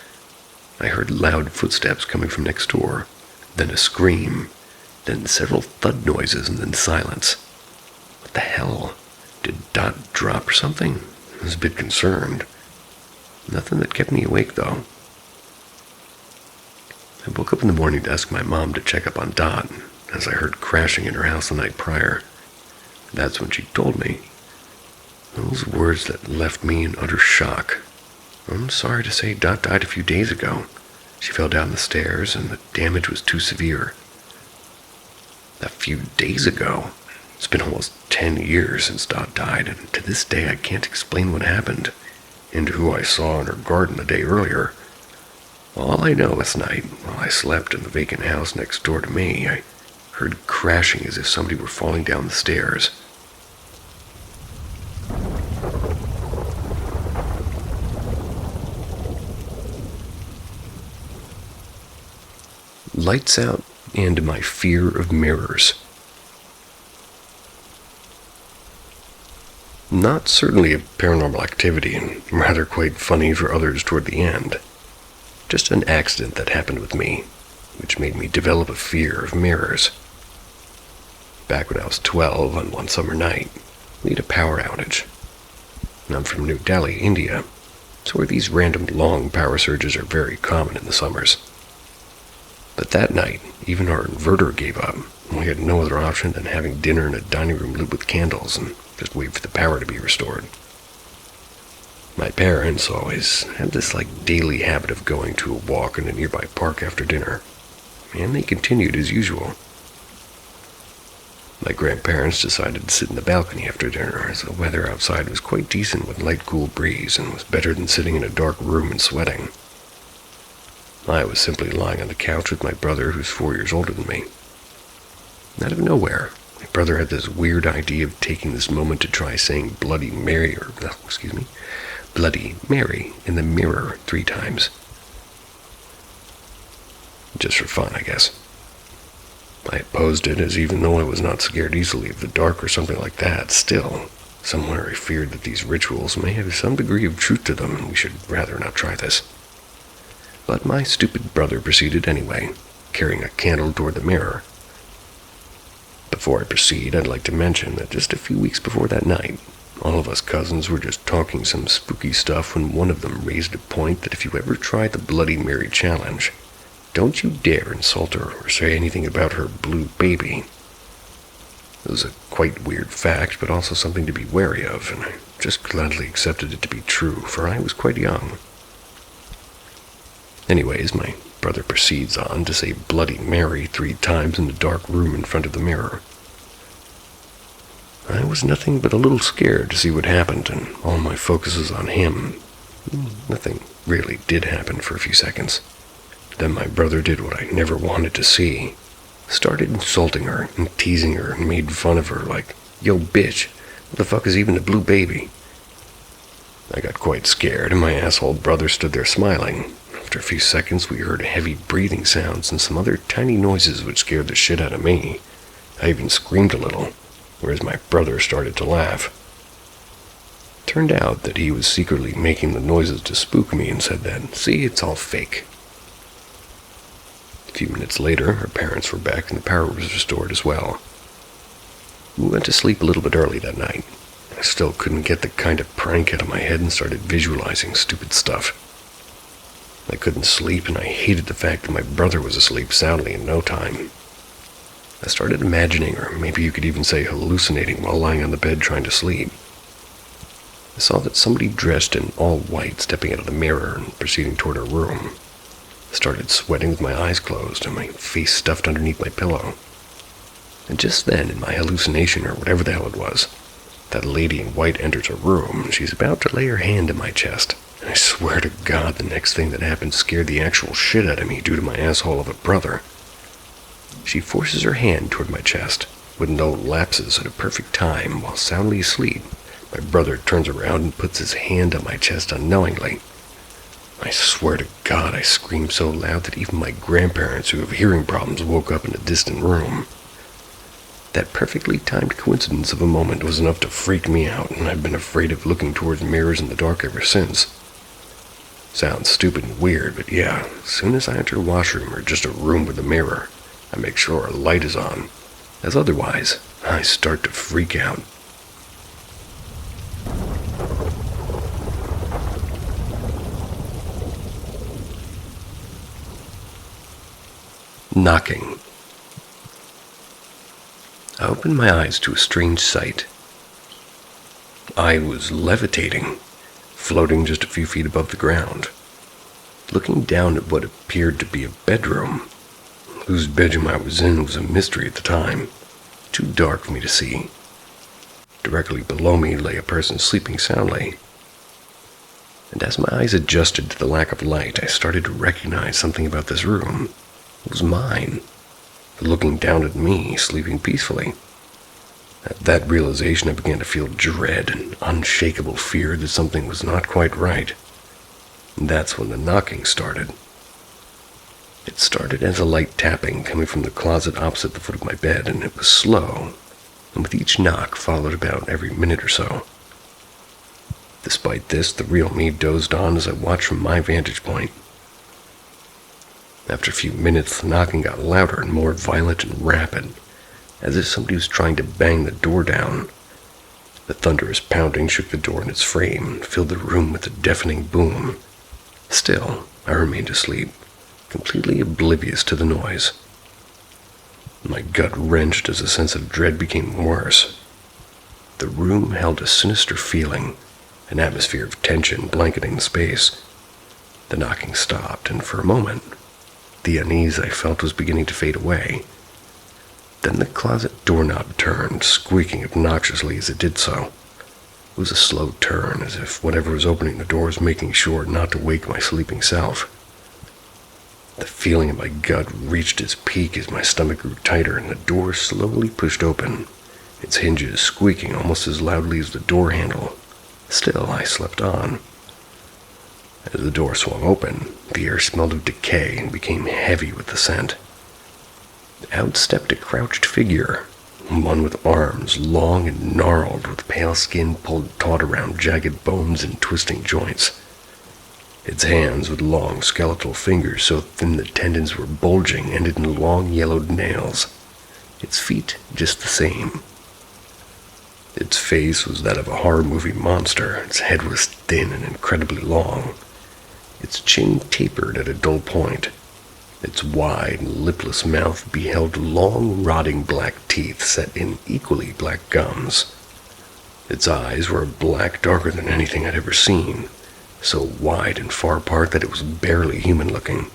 I heard loud footsteps coming from next door, then a scream, then several thud noises, and then silence. What the hell? Did Dot drop or something? I was a bit concerned. Nothing that kept me awake, though. I woke up in the morning to ask my mom to check up on Dot, as I heard crashing in her house the night prior. That's when she told me. Those words that left me in utter shock. "I'm sorry to say Dot died a few days ago. She fell down the stairs and the damage was too severe." A few days ago? It's been almost 10 years since Dot died, and to this day I can't explain what happened. into who I saw in her garden the day earlier. All I know last night, while I slept in the vacant house next door to me, I heard crashing as if somebody were falling down the stairs. Lights out and my fear of mirrors. Not certainly a paranormal activity, and rather quite funny for others toward the end. Just an accident that happened with me, which made me develop a fear of mirrors. Back when I was 12, on one summer night, we had a power outage. And I'm from New Delhi, India, so where these random long power surges are very common in the summers. But that night, even our inverter gave up, and we had no other option than having dinner in a dining room lit with candles and just wait for the power to be restored. My parents always had this daily habit of going to a walk in a nearby park after dinner, and they continued as usual. My grandparents decided to sit in the balcony after dinner, as the weather outside was quite decent with a light cool breeze and was better than sitting in a dark room and sweating. I was simply lying on the couch with my brother, who's 4 years older than me. Out of nowhere, my brother had this weird idea of taking this moment to try saying Bloody Mary in the mirror 3 times. Just for fun, I guess. I opposed it, as even though I was not scared easily of the dark or something like that, still, somewhere I feared that these rituals may have some degree of truth to them, and we should rather not try this. But my stupid brother proceeded anyway, carrying a candle toward the mirror. Before I proceed, I'd like to mention that just a few weeks before that night, all of us cousins were just talking some spooky stuff when one of them raised a point that if you ever tried the Bloody Mary challenge, don't you dare insult her or say anything about her blue baby. It was a quite weird fact, but also something to be wary of, and I just gladly accepted it to be true, for I was quite young. Anyways, my brother proceeds on to say Bloody Mary 3 times in the dark room in front of the mirror. I was nothing but a little scared to see what happened, and all my focus was on him. Nothing really did happen for a few seconds. Then my brother did what I never wanted to see. Started insulting her and teasing her and made fun of her like, "Yo, bitch, what the fuck is even a blue baby?" I got quite scared, and my asshole brother stood there smiling. After a few seconds, we heard heavy breathing sounds and some other tiny noises which scared the shit out of me. I even screamed a little, whereas my brother started to laugh. Turned out that he was secretly making the noises to spook me and said that, "See, it's all fake." A few minutes later, our parents were back and the power was restored as well. We went to sleep a little bit early that night. I still couldn't get the kind of prank out of my head and started visualizing stupid stuff. I couldn't sleep, and I hated the fact that my brother was asleep soundly in no time. I started imagining, or maybe you could even say hallucinating, while lying on the bed trying to sleep. I saw that somebody dressed in all white stepping out of the mirror and proceeding toward her room. I started sweating with my eyes closed and my face stuffed underneath my pillow. And just then, in my hallucination, or whatever the hell it was, that lady in white enters her room, and she's about to lay her hand on my chest. And I swear to God, the next thing that happened scared the actual shit out of me due to my asshole of a brother. She forces her hand toward my chest, with no lapses at a perfect time, while soundly asleep. My brother turns around and puts his hand on my chest unknowingly. I swear to God, I screamed so loud that even my grandparents, who have hearing problems, woke up in a distant room. That perfectly timed coincidence of a moment was enough to freak me out, and I've been afraid of looking towards mirrors in the dark ever since. Sounds stupid and weird, but yeah, as soon as I enter a washroom or just a room with a mirror, I make sure a light is on, as otherwise, I start to freak out. Knocking. I opened my eyes to a strange sight. I was levitating, floating just a few feet above the ground, looking down at what appeared to be a bedroom. Whose bedroom I was in was a mystery at the time, too dark for me to see. Directly below me lay a person sleeping soundly. And as my eyes adjusted to the lack of light, I started to recognize something about this room. It was mine, looking down at me, sleeping peacefully. At that realization, I began to feel dread and unshakable fear that something was not quite right. And that's when the knocking started. It started as a light tapping coming from the closet opposite the foot of my bed, and it was slow, and with each knock followed about every minute or so. Despite this, the real me dozed on as I watched from my vantage point. After a few minutes, the knocking got louder and more violent and rapid, as if somebody was trying to bang the door down. The thunderous pounding shook the door in its frame and filled the room with a deafening boom. Still, I remained asleep, completely oblivious to the noise. My gut wrenched as a sense of dread became worse. The room held a sinister feeling, an atmosphere of tension blanketing the space. The knocking stopped, and for a moment, the unease I felt was beginning to fade away. Then the closet doorknob turned, squeaking obnoxiously as it did so. It was a slow turn, as if whatever was opening the door was making sure not to wake my sleeping self. The feeling in my gut reached its peak as my stomach grew tighter and the door slowly pushed open, its hinges squeaking almost as loudly as the door handle. Still, I slept on. As the door swung open, the air smelled of decay and became heavy with the scent. Out stepped a crouched figure, one with arms long and gnarled, with pale skin pulled taut around jagged bones and twisting joints. Its hands, with long skeletal fingers so thin the tendons were bulging, ended in long yellowed nails. Its feet just the same. Its face was that of a horror movie monster. Its head was thin and incredibly long. Its chin tapered at a dull point. Its wide, lipless mouth beheld long, rotting black teeth set in equally black gums. Its eyes were a black darker than anything I'd ever seen, so wide and far apart that it was barely human-looking.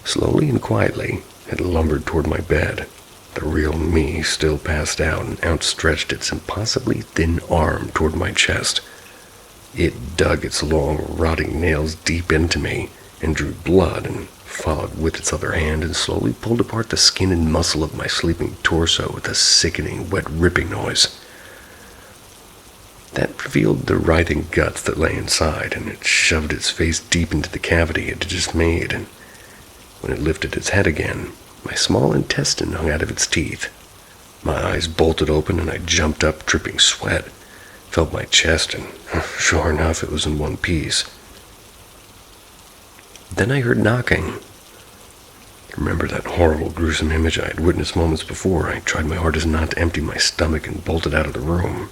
Slowly and quietly, it lumbered toward my bed. The real me still passed out and outstretched its impossibly thin arm toward my chest. It dug its long, rotting nails deep into me and drew blood and followed with its other hand and slowly pulled apart the skin and muscle of my sleeping torso with a sickening, wet ripping noise. That revealed the writhing guts that lay inside, and it shoved its face deep into the cavity it had just made, and when it lifted its head again, my small intestine hung out of its teeth. My eyes bolted open and I jumped up, dripping sweat, felt my chest, and sure enough, it was in one piece. Then I heard knocking. Remember that horrible, gruesome image I had witnessed moments before. I tried my hardest not to empty my stomach and bolted out of the room.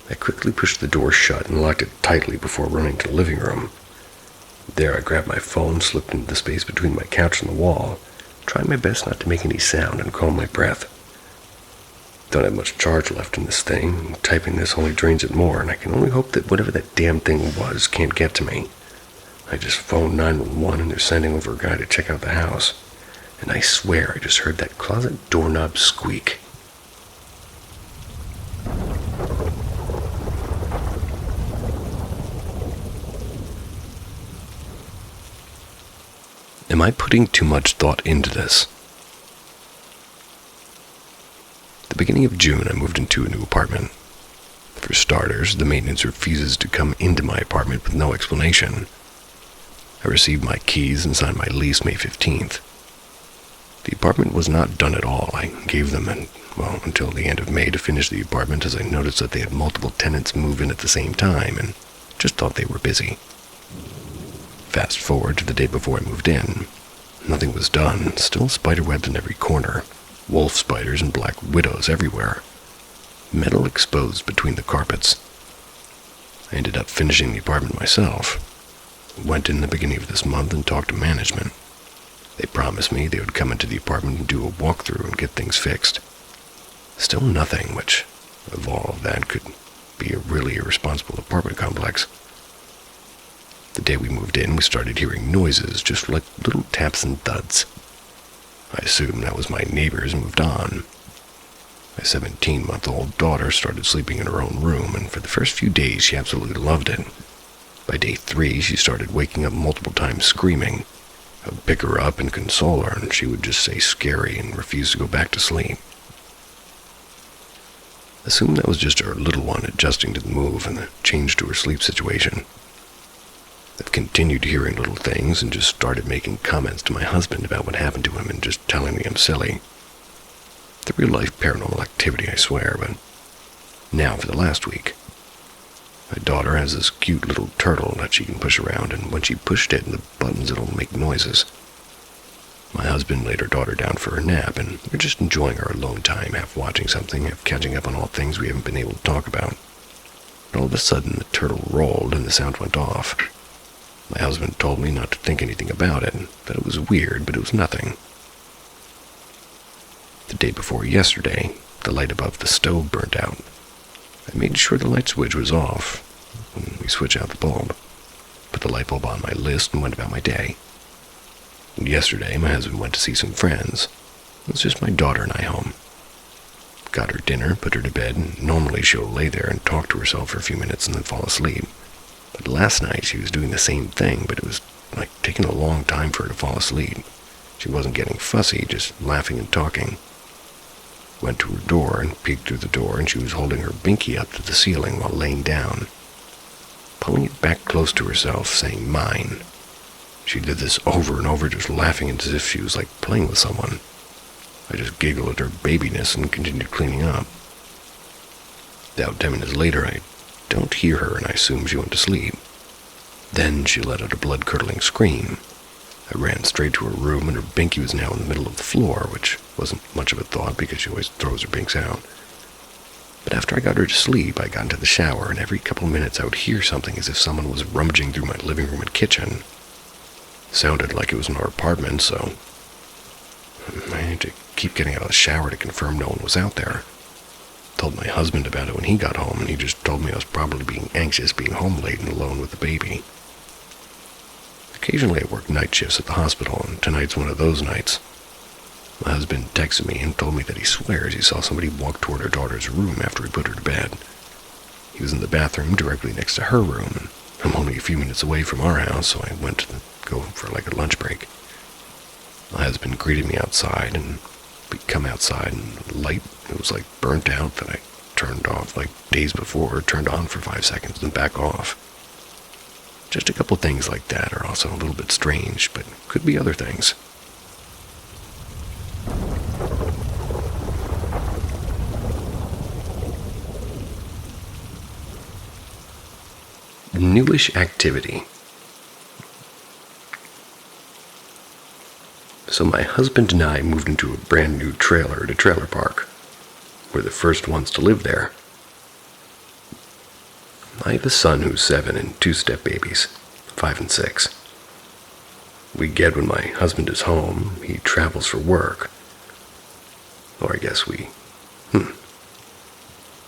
I quickly pushed the door shut and locked it tightly before running to the living room. There I grabbed my phone, slipped into the space between my couch and the wall, trying my best not to make any sound and calm my breath. Don't have much charge left in this thing, and typing this only drains it more, and I can only hope that whatever that damn thing was can't get to me. I just phoned 911 and they're sending over a guy to check out the house, and I swear I just heard that closet doorknob squeak. Am I putting too much thought into this? At the beginning of June, I moved into a new apartment. For starters, the maintenance refuses to come into my apartment with no explanation. I received my keys and signed my lease May 15th. The apartment was not done at all. I gave them until the end of May to finish the apartment, as I noticed that they had multiple tenants move in at the same time and just thought they were busy. Fast forward to the day before I moved in. Nothing was done, still spiderwebs in every corner, wolf spiders and black widows everywhere, metal exposed between the carpets. I ended up finishing the apartment myself. Went in the beginning of this month and talked to management. They promised me they would come into the apartment and do a walkthrough and get things fixed. Still nothing, which, of all of that, could be a really irresponsible apartment complex. The day we moved in, we started hearing noises, just like little taps and thuds. I assumed that was my neighbors and moved on. My 17-month-old daughter started sleeping in her own room, and for the first few days she absolutely loved it. By day 3, she started waking up multiple times screaming. I would pick her up and console her, and she would just say scary and refuse to go back to sleep. Assume that was just her little one adjusting to the move and the change to her sleep situation. I've continued hearing little things and just started making comments to my husband about what happened to him and just telling me I'm silly. The real-life paranormal activity, I swear, but now for the last week. My daughter has this cute little turtle that she can push around, and when she pushed it, the buttons, it'll make noises. My husband laid her daughter down for a nap, and we're just enjoying our alone time, half watching something, half catching up on all things we haven't been able to talk about. But all of a sudden, the turtle rolled and the sound went off. My husband told me not to think anything about it, that it was weird, but it was nothing. The day before yesterday, the light above the stove burnt out. I made sure the light switch was off when we switched out the bulb, put the light bulb on my list and went about my day. And yesterday, my husband went to see some friends. It was just my daughter and I home. Got her dinner, put her to bed, and normally she'll lay there and talk to herself for a few minutes and then fall asleep. But last night she was doing the same thing, but it was like taking a long time for her to fall asleep. She wasn't getting fussy, just laughing and talking. Went to her door and peeked through the door, and she was holding her binky up to the ceiling while laying down, pulling it back close to herself, saying mine. She did this over and over, just laughing as if she was like playing with someone. I just giggled at her babiness and continued cleaning up. About 10 minutes later, I don't hear her, and I assume she went to sleep. Then she let out a blood-curdling scream. I ran straight to her room, and her binky was now in the middle of the floor, which wasn't much of a thought because she always throws her binks out. But after I got her to sleep, I got into the shower, and every couple of minutes I would hear something as if someone was rummaging through my living room and kitchen. It sounded like it was in our apartment, so I had to keep getting out of the shower to confirm no one was out there. Told my husband about it when he got home, and he just told me I was probably being anxious being home late and alone with the baby. Occasionally I work night shifts at the hospital, and tonight's one of those nights. My husband texted me and told me that he swears he saw somebody walk toward our daughter's room after he put her to bed. He was in the bathroom directly next to her room, and I'm only a few minutes away from our house, so I went to go for like a lunch break. My husband greeted me outside, and we come outside, and the light, it was like burnt out that I turned off like days before, turned on for 5 seconds, then back off. Just a couple things like that are also a little bit strange, but could be other things. Newish activity. So my husband and I moved into a brand new trailer at a trailer park. We're the first ones to live there. I have a son who's 7 and 2 step-babies, 5 and 6. We get when my husband is home. He travels for work. Or I guess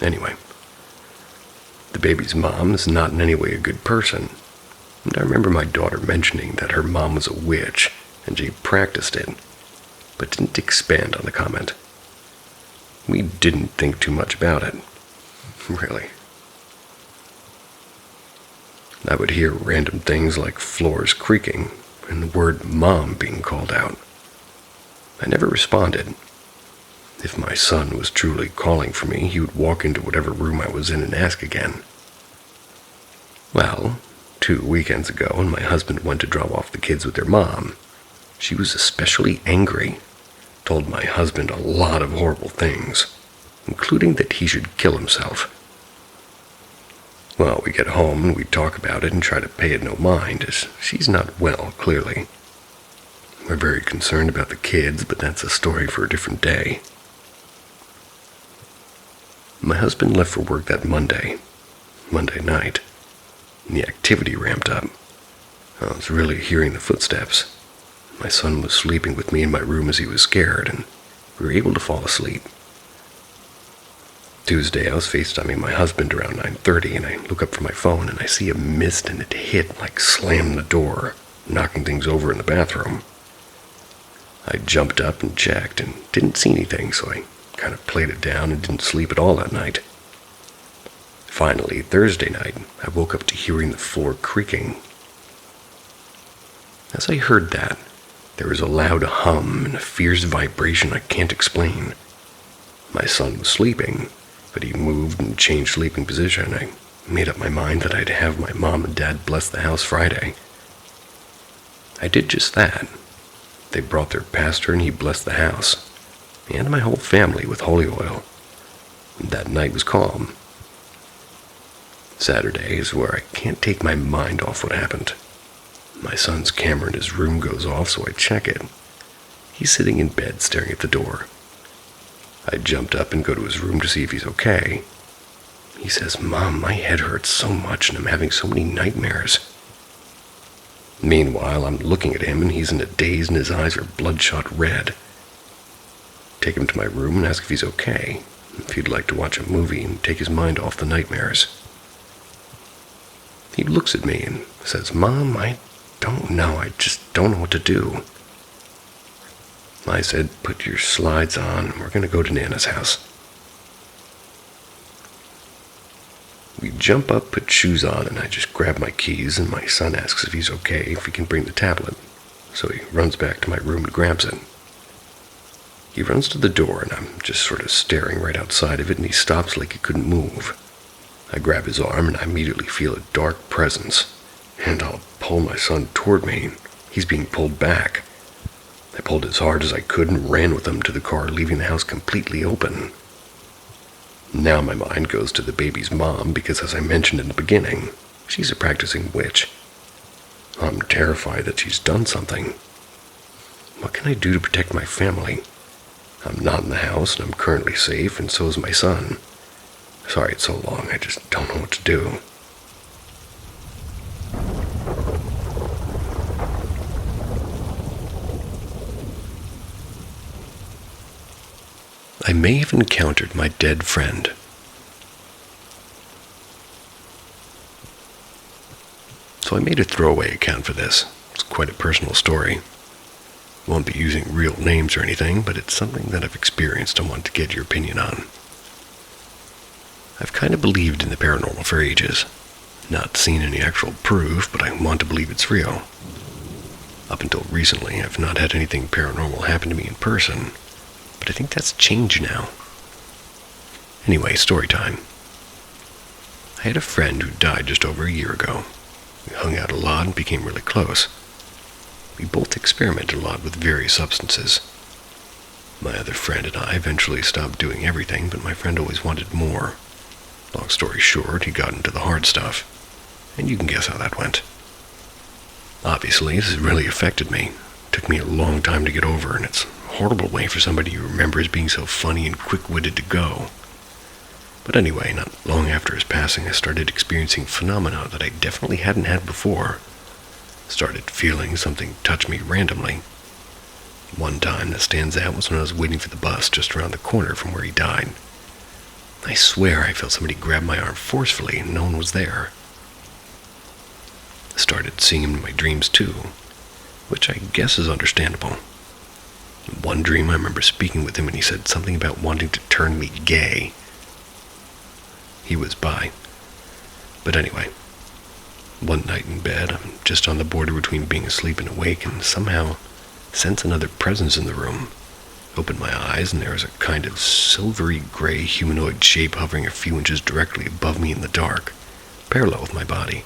Anyway. The baby's mom is not in any way a good person. And I remember my daughter mentioning that her mom was a witch, and she practiced it, but didn't expand on the comment. We didn't think too much about it. Really. I would hear random things like floors creaking and the word mom being called out. I never responded. If my son was truly calling for me, he would walk into whatever room I was in and ask again. Well, 2 weekends ago, when my husband went to drop off the kids with their mom, she was especially angry, told my husband a lot of horrible things, including that he should kill himself. Well, we get home and we talk about it and try to pay it no mind, as she's not well, clearly. We're very concerned about the kids, but that's a story for a different day. My husband left for work that Monday night, and the activity ramped up. I was really hearing the footsteps. My son was sleeping with me in my room as he was scared, and we were able to fall asleep. Tuesday, I was FaceTiming my husband around 9:30, and I look up from my phone, and I see a mist, and it hit, like slammed the door, knocking things over in the bathroom. I jumped up and checked, and didn't see anything, so I kind of played it down and didn't sleep at all that night. Finally, Thursday night, I woke up to hearing the floor creaking. As I heard that, there was a loud hum and a fierce vibration I can't explain. My son was sleeping, but he moved and changed sleeping position. I made up my mind that I'd have my mom and dad bless the house Friday. I did just that. They brought their pastor and he blessed the house, and my whole family with holy oil. That night was calm. Saturday is where I can't take my mind off what happened. My son's camera in his room goes off, so I check it. He's sitting in bed staring at the door. I jumped up and go to his room to see if he's okay. He says, "Mom, my head hurts so much and I'm having so many nightmares." Meanwhile, I'm looking at him and he's in a daze and his eyes are bloodshot red. Take him to my room and ask if he's okay, if he'd like to watch a movie and take his mind off the nightmares. He looks at me and says, "Mom, I don't know. I just don't know what to do." I said, "Put your slides on. We're going to go to Nana's house." We jump up, put shoes on, and I just grab my keys, and my son asks if he's okay, if he can bring the tablet. So he runs back to my room and grabs it. He runs to the door, and I'm just sort of staring right outside of it, and he stops like he couldn't move. I grab his arm, and I immediately feel a dark presence, and I'll pull my son toward me. He's being pulled back. I pulled as hard as I could and ran with him to the car, leaving the house completely open. Now my mind goes to the baby's mom, because as I mentioned in the beginning, she's a practicing witch. I'm terrified that she's done something. What can I do to protect my family? I'm not in the house, and I'm currently safe, and so is my son. Sorry it's so long, I just don't know what to do. I may have encountered my dead friend. So I made a throwaway account for this. It's quite a personal story. Won't be using real names or anything, but it's something that I've experienced and want to get your opinion on. I've kind of believed in the paranormal for ages. Not seen any actual proof, but I want to believe it's real. Up until recently, I've not had anything paranormal happen to me in person, but I think that's changed now. Anyway, story time. I had a friend who died just over a year ago. We hung out a lot and became really close. We both experimented a lot with various substances. My other friend and I eventually stopped doing everything, but my friend always wanted more. Long story short, he got into the hard stuff, and you can guess how that went. Obviously, this has really affected me. It took me a long time to get over, and it's a horrible way for somebody you remember as being so funny and quick-witted to go. But anyway, not long after his passing, I started experiencing phenomena that I definitely hadn't had before. Started feeling something touch me randomly. One time that stands out was when I was waiting for the bus just around the corner from where he died. I swear I felt somebody grab my arm forcefully and no one was there. I started seeing him in my dreams too, which I guess is understandable. In one dream I remember speaking with him and he said something about wanting to turn me gay. He was bi. But anyway, one night in bed, I'm just on the border between being asleep and awake and somehow sense another presence in the room. Opened my eyes and there was a kind of silvery gray humanoid shape hovering a few inches directly above me in the dark, parallel with my body.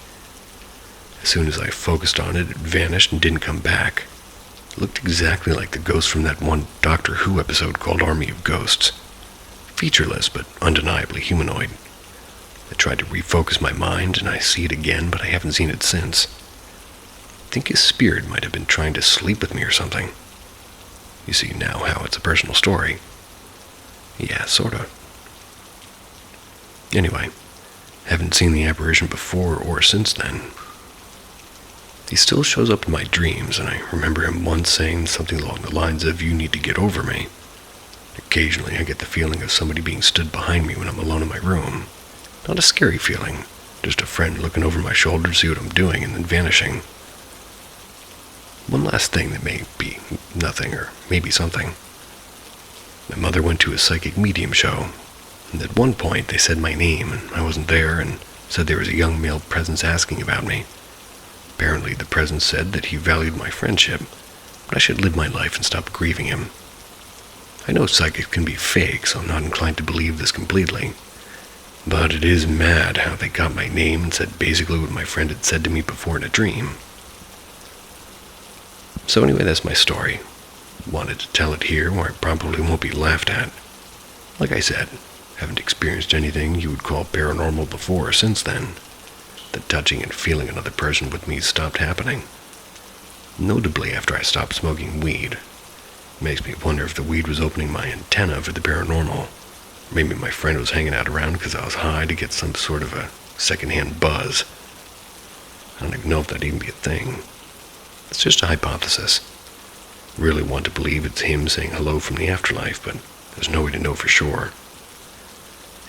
As soon as I focused on it, it vanished and didn't come back. It looked exactly like the ghost from that one Doctor Who episode called Army of Ghosts. Featureless, but undeniably humanoid. I tried to refocus my mind and I see it again, but I haven't seen it since. I think his spirit might have been trying to sleep with me or something. You see now how it's a personal story. Yeah, sorta. Anyway, haven't seen the apparition before or since then. He still shows up in my dreams, and I remember him once saying something along the lines of, "You need to get over me." Occasionally I get the feeling of somebody being stood behind me when I'm alone in my room. Not a scary feeling, just a friend looking over my shoulder to see what I'm doing and then vanishing. One last thing that may be nothing or maybe something. My mother went to a psychic medium show, and at one point they said my name, and I wasn't there, and said there was a young male presence asking about me. Apparently the presence said that he valued my friendship, but I should live my life and stop grieving him. I know psychics can be fake, so I'm not inclined to believe this completely. But it is mad how they got my name and said basically what my friend had said to me before in a dream. So anyway, that's my story. Wanted to tell it here where I probably won't be laughed at. Like I said, haven't experienced anything you would call paranormal before or since then. The touching and feeling another person with me stopped happening. Notably after I stopped smoking weed. Makes me wonder if the weed was opening my antenna for the paranormal. Maybe my friend was hanging out around because I was high to get some sort of a secondhand buzz. I don't even know if that'd even be a thing. It's just a hypothesis. Really want to believe it's him saying hello from the afterlife, but there's no way to know for sure.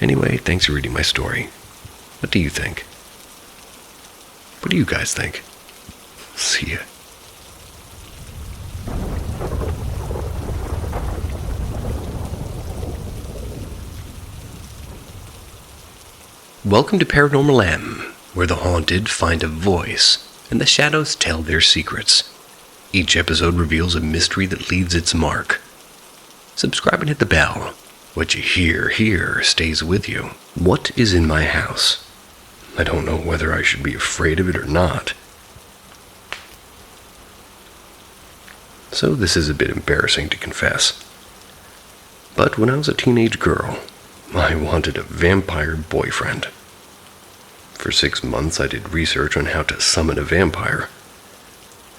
Anyway, thanks for reading my story. What do you think? What do you guys think? See ya. Welcome to Paranormal M, where the haunted find a voice and the shadows tell their secrets. Each episode reveals a mystery that leaves its mark. Subscribe and hit the bell. What you hear here stays with you. What is in my house? I don't know whether I should be afraid of it or not. So this is a bit embarrassing to confess. But when I was a teenage girl, I wanted a vampire boyfriend. For 6 months I did research on how to summon a vampire.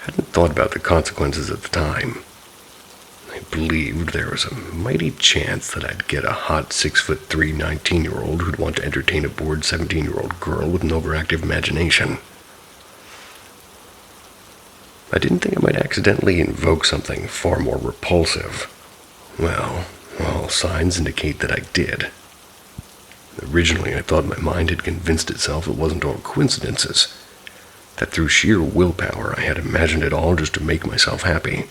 Hadn't thought about the consequences at the time. I believed there was a mighty chance that I'd get a hot 6'3" 19-year-old who'd want to entertain a bored 17-year-old girl with an overactive imagination. I didn't think I might accidentally invoke something far more repulsive. Well, all signs indicate that I did. Originally, I thought my mind had convinced itself it wasn't all coincidences, that through sheer willpower I had imagined it all just to make myself happy.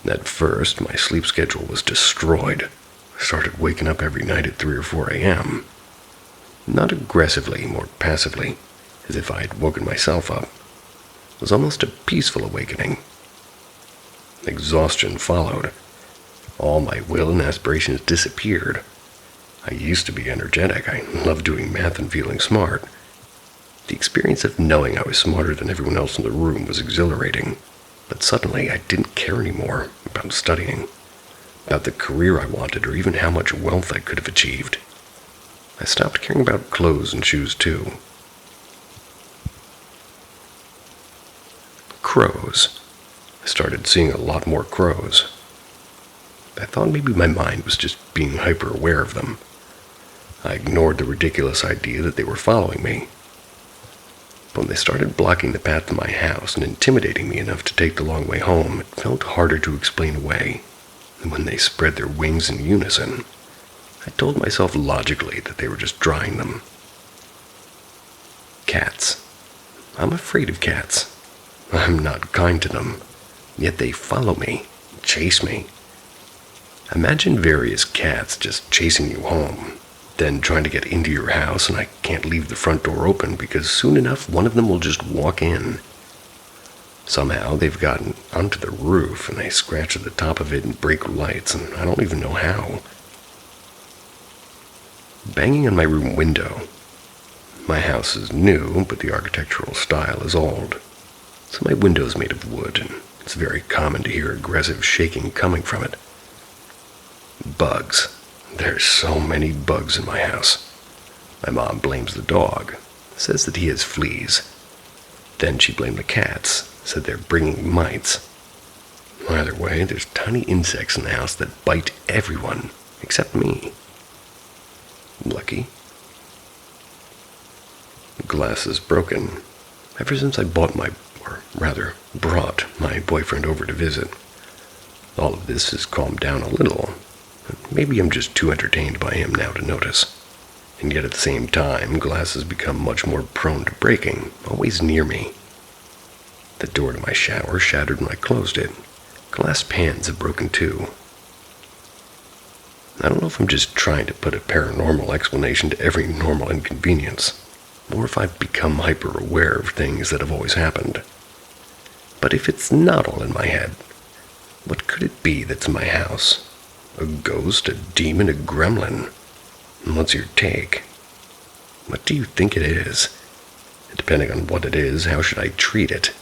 At first, my sleep schedule was destroyed. I started waking up every night at 3 or 4 a.m. Not aggressively, more passively, as if I had woken myself up. It was almost a peaceful awakening. Exhaustion followed. All my will and aspirations disappeared. I used to be energetic. I loved doing math and feeling smart. The experience of knowing I was smarter than everyone else in the room was exhilarating. But suddenly I didn't care anymore about studying, about the career I wanted, or even how much wealth I could have achieved. I stopped caring about clothes and shoes too. Crows. I started seeing a lot more crows. I thought maybe my mind was just being hyper-aware of them. I ignored the ridiculous idea that they were following me. But when they started blocking the path to my house and intimidating me enough to take the long way home, it felt harder to explain away than when they spread their wings in unison. I told myself logically that they were just drying them. Cats. I'm afraid of cats. I'm not kind to them, yet they follow me, chase me. Imagine various cats just chasing you home, then trying to get into your house, and I can't leave the front door open because soon enough one of them will just walk in. Somehow they've gotten onto the roof and they scratch at the top of it and break lights, and I don't even know how. Banging on my room window. My house is new, but the architectural style is old. So my window's made of wood, and it's very common to hear aggressive shaking coming from it. Bugs. There's so many bugs in my house. My mom blames the dog, says that he has fleas. Then she blamed the cats, said they're bringing mites. Either way, there's tiny insects in the house that bite everyone, except me. Lucky. The glass is broken. Ever since I brought my boyfriend over to visit. All of this has calmed down a little. Maybe I'm just too entertained by him now to notice. And yet at the same time, glass has become much more prone to breaking, always near me. The door to my shower shattered when I closed it. Glass pans have broken too. I don't know if I'm just trying to put a paranormal explanation to every normal inconvenience, or if I've become hyper-aware of things that have always happened. But if it's not all in my head, what could it be that's in my house? A ghost, a demon, a gremlin? And what's your take? What do you think it is? And depending on what it is, how should I treat it?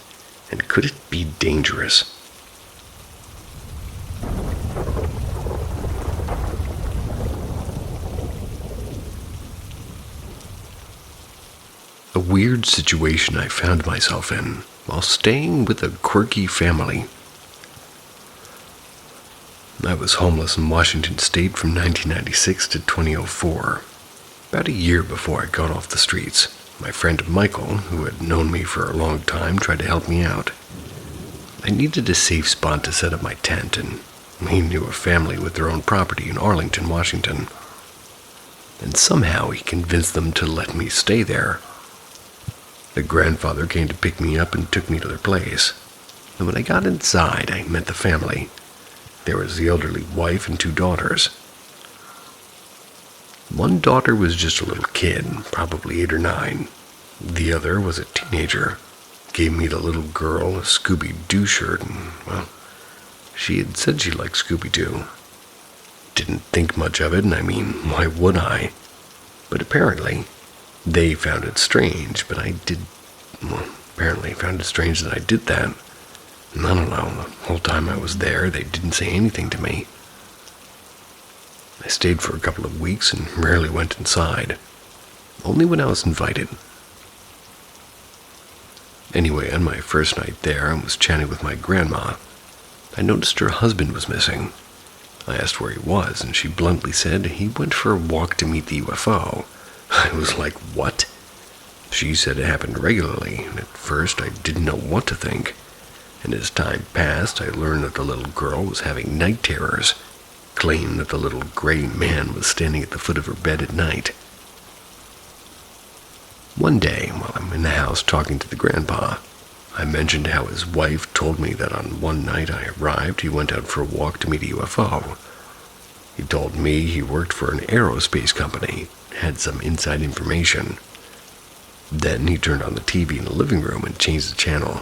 And could it be dangerous? A weird situation I found myself in while staying with a quirky family. I was homeless in Washington State from 1996 to 2004. About a year before I got off the streets, my friend Michael, who had known me for a long time, tried to help me out. I needed a safe spot to set up my tent, and he knew a family with their own property in Arlington, Washington. And somehow he convinced them to let me stay there. The grandfather came to pick me up and took me to their place. And when I got inside, I met the family. There was the elderly wife and 2 daughters. One daughter was just a little kid, probably 8 or 9. The other was a teenager. Gave me the little girl a Scooby-Doo shirt, and, well, she had said she liked Scooby-Doo. Didn't think much of it, and I mean, why would I? But apparently, they found it strange, but apparently found it strange that I did that. And I don't know, the whole time I was there, they didn't say anything to me. I stayed for a couple of weeks and rarely went inside. Only when I was invited. Anyway, on my first night there, I was chatting with my grandma. I noticed her husband was missing. I asked where he was, and she bluntly said he went for a walk to meet the UFO. I was like, what? She said it happened regularly, and at first I didn't know what to think. And as time passed, I learned that the little girl was having night terrors, claimed that the little gray man was standing at the foot of her bed at night. One day, while I'm in the house talking to the grandpa, I mentioned how his wife told me that on one night I arrived, he went out for a walk to meet a UFO. He told me he worked for an aerospace company, had some inside information. Then he turned on the TV in the living room and changed the channel.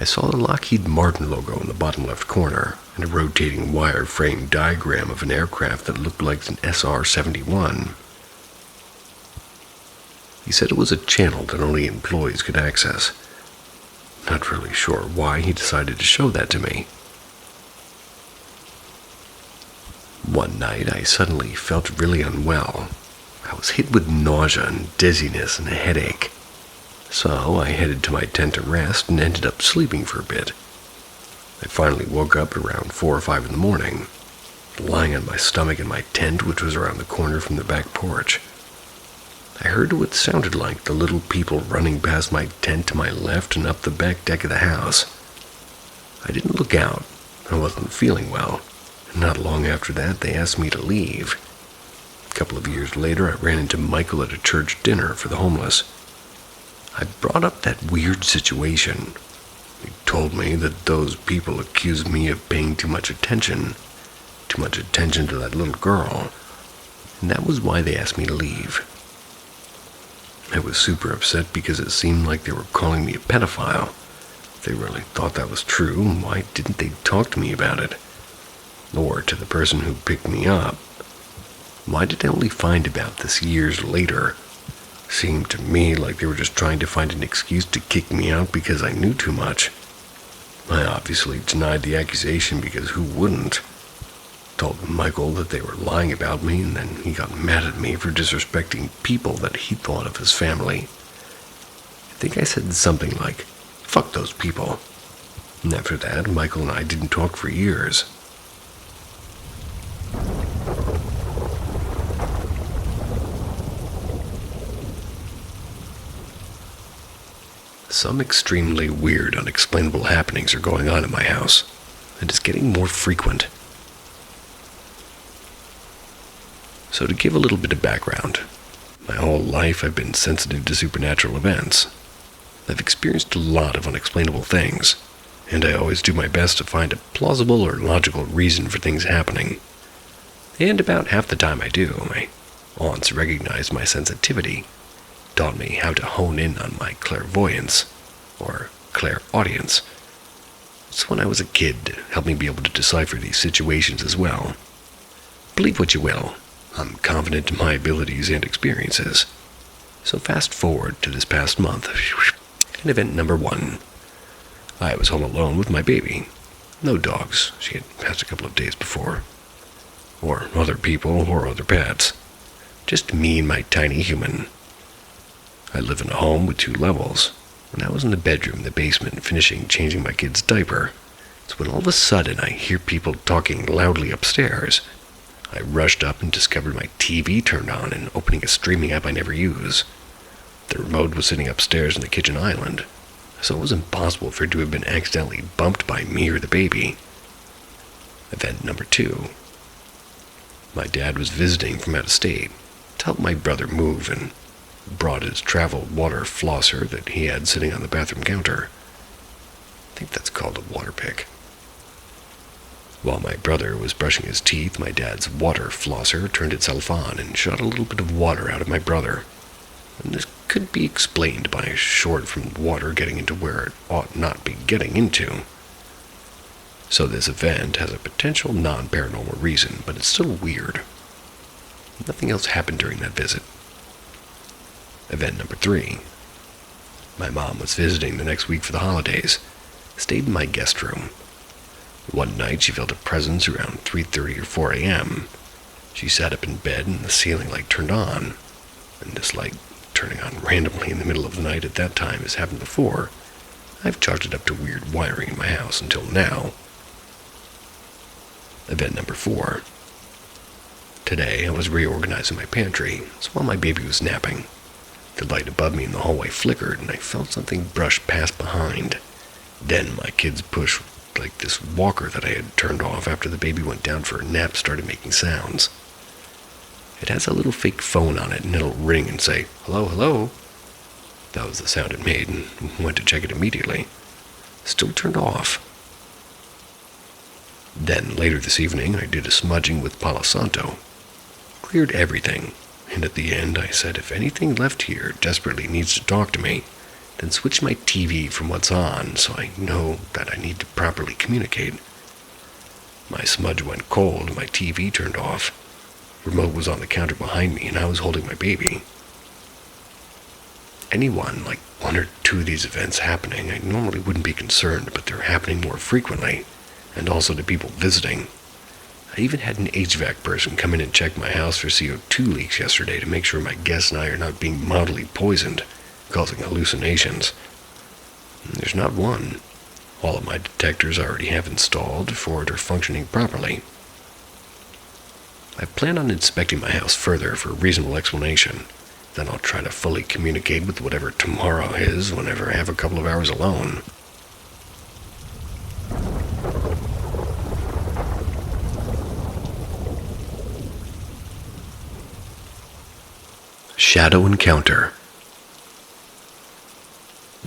I saw the Lockheed Martin logo in the bottom left corner and a rotating wire-frame diagram of an aircraft that looked like an SR-71. He said it was a channel that only employees could access. Not really sure why he decided to show that to me. One night, I suddenly felt really unwell. I was hit with nausea and dizziness and a headache. So I headed to my tent to rest and ended up sleeping for a bit. I finally woke up around 4 or 5 in the morning, lying on my stomach in my tent, which was around the corner from the back porch. I heard what sounded like the little people running past my tent to my left and up the back deck of the house. I didn't look out. I wasn't feeling well. And not long after that, they asked me to leave. A couple of years later, I ran into Michael at a church dinner for the homeless. I brought up that weird situation. He told me that those people accused me of paying too much attention to that little girl, and that was why they asked me to leave. I was super upset because it seemed like they were calling me a pedophile. If they really thought that was true, why didn't they talk to me about it? Or to the person who picked me up? Why did I only find about this years later? Seemed to me like they were just trying to find an excuse to kick me out because I knew too much. I obviously denied the accusation because who wouldn't? Told Michael that they were lying about me, and then he got mad at me for disrespecting people that he thought of as family. I think I said something like, "Fuck those people." And after that, Michael and I didn't talk for years. Some extremely weird, unexplainable happenings are going on in my house, and it's getting more frequent. So to give a little bit of background, my whole life I've been sensitive to supernatural events. I've experienced a lot of unexplainable things, and I always do my best to find a plausible or logical reason for things happening. And about half the time I do, my aunts recognized my sensitivity, taught me how to hone in on my clairvoyance, or clairaudience. It's when I was a kid to help me be able to decipher these situations as well. Believe what you will, I'm confident in my abilities and experiences. So fast forward to this past month, and event number 1. I was home alone with my baby. No dogs, she had passed a couple of days before. Or other people, or other pets. Just me and my tiny human. I live in a home with 2 levels. When I was in the bedroom, the basement, finishing changing my kid's diaper, it's when all of a sudden I hear people talking loudly upstairs. I rushed up and discovered my TV turned on and opening a streaming app I never use. The remote was sitting upstairs on the kitchen island, so it was impossible for it to have been accidentally bumped by me or the baby. Event number 2. My dad was visiting from out of state to help my brother move and brought his travel water flosser that he had sitting on the bathroom counter. I think that's called a water pick. While my brother was brushing his teeth, my dad's water flosser turned itself on and shot a little bit of water out of my brother. And this could be explained by a short from water getting into where it ought not be getting into. So this event has a potential non-paranormal reason, but it's still weird. Nothing else happened during that visit. Event number 3. My mom was visiting the next week for the holidays. Stayed in my guest room. One night she felt a presence around 3:30 or 4 a.m. She sat up in bed and the ceiling light turned on. And this light turning on randomly in the middle of the night at that time has happened before. I've chalked it up to weird wiring in my house until now. Event number 4. Today I was reorganizing my pantry, so while my baby was napping, the light above me in the hallway flickered and I felt something brush past behind. Then my kid's push, like this walker that I had turned off after the baby went down for a nap, started making sounds. It has a little fake phone on it and it'll ring and say, "Hello, hello." That was the sound it made and went to check it immediately. Still turned off. Then later this evening I did a smudging with Palo Santo. Cleared everything, and at the end I said if anything left here desperately needs to talk to me, then switch my TV from what's on so I know that I need to properly communicate. My smudge went cold and my TV turned off. Remote was on the counter behind me and I was holding my baby. Anyone, like 1 or 2 of these events happening, I normally wouldn't be concerned, but they're happening more frequently, and also to people visiting. I even had an HVAC person come in and check my house for CO2 leaks yesterday to make sure my guests and I are not being mildly poisoned, causing hallucinations. And there's not one. All of my detectors I already have installed for it are functioning properly. I plan on inspecting my house further for a reasonable explanation. Then I'll try to fully communicate with whatever tomorrow is whenever I have a couple of hours alone. Shadow encounter.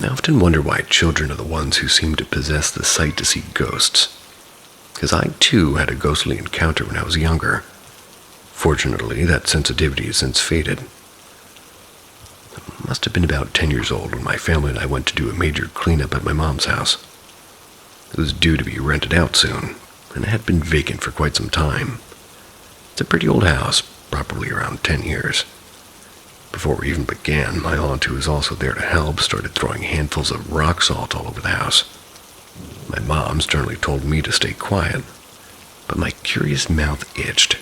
I often wonder why children are the ones who seem to possess the sight to see ghosts. Because I too had a ghostly encounter when I was younger. Fortunately, that sensitivity has since faded. I must have been about 10 years old when my family and I went to do a major cleanup at my mom's house. It was due to be rented out soon, and it had been vacant for quite some time. It's a pretty old house, probably around 10 years. Before we even began, my aunt, who was also there to help, started throwing handfuls of rock salt all over the house. My mom sternly told me to stay quiet, but my curious mouth itched.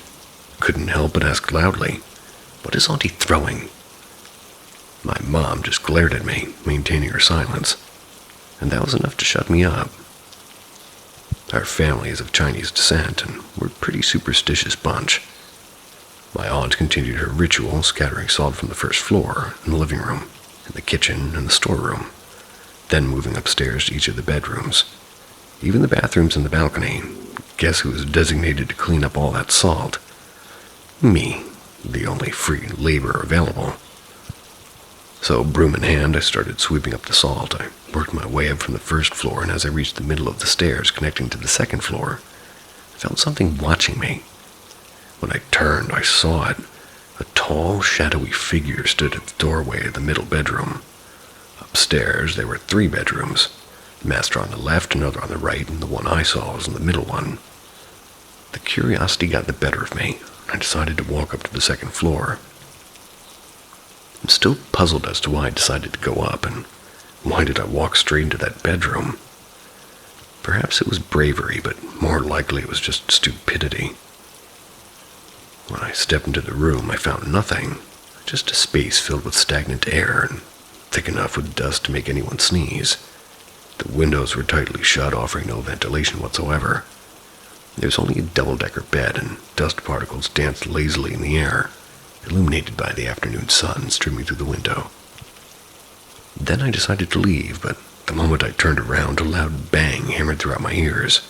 Couldn't help but ask loudly, "What is Auntie throwing?" My mom just glared at me, maintaining her silence, and that was enough to shut me up. Our family is of Chinese descent, and we're a pretty superstitious bunch. My aunt continued her ritual, scattering salt from the first floor, in the living room, in the kitchen, and the storeroom, then moving upstairs to each of the bedrooms, even the bathrooms and the balcony. Guess who was designated to clean up all that salt? Me, the only free labor available. So, broom in hand, I started sweeping up the salt. I worked my way up from the first floor, and as I reached the middle of the stairs connecting to the second floor, I felt something watching me. When I turned, I saw it. A tall, shadowy figure stood at the doorway of the middle bedroom. Upstairs, there were 3 bedrooms. The master on the left, another on the right, and the one I saw was in the middle one. The curiosity got the better of me. I decided to walk up to the 2nd floor. I'm still puzzled as to why I decided to go up, and why did I walk straight into that bedroom? Perhaps it was bravery, but more likely it was just stupidity. When I stepped into the room, I found nothing, just a space filled with stagnant air and thick enough with dust to make anyone sneeze. The windows were tightly shut, offering no ventilation whatsoever. There was only a double-decker bed, and dust particles danced lazily in the air, illuminated by the afternoon sun streaming through the window. Then I decided to leave, but the moment I turned around, a loud bang hammered throughout my ears.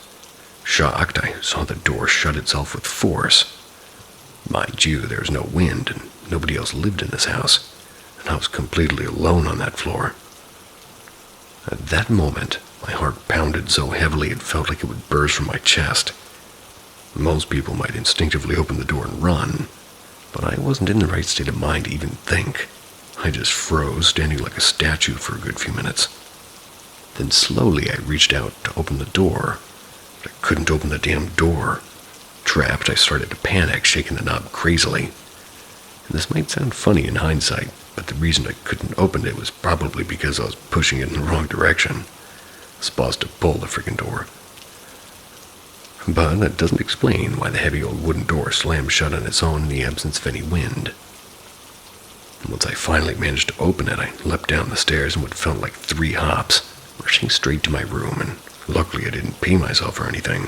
Shocked, I saw the door shut itself with force. Mind you, there was no wind, and nobody else lived in this house, and I was completely alone on that floor. At that moment, my heart pounded so heavily it felt like it would burst from my chest. Most people might instinctively open the door and run, but I wasn't in the right state of mind to even think. I just froze, standing like a statue for a good few minutes. Then slowly I reached out to open the door, but I couldn't open the damn door. Trapped, I started to panic, shaking the knob crazily. And this might sound funny in hindsight, but the reason I couldn't open it was probably because I was pushing it in the wrong direction. I was supposed to pull the freaking door. But that doesn't explain why the heavy old wooden door slammed shut on its own in the absence of any wind. And once I finally managed to open it, I leapt down the stairs in what felt like 3 hops, rushing straight to my room, and luckily I didn't pee myself or anything.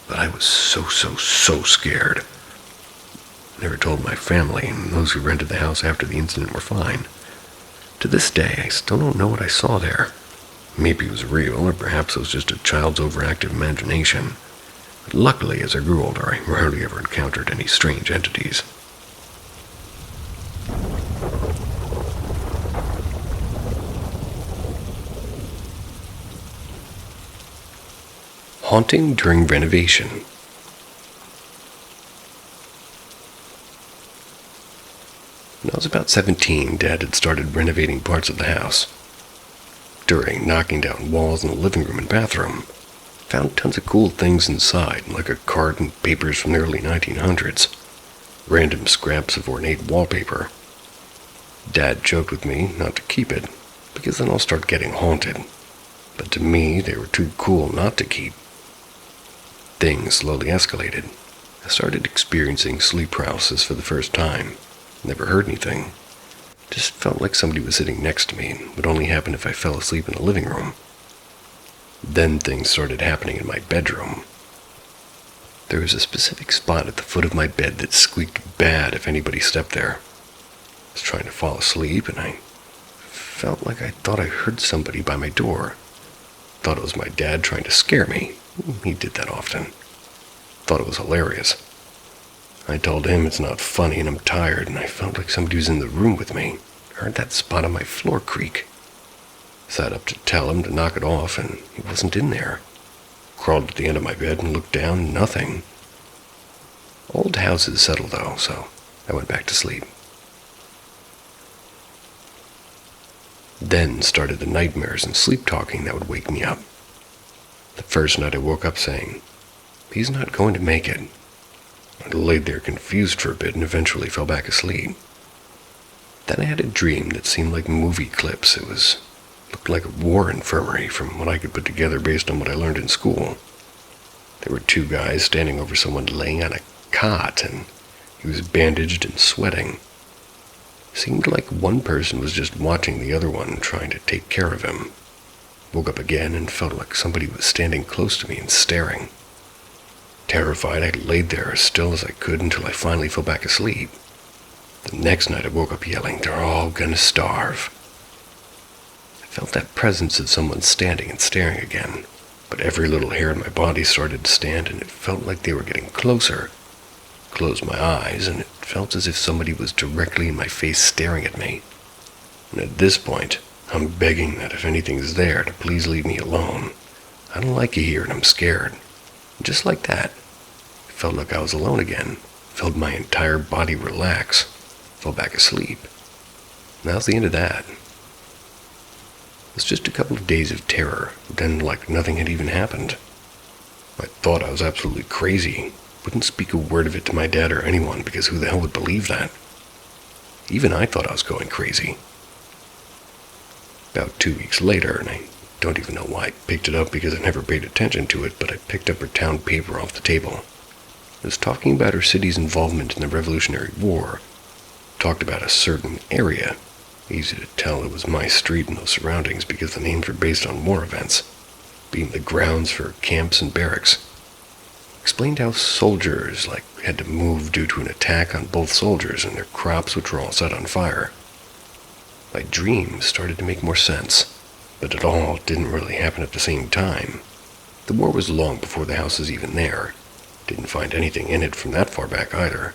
But I was so scared. I never told my family, and those who rented the house after the incident were fine. To this day, I still don't know what I saw there. Maybe it was real, or perhaps it was just a child's overactive imagination. But luckily, as I grew older, I rarely ever encountered any strange entities. Haunting during renovation. When I was about 17, Dad had started renovating parts of the house. During knocking down walls in the living room and bathroom, found tons of cool things inside, like a card and papers from the early 1900s, random scraps of ornate wallpaper. Dad joked with me not to keep it, because then I'll start getting haunted. But to me, they were too cool not to keep. Things slowly escalated. I started experiencing sleep paralysis for the first time. Never heard anything. Just felt like somebody was sitting next to me, and would only happen if I fell asleep in the living room. Then things started happening in my bedroom. There was a specific spot at the foot of my bed that squeaked bad if anybody stepped there. I was trying to fall asleep, and I felt like I thought I heard somebody by my door. Thought it was my dad trying to scare me. He did that often. Thought it was hilarious. I told him it's not funny and I'm tired, and I felt like somebody was in the room with me. Heard that spot on my floor creak. Sat up to tell him to knock it off, and he wasn't in there. Crawled to the end of my bed and looked down, nothing. Old houses settle though, so I went back to sleep. Then started the nightmares and sleep talking that would wake me up. The first night I woke up saying, "He's not going to make it." I laid there confused for a bit and eventually fell back asleep. Then I had a dream that seemed like movie clips. Looked like a war infirmary from what I could put together based on what I learned in school. There were 2 guys standing over someone laying on a cot, and he was bandaged and sweating. Seemed like one person was just watching the other one, trying to take care of him. Woke up again and felt like somebody was standing close to me and staring. Terrified, I laid there as still as I could until I finally fell back asleep. The next night I woke up yelling, "They're all gonna starve." I felt that presence of someone standing and staring again, but every little hair in my body started to stand, and it felt like they were getting closer. Closed my eyes, and it felt as if somebody was directly in my face staring at me. And at this point, I'm begging that if anything's there to please leave me alone. I don't like you here and I'm scared. And just like that, felt like I was alone again. Felt my entire body relax. Fell back asleep. And that was the end of that. It was just a couple of days of terror, then like nothing had even happened. I thought I was absolutely crazy. Wouldn't speak a word of it to my dad or anyone because who the hell would believe that? Even I thought I was going crazy. About 2 weeks later, and I don't even know why I picked it up because I never paid attention to it, but I picked up her town paper off the table. It was talking about her city's involvement in the Revolutionary War. Talked about a certain area. Easy to tell it was my street and those surroundings because the names were based on war events, being the grounds for camps and barracks. Explained how soldiers had to move due to an attack on both soldiers and their crops, which were all set on fire. My dreams started to make more sense, but it all didn't really happen at the same time. The war was long before the house was even there. Didn't find anything in it from that far back either.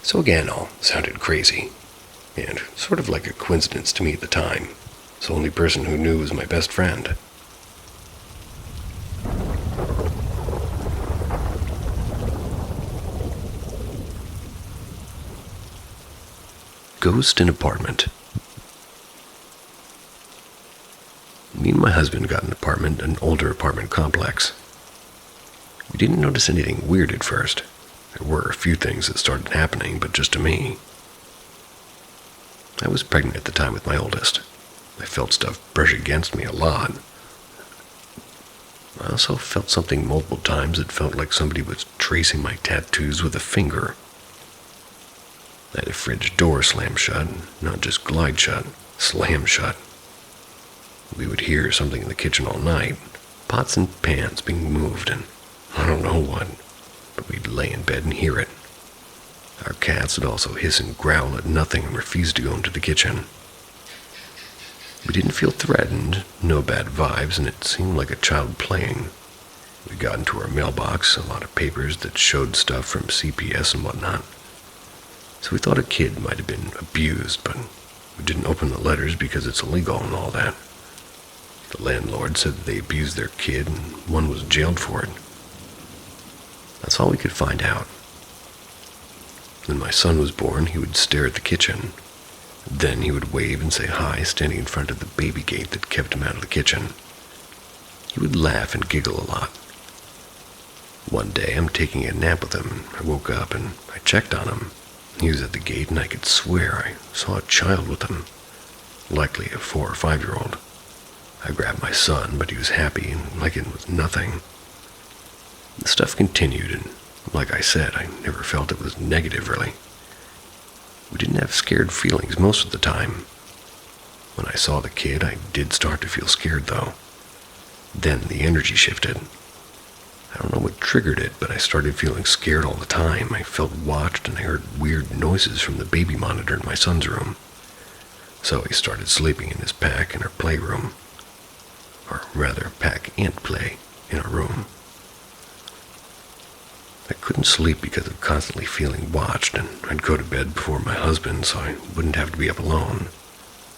So again, all sounded crazy, and sort of like a coincidence to me at the time. The only person who knew was my best friend. Ghost in apartment. Me and my husband got an apartment, an older apartment complex. We didn't notice anything weird at first. There were a few things that started happening, but just to me. I was pregnant at the time with my oldest. I felt stuff brush against me a lot. I also felt something multiple times that felt like somebody was tracing my tattoos with a finger. I had a fridge door slam shut, not just glide shut, slam shut. We would hear something in the kitchen all night, pots and pans being moved, and I don't know what, but we'd lay in bed and hear it. Our cats would also hiss and growl at nothing and refuse to go into the kitchen. We didn't feel threatened, no bad vibes, and it seemed like a child playing. We got into our mailbox, a lot of papers that showed stuff from CPS and whatnot. So we thought a kid might have been abused, but we didn't open the letters because it's illegal and all that. The landlord said that they abused their kid and one was jailed for it. That's all we could find out. When my son was born, he would stare at the kitchen. Then he would wave and say hi, standing in front of the baby gate that kept him out of the kitchen. He would laugh and giggle a lot. One day, I'm taking a nap with him. I woke up and I checked on him. He was at the gate and I could swear I saw a child with him, likely a 4 or 5-year-old. I grabbed my son, but he was happy and like it was nothing. The stuff continued, and like I said, I never felt it was negative, really. We didn't have scared feelings most of the time. When I saw the kid, I did start to feel scared, though. Then the energy shifted. I don't know what triggered it, but I started feeling scared all the time. I felt watched, and I heard weird noises from the baby monitor in my son's room. So he started sleeping in his pack in our playroom. Or rather, pack and play in our room. I couldn't sleep because of constantly feeling watched, and I'd go to bed before my husband so I wouldn't have to be up alone.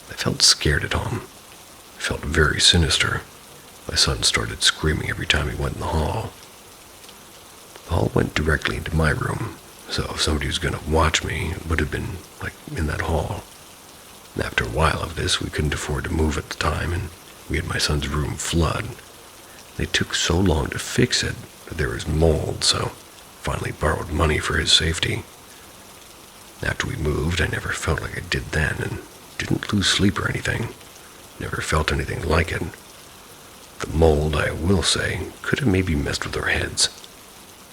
I felt scared at home. I felt very sinister. My son started screaming every time he went in the hall. The hall went directly into my room, so if somebody was going to watch me, it would have been, in that hall. And after a while of this, we couldn't afford to move at the time, and we had my son's room flood. They took so long to fix it that there was mold, so finally borrowed money for his safety. After we moved, I never felt like I did then, and didn't lose sleep or anything. Never felt anything like it. The mold, I will say, could have maybe messed with our heads.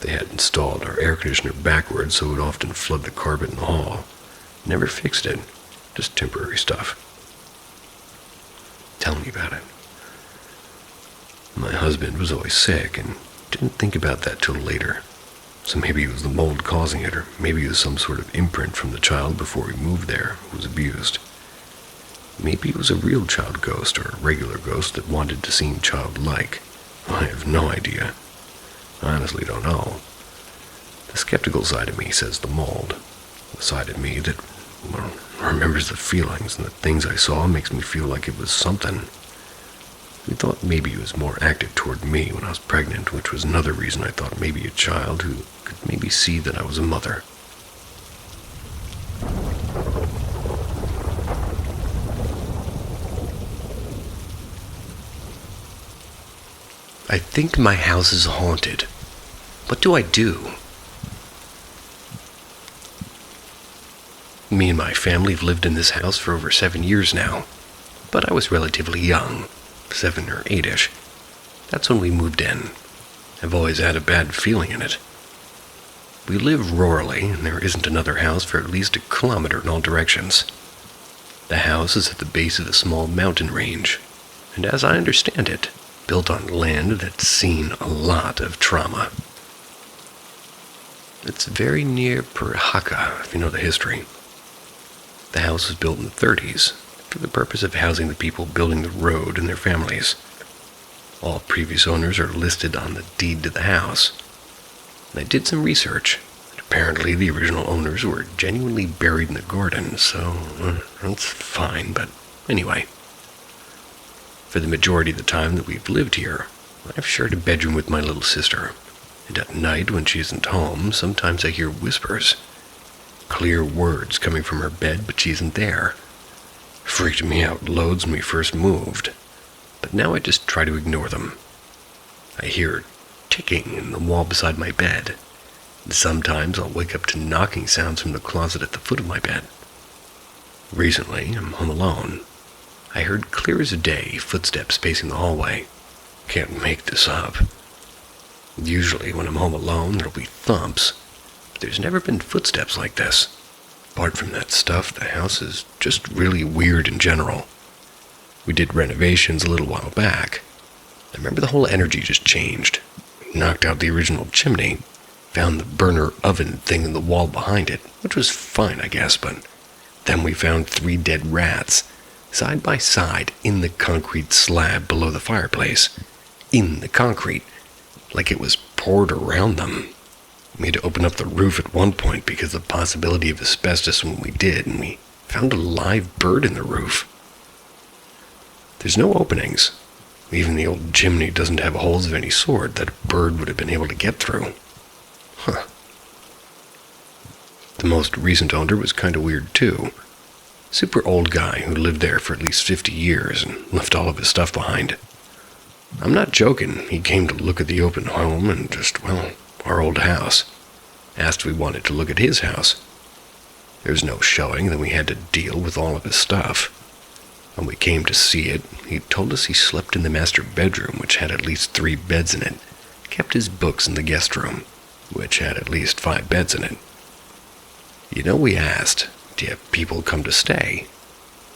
They had installed our air conditioner backwards, so it would often flood the carpet in the hall. Never fixed it, just temporary stuff. Tell me about it. My husband was always sick and didn't think about that till later. So maybe it was the mold causing it, or maybe it was some sort of imprint from the child before we moved there who was abused. Maybe it was a real child ghost or a regular ghost that wanted to seem childlike. I have no idea. I honestly don't know. The skeptical side of me says the mold. The side of me that, remembers the feelings and the things I saw makes me feel like it was something. We thought maybe he was more active toward me when I was pregnant, which was another reason I thought maybe a child who could maybe see that I was a mother. I think my house is haunted. What do I do? Me and my family have lived in this house for over 7 years now, but I was relatively young, 7 or 8-ish. That's when we moved in. I've always had a bad feeling in it. We live rurally, and there isn't another house for at least 1 kilometer in all directions. The house is at the base of a small mountain range, and as I understand it, built on land that's seen a lot of trauma. It's very near Purhaka, if you know the history. The house was built in the 30s for the purpose of housing the people building the road and their families. All previous owners are listed on the deed to the house. And I did some research, and apparently the original owners were genuinely buried in the garden, so that's fine, but anyway. For the majority of the time that we've lived here, I've shared a bedroom with my little sister, and at night when she isn't home, sometimes I hear whispers. Clear words coming from her bed, but she isn't there. Freaked me out loads when we first moved, but now I just try to ignore them. I hear ticking in the wall beside my bed, and sometimes I'll wake up to knocking sounds from the closet at the foot of my bed. Recently, I'm home alone. I heard clear as day footsteps pacing the hallway. Can't make this up. Usually when I'm home alone, there'll be thumps, but there's never been footsteps like this. Apart from that stuff, the house is just really weird in general. We did renovations a little while back. I remember the whole energy just changed. We knocked out the original chimney, found the burner oven thing in the wall behind it, which was fine, I guess, but then we found 3 dead rats, side by side in the concrete slab below the fireplace. In the concrete, like it was poured around them. We had to open up the roof at one point because of the possibility of asbestos when we did, and we found a live bird in the roof. There's no openings. Even the old chimney doesn't have holes of any sort that a bird would have been able to get through. Huh. The most recent owner was kind of weird too. Super old guy who lived there for at least 50 years and left all of his stuff behind. I'm not joking. He came to look at the open home and just, our old house. Asked if we wanted to look at his house. There was no showing, then we had to deal with all of his stuff. When we came to see it, he told us he slept in the master bedroom, which had at least 3 beds in it, kept his books in the guest room, which had at least 5 beds in it. We asked, do you have people come to stay?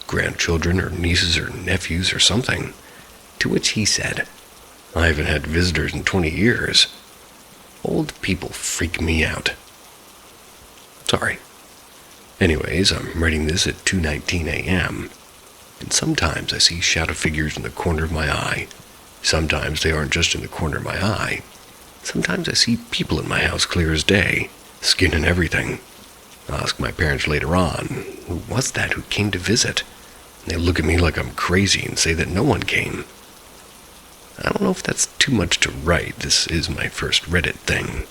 Grandchildren or nieces or nephews or something? To which he said, I haven't had visitors in 20 years. Old people freak me out. Sorry. Anyways, I'm writing this at 2:19 a.m., and sometimes I see shadow figures in the corner of my eye. Sometimes they aren't just in the corner of my eye. Sometimes I see people in my house clear as day, skin and everything. I'll ask my parents later on, who was that who came to visit? And they look at me like I'm crazy and say that no one came. I don't know if that's too much to write. This is my first Reddit thing.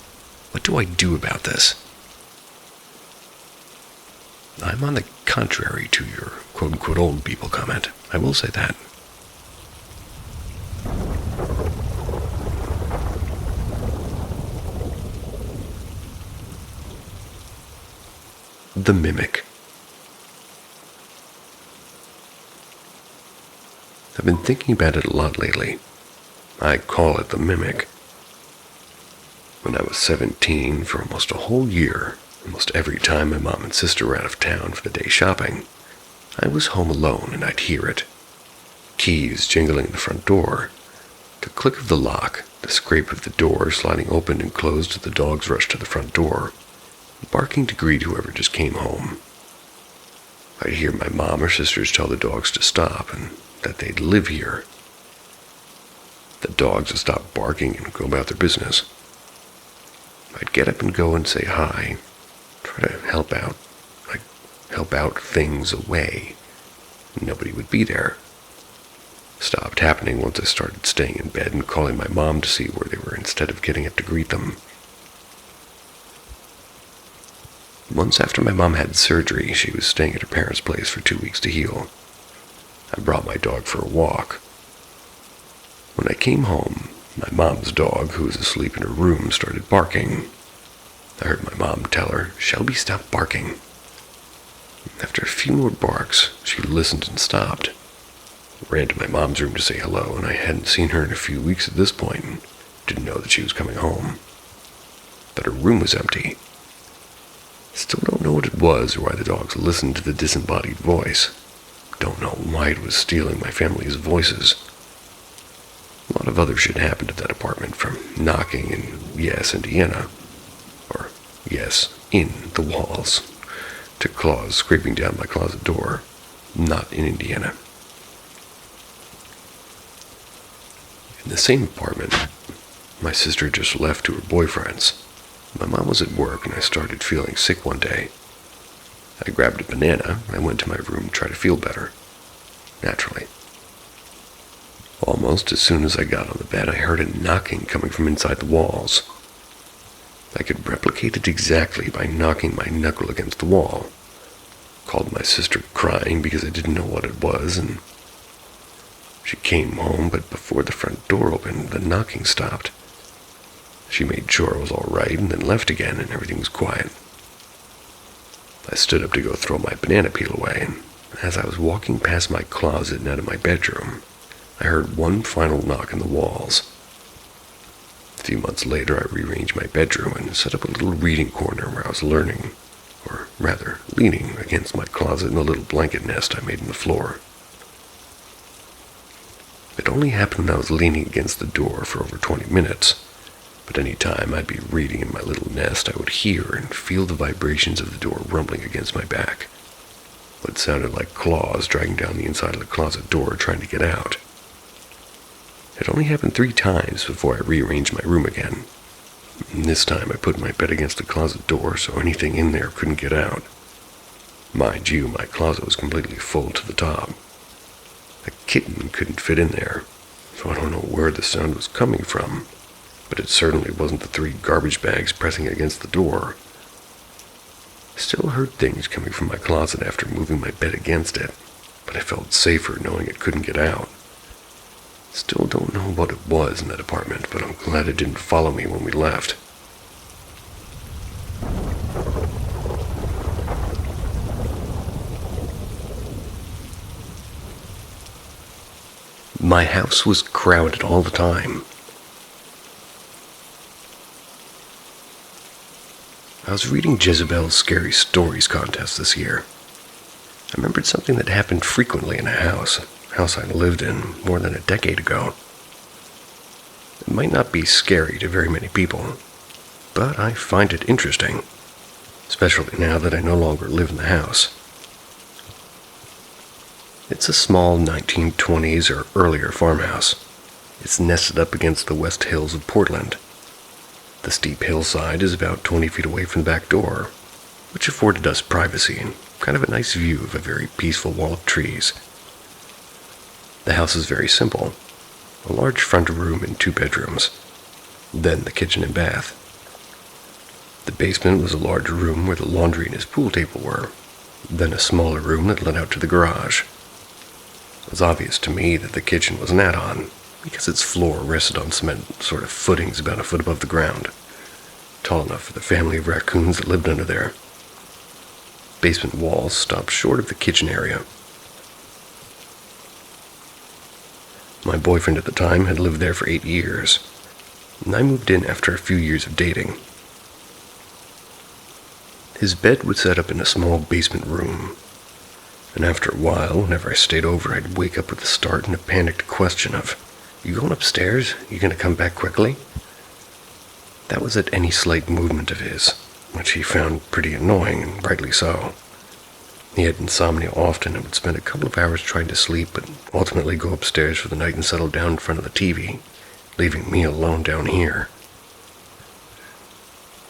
What do I do about this? I'm on the contrary to your quote-unquote old people comment. I will say that. The Mimic. I've been thinking about it a lot lately. I call it the Mimic. When I was 17, for almost a whole year, almost every time my mom and sister were out of town for the day shopping, I was home alone and I'd hear it. Keys jingling in the front door, the click of the lock, the scrape of the door sliding open and closed as the dogs rushed to the front door, barking to greet whoever just came home. I'd hear my mom or sisters tell the dogs to stop and that they'd live here. The dogs would stop barking and go about their business. I'd get up and go and say hi, try to help out things away. Nobody would be there. stopped happening once I started staying in bed and calling my mom to see where they were instead of getting up to greet them. Months after my mom had surgery, she was staying at her parents' place for 2 weeks to heal. I brought my dog for a walk. When I came home, my mom's dog, who was asleep in her room, started barking. I heard my mom tell her, "Shelby, stop barking." After a few more barks, she listened and stopped. I ran to my mom's room to say hello, and I hadn't seen her in a few weeks at this point and didn't know that she was coming home. But her room was empty. Still don't know what it was or why the dogs listened to the disembodied voice. Don't know why it was stealing my family's voices. A lot of other shit happened at that apartment, from knocking in yes, Indiana, or yes, in the walls, to claws scraping down my closet door, not in Indiana. In the same apartment, my sister just left to her boyfriend's. My mom was at work and I started feeling sick one day. I grabbed a banana and I went to my room to try to feel better. Naturally. Almost as soon as I got on the bed, I heard a knocking coming from inside the walls. I could replicate it exactly by knocking my knuckle against the wall. Called my sister crying because I didn't know what it was, and she came home, but before the front door opened, the knocking stopped. She made sure I was all right and then left again, and everything was quiet. I stood up to go throw my banana peel away, and as I was walking past my closet and out of my bedroom, I heard one final knock on the walls. A few months later, I rearranged my bedroom and set up a little reading corner where I was learning, or rather, leaning against my closet in a little blanket nest I made in the floor. It only happened when I was leaning against the door for over 20 minutes, but any time I'd be reading in my little nest, I would hear and feel the vibrations of the door rumbling against my back. What sounded like claws dragging down the inside of the closet door trying to get out. It only happened 3 times before I rearranged my room again. And this time I put my bed against the closet door so anything in there couldn't get out. Mind you, my closet was completely full to the top. A kitten couldn't fit in there, so I don't know where the sound was coming from, but it certainly wasn't the 3 garbage bags pressing against the door. I still heard things coming from my closet after moving my bed against it, but I felt safer knowing it couldn't get out. Still don't know what it was in that apartment, but I'm glad it didn't follow me when we left. My house was crowded all the time. I was reading Jezebel's Scary Stories contest this year. I remembered something that happened frequently in a house I lived in more than a decade ago. It might not be scary to very many people, but I find it interesting, especially now that I no longer live in the house. It's a small 1920s or earlier farmhouse. It's nested up against the west hills of Portland. The steep hillside is about 20 feet away from the back door, which afforded us privacy and kind of a nice view of a very peaceful wall of trees. The house is very simple. A large front room and 2 bedrooms, then the kitchen and bath. The basement was a large room where the laundry and his pool table were, then a smaller room that led out to the garage. It was obvious to me that the kitchen was an add-on, because its floor rested on cement sort of footings about a foot above the ground, tall enough for the family of raccoons that lived under there. Basement walls stopped short of the kitchen area. My boyfriend at the time had lived there for 8 years, and I moved in after a few years of dating. His bed was set up in a small basement room, and after a while, whenever I stayed over, I'd wake up with a start and a panicked question of, "You going upstairs? You gonna come back quickly?" That was at any slight movement of his, which he found pretty annoying, and rightly so. He had insomnia often and would spend a couple of hours trying to sleep, but ultimately go upstairs for the night and settle down in front of the TV, leaving me alone down here.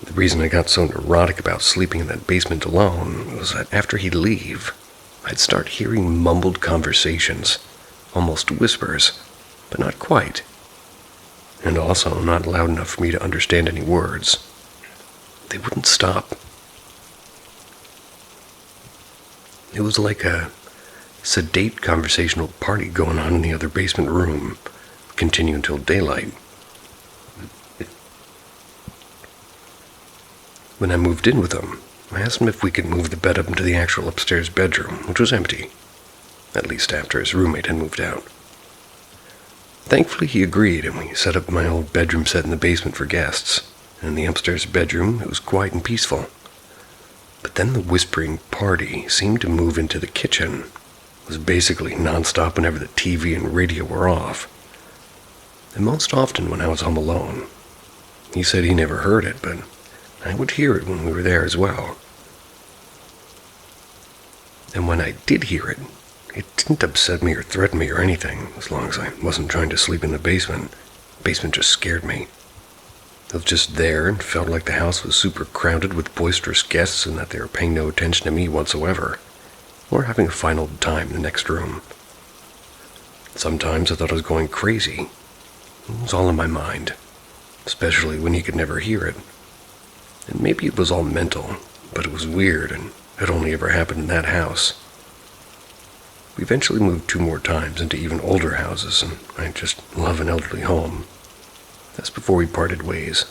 The reason I got so neurotic about sleeping in that basement alone was that after he'd leave, I'd start hearing mumbled conversations, almost whispers, but not quite, and also not loud enough for me to understand any words. They wouldn't stop. It was like a sedate conversational party going on in the other basement room, continue until daylight. When I moved in with them, I asked him if we could move the bed up into the actual upstairs bedroom, which was empty, at least after his roommate had moved out. Thankfully, he agreed, and we set up my old bedroom set in the basement for guests. And in the upstairs bedroom, it was quiet and peaceful. But then the whispering party seemed to move into the kitchen. It was basically nonstop whenever the TV and radio were off. And most often when I was home alone. He said he never heard it, but I would hear it when we were there as well. And when I did hear it, it didn't upset me or threaten me or anything, as long as I wasn't trying to sleep in the basement. The basement just scared me. It was just there and felt like the house was super crowded with boisterous guests and that they were paying no attention to me whatsoever, or having a fine old time in the next room. Sometimes I thought I was going crazy. It was all in my mind, especially when he could never hear it. And maybe it was all mental, but it was weird and had only ever happened in that house. We eventually moved 2 more times into even older houses, and I just love an elderly home. That's before we parted ways.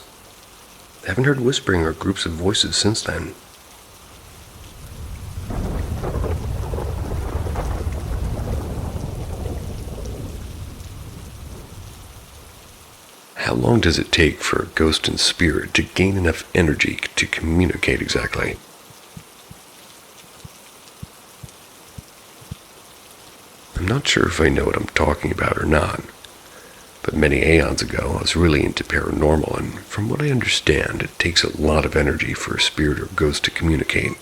I haven't heard whispering or groups of voices since then. How long does it take for a ghost and spirit to gain enough energy to communicate exactly? I'm not sure if I know what I'm talking about or not, but many aeons ago I was really into paranormal, and from what I understand, it takes a lot of energy for a spirit or ghost to communicate,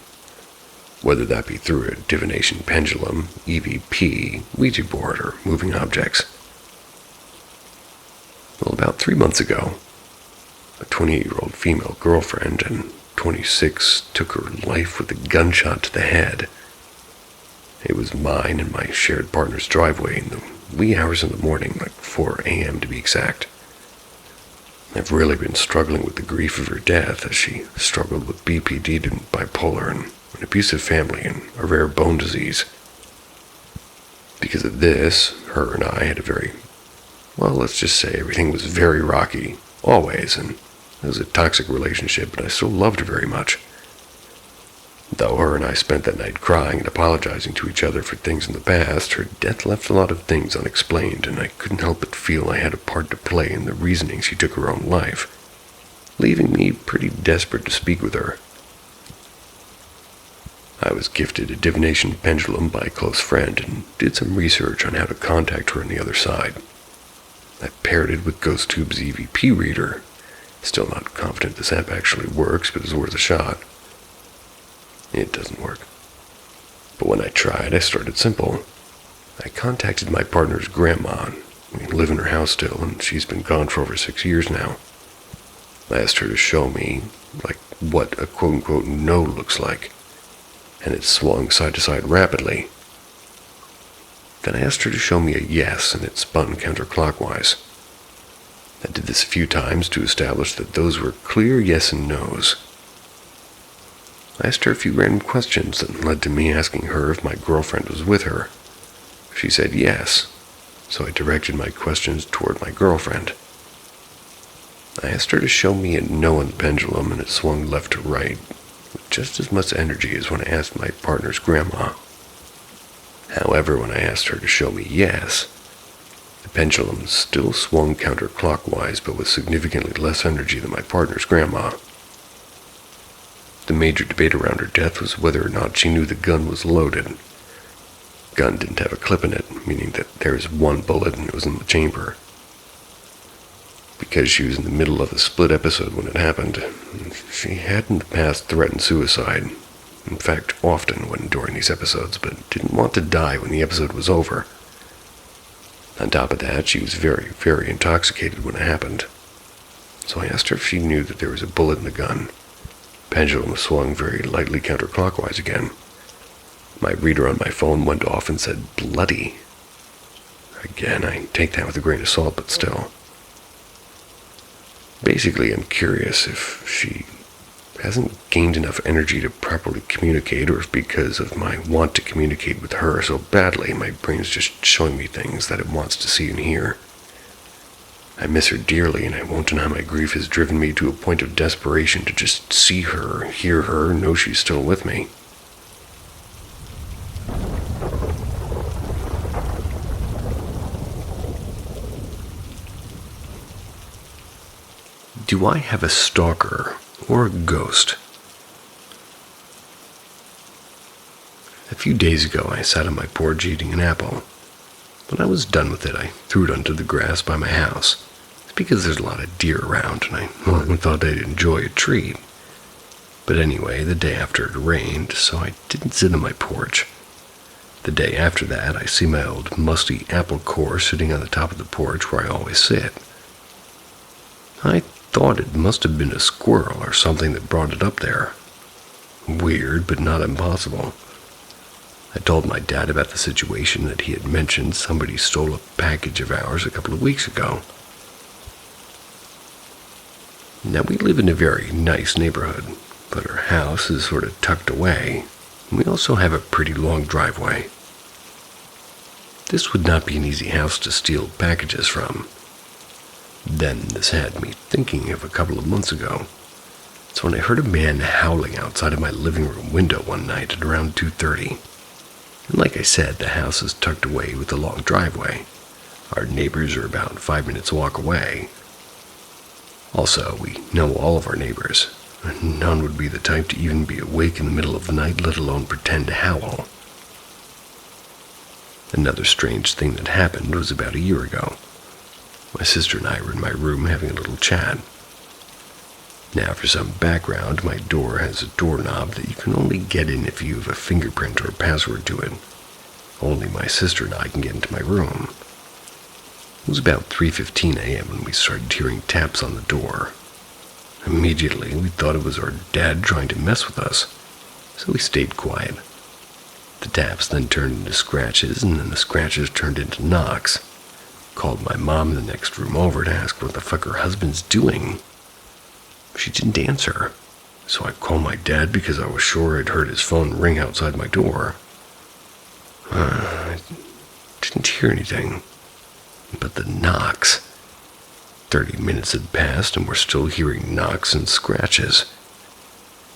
whether that be through a divination pendulum, EVP, Ouija board, or moving objects. Well, about 3 months ago, a 28-year-old female girlfriend and 26 took her life with a gunshot to the head. It was mine and my shared partner's driveway in the wee hours of the morning, like 4 a.m. to be exact. I've really been struggling with the grief of her death, as she struggled with BPD and bipolar and an abusive family and a rare bone disease. Because of this, her and I had a let's just say everything was very rocky, always, and it was a toxic relationship, but I still loved her very much. Though her and I spent that night crying and apologizing to each other for things in the past, her death left a lot of things unexplained, and I couldn't help but feel I had a part to play in the reasoning she took her own life, leaving me pretty desperate to speak with her. I was gifted a divination pendulum by a close friend and did some research on how to contact her on the other side. I paired it with GhostTube's EVP reader. Still not confident this app actually works, but it's worth a shot. It doesn't work. But when I tried, I started simple. I contacted my partner's grandma. We live in her house still, and she's been gone for over 6 years now. I asked her to show me, what a quote-unquote no looks like, and it swung side to side rapidly. Then I asked her to show me a yes, and it spun counterclockwise. I did this a few times to establish that those were clear yes and no's. I asked her a few random questions that led to me asking her if my girlfriend was with her. She said yes, so I directed my questions toward my girlfriend. I asked her to show me a no on the pendulum, and it swung left to right, with just as much energy as when I asked my partner's grandma. However, when I asked her to show me yes, the pendulum still swung counterclockwise, but with significantly less energy than my partner's grandma. The major debate around her death was whether or not she knew the gun was loaded. The gun didn't have a clip in it, meaning that there was one bullet and it was in the chamber. Because she was in the middle of a split episode when it happened, she had in the past threatened suicide. In fact, often when during these episodes, but didn't want to die when the episode was over. On top of that, she was very, very intoxicated when it happened. So I asked her if she knew that there was a bullet in the gun. The pendulum swung very lightly counterclockwise again. My reader on my phone went off and said, "Bloody." Again, I take that with a grain of salt, but still. Basically, I'm curious if she hasn't gained enough energy to properly communicate, or if because of my want to communicate with her so badly, my brain's just showing me things that it wants to see and hear. I miss her dearly, and I won't deny my grief has driven me to a point of desperation to just see her, hear her, know she's still with me. Do I have a stalker or a ghost? A few days ago, I sat on my porch eating an apple. When I was done with it, I threw it onto the grass by my house. It's because there's a lot of deer around, and I thought I'd enjoy a treat. But anyway, the day after it rained, so I didn't sit on my porch. The day after that, I see my old musty apple core sitting on the top of the porch where I always sit. I thought it must have been a squirrel or something that brought it up there. Weird, but not impossible. I told my dad about the situation, that he had mentioned somebody stole a package of ours a couple of weeks ago. Now, we live in a very nice neighborhood, but our house is sort of tucked away, and we also have a pretty long driveway. This would not be an easy house to steal packages from. Then this had me thinking of a couple of months ago. It's when I heard a man howling outside of my living room window one night at around 2:30. And like I said, the house is tucked away with a long driveway. Our neighbors are about 5 minutes walk away. Also, we know all of our neighbors. None would be the type to even be awake in the middle of the night, let alone pretend to howl. Another strange thing that happened was about a year ago. My sister and I were in my room having a little chat. Now, for some background, my door has a doorknob that you can only get in if you have a fingerprint or a password to it. Only my sister and I can get into my room. It was about 3:15 a.m. when we started hearing taps on the door. Immediately, we thought it was our dad trying to mess with us, so we stayed quiet. The taps then turned into scratches, and then the scratches turned into knocks. Called my mom in the next room over to ask what the fuck her husband's doing. She didn't answer, so I called my dad because I was sure I'd heard his phone ring outside my door. I didn't hear anything, but the knocks. 30 minutes had passed and we're still hearing knocks and scratches.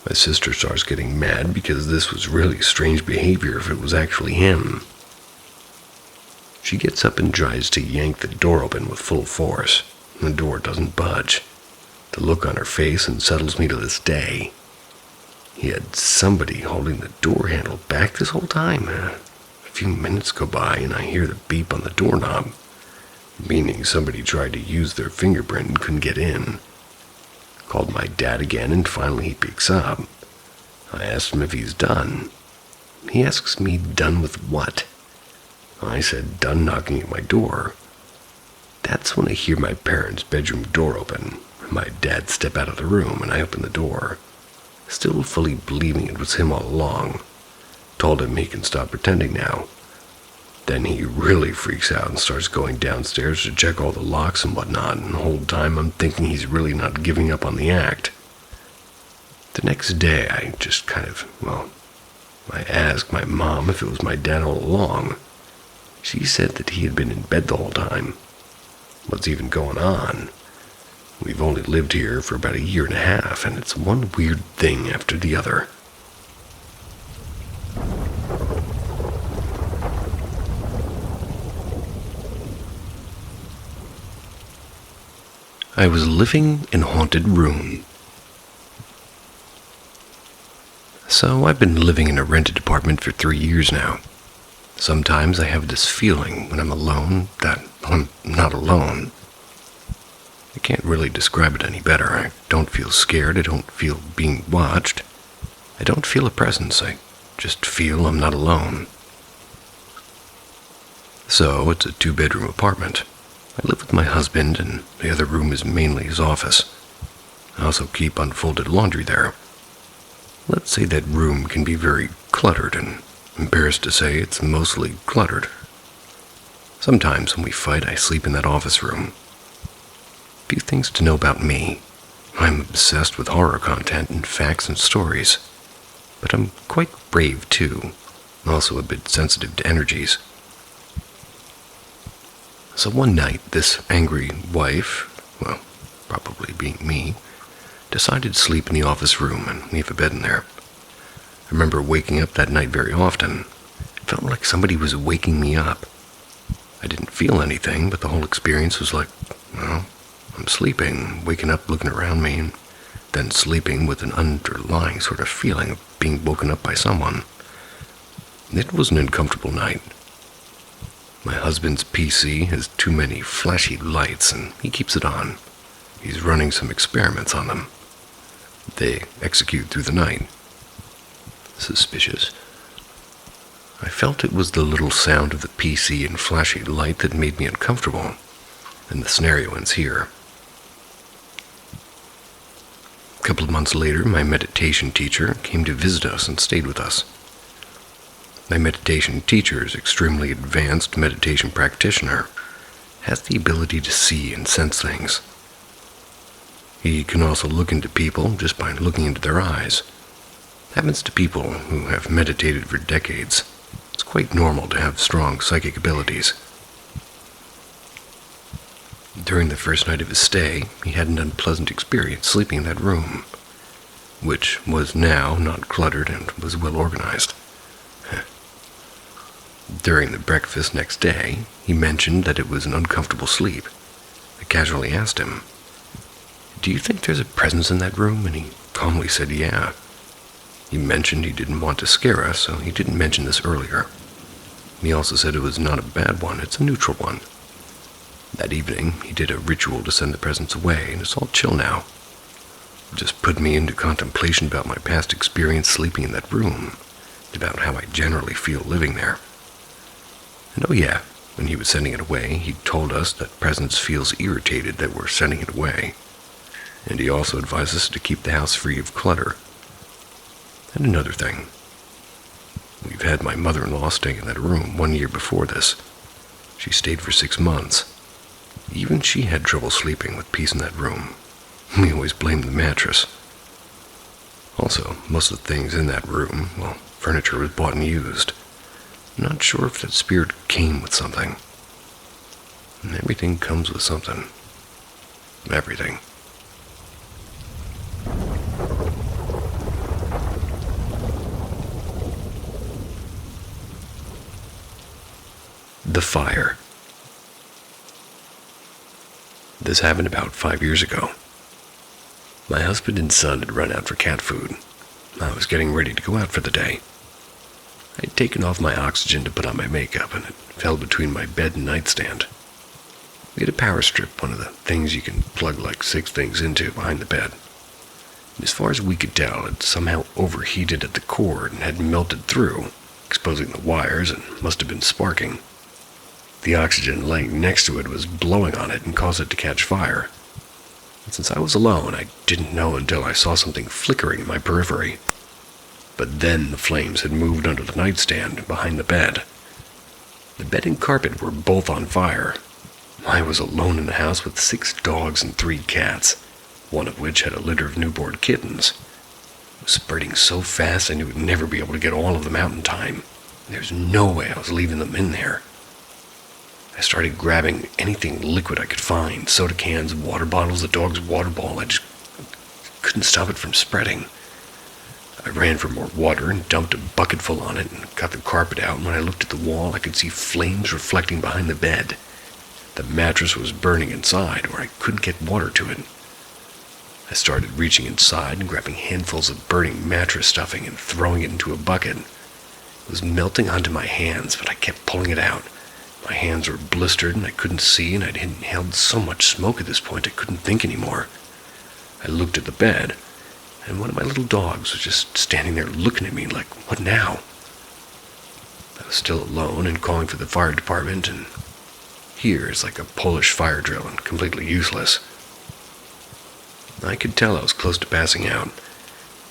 My sister starts getting mad because this was really strange behavior if it was actually him. She gets up and tries to yank the door open with full force. The door doesn't budge. The look on her face unsettles me to this day. He had somebody holding the door handle back this whole time. A few minutes go by and I hear the beep on the doorknob, meaning somebody tried to use their fingerprint and couldn't get in. Called my dad again and finally he picks up. I asked him if he's done. He asks me done with what? I said done knocking at my door. That's when I hear my parents' bedroom door open. My dad step out of the room and I open the door, still fully believing it was him all along. Told him he can stop pretending now. Then he really freaks out and starts going downstairs to check all the locks and whatnot, and the whole time I'm thinking he's really not giving up on the act. The next day I just I asked my mom if it was my dad all along. She said that he had been in bed the whole time. What's even going on? We've only lived here for about 1.5 years, and it's one weird thing after the other. I was living in a haunted room. So I've been living in a rented apartment for 3 years now. Sometimes I have this feeling when I'm alone that I'm not alone. I can't really describe it any better. I don't feel scared. I don't feel being watched. I don't feel a presence. I just feel I'm not alone. So it's a 2-bedroom apartment. I live with my husband, and the other room is mainly his office. I also keep unfolded laundry there. Let's say that room can be very cluttered, and embarrassed to say it's mostly cluttered. Sometimes when we fight, I sleep in that office room. Few things to know about me. I'm obsessed with horror content and facts and stories. But I'm quite brave too, also a bit sensitive to energies. So one night, this angry wife, well, probably being me, decided to sleep in the office room and leave a bed in there. I remember waking up that night very often. It felt like somebody was waking me up. I didn't feel anything, but the whole experience was like, well, I'm sleeping, waking up, looking around me, and then sleeping with an underlying sort of feeling of being woken up by someone. It was an uncomfortable night. My husband's PC has too many flashy lights, and he keeps it on. He's running some experiments on them. They execute through the night. Suspicious. I felt it was the little sound of the PC and flashy light that made me uncomfortable, and the scenario ends here. A couple of months later, my meditation teacher came to visit us and stayed with us. My meditation teacher is an extremely advanced meditation practitioner, has the ability to see and sense things. He can also look into people just by looking into their eyes. It happens to people who have meditated for decades. It's quite normal to have strong psychic abilities. During the first night of his stay, he had an unpleasant experience sleeping in that room, which was now not cluttered and was well organized. During the breakfast next day, he mentioned that it was an uncomfortable sleep. I casually asked him, "Do you think there's a presence in that room?" And he calmly said, "Yeah." He mentioned he didn't want to scare us, so he didn't mention this earlier. He also said it was not a bad one, it's a neutral one. That evening, he did a ritual to send the presence away, and it's all chill now. It just put me into contemplation about my past experience sleeping in that room, about how I generally feel living there. And oh yeah, when he was sending it away, he told us that presence feels irritated that we're sending it away. And he also advised us to keep the house free of clutter. And another thing. We've had my mother-in-law staying in that room 1 year before this. She stayed for 6 months. Even she had trouble sleeping with peace in that room. We always blamed the mattress. Also, most of the things in that room, well, furniture was bought and used. I'm not sure if that spirit came with something. And everything comes with something. Everything. The fire. This happened about 5 years ago. My husband and son had run out for cat food. I was getting ready to go out for the day. I'd taken off my oxygen to put on my makeup, and it fell between my bed and nightstand. We had a power strip, one of the things you can plug like 6 things into behind the bed. And as far as we could tell, it somehow overheated at the cord and had melted through, exposing the wires, and must have been sparking. The oxygen laying next to it was blowing on it and caused it to catch fire. And since I was alone, I didn't know until I saw something flickering in my periphery. But then the flames had moved under the nightstand behind the bed. The bed and carpet were both on fire. I was alone in the house with 6 dogs and 3 cats, one of which had a litter of newborn kittens. It was spreading so fast I knew I'd never be able to get all of them out in time. There's no way I was leaving them in there. I started grabbing anything liquid I could find, soda cans, water bottles, the dog's water bottle. I just couldn't stop it from spreading. I ran for more water and dumped a bucket full on it and got the carpet out, and when I looked at the wall, I could see flames reflecting behind the bed. The mattress was burning inside, or I couldn't get water to it. I started reaching inside and grabbing handfuls of burning mattress stuffing and throwing it into a bucket. It was melting onto my hands, but I kept pulling it out. My hands were blistered and I couldn't see, and I'd inhaled so much smoke at this point I couldn't think anymore. I looked at the bed, and one of my little dogs was just standing there looking at me like, what now? I was still alone and calling for the fire department, and here is like a Polish fire drill and completely useless. I could tell I was close to passing out.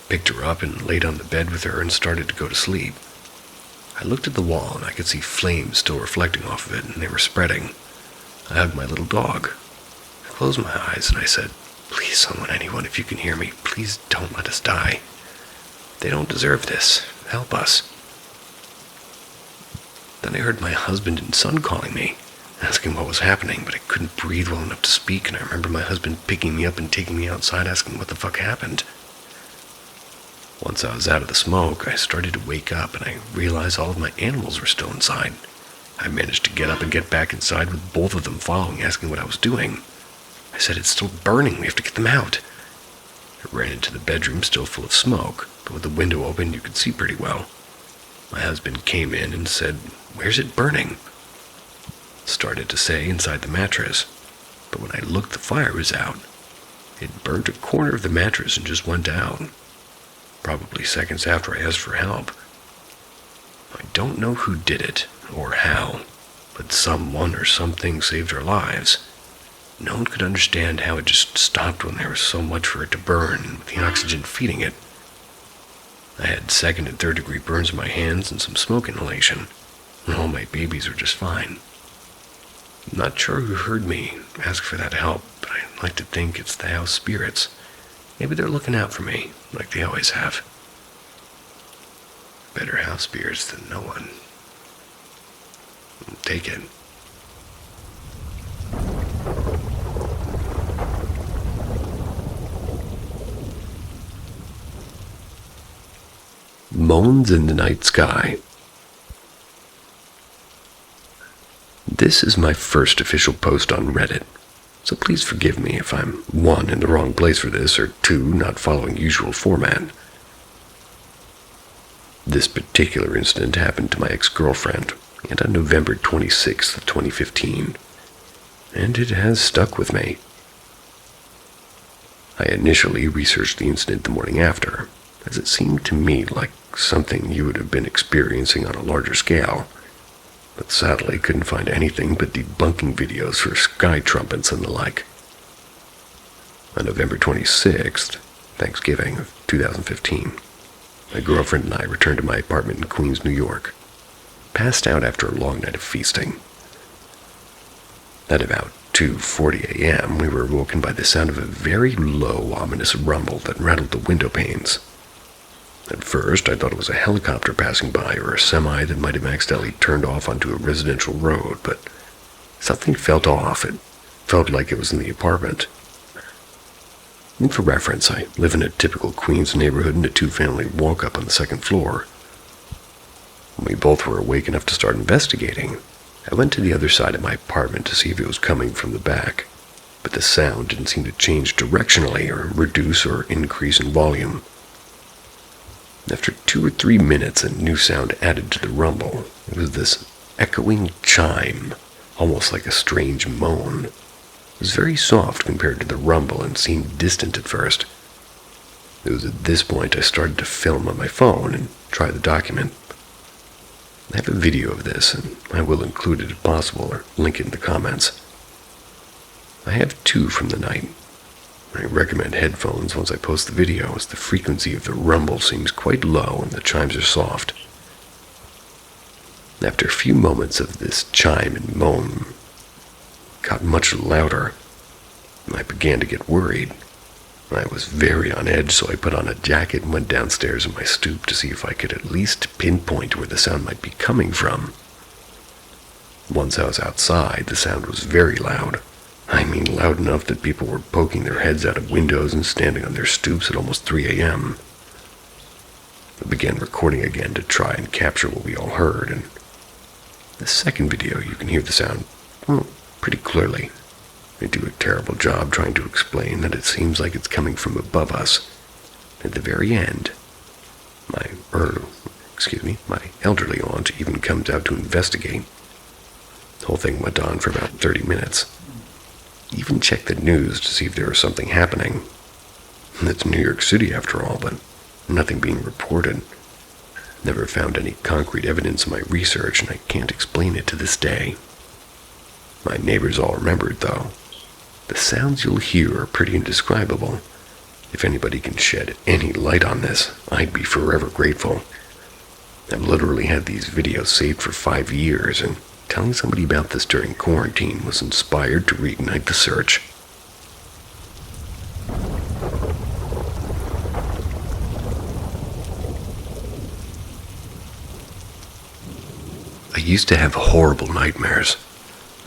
Picked her up and laid on the bed with her and started to go to sleep. I looked at the wall and I could see flames still reflecting off of it, and they were spreading. I hugged my little dog. I closed my eyes and I said, "Please, someone, anyone, if you can hear me, please don't let us die. They don't deserve this. Help us." Then I heard my husband and son calling me, asking what was happening, but I couldn't breathe well enough to speak, and I remember my husband picking me up and taking me outside, asking what the fuck happened. Once I was out of the smoke, I started to wake up, and I realized all of my animals were still inside. I managed to get up and get back inside with both of them following, asking what I was doing. I said, "It's still burning, we have to get them out." I ran into the bedroom, still full of smoke, but with the window open you could see pretty well. My husband came in and said, "Where's it burning?" Started to say inside the mattress, but when I looked the fire was out. It burnt a corner of the mattress and just went out, probably seconds after I asked for help. I don't know who did it or how, but someone or something saved our lives. No one could understand how it just stopped when there was so much for it to burn, and with the oxygen feeding it. I had second and third degree burns in my hands and some smoke inhalation, and all my babies were just fine. I'm not sure who heard me ask for that help, but I like to think it's the house spirits. Maybe they're looking out for me, like they always have. Better house spirits than no one. Take it. Moans in the Night Sky. This is my first official post on Reddit, so please forgive me if I'm 1, in the wrong place for this, or 2, not following usual format. This particular incident happened to my ex-girlfriend, and on November 26th of 2015, and it has stuck with me. I initially researched the incident the morning after, as it seemed to me like something you would have been experiencing on a larger scale, but sadly couldn't find anything but debunking videos for sky trumpets and the like. On November 26th, Thanksgiving of 2015, my girlfriend and I returned to my apartment in Queens, New York, passed out after a long night of feasting. At about 2:40 a.m., we were awoken by the sound of a very low, ominous rumble that rattled the window panes. At first, I thought it was a helicopter passing by or a semi that might have accidentally turned off onto a residential road, but something felt off. It felt like it was in the apartment. And for reference, I live in a typical Queens neighborhood in a 2-family walk-up on the 2nd floor. When we both were awake enough to start investigating, I went to the other side of my apartment to see if it was coming from the back, but the sound didn't seem to change directionally or reduce or increase in volume. After 2 or 3 minutes, a new sound added to the rumble. It was this echoing chime, almost like a strange moan. It was very soft compared to the rumble and seemed distant at first. It was at this point I started to film on my phone and try the document. I have a video of this, and I will include it if possible or link it in the comments. I have 2 from the night. I recommend headphones once I post the video, as the frequency of the rumble seems quite low and the chimes are soft. After a few moments of this chime and moan, it got much louder, and I began to get worried. I was very on edge, so I put on a jacket and went downstairs on my stoop to see if I could at least pinpoint where the sound might be coming from. Once I was outside, the sound was very loud. I mean loud enough that people were poking their heads out of windows and standing on their stoops at almost 3 a.m. I began recording again to try and capture what we all heard, and the second video you can hear the sound, pretty clearly. I do a terrible job trying to explain that it seems like it's coming from above us. At the very end, my elderly aunt even comes out to investigate. The whole thing went on for about 30 minutes. Even checked the news to see if there was something happening. It's New York City after all, but nothing being reported. Never found any concrete evidence in my research, and I can't explain it to this day. My neighbors all remembered, though. The sounds you'll hear are pretty indescribable. If anybody can shed any light on this, I'd be forever grateful. I've literally had these videos saved for 5 years, and telling somebody about this during quarantine was inspired to reignite the search. I used to have horrible nightmares.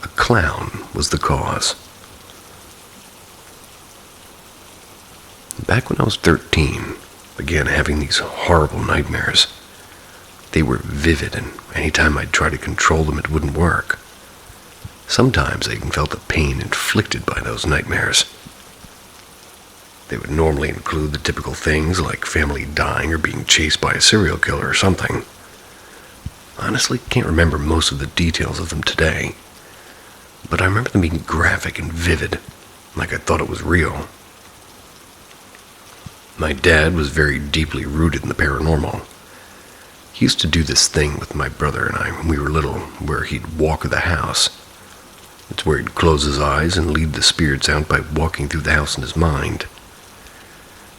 A clown was the cause. Back when I was 13, I began having these horrible nightmares. They were vivid, and anytime I'd try to control them, it wouldn't work. Sometimes I even felt the pain inflicted by those nightmares. They would normally include the typical things like family dying or being chased by a serial killer or something. Honestly, can't remember most of the details of them today, but I remember them being graphic and vivid, like I thought it was real. My dad was very deeply rooted in the paranormal. He used to do this thing with my brother and I when we were little, where he'd walk the house. It's where he'd close his eyes and lead the spirits out by walking through the house in his mind.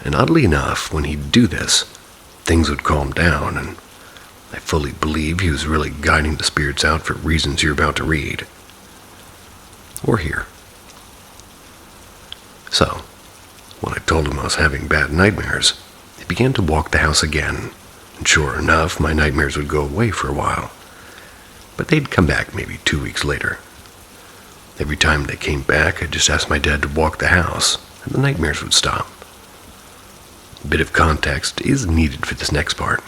And oddly enough, when he'd do this, things would calm down, and I fully believe he was really guiding the spirits out for reasons you're about to read. Or hear. So, when I told him I was having bad nightmares, he began to walk the house again. And sure enough, my nightmares would go away for a while, but they'd come back maybe 2 weeks later. Every time they came back, I'd just ask my dad to walk the house, and the nightmares would stop. A bit of context is needed for this next part.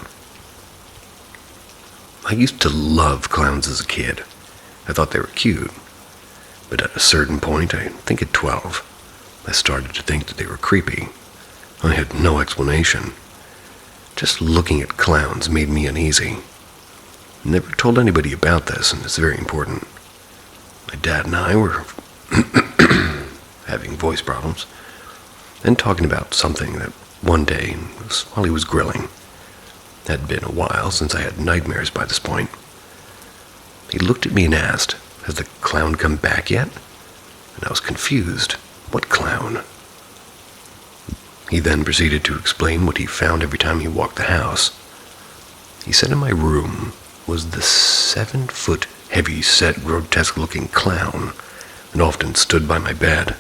I used to love clowns as a kid. I thought they were cute, but at a certain point, I think at 12, I started to think that they were creepy. I had no explanation. Just looking at clowns made me uneasy. Never told anybody about this, and it's very important. My dad and I were having voice problems and talking about something that one day, while he was grilling. It had been a while since I had nightmares by this point. He looked at me and asked, "Has the clown come back yet?" And I was confused. What clown? He then proceeded to explain what he found every time he walked the house. He said in my room was the 7-foot, heavy-set, grotesque-looking clown that often stood by my bed.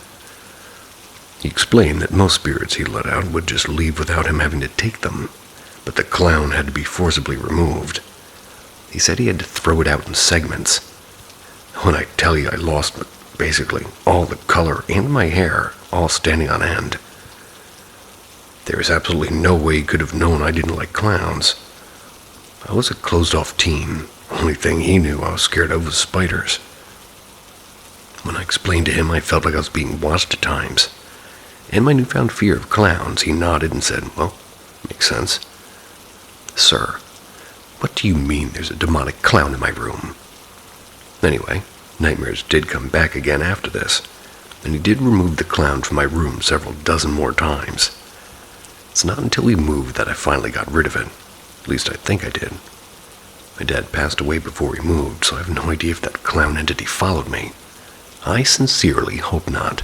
He explained that most spirits he let out would just leave without him having to take them, but the clown had to be forcibly removed. He said he had to throw it out in segments. When I tell you I lost basically all the color and my hair, all standing on end. There was absolutely no way he could have known I didn't like clowns. I was a closed-off teen. Only thing he knew I was scared of was spiders. When I explained to him I felt like I was being watched at times, and my newfound fear of clowns, he nodded and said, "Well, makes sense." "Sir, what do you mean there's a demonic clown in my room?" Anyway, nightmares did come back again after this, and he did remove the clown from my room several dozen more times. It's not until we moved that I finally got rid of it. At least I think I did. My dad passed away before we moved, so I have no idea if that clown entity followed me. I sincerely hope not.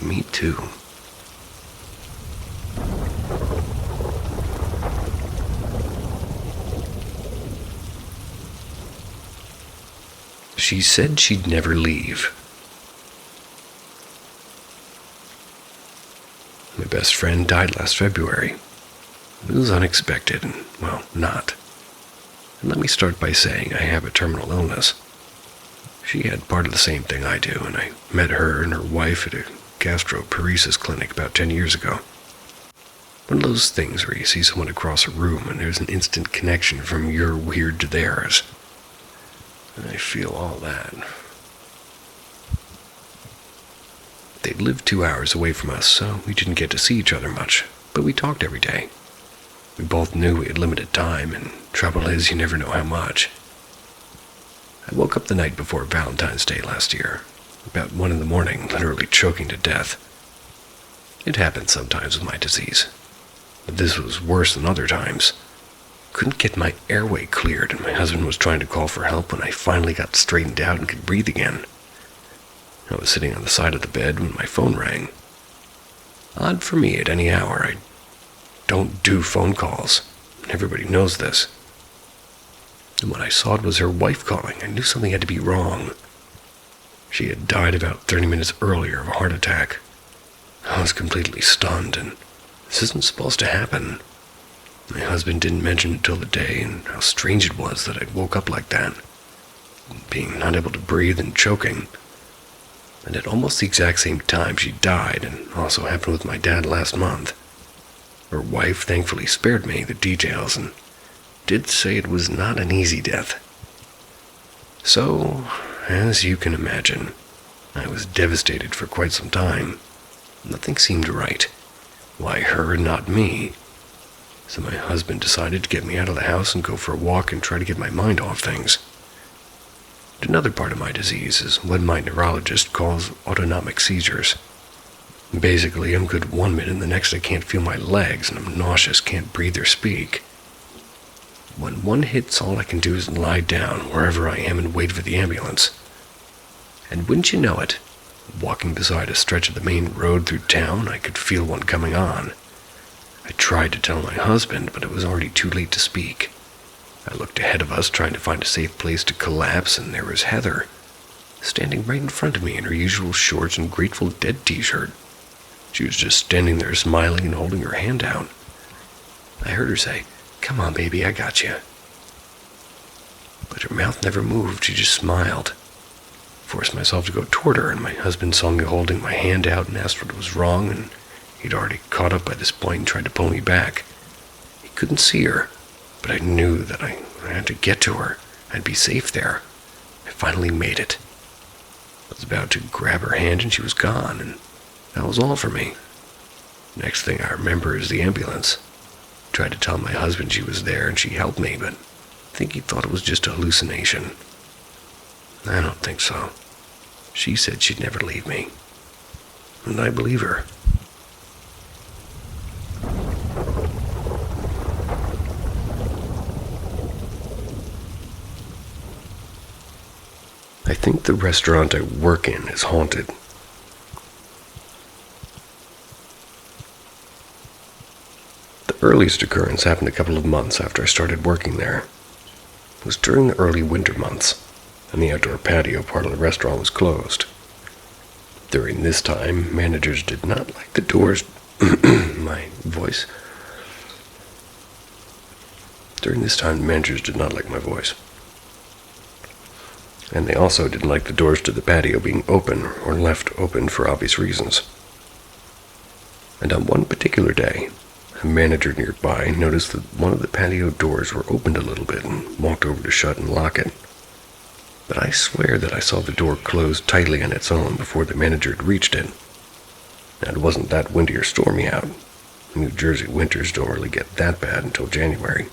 Me too. She said she'd never leave. My best friend died last February. It was unexpected, and, well, not. And let me start by saying I have a terminal illness. She had part of the same thing I do, and I met her and her wife at a gastroparesis clinic about 10 years ago. One of those things where you see someone across a room and there's an instant connection from your weird to theirs. And I feel all that. They lived 2 hours away from us, so we didn't get to see each other much, but we talked every day. We both knew we had limited time, and trouble is you never know how much. I woke up the night before Valentine's Day last year, about 1 a.m, literally choking to death. It happens sometimes with my disease, but this was worse than other times. Couldn't get my airway cleared, and my husband was trying to call for help when I finally got straightened out and could breathe again. I was sitting on the side of the bed when my phone rang. Odd for me at any hour, I don't do phone calls. Everybody knows this. And when I saw it was her wife calling, I knew something had to be wrong. She had died about 30 minutes earlier of a heart attack. I was completely stunned, and this isn't supposed to happen. My husband didn't mention it till the day, and how strange it was that I'd woke up like that, being not able to breathe and choking. And at almost the exact same time she died, and also happened with my dad last month. Her wife thankfully spared me the details and did say it was not an easy death. So, as you can imagine, I was devastated for quite some time. Nothing seemed right. Why her and not me? So my husband decided to get me out of the house and go for a walk and try to get my mind off things. Another part of my disease is what my neurologist calls autonomic seizures. Basically, I'm good one minute and the next I can't feel my legs and I'm nauseous, can't breathe or speak. When one hits, all I can do is lie down wherever I am and wait for the ambulance. And wouldn't you know it, walking beside a stretch of the main road through town, I could feel one coming on. I tried to tell my husband, but it was already too late to speak. I looked ahead of us, trying to find a safe place to collapse, and there was Heather, standing right in front of me in her usual shorts and Grateful Dead t-shirt. She was just standing there smiling and holding her hand out. I heard her say, "Come on, baby, I got you." But her mouth never moved, she just smiled. I forced myself to go toward her, and my husband saw me holding my hand out and asked what was wrong, and he'd already caught up by this point and tried to pull me back. He couldn't see her, but I knew that I had to get to her. I'd be safe there. I finally made it. I was about to grab her hand and she was gone, and that was all for me. Next thing I remember is the ambulance. I tried to tell my husband she was there and she helped me, but I think he thought it was just a hallucination. I don't think so. She said she'd never leave me, and I believe her. I think the restaurant I work in is haunted. The earliest occurrence happened a couple of months after I started working there. It was during the early winter months, and the outdoor patio part of the restaurant was closed. During this time, managers did not like the doors... my voice. During this time, managers did not like my voice. And they also didn't like the doors to the patio being open or left open for obvious reasons. And on one particular day, a manager nearby noticed that one of the patio doors were opened a little bit and walked over to shut and lock it. But I swear that I saw the door close tightly on its own before the manager had reached it. And it wasn't that windy or stormy out. New Jersey winters don't really get that bad until January.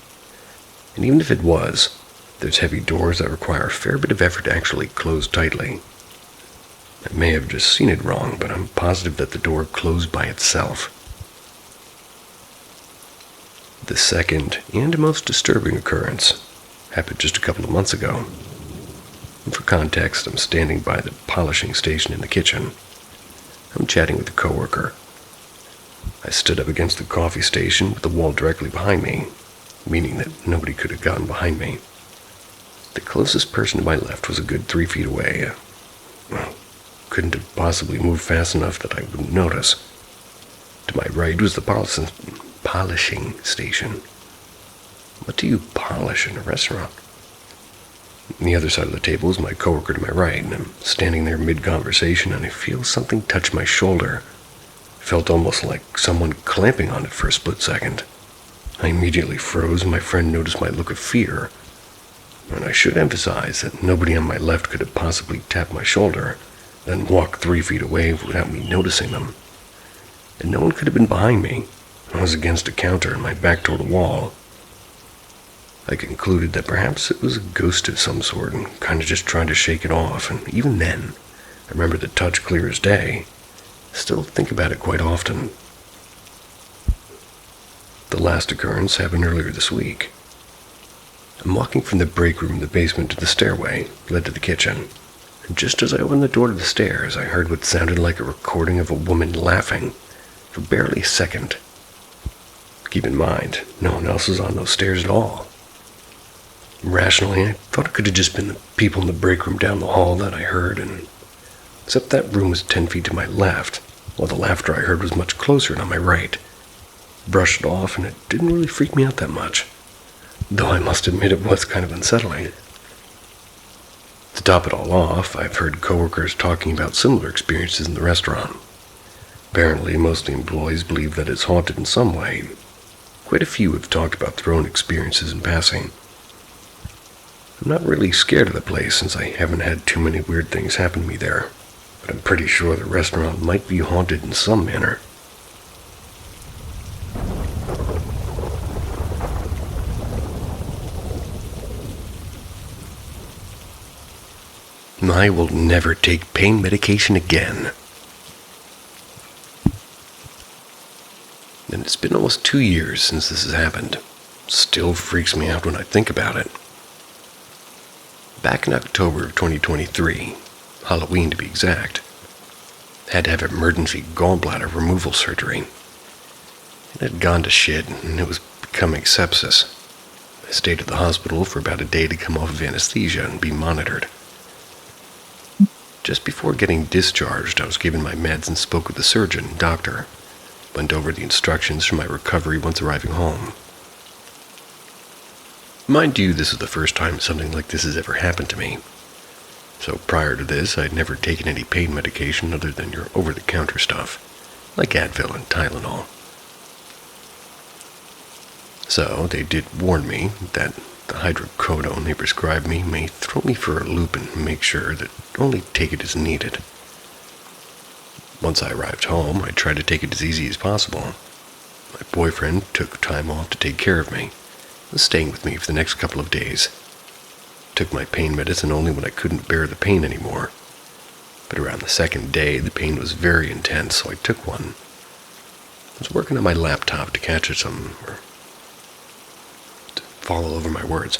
And even if it was, there's heavy doors that require a fair bit of effort to actually close tightly. I may have just seen it wrong, but I'm positive that the door closed by itself. The second and most disturbing occurrence happened just a couple of months ago. And for context, I'm standing by the polishing station in the kitchen. I'm chatting with a coworker. I stood up against the coffee station with the wall directly behind me, meaning that nobody could have gotten behind me. The closest person to my left was a good 3 feet away. Couldn't have possibly moved fast enough that I wouldn't notice. To my right was the polishing station. What do you polish in a restaurant? On the other side of the table is my coworker to my right, and I'm standing there mid-conversation, and I feel something touch my shoulder. It felt almost like someone clamping on it for a split second. I immediately froze, and my friend noticed my look of fear. And I should emphasize that nobody on my left could have possibly tapped my shoulder, then walked 3 feet away without me noticing them. And no one could have been behind me. I was against a counter and my back toward a wall. I concluded that perhaps it was a ghost of some sort and kind of just trying to shake it off, and even then, I remember the touch clear as day. I still think about it quite often. The last occurrence happened earlier this week. I'm walking from the break room in the basement to the stairway, led to the kitchen, and just as I opened the door to the stairs, I heard what sounded like a recording of a woman laughing for barely a second. Keep in mind, no one else was on those stairs at all. Rationally, I thought it could have just been the people in the break room down the hall that I heard, and except that room was 10 feet to my left, while the laughter I heard was much closer and on my right. Brushed it off, and it didn't really freak me out that much, though I must admit it was kind of unsettling. To top it all off, I've heard coworkers talking about similar experiences in the restaurant. Apparently, most of the employees believe that it's haunted in some way. Quite a few have talked about their own experiences in passing. I'm not really scared of the place since I haven't had too many weird things happen to me there, but I'm pretty sure the restaurant might be haunted in some manner. I will never take pain medication again. And it's been almost 2 years since this has happened. Still freaks me out when I think about it. Back in October of 2023, Halloween to be exact, I had to have emergency gallbladder removal surgery. It had gone to shit and it was becoming sepsis. I stayed at the hospital for about a day to come off of anesthesia and be monitored. Just before getting discharged, I was given my meds and spoke with the surgeon and doctor. Went over the instructions for my recovery once arriving home. Mind you, this is the first time something like this has ever happened to me. So prior to this, I'd never taken any pain medication other than your over-the-counter stuff, like Advil and Tylenol. So they did warn me that the hydrocodone they prescribed me may throw me for a loop and make sure that only take it as needed. Once I arrived home, I tried to take it as easy as possible. My boyfriend took time off to take care of me, was staying with me for the next couple of days. Took my pain medicine only when I couldn't bear the pain anymore. But around the second day, the pain was very intense, so I took one. I was working on my laptop to catch follow over my words.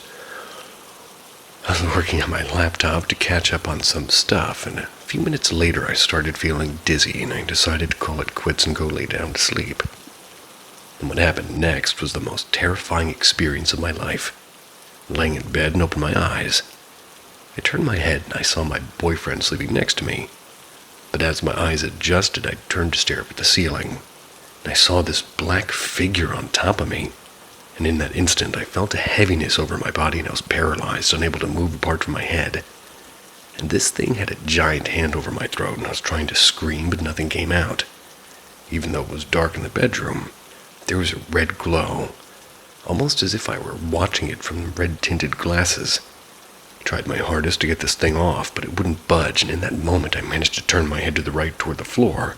I was working on my laptop to catch up on some stuff, and a few minutes later I started feeling dizzy, and I decided to call it quits and go lay down to sleep. And what happened next was the most terrifying experience of my life. Laying in bed and opened my eyes. I turned my head and I saw my boyfriend sleeping next to me. But as my eyes adjusted, I turned to stare up at the ceiling, and I saw this black figure on top of me. And in that instant, I felt a heaviness over my body and I was paralyzed, unable to move apart from my head. And this thing had a giant hand over my throat, and I was trying to scream, but nothing came out. Even though it was dark in the bedroom, there was a red glow, almost as if I were watching it from red-tinted glasses. I tried my hardest to get this thing off, but it wouldn't budge, and in that moment I managed to turn my head to the right toward the floor.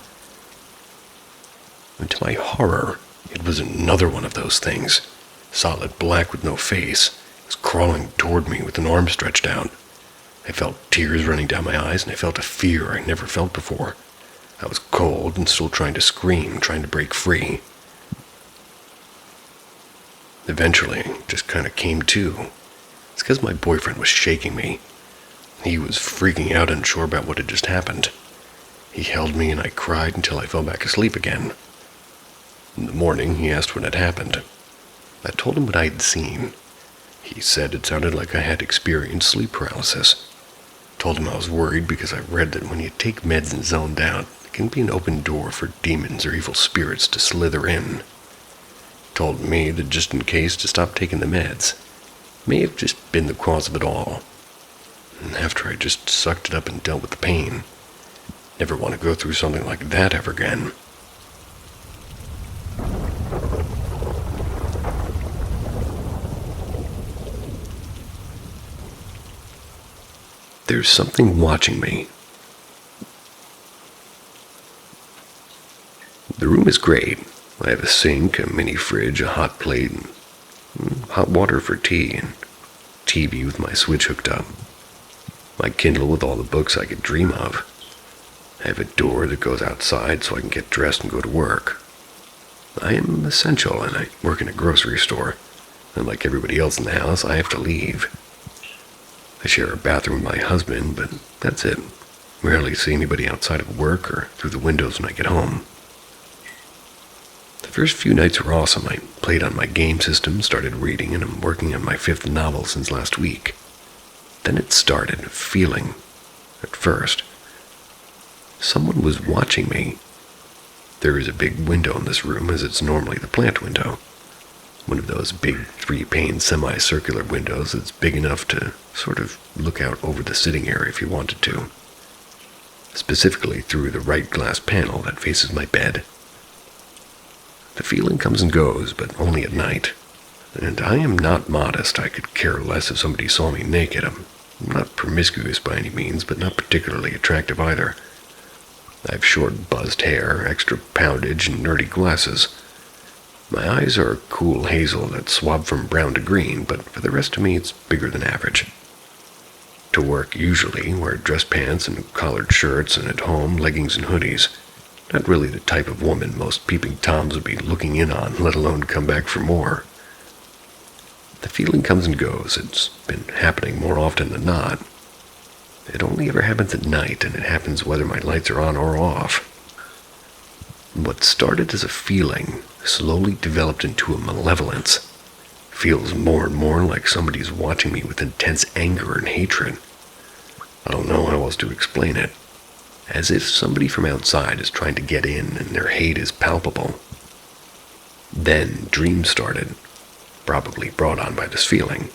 And to my horror, it was another one of those things. Solid black with no face. It was crawling toward me with an arm stretched out. I felt tears running down my eyes, and I felt a fear I never felt before. I was cold and still trying to scream, trying to break free. Eventually, I just kind of came to. It's because my boyfriend was shaking me. He was freaking out, unsure about what had just happened. He held me and I cried until I fell back asleep again. In the morning, he asked what had happened. I told him what I had seen. He said it sounded like I had experienced sleep paralysis. Told him I was worried because I read that when you take meds and zoned out, it can be an open door for demons or evil spirits to slither in. Told me that just in case to stop taking the meds. May have just been the cause of it all. And after I just sucked it up and dealt with the pain. Never want to go through something like that ever again. There's something watching me. The room is great. I have a sink, a mini fridge, a hot plate, and hot water for tea, and TV with my Switch hooked up. My Kindle with all the books I could dream of. I have a door that goes outside so I can get dressed and go to work. I am essential, and I work in a grocery store. And like everybody else in the house, I have to leave. I share a bathroom with my husband, but that's it. Rarely see anybody outside of work or through the windows when I get home. The First few nights were awesome. I played on my game system, started reading, and I'm working on my 5th novel since last week. Then it started feeling, at first, someone was watching me. There is a big window in this room, as it's normally the plant window. One of those big 3-pane semicircular windows that's big enough to sort of look out over the sitting area if you wanted to. Specifically through the right glass panel that faces my bed. The feeling comes and goes, but only at night. And I am not modest. I could care less if somebody saw me naked. I'm not promiscuous by any means, but not particularly attractive either. I have short, buzzed hair, extra poundage, and nerdy glasses. My eyes are cool hazel that swab from brown to green, but for the rest of me, it's bigger than average. To work, usually, wear dress pants and collared shirts, and at home, leggings and hoodies. Not really the type of woman most peeping toms would be looking in on, let alone come back for more. The feeling comes and goes. It's been happening more often than not. It only ever happens at night, and it happens whether my lights are on or off. What started as a feeling slowly developed into a malevolence. Feels more and more like somebody's watching me with intense anger and hatred. I don't know how else to explain it. As if somebody from outside is trying to get in and their hate is palpable. Then dreams started, probably brought on by this feeling.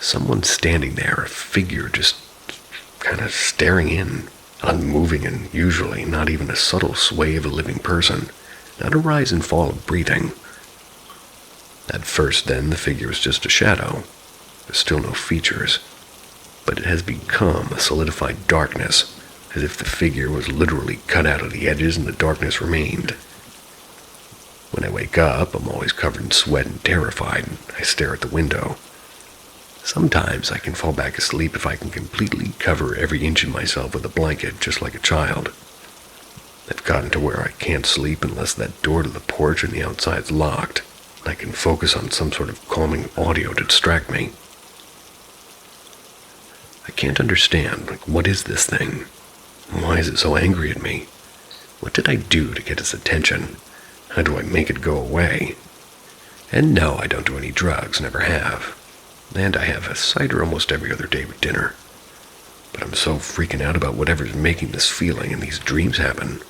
Someone standing there, a figure just kind of staring in, unmoving and usually not even a subtle sway of a living person, not a rise and fall of breathing. At first then, the figure was just a shadow. There's still no features, but it has become a solidified darkness, as if the figure was literally cut out of the edges and the darkness remained. When I wake up, I'm always covered in sweat and terrified, and I stare at the window. Sometimes I can fall back asleep if I can completely cover every inch of myself with a blanket, just like a child. I've gotten to where I can't sleep unless that door to the porch and the outside's locked, and I can focus on some sort of calming audio to distract me. I can't understand, what is this thing? Why is it so angry at me? What did I do to get its attention? How do I make it go away? And no, I don't do any drugs, never have. And I have a cider almost every other day with dinner. But I'm so freaking out about whatever's making this feeling and these dreams happen.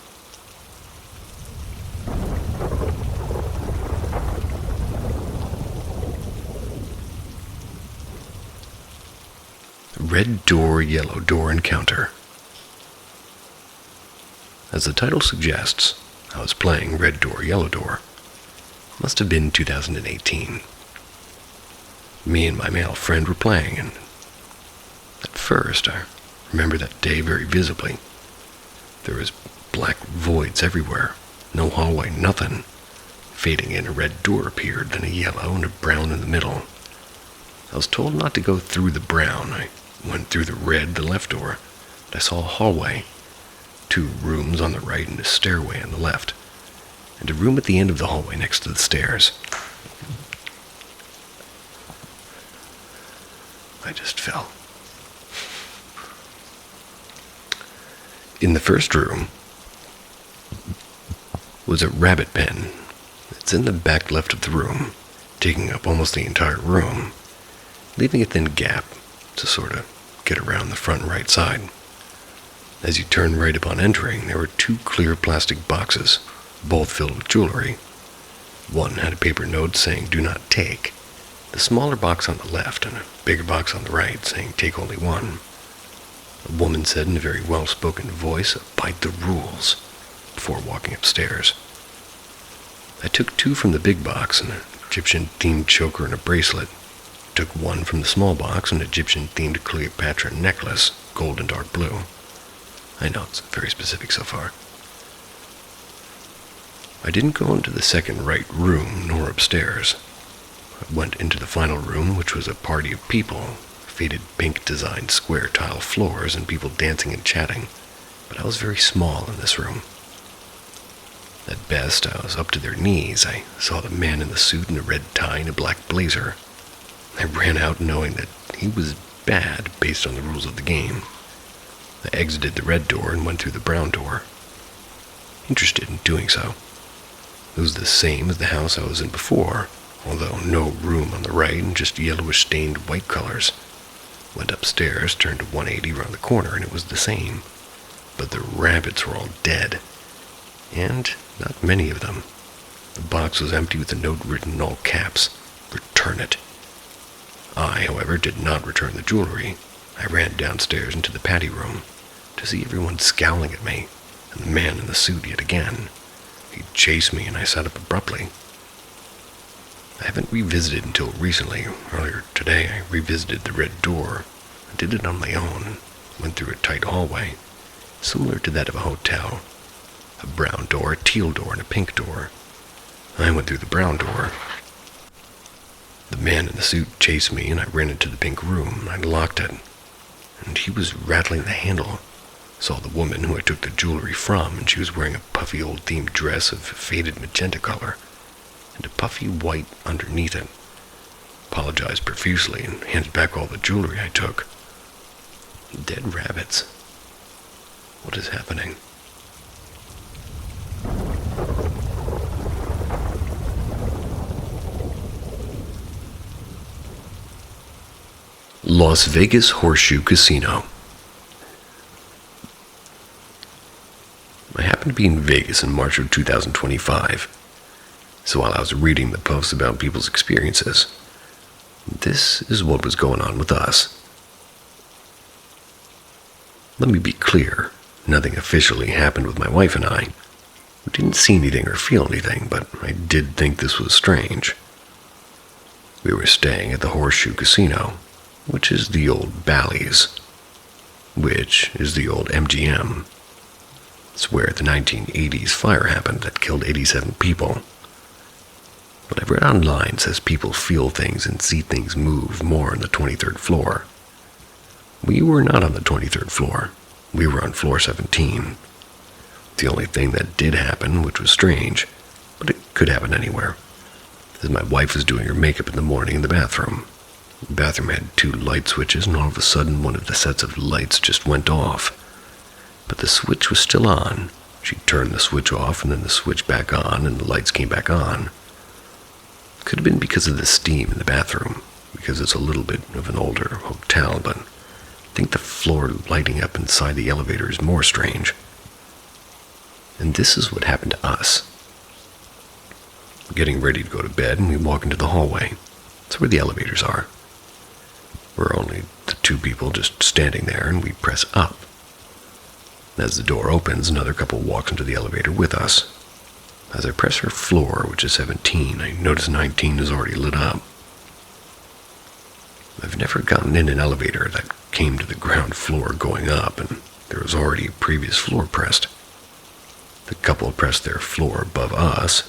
Red Door, Yellow Door Encounter. As the title suggests, I was playing Red Door, Yellow Door. Must have been 2018. Me and my male friend were playing, and at first I remember that day very visibly. There was black voids everywhere, no hallway, nothing. Fading in, a red door appeared, then a yellow and a brown in the middle. I was told not to go through the brown. I went through the red, the left door, and I saw a hallway. 2 rooms on the right and a stairway on the left, and a room at the end of the hallway next to the stairs. I just fell. In the first room was a rabbit pen. It's in the back left of the room, taking up almost the entire room, leaving a thin gap to sort of get around the front right side. As you turn right upon entering, there were 2 clear plastic boxes, both filled with jewelry. One had a paper note saying, "Do not take." The smaller box on the left and a bigger box on the right saying, "Take only one." A woman said in a very well-spoken voice, "Abide the rules," before walking upstairs. I took 2 from the big box, an Egyptian-themed choker and a bracelet. Took 1 from the small box, an Egyptian-themed Cleopatra necklace, gold and dark blue. I know, it's very specific so far. I didn't go into the second right room, nor upstairs. I went into the final room, which was a party of people, faded pink-designed square tile floors and people dancing and chatting, but I was very small in this room. At best, I was up to their knees. I saw the man in the suit and a red tie and a black blazer. I ran out knowing that he was bad based on the rules of the game. I exited the red door and went through the brown door, interested in doing so. It was the same as the house I was in before, although no room on the right and just yellowish stained white colors. Went upstairs, turned to 180 around the corner, and it was the same. But the rabbits were all dead. And not many of them. The box was empty with a note written in all caps, "Return it." I, however, did not return the jewelry. I ran downstairs into the patio room to see everyone scowling at me, and the man in the suit yet again. He chased me and I sat up abruptly. I haven't revisited until recently. Earlier today I revisited the red door. I did it on my own. Went through a tight hallway, similar to that of a hotel. A brown door, a teal door, and a pink door. I went through the brown door. The man in the suit chased me and I ran into the pink room. I locked it, and he was rattling the handle. Saw the woman who I took the jewelry from, and she was wearing a puffy old themed dress of faded magenta color, and a puffy white underneath it. Apologized profusely and handed back all the jewelry I took. Dead rabbits. What is happening? Las Vegas Horseshoe Casino. I happened to be in Vegas in March of 2025, so while I was reading the posts about people's experiences, this is what was going on with us. Let me be clear, nothing officially happened with my wife and I. We didn't see anything or feel anything, but I did think this was strange. We were staying at the Horseshoe Casino, which is the old Bally's, which is the old MGM. It's where the 1980s fire happened that killed 87 people. What I've read online says people feel things and see things move more on the 23rd floor. We were not on the 23rd floor. We were on floor 17. The only thing that did happen, which was strange, but it could happen anywhere, is my wife was doing her makeup in the morning in the bathroom. The bathroom had 2 light switches, and all of a sudden one of the sets of lights just went off. But the switch was still on. She turned the switch off and then the switch back on, and the lights came back on. Could have been because of the steam in the bathroom, because it's a little bit of an older hotel, but I think the floor lighting up inside the elevator is more strange. And this is what happened to us. We're getting ready to go to bed, and we walk into the hallway. That's where the elevators are. We're only the 2 people just standing there, and we press up. As the door opens, another couple walks into the elevator with us. As I press her floor, which is 17, I notice 19 is already lit up. I've never gotten in an elevator that came to the ground floor going up, and there was already a previous floor pressed. The couple pressed their floor above us,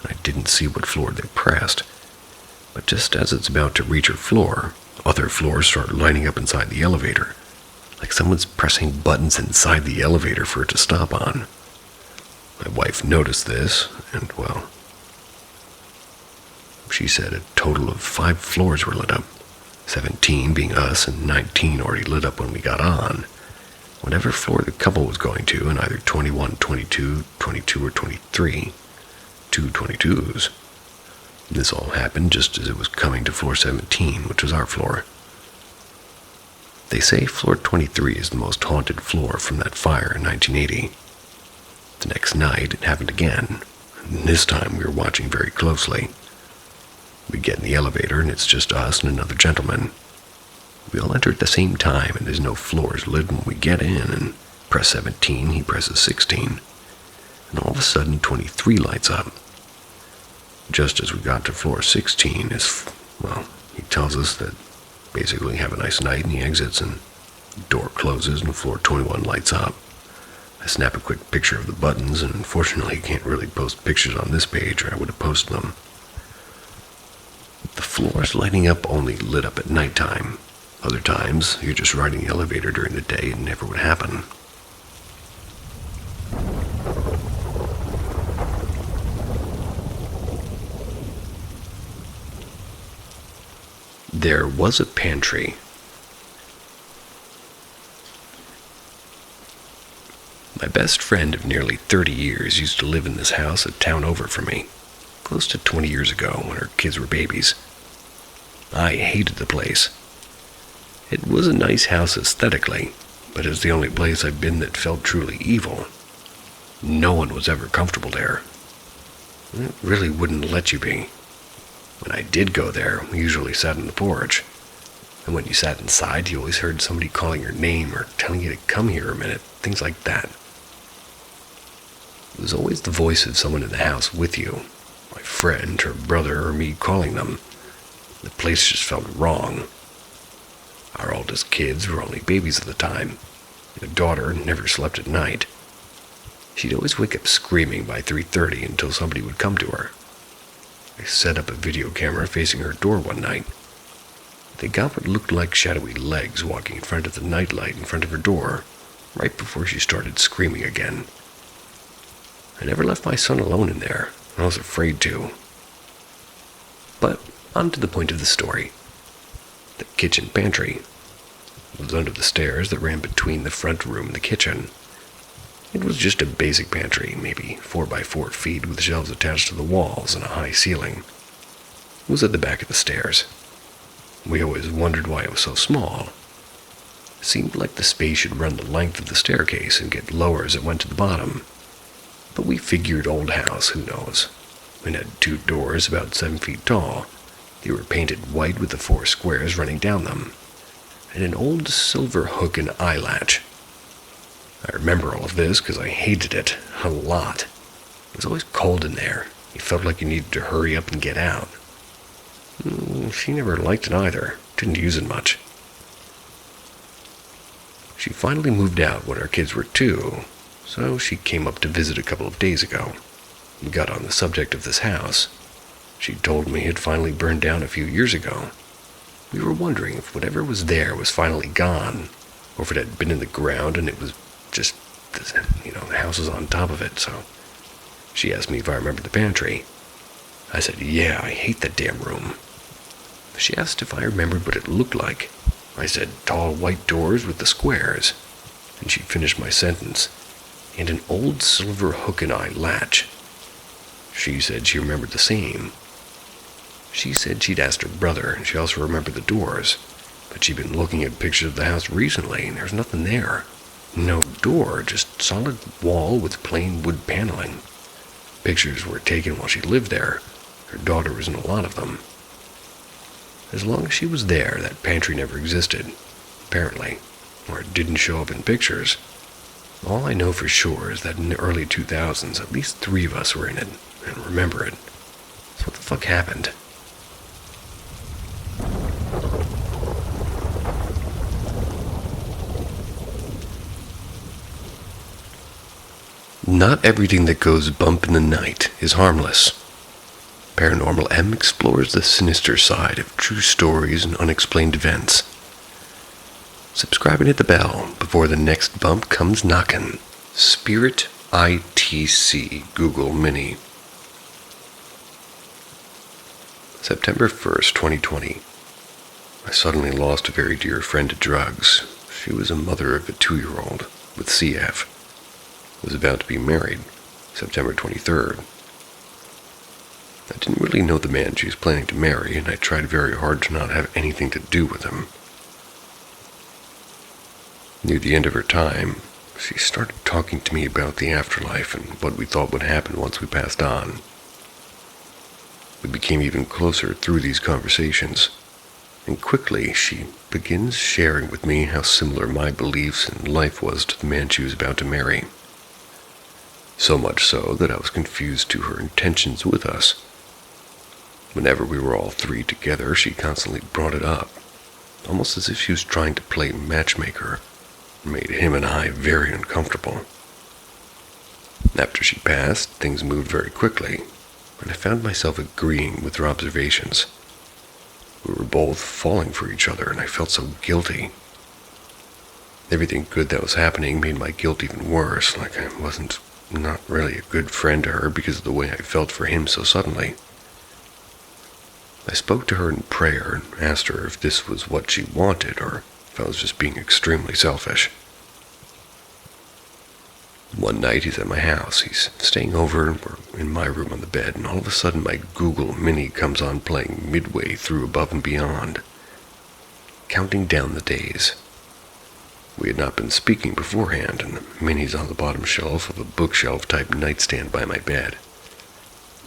and I didn't see what floor they pressed. But just as it's about to reach her floor, other floors start lining up inside the elevator, like someone's pressing buttons inside the elevator for it to stop on. My wife noticed this, and, well, she said a total of 5 floors were lit up, 17 being us and 19 already lit up when we got on. Whatever floor the couple was going to, in either 21, 22, 22, or 23, 2 22s. This all happened just as it was coming to floor 17, which was our floor. They say floor 23 is the most haunted floor from that fire in 1980. The next night, it happened again, and this time we were watching very closely. We get in the elevator, and it's just us and another gentleman. We all enter at the same time, and there's no floors lit when we get in, and press 17, he presses 16, and all of a sudden 23 lights up. Just as we got to floor 16, he tells us that basically have a nice night, and he exits, and the door closes, and floor 21 lights up. I snap a quick picture of the buttons, and unfortunately I can't really post pictures on this page, or I would have posted them. The floors lighting up only lit up at nighttime. Other times, you're just riding the elevator during the day, and it never would happen. There was a pantry. My best friend of nearly 30 years used to live in this house a town over from me, close to 20 years ago when her kids were babies. I hated the place. It was a nice house aesthetically, but it was the only place I've been that felt truly evil. No one was ever comfortable there. It really wouldn't let you be. When I did go there, we usually sat on the porch. And when you sat inside, you always heard somebody calling your name or telling you to come here a minute, things like that. It was always the voice of someone in the house with you, my friend, her brother, or me calling them. The place just felt wrong. Our oldest kids were only babies at the time. The daughter never slept at night. She'd always wake up screaming by 3:30 until somebody would come to her. I set up a video camera facing her door one night. They got what looked like shadowy legs walking in front of the nightlight in front of her door, right before she started screaming again. I never left my son alone in there. I was afraid to. But on to the point of the story. The kitchen pantry was under the stairs that ran between the front room and the kitchen. It was just a basic pantry, maybe 4 by 4 feet with shelves attached to the walls and a high ceiling. It was at the back of the stairs. We always wondered why it was so small. It seemed like the space should run the length of the staircase and get lower as it went to the bottom. But we figured old house, who knows. It had 2 doors about 7 feet tall. They were painted white with the 4 squares running down them, and an old silver hook and eye latch. I remember all of this because I hated it a lot. It was always cold in there. You felt like you needed to hurry up and get out. She never liked it either. Didn't use it much. She finally moved out when our kids were 2, so she came up to visit a couple of days ago. We got on the subject of this house. She told me it had finally burned down a few years ago. We were wondering if whatever was there was finally gone, or if it had been in the ground and it was just, the house was on top of it, so she asked me if I remembered the pantry. I said, yeah, I hate that damn room. She asked if I remembered what it looked like. I said, tall white doors with the squares. And she finished my sentence, and an old silver hook and eye latch. She said she remembered the same. She said she'd asked her brother, and she also remembered the doors, but she'd been looking at pictures of the house recently, and there's nothing there. No door, just solid wall with plain wood paneling. Pictures were taken while she lived there. Her daughter was in a lot of them. As long as she was there, that pantry never existed, apparently, or it didn't show up in pictures. All I know for sure is that in the early 2000s, at least 3 of us were in it, and remember it. So what the fuck happened? Not everything that goes bump in the night is harmless. Paranormal M explores the sinister side of true stories and unexplained events. Subscribe and hit the bell before the next bump comes knockin'. Spirit ITC Google Mini. September 1st, 2020. I suddenly lost a very dear friend to drugs. She was a mother of a 2-year-old with CF. Was about to be married, September 23rd. I didn't really know the man she was planning to marry, and I tried very hard to not have anything to do with him. Near the end of her time, she started talking to me about the afterlife and what we thought would happen once we passed on. We became even closer through these conversations, and quickly she begins sharing with me how similar my beliefs in life was to the man she was about to marry. So much so that I was confused to her intentions with us. Whenever we were all 3 together, she constantly brought it up, almost as if she was trying to play matchmaker. It made him and I very uncomfortable. After she passed, things moved very quickly, and I found myself agreeing with her observations. We were both falling for each other, and I felt so guilty. Everything good that was happening made my guilt even worse, like I wasn't not really a good friend to her because of the way I felt for him so suddenly. I spoke to her in prayer and asked her if this was what she wanted or if I was just being extremely selfish. One night he's at my house. He's staying over in my room on the bed, and all of a sudden my Google Mini comes on playing midway through Above and Beyond, counting down the days. We had not been speaking beforehand, and the Mini's on the bottom shelf of a bookshelf-type nightstand by my bed.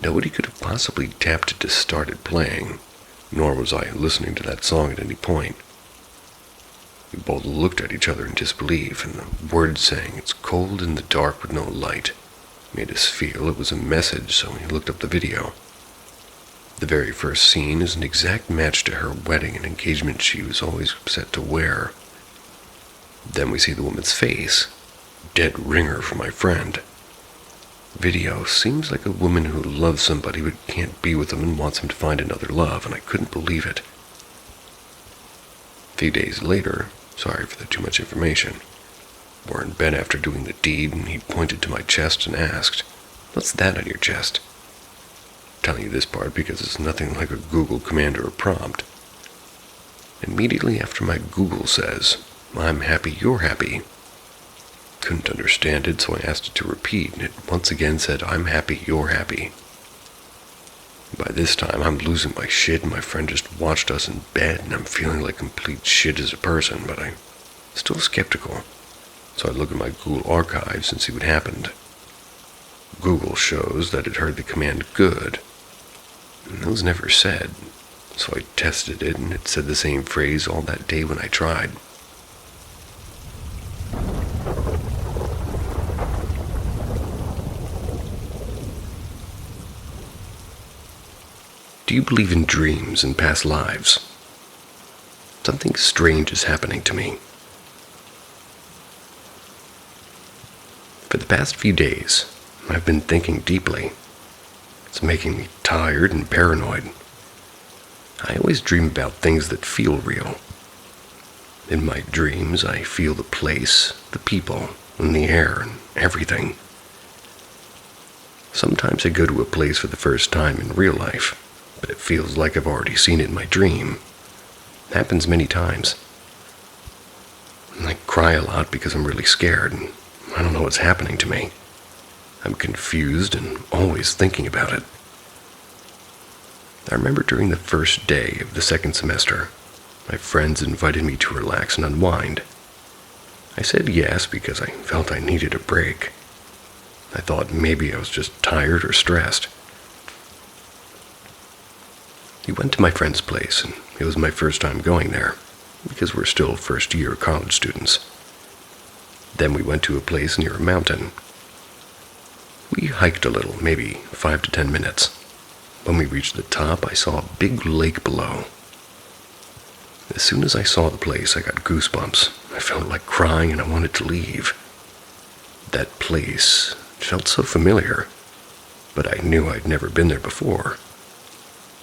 Nobody could have possibly tapped it to start it playing, nor was I listening to that song at any point. We both looked at each other in disbelief, and the words saying, "It's cold in the dark with no light," made us feel it was a message, so we looked up the video. The very first scene is an exact match to her wedding and engagement she was always set to wear. Then we see the woman's face. Dead ringer for my friend. Video seems like a woman who loves somebody but can't be with them and wants him to find another love, and I couldn't believe it. A few days later, sorry for the too much information, we're in bed after doing the deed, and he pointed to my chest and asked, "What's that on your chest?" I'm telling you this part because it's nothing like a Google command or a prompt. Immediately after my Google says, "I'm happy you're happy." Couldn't understand it, so I asked it to repeat, and it once again said, "I'm happy you're happy." By this time, I'm losing my shit, and my friend just watched us in bed, and I'm feeling like complete shit as a person, but I'm still skeptical. So I look at my Google archives and see what happened. Google shows that it heard the command "good," and it was never said, so I tested it, and it said the same phrase all that day when I tried. Do you believe in dreams and past lives? Something strange is happening to me. For the past few days, I've been thinking deeply. It's making me tired and paranoid. I always dream about things that feel real. In my dreams, I feel the place, the people, and the air, and everything. Sometimes I go to a place for the first time in real life, but it feels like I've already seen it in my dream. It happens many times. I cry a lot because I'm really scared, and I don't know what's happening to me. I'm confused and always thinking about it. I remember during the first day of the second semester, my friends invited me to relax and unwind. I said yes because I felt I needed a break. I thought maybe I was just tired or stressed. We went to my friend's place, and it was my first time going there, because we're still first-year college students. Then we went to a place near a mountain. We hiked a little, maybe 5 to 10 minutes. When we reached the top, I saw a big lake below. As soon as I saw the place, I got goosebumps. I felt like crying and I wanted to leave. That place felt so familiar, but I knew I'd never been there before.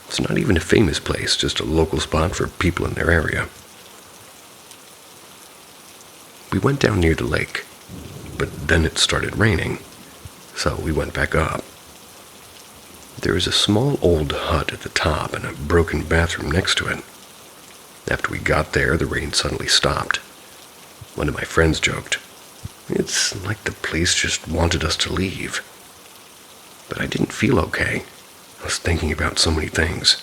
It's not even a famous place, just a local spot for people in their area. We went down near the lake, but then it started raining, so we went back up. There is a small old hut at the top and a broken bathroom next to it. After we got there, the rain suddenly stopped. One of my friends joked, "It's like the place just wanted us to leave." But I didn't feel okay. I was thinking about so many things.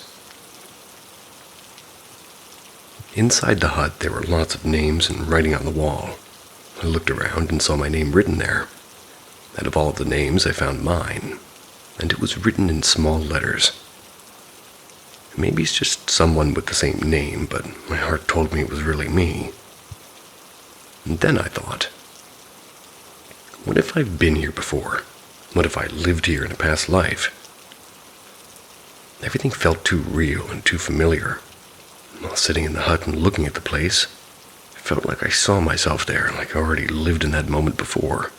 Inside the hut, there were lots of names and writing on the wall. I looked around and saw my name written there. Out of all of the names, I found mine, and it was written in small letters. Maybe it's just someone with the same name, but my heart told me it was really me. And then I thought, what if I've been here before? What if I lived here in a past life? Everything felt too real and too familiar. While sitting in the hut and looking at the place, I felt like I saw myself there, like I already lived in that moment before.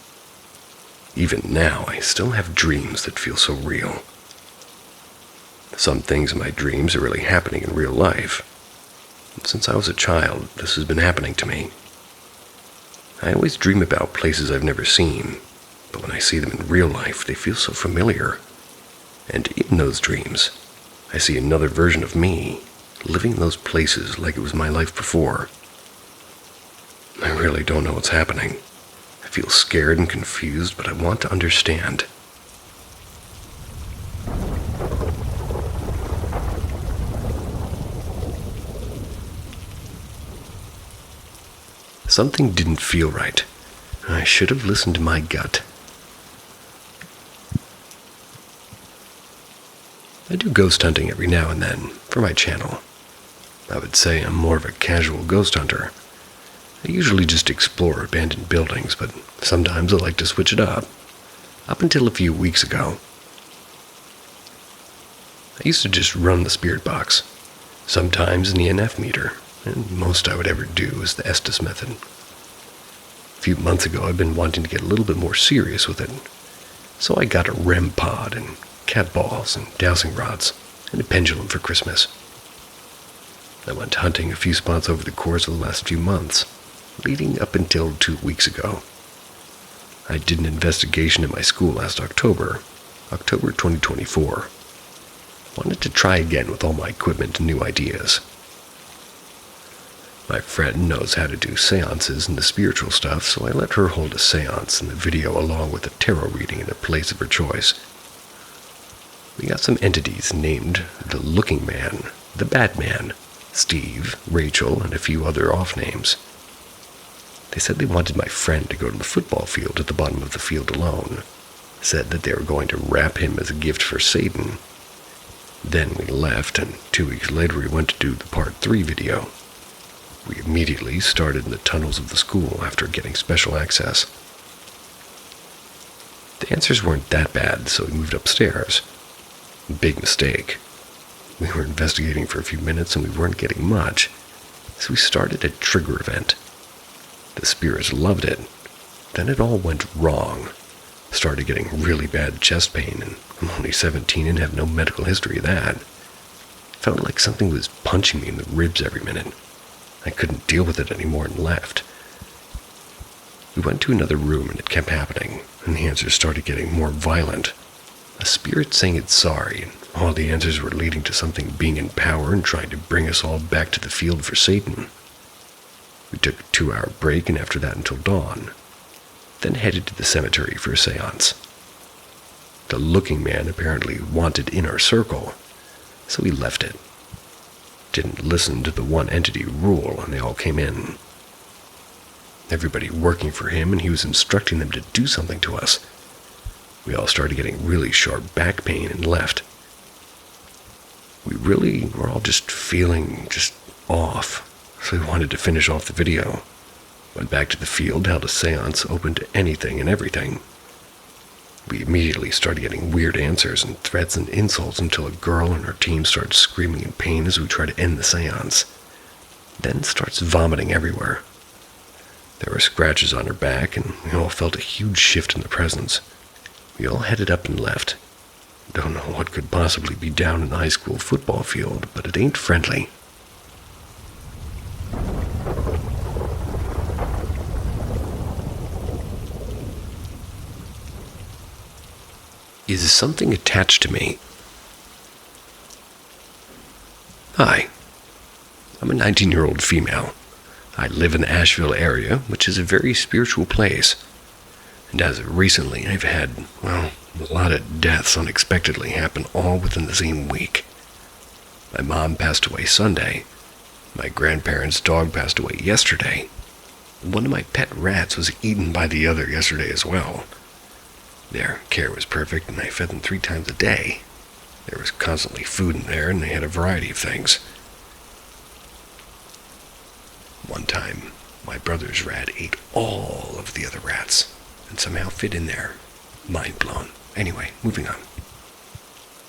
Even now, I still have dreams that feel so real. Some things in my dreams are really happening in real life. Since I was a child, this has been happening to me. I always dream about places I've never seen, but when I see them in real life, they feel so familiar. And in those dreams, I see another version of me, living in those places like it was my life before. I really don't know what's happening. I I feel scared and confused, but I want to understand. Something didn't feel right. I should have listened to my gut. I do ghost hunting every now and then for my channel. I would say I'm more of a casual ghost hunter. I usually just explore abandoned buildings, but sometimes I like to switch it up. Up until a few weeks ago. I used to just run the spirit box, sometimes an ENF meter, and most I would ever do is the Estes method. A few months ago I've been wanting to get a little bit more serious with it, so I got a REM pod and cat balls and dowsing rods and a pendulum for Christmas. I went hunting a few spots over the course of the last few months, leading up until 2 weeks ago. I did an investigation at my school last October 2024. Wanted to try again with all my equipment and new ideas. My friend knows how to do seances and the spiritual stuff, so I let her hold a seance in the video along with a tarot reading in a place of her choice. We got some entities named the Looking Man, the Bad Man, Steve, Rachel, and a few other off names. They said they wanted my friend to go to the football field at the bottom of the field alone. Said that they were going to wrap him as a gift for Satan. Then we left, and 2 weeks later we went to do the part 3 video. We immediately started in the tunnels of the school after getting special access. The answers weren't that bad, so we moved upstairs. Big mistake. We were investigating for a few minutes and we weren't getting much, so we started a trigger event. The spirits loved it. Then it all went wrong. Started getting really bad chest pain, and I'm only 17 and have no medical history of that. Felt like something was punching me in the ribs every minute. I couldn't deal with it anymore and left. We went to another room and it kept happening, and the answers started getting more violent. A spirit saying it's sorry, and all the answers were leading to something being in power and trying to bring us all back to the field for Satan. We took a 2-hour break, and after that until dawn, then headed to the cemetery for a seance. The Looking Man apparently wanted in our circle, so we left it. Didn't listen to the one entity rule, and they all came in. Everybody working for him, and he was instructing them to do something to us. We all started getting really sharp back pain and left. We really were all just feeling off, so we wanted to finish off the video. Went back to the field, held a seance open to anything and everything. We immediately started getting weird answers and threats and insults until a girl in our team started screaming in pain as we tried to end the seance. Then starts vomiting everywhere. There were scratches on her back, and we all felt a huge shift in the presence. We all headed up and left. Don't know what could possibly be down in the high school football field, but it ain't friendly. Is something attached to me? Hi. I'm a 19-year-old female. I live in the Asheville area, which is a very spiritual place. And as of recently, I've had, a lot of deaths unexpectedly happen all within the same week. My mom passed away Sunday. My grandparents' dog passed away yesterday. One of my pet rats was eaten by the other yesterday as well. Their care was perfect, and I fed them 3 times a day. There was constantly food in there, and they had a variety of things. One time, my brother's rat ate all of the other rats, and somehow fit in there. Mind blown. Anyway, moving on.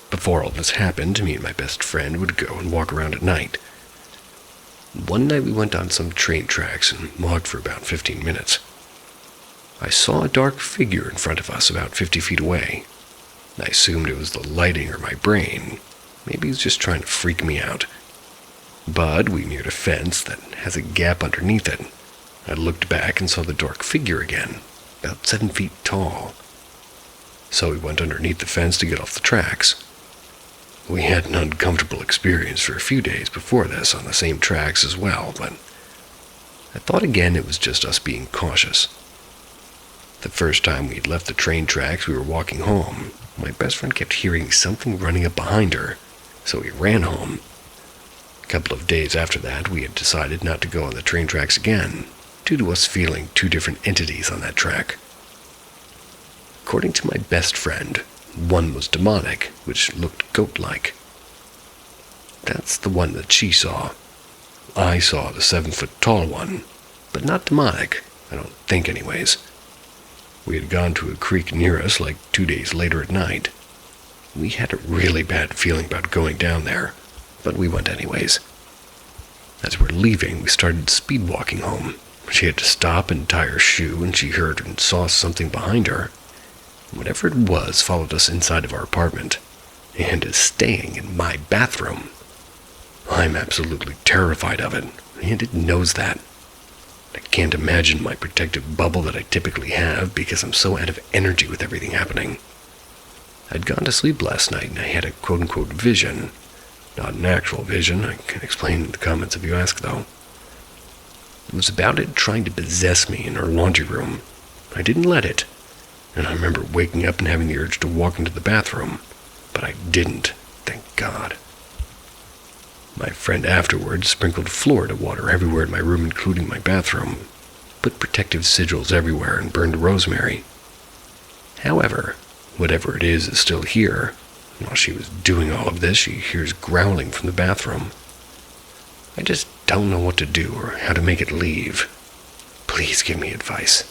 Before all this happened, me and my best friend would go and walk around at night. One night we went on some train tracks and walked for about 15 minutes. I saw a dark figure in front of us about 50 feet away. I assumed it was the lighting or my brain. Maybe he was just trying to freak me out. But we neared a fence that has a gap underneath it. I looked back and saw the dark figure again, about 7 feet tall. So we went underneath the fence to get off the tracks. We had an uncomfortable experience for a few days before this on the same tracks as well, but I thought again it was just us being cautious. The first time we had left the train tracks, we were walking home. My best friend kept hearing something running up behind her, so we ran home. A couple of days after that, we had decided not to go on the train tracks again, due to us feeling two different entities on that track. According to my best friend, one was demonic, which looked goat-like. That's the one that she saw. I saw the 7-foot-tall one, but not demonic, I don't think anyways. We had gone to a creek near us like 2 days later at night. We had a really bad feeling about going down there, but we went anyways. As we're leaving, we started speed walking home. She had to stop and tie her shoe, and she heard and saw something behind her. Whatever it was followed us inside of our apartment, and is staying in my bathroom. I'm absolutely terrified of it, and it knows that. I can't imagine my protective bubble that I typically have because I'm so out of energy with everything happening. I'd gone to sleep last night and I had a quote-unquote vision. Not an actual vision, I can explain in the comments if you ask though. It was about it trying to possess me in our laundry room. I didn't let it, and I remember waking up and having the urge to walk into the bathroom, but I didn't, thank God. My friend afterwards sprinkled Florida water everywhere in my room, including my bathroom, put protective sigils everywhere, and burned rosemary. However, whatever it is still here. While she was doing all of this, she hears growling from the bathroom. I just don't know what to do or how to make it leave. Please give me advice.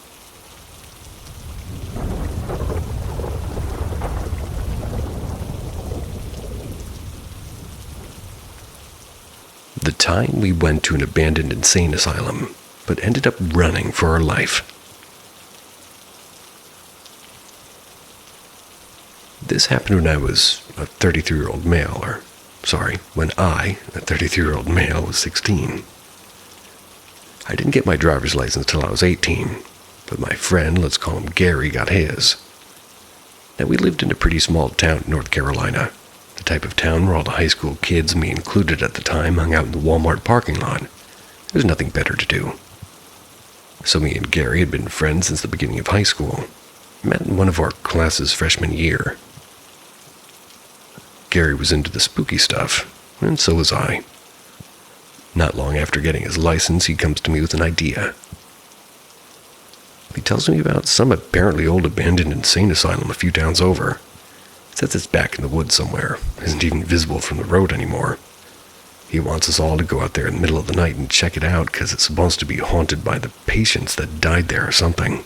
The time we went to an abandoned insane asylum, but ended up running for our life. This happened when I was a 33-year-old male, when I, a 33-year-old male, was 16. I didn't get my driver's license till I was 18, but my friend, let's call him Gary, got his. Now, we lived in a pretty small town in North Carolina, the type of town where all the high school kids, me included at the time, hung out in the Walmart parking lot. There was nothing better to do. So me and Gary had been friends since the beginning of high school. Met in one of our classes freshman year. Gary was into the spooky stuff, and so was I. Not long after getting his license, he comes to me with an idea. He tells me about some apparently old abandoned insane asylum a few towns over. Says it's back in the woods somewhere, isn't even visible from the road anymore. He wants us all to go out there in the middle of the night and check it out because it's supposed to be haunted by the patients that died there or something.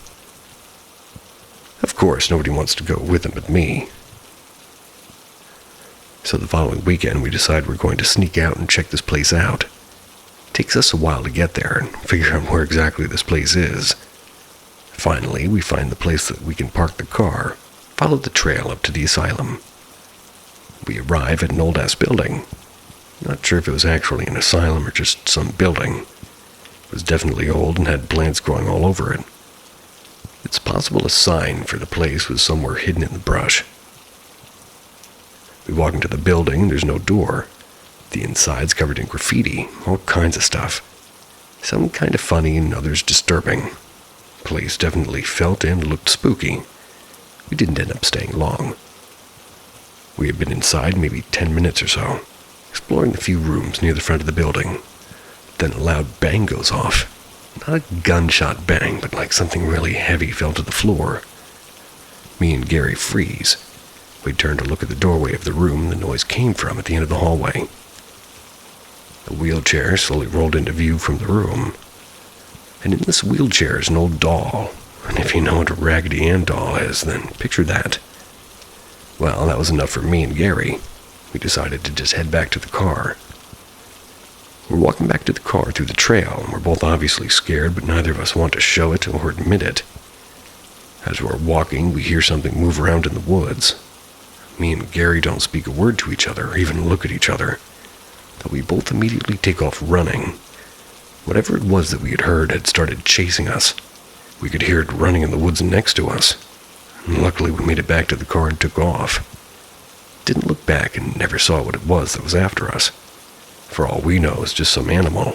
Of course, nobody wants to go with him but me. So the following weekend, we decide we're going to sneak out and check this place out. It takes us a while to get there and figure out where exactly this place is. Finally, we find the place that we can park the car, follow the trail up to the asylum. We arrive at an old-ass building. Not sure if it was actually an asylum or just some building. It was definitely old and had plants growing all over it. It's possible a sign for the place was somewhere hidden in the brush. We walk into the building, and there's no door. The inside's covered in graffiti, all kinds of stuff. Some kind of funny and others disturbing. The place definitely felt and looked spooky. We didn't end up staying long. We had been inside maybe 10 minutes or so, exploring the few rooms near the front of the building. Then a loud bang goes off. Not a gunshot bang, but like something really heavy fell to the floor. Me and Gary freeze. We turn to look at the doorway of the room the noise came from at the end of the hallway. A wheelchair slowly rolled into view from the room. And in this wheelchair is an old doll. And if you know what a Raggedy Ann doll is, then picture that. Well, that was enough for me and Gary. We decided to just head back to the car. We're walking back to the car through the trail, and we're both obviously scared, but neither of us want to show it or admit it. As we're walking, we hear something move around in the woods. Me and Gary don't speak a word to each other or even look at each other, but we both immediately take off running. Whatever it was that we had heard had started chasing us. We could hear it running in the woods next to us. And luckily, we made it back to the car and took off. Didn't look back and never saw what it was that was after us. For all we know, it's just some animal.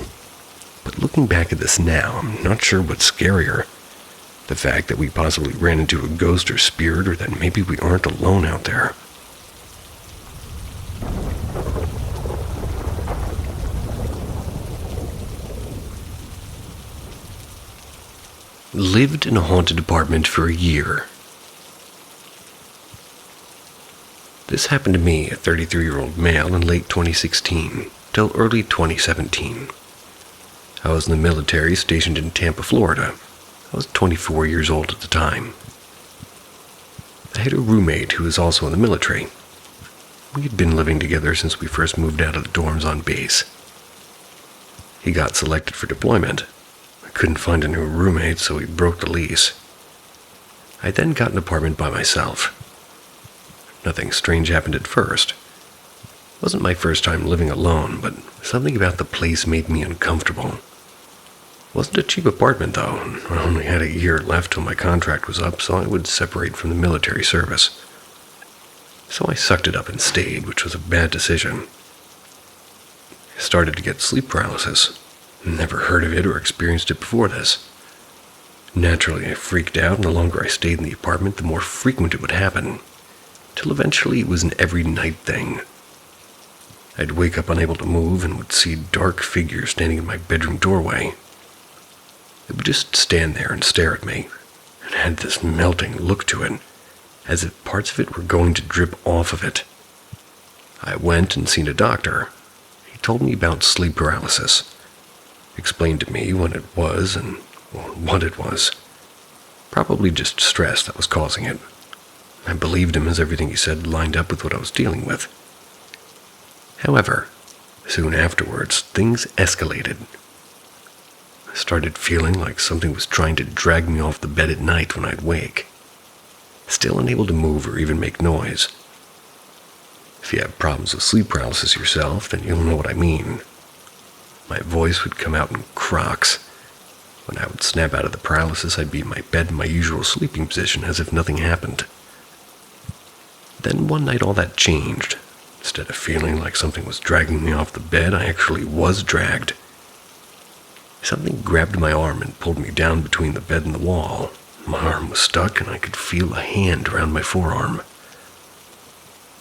But looking back at this now, I'm not sure what's scarier. The fact that we possibly ran into a ghost or spirit, or that maybe we aren't alone out there. Lived in a haunted apartment for a year. This happened to me, a 33-year-old male, in late 2016 till early 2017. I was in the military stationed in Tampa, Florida. I was 24 years old at the time. I had a roommate who was also in the military. We had been living together since we first moved out of the dorms on base. He got selected for deployment. I couldn't find a new roommate, so we broke the lease. I then got an apartment by myself. Nothing strange happened at first. It wasn't my first time living alone, but something about the place made me uncomfortable. It wasn't a cheap apartment, though, and I only had a year left till my contract was up, so I would separate from the military service. So I sucked it up and stayed, which was a bad decision. I started to get sleep paralysis. Never heard of it or experienced it before this. Naturally, I freaked out, and the longer I stayed in the apartment, the more frequent it would happen, till eventually it was an every night thing. I'd wake up unable to move and would see dark figures standing in my bedroom doorway. It would just stand there and stare at me. It had this melting look to it, as if parts of it were going to drip off of it. I went and seen a doctor. He told me about sleep paralysis, explained to me what it was and what it was. Probably just stress that was causing it. I believed him, as everything he said lined up with what I was dealing with. However, soon afterwards, things escalated. I started feeling like something was trying to drag me off the bed at night when I'd wake, still unable to move or even make noise. If you have problems with sleep paralysis yourself, then you'll know what I mean. My voice would come out in croaks. When I would snap out of the paralysis, I'd be in my bed in my usual sleeping position as if nothing happened. Then one night all that changed. Instead of feeling like something was dragging me off the bed, I actually was dragged. Something grabbed my arm and pulled me down between the bed and the wall. My arm was stuck and I could feel a hand around my forearm.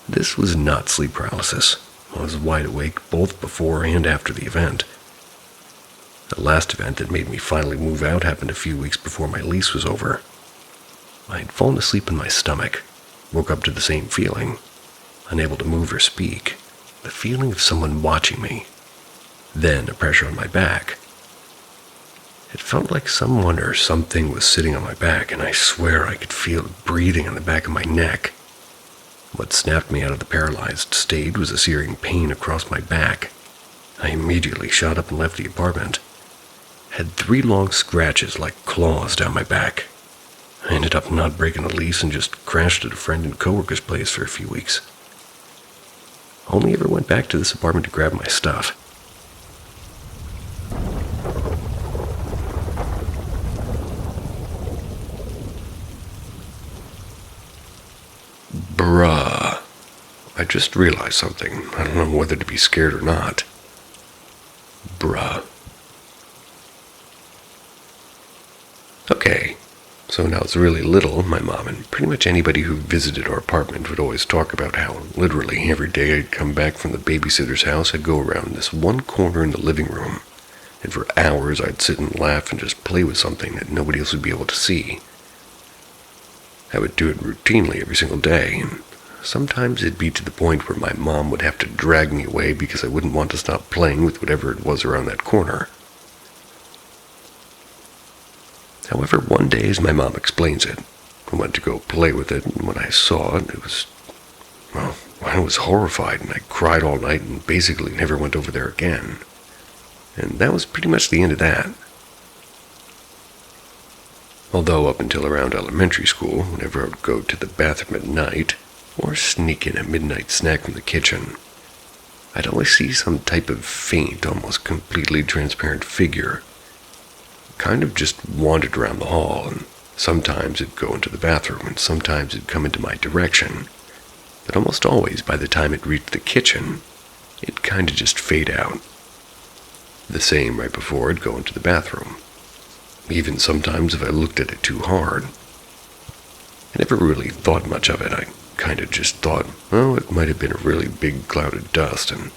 This was not sleep paralysis. I was wide awake both before and after the event. The last event that made me finally move out happened a few weeks before my lease was over. I had fallen asleep in my stomach, woke up to the same feeling, unable to move or speak, the feeling of someone watching me, then a pressure on my back. It felt like someone or something was sitting on my back, and I swear I could feel it breathing on the back of my neck. What snapped me out of the paralyzed state was a searing pain across my back. I immediately shot up and left the apartment. Had 3 long scratches like claws down my back. I ended up not breaking the lease and just crashed at a friend and coworker's place for a few weeks. Only ever went back to this apartment to grab my stuff. Bruh. I just realized something. I don't know whether to be scared or not. Bruh. Okay, so when I was really little, my mom and pretty much anybody who visited our apartment would always talk about how literally every day I'd come back from the babysitter's house, I'd go around this one corner in the living room, and for hours I'd sit and laugh and just play with something that nobody else would be able to see. I would do it routinely every single day, and sometimes it'd be to the point where my mom would have to drag me away because I wouldn't want to stop playing with whatever it was around that corner. However, one day, as my mom explains it, I went to go play with it, and when I saw it, I was horrified, and I cried all night and basically never went over there again. And that was pretty much the end of that. Although up until around elementary school, whenever I would go to the bathroom at night, or sneak in a midnight snack from the kitchen, I'd always see some type of faint, almost completely transparent figure. Kind of just wandered around the hall, and sometimes it'd go into the bathroom, and sometimes it'd come into my direction. But almost always, by the time it reached the kitchen, it'd kind of just fade out. The same right before it'd go into the bathroom. even sometimes if I looked at it too hard. I never really thought much of it. I kind of just thought, oh, it might have been a really big cloud of dust, and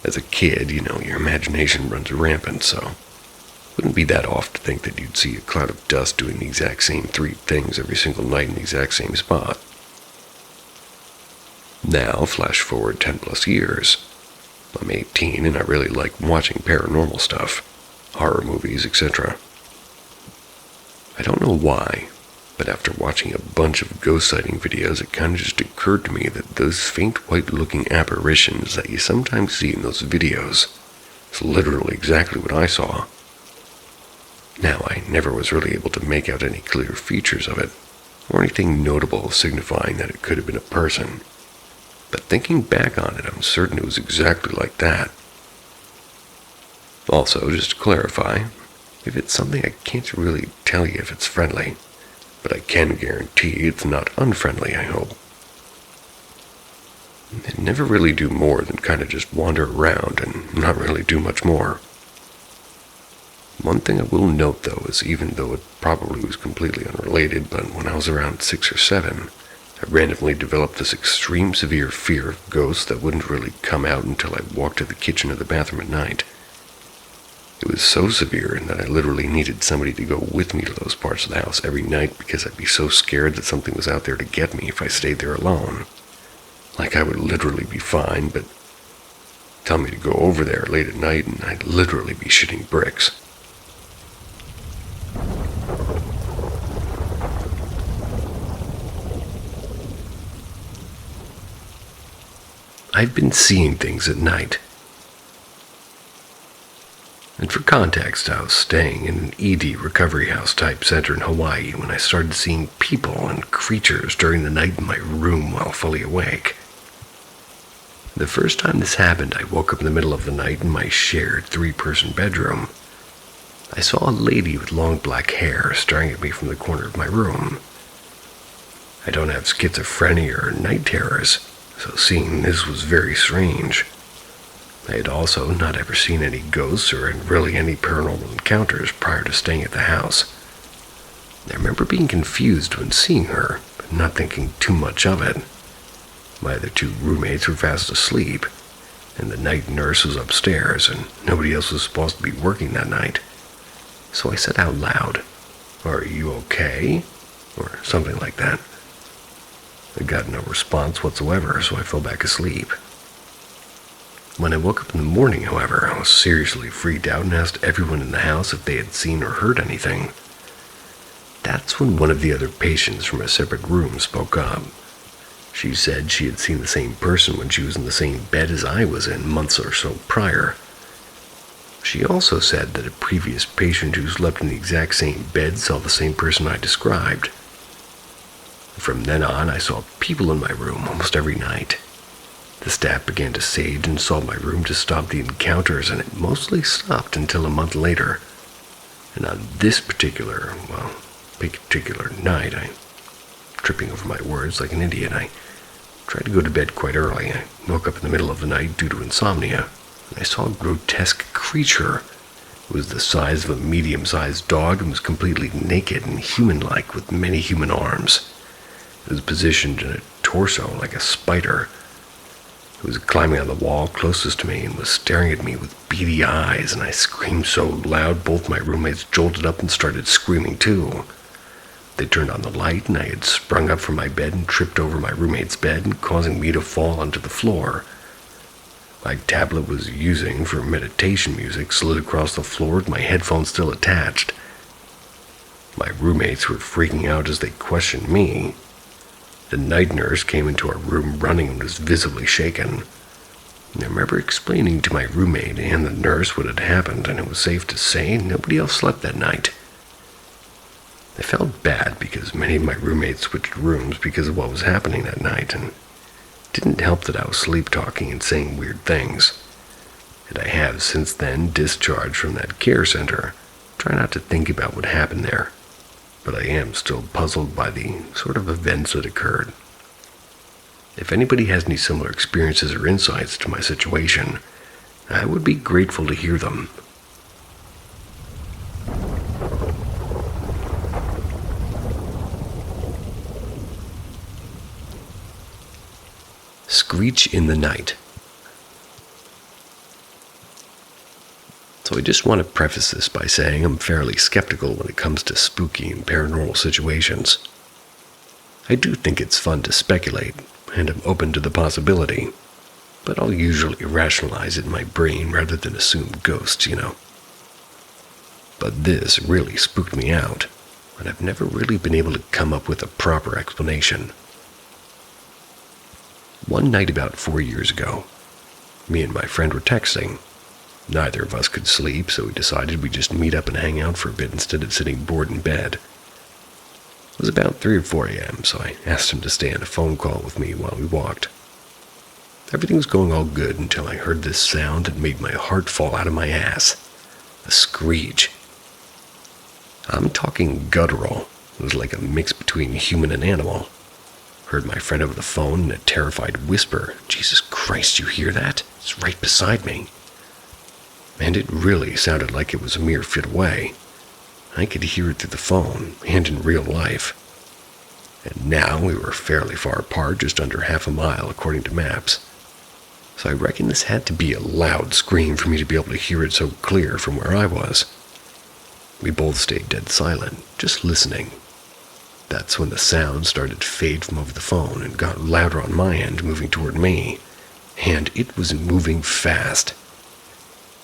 as a kid, your imagination runs rampant, so it wouldn't be that off to think that you'd see a cloud of dust doing the exact same 3 things every single night in the exact same spot. Now, flash forward 10 plus years. I'm 18 and I really like watching paranormal stuff, horror movies, etc. I don't know why, but after watching a bunch of ghost sighting videos, it kind of just occurred to me that those faint white-looking apparitions that you sometimes see in those videos is literally exactly what I saw. Now, I never was really able to make out any clear features of it, or anything notable signifying that it could have been a person. But thinking back on it, I'm certain it was exactly like that. Also, just to clarify, if it's something I can't really tell you if it's friendly, but I can guarantee it's not unfriendly, I hope. It never really do more than kind of just wander around and not really do much more. One thing I will note, though, is even though it probably was completely unrelated, but when I was around 6 or 7, I randomly developed this extreme severe fear of ghosts that wouldn't really come out until I walked to the kitchen or the bathroom at night. It was so severe that I literally needed somebody to go with me to those parts of the house every night because I'd be so scared that something was out there to get me if I stayed there alone. Like I would literally be fine, but tell me to go over there late at night and I'd literally be shitting bricks. I've been seeing things at night. And for context, I was staying in an ED recovery house type center in Hawaii when I started seeing people and creatures during the night in my room while fully awake. The first time this happened, I woke up in the middle of the night in my shared 3-person bedroom. I saw a lady with long black hair staring at me from the corner of my room. I don't have schizophrenia or night terrors, so seeing this was very strange. I had also not ever seen any ghosts or really any paranormal encounters prior to staying at the house. I remember being confused when seeing her, but not thinking too much of it. My other 2 roommates were fast asleep, and the night nurse was upstairs, and nobody else was supposed to be working that night. So I said out loud, "Are you okay?" or something like that. I got no response whatsoever, so I fell back asleep. When I woke up in the morning, however, I was seriously freaked out and asked everyone in the house if they had seen or heard anything. That's when one of the other patients from a separate room spoke up. She said she had seen the same person when she was in the same bed as I was in months or so prior. She also said that a previous patient who slept in the exact same bed saw the same person I described. From then on, I saw people in my room almost every night. The staff began to sage and salt my room to stop the encounters, and it mostly stopped until a month later. And on this particular night, I'm tripping over my words like an idiot. I tried to go to bed quite early. I woke up in the middle of the night due to insomnia, and I saw a grotesque creature. It was the size of a medium-sized dog and was completely naked and human-like with many human arms. It was positioned in a torso like a spider. It was climbing on the wall closest to me and was staring at me with beady eyes, and I screamed so loud both my roommates jolted up and started screaming too. They turned on the light, and I had sprung up from my bed and tripped over my roommate's bed, causing me to fall onto the floor. My tablet was using for meditation music slid across the floor with my headphones still attached. My roommates were freaking out as they questioned me. The night nurse came into our room running and was visibly shaken. I remember explaining to my roommate and the nurse what had happened, and it was safe to say nobody else slept that night. I felt bad because many of my roommates switched rooms because of what was happening that night, and it didn't help that I was sleep-talking and saying weird things. And I have since then discharged from that care center. Try not to think about what happened there, but I am still puzzled by the sort of events that occurred. If anybody has any similar experiences or insights to my situation, I would be grateful to hear them. screech in the night. So I just want to preface this by saying I'm fairly skeptical when it comes to spooky and paranormal situations. I do think it's fun to speculate, and I'm open to the possibility, but I'll usually rationalize it in my brain rather than assume ghosts, But this really spooked me out, and I've never really been able to come up with a proper explanation. One night about 4 years ago, me and my friend were texting. Neither of us could sleep, so we decided we'd just meet up and hang out for a bit instead of sitting bored in bed. It was about 3 or 4 a.m., so I asked him to stay on a phone call with me while we walked. Everything was going all good until I heard this sound that made my heart fall out of my ass. A screech. I'm talking guttural. It was like a mix between human and animal. Heard my friend over the phone in a terrified whisper, "Jesus Christ, you hear that? It's right beside me." And it really sounded like it was a mere foot away. I could hear it through the phone and in real life. And now we were fairly far apart, just under half a mile according to maps. So I reckon this had to be a loud scream for me to be able to hear it so clear from where I was. We both stayed dead silent, just listening. That's when the sound started to fade from over the phone and got louder on my end, moving toward me. And it was moving fast.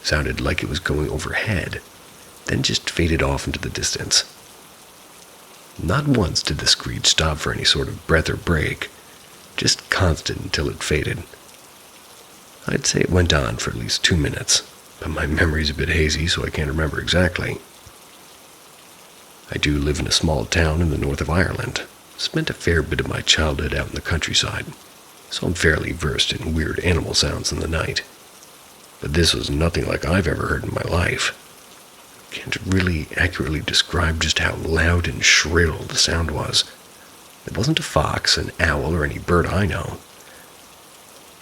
Sounded like it was going overhead, then just faded off into the distance. Not once did the screech stop for any sort of breath or break, just constant until it faded. I'd say it went on for at least 2 minutes, but my memory's a bit hazy, so I can't remember exactly. I do live in a small town in the north of Ireland. Spent a fair bit of my childhood out in the countryside, so I'm fairly versed in weird animal sounds in the night. But this was nothing like I've ever heard in my life. Can't really accurately describe just how loud and shrill the sound was. It wasn't a fox, an owl, or any bird I know.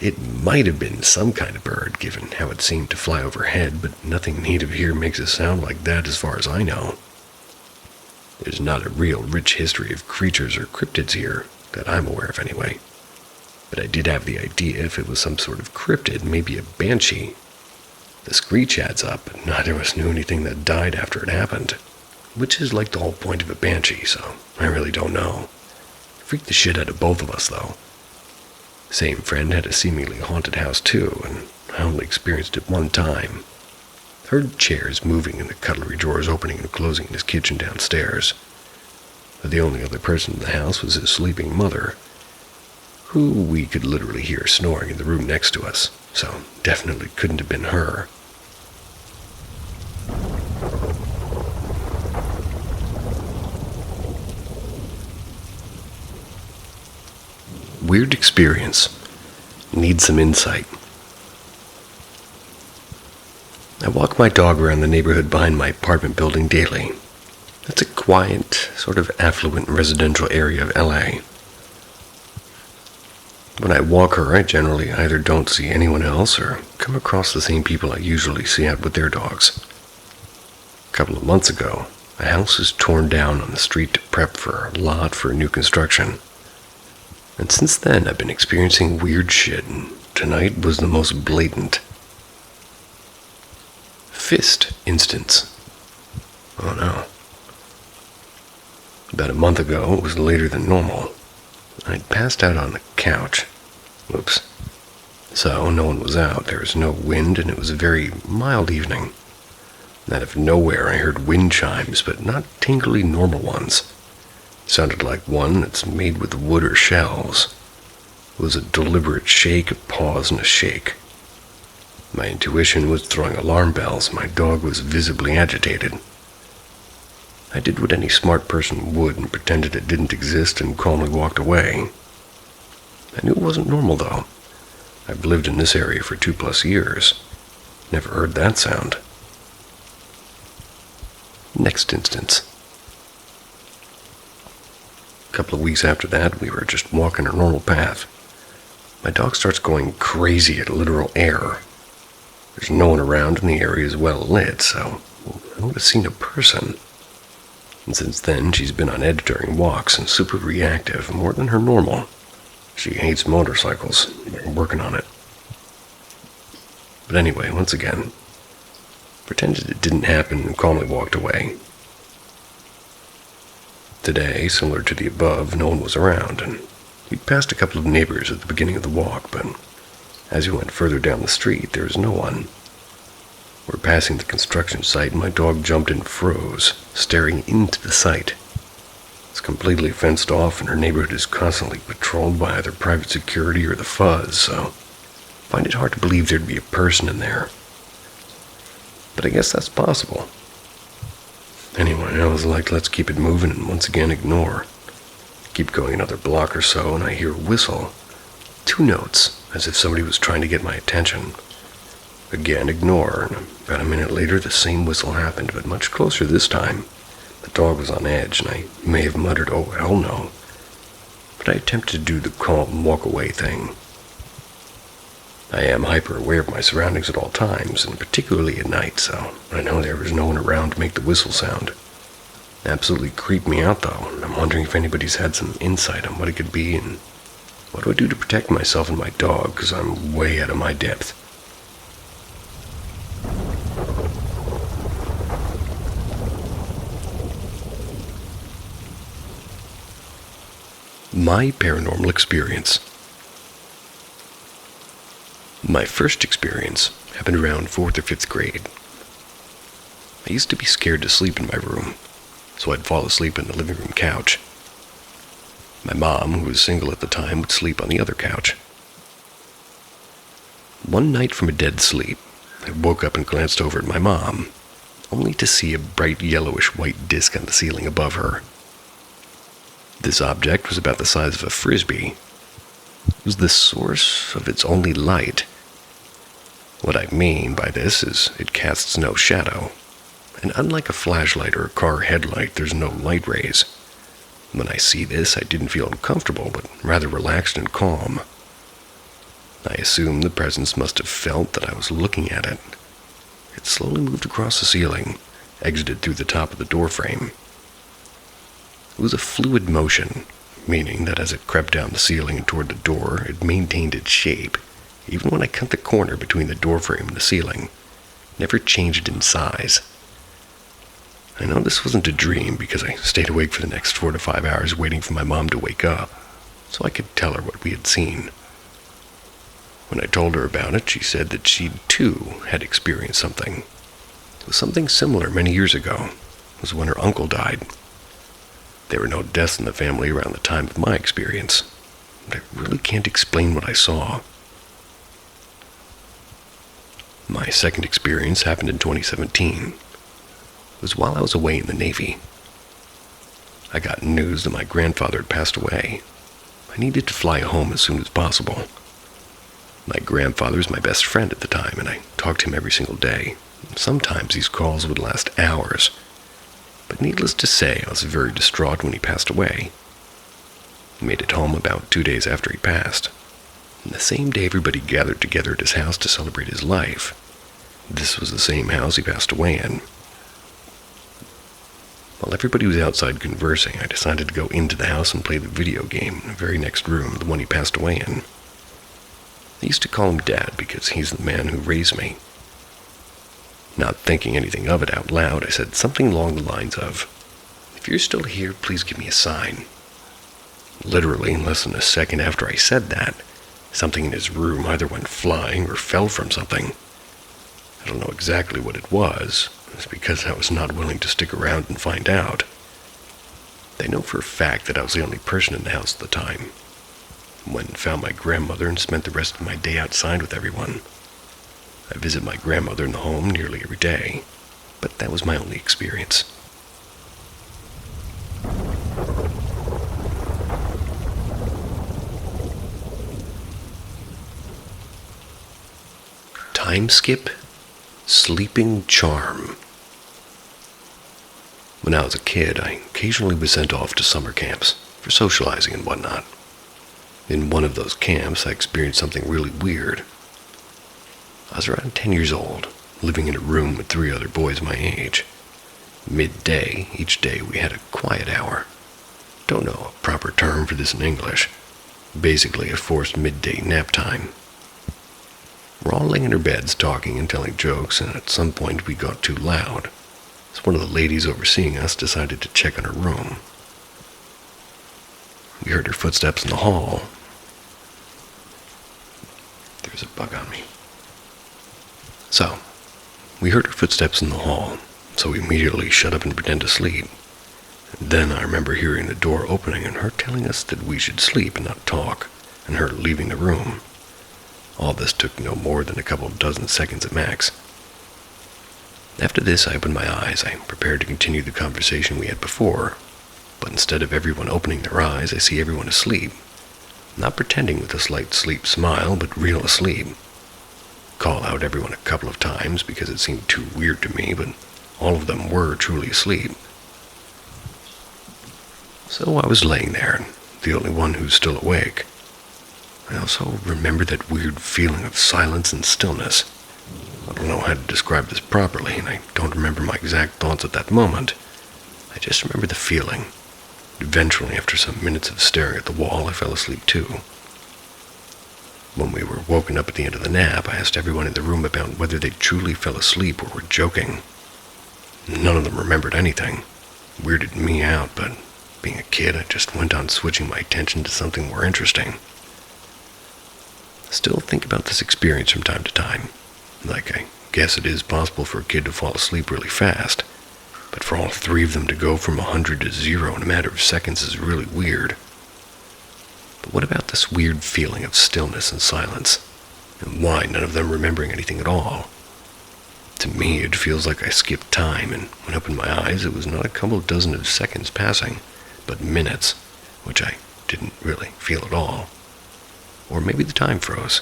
It might have been some kind of bird, given how it seemed to fly overhead, but nothing native here makes a sound like that as far as I know. There's not a real rich history of creatures or cryptids here, that I'm aware of anyway. But I did have the idea if it was some sort of cryptid, maybe a banshee. The screech adds up, but neither of us knew anything that died after it happened, which is like the whole point of a banshee, so I really don't know. Freaked the shit out of both of us, though. Same friend had a seemingly haunted house too, and I only experienced it one time. Heard chairs moving and the cutlery drawers opening and closing in his kitchen downstairs. But the only other person in the house was his sleeping mother, who we could literally hear snoring in the room next to us, so definitely couldn't have been her. Weird experience. Need some insight. I walk my dog around the neighborhood behind my apartment building daily. It's a quiet, sort of affluent residential area of LA. When I walk her, I generally either don't see anyone else or come across the same people I usually see out with their dogs. A couple of months ago, a house was torn down on the street to prep for a lot for new construction. And since then, I've been experiencing weird shit, and tonight was the most blatant. Fist instance. Oh no. About a month ago, it was later than normal. I'd passed out on the couch. Whoops. So, no one was out, there was no wind, and it was a very mild evening. Out of nowhere, I heard wind chimes, but not tingly normal ones. Sounded like one that's made with wood or shells. It was a deliberate shake, a pause, and a shake. My intuition was throwing alarm bells. My dog was visibly agitated. I did what any smart person would and pretended it didn't exist and calmly walked away. I knew it wasn't normal, though. I've lived in this area for 2+ years. Never heard that sound. Next instance. A couple of weeks after that, we were just walking our normal path. My dog starts going crazy at literal air. There's no one around and the area is well lit, so I would have seen a person. And since then, she's been on edge during walks and super reactive, more than her normal. She hates motorcycles. I'm working on it. But anyway, once again, pretended it didn't happen and calmly walked away. Today, similar to the above, no one was around, and we'd passed a couple of neighbors at the beginning of the walk, but as we went further down the street, there was no one. We're passing the construction site, and my dog jumped and froze, staring into the site. It's completely fenced off, and her neighborhood is constantly patrolled by either private security or the fuzz, so I find it hard to believe there'd be a person in there. But I guess that's possible. Anyway, I was like, let's keep it moving and once again ignore. Keep going another block or so, and I hear a whistle. 2 notes, as if somebody was trying to get my attention. Again, ignore, and about a minute later the same whistle happened, but much closer this time. The dog was on edge, and I may have muttered, "Oh, hell no." But I attempted to do the calm walk-away thing. I am hyper-aware of my surroundings at all times, and particularly at night, so I know there was no one around to make the whistle sound. It absolutely creeped me out, though, and I'm wondering if anybody's had some insight on what it could be, and what do I do to protect myself and my dog, because I'm way out of my depth. My paranormal experience. My first experience happened around 4th or 5th grade. I used to be scared to sleep in my room, so I'd fall asleep on the living room couch. My mom, who was single at the time, would sleep on the other couch. One night from a dead sleep, I woke up and glanced over at my mom, only to see a bright yellowish-white disc on the ceiling above her. This object was about the size of a frisbee. It was the source of its only light. What I mean by this is it casts no shadow, and unlike a flashlight or a car headlight, there's no light rays. When I see this, I didn't feel uncomfortable, but rather relaxed and calm. I assume the presence must have felt that I was looking at it. It slowly moved across the ceiling, exited through the top of the doorframe. It was a fluid motion, meaning that as it crept down the ceiling and toward the door, it maintained its shape, even when I cut the corner between the doorframe and the ceiling. It never changed in size. I know this wasn't a dream because I stayed awake for the next 4 to 5 hours waiting for my mom to wake up, so I could tell her what we had seen. When I told her about it, she said that she, too, had experienced something. It was something similar many years ago. It was when her uncle died. There were no deaths in the family around the time of my experience, but I really can't explain what I saw. My second experience happened in 2017. It was while I was away in the Navy. I got news that my grandfather had passed away. I needed to fly home as soon as possible. My grandfather was my best friend at the time, and I talked to him every single day. Sometimes these calls would last hours. But needless to say, I was very distraught when he passed away. I made it home about 2 days after he passed. And the same day everybody gathered together at his house to celebrate his life. This was the same house he passed away in. While everybody was outside conversing, I decided to go into the house and play the video game in the very next room, the one he passed away in. I used to call him Dad because he's the man who raised me. Not thinking anything of it out loud, I said something along the lines of, "If you're still here, please give me a sign." Literally, less than a second after I said that, something in his room either went flying or fell from something. I don't know exactly what it was. It's because I was not willing to stick around and find out. They know for a fact that I was the only person in the house at the time. Went and found my grandmother and spent the rest of my day outside with everyone. I visit my grandmother in the home nearly every day, but that was my only experience. Time skip, sleeping charm. When I was a kid, I occasionally was sent off to summer camps for socializing and whatnot. In one of those camps, I experienced something really weird. I was around 10 years old, living in a room with 3 other boys my age. Midday, each day we had a quiet hour. Don't know a proper term for this in English. basically a forced midday nap time. We're all laying in our beds talking and telling jokes, and at some point we got too loud. So one of the ladies overseeing us decided to check on her room. We heard her footsteps in the hall. There's a bug on me. So, we heard her footsteps in the hall, so we immediately shut up and pretend to sleep. Then I remember hearing the door opening and her telling us that we should sleep and not talk, and her leaving the room. All this took no more than a couple of dozen seconds at max. After this, I opened my eyes. I prepared to continue the conversation we had before, but instead of everyone opening their eyes, I see everyone asleep. Not pretending with a slight sleep smile, but real asleep. Call out everyone a couple of times because it seemed too weird to me, but all of them were truly asleep. So I was laying there, the only one who's still awake. I also remember that weird feeling of silence and stillness. I don't know how to describe this properly, and I don't remember my exact thoughts at that moment. I just remember the feeling. Eventually, after some minutes of staring at the wall, I fell asleep too. When we were woken up at the end of the nap, I asked everyone in the room about whether they truly fell asleep or were joking. None of them remembered anything. It weirded me out, but being a kid, I just went on switching my attention to something more interesting. I still think about this experience from time to time. Like, I guess it is possible for a kid to fall asleep really fast, but for all three of them to go from 100 to 0 in a matter of seconds is really weird. But what about this weird feeling of stillness and silence? And why none of them remembering anything at all? To me, it feels like I skipped time, and when I opened my eyes, it was not a couple of dozen of seconds passing, but minutes, which I didn't really feel at all. Or maybe the time froze.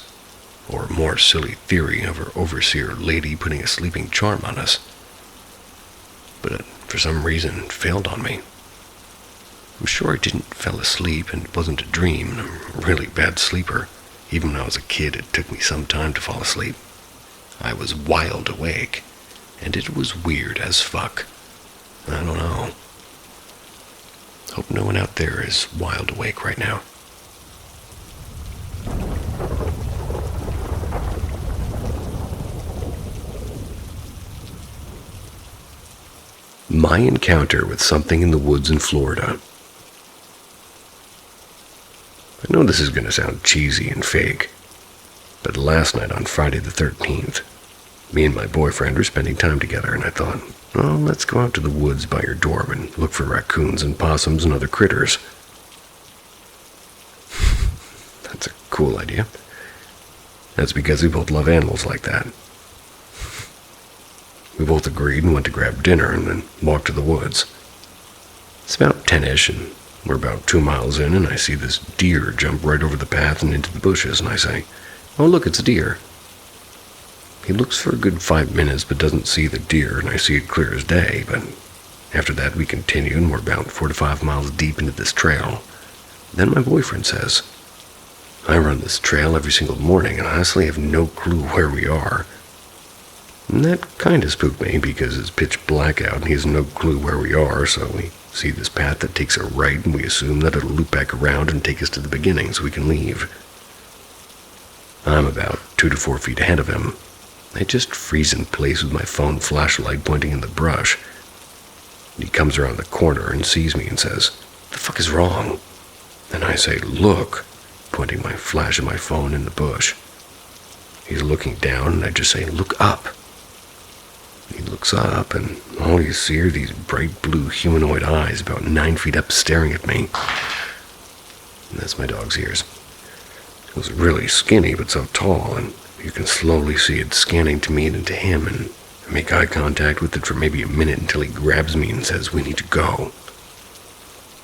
Or a more silly theory of our overseer lady putting a sleeping charm on us. But for some reason, it failed on me. I'm sure I didn't fall asleep and it wasn't a dream, and I'm a really bad sleeper. Even when I was a kid, it took me some time to fall asleep. I was wild awake, and it was weird as fuck. I don't know. Hope no one out there is wild awake right now. My encounter with something in the woods in Florida. I know this is going to sound cheesy and fake, but last night on Friday the 13th, me and my boyfriend were spending time together, and I thought, well, let's go out to the woods by your dorm and look for raccoons and possums and other critters. That's a cool idea. That's because we both love animals like that. We both agreed and went to grab dinner and then walked to the woods. It's about 10-ish, and we're about 2 miles in, and I see this deer jump right over the path and into the bushes, and I say, oh, look, it's a deer. He looks for a good 5 minutes but doesn't see the deer, and I see it clear as day, but after that we continue, and we're about 4 to 5 miles deep into this trail. Then my boyfriend says, I run this trail every single morning, and honestly have no clue where we are. And that kind of spooked me because it's pitch black out and he has no clue where we are, so we see this path that takes a right and we assume that it'll loop back around and take us to the beginning so we can leave. I'm about 2 to 4 feet ahead of him. I just freeze in place with my phone flashlight pointing in the brush. He comes around the corner and sees me and says, "What the fuck is wrong?" And I say, "Look," pointing my flash of my phone in the bush. He's looking down and I just say, "Look up." He looks up and all you see are these bright blue humanoid eyes about 9 feet up staring at me. And that's my dog's ears. It was really skinny but so tall, and you can slowly see it scanning to me and to him, and I make eye contact with it for maybe a minute until he grabs me and says, "We need to go."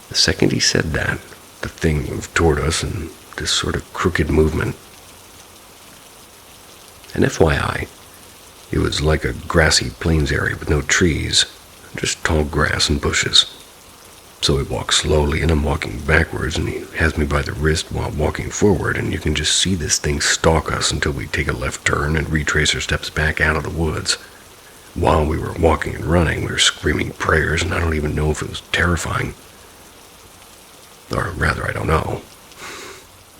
The second he said that, the thing moved toward us in this sort of crooked movement. And FYI, it was like a grassy plains area with no trees, just tall grass and bushes. So he walks slowly and I'm walking backwards, and he has me by the wrist while walking forward, and you can just see this thing stalk us until we take a left turn and retrace our steps back out of the woods. While we were walking and running, we were screaming prayers, and I don't even know if it was terrifying. Or rather, I don't know.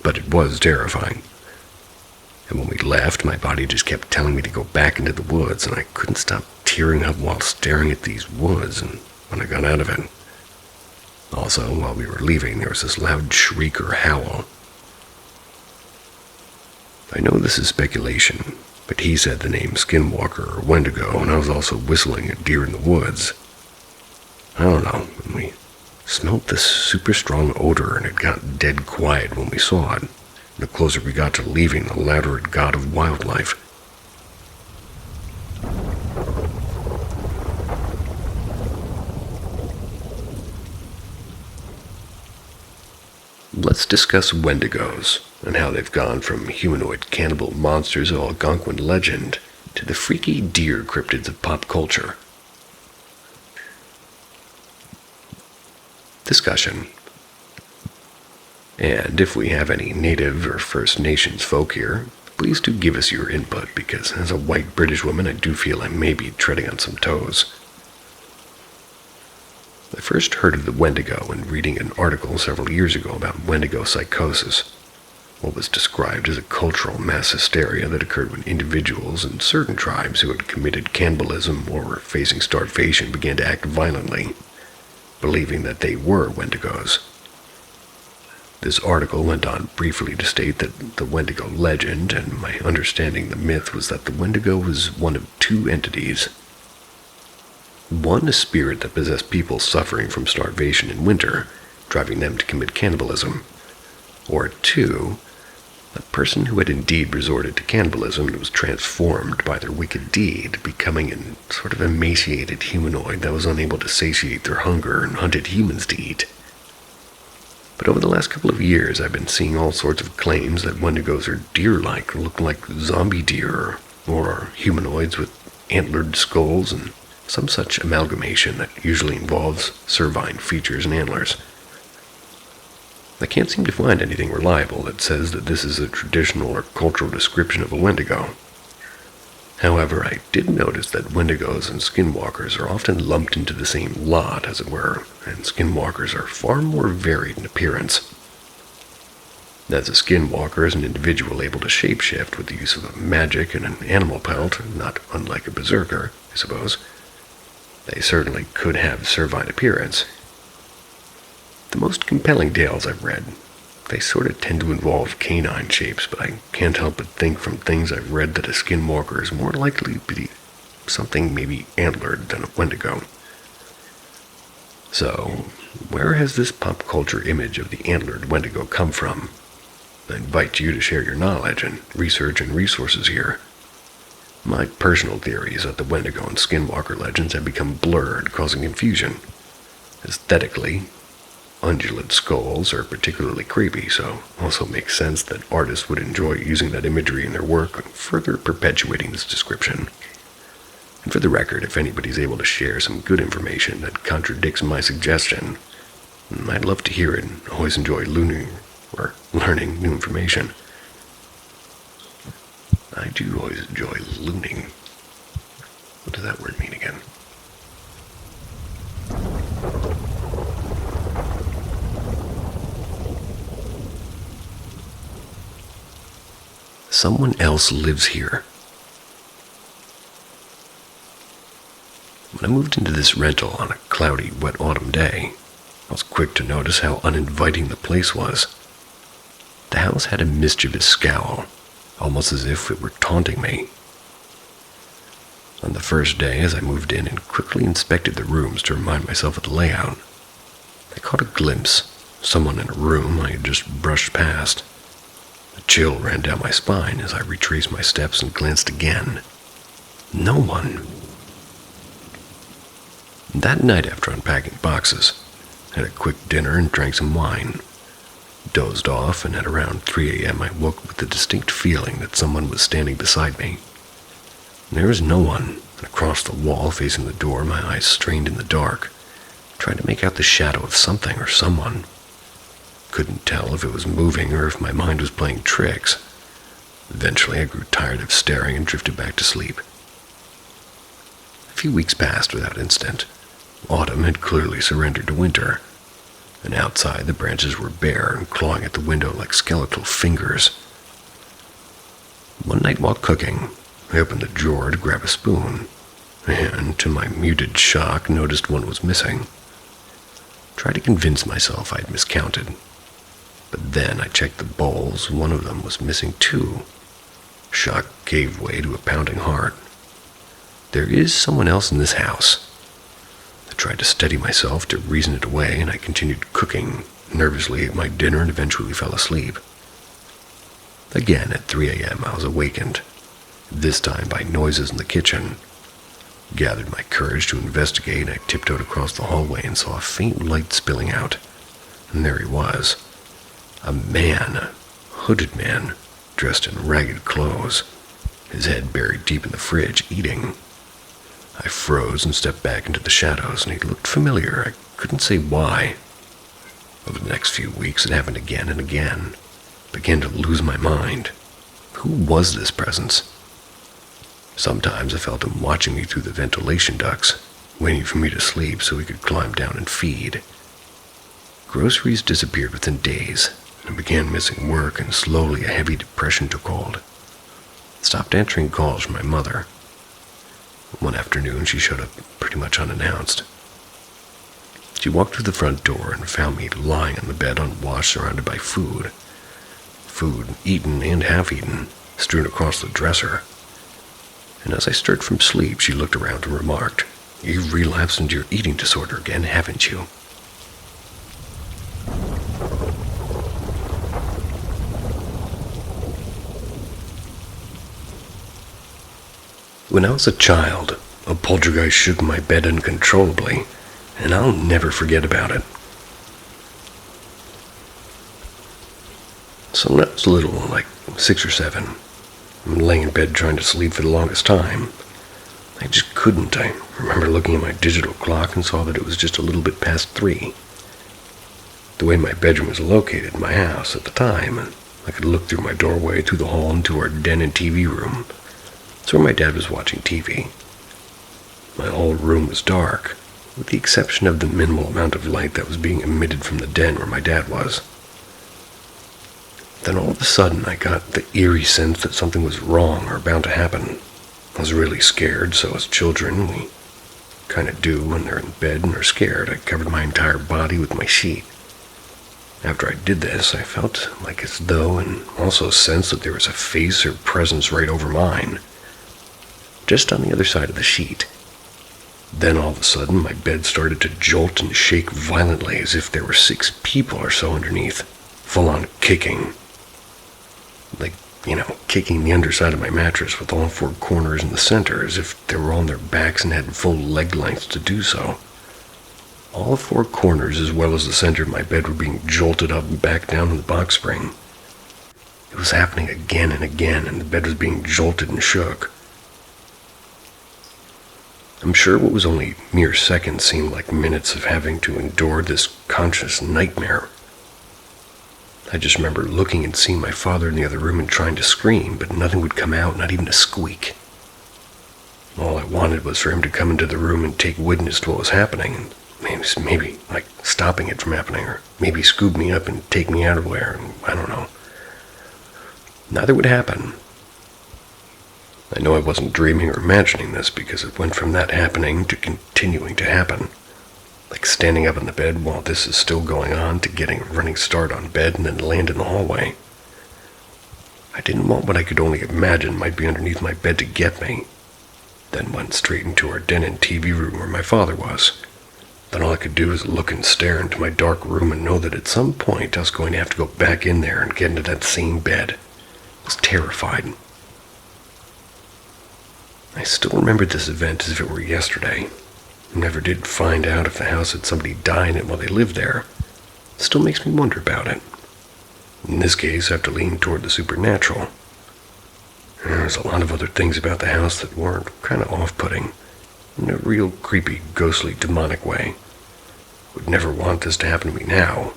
but it was terrifying. And when we left, my body just kept telling me to go back into the woods, and I couldn't stop tearing up while staring at these woods, and when I got out of it. Also, while we were leaving, there was this loud shriek or howl. I know this is speculation, but he said the name Skinwalker or Wendigo, and I was also whistling at deer in the woods. I don't know, and we smelled this super strong odor, and it got dead quiet when we saw it. The closer we got to leaving, the louder it got of wildlife. Let's discuss Wendigos and how they've gone from humanoid cannibal monsters of Algonquin legend to the freaky deer cryptids of pop culture. Discussion. And if we have any Native or First Nations folk here, please do give us your input, because as a white British woman, I do feel I may be treading on some toes. I first heard of the Wendigo when reading an article several years ago about Wendigo psychosis, what was described as a cultural mass hysteria that occurred when individuals in certain tribes who had committed cannibalism or were facing starvation began to act violently, believing that they were Wendigos. This article went on briefly to state that the Wendigo legend, and my understanding the myth, was that the Wendigo was one of two entities. One, a spirit that possessed people suffering from starvation in winter, driving them to commit cannibalism. Or two, a person who had indeed resorted to cannibalism and was transformed by their wicked deed, becoming a sort of emaciated humanoid that was unable to satiate their hunger and hunted humans to eat. But over the last couple of years, I've been seeing all sorts of claims that Wendigos are deer-like, or look like zombie deer, or are humanoids with antlered skulls, and some such amalgamation that usually involves cervine features and antlers. I can't seem to find anything reliable that says that this is a traditional or cultural description of a Wendigo. However, I did notice that Wendigos and Skinwalkers are often lumped into the same lot, as it were, and Skinwalkers are far more varied in appearance. As a Skinwalker is an individual able to shapeshift with the use of magic and an animal pelt, not unlike a berserker, I suppose. They certainly could have cervine appearance. The most compelling tales I've read, they sort of tend to involve canine shapes, but I can't help but think from things I've read that a Skinwalker is more likely to be something maybe antlered than a Wendigo. So, where has this pop culture image of the antlered Wendigo come from? I invite you to share your knowledge and research and resources here. My personal theory is that the Wendigo and Skinwalker legends have become blurred, causing confusion. Aesthetically, undulate skulls are particularly creepy, so it also makes sense that artists would enjoy using that imagery in their work, further perpetuating this description. And for the record, if anybody's able to share some good information that contradicts my suggestion, I'd love to hear it and always enjoy learning new information. I do always enjoy looning. What does that word mean again? Someone else lives here. When I moved into this rental on a cloudy, wet autumn day, I was quick to notice how uninviting the place was. The house had a mischievous scowl, almost as if it were taunting me. On the first day, as I moved in and quickly inspected the rooms to remind myself of the layout, I caught a glimpse of someone in a room I had just brushed past. A chill ran down my spine as I retraced my steps and glanced again. No one. That night, after unpacking boxes, I had a quick dinner and drank some wine. Dozed off, and at around 3 a.m. I woke with the distinct feeling that someone was standing beside me. There was no one, and across the wall facing the door, my eyes strained in the dark, trying to make out the shadow of something or someone. Couldn't tell if it was moving or if my mind was playing tricks. Eventually, I grew tired of staring and drifted back to sleep. A few weeks passed without incident. Autumn had clearly surrendered to winter. and outside the branches were bare and clawing at the window like skeletal fingers. One night while cooking, I opened the drawer to grab a spoon, and to my muted shock, noticed one was missing. Tried to convince myself I'd miscounted, but then I checked the bowls. One of them was missing too. Shock gave way to a pounding heart. There is someone else in this house. I tried to steady myself to reason it away, and I continued cooking, nervously ate my dinner, and eventually fell asleep. Again at 3 a.m. I was awakened, this time by noises in the kitchen. Gathered my courage to investigate, and I tiptoed across the hallway and saw a faint light spilling out. And there he was. A man, a hooded man, dressed in ragged clothes, his head buried deep in the fridge, eating. I froze and stepped back into the shadows, and he looked familiar. I couldn't say why. Over the next few weeks, it happened again and again. I began to lose my mind. Who was this presence? Sometimes I felt him watching me through the ventilation ducts, waiting for me to sleep so he could climb down and feed. Groceries disappeared within days. I began missing work, and slowly a heavy depression took hold. I stopped answering calls from my mother. One afternoon, she showed up pretty much unannounced. She walked through the front door and found me lying on the bed unwashed, surrounded by food. Food, eaten and half-eaten, strewn across the dresser. And as I stirred from sleep, she looked around and remarked, "You've relapsed into your eating disorder again, haven't you?" When I was a child, a poltergeist shook my bed uncontrollably, and I'll never forget about it. So when I was little, like 6 or 7, I'm laying in bed trying to sleep for the longest time. I just couldn't. I remember looking at my digital clock and saw that it was just a little bit past 3. The way my bedroom was located in my house at the time, I could look through my doorway, through the hall, into our den and TV room. That's where my dad was watching TV. My whole room was dark, with the exception of the minimal amount of light that was being emitted from the den where my dad was. Then all of a sudden I got the eerie sense that something was wrong or bound to happen. I was really scared, so as children, we kind of do when they're in bed and are scared. I covered my entire body with my sheet. After I did this, I felt like as though, and also sensed that there was a face or presence right over mine, just on the other side of the sheet. Then all of a sudden, my bed started to jolt and shake violently as if there were 6 people or so underneath, full-on kicking. Like, kicking the underside of my mattress with all 4 corners in the center, as if they were on their backs and had full leg length to do so. All 4 corners, as well as the center of my bed, were being jolted up and back down in the box spring. It was happening again and again, and the bed was being jolted and shook. I'm sure what was only mere seconds seemed like minutes of having to endure this conscious nightmare. I just remember looking and seeing my father in the other room and trying to scream, but nothing would come out, not even a squeak. All I wanted was for him to come into the room and take witness to what was happening, and maybe stopping it from happening, or maybe scoop me up and take me out of there, and I don't know. Neither would happen. I know I wasn't dreaming or imagining this, because it went from that happening to continuing to happen. Like standing up in the bed while this is still going on, to getting a running start on bed and then land in the hallway. I didn't want what I could only imagine might be underneath my bed to get me. Then went straight into our den and TV room where my father was. Then all I could do was look and stare into my dark room and know that at some point I was going to have to go back in there and get into that same bed. I was terrified. I still remember this event as if it were yesterday. I never did find out if the house had somebody die in it while they lived there. It still makes me wonder about it. In this case, I have to lean toward the supernatural. There's a lot of other things about the house that were kind of off-putting, in a real creepy, ghostly, demonic way. Would never want this to happen to me now.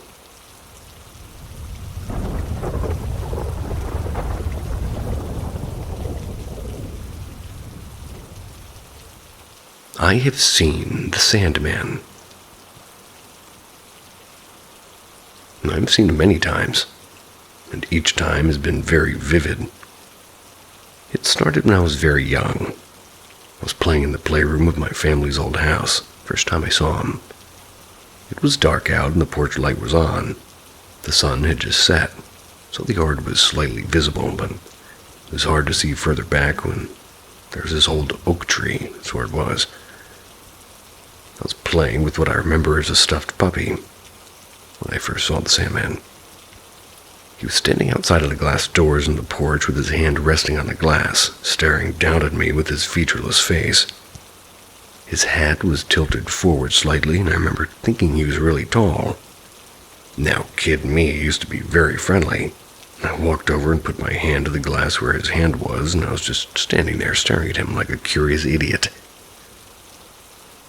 I have seen the Sandman. I've seen him many times, and each time has been very vivid. It started when I was very young. I was playing in the playroom of my family's old house, first time I saw him. It was dark out and the porch light was on. The sun had just set, so the yard was slightly visible, but it was hard to see further back when there was this old oak tree. That's where it was. I was playing with what I remember as a stuffed puppy when I first saw the Sandman. He was standing outside of the glass doors on the porch with his hand resting on the glass, staring down at me with his featureless face. His hat was tilted forward slightly, and I remember thinking he was really tall. Now, kid me used to be very friendly. I walked over and put my hand to the glass where his hand was, and I was just standing there staring at him like a curious idiot.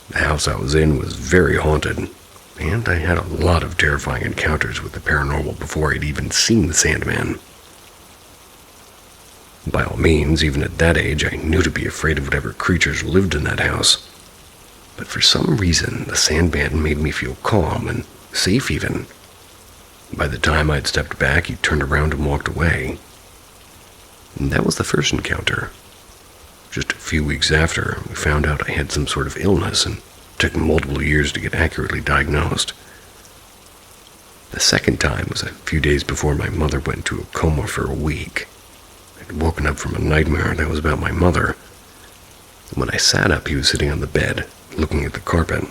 The house I was in was very haunted, and I had a lot of terrifying encounters with the paranormal before I'd even seen the Sandman. By all means, even at that age, I knew to be afraid of whatever creatures lived in that house. But for some reason, the Sandman made me feel calm and safe even. By the time I'd stepped back, he turned around and walked away. And that was the first encounter. Just a few weeks after, we found out I had some sort of illness, and it took multiple years to get accurately diagnosed. The second time was a few days before my mother went into a coma for a week. I'd woken up from a nightmare that was about my mother. When I sat up, he was sitting on the bed, looking at the carpet.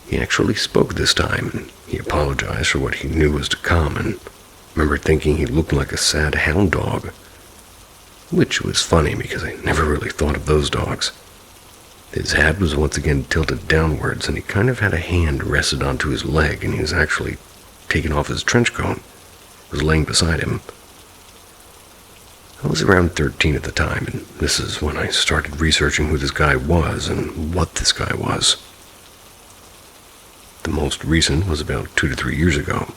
He actually spoke this time, and he apologized for what he knew was to come, and I remember thinking he looked like a sad hound dog, which was funny because I never really thought of those dogs. His hat was once again tilted downwards, and he kind of had a hand rested onto his leg, and he was actually taking off his trench coat. It was laying beside him. I was around 13 at the time, and this is when I started researching who this guy was and what this guy was. The most recent was about 2 to 3 years ago.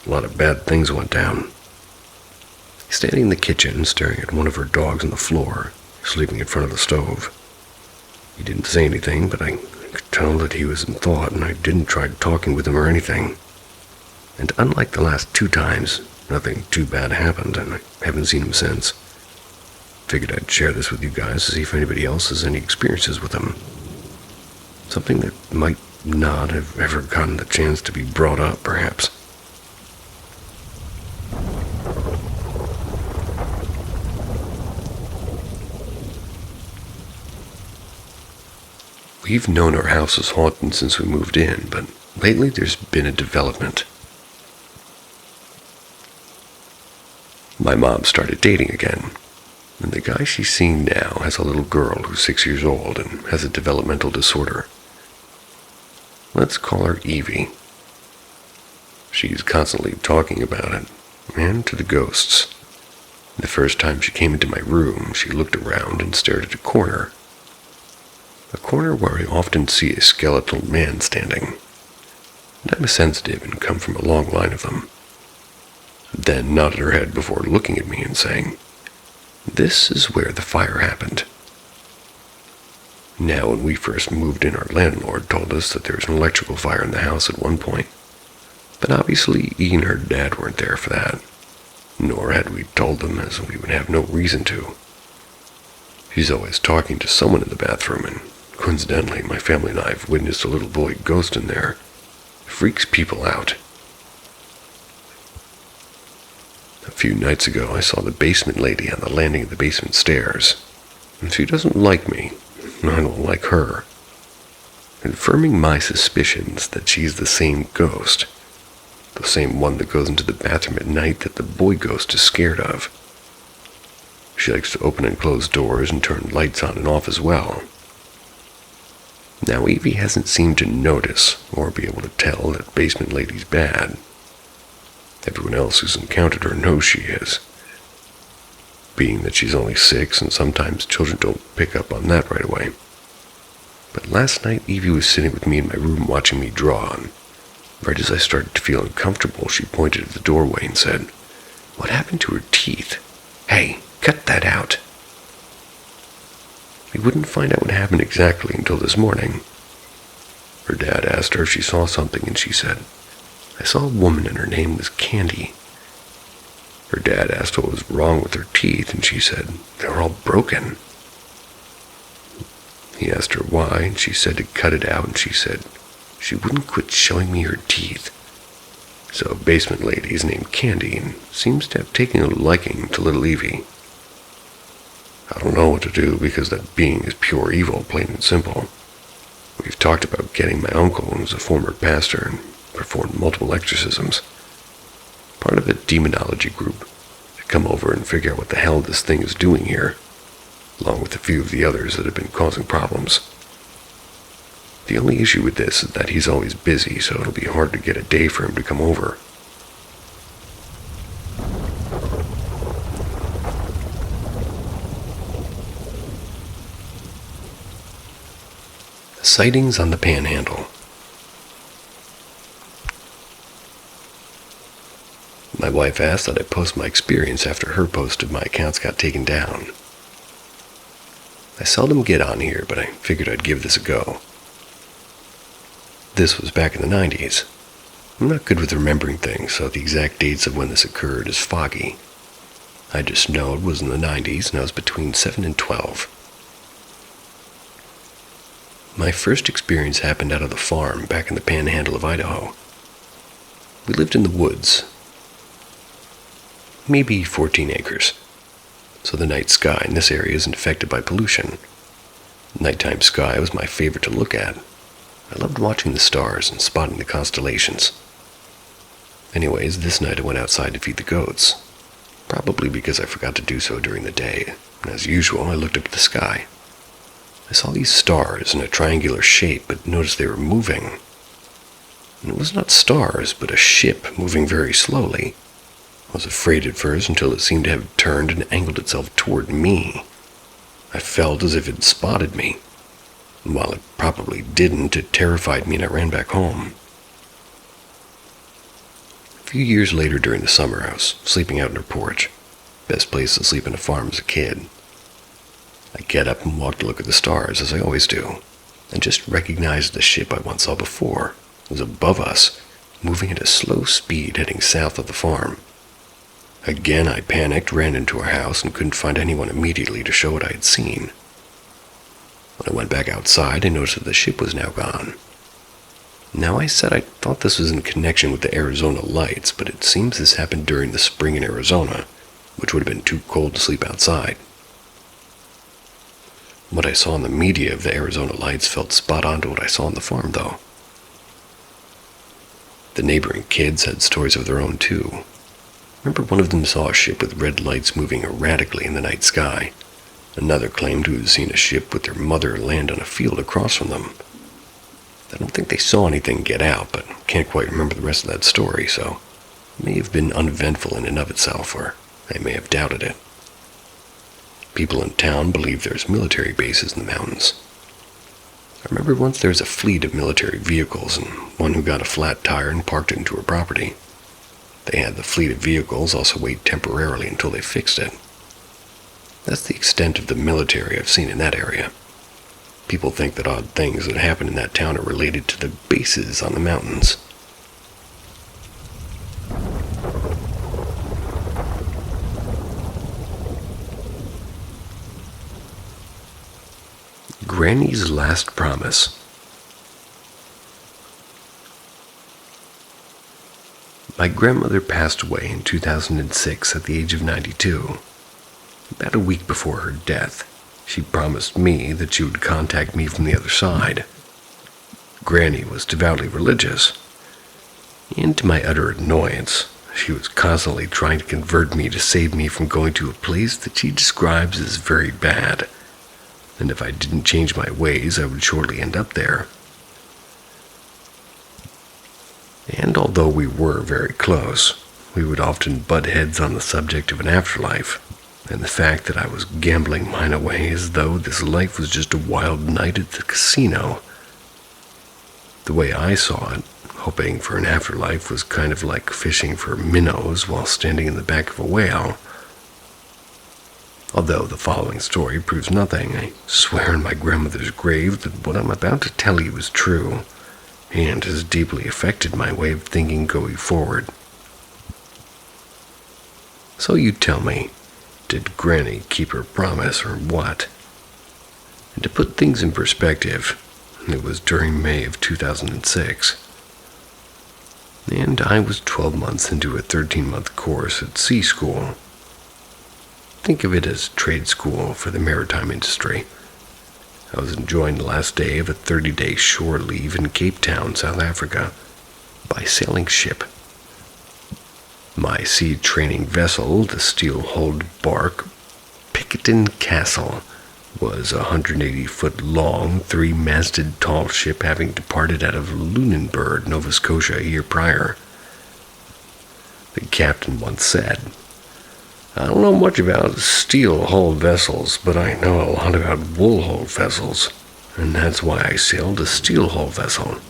A lot of bad things went down. Standing in the kitchen, staring at one of her dogs on the floor, sleeping in front of the stove. He didn't say anything, but I could tell that he was in thought, and I didn't try talking with him or anything. And unlike the last 2 times, nothing too bad happened, and I haven't seen him since. Figured I'd share this with you guys to see if anybody else has any experiences with him. Something that might not have ever gotten the chance to be brought up, perhaps. We've known our house is haunted since we moved in, but lately there's been a development. My mom started dating again, and the guy she's seeing now has a little girl who's 6 years old and has a developmental disorder. Let's call her Evie. She's constantly talking about it, and to the ghosts. The first time she came into my room, she looked around and stared at a corner where I often see a skeletal man standing. And I'm sensitive and come from a long line of them. Then nodded her head before looking at me and saying, "This is where the fire happened." Now, when we first moved in, our landlord told us that there was an electrical fire in the house at one point. But obviously, he and her dad weren't there for that. Nor had we told them, as we would have no reason to. She's always talking to someone in the bathroom, and coincidentally, my family and I have witnessed a little boy ghost in there. It freaks people out. A few nights ago, I saw the basement lady on the landing of the basement stairs. And she doesn't like me, and I don't like her. Confirming my suspicions that she's the same ghost. The same one that goes into the bathroom at night that the boy ghost is scared of. She likes to open and close doors and turn lights on and off as well. Now, Evie hasn't seemed to notice or be able to tell that basement lady's bad. Everyone else who's encountered her knows she is. Being that she's only 6, and sometimes children don't pick up on that right away. But last night, Evie was sitting with me in my room watching me draw, and right as I started to feel uncomfortable, she pointed at the doorway and said, "What happened to her teeth? Hey, cut that out." We wouldn't find out what happened exactly until this morning. Her dad asked her if she saw something, and she said, I saw a woman and her name was Candy. Her dad asked what was wrong with her teeth, and she said they were all broken. He asked her why, and she said to cut it out, and she said she wouldn't quit showing me her teeth. So a basement lady is named Candy and seems to have taken a liking to little Evie. I don't know what to do because that being is pure evil, plain and simple. We've talked about getting my uncle, who was a former pastor, and performed multiple exorcisms. Part of a demonology group to come over and figure out what the hell this thing is doing here, along with a few of the others that have been causing problems. The only issue with this is that he's always busy, so it'll be hard to get a day for him to come over. Sightings on the Panhandle. My wife asked that I post my experience after her post of my accounts got taken down. I seldom get on here, but I figured I'd give this a go. This was back in the 90s. I'm not good with remembering things, so the exact dates of when this occurred is foggy. I just know it was in the 90s, and I was between 7 and 12. My first experience happened out of the farm back in the Panhandle of Idaho. We lived in the woods, maybe 14 acres, so the night sky in this area isn't affected by pollution. Nighttime sky was my favorite to look at. I loved watching the stars and spotting the constellations. Anyways, this night I went outside to feed the goats, probably because I forgot to do so during the day, and as usual I looked up at the sky. I saw these stars in a triangular shape, but noticed they were moving. And it was not stars, but a ship moving very slowly. I was afraid at first until it seemed to have turned and angled itself toward me. I felt as if it spotted me. And while it probably didn't, it terrified me and I ran back home. A few years later during the summer, I was sleeping out on her porch. Best place to sleep in a farm as a kid. I get up and walk to look at the stars, as I always do, and just recognized the ship I once saw before. It was above us, moving at a slow speed heading south of the farm. Again I panicked, ran into our house, and couldn't find anyone immediately to show what I had seen. When I went back outside, I noticed that the ship was now gone. Now I said I thought this was in connection with the Arizona lights, but it seems this happened during the spring in Arizona, which would have been too cold to sleep outside. What I saw in the media of the Arizona lights felt spot on to what I saw on the farm, though. The neighboring kids had stories of their own, too. Remember, one of them saw a ship with red lights moving erratically in the night sky. Another claimed to have seen a ship with their mother land on a field across from them. I don't think they saw anything get out, but can't quite remember the rest of that story, so it may have been uneventful in and of itself, or I may have doubted it. People in town believe there's military bases in the mountains. I remember once there was a fleet of military vehicles, and one who got a flat tire and parked it into her property. They had the fleet of vehicles also wait temporarily until they fixed it. That's the extent of the military I've seen in that area. People think that odd things that happen in that town are related to the bases on the mountains. Granny's Last Promise. My grandmother passed away in 2006 at the age of 92. About a week before her death, she promised me that she would contact me from the other side. Granny was devoutly religious, and to my utter annoyance, she was constantly trying to convert me to save me from going to a place that she describes as very bad, and if I didn't change my ways, I would shortly end up there. And although we were very close, we would often butt heads on the subject of an afterlife, and the fact that I was gambling mine away as though this life was just a wild night at the casino. The way I saw it, hoping for an afterlife was kind of like fishing for minnows while standing in the back of a whale. Although the following story proves nothing, I swear on my grandmother's grave that what I'm about to tell you is true. and has deeply affected my way of thinking going forward. So you tell me, did Granny keep her promise or what? And to put things in perspective, it was during May of 2006, and I was 12 months into a 13-month course at sea school. Think of it as trade school for the maritime industry. I was enjoying the last day of a 30-day shore leave in Cape Town, South Africa, by sailing ship. My sea training vessel, the steel-hulled bark Picketon Castle, was a 180-foot-long, 3-masted tall ship having departed out of Lunenburg, Nova Scotia a year prior. The captain once said, "I don't know much about steel-hulled vessels, but I know a lot about wool-hulled vessels, and that's why I sailed a steel-hulled vessel."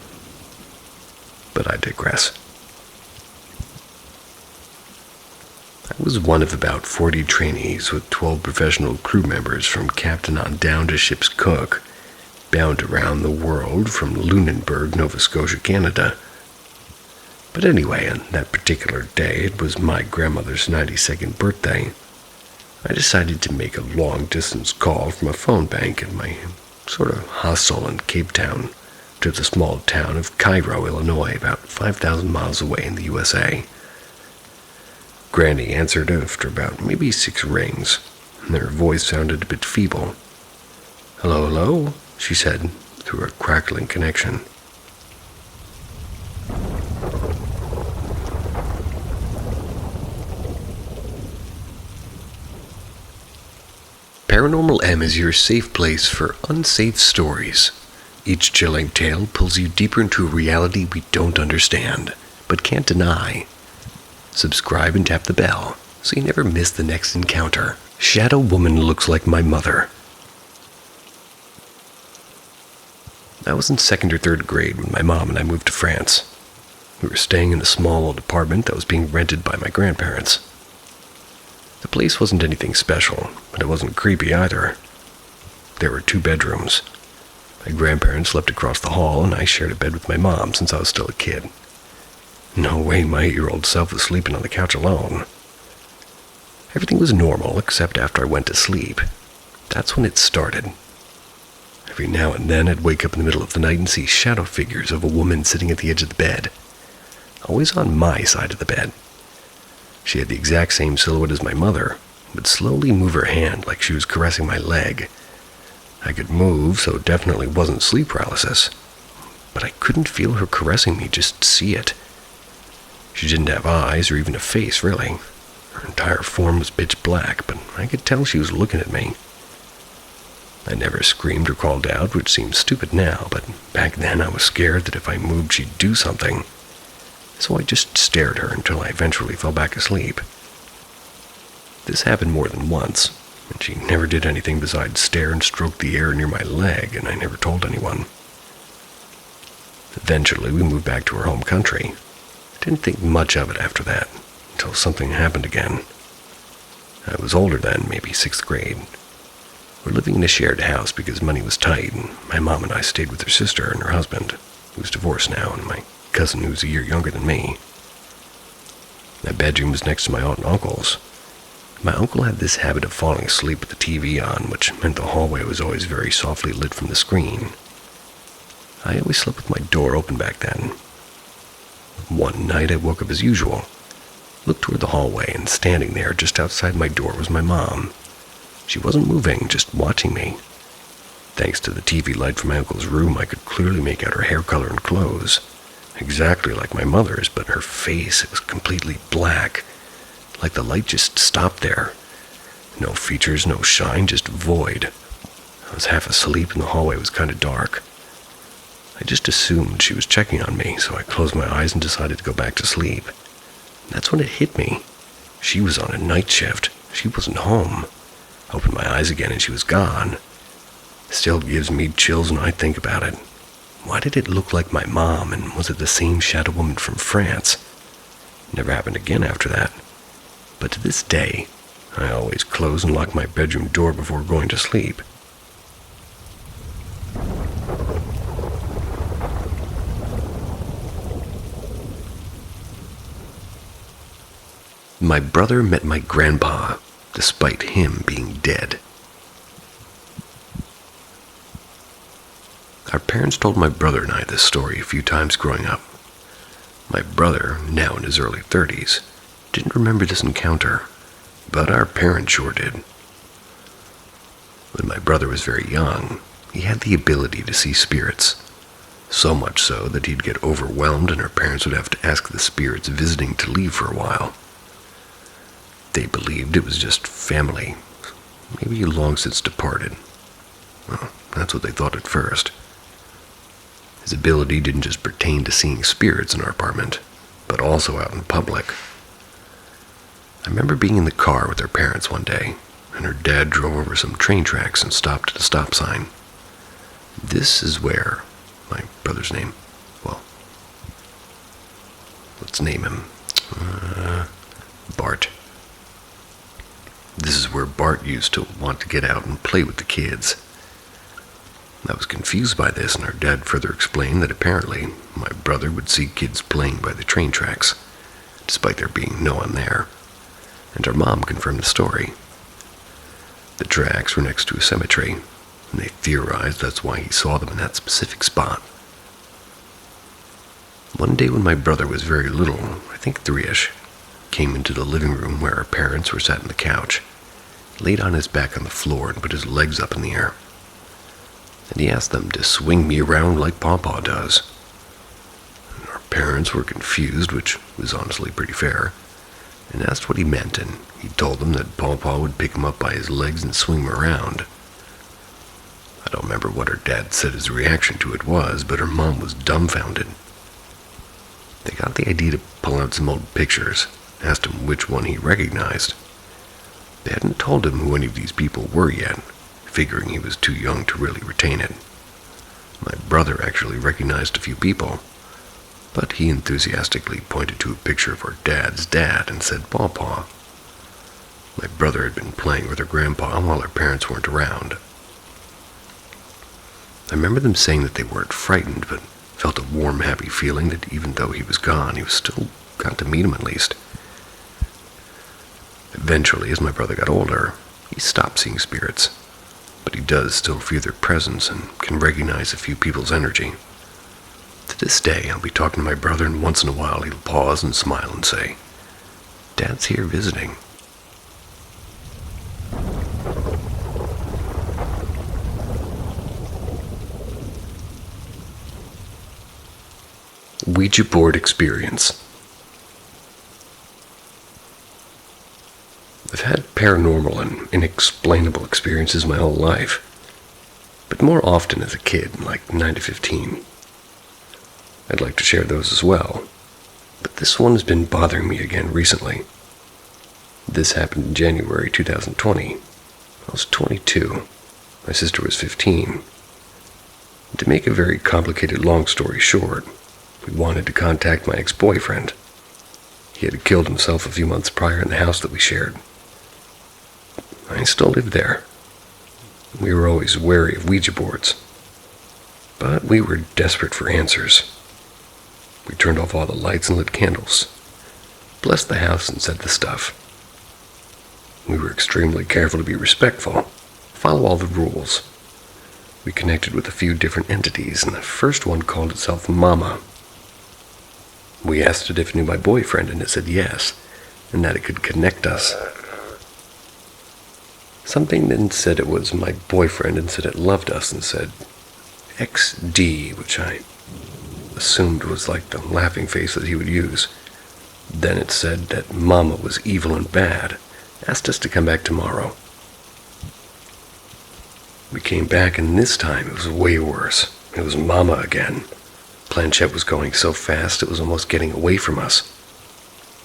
But I digress. I was one of about 40 trainees with 12 professional crew members from captain on down to ship's cook, bound around the world from Lunenburg, Nova Scotia, Canada. But anyway, on that particular day, it was my grandmother's 92nd birthday. I decided to make a long-distance call from a phone bank at my sort of hostel in Cape Town to the small town of Cairo, Illinois, about 5,000 miles away in the USA. Granny answered after about maybe 6 rings, and her voice sounded a bit feeble. "Hello, hello," she said, through a crackling connection. Paranormal M is your safe place for unsafe stories. Each chilling tale pulls you deeper into a reality we don't understand, but can't deny. Subscribe and tap the bell so you never miss the next encounter. Shadow woman looks like my mother. I was in 2nd or 3rd grade when my mom and I moved to France. We were staying in a small old apartment that was being rented by my grandparents. The place wasn't anything special, but it wasn't creepy either. There were 2 bedrooms. My grandparents slept across the hall, and I shared a bed with my mom since I was still a kid. No way my 8-year-old self was sleeping on the couch alone. Everything was normal except after I went to sleep. That's when it started. Every now and then I'd wake up in the middle of the night and see shadow figures of a woman sitting at the edge of the bed, always on my side of the bed. She had the exact same silhouette as my mother, would slowly move her hand like she was caressing my leg. I could move, so it definitely wasn't sleep paralysis. But I couldn't feel her caressing me, just see it. She didn't have eyes or even a face, really. Her entire form was pitch black, but I could tell she was looking at me. I never screamed or called out, which seems stupid now, but back then I was scared that if I moved she'd do something. So I just stared at her until I eventually fell back asleep. This happened more than once, and she never did anything besides stare and stroke the air near my leg, and I never told anyone. Eventually, we moved back to our home country. I didn't think much of it after that, until something happened again. I was older then, maybe 6th grade. We're living in a shared house because money was tight, and my mom and I stayed with her sister and her husband, who's divorced now, and my cousin who's a year younger than me. My bedroom was next to my aunt and uncle's. My uncle had this habit of falling asleep with the TV on, which meant the hallway was always very softly lit from the screen. I always slept with my door open back then. One night I woke up as usual, looked toward the hallway, and standing there just outside my door was my mom. She wasn't moving, just watching me. Thanks to the TV light from my uncle's room, I could clearly make out her hair color and clothes. Exactly like my mother's, but her face, it was completely black, like the light just stopped there. No features, no shine, just void. I was half asleep and the hallway was kind of dark. I just assumed she was checking on me, so I closed my eyes and decided to go back to sleep. That's when it hit me. She was on a night shift. She wasn't home. I opened my eyes again and she was gone. It still gives me chills when I think about it. Why did it look like my mom, and was it the same shadow woman from France? Never happened again after that. But to this day, I always close and lock my bedroom door before going to sleep. My brother met my grandpa, despite him being dead. Our parents told my brother and I this story a few times growing up. My brother, now in his early 30s, didn't remember this encounter, but our parents sure did. When my brother was very young, he had the ability to see spirits, so much so that he'd get overwhelmed and our parents would have to ask the spirits visiting to leave for a while. They believed it was just family, maybe long since departed. Well, that's what they thought at first. His ability didn't just pertain to seeing spirits in our apartment, but also out in public. I remember being in the car with our parents one day, and her dad drove over some train tracks and stopped at a stop sign. This is where my brother's name, well, let's name him Bart. This is where Bart used to want to get out and play with the kids. I was confused by this, and our dad further explained that apparently my brother would see kids playing by the train tracks, despite there being no one there, and our mom confirmed the story. The tracks were next to a cemetery, and they theorized that's why he saw them in that specific spot. One day when my brother was very little, I think 3-ish, came into the living room where our parents were sat on the couch, laid on his back on the floor and put his legs up in the air. And he asked them to swing me around like Pawpaw does. And our parents were confused, which was honestly pretty fair, and asked what he meant, and he told them that Pawpaw would pick him up by his legs and swing him around. I don't remember what her dad said his reaction to it was, but her mom was dumbfounded. They got the idea to pull out some old pictures, asked him which one he recognized. They hadn't told him who any of these people were yet, figuring he was too young to really retain it. My brother actually recognized a few people, but he enthusiastically pointed to a picture of our dad's dad and said Pawpaw. My brother had been playing with her grandpa while our parents weren't around. I remember them saying that they weren't frightened, but felt a warm, happy feeling that even though he was gone, he was still got to meet him at least. Eventually, as my brother got older, he stopped seeing spirits, but he does still feel their presence and can recognize a few people's energy. To this day, I'll be talking to my brother, and once in a while he'll pause and smile and say, "Dad's here visiting." Ouija board experience. I've had paranormal and inexplainable experiences my whole life, but more often as a kid, like 9 to 15. I'd like to share those as well, but this one has been bothering me again recently. This happened in January 2020. I was 22. My sister was 15. To make a very complicated long story short, we wanted to contact my ex-boyfriend. He had killed himself a few months prior in the house that we shared. I still lived there. We were always wary of Ouija boards, but we were desperate for answers. We turned off all the lights and lit candles, blessed the house and said the stuff. We were extremely careful to be respectful, follow all the rules. We connected with a few different entities, and the first one called itself Mama. We asked it if it knew my boyfriend, and it said yes, and that it could connect us. Something then said it was my boyfriend and said it loved us and said XD, which I assumed was like the laughing face that he would use. Then it said that Mama was evil and bad, asked us to come back tomorrow. We came back, and this time it was way worse. It was Mama again. Planchette was going so fast it was almost getting away from us.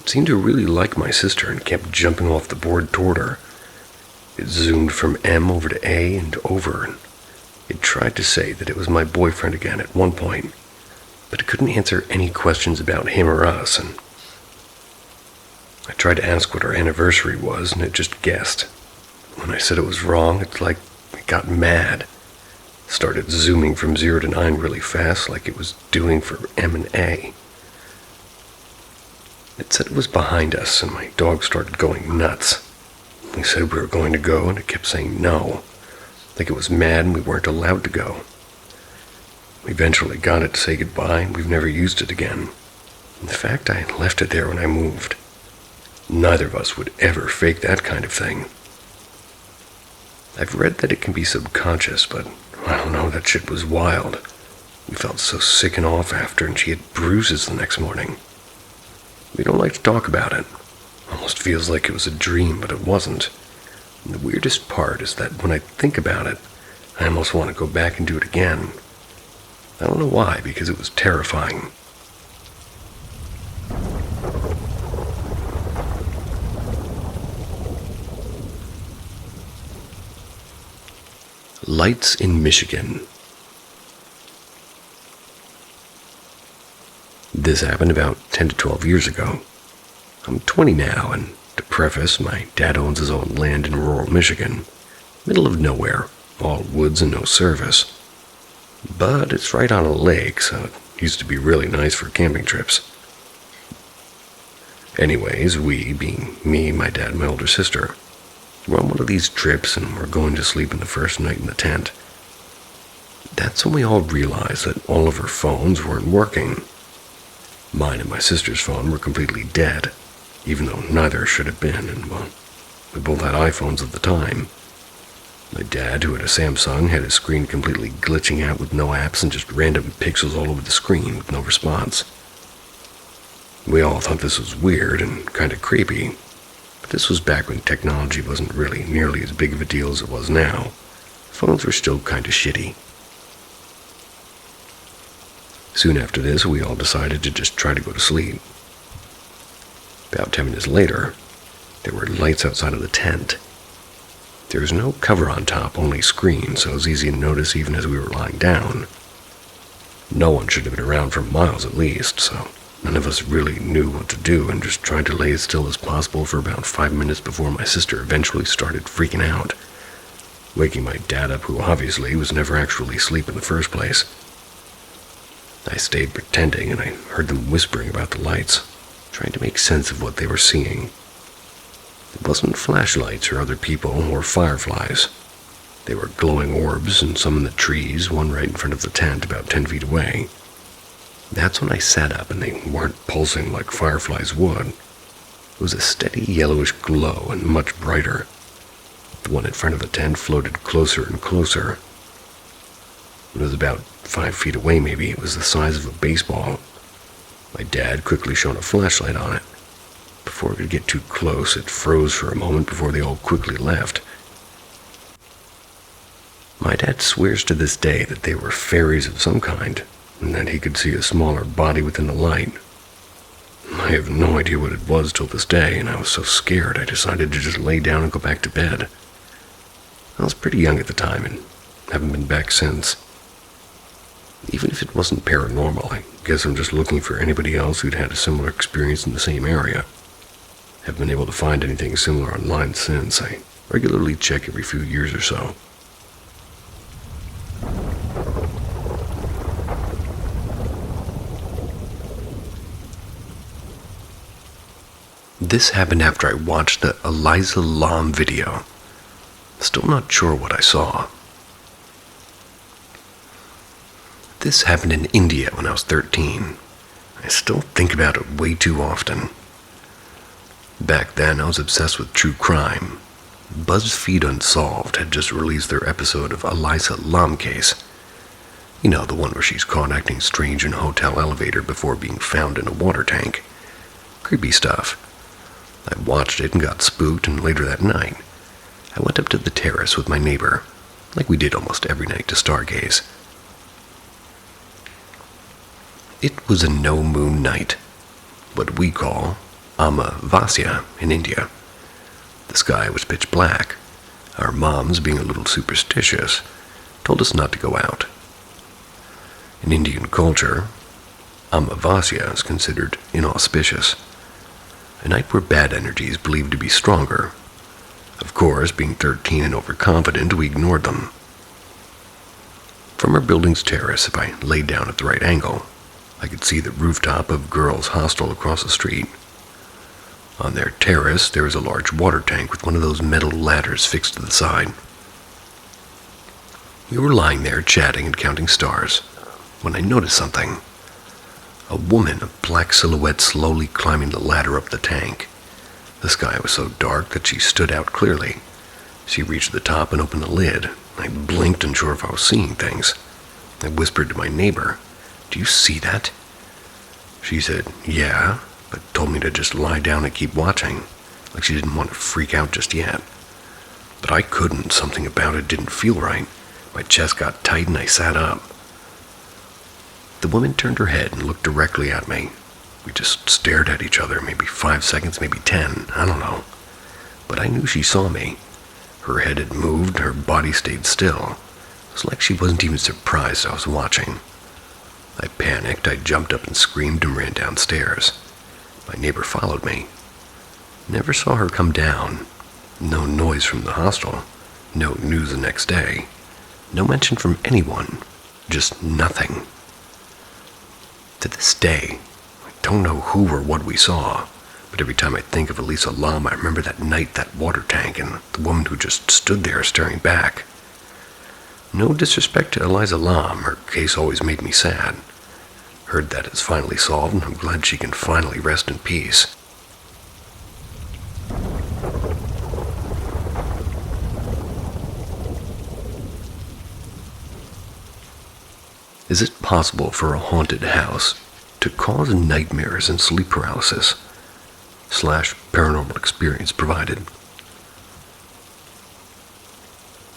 It seemed to really like my sister and kept jumping off the board toward her. It zoomed from M over to A and over, and it tried to say that it was my boyfriend again at one point, but it couldn't answer any questions about him or us, and I tried to ask what our anniversary was, and it just guessed. When I said it was wrong, it's like it got mad. Started zooming from 0 to 9 really fast, like it was doing for M and A. It said it was behind us, and my dog started going nuts. We said we were going to go, and it kept saying no, like it was mad and we weren't allowed to go. We eventually got it to say goodbye, and we've never used it again. In fact, I left it there when I moved. Neither of us would ever fake that kind of thing. I've read that it can be subconscious, but I don't know, that shit was wild. We felt so sick and off after, and she had bruises the next morning. We don't like to talk about it. Almost feels like it was a dream, but it wasn't. And the weirdest part is that when I think about it, I almost want to go back and do it again. I don't know why, because it was terrifying. Lights in Michigan. This happened about 10 to 12 years ago. I'm 20 now, and to preface, my dad owns his own land in rural Michigan. Middle of nowhere, all woods and no service. But it's right on a lake, so it used to be really nice for camping trips. Anyways, we, being me, my dad, and my older sister, we're on one of these trips and we're going to sleep in the first night in the tent. That's when we all realized that all of our phones weren't working. Mine and my sister's phone were completely dead, even though neither should have been, and well, we both had iPhones at the time. My dad, who had a Samsung, had his screen completely glitching out with no apps and just random pixels all over the screen with no response. We all thought this was weird and kind of creepy, but this was back when technology wasn't really nearly as big of a deal as it was now. Phones were still kind of shitty. Soon after this, we all decided to just try to go to sleep. About 10 minutes later, there were lights outside of the tent. There was no cover on top, only screen, so it was easy to notice even as we were lying down. No one should have been around for miles at least, so none of us really knew what to do and just tried to lay as still as possible for about 5 minutes before my sister eventually started freaking out, waking my dad up, who obviously was never actually asleep in the first place. I stayed pretending, and I heard them whispering about the lights, trying to make sense of what they were seeing. It wasn't flashlights or other people or fireflies. They were glowing orbs, and some in the trees, one right in front of the tent about 10 feet away. That's when I sat up, and they weren't pulsing like fireflies would. It was a steady yellowish glow and much brighter. The one in front of the tent floated closer and closer. It was about 5 feet away maybe. It was the size of a baseball. My dad quickly shone a flashlight on it. Before it could get too close, it froze for a moment before they all quickly left. My dad swears to this day that they were fairies of some kind, and that he could see a smaller body within the light. I have no idea what it was till this day, and I was so scared I decided to just lay down and go back to bed. I was pretty young at the time and haven't been back since. Even if it wasn't paranormal, I guess I'm just looking for anybody else who'd had a similar experience in the same area. Haven't been able to find anything similar online since. I regularly check every few years or so. This happened after I watched the Eliza Lam video. Still not sure what I saw. This happened in India when I was 13. I still think about it way too often. Back then, I was obsessed with true crime. BuzzFeed Unsolved had just released their episode of Eliza Lam case. You know, the one where she's caught acting strange in a hotel elevator before being found in a water tank. Creepy stuff. I watched it and got spooked, and later that night, I went up to the terrace with my neighbor, like we did almost every night to stargaze. It was a no-moon night, what we call Amavasya in India. The sky was pitch black. Our moms, being a little superstitious, told us not to go out. In Indian culture, Amavasya is considered inauspicious, a night where bad energy is believed to be stronger. Of course, being 13 and overconfident, we ignored them. From our building's terrace, if I laid down at the right angle, I could see the rooftop of Girls' Hostel across the street. On their terrace, there was a large water tank with one of those metal ladders fixed to the side. We were lying there chatting and counting stars when I noticed something. A woman, a black silhouette, slowly climbing the ladder up the tank. The sky was so dark that she stood out clearly. She reached the top and opened the lid. I blinked, unsure if I was seeing things. I whispered to my neighbor, "Do you see that?" She said, "Yeah," but told me to just lie down and keep watching, like she didn't want to freak out just yet. But I couldn't. Something about it didn't feel right. My chest got tight and I sat up. The woman turned her head and looked directly at me. We just stared at each other, maybe 5 seconds, maybe 10, I don't know. But I knew she saw me. Her head had moved, her body stayed still. It was like she wasn't even surprised I was watching. I panicked, I jumped up and screamed and ran downstairs. My neighbor followed me. Never saw her come down. No noise from the hostel. No news the next day. No mention from anyone. Just nothing. To this day, I don't know who or what we saw, but every time I think of Elisa Lam, I remember that night, that water tank, and the woman who just stood there staring back. No disrespect to Eliza Lam, her case always made me sad. Heard that it's finally solved, and I'm glad she can finally rest in peace. Is it possible for a haunted house to cause nightmares and sleep paralysis / paranormal experience provided?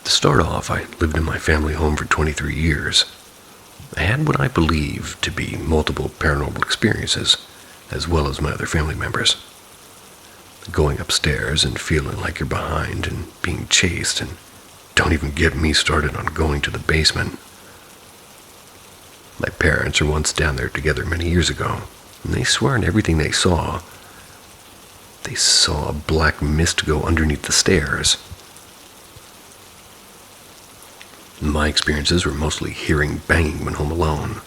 To start off, I lived in my family home for 23 years. I had what I believe to be multiple paranormal experiences, as well as my other family members. Going upstairs and feeling like you're behind and being chased, and don't even get me started on going to the basement. My parents were once down there together many years ago, and they swear on everything they saw. They saw a black mist go underneath the stairs. My experiences were mostly hearing banging when home alone,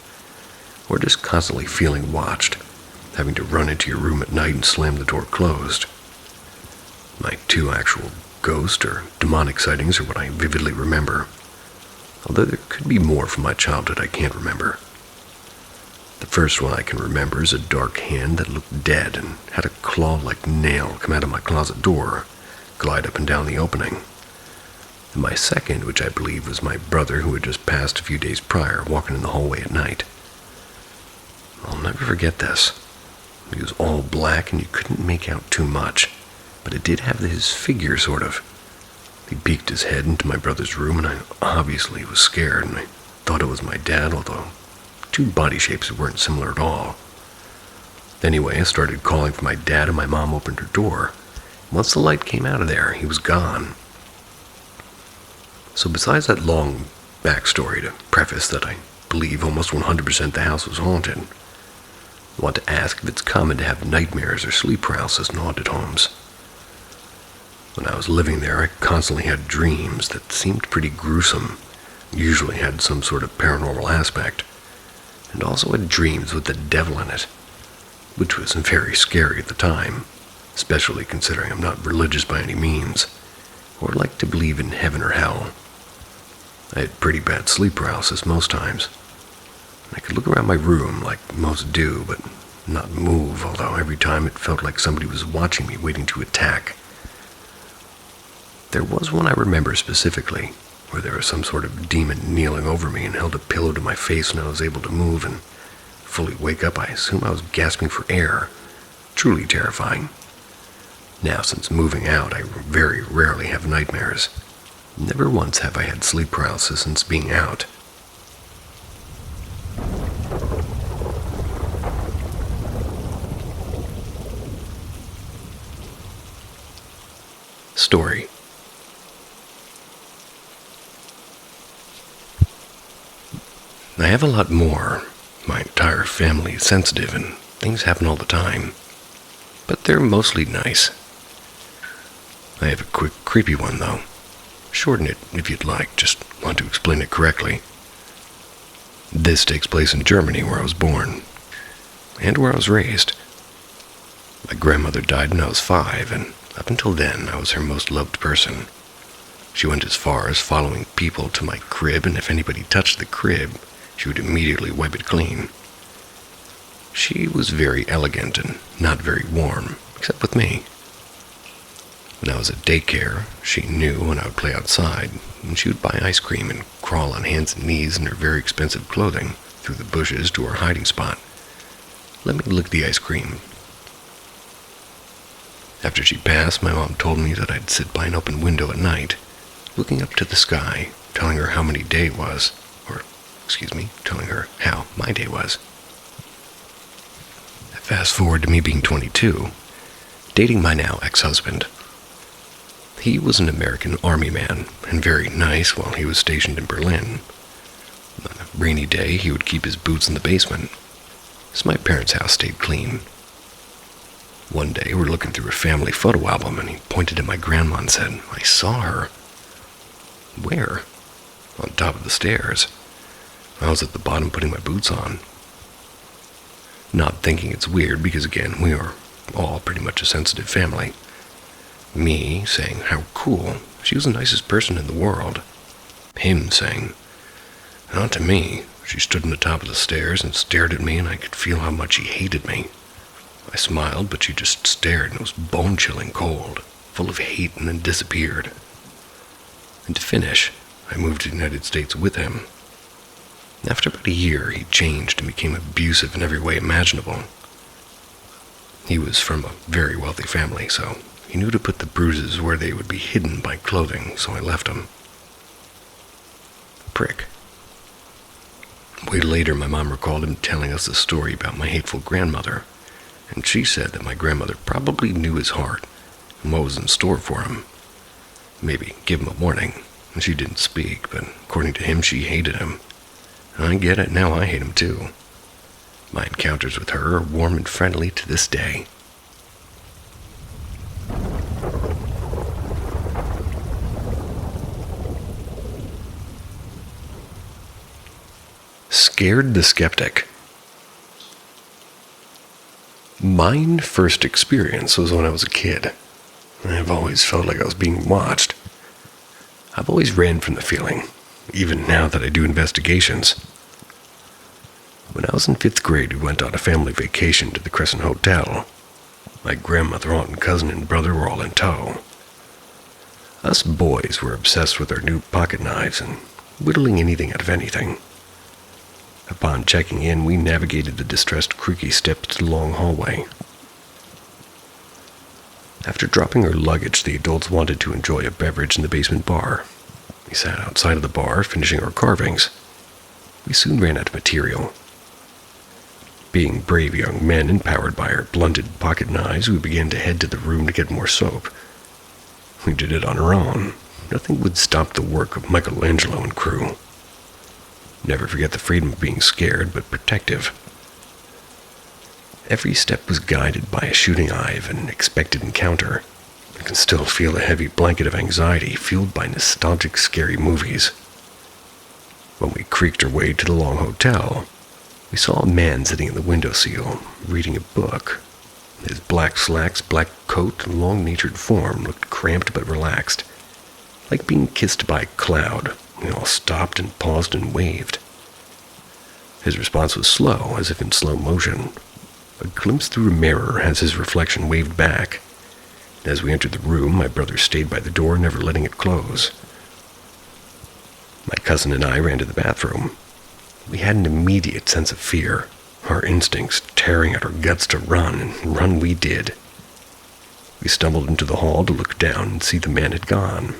or just constantly feeling watched, having to run into your room at night and slam the door closed. My 2 actual ghost or demonic sightings are what I vividly remember, although there could be more from my childhood I can't remember. The first one I can remember is a dark hand that looked dead and had a claw-like nail come out of my closet door, glide up and down the opening. And my second, which I believe was my brother who had just passed a few days prior, walking in the hallway at night. I'll never forget this. He was all black and you couldn't make out too much, but it did have his figure, sort of. He peeked his head into my brother's room, and I obviously was scared, and I thought it was my dad, although 2 body shapes weren't similar at all. Anyway, I started calling for my dad, and my mom opened her door. Once the light came out of there, he was gone. So besides that long backstory to preface that I believe almost 100% the house was haunted, I want to ask if it's common to have nightmares or sleep paralysis in haunted homes. When I was living there, I constantly had dreams that seemed pretty gruesome, usually had some sort of paranormal aspect, and also had dreams with the devil in it, which was very scary at the time, especially considering I'm not religious by any means, or like to believe in heaven or hell. I had pretty bad sleep paralysis most times. I could look around my room like most do, but not move, although every time it felt like somebody was watching me, waiting to attack. There was one I remember specifically, where there was some sort of demon kneeling over me and held a pillow to my face and I was able to move and fully wake up. I assume I was gasping for air. Truly terrifying. Now, since moving out, I very rarely have nightmares. Never once have I had sleep paralysis since being out. Story. I have a lot more. My entire family is sensitive and things happen all the time. But they're mostly nice. I have a quick, creepy one, though. Shorten it if you'd like, just want to explain it correctly. This takes place in Germany, where I was born, and where I was raised. My grandmother died when I was 5, and up until then, I was her most loved person. She went as far as following people to my crib, and if anybody touched the crib, she would immediately wipe it clean. She was very elegant and not very warm, except with me. When I was at daycare, she knew when I would play outside, and she would buy ice cream and crawl on hands and knees in her very expensive clothing through the bushes to her hiding spot. Let me lick the ice cream. After she passed, my mom told me that I'd sit by an open window at night, looking up to the sky, telling her how many day was, telling her how my day was. Fast forward to me being 22, dating my now ex-husband. He was an American Army man, and very nice while he was stationed in Berlin. On a rainy day, he would keep his boots in the basement, so my parents' house stayed clean. One day, we're looking through a family photo album, and he pointed at my grandma and said, "I saw her." "Where?" "On top of the stairs." I was at the bottom putting my boots on. Not thinking it's weird because, again, we are all pretty much a sensitive family. Me saying, "How cool, she was the nicest person in the world." Him saying, "Not to me, she stood on the top of the stairs and stared at me, and I could feel how much she hated me." I smiled, but she just stared, and it was bone-chilling cold, full of hate, and then disappeared. And to finish, I moved to the United States with him. After about a year, he changed and became abusive in every way imaginable. He was from a very wealthy family, so he knew to put the bruises where they would be hidden by clothing, so I left him. Prick. Way later, my mom recalled him telling us a story about my hateful grandmother, and she said that my grandmother probably knew his heart and what was in store for him. Maybe give him a warning, and she didn't speak, but according to him, she hated him. I get it, now I hate him too. My encounters with her are warm and friendly to this day. Scared the Skeptic. Mine first experience was when I was a kid. I've always felt like I was being watched. I've always ran from the feeling, even now that I do investigations. When I was in 5th grade, we went on a family vacation to the Crescent Hotel. My grandmother, aunt, and cousin and brother were all in tow. Us boys were obsessed with our new pocket knives and whittling anything out of anything. Upon checking in, we navigated the distressed creaky steps to the long hallway. After dropping our luggage, the adults wanted to enjoy a beverage in the basement bar. We sat outside of the bar, finishing our carvings. We soon ran out of material. Being brave young men empowered by our blunted pocket knives, we began to head to the room to get more soap. We did it on our own. Nothing would stop the work of Michelangelo and crew. Never forget the freedom of being scared, but protective. Every step was guided by a shooting eye of an expected encounter. I can still feel a heavy blanket of anxiety fueled by nostalgic, scary movies. When we creaked our way to the long hotel, we saw a man sitting in the windowsill, reading a book. His black slacks, black coat, and long-natured form looked cramped but relaxed, like being kissed by a cloud. We all stopped and paused and waved. His response was slow, as if in slow motion. A glimpse through a mirror as his reflection waved back. As we entered the room, my brother stayed by the door, never letting it close. My cousin and I ran to the bathroom. We had an immediate sense of fear, our instincts tearing at our guts to run, and run we did. We stumbled into the hall to look down and see the man had gone.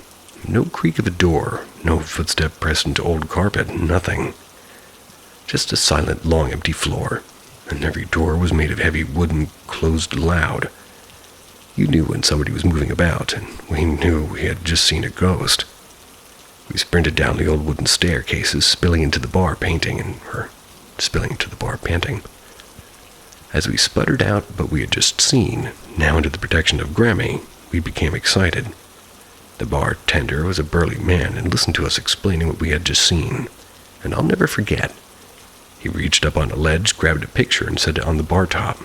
No creak of a door, no footstep pressed into old carpet, nothing. Just a silent, long, empty floor, and every door was made of heavy wood and closed loud. You knew when somebody was moving about, and we knew we had just seen a ghost. We sprinted down the old wooden staircases, spilling into the bar panting. As we sputtered out what we had just seen, now into the protection of Grammy, we became excited. The bartender was a burly man and listened to us explaining what we had just seen. And I'll never forget. He reached up on a ledge, grabbed a picture, and set it on the bar top.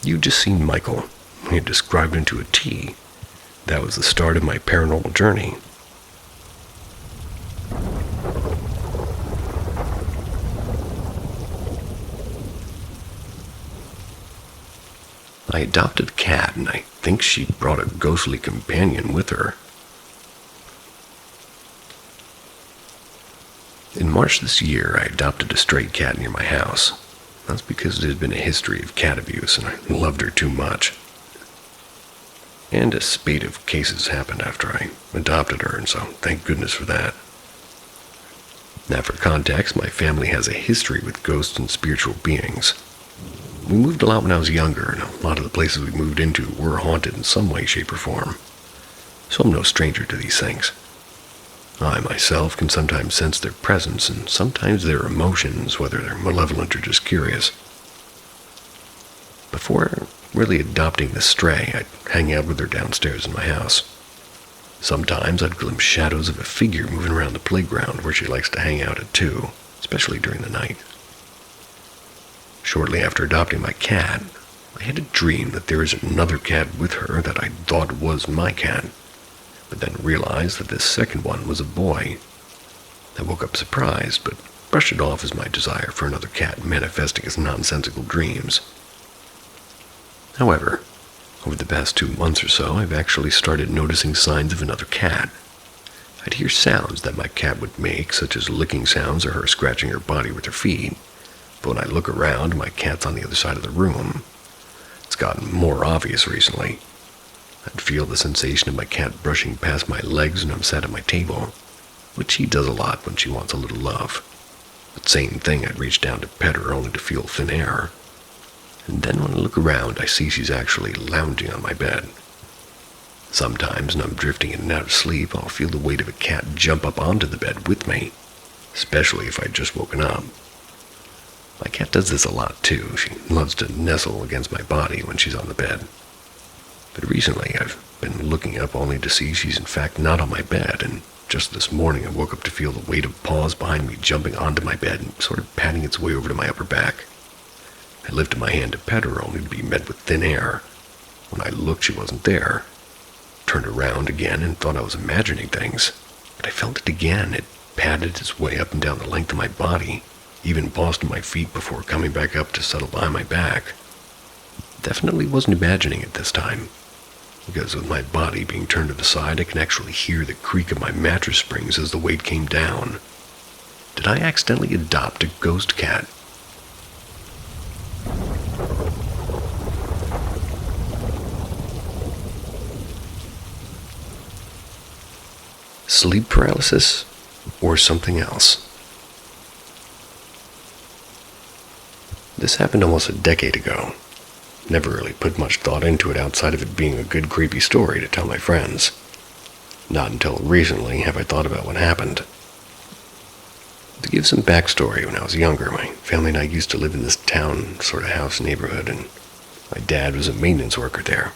You'd just seen Michael. He had described him to a T. That was the start of my paranormal journey. I adopted a cat, and I think she brought a ghostly companion with her. In March this year, I adopted a stray cat near my house. That's because there had been a history of cat abuse, and I loved her too much. And a spate of cases happened after I adopted her, and so thank goodness for that. Now, for context, my family has a history with ghosts and spiritual beings. We moved a lot when I was younger, and a lot of the places we moved into were haunted in some way, shape, or form. So I'm no stranger to these things. I myself can sometimes sense their presence, and sometimes their emotions, whether they're malevolent or just curious. Before really adopting the stray, I'd hang out with her downstairs in my house. Sometimes I'd glimpse shadows of a figure moving around the playground where she likes to hang out at too, especially during the night. Shortly after adopting my cat, I had a dream that there was another cat with her that I thought was my cat, but then realized that this second one was a boy. I woke up surprised, but brushed it off as my desire for another cat manifesting as nonsensical dreams. However, over the past 2 months or so, I've actually started noticing signs of another cat. I'd hear sounds that my cat would make, such as licking sounds or her scratching her body with her feet. But when I look around, my cat's on the other side of the room. It's gotten more obvious recently. I'd feel the sensation of my cat brushing past my legs when I'm sat at my table, which she does a lot when she wants a little love. But same thing, I'd reach down to pet her only to feel thin air. And then when I look around, I see she's actually lounging on my bed. Sometimes when I'm drifting in and out of sleep, I'll feel the weight of a cat jump up onto the bed with me, especially if I'd just woken up. My cat does this a lot too. She loves to nestle against my body when she's on the bed. But recently I've been looking up only to see she's in fact not on my bed, and just this morning I woke up to feel the weight of paws behind me jumping onto my bed and sort of patting its way over to my upper back. I lifted my hand to pet her only to be met with thin air. When I looked, she wasn't there. Turned around again and thought I was imagining things, but I felt it again. It patted its way up and down the length of my body, even paused to my feet before coming back up to settle behind my back. Definitely wasn't imagining it this time, because with my body being turned to the side, I can actually hear the creak of my mattress springs as the weight came down. Did I accidentally adopt a ghost cat? Sleep paralysis or something else? This happened almost a decade ago. Never really put much thought into it outside of it being a good creepy story to tell my friends. Not until recently have I thought about what happened. To give some backstory, when I was younger, my family and I used to live in this town sort of house neighborhood, and my dad was a maintenance worker there.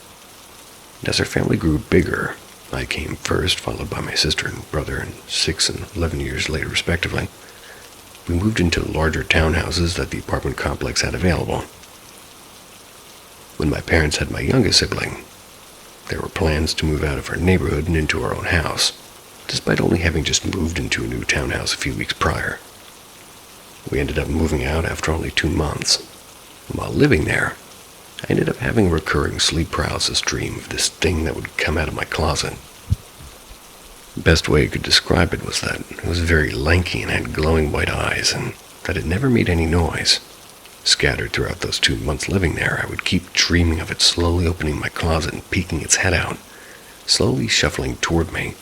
And as our family grew bigger, I came first, followed by my sister and brother, and 6 and 11 years later respectively. We moved into larger townhouses that the apartment complex had available. When my parents had my youngest sibling, there were plans to move out of our neighborhood and into our own house, despite only having just moved into a new townhouse a few weeks prior. We ended up moving out after only 2 months. And while living there, I ended up having a recurring sleep paralysis dream of this thing that would come out of my closet. The best way I could describe it was that it was very lanky and had glowing white eyes, and that it never made any noise. Scattered throughout those 2 months living there, I would keep dreaming of it slowly opening my closet and peeking its head out, slowly shuffling toward me.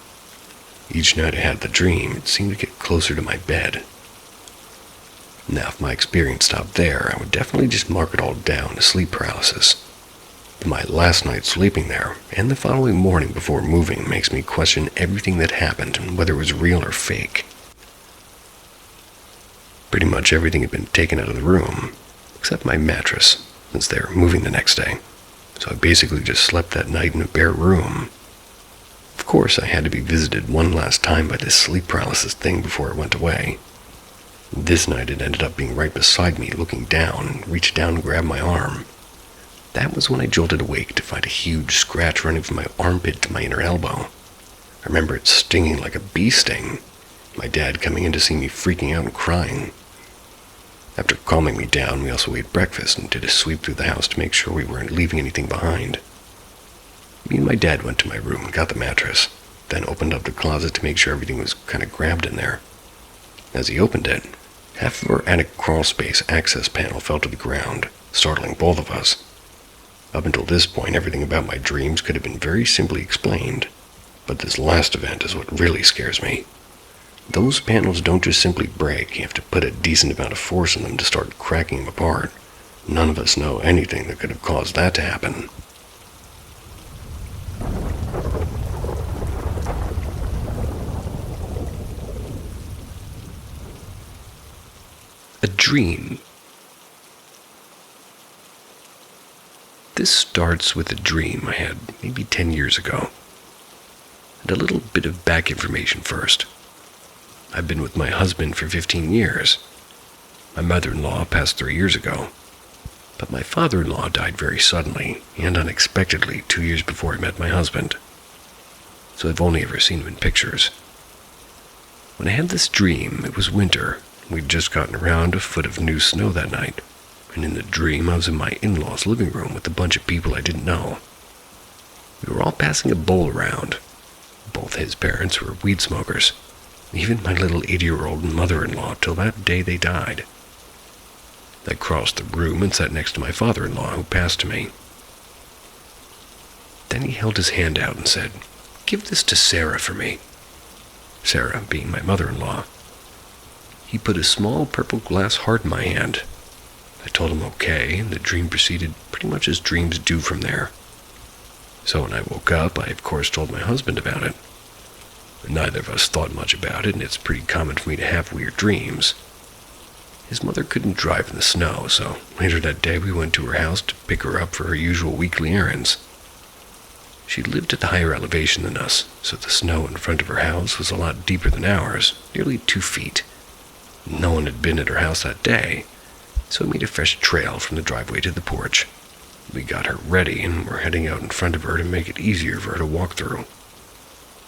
Each night I had the dream, it seemed to get closer to my bed. Now, if my experience stopped there, I would definitely just mark it all down as sleep paralysis. But my last night sleeping there, and the following morning before moving, makes me question everything that happened and whether it was real or fake. Pretty much everything had been taken out of the room, except my mattress, since they were moving the next day. So I basically just slept that night in a bare room. Of course, I had to be visited one last time by this sleep paralysis thing before it went away. This night it ended up being right beside me, looking down, and reached down and grabbed my arm. That was when I jolted awake to find a huge scratch running from my armpit to my inner elbow. I remember it stinging like a bee sting. My dad coming in to see me freaking out and crying. After calming me down, we also ate breakfast and did a sweep through the house to make sure we weren't leaving anything behind. Me and my dad went to my room and got the mattress, then opened up the closet to make sure everything was kind of grabbed in there. As he opened it, half of our attic crawlspace access panel fell to the ground, startling both of us. Up until this point, everything about my dreams could have been very simply explained, but this last event is what really scares me. Those panels don't just simply break, you have to put a decent amount of force in them to start cracking them apart. None of us know anything that could have caused that to happen. A dream. This starts with a dream I had maybe 10 years ago. And a little bit of back information first. I've been with my husband for 15 years. My mother-in-law passed 3 years ago, but my father-in-law died very suddenly and unexpectedly 2 years before I met my husband. So I've only ever seen him in pictures. When I had this dream, it was winter. We'd just gotten around a foot of new snow that night, and in the dream I was in my in-laws' living room with a bunch of people I didn't know. We were all passing a bowl around. Both his parents were weed smokers. Even my little 80-year-old mother-in-law till that day they died. I crossed the room and sat next to my father-in-law, who passed to me. Then he held his hand out and said, "Give this to Sarah for me." Sarah being my mother-in-law. He put a small purple glass heart in my hand. I told him okay, and the dream proceeded pretty much as dreams do from there. So when I woke up, I of course told my husband about it. Neither of us thought much about it, and it's pretty common for me to have weird dreams. His mother couldn't drive in the snow, so later that day we went to her house to pick her up for her usual weekly errands. She lived at the higher elevation than us, so the snow in front of her house was a lot deeper than ours, nearly 2 feet. No one had been at her house that day, so we made a fresh trail from the driveway to the porch. We got her ready and were heading out in front of her to make it easier for her to walk through.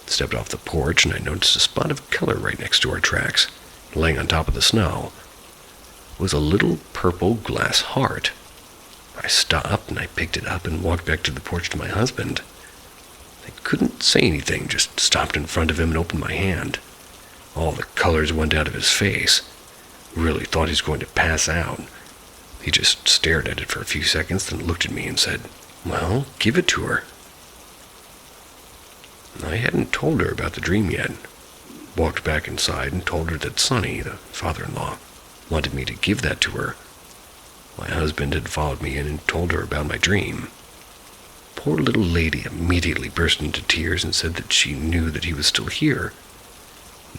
Stepped off the porch and I noticed a spot of color right next to our tracks. Laying on top of the snow was a little purple glass heart. I stopped and I picked it up and walked back to the porch to my husband. I couldn't say anything, just stopped in front of him and opened my hand. All the colors went out of his face. Really thought he was going to pass out. He just stared at it for a few seconds, then looked at me and said, "Well, give it to her." I hadn't told her about the dream yet. Walked back inside and told her that Sonny, the father-in-law, wanted me to give that to her. My husband had followed me in and told her about my dream. Poor little lady immediately burst into tears and said that she knew that he was still here.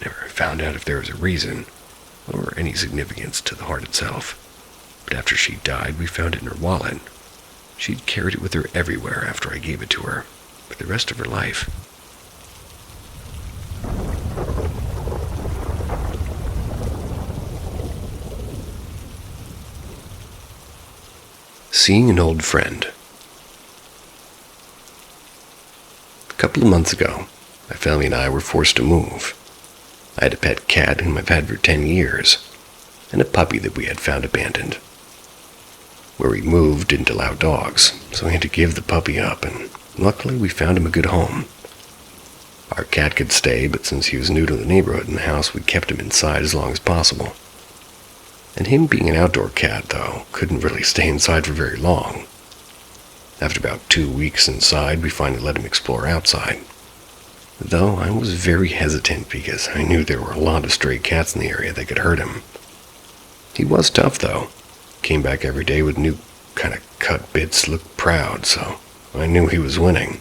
Never found out if there was a reason or any significance to the heart itself. But after she died, we found it in her wallet. She'd carried it with her everywhere after I gave it to her, for the rest of her life. Seeing an old friend. A couple of months ago, my family and I were forced to move. I had a pet cat whom I've had for 10 years, and a puppy that we had found abandoned. Where we moved didn't allow dogs, so we had to give the puppy up, and luckily we found him a good home. Our cat could stay, but since he was new to the neighborhood and the house, we kept him inside as long as possible. And him being an outdoor cat, though, couldn't really stay inside for very long. After about 2 weeks inside, we finally let him explore outside. Though I was very hesitant because I knew there were a lot of stray cats in the area that could hurt him. He was tough, though. Came back every day with new kind of cut bits, looked proud, so I knew he was winning.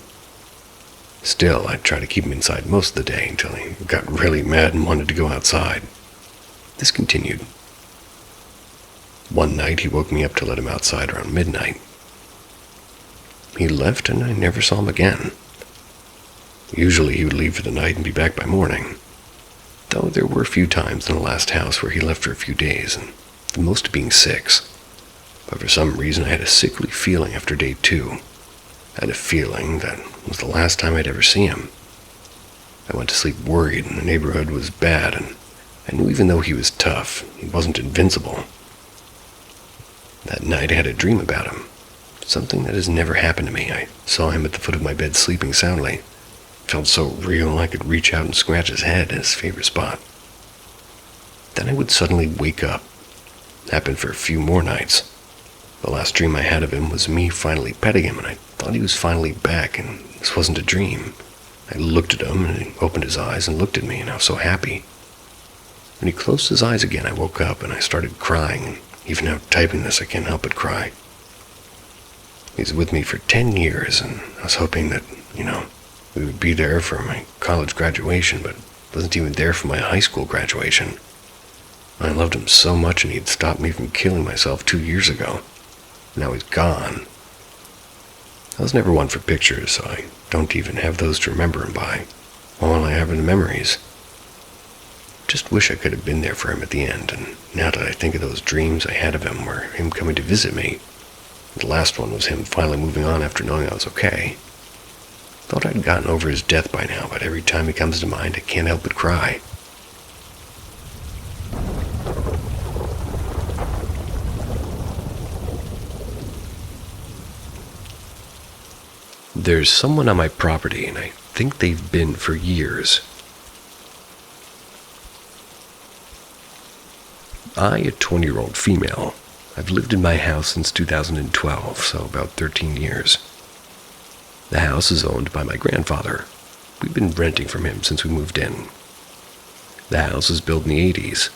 Still, I'd try to keep him inside most of the day until he got really mad and wanted to go outside. This continued. One night, he woke me up to let him outside around midnight. He left and I never saw him again. Usually he would leave for the night and be back by morning, though there were a few times in the last house where he left for a few days, and the most being 6. But for some reason I had a sickly feeling after day 2. I had a feeling that it was the last time I'd ever see him. I went to sleep worried, and the neighborhood was bad, and I knew even though he was tough, he wasn't invincible. That night I had a dream about him. Something that has never happened to me. I saw him at the foot of my bed sleeping soundly. It felt so real I could reach out and scratch his head, his favorite spot. Then I would suddenly wake up. It happened for a few more nights. The last dream I had of him was me finally petting him, and I thought he was finally back, and this wasn't a dream. I looked at him, and he opened his eyes and looked at me, and I was so happy. When he closed his eyes again, I woke up, and I started crying, and even now typing this, I can't help but cry. He's with me for 10 years, and I was hoping that, we would be there for my college graduation, but wasn't even there for my high school graduation. I loved him so much, and he'd stopped me from killing myself 2 years ago. Now he's gone. I was never one for pictures, so I don't even have those to remember him by. All I have are the memories. Just wish I could have been there for him at the end, and now that I think of those dreams I had of him were him coming to visit me. The last one was him finally moving on after knowing I was okay. Thought I'd gotten over his death by now, but every time he comes to mind, I can't help but cry. There's someone on my property, and I think they've been for years. I, a 20-year-old female, I've lived in my house since 2012, so about 13 years. The house is owned by my grandfather. We've been renting from him since we moved in. The house was built in the 80s.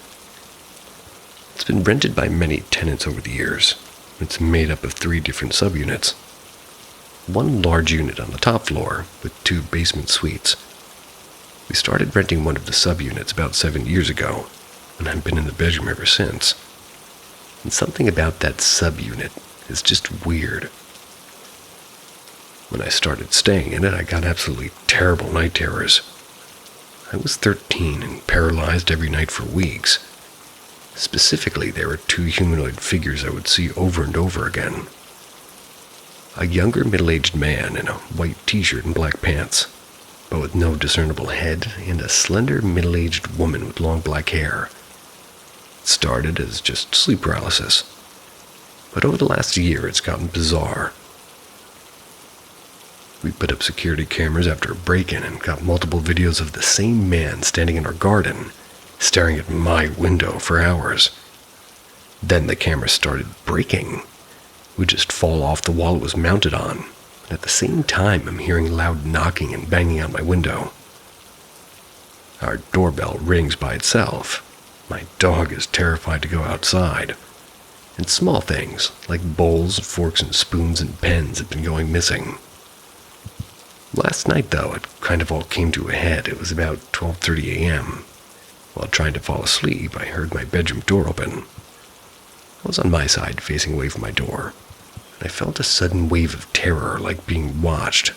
It's been rented by many tenants over the years. It's made up of 3 different subunits. One large unit on the top floor with 2 basement suites. We started renting one of the subunits about 7 years ago, and I've been in the bedroom ever since. And something about that subunit is just weird. When I started staying in it, I got absolutely terrible night terrors. I was 13 and paralyzed every night for weeks. Specifically, there were 2 humanoid figures I would see over and over again. A younger middle-aged man in a white t-shirt and black pants, but with no discernible head, and a slender middle-aged woman with long black hair. It started as just sleep paralysis, but over the last year it's gotten bizarre. We put up security cameras after a break-in and got multiple videos of the same man standing in our garden, staring at my window for hours. Then the camera started breaking. Would just fall off the wall it was mounted on, and at the same time I'm hearing loud knocking and banging on my window. Our doorbell rings by itself. My dog is terrified to go outside, and small things like bowls, forks, and spoons and pens have been going missing. Last night, though, it kind of all came to a head. It was about 12:30 a.m. While trying to fall asleep, I heard my bedroom door open. I was on my side, facing away from my door. I felt a sudden wave of terror, like being watched.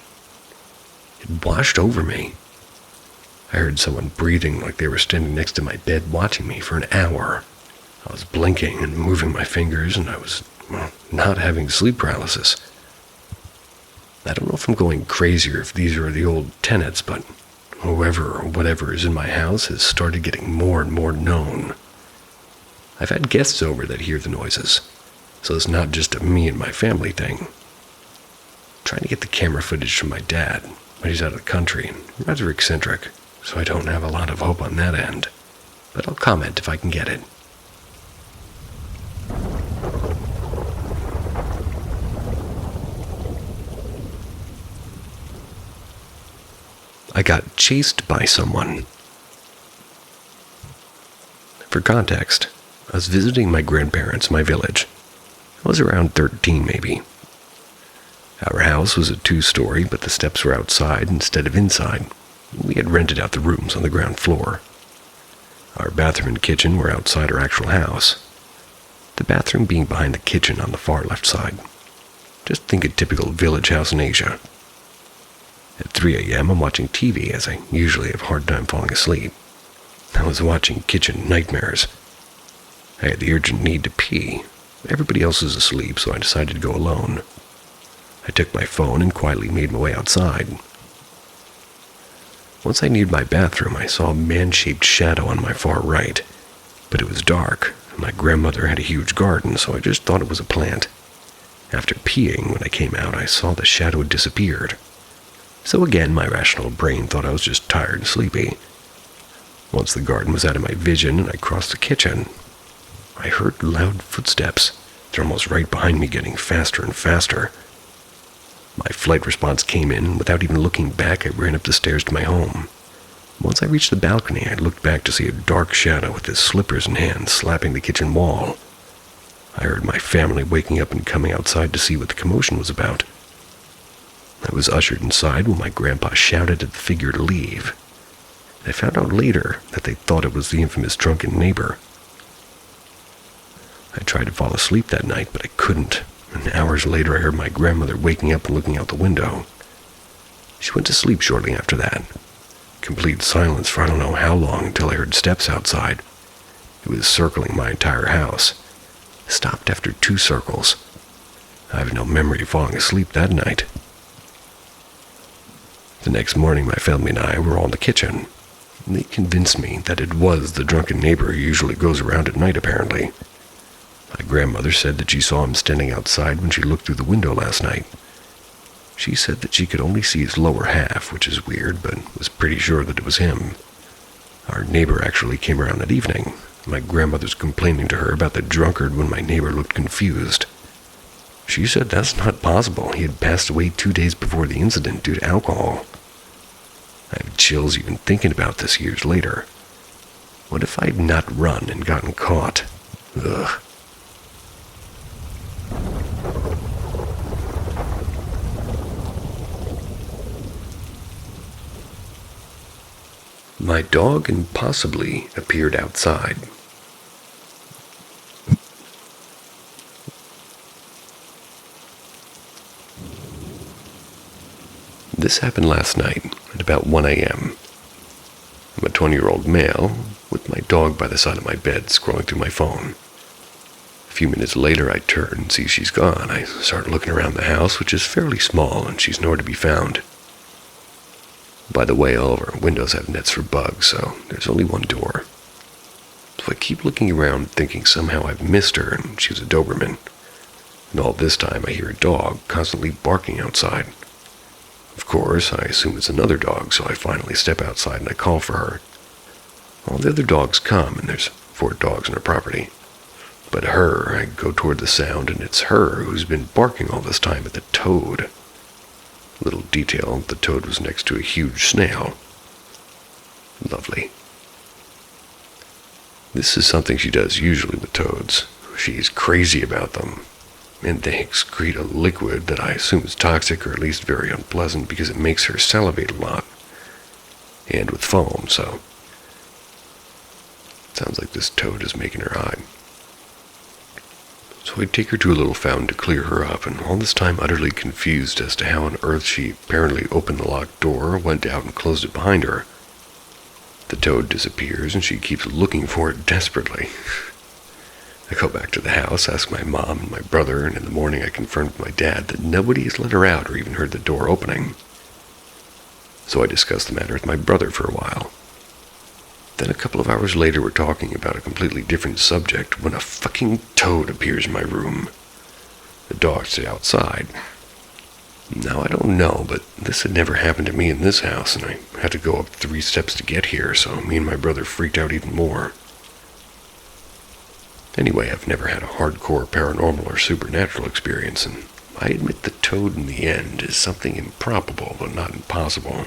It washed over me. I heard someone breathing like they were standing next to my bed watching me for an hour. I was blinking and moving my fingers, and I was, not having sleep paralysis. I don't know if I'm going crazy or if these are the old tenants, but whoever or whatever is in my house has started getting more and more known. I've had guests over that hear the noises, so it's not just a me and my family thing. I'm trying to get the camera footage from my dad, but he's out of the country and rather eccentric, so I don't have a lot of hope on that end. But I'll comment if I can get it. I got chased by someone. For context, I was visiting my grandparents in my village. I was around 13 maybe. Our house was a 2-story, but the steps were outside instead of inside. We had rented out the rooms on the ground floor. Our bathroom and kitchen were outside our actual house. The bathroom being behind the kitchen on the far left side. Just think a typical village house in Asia. At 3 a.m., I'm watching TV, as I usually have a hard time falling asleep. I was watching Kitchen Nightmares. I had the urgent need to pee, Everybody else was asleep, so I decided to go alone. I took my phone and quietly made my way outside. Once I neared my bathroom, I saw a man-shaped shadow on my far right, but it was dark, and my grandmother had a huge garden, so I just thought it was a plant. After peeing, when I came out, I saw the shadow had disappeared. So again, my rational brain thought I was just tired and sleepy. Once the garden was out of my vision and I crossed the kitchen, I heard loud footsteps. They're almost right behind me, getting faster and faster. My flight response came in, and without even looking back, I ran up the stairs to my home. Once I reached the balcony, I looked back to see a dark shadow with his slippers in hand slapping the kitchen wall. I heard my family waking up and coming outside to see what the commotion was about. I was ushered inside when my grandpa shouted at the figure to leave. I found out later that they thought it was the infamous drunken neighbor. I tried to fall asleep that night, but I couldn't, and hours later I heard my grandmother waking up and looking out the window. She went to sleep shortly after that. Complete silence for I don't know how long until I heard steps outside. It was circling my entire house. It stopped after 2 circles. I have no memory of falling asleep that night. The next morning, my family and I were all in the kitchen. They convinced me that it was the drunken neighbor who usually goes around at night, apparently. My grandmother said that she saw him standing outside when she looked through the window last night. She said that she could only see his lower half, which is weird, but was pretty sure that it was him. Our neighbor actually came around that evening. My grandmother's complaining to her about the drunkard when my neighbor looked confused. She said that's not possible. He had passed away 2 days before the incident due to alcohol. I have chills even thinking about this years later. What if I had not run and gotten caught? Ugh. My dog impossibly appeared outside. This happened last night at about 1 a.m. I'm a 20-year-old male with my dog by the side of my bed scrolling through my phone. A few minutes later, I turn and see she's gone. I start looking around the house, which is fairly small, and she's nowhere to be found. By the way, all of our windows have nets for bugs, so there's only one door. So I keep looking around thinking somehow I've missed her and she was a Doberman. And all this time I hear a dog constantly barking outside. Of course, I assume it's another dog, so I finally step outside and I call for her. All the other dogs come, and there's 4 dogs on our property. But her, I go toward the sound, and it's her who's been barking all this time at the toad. Little detail, the toad was next to a huge snail. Lovely. This is something she does usually with toads. She's crazy about them. And they excrete a liquid that I assume is toxic or at least very unpleasant because it makes her salivate a lot. And with foam, so. Sounds like this toad is making her hide. So I take her to a little fountain to clear her up, and all this time utterly confused as to how on earth she apparently opened the locked door, went out and closed it behind her. The toad disappears, and she keeps looking for it desperately. I go back to the house, ask my mom and my brother, and in the morning I confirmed with my dad that nobody has let her out or even heard the door opening. So I discussed the matter with my brother for a while. Then a couple of hours later we're talking about a completely different subject when a fucking toad appears in my room. The dogs stay outside. Now I don't know, but this had never happened to me in this house, and I had to go up 3 steps to get here, so me and my brother freaked out even more. Anyway, I've never had a hardcore paranormal or supernatural experience, and I admit the toad in the end is something improbable, though not impossible.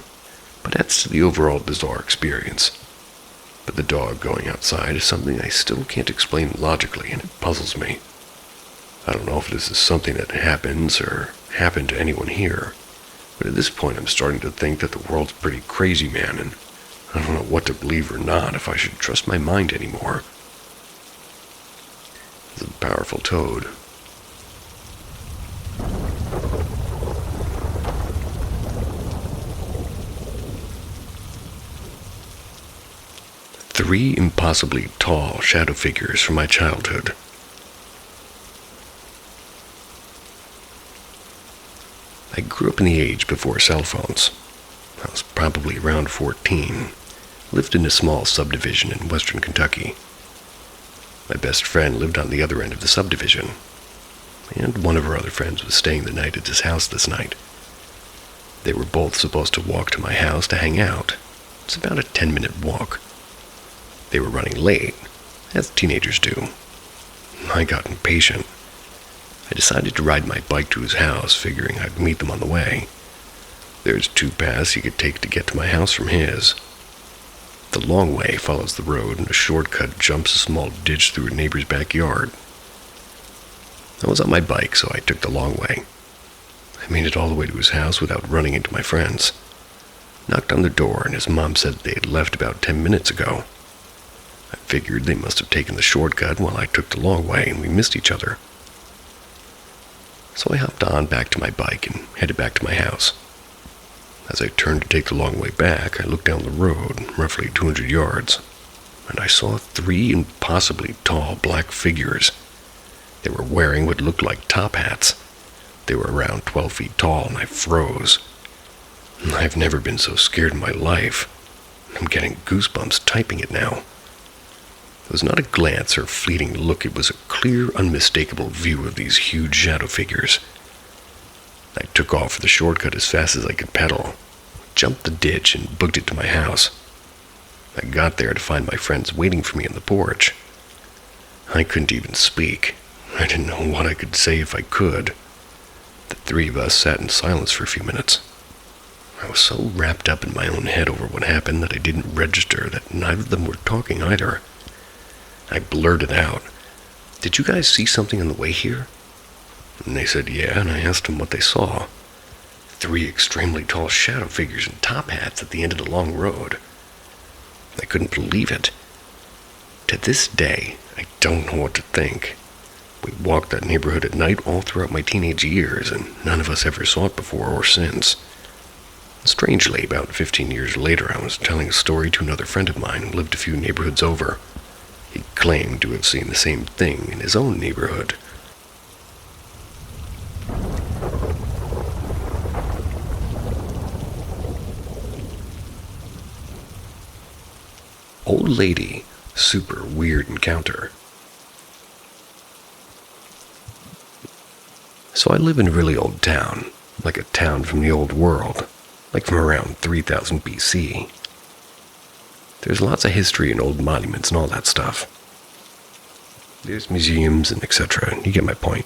But adds to the overall bizarre experience. But the dog going outside is something I still can't explain logically, and it puzzles me. I don't know if this is something that happens or happened to anyone here, but at this point I'm starting to think that the world's pretty crazy, man, and I don't know what to believe or not, if I should trust my mind anymore. It's a powerful toad. Three impossibly tall shadow figures from my childhood. I grew up in the age before cell phones. I was probably around 14. Lived in a small subdivision in western Kentucky. My best friend lived on the other end of the subdivision, and one of our other friends was staying the night at his house this night. They were both supposed to walk to my house to hang out. It's about a 10-minute walk. They were running late, as teenagers do. I got impatient. I decided to ride my bike to his house, figuring I'd meet them on the way. There's 2 paths he could take to get to my house from his. The long way follows the road, and a shortcut jumps a small ditch through a neighbor's backyard. I was on my bike, so I took the long way. I made it all the way to his house without running into my friends. Knocked on the door, and his mom said they had left about 10 minutes ago. I figured they must have taken the shortcut while I took the long way, and we missed each other. So I hopped on back to my bike and headed back to my house. As I turned to take the long way back, I looked down the road, roughly 200 yards, and I saw 3 impossibly tall black figures. They were wearing what looked like top hats. They were around 12 feet tall, and I froze. I've never been so scared in my life. I'm getting goosebumps typing it now. It was not a glance or fleeting look. It was a clear, unmistakable view of these huge shadow figures. I took off for the shortcut as fast as I could pedal, jumped the ditch, and booked it to my house. I got there to find my friends waiting for me on the porch. I couldn't even speak. I didn't know what I could say if I could. The 3 of us sat in silence for a few minutes. I was so wrapped up in my own head over what happened that I didn't register that neither of them were talking either. I blurted out, "Did you guys see something on the way here?" And they said yeah, and I asked them what they saw. 3 extremely tall shadow figures in top hats at the end of the long road. I couldn't believe it. To this day, I don't know what to think. We walked that neighborhood at night all throughout my teenage years, and none of us ever saw it before or since. Strangely, about 15 years later, I was telling a story to another friend of mine who lived a few neighborhoods over. He claimed to have seen the same thing in his own neighborhood. Old lady, super weird encounter. So I live in a really old town, like a town from the old world, like from around 3000 BC. There's lots of history and old monuments and all that stuff. There's museums and etc. You get my point.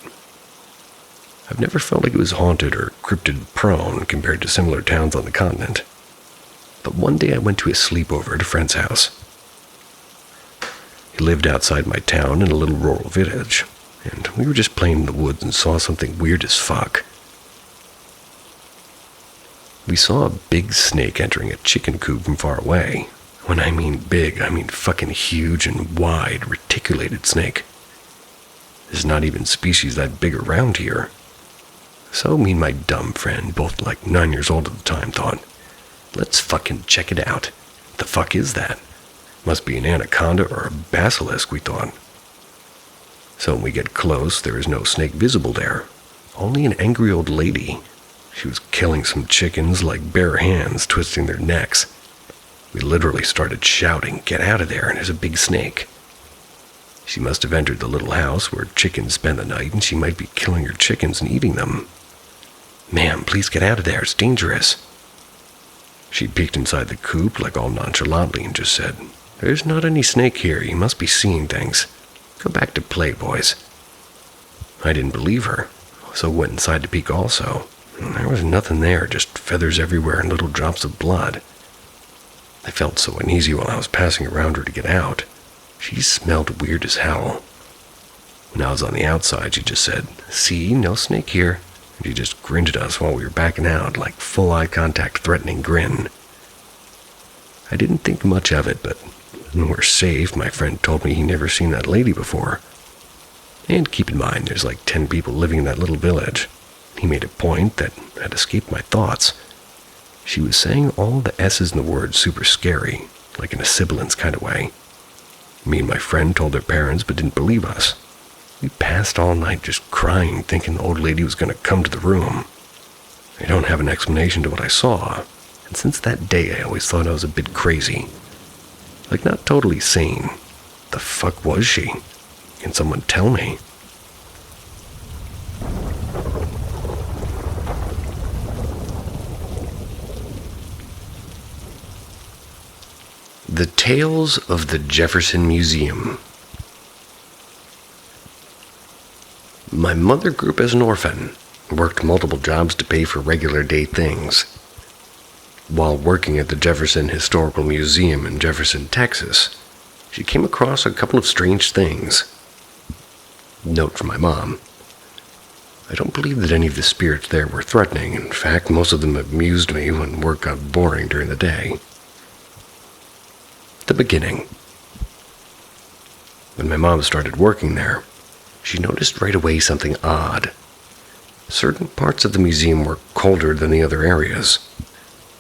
I've never felt like it was haunted or cryptid-prone compared to similar towns on the continent. But one day I went to a sleepover at a friend's house. He lived outside my town in a little rural village, and we were just playing in the woods and saw something weird as fuck. We saw a big snake entering a chicken coop from far away. When I mean big, I mean fucking huge and wide, reticulated snake. There's not even species that big around here. So me and my dumb friend, both like 9 years old at the time, thought, let's fucking check it out. The fuck is that? Must be an anaconda or a basilisk, we thought. So when we get close, there is no snake visible there. Only an angry old lady. She was killing some chickens like bare hands, twisting their necks. We literally started shouting, "Get out of there, and there's a big snake." She must have entered the little house where chickens spend the night, and she might be killing her chickens and eating them. "Ma'am, please get out of there, it's dangerous." She peeked inside the coop like all nonchalantly and just said, "There's not any snake here, you must be seeing things. Go back to play, boys." I didn't believe her, so went inside to peek also. There was nothing there, just feathers everywhere and little drops of blood. I felt so uneasy while I was passing around her to get out. She smelled weird as hell. When I was on the outside, she just said, "See, no snake here." And she just grinned at us while we were backing out, like full eye contact, threatening grin. I didn't think much of it, but when we're safe, my friend told me he never seen that lady before. And keep in mind, there's like 10 people living in that little village. He made a point that had escaped my thoughts. She was saying all the S's in the word super scary, like in a sibilance kind of way. Me and my friend told their parents but didn't believe us. We passed all night just crying, thinking the old lady was going to come to the room. I don't have an explanation to what I saw, and since that day I always thought I was a bit crazy. Like, not totally sane. The fuck was she? Can someone tell me? The Tales of the Jefferson Museum. My mother grew up as an orphan, worked multiple jobs to pay for regular day things. While working at the Jefferson Historical Museum in Jefferson, Texas, she came across a couple of strange things. Note from my mom: I don't believe that any of the spirits there were threatening. In fact, most of them amused me when work got boring during the day. The beginning. When my mom started working there, she noticed right away something odd. Certain parts of the museum were colder than the other areas.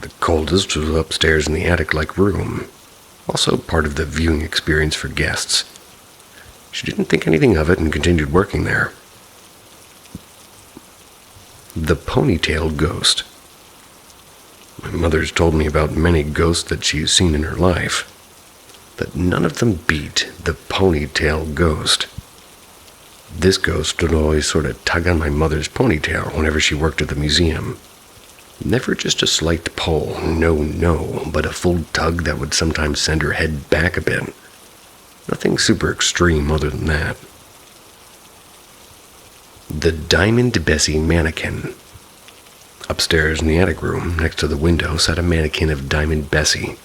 The coldest was upstairs in the attic-like room, also part of the viewing experience for guests. She didn't think anything of it and continued working there. The ponytail ghost. My mother's told me about many ghosts that she's seen in her life, but none of them beat the ponytail ghost. This ghost would always sort of tug on my mother's ponytail whenever she worked at the museum. Never just a slight pull, no, but a full tug that would sometimes send her head back a bit. Nothing super extreme other than that. The Diamond Bessie mannequin. Upstairs in the attic room, next to the window, sat a mannequin of Diamond Bessie.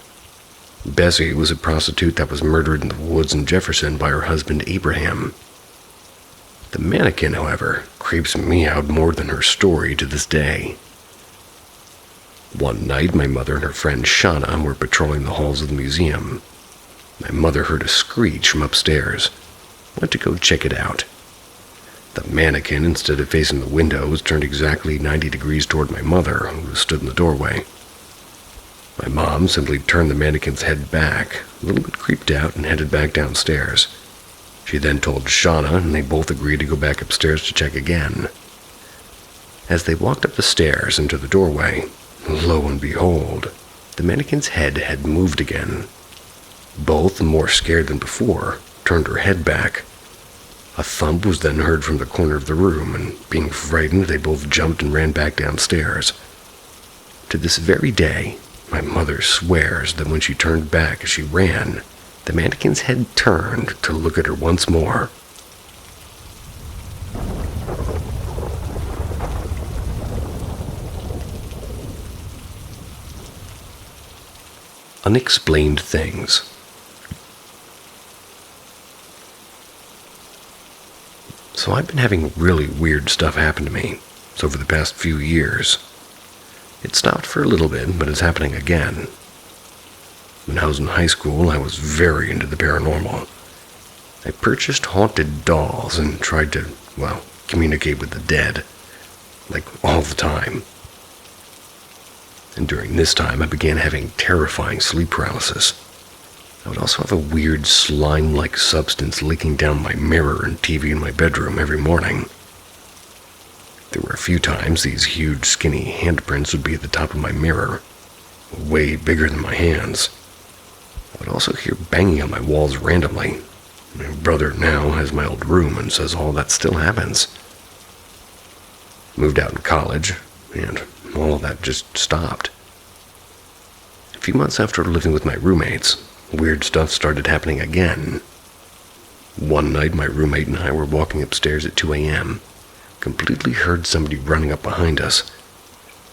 Bessie was a prostitute that was murdered in the woods in Jefferson by her husband Abraham. The mannequin, however, creeps me out more than her story to this day. One night, my mother and her friend Shauna were patrolling the halls of the museum. My mother heard a screech from upstairs. Went to go check it out. The mannequin, instead of facing the window, was turned exactly 90 degrees toward my mother, who stood in the doorway. My mom simply turned the mannequin's head back, a little bit creeped out, and headed back downstairs. She then told Shauna, and they both agreed to go back upstairs to check again. As they walked up the stairs into the doorway, lo and behold, the mannequin's head had moved again. Both, more scared than before, turned her head back. A thump was then heard from the corner of the room, and being frightened, they both jumped and ran back downstairs. To this very day, my mother swears that when she turned back as she ran, the mannequin's head turned to look at her once more. Unexplained things. So I've been having really weird stuff happen to me over the past few years. It stopped for a little bit, but it's happening again. When I was in high school, I was very into the paranormal. I purchased haunted dolls and tried to, communicate with the dead, like all the time. And during this time, I began having terrifying sleep paralysis. I would also have a weird slime-like substance leaking down my mirror and TV in my bedroom every morning. There were a few times these huge, skinny handprints would be at the top of my mirror, way bigger than my hands. I would also hear banging on my walls randomly. My brother now has my old room and says all that still happens. Moved out in college, and all that just stopped. A few months after living with my roommates, weird stuff started happening again. One night, my roommate and I were walking upstairs at 2 a.m., completely heard somebody running up behind us.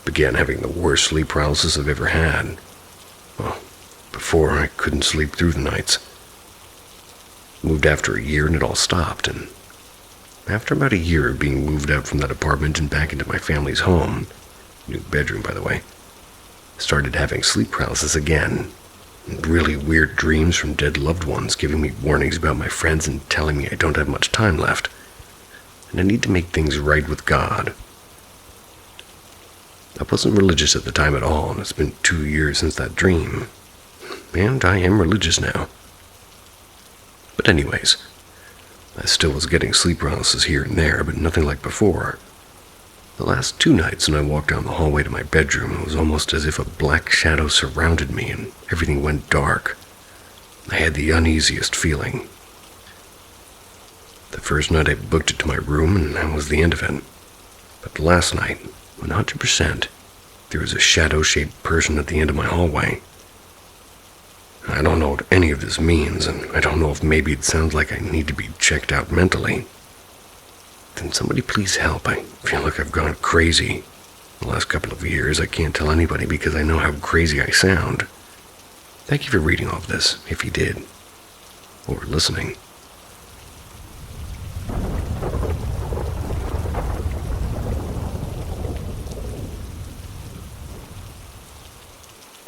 Began having the worst sleep paralysis I've ever had. Before, I couldn't sleep through the nights. Moved after a year and it all stopped, and after about a year of being moved out from that apartment and back into my family's home, new bedroom by the way, started having sleep paralysis again, and really weird dreams from dead loved ones giving me warnings about my friends and telling me I don't have much time left, and I need to make things right with God. I wasn't religious at the time at all, and it's been 2 years since that dream, and I am religious now. But anyways, I still was getting sleep paralysis here and there, but nothing like before. The last 2 nights when I walked down the hallway to my bedroom, it was almost as if a black shadow surrounded me and everything went dark. I had the uneasiest feeling. The first night I booked it to my room and that was the end of it. But the last night, 100%, there was a shadow-shaped person at the end of my hallway. I don't know what any of this means, and I don't know if maybe it sounds like I need to be checked out mentally. Can somebody please help? I feel like I've gone crazy. The last couple of years, I can't tell anybody because I know how crazy I sound. Thank you for reading all of this, if you did. Or listening.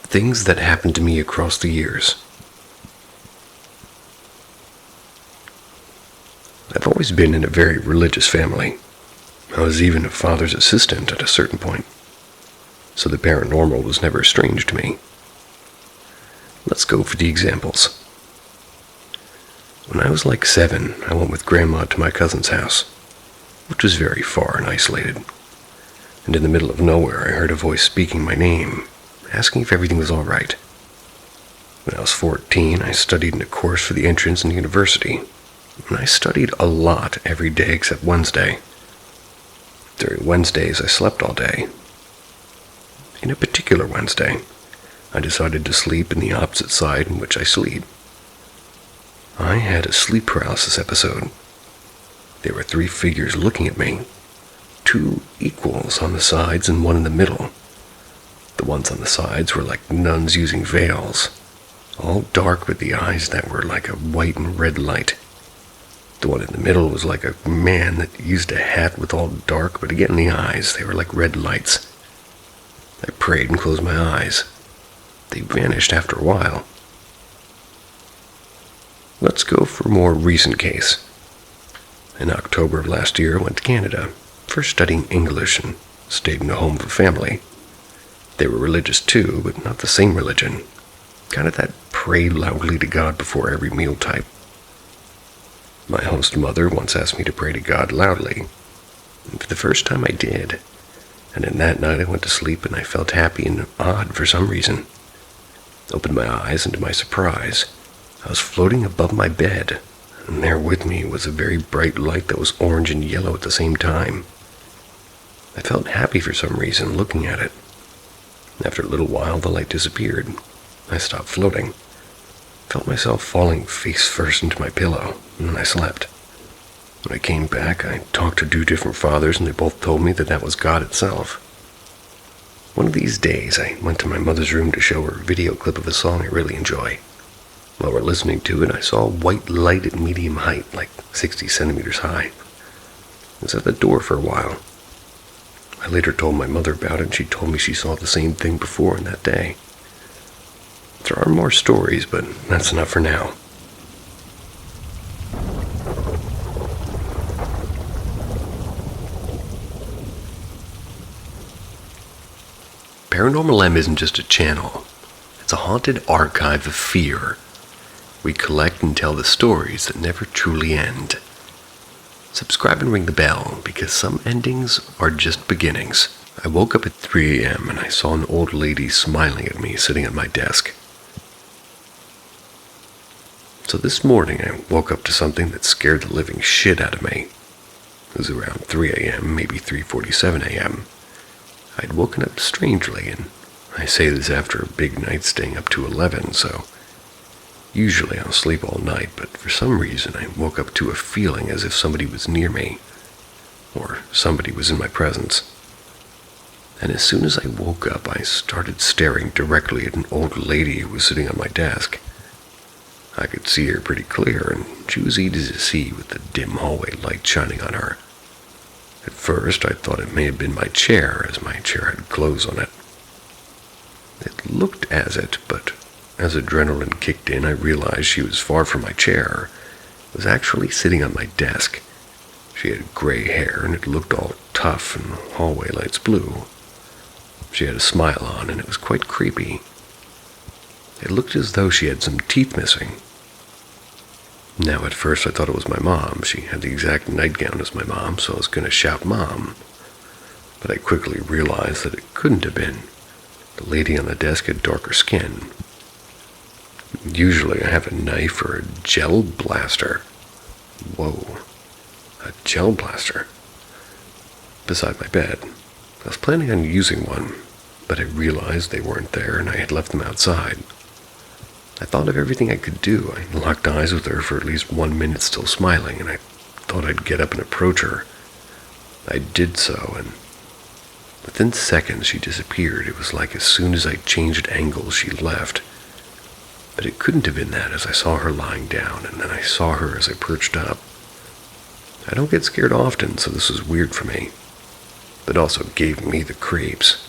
Things that happened to me across the years. I've always been in a very religious family. I was even a father's assistant at a certain point, so the paranormal was never strange to me. Let's go for the examples. When I was like 7, I went with Grandma to my cousin's house, which was very far and isolated. And in the middle of nowhere, I heard a voice speaking my name, asking if everything was all right. When I was 14, I studied in a course for the entrance in university, and I studied a lot every day except Wednesday. During Wednesdays, I slept all day. In a particular Wednesday, I decided to sleep in the opposite side in which I sleep. I had a sleep paralysis episode. There were 3 figures looking at me, 2 equals on the sides and 1 in the middle. The ones on the sides were like nuns using veils, all dark with the eyes that were like a white and red light. The one in the middle was like a man that used a hat with all dark, but again the eyes, they were like red lights. I prayed and closed my eyes. They vanished after a while. Let's go for a more recent case. In October of last year, I went to Canada, first studying English and stayed in a home for family. They were religious too, but not the same religion. Kind of that pray loudly to God before every meal type. My host mother once asked me to pray to God loudly. And for the first time I did. And in that night I went to sleep and I felt happy and odd for some reason. Opened my eyes and to my surprise, I was floating above my bed. And there with me was a very bright light that was orange and yellow at the same time. I felt happy for some reason looking at it. After a little while, the light disappeared. I stopped floating. Felt myself falling face first into my pillow, and then I slept. When I came back, I talked to 2 different fathers, and they both told me that was God itself. One of these days, I went to my mother's room to show her a video clip of a song I really enjoy. While we're listening to it, I saw a white light at medium height, like 60 centimeters high. It was at the door for a while. I later told my mother about it, and she told me she saw the same thing before in that day. There are more stories, but that's enough for now. Paranormal M isn't just a channel. It's a haunted archive of fear. We collect and tell the stories that never truly end. Subscribe and ring the bell, because some endings are just beginnings. I woke up at 3 a.m. and I saw an old lady smiling at me sitting at my desk. So this morning I woke up to something that scared the living shit out of me. It was around 3 a.m., maybe 3:47 a.m. I'd woken up strangely, and I say this after a big night staying up to 11, so usually I'll sleep all night, but for some reason I woke up to a feeling as if somebody was near me, or somebody was in my presence. And as soon as I woke up, I started staring directly at an old lady who was sitting on my desk. I could see her pretty clear, and she was easy to see with the dim hallway light shining on her. At first, I thought it may have been my chair, as my chair had clothes on it. It looked as it, but as adrenaline kicked in, I realized she was far from my chair. It was actually sitting on my desk. She had gray hair, and it looked all tough, and the hallway lights blue. She had a smile on, and it was quite creepy. It looked as though she had some teeth missing. Now, at first, I thought it was my mom. She had the exact nightgown as my mom, so I was going to shout, "Mom!" but I quickly realized that it couldn't have been. The lady on the desk had darker skin. Usually I have a knife or a gel blaster. Whoa, a gel blaster. Beside my bed. I was planning on using one, but I realized they weren't there and I had left them outside. I thought of everything I could do. I locked eyes with her for at least 1 minute, still smiling, and I thought I'd get up and approach her. I did so, and within seconds she disappeared. It was like as soon as I changed angles, she left. But it couldn't have been that, as I saw her lying down, and then I saw her as I perched up. I don't get scared often, so this was weird for me, but also gave me the creeps.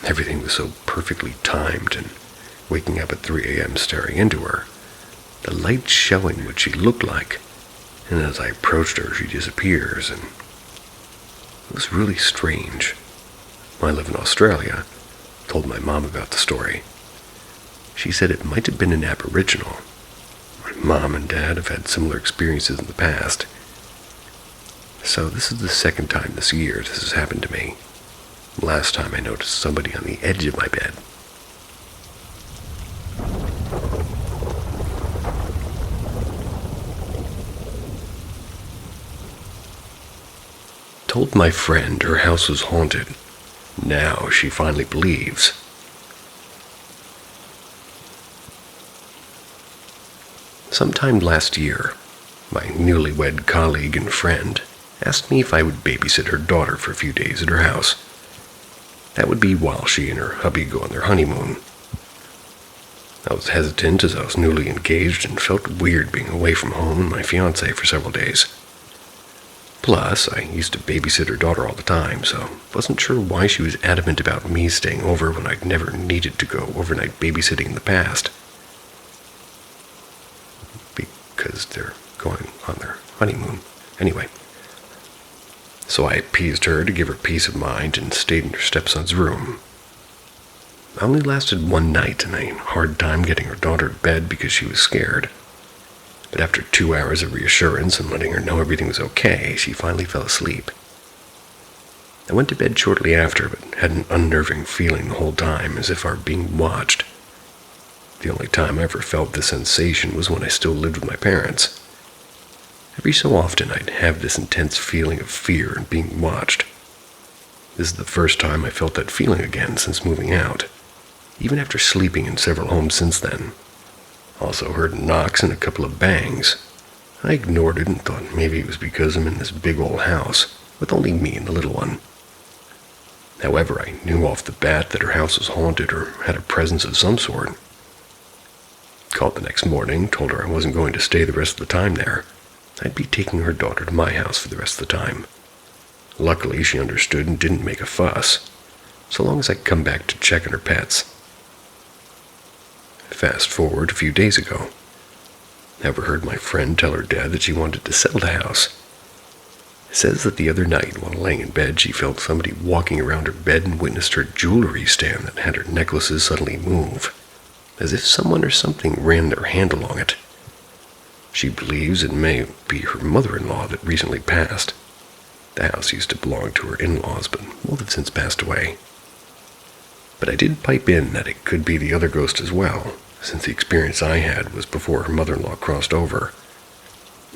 Everything was so perfectly timed, and waking up at 3 a.m. staring into her, the light showing what she looked like, and as I approached her, she disappears, and it was really strange. I live in Australia. Told my mom about the story. She said it might have been an aboriginal. My mom and dad have had similar experiences in the past. So this is the second time this year this has happened to me. Last time I noticed somebody on the edge of my bed. Told my friend her house was haunted. Now she finally believes. Sometime last year, my newlywed colleague and friend asked me if I would babysit her daughter for a few days at her house. That would be while she and her hubby go on their honeymoon. I was hesitant as I was newly engaged and felt weird being away from home and my fiancée for several days. Plus, I used to babysit her daughter all the time, so wasn't sure why she was adamant about me staying over when I'd never needed to go overnight babysitting in the past. Because they're going on their honeymoon. Anyway. So I appeased her to give her peace of mind and stayed in her stepson's room. I only lasted one night and I had a hard time getting her daughter to bed because she was scared. But after 2 hours of reassurance and letting her know everything was okay, she finally fell asleep. I went to bed shortly after, but had an unnerving feeling the whole time, as if I were being watched. The only time I ever felt this sensation was when I still lived with my parents. Every so often I'd have this intense feeling of fear and being watched. This is the first time I felt that feeling again since moving out, even after sleeping in several homes since then. Also heard knocks and a couple of bangs. I ignored it and thought maybe it was because I'm in this big old house, with only me and the little one. However, I knew off the bat that her house was haunted or had a presence of some sort. Called the next morning, told her I wasn't going to stay the rest of the time there. I'd be taking her daughter to my house for the rest of the time. Luckily, she understood and didn't make a fuss, so long as I'd come back to check on her pets. Fast forward a few days ago. I overheard my friend tell her dad that she wanted to sell the house. Says that the other night, while laying in bed, she felt somebody walking around her bed and witnessed her jewelry stand that had her necklaces suddenly move, as if someone or something ran their hand along it. She believes it may be her mother-in-law that recently passed. The house used to belong to her in-laws, but both have since passed away. But I did pipe in that it could be the other ghost as well, since the experience I had was before her mother-in-law crossed over.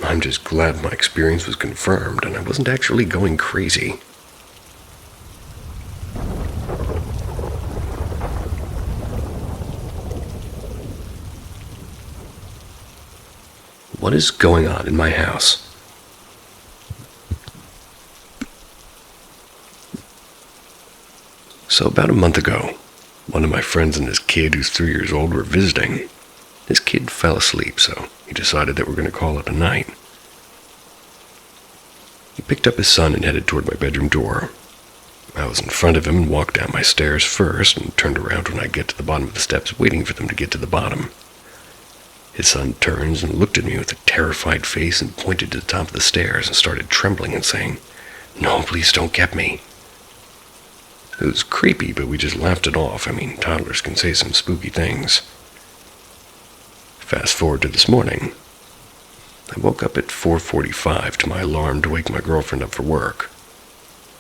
I'm just glad my experience was confirmed and I wasn't actually going crazy. What is going on in my house? So about a month ago, one of my friends and his kid, who's 3 years old, were visiting. His kid fell asleep, so he decided that we're going to call it a night. He picked up his son and headed toward my bedroom door. I was in front of him and walked down my stairs first and turned around when I get to the bottom of the steps, waiting for them to get to the bottom. His son turns and looked at me with a terrified face and pointed to the top of the stairs and started trembling and saying, "No, please don't get me." It was creepy, but we just laughed it off. I mean, toddlers can say some spooky things. Fast forward to this morning. I woke up at 4:45 to my alarm to wake my girlfriend up for work.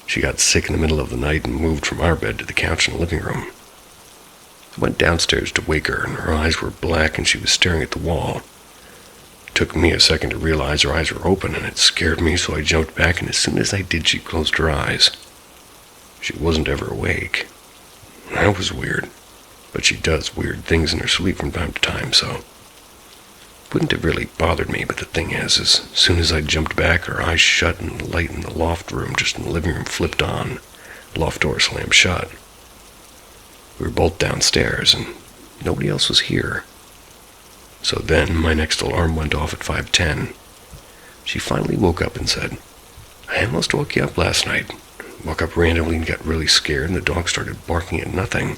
She got sick in the middle of the night and moved from our bed to the couch in the living room. I went downstairs to wake her, and her eyes were black and she was staring at the wall. It took me a second to realize her eyes were open, and it scared me, so I jumped back, and as soon as I did, she closed her eyes. She wasn't ever awake. That was weird, but she does weird things in her sleep from time to time, so wouldn't have really bothered me, but the thing is, as soon as I jumped back, her eyes shut and the light in the loft room just in the living room flipped on. The loft door slammed shut. We were both downstairs, and nobody else was here. So then my next alarm went off at 5:10. She finally woke up and said, "I almost woke you up last night. Woke up randomly and got really scared, and the dog started barking at nothing.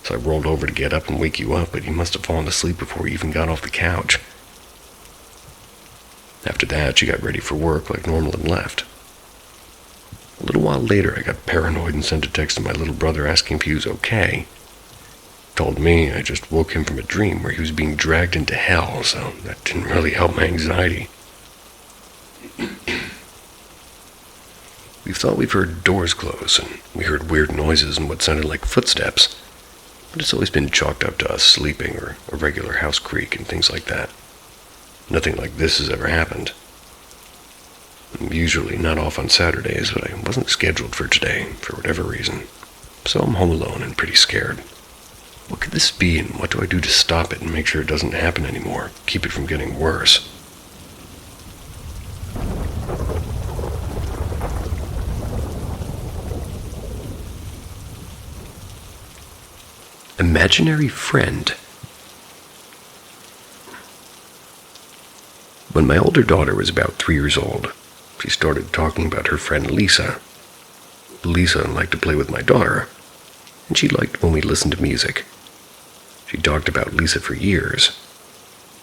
So I rolled over to get up and wake you up, but you must have fallen asleep before you even got off the couch." After that, she got ready for work like normal and left. A little while later, I got paranoid and sent a text to my little brother asking if he was okay. Told me I just woke him from a dream where he was being dragged into hell, so that didn't really help my anxiety. We thought we've heard doors close, and we heard weird noises and what sounded like footsteps, but it's always been chalked up to us sleeping or a regular house creak and things like that. Nothing like this has ever happened. I'm usually not off on Saturdays, but I wasn't scheduled for today, for whatever reason. So I'm home alone and pretty scared. What could this be, and what do I do to stop it and make sure it doesn't happen anymore? Keep it from getting worse? Imaginary friend. When my older daughter was about 3 years old, she started talking about her friend Lisa. Lisa liked to play with my daughter, and she liked when we listened to music. She talked about Lisa for years.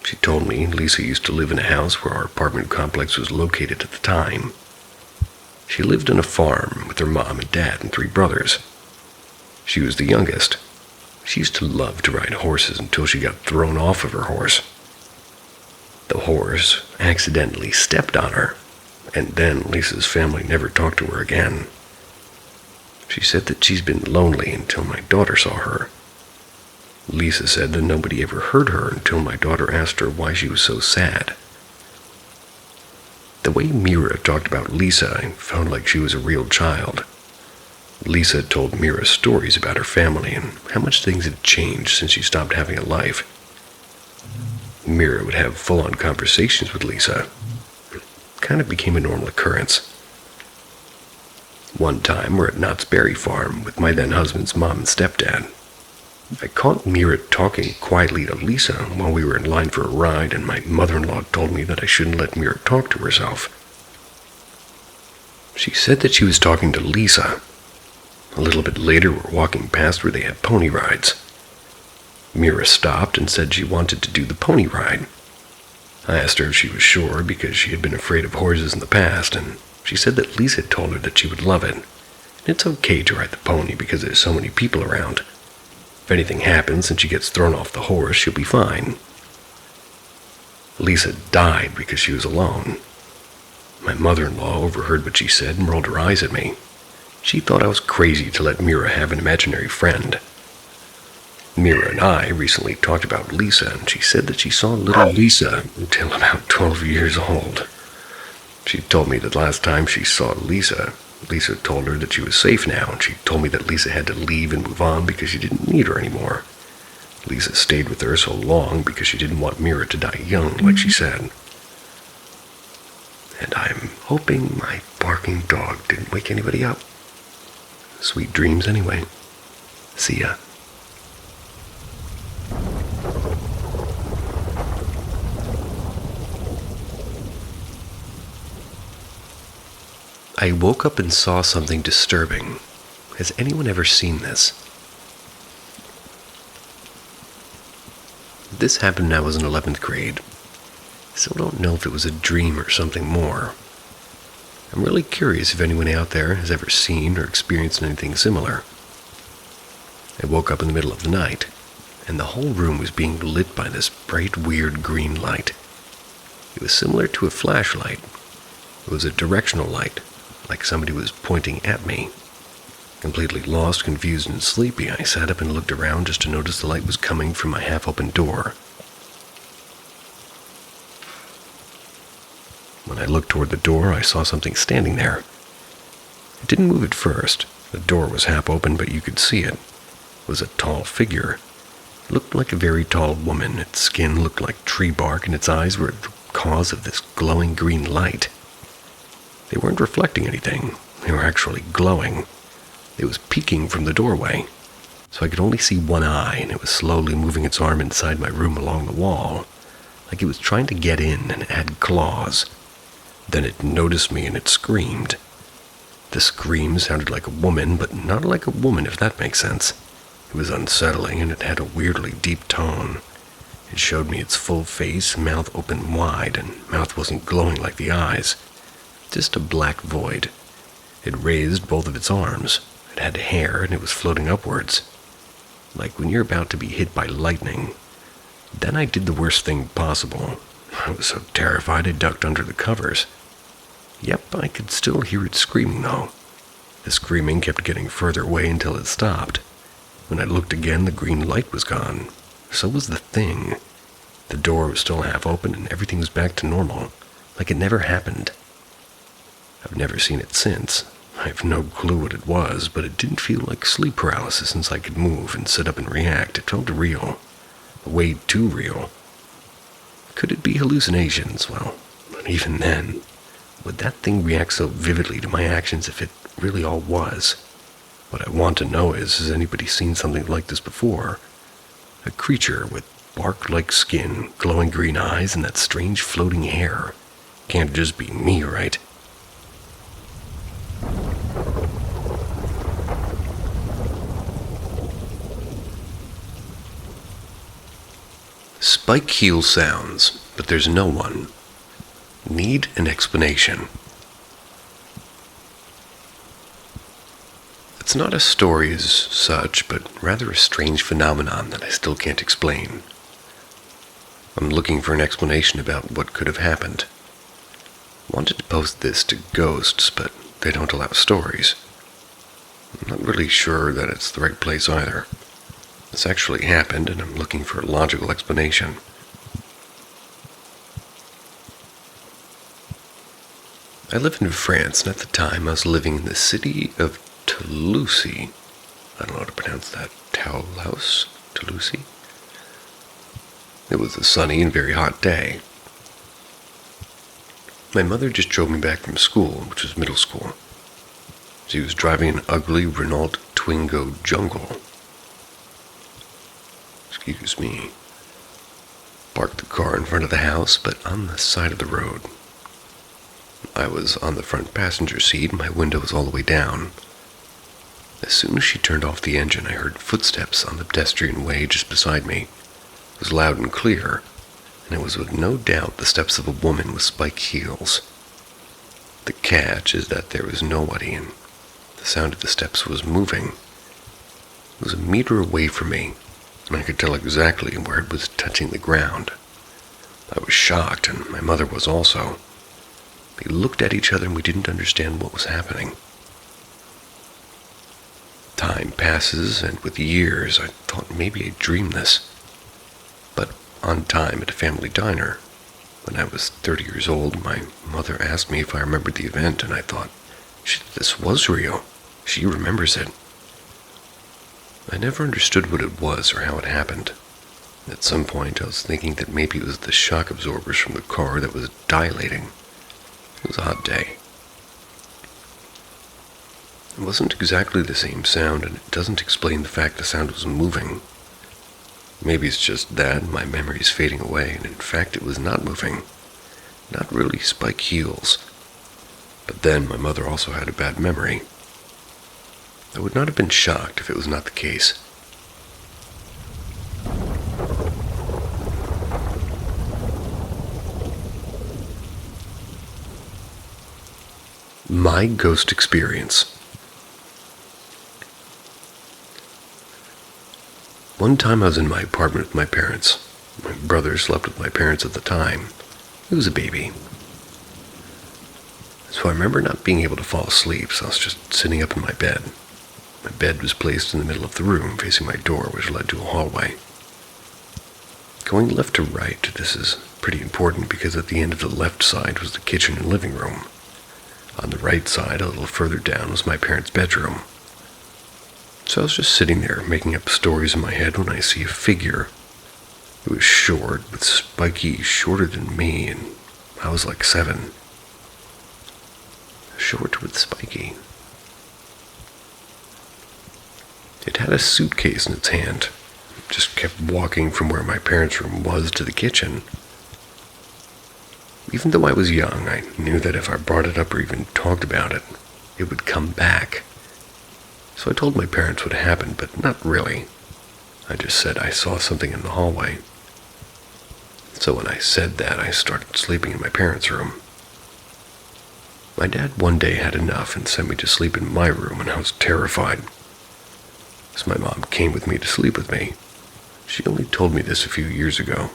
She told me Lisa used to live in a house where our apartment complex was located at the time. She lived on a farm with her mom and dad and 3 brothers. She was the youngest. She used to love to ride horses until she got thrown off of her horse. The horse accidentally stepped on her, and then Lisa's family never talked to her again. She said that she's been lonely until my daughter saw her. Lisa said that nobody ever heard her until my daughter asked her why she was so sad. The way Mira talked about Lisa, I felt like she was a real child. Lisa told Mira stories about her family and how much things had changed since she stopped having a life. Mira would have full-on conversations with Lisa. It kind of became a normal occurrence. One time, we're at Knott's Berry Farm with my then-husband's mom and stepdad. I caught Mira talking quietly to Lisa while we were in line for a ride, and my mother-in-law told me that I shouldn't let Mira talk to herself. She said that she was talking to Lisa. A little bit later, we're walking past where they had pony rides. Mira stopped and said she wanted to do the pony ride. I asked her if she was sure because she had been afraid of horses in the past, and she said that Lisa had told her that she would love it. It's okay to ride the pony because there's so many people around. If anything happens and she gets thrown off the horse, she'll be fine. Lisa died because she was alone. My mother-in-law overheard what she said and rolled her eyes at me. She thought I was crazy to let Mira have an imaginary friend. Mira and I recently talked about Lisa, and she said that she saw little Lisa until about 12 years old. She told me that last time she saw Lisa told her that she was safe now, and she told me that Lisa had to leave and move on because she didn't need her anymore. Lisa stayed with her so long because she didn't want Mira to die young, like she said. And I'm hoping my barking dog didn't wake anybody up. Sweet dreams anyway. See ya. I woke up and saw something disturbing. Has anyone ever seen this? This happened when I was in 11th grade. Still don't know if it was a dream or something more. I'm really curious if anyone out there has ever seen or experienced anything similar. I woke up in the middle of the night, and the whole room was being lit by this bright, weird green light. It was similar to a flashlight. It was a directional light, like somebody was pointing at me. Completely lost, confused, and sleepy, I sat up and looked around just to notice the light was coming from my half-open door. When I looked toward the door, I saw something standing there. It didn't move at first. The door was half open, but you could see it. It was a tall figure. It looked like a very tall woman. Its skin looked like tree bark, and its eyes were the cause of this glowing green light. They weren't reflecting anything. They were actually glowing. It was peeking from the doorway, so I could only see one eye, and it was slowly moving its arm inside my room along the wall, like it was trying to get in and add claws. Then it noticed me and it screamed. The scream sounded like a woman, but not like a woman, if that makes sense. It was unsettling, and it had a weirdly deep tone. It showed me its full face, mouth open wide, and mouth wasn't glowing like the eyes. Just a black void. It raised both of its arms. It had hair, and it was floating upwards, like when you're about to be hit by lightning. Then I did the worst thing possible. I was so terrified I ducked under the covers. Yep, I could still hear it screaming, though. The screaming kept getting further away until it stopped. When I looked again, the green light was gone. So was the thing. The door was still half open, and everything was back to normal, like it never happened. I've never seen it since. I have no clue what it was, but it didn't feel like sleep paralysis since I could move and sit up and react. It felt real. Way too real. Could it be hallucinations? Well, even then, would that thing react so vividly to my actions if it really all was? What I want to know is, has anybody seen something like this before? A creature with bark-like skin, glowing green eyes, and that strange floating hair. Can't just be me, right? Spike heel sounds, but there's no one. Need an explanation. It's not a story as such, but rather a strange phenomenon that I still can't explain. I'm looking for an explanation about what could have happened. Wanted to post this to Ghosts, but they don't allow stories. I'm not really sure that it's the right place either. This actually happened, and I'm looking for a logical explanation. I live in France, and at the time I was living in the city of Toulouse. I don't know how to pronounce that. Toulouse? Toulouse? It was a sunny and very hot day. My mother just drove me back from school, which was middle school. She was driving an ugly Renault Twingo Jungle. Excuse me. Parked the car in front of the house, but on the side of the road. I was on the front passenger seat, and my window was all the way down. As soon as she turned off the engine, I heard footsteps on the pedestrian way just beside me. It was loud and clear, and it was with no doubt the steps of a woman with spiked heels. The catch is that there was nobody, and the sound of the steps was moving. It was a meter away from me, and I could tell exactly where it was touching the ground. I was shocked, and my mother was also. We looked at each other and we didn't understand what was happening. Time passes, and with years I thought maybe I dreamed this. But on time at a family diner, when I was 30 years old, my mother asked me if I remembered the event, and I thought, shit, this was real. She remembers it. I never understood what it was or how it happened. At some point I was thinking that maybe it was the shock absorbers from the car that was dilating. It was a hot day. It wasn't exactly the same sound, and it doesn't explain the fact the sound was moving. Maybe it's just that my memory is fading away, and in fact it was not moving. Not really spike heels. But then my mother also had a bad memory. I would not have been shocked if it was not the case. My ghost experience. One time I was in my apartment with my parents. My brother slept with my parents at the time. He was a baby. So I remember not being able to fall asleep, so I was just sitting up in my bed. My bed was placed in the middle of the room, facing my door, which led to a hallway. Going left to right, this is pretty important because at the end of the left side was the kitchen and living room. On the right side, a little further down, was my parents' bedroom. So I was just sitting there, making up stories in my head when I see a figure. It was short, with spiky, shorter than me, and I was like 7. Short with spiky. It had a suitcase in its hand. It just kept walking from where my parents' room was to the kitchen. Even though I was young, I knew that if I brought it up or even talked about it, it would come back. So I told my parents what happened, but not really. I just said I saw something in the hallway. So when I said that, I started sleeping in my parents' room. My dad one day had enough and sent me to sleep in my room, and I was terrified. So my mom came with me to sleep with me. She only told me this a few years ago.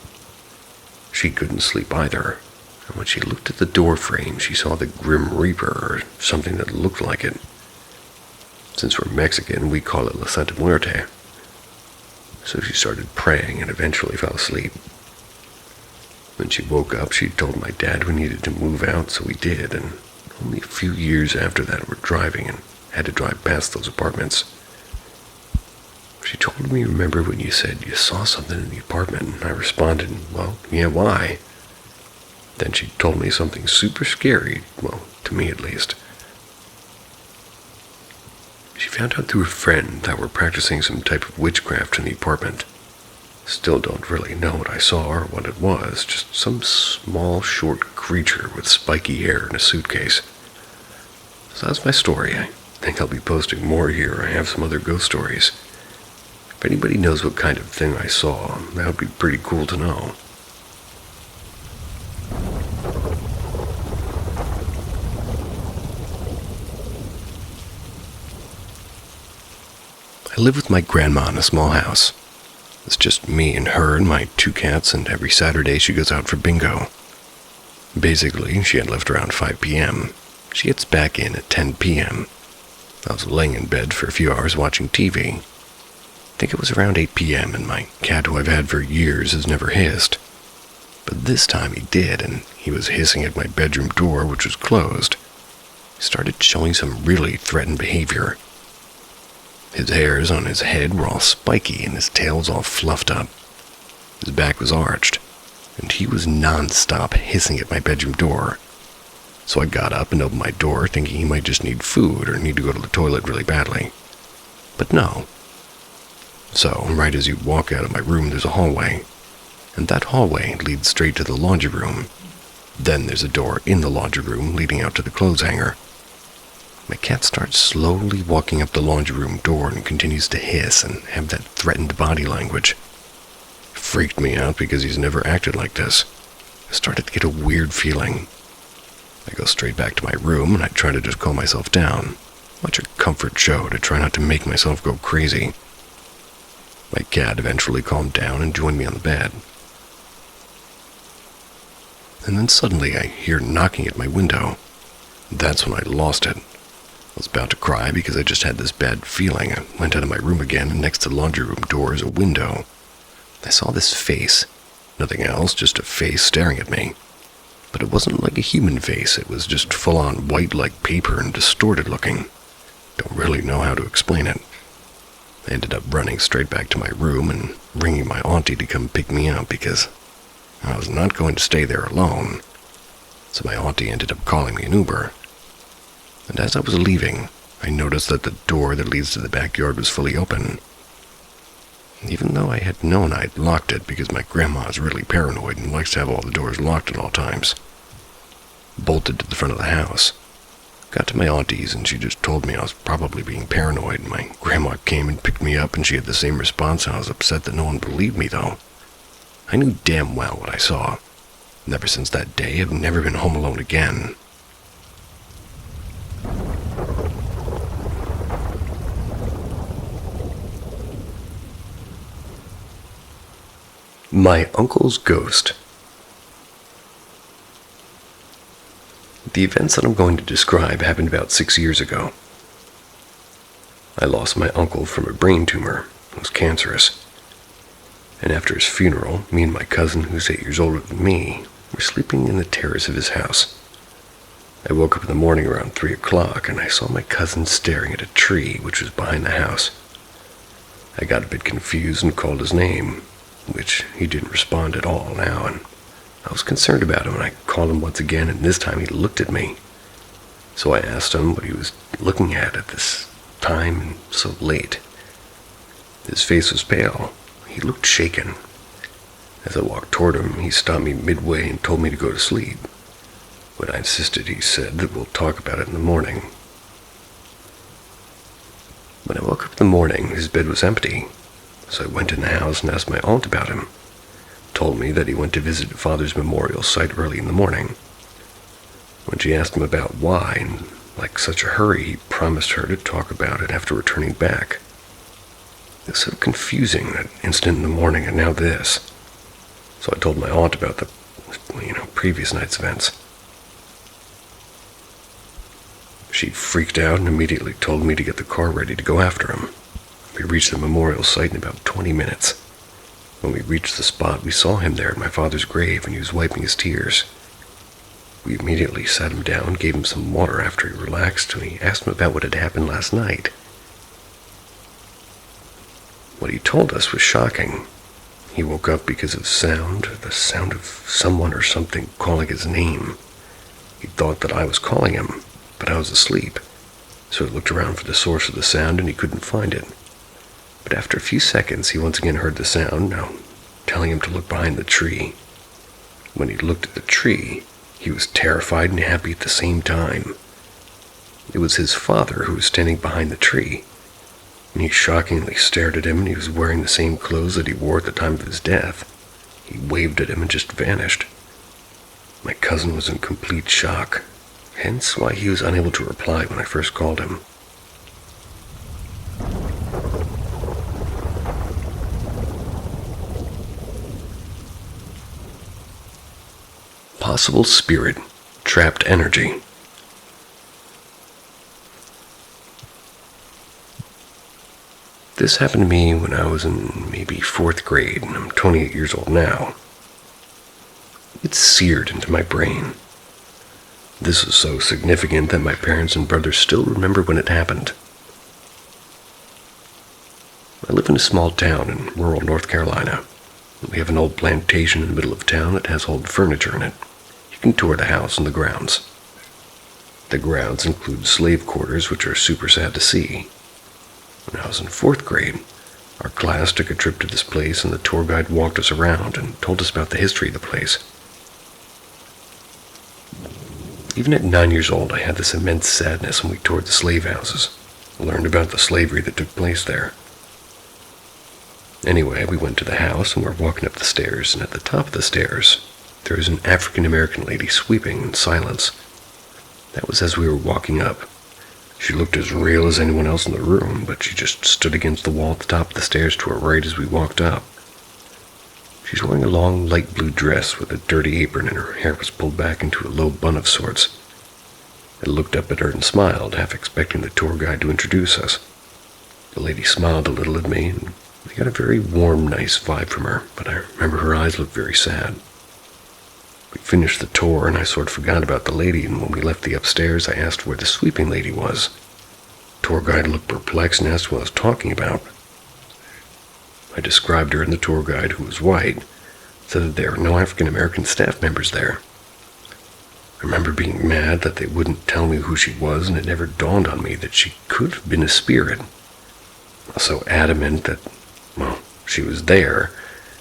She couldn't sleep either, and when she looked at the door frame, she saw the Grim Reaper, or something that looked like it. Since we're Mexican, we call it La Santa Muerte. So she started praying and eventually fell asleep. When she woke up, she told my dad we needed to move out, so we did, and only a few years after that we're driving and had to drive past those apartments. She told me, remember when you said you saw something in the apartment, and I responded, well, yeah, why? Then she told me something super scary, well, to me at least. She found out through a friend that we're practicing some type of witchcraft in the apartment. Still don't really know what I saw or what it was, just some small, short creature with spiky hair in a suitcase. So that's my story. I think I'll be posting more here. I have some other ghost stories. If anybody knows what kind of thing I saw, that would be pretty cool to know. I live with my grandma in a small house. It's just me and her and my 2 cats, and every Saturday she goes out for bingo. Basically, she had left around 5 p.m. She gets back in at 10 p.m. I was laying in bed for a few hours watching TV. I think it was around 8 p.m. and my cat, who I've had for years, has never hissed. But this time he did, and he was hissing at my bedroom door, which was closed. He started showing some really threatened behavior. His hairs on his head were all spiky and his tail was all fluffed up. His back was arched, and he was non-stop hissing at my bedroom door. So I got up and opened my door thinking he might just need food or need to go to the toilet really badly. But no. So, right as you walk out of my room, there's a hallway, and that hallway leads straight to the laundry room. Then there's a door in the laundry room leading out to the clothes hanger. My cat starts slowly walking up the laundry room door and continues to hiss and have that threatened body language. It freaked me out because he's never acted like this. I started to get a weird feeling. I go straight back to my room and I try to just calm myself down. Watch a comfort show to try not to make myself go crazy. My cat eventually calmed down and joined me on the bed. And then suddenly I hear knocking at my window. That's when I lost it. I was about to cry because I just had this bad feeling. I went out of my room again, and next to the laundry room door is a window. I saw this face. Nothing else, just a face staring at me. But it wasn't like a human face. It was just full-on white like paper and distorted looking. Don't really know how to explain it. I ended up running straight back to my room and ringing my auntie to come pick me up because I was not going to stay there alone. So my auntie ended up calling me an Uber. And as I was leaving, I noticed that the door that leads to the backyard was fully open. Even though I had known I'd locked it because my grandma is really paranoid and likes to have all the doors locked at all times. Bolted to the front of the house. Got to my auntie's and she just told me I was probably being paranoid. My grandma came and picked me up and she had the same response. I was upset that no one believed me though. I knew damn well what I saw. And ever since that day, I've never been home alone again. My uncle's ghost. The events that I'm going to describe happened about 6 years ago. I lost my uncle from a brain tumor. It was cancerous. And after his funeral, me and my cousin, who's 8 years older than me, were sleeping in the terrace of his house. I woke up in the morning around 3 o'clock, and I saw my cousin staring at a tree which was behind the house. I got a bit confused and called his name, which he didn't respond at all now, and I was concerned about him, and I called him once again, and this time he looked at me. So I asked him what he was looking at this time and so late. His face was pale. He looked shaken. As I walked toward him, he stopped me midway and told me to go to sleep. When I insisted, he said that we'll talk about it in the morning. When I woke up in the morning, his bed was empty, so I went in the house and asked my aunt about him. Told me that he went to visit father's memorial site early in the morning. When she asked him about why, in like such a hurry, he promised her to talk about it after returning back. It was so confusing, that instant in the morning and now this. So I told my aunt about the, previous night's events. She freaked out and immediately told me to get the car ready to go after him. We reached the memorial site in about 20 minutes. When we reached the spot, we saw him there at my father's grave, and he was wiping his tears. We immediately sat him down, gave him some water after he relaxed, and we asked him about what had happened last night. What he told us was shocking. He woke up because of the sound of someone or something calling his name. He thought that I was calling him, but I was asleep, so he looked around for the source of the sound and he couldn't find it. But after a few seconds, he once again heard the sound, now telling him to look behind the tree. When he looked at the tree, he was terrified and happy at the same time. It was his father who was standing behind the tree, and he shockingly stared at him, and he was wearing the same clothes that he wore at the time of his death. He waved at him and just vanished. My cousin was in complete shock, hence why he was unable to reply when I first called him. Possible spirit, trapped energy. This happened to me when I was in maybe 4th grade, and I'm 28 years old now. It's seared into my brain. This was so significant that my parents and brothers still remember when it happened. I live in a small town in rural North Carolina. We have an old plantation in the middle of town that has old furniture in it. You can tour the house and the grounds. The grounds include slave quarters, which are super sad to see. When I was in 4th grade, our class took a trip to this place, and the tour guide walked us around and told us about the history of the place. Even at 9 years old, I had this immense sadness when we toured the slave houses, and learned about the slavery that took place there. Anyway, we went to the house and were walking up the stairs, and at the top of the stairs, there was an African-American lady sweeping in silence. That was as we were walking up. She looked as real as anyone else in the room, but she just stood against the wall at the top of the stairs to our right as we walked up. She's wearing a long, light blue dress with a dirty apron, and her hair was pulled back into a low bun of sorts. I looked up at her and smiled, half expecting the tour guide to introduce us. The lady smiled a little at me, and I got a very warm, nice vibe from her, but I remember her eyes looked very sad. We finished the tour, and I sort of forgot about the lady, and when we left the upstairs, I asked where the sweeping lady was. The tour guide looked perplexed and asked what I was talking about. I described her, and the tour guide, who was white, said that there were no African-American staff members there. I remember being mad that they wouldn't tell me who she was, and it never dawned on me that she could have been a spirit. I was so adamant that, she was there,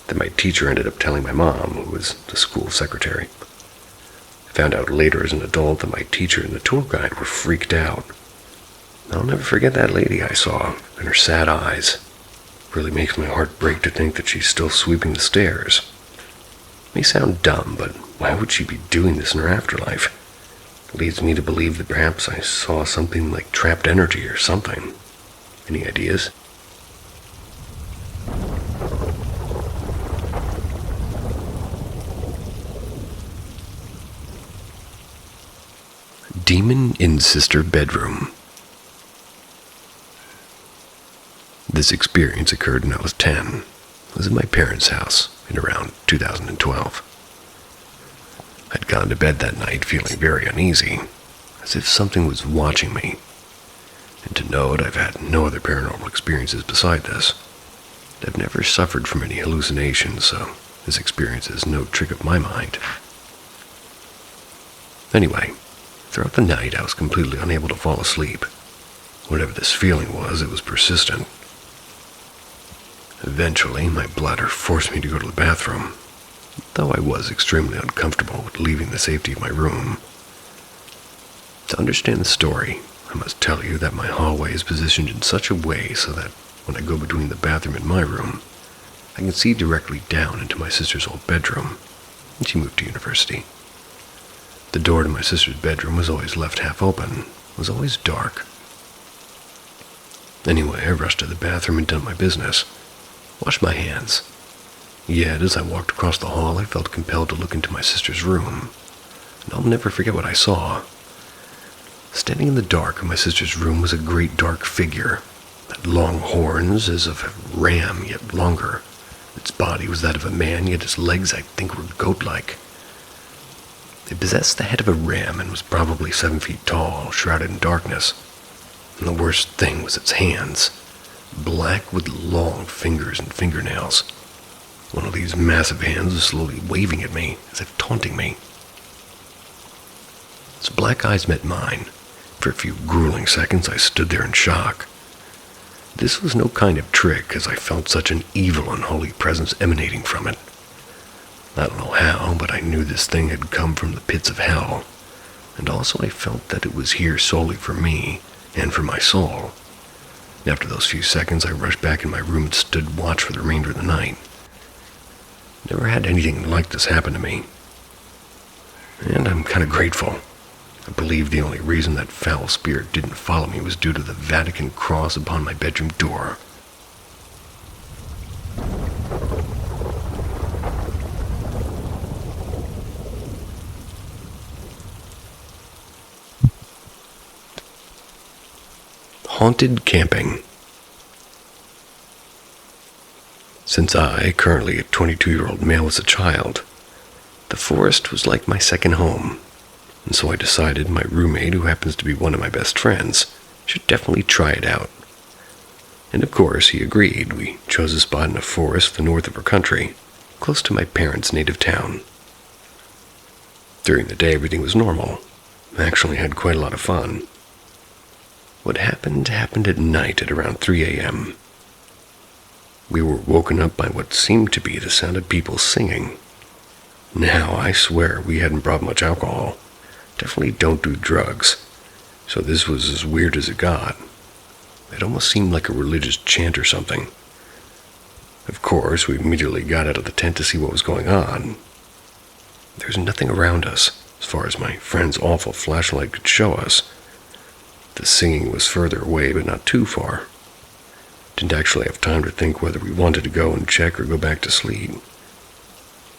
that my teacher ended up telling my mom, who was the school secretary. I found out later as an adult that my teacher and the tour guide were freaked out. I'll never forget that lady I saw, and her sad eyes. It really makes my heart break to think that she's still sweeping the stairs. It may sound dumb, but why would she be doing this in her afterlife? It leads me to believe that perhaps I saw something like trapped energy or something. Any ideas? Demon in Sister Bedroom. This experience occurred when I was 10. I was in my parents' house in around 2012. I'd gone to bed that night feeling very uneasy, as if something was watching me. And to note, I've had no other paranormal experiences beside this. I've never suffered from any hallucinations, so this experience is no trick of my mind. Anyway, throughout the night I was completely unable to fall asleep. Whatever this feeling was, it was persistent. Eventually, my bladder forced me to go to the bathroom, though I was extremely uncomfortable with leaving the safety of my room. To understand the story, I must tell you that my hallway is positioned in such a way so that when I go between the bathroom and my room, I can see directly down into my sister's old bedroom, and she moved to university. The door to my sister's bedroom was always left half open, was always dark. Anyway, I rushed to the bathroom and done my business. Washed my hands. Yet, as I walked across the hall, I felt compelled to look into my sister's room, and I'll never forget what I saw. Standing in the dark of my sister's room was a great dark figure, that long horns as of a ram, yet longer. Its body was that of a man, yet its legs, I think, were goat-like. It possessed the head of a ram and was probably 7 feet tall, shrouded in darkness. And the worst thing was its hands, black with long fingers and fingernails. One of these massive hands was slowly waving at me, as if taunting me. Its black eyes met mine. For a few grueling seconds, I stood there in shock. This was no kind of trick, as I felt such an evil, unholy presence emanating from it. I don't know how, but I knew this thing had come from the pits of hell, and also I felt that it was here solely for me, and for my soul. After those few seconds, I rushed back in my room and stood watch for the remainder of the night. Never had anything like this happen to me, and I'm kind of grateful. I believe the only reason that foul spirit didn't follow me was due to the Vatican cross upon my bedroom door. Haunted camping. Since I, currently a 22-year-old male, was a child, the forest was like my second home. And so I decided my roommate, who happens to be one of my best friends, should definitely try it out. And of course, he agreed. We chose a spot in a forest the north of our country, close to my parents' native town. During the day, everything was normal. I actually had quite a lot of fun. What happened at night at around 3 a.m. We were woken up by what seemed to be the sound of people singing. Now, I swear we hadn't brought much alcohol. Definitely don't do drugs, so this was as weird as it got. It almost seemed like a religious chant or something. Of course, we immediately got out of the tent to see what was going on. There was nothing around us, as far as my friend's awful flashlight could show us. The singing was further away, but not too far. Didn't actually have time to think whether we wanted to go and check or go back to sleep.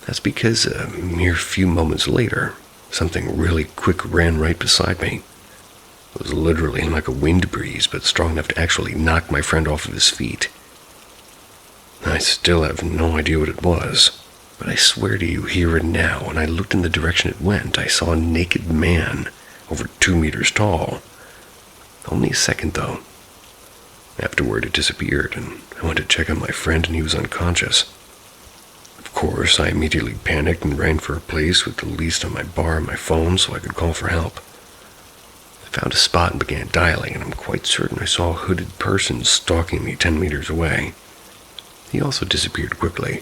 That's because a mere few moments later, something really quick ran right beside me. It was literally like a wind breeze, but strong enough to actually knock my friend off of his feet. I still have no idea what it was, but I swear to you here and now, when I looked in the direction it went, I saw a naked man, over 2 meters tall. Only a second, though. Afterward, it disappeared, and I went to check on my friend, and he was unconscious. Of course, I immediately panicked and ran for a place with the least on my bar and my phone so I could call for help. I found a spot and began dialing, and I'm quite certain I saw a hooded person stalking me 10 meters away. He also disappeared quickly.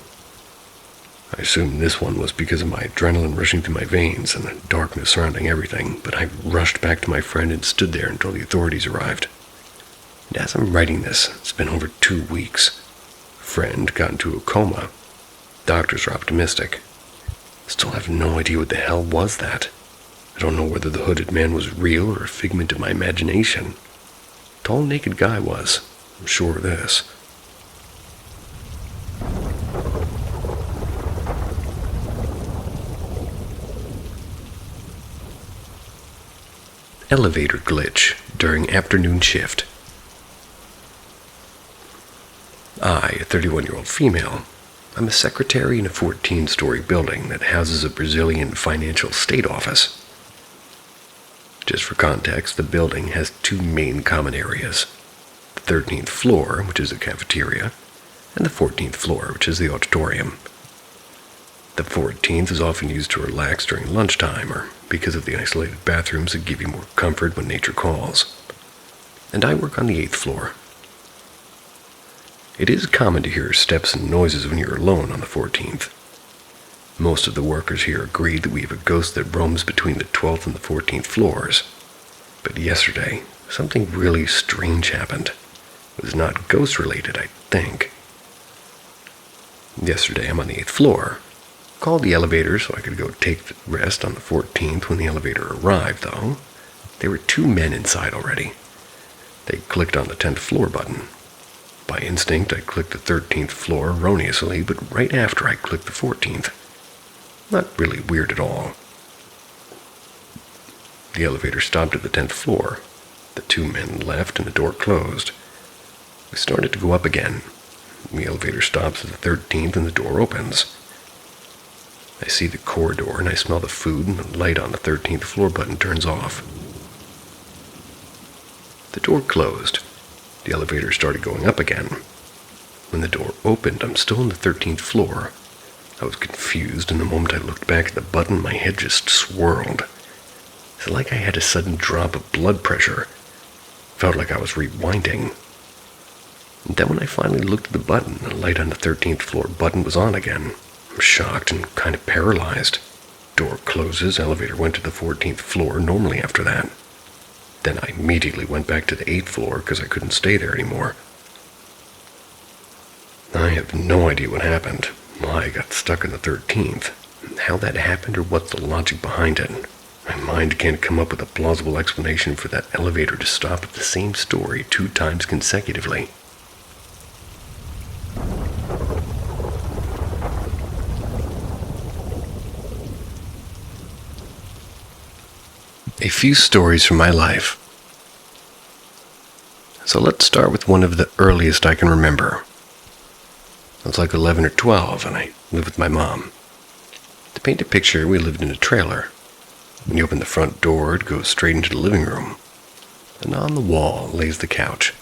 I assumed this one was because of my adrenaline rushing through my veins and the darkness surrounding everything, but I rushed back to my friend and stood there until the authorities arrived. And as I'm writing this, it's been over 2 weeks. Friend got into a coma. Doctors are optimistic. Still have no idea what the hell was that. I don't know whether the hooded man was real or a figment of my imagination. Tall, naked guy was. I'm sure of this. elevator glitch during afternoon shift. I, a 31-year-old female, I'm a secretary in a 14-story building that houses a Brazilian financial state office. Just for context, the building has two main common areas: the 13th floor, which is the cafeteria, and the 14th floor, which is the auditorium. The 14th is often used to relax during lunchtime or because of the isolated bathrooms that give you more comfort when nature calls. And I work on the 8th floor. It is common to hear steps and noises when you're alone on the 14th. Most of the workers here agree that we have a ghost that roams between the 12th and the 14th floors. But yesterday, something really strange happened. It was not ghost-related, I think. Yesterday, I'm on the 8th floor. Called the elevator so I could go take the rest on the 14th. When the elevator arrived, though, there were two men inside already. They clicked on the 10th floor button. By instinct, I clicked the 13th floor erroneously, but right after I clicked the 14th. Not really weird at all. The elevator stopped at the 10th floor. The two men left and the door closed. We started to go up again. The elevator stops at the 13th and the door opens. I see the corridor and I smell the food, and the light on the 13th floor button turns off. The door closed. The elevator started going up again. When the door opened, I'm still on the 13th floor. I was confused, and the moment I looked back at the button, my head just swirled. It's like I had a sudden drop of blood pressure. Felt like I was rewinding. And then when I finally looked at the button, the light on the 13th floor button was on again. I'm shocked and kind of paralyzed. Door closes, elevator went to the 14th floor normally after that. Then I immediately went back to the 8th floor because I couldn't stay there anymore. I have no idea what happened, why I got stuck in the 13th, how that happened or what's the logic behind it. My mind can't come up with a plausible explanation for that elevator to stop at the same story 2 times consecutively. A few stories from my life. So let's start with one of the earliest I can remember. I was like 11 or 12 and I lived with my mom. To paint a picture, we lived in a trailer. When you open the front door, it goes straight into the living room. And on the wall lays the couch.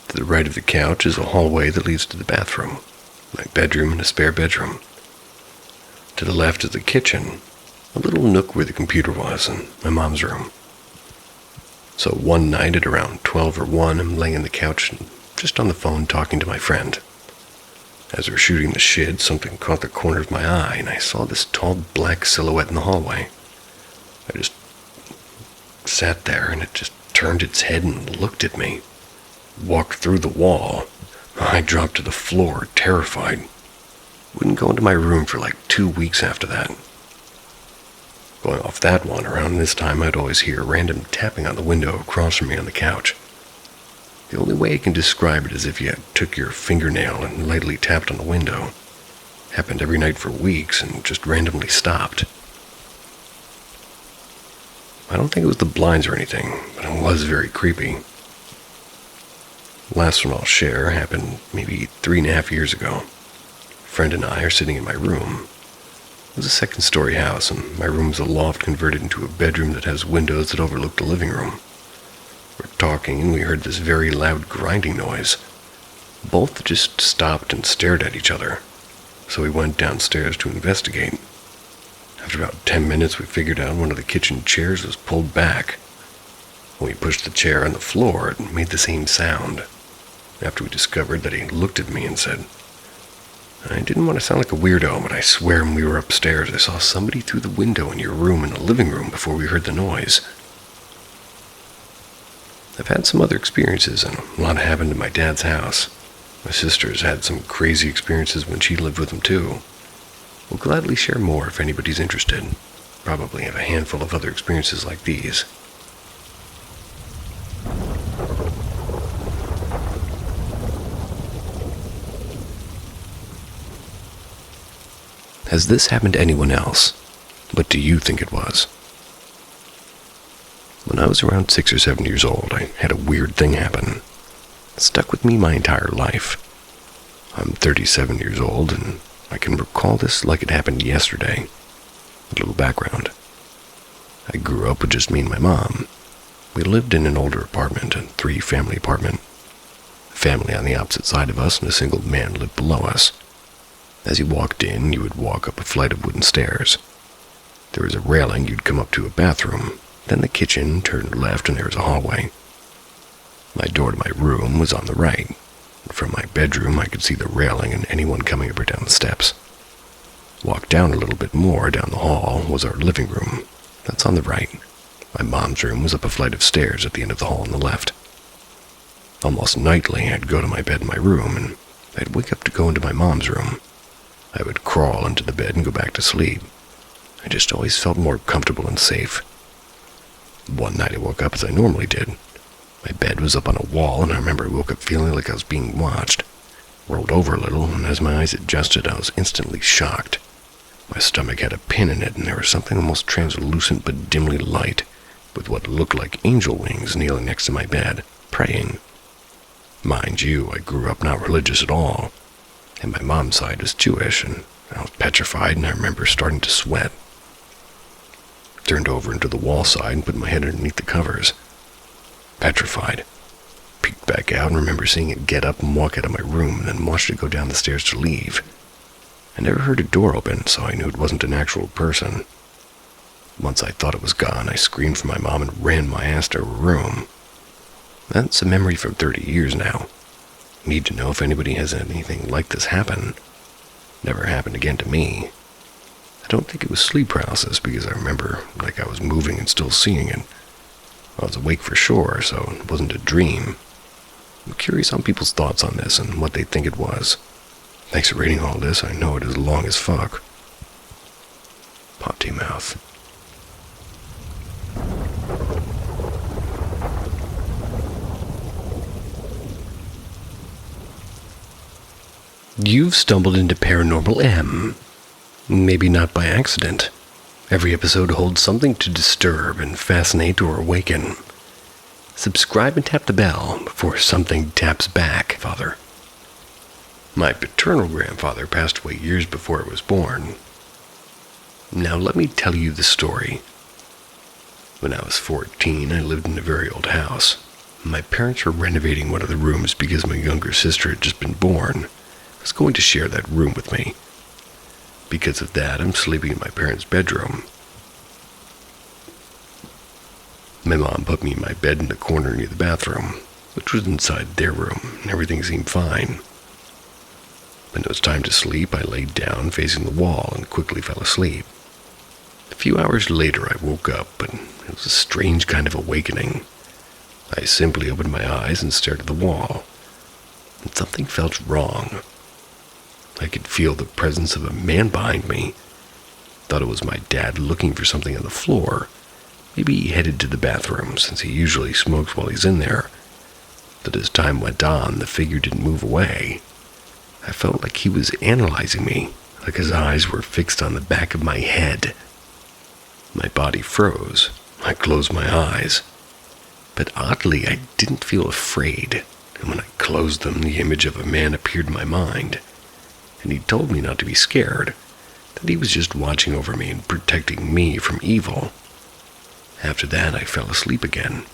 To the right of the couch is a hallway that leads to the bathroom, my bedroom and a spare bedroom. To the left is the kitchen, a little nook where the computer was, and my mom's room. So one night at around 12 or 1, I'm laying on the couch and just on the phone talking to my friend. As we were shooting the shit, something caught the corner of my eye, and I saw this tall black silhouette in the hallway. I just sat there, and it just turned its head and looked at me. Walked through the wall. I dropped to the floor, terrified. Wouldn't go into my room for like 2 weeks after that. Going off that one, around this time I'd always hear random tapping on the window across from me on the couch. The only way I can describe it is if you took your fingernail and lightly tapped on the window. Happened every night for weeks and just randomly stopped. I don't think it was the blinds or anything, but it was very creepy. Last one I'll share happened maybe 3.5 years ago. A friend and I are sitting in my room. It was a 2nd-story house, and my room is a loft converted into a bedroom that has windows that overlook the living room. We're talking, and we heard this very loud grinding noise. Both just stopped and stared at each other, so we went downstairs to investigate. After about 10 minutes, we figured out one of the kitchen chairs was pulled back. When we pushed the chair on the floor, it made the same sound. After we discovered that he looked at me and said, "I didn't want to sound like a weirdo, but I swear when we were upstairs, I saw somebody through the window in your room in the living room before we heard the noise." I've had some other experiences, and a lot happened in my dad's house. My sister's had some crazy experiences when she lived with him too. We'll gladly share more if anybody's interested. Probably have a handful of other experiences like these. Has this happened to anyone else? What do you think it was? When I was around 6 or 7 years old, I had a weird thing happen. It stuck with me my entire life. I'm 37 years old, and I can recall this like it happened yesterday. A little background. I grew up with just me and my mom. We lived in an older apartment, a 3-family apartment. A family on the opposite side of us and a single man lived below us. As you walked in, you would walk up a flight of wooden stairs. There was a railing, you'd come up to a bathroom, then the kitchen, turned left, and there was a hallway. My door to my room was on the right. From my bedroom, I could see the railing and anyone coming up or down the steps. Walk down a little bit more down the hall was our living room. That's on the right. My mom's room was up a flight of stairs at the end of the hall on the left. Almost nightly, I'd go to my bed in my room, and I'd wake up to go into my mom's room. I would crawl into the bed and go back to sleep. I just always felt more comfortable and safe. One night I woke up as I normally did. My bed was up on a wall, and I remember I woke up feeling like I was being watched. Rolled over a little, and as my eyes adjusted, I was instantly shocked. My stomach had a pin in it, and there was something almost translucent but dimly light, with what looked like angel wings kneeling next to my bed, praying. Mind you, I grew up not religious at all, and my mom's side was Jewish, and I was petrified, and I remember starting to sweat. Turned over into the wall side and put my head underneath the covers. Petrified. Peeked back out and remember seeing it get up and walk out of my room, and then watched it go down the stairs to leave. I never heard a door open, so I knew it wasn't an actual person. Once I thought it was gone, I screamed for my mom and ran my ass to her room. That's a memory from 30 years now. Need to know if anybody has anything like this happen. Never happened again to me. I don't think it was sleep paralysis because I remember like I was moving and still seeing it. I was awake for sure, so it wasn't a dream. I'm curious on people's thoughts on this and what they think it was. Thanks for reading all this. I know it is long as fuck. Potty mouth. You've stumbled into Paranormal M. Maybe not by accident. Every episode holds something to disturb and fascinate or awaken. Subscribe and tap the bell before something taps back, Father. My paternal grandfather passed away years before I was born. Now let me tell you the story. When I was 14, I lived in a very old house. My parents were renovating one of the rooms because my younger sister had just been born. I was going to share that room with me. Because of that, I'm sleeping in my parents' bedroom. My mom put me in my bed in the corner near the bathroom, which was inside their room, and everything seemed fine. When it was time to sleep, I laid down facing the wall and quickly fell asleep. A few hours later, I woke up, but it was a strange kind of awakening. I simply opened my eyes and stared at the wall, and something felt wrong. I could feel the presence of a man behind me. Thought it was my dad looking for something on the floor. Maybe he headed to the bathroom, since he usually smokes while he's in there. But as time went on, the figure didn't move away. I felt like he was analyzing me, like his eyes were fixed on the back of my head. My body froze. I closed my eyes. But oddly, I didn't feel afraid, and when I closed them, the image of a man appeared in my mind. And he told me not to be scared, that he was just watching over me and protecting me from evil. After that, I fell asleep again.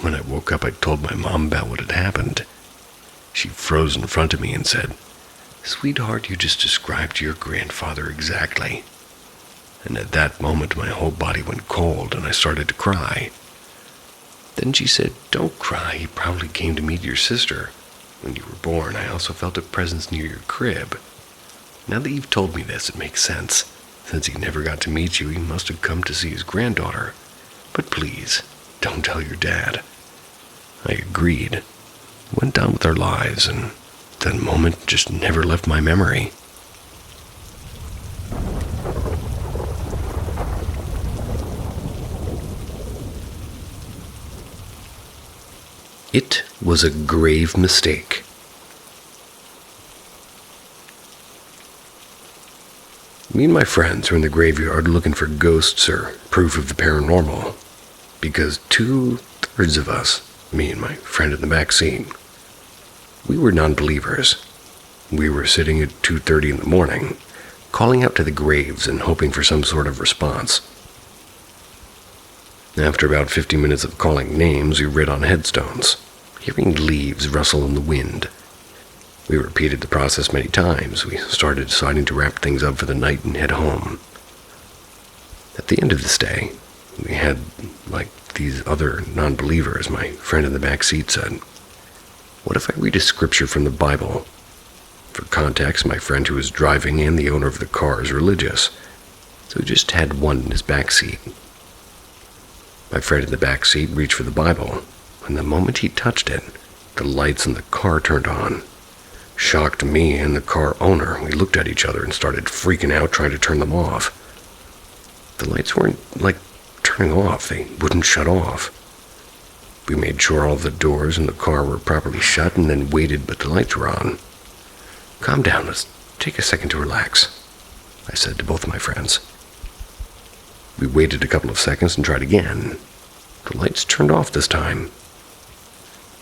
When I woke up, I told my mom about what had happened. She froze in front of me and said, "Sweetheart, you just described your grandfather exactly." And at that moment, my whole body went cold and I started to cry. Then she said, "Don't cry, he probably came to meet your sister. When you were born, I also felt a presence near your crib. Now that you've told me this, it makes sense. Since he never got to meet you, he must have come to see his granddaughter. But please, don't tell your dad." I agreed. Went on with our lives, and that moment just never left my memory. It was a grave mistake. Me and my friends were in the graveyard looking for ghosts or proof of the paranormal. because 2/3 of us, me and my friend in the back seat, we were non-believers. We were sitting at 2:30 in the morning, calling out to the graves and hoping for some sort of response. After about 50 minutes of calling names, we read on headstones, hearing leaves rustle in the wind. We repeated the process many times. We started deciding to wrap things up for the night and head home. At the end of this day, we had, like these other non-believers, my friend in the back seat said, "What if I read a scripture from the Bible?" For context, my friend who was driving and the owner of the car is religious, so he just had one in his back seat. My friend in the back seat reached for the Bible, and the moment he touched it, the lights in the car turned on. Shocked me and the car owner, we looked at each other and started freaking out trying to turn them off. The lights weren't, turning off. They wouldn't shut off. We made sure all the doors in the car were properly shut and then waited, but the lights were on. "Calm down, let's take a second to relax," I said to both of my friends. We waited a couple of seconds and tried again. The lights turned off this time.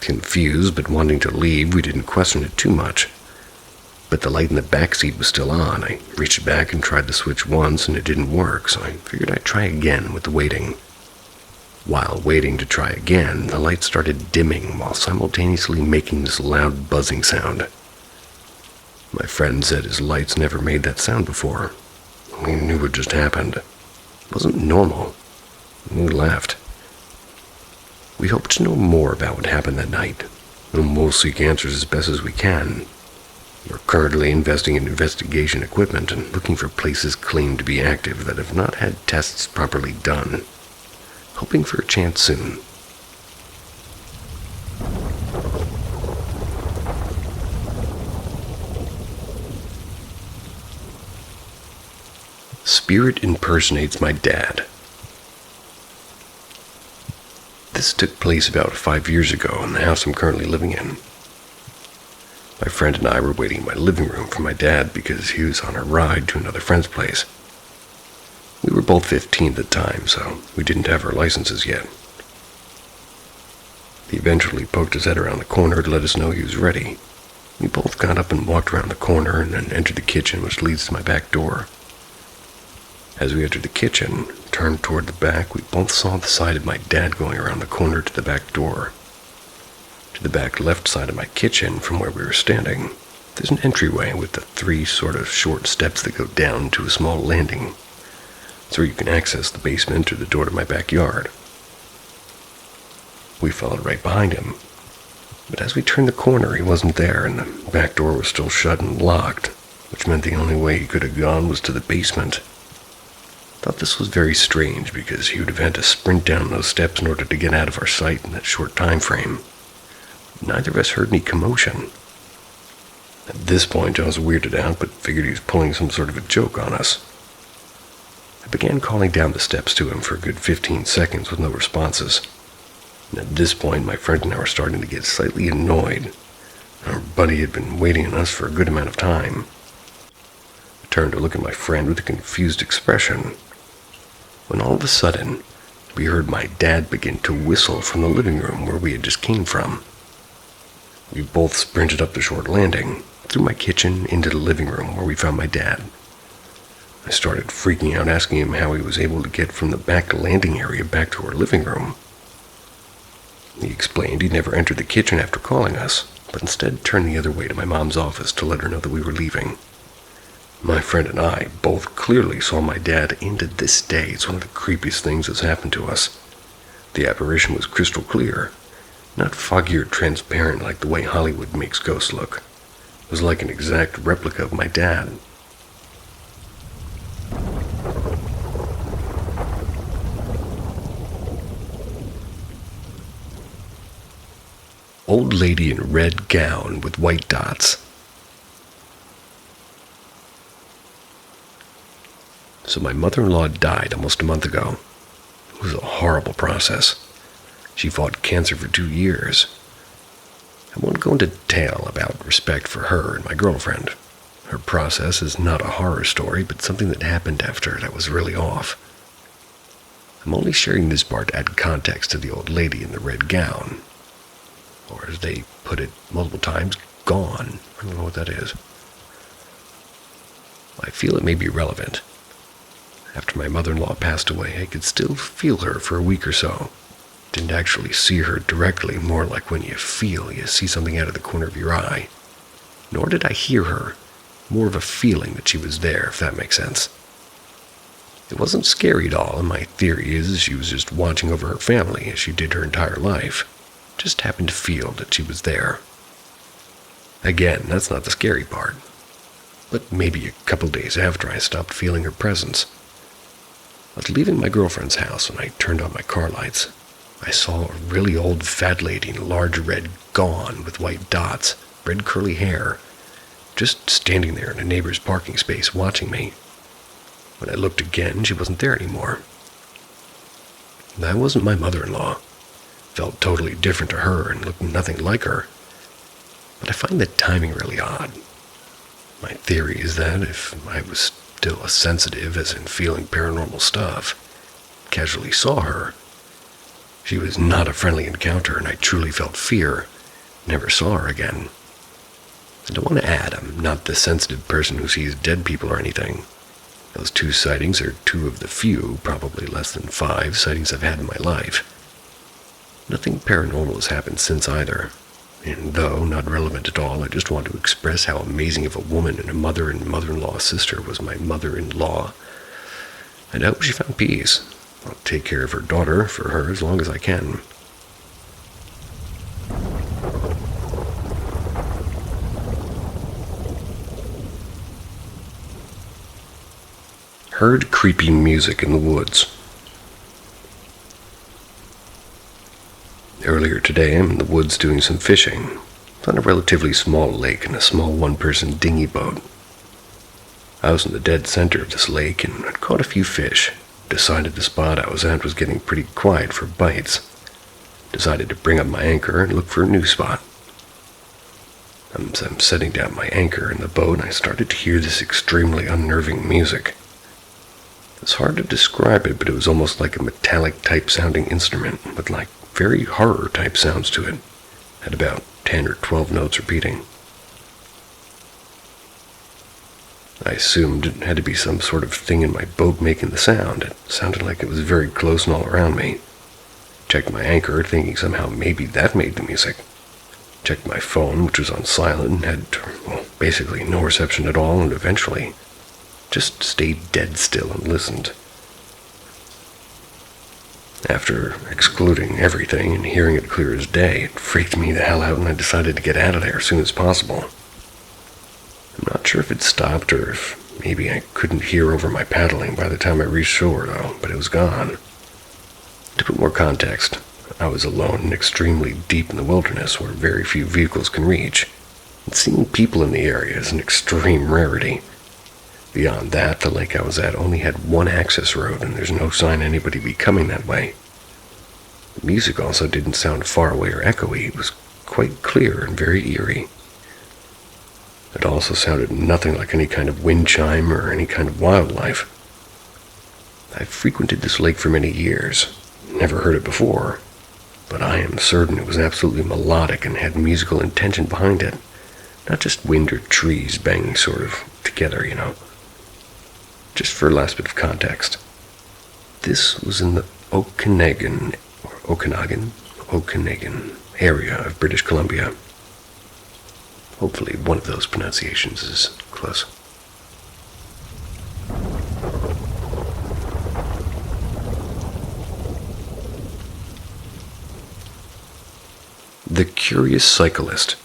Confused but wanting to leave, we didn't question it too much. But the light in the back seat was still on. I reached back and tried the switch once and it didn't work, so I figured I'd try again with the waiting. While waiting to try again, the light started dimming while simultaneously making this loud buzzing sound. My friend said his lights never made that sound before. We knew what just happened. It wasn't normal. We left. We hope to know more about what happened that night, and we'll seek answers as best as we can. We're currently investing in investigation equipment and looking for places claimed to be active that have not had tests properly done. Hoping for a chance soon. Spirit impersonates my dad. This took place about 5 years ago in the house I'm currently living in. My friend and I were waiting in my living room for my dad because he was on a ride to another friend's place. We were both 15 at the time, so we didn't have our licenses yet. He eventually poked his head around the corner to let us know he was ready. We both got up and walked around the corner and then entered the kitchen, which leads to my back door. As we entered the kitchen, turned toward the back, we both saw the side of my dad going around the corner to the back door. To the back left side of my kitchen, from where we were standing, there's an entryway with the 3 sort of short steps that go down to a small landing. It's where you can access the basement or the door to my backyard. We followed right behind him, but as we turned the corner, he wasn't there, and the back door was still shut and locked, which meant the only way he could have gone was to the basement. Thought this was very strange because he would have had to sprint down those steps in order to get out of our sight in that short time frame. Neither of us heard any commotion. At this point, I was weirded out, but figured he was pulling some sort of a joke on us. I began calling down the steps to him for a good 15 seconds with no responses. And at this point, my friend and I were starting to get slightly annoyed. Our buddy had been waiting on us for a good amount of time. I turned to look at my friend with a confused expression, when all of a sudden, we heard my dad begin to whistle from the living room where we had just came from. We both sprinted up the short landing, through my kitchen into the living room where we found my dad. I started freaking out, asking him how he was able to get from the back landing area back to our living room. He explained he'd never entered the kitchen after calling us, but instead turned the other way to my mom's office to let her know that we were leaving. My friend and I both clearly saw my dad, and to this day, it's one of the creepiest things that's happened to us. The apparition was crystal clear, not foggy or transparent like the way Hollywood makes ghosts look. It was like an exact replica of my dad. Old lady in red gown with white dots. So my mother-in-law died almost a month ago. It was a horrible process. She fought cancer for 2 years. I won't go into detail about respect for her and my girlfriend. Her process is not a horror story, but something that happened after that was really off. I'm only sharing this part to add context to the old lady in the red gown. Or as they put it multiple times, gone. I don't know what that is. I feel it may be relevant. After my mother-in-law passed away, I could still feel her for a week or so. Didn't actually see her directly, more like when you see something out of the corner of your eye. Nor did I hear her, more of a feeling that she was there, if that makes sense. It wasn't scary at all, and my theory is she was just watching over her family as she did her entire life. Just happened to feel that she was there. Again, that's not the scary part. But maybe a couple days after I stopped feeling her presence. I was leaving my girlfriend's house when I turned on my car lights. I saw a really old fat lady in a large red gown with white dots, red curly hair, just standing there in a neighbor's parking space watching me. When I looked again, she wasn't there anymore. That wasn't my mother-in-law. Felt totally different to her and looked nothing like her. But I find the timing really odd. My theory is that if I was still as sensitive as in feeling paranormal stuff, casually saw her, she was not a friendly encounter and I truly felt fear, never saw her again. I don't want to add, I'm not the sensitive person who sees dead people or anything. Those 2 sightings are 2 of the few, probably less than 5, sightings I've had in my life. Nothing paranormal has happened since either. And though not relevant at all, I just want to express how amazing of a woman and a mother and mother-in-law sister was my mother-in-law. And I hope she found peace. I'll take care of her daughter for her as long as I can. Heard creepy music in the woods. Earlier today, I'm in the woods doing some fishing. It's on a relatively small lake in a small one-person dinghy boat. I was in the dead center of this lake and I'd caught a few fish. Decided the spot I was at was getting pretty quiet for bites. Decided to bring up my anchor and look for a new spot. As I'm setting down my anchor in the boat, I started to hear this extremely unnerving music. It's hard to describe it, but it was almost like a metallic-type sounding instrument with like very horror-type sounds to it. Had about 10 or 12 notes repeating. I assumed it had to be some sort of thing in my boat making the sound. It sounded like it was very close and all around me. Checked my anchor, thinking somehow maybe that made the music. Checked my phone, which was on silent, and had, basically no reception at all, and eventually just stayed dead still and listened. After excluding everything and hearing it clear as day, it freaked me the hell out and I decided to get out of there as soon as possible. I'm not sure if it stopped or if maybe I couldn't hear over my paddling by the time I reached shore, though, but it was gone. To put more context, I was alone and extremely deep in the wilderness where very few vehicles can reach, and seeing people in the area is an extreme rarity. Beyond that, the lake I was at only had one access road, and there's no sign anybody be coming that way. The music also didn't sound far away or echoey. It was quite clear and very eerie. It also sounded nothing like any kind of wind chime or any kind of wildlife. I've frequented this lake for many years, never heard it before, but I am certain it was absolutely melodic and had musical intention behind it, not just wind or trees banging sort of together, Just for a last bit of context, this was in the Okanagan area of British Columbia. Hopefully one of those pronunciations is close. The Curious Cyclist.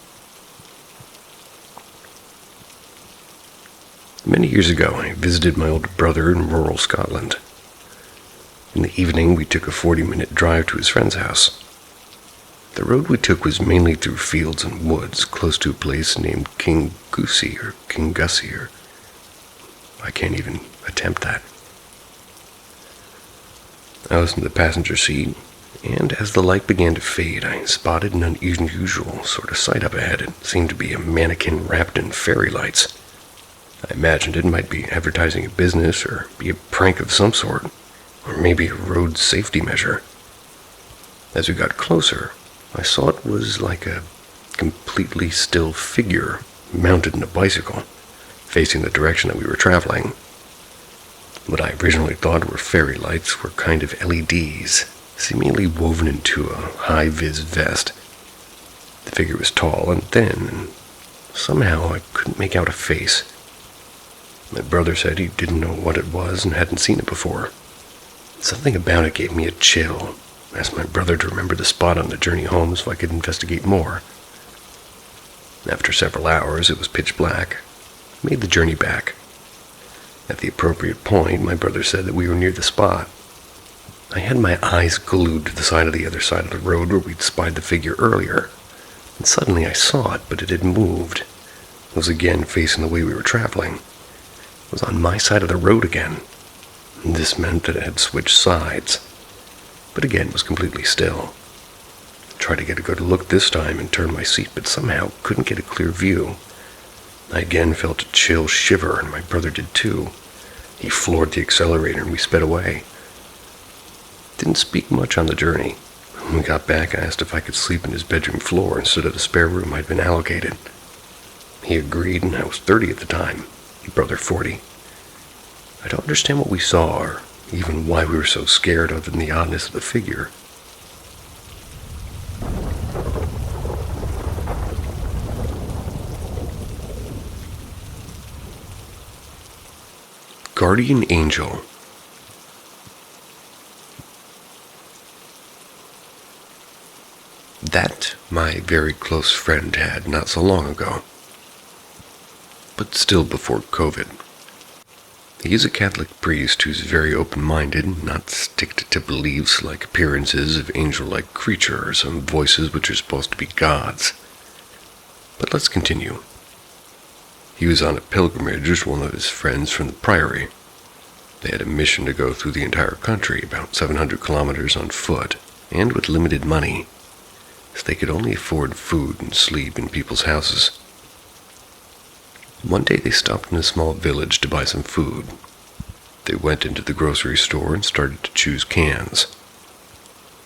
Many years ago, I visited my older brother in rural Scotland. In the evening, we took a 40-minute drive to his friend's house. The road we took was mainly through fields and woods, close to a place named Kingussie. I can't even attempt that. I was in the passenger seat, and as the light began to fade, I spotted an unusual sort of sight up ahead. It seemed to be a mannequin wrapped in fairy lights. I imagined it might be advertising a business or be a prank of some sort. or maybe a road safety measure. As we got closer, I saw it was like a completely still figure mounted on a bicycle, facing the direction that we were traveling. What I originally thought were fairy lights were kind of LEDs, seemingly woven into a high-vis vest. The figure was tall and thin, and somehow I couldn't make out a face. My brother said he didn't know what it was and hadn't seen it before. Something about it gave me a chill. I asked my brother to remember the spot on the journey home so I could investigate more. After several hours, it was pitch black. I made the journey back. At the appropriate point, my brother said that we were near the spot. I had my eyes glued to the other side of the road where we'd spied the figure earlier, and suddenly I saw it, but it had moved. It was again facing the way we were traveling. It was on my side of the road again. This meant that it had switched sides, but again was completely still. I tried to get a good look this time and turned my seat, but somehow couldn't get a clear view. I again felt a chill shiver, and my brother did too. He floored the accelerator and we sped away. Didn't speak much on the journey. When we got back, I asked if I could sleep in his bedroom floor instead of the spare room I'd been allocated. He agreed, and I was 30 at the time, my brother 40. I don't understand what we saw, or even why we were so scared other than the oddness of the figure. Guardian Angel. That my very close friend had not so long ago, but still before COVID. He is a Catholic priest who's very open-minded, not sticked to beliefs like appearances of angel-like creatures and voices which are supposed to be gods. But let's continue. He was on a pilgrimage with one of his friends from the priory. They had a mission to go through the entire country, about 700 kilometers on foot, and with limited money, as they could only afford food and sleep in people's houses. One day they stopped in a small village to buy some food. They went into the grocery store and started to choose cans.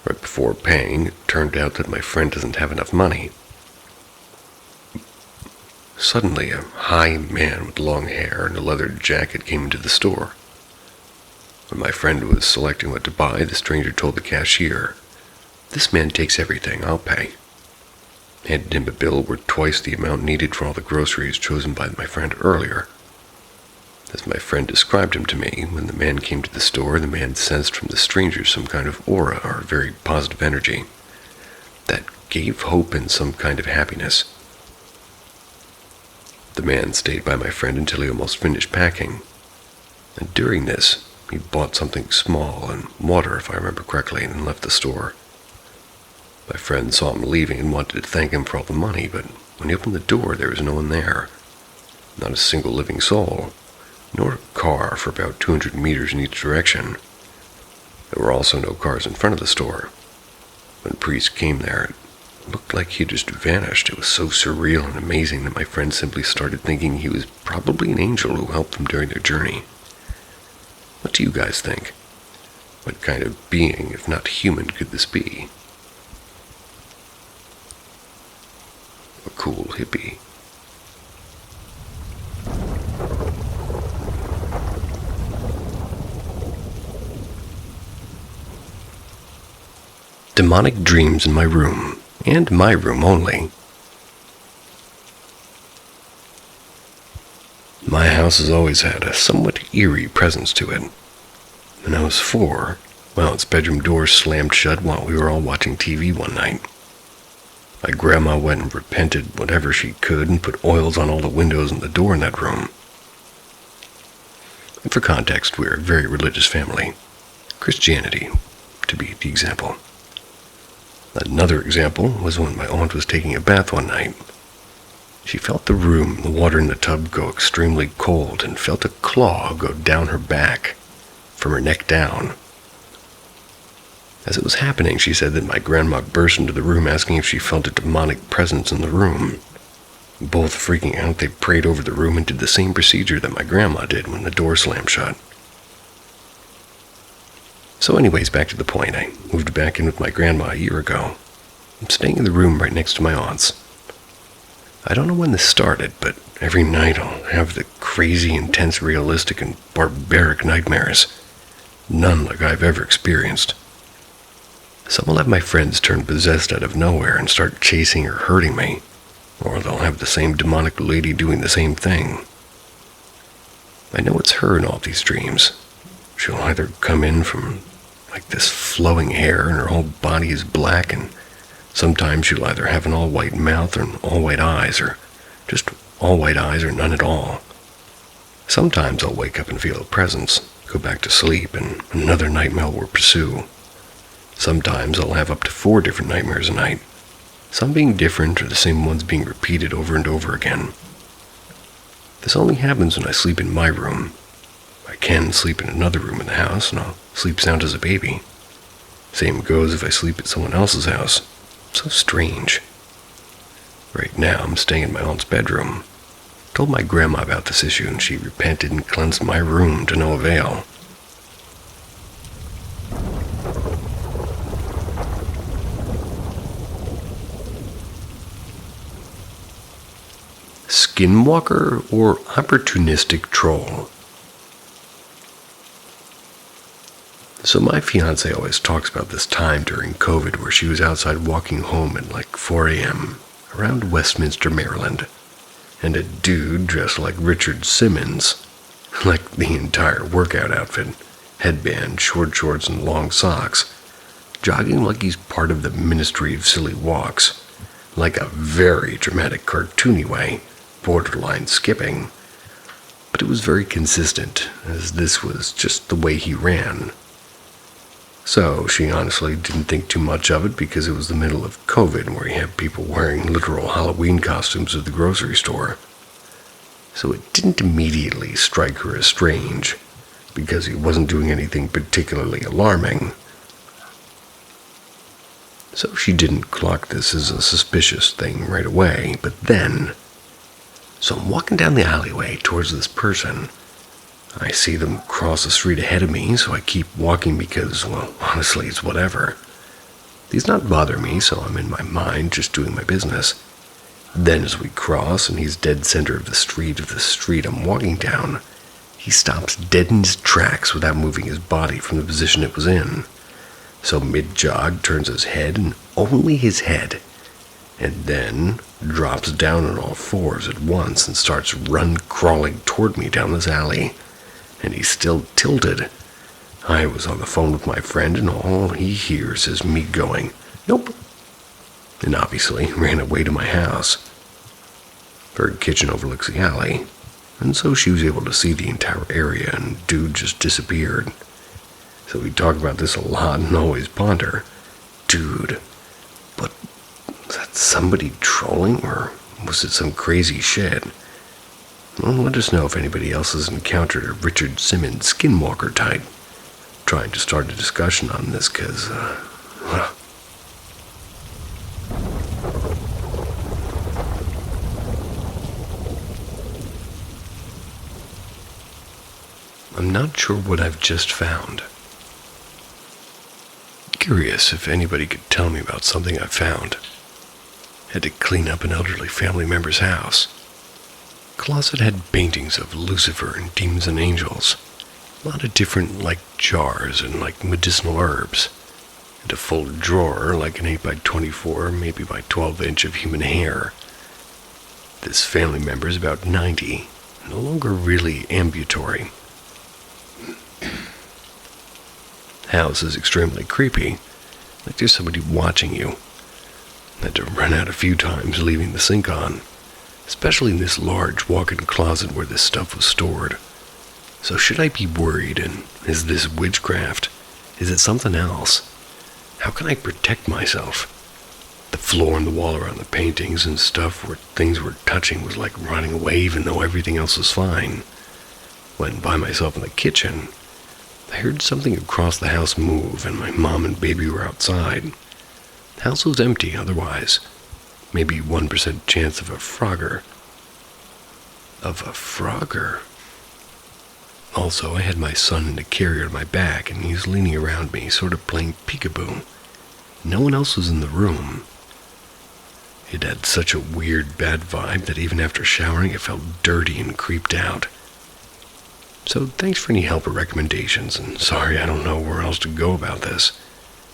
Right before paying, it turned out that my friend doesn't have enough money. Suddenly, a high man with long hair and a leather jacket came into the store. When my friend was selecting what to buy, the stranger told the cashier, "This man takes everything, I'll pay." Handed him a bill worth twice the amount needed for all the groceries chosen by my friend earlier. As my friend described him to me, when the man came to the store, the man sensed from the stranger some kind of aura or very positive energy that gave hope and some kind of happiness. The man stayed by my friend until he almost finished packing, and during this, he bought something small and water, if I remember correctly, and then left the store. My friend saw him leaving and wanted to thank him for all the money, but when he opened the door, there was no one there. Not a single living soul, nor a car for about 200 meters in each direction. There were also no cars in front of the store. When the priest came there, it looked like he had just vanished. It was so surreal and amazing that my friend simply started thinking he was probably an angel who helped them during their journey. What do you guys think? What kind of being, if not human, could this be? A cool hippie. Demonic dreams in my room, and my room only. My house has always had a somewhat eerie presence to it. When I was 4, its bedroom door slammed shut while we were all watching TV one night. My grandma went and repented whatever she could and put oils on all the windows and the door in that room. And for context, we're a very religious family. Christianity, to be the example. Another example was when my aunt was taking a bath one night. She felt the water in the tub go extremely cold and felt a claw go down her back, from her neck down. As it was happening, she said that my grandma burst into the room asking if she felt a demonic presence in the room. Both freaking out, they prayed over the room and did the same procedure that my grandma did when the door slammed shut. So anyways, back to the point. I moved back in with my grandma a year ago. I'm staying in the room right next to my aunt's. I don't know when this started, but every night I'll have the crazy, intense, realistic, and barbaric nightmares. None like I've ever experienced. Some will have my friends turn possessed out of nowhere and start chasing or hurting me, or they'll have the same demonic lady doing the same thing. I know it's her in all these dreams. She'll either come in from like this flowing hair and her whole body is black, and sometimes she'll either have an all-white mouth or all-white eyes, or just all white eyes or none at all. Sometimes I'll wake up and feel a presence, go back to sleep, and another nightmare will pursue. Sometimes I'll have up to 4 different nightmares a night, some being different or the same ones being repeated over and over again. This only happens when I sleep in my room. I can sleep in another room in the house, and I'll sleep sound as a baby. Same goes if I sleep at someone else's house. So strange. Right now, I'm staying in my aunt's bedroom. Told my grandma about this issue, and she repented and cleansed my room to no avail. Skinwalker or opportunistic troll? So my fiance always talks about this time during COVID where she was outside walking home at like 4 a.m. around Westminster, Maryland, and a dude dressed like Richard Simmons, like the entire workout outfit, headband, short shorts, and long socks, jogging like he's part of the Ministry of Silly Walks, like a very dramatic cartoony way, borderline skipping. But it was very consistent, as this was just the way he ran. So she honestly didn't think too much of it because it was the middle of COVID where you have people wearing literal Halloween costumes at the grocery store. So it didn't immediately strike her as strange because he wasn't doing anything particularly alarming. So she didn't clock this as a suspicious thing right away, but then, so I'm walking down the alleyway towards this person. I see them cross the street ahead of me, so I keep walking because, well, honestly, it's whatever. These not bother me, so I'm in my mind just doing my business. Then as we cross and he's dead center of the street I'm walking down, he stops dead in his tracks without moving his body from the position it was in. So mid-jog turns his head, and only his head, and then drops down on all 4s at once and starts crawling toward me down this alley. And he's still tilted. I was on the phone with my friend, and all he hears is me going, "Nope," and obviously ran away to my house. Her kitchen overlooks the alley, and so she was able to see the entire area, and dude just disappeared. So we talk about this a lot and always ponder, dude, but was that somebody trolling, or was it some crazy shit? Well, let us know if anybody else has encountered a Richard Simmons skinwalker type. Trying to start a discussion on this because, I'm not sure what I've just found. Curious if anybody could tell me about something I found. Had to clean up an elderly family member's house. Closet had paintings of Lucifer and demons and angels. A lot of different, jars and, medicinal herbs. And a full drawer, like an 8x24, maybe by 12-inch of human hair. This family member is about 90, no longer really ambulatory. House is extremely creepy, like there's somebody watching you. Had to run out a few times, leaving the sink on. Especially in this large walk-in closet where this stuff was stored. So should I be worried, and is this witchcraft? Is it something else? How can I protect myself? The floor and the wall around the paintings and stuff where things were touching was like running away even though everything else was fine. When by myself in the kitchen, I heard something across the house move and my mom and baby were outside. The house was empty otherwise. Maybe 1% chance of a Frogger. Of a Frogger? Also, I had my son in the carrier on my back, and he was leaning around me, sort of playing peekaboo. No one else was in the room. It had such a weird, bad vibe that even after showering, it felt dirty and creeped out. So thanks for any help or recommendations, and sorry I don't know where else to go about this.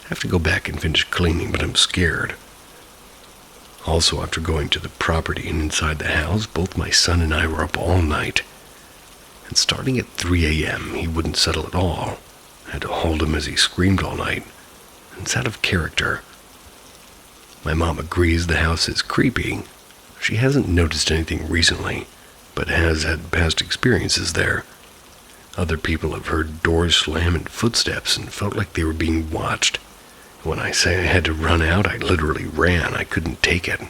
I have to go back and finish cleaning, but I'm scared. Also, after going to the property and inside the house, both my son and I were up all night. And starting at 3 a.m., he wouldn't settle at all. I had to hold him as he screamed all night. And it's out of character. My mom agrees the house is creepy. She hasn't noticed anything recently, but has had past experiences there. Other people have heard doors slam and footsteps and felt like they were being watched. When I say I had to run out, I literally ran. I couldn't take it.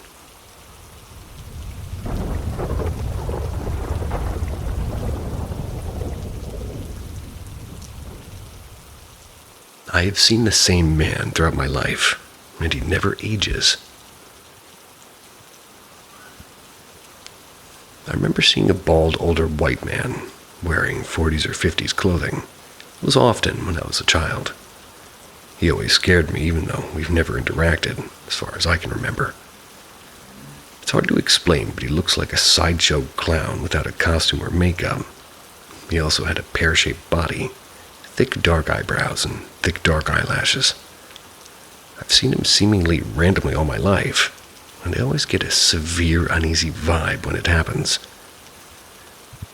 I have seen the same man throughout my life, and he never ages. I remember seeing a bald older white man wearing 40s or 50s clothing. It was often when I was a child. He always scared me, even though we've never interacted, as far as I can remember. It's hard to explain, but he looks like a sideshow clown without a costume or makeup. He also had a pear-shaped body, thick dark eyebrows, and thick dark eyelashes. I've seen him seemingly randomly all my life, and I always get a severe uneasy vibe when it happens.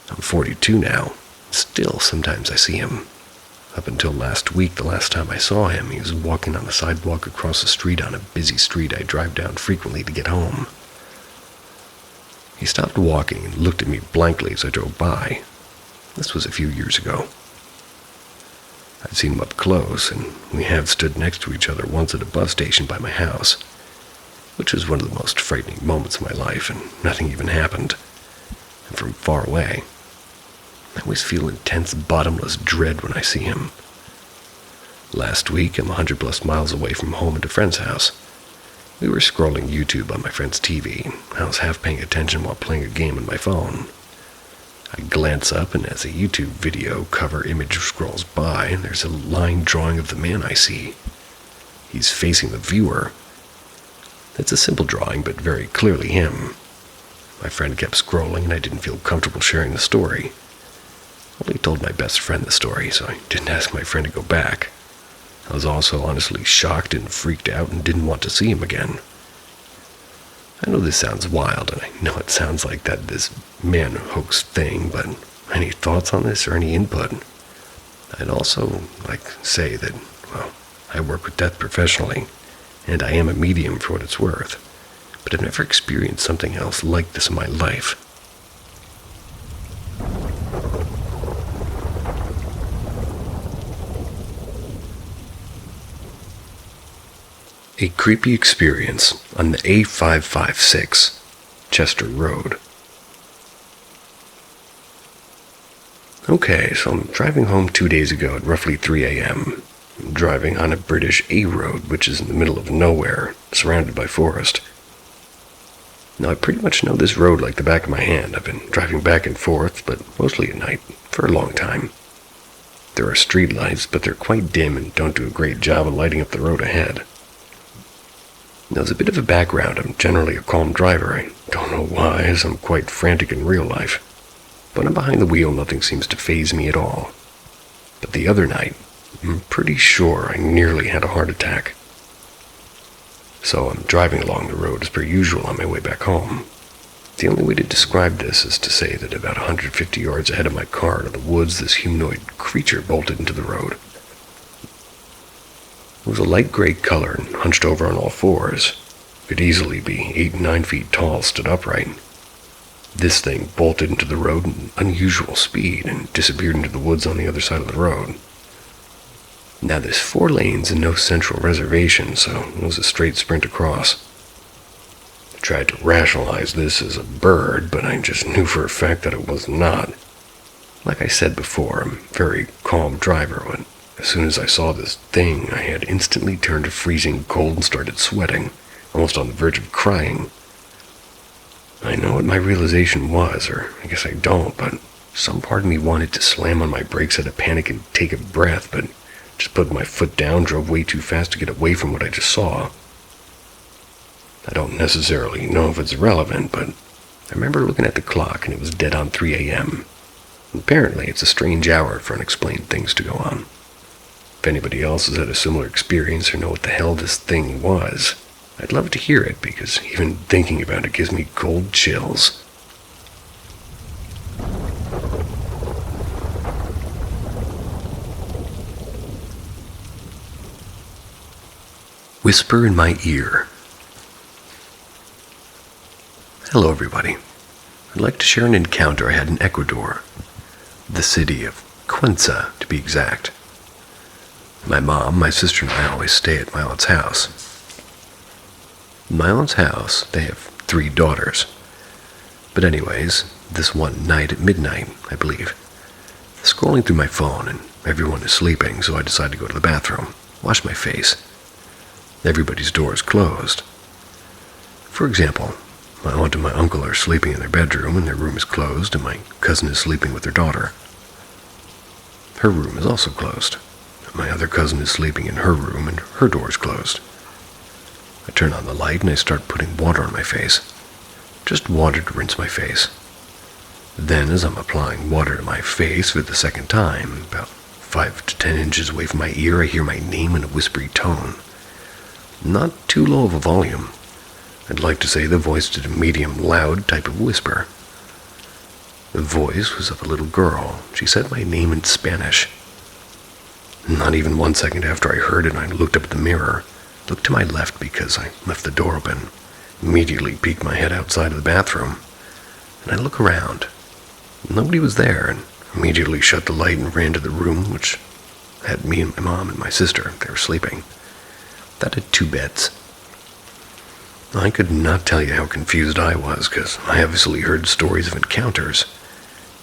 I'm 42 now. Still, sometimes I see him. Up until last week, the last time I saw him, he was walking on the sidewalk across the street on a busy street I drive down frequently to get home. He stopped walking and looked at me blankly as I drove by. This was a few years ago. I've seen him up close, and we have stood next to each other once at a bus station by my house, which was one of the most frightening moments of my life, and nothing even happened. And from far away, I always feel intense, bottomless dread when I see him. Last week, I'm 100 plus miles away from home at a friend's house. We were scrolling YouTube on my friend's TV, and I was half paying attention while playing a game on my phone. I glance up, and as a YouTube video cover image scrolls by, there's a line drawing of the man I see. He's facing the viewer. It's a simple drawing, but very clearly him. My friend kept scrolling, and I didn't feel comfortable sharing the story. I only told my best friend the story, so I didn't ask my friend to go back. I was also honestly shocked and freaked out and didn't want to see him again. I know this sounds wild, and I know it sounds like this man hoax thing, but any thoughts on this or any input? I'd also like to say that, well, I work with death professionally, and I am a medium for what it's worth, but I've never experienced something else like this in my life. A creepy experience on the A556, Chester Road. Okay, so I'm driving home 2 days ago at roughly 3 a.m. I'm driving on a British A road, which is in the middle of nowhere, surrounded by forest. Now, I pretty much know this road like the back of my hand. I've been driving back and forth, but mostly at night, for a long time. There are street lights, but they're quite dim and don't do a great job of lighting up the road ahead. Now, as a bit of a background, I'm generally a calm driver. I don't know why, as I'm quite frantic in real life. But when I'm behind the wheel, nothing seems to faze me at all. But the other night, I'm pretty sure I nearly had a heart attack. So I'm driving along the road as per usual on my way back home. The only way to describe this is to say that about 150 yards ahead of my car in the woods, this humanoid creature bolted into the road. It was a light gray color and hunched over on all fours. Could easily be 8 and 9 feet tall, stood upright. This thing bolted into the road at unusual speed and disappeared into the woods on the other side of the road. Now there's 4 lanes and no central reservation, so it was a straight sprint across. I tried to rationalize this as a bird, but I just knew for a fact that it was not. Like I said before, I'm a very calm driver, but as soon as I saw this thing, I had instantly turned freezing cold and started sweating, almost on the verge of crying. I know what my realization was, or I guess I don't, but Some part of me wanted to slam on my brakes out of panic and take a breath, but just put my foot down, drove way too fast to get away from what I just saw. I don't necessarily know if it's relevant, but I remember looking at the clock and it was dead on 3 a.m. Apparently, it's a strange hour for unexplained things to go on. If anybody else has had a similar experience or know what the hell this thing was, I'd love to hear it, because even thinking about it gives me cold chills. Whisper in my ear. Hello everybody. I'd like to share an encounter I had in Ecuador, the city of Cuenca to be exact. My mom, my sister, and I always stay at my aunt's house. My aunt's house, they have 3 daughters. But anyways, this one night at midnight, I believe, scrolling through my phone and everyone is sleeping, so I decide to go to the bathroom, wash my face. Everybody's door is closed. For example, my aunt and my uncle are sleeping in their bedroom and their room is closed, and my cousin is sleeping with their daughter. Her room is also closed. My other cousin is sleeping in her room and her door is closed. I turn on the light and I start putting water on my face. Just water to rinse my face. Then, as I'm applying water to my face for the second time, about 5 to 10 inches away from my ear, I hear my name in a whispery tone. Not too low of a volume. I'd like to say the voice did a medium loud type of whisper. The voice was of a little girl. She said my name in Spanish. Not even 1 second after I heard it, I looked up at the mirror, looked to my left because I left the door open, immediately peeked my head outside of the bathroom, and I look around. Nobody was there, and immediately shut the light and ran to the room, which had me and my mom and my sister. They were sleeping. That had 2 beds. I could not tell you how confused I was, because I obviously heard stories of encounters.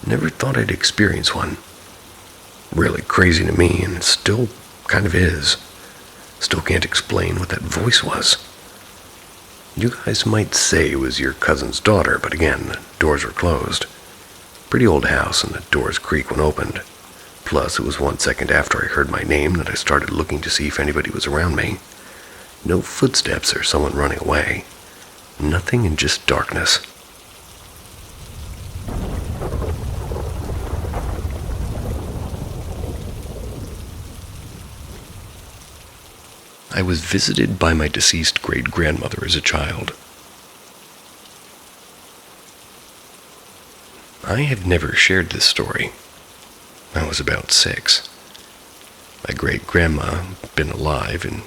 Never thought I'd experience one. Really crazy to me, and it still kind of is. Still can't explain what that voice was. You guys might say it was your cousin's daughter, but again, the doors were closed. Pretty old house, and the doors creak when opened. Plus, it was 1 second after I heard my name that I started looking to see if anybody was around me. No footsteps or someone running away. Nothing and just darkness. I was visited by my deceased great-grandmother as a child. I have never shared this story. I was about 6. My great-grandma had been alive and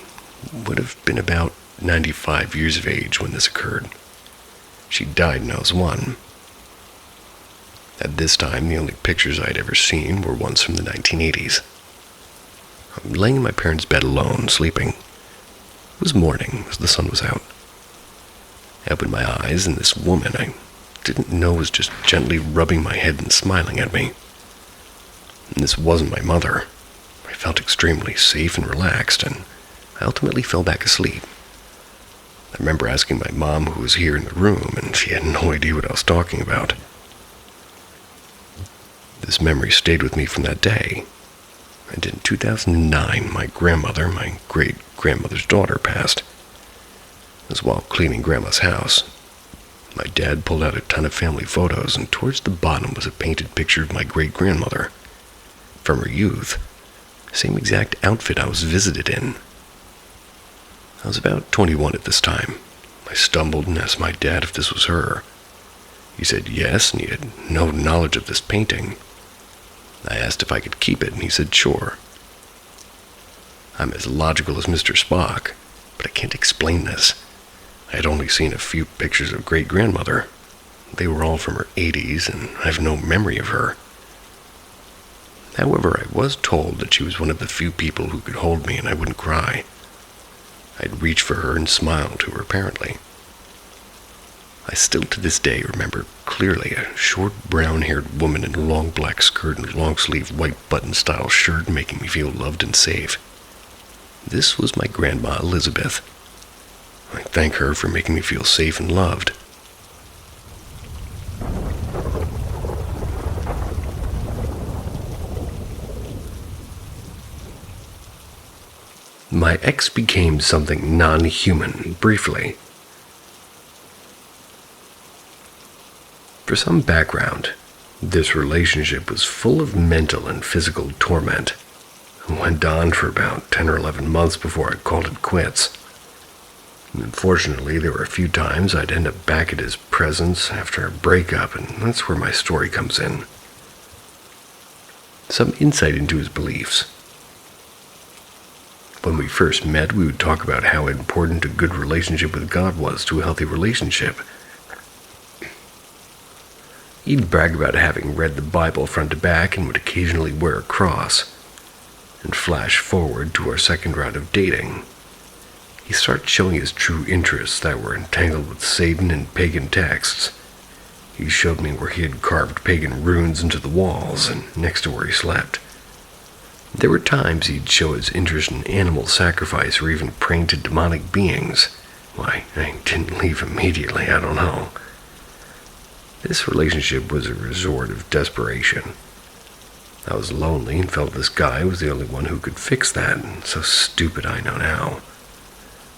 would have been about 95 years of age when this occurred. She died when I was 1. At this time, the only pictures I'd ever seen were ones from the 1980s. I'm laying in my parents' bed alone, sleeping. It was morning, as the sun was out. I opened my eyes, and this woman I didn't know was just gently rubbing my head and smiling at me. And this wasn't my mother. I felt extremely safe and relaxed, and I ultimately fell back asleep. I remember asking my mom who was here in the room, and she had no idea what I was talking about. This memory stayed with me from that day. And in 2009, my grandmother, my great-grandmother's daughter, passed. It was while cleaning Grandma's house. My dad pulled out a ton of family photos, and towards the bottom was a painted picture of my great-grandmother. From her youth. Same exact outfit I was visited in. I was about 21 at this time. I stumbled and asked my dad if this was her. He said yes, and he had no knowledge of this painting. I asked if I could keep it, and he said sure. I'm as logical as Mr. Spock, but I can't explain this. I had only seen a few pictures of great-grandmother. They were all from her 80s, and I have no memory of her. However, I was told that she was one of the few people who could hold me and I wouldn't cry. I'd reach for her and smile to her, apparently. I still to this day remember clearly a short brown-haired woman in a long black skirt and long-sleeved white button-style shirt making me feel loved and safe. This was my grandma Elizabeth. I thank her for making me feel safe and loved. My ex became something non-human briefly. For some background, this relationship was full of mental and physical torment. It went on for about 10 or 11 months before I called it quits. Unfortunately, there were a few times I'd end up back at his presence after a breakup, and that's where my story comes in. Some insight into his beliefs. When we first met, we would talk about how important a good relationship with God was to a healthy relationship. He'd brag about having read the Bible front to back and would occasionally wear a cross. And flash forward to our second round of dating. He started showing his true interests that were entangled with Satan and pagan texts. He showed me where he had carved pagan runes into the walls and next to where he slept. There were times he'd show his interest in animal sacrifice or even praying to demonic beings. Why I didn't leave immediately, I don't know. This relationship was a resort of desperation. I was lonely and felt this guy was the only one who could fix that, and so stupid I know now.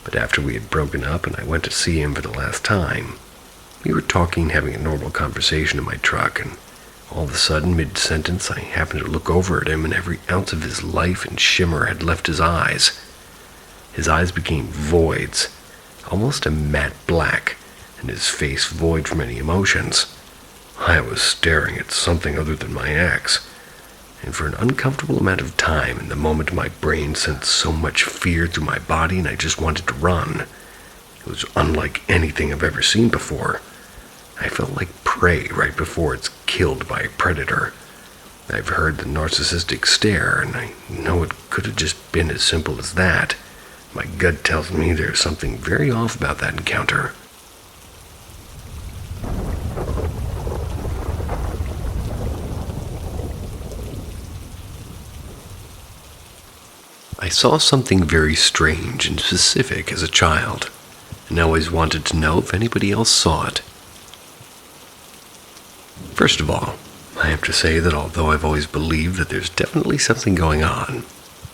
But after we had broken up and I went to see him for the last time, we were talking, having a normal conversation in my truck, and all of a sudden, mid-sentence, I happened to look over at him, and every ounce of his life and shimmer had left his eyes. His eyes became voids, almost a matte black, and his face void from any emotions. I was staring at something other than my ex, and for an uncomfortable amount of time, in the moment my brain sent so much fear through my body and I just wanted to run. It was unlike anything I've ever seen before. I felt like prey right before it's killed by a predator. I've heard the narcissistic stare, and I know it could have just been as simple as that. My gut tells me there's something very off about that encounter. I saw something very strange and specific as a child, and I always wanted to know if anybody else saw it. First of all, I have to say that although I've always believed that there's definitely something going on,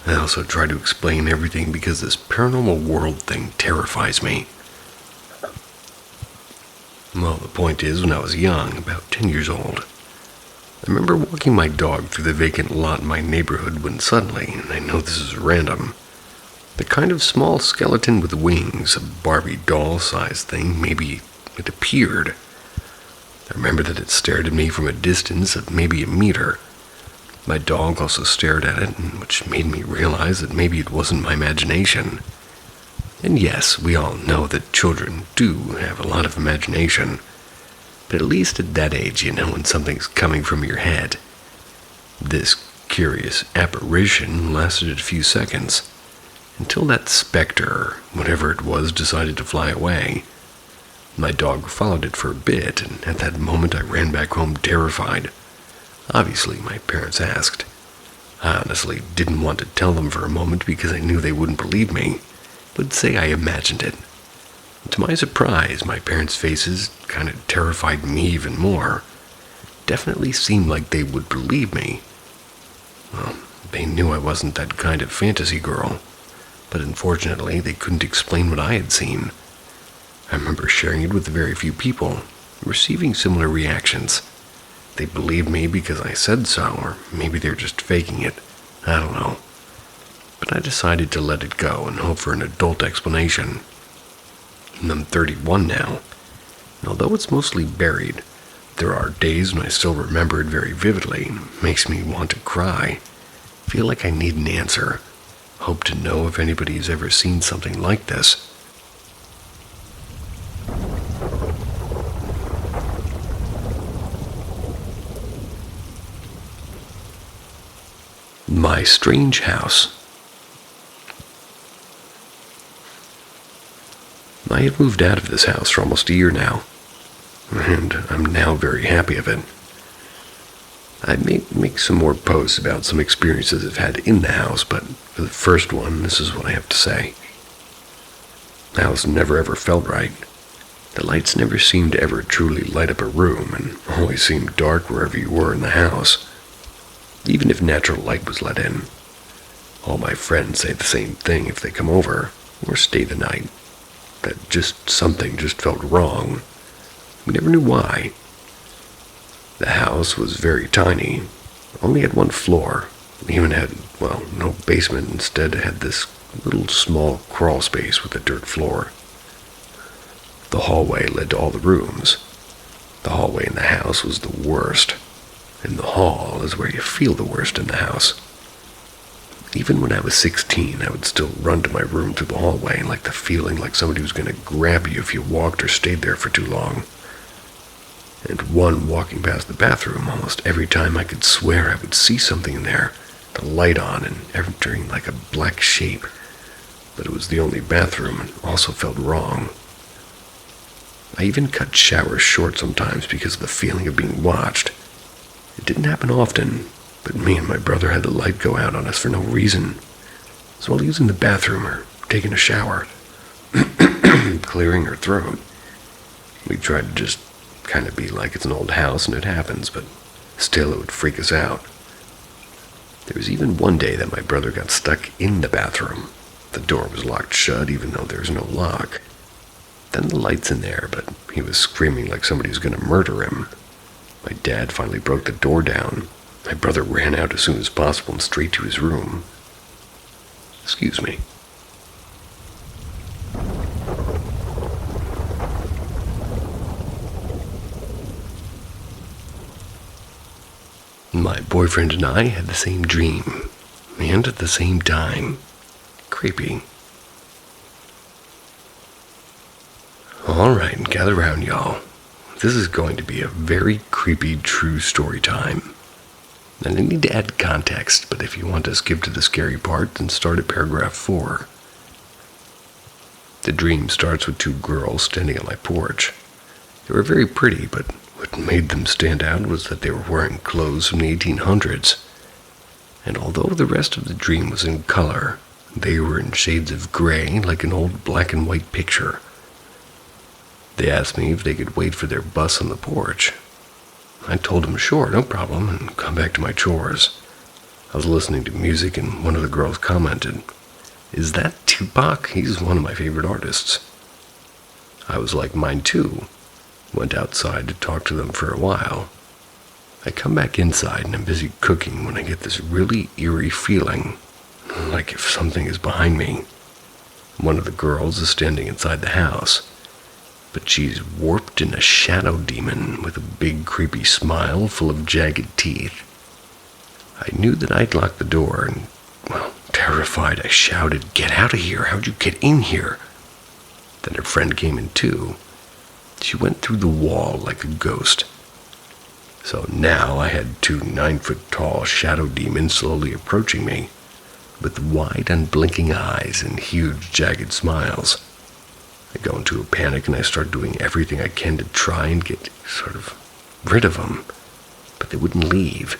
I also try to explain everything because this paranormal world thing terrifies me. Well, the point is, when I was young, about 10 years old, I remember walking my dog through the vacant lot in my neighborhood when suddenly, and I know this is random, the kind of small skeleton with wings, a Barbie doll-sized thing, maybe it appeared. I remember that it stared at me from a distance of maybe a meter. My dog also stared at it, which made me realize that maybe it wasn't my imagination. And yes, we all know that children do have a lot of imagination. But at least at that age, you know when something's coming from your head. This curious apparition lasted a few seconds, until that specter, whatever it was, decided to fly away. My dog followed it for a bit, and at that moment I ran back home terrified. Obviously, my parents asked. I honestly didn't want to tell them for a moment because I knew they wouldn't believe me, but say I imagined it. To my surprise, my parents' faces kind of terrified me even more. Definitely seemed like they would believe me. Well, they knew I wasn't that kind of fantasy girl, but unfortunately they couldn't explain what I had seen. I remember sharing it with very few people, receiving similar reactions. They believed me because I said so, or maybe they're just faking it. I don't know. But I decided to let it go and hope for an adult explanation. I'm 31 now, and although it's mostly buried, there are days when I still remember it very vividly, and it makes me want to cry. Feel like I need an answer. Hope to know if anybody's ever seen something like this. My strange house. I have moved out of this house for almost a year now, and I'm now very happy of it. I may make some more posts about some experiences I've had in the house, but for the first one, this is what I have to say. The house never ever felt right. The lights never seemed to ever truly light up a room, and always seemed dark wherever you were in the house, even if natural light was let in. All my friends say the same thing if they come over or stay the night, that just something just felt wrong. We never knew why. The house was very tiny, only had one floor. It even had, well, no basement. Instead, it had this little small crawl space with a dirt floor. The hallway led to all the rooms. The hallway in the house was the worst, and the hall is where you feel the worst in the house. Even when I was 16, I would still run to my room through the hallway, like the feeling like somebody was going to grab you if you walked or stayed there for too long. And one walking past the bathroom, almost every time I could swear I would see something in there, the light on and entering like a black shape. But it was the only bathroom and also felt wrong. I even cut showers short sometimes because of the feeling of being watched. It didn't happen often, but me and my brother had the light go out on us for no reason. So while using the bathroom or taking a shower, clearing her throat, we tried to just kind of be like it's an old house and it happens, but still it would freak us out. There was even one day that my brother got stuck in the bathroom. The door was locked shut even though there was no lock. Then the light's in there, but he was screaming like somebody was going to murder him. My dad finally broke the door down. My brother ran out as soon as possible and straight to his room. Excuse me. My boyfriend and I had the same dream, and at the same time. Creepy. Alright, gather round, y'all. This is going to be a very creepy true story time. And I need to add context, but if you want to skip to the scary part, then start at paragraph 4. The dream starts with two girls standing on my porch. They were very pretty, but what made them stand out was that they were wearing clothes from the 1800s. And although the rest of the dream was in color, they were in shades of gray like an old black and white picture. They asked me if they could wait for their bus on the porch. I told them sure, no problem, and come back to my chores. I was listening to music and one of the girls commented, "Is that Tupac? He's one of my favorite artists." I was like, mine too. Went outside to talk to them for a while. I come back inside and I'm busy cooking when I get this really eerie feeling, like if something is behind me. One of the girls is standing inside the house, but she's warped in a shadow demon with a big creepy smile full of jagged teeth. I knew that I'd locked the door and, well, terrified, I shouted, "Get out of here! How'd you get in here?" Then her friend came in too. She went through the wall like a ghost. So now I had two 9-foot-tall shadow demons slowly approaching me, with wide, unblinking eyes and huge, jagged smiles. I go into a panic and I start doing everything I can to try and get sort of rid of them, but they wouldn't leave.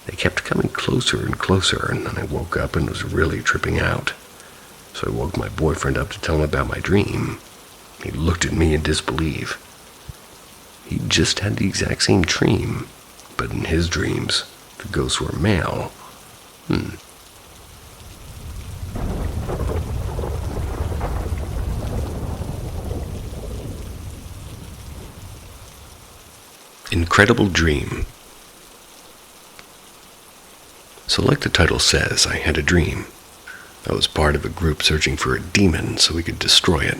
They kept coming closer and closer, and then I woke up and was really tripping out. So I woke my boyfriend up to tell him about my dream. He looked at me in disbelief. He just had the exact same dream, but in his dreams, the ghosts were male. Incredible dream. So like the title says, I had a dream. I was part of a group searching for a demon so we could destroy it.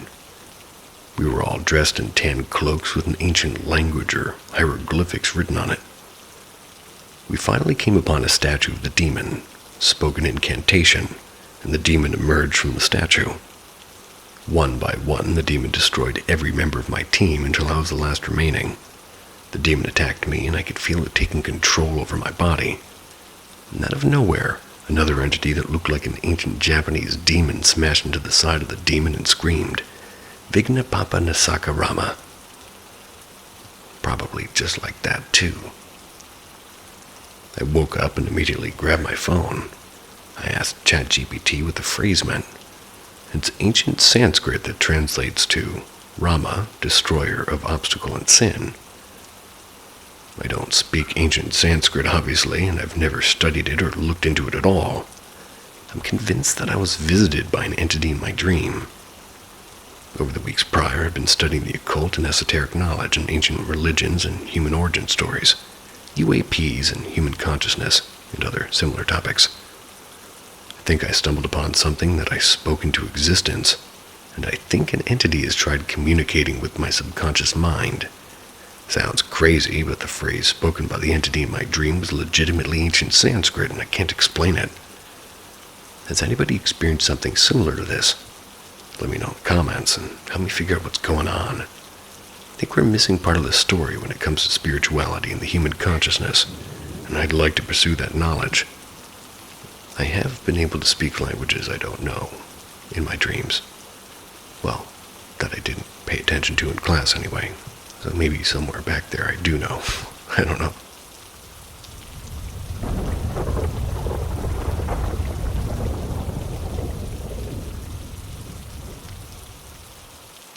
We were all dressed in tan cloaks with an ancient language or hieroglyphics written on it. We finally came upon a statue of the demon, spoke an incantation, and the demon emerged from the statue. One by one, the demon destroyed every member of my team until I was the last remaining. The demon attacked me, and I could feel it taking control over my body. And out of nowhere, another entity that looked like an ancient Japanese demon smashed into the side of the demon and screamed, "Vigna Papa Nasaka Rama." Probably just like that, too. I woke up and immediately grabbed my phone. I asked ChatGPT what the phrase meant. It's ancient Sanskrit that translates to Rama, destroyer of obstacle and sin. I don't speak ancient Sanskrit, obviously, and I've never studied it or looked into it at all. I'm convinced that I was visited by an entity in my dream. Over the weeks prior, I've been studying the occult and esoteric knowledge in ancient religions and human origin stories, UAPs and human consciousness, and other similar topics. I think I stumbled upon something that I spoke into existence, and I think an entity has tried communicating with my subconscious mind. Sounds crazy, but the phrase spoken by the entity in my dream was legitimately ancient Sanskrit, and I can't explain it. Has anybody experienced something similar to this? Let me know in the comments and help me figure out what's going on. I think we're missing part of the story when it comes to spirituality and the human consciousness, and I'd like to pursue that knowledge. I have been able to speak languages I don't know in my dreams. Well, that I didn't pay attention to in class anyway. So maybe somewhere back there I do know. I don't know.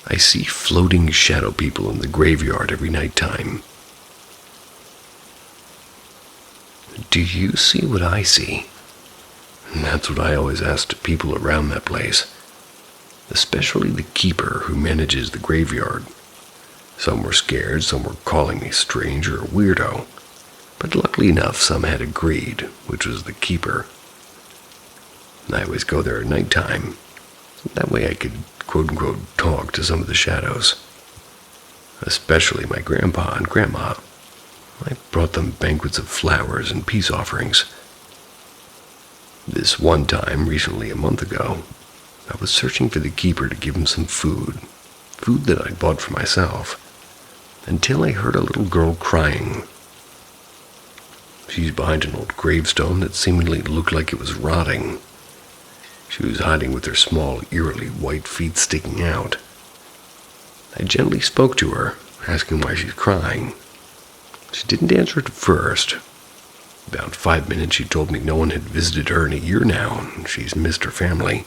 I see floating shadow people in the graveyard every night time. Do you see what I see? And that's what I always ask to people around that place, especially the keeper who manages the graveyard. Some were scared, some were calling me strange or a weirdo, but luckily enough some had agreed, which was the keeper. I always go there at nighttime. That way I could quote-unquote talk to some of the shadows, especially my grandpa and grandma. I brought them banquets of flowers and peace offerings. This one time, recently a month ago, I was searching for the keeper to give him some food that I'd bought for myself, until I heard a little girl crying. She's behind an old gravestone that seemingly looked like it was rotting. She was hiding with her small, eerily white feet sticking out. I gently spoke to her, asking why she's crying. She didn't answer at first. About 5 minutes she told me no one had visited her in a year now, and she's missed her family.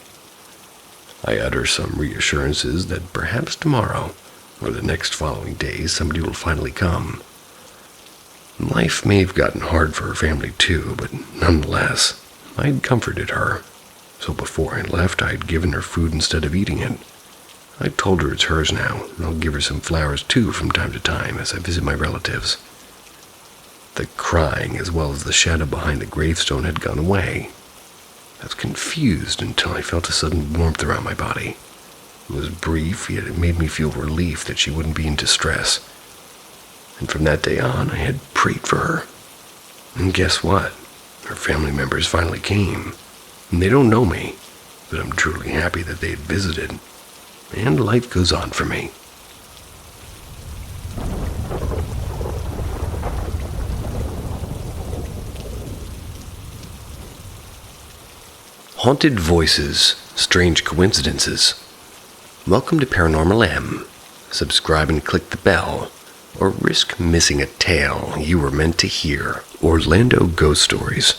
I utter some reassurances that perhaps tomorrow, or the next following days, somebody will finally come. Life may have gotten hard for her family too, but nonetheless, I'd comforted her. So before I left, I'd given her food instead of eating it. I told her it's hers now, and I'll give her some flowers too from time to time as I visit my relatives. The crying, as well as the shadow behind the gravestone, had gone away. I was confused until I felt a sudden warmth around my body. It was brief, yet it made me feel relief that she wouldn't be in distress. And from that day on, I had prayed for her. And guess what? Her family members finally came. And they don't know me, but I'm truly happy that they had visited. And life goes on for me. Haunted voices, strange coincidences. Welcome to Paranormal M. Subscribe and click the bell, or risk missing a tale you were meant to hear. Orlando Ghost Stories.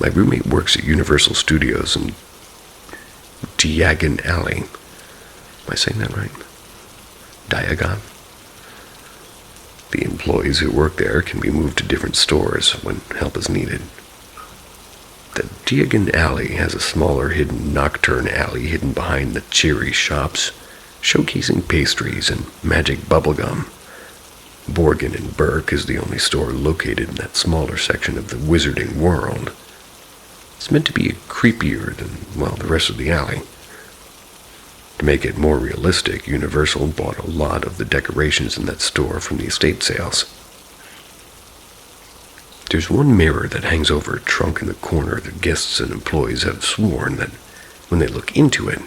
My roommate works at Universal Studios in Diagon Alley. Am I saying that right? Diagon? The employees who work there can be moved to different stores when help is needed. The Diagon Alley has a smaller hidden nocturne alley hidden behind the cheery shops, showcasing pastries and magic bubblegum. Borgin and Burke is the only store located in that smaller section of the wizarding world. It's meant to be creepier than, well, the rest of the alley. To make it more realistic, Universal bought a lot of the decorations in that store from the estate sales. There's one mirror that hangs over a trunk in the corner that guests and employees have sworn that when they look into it,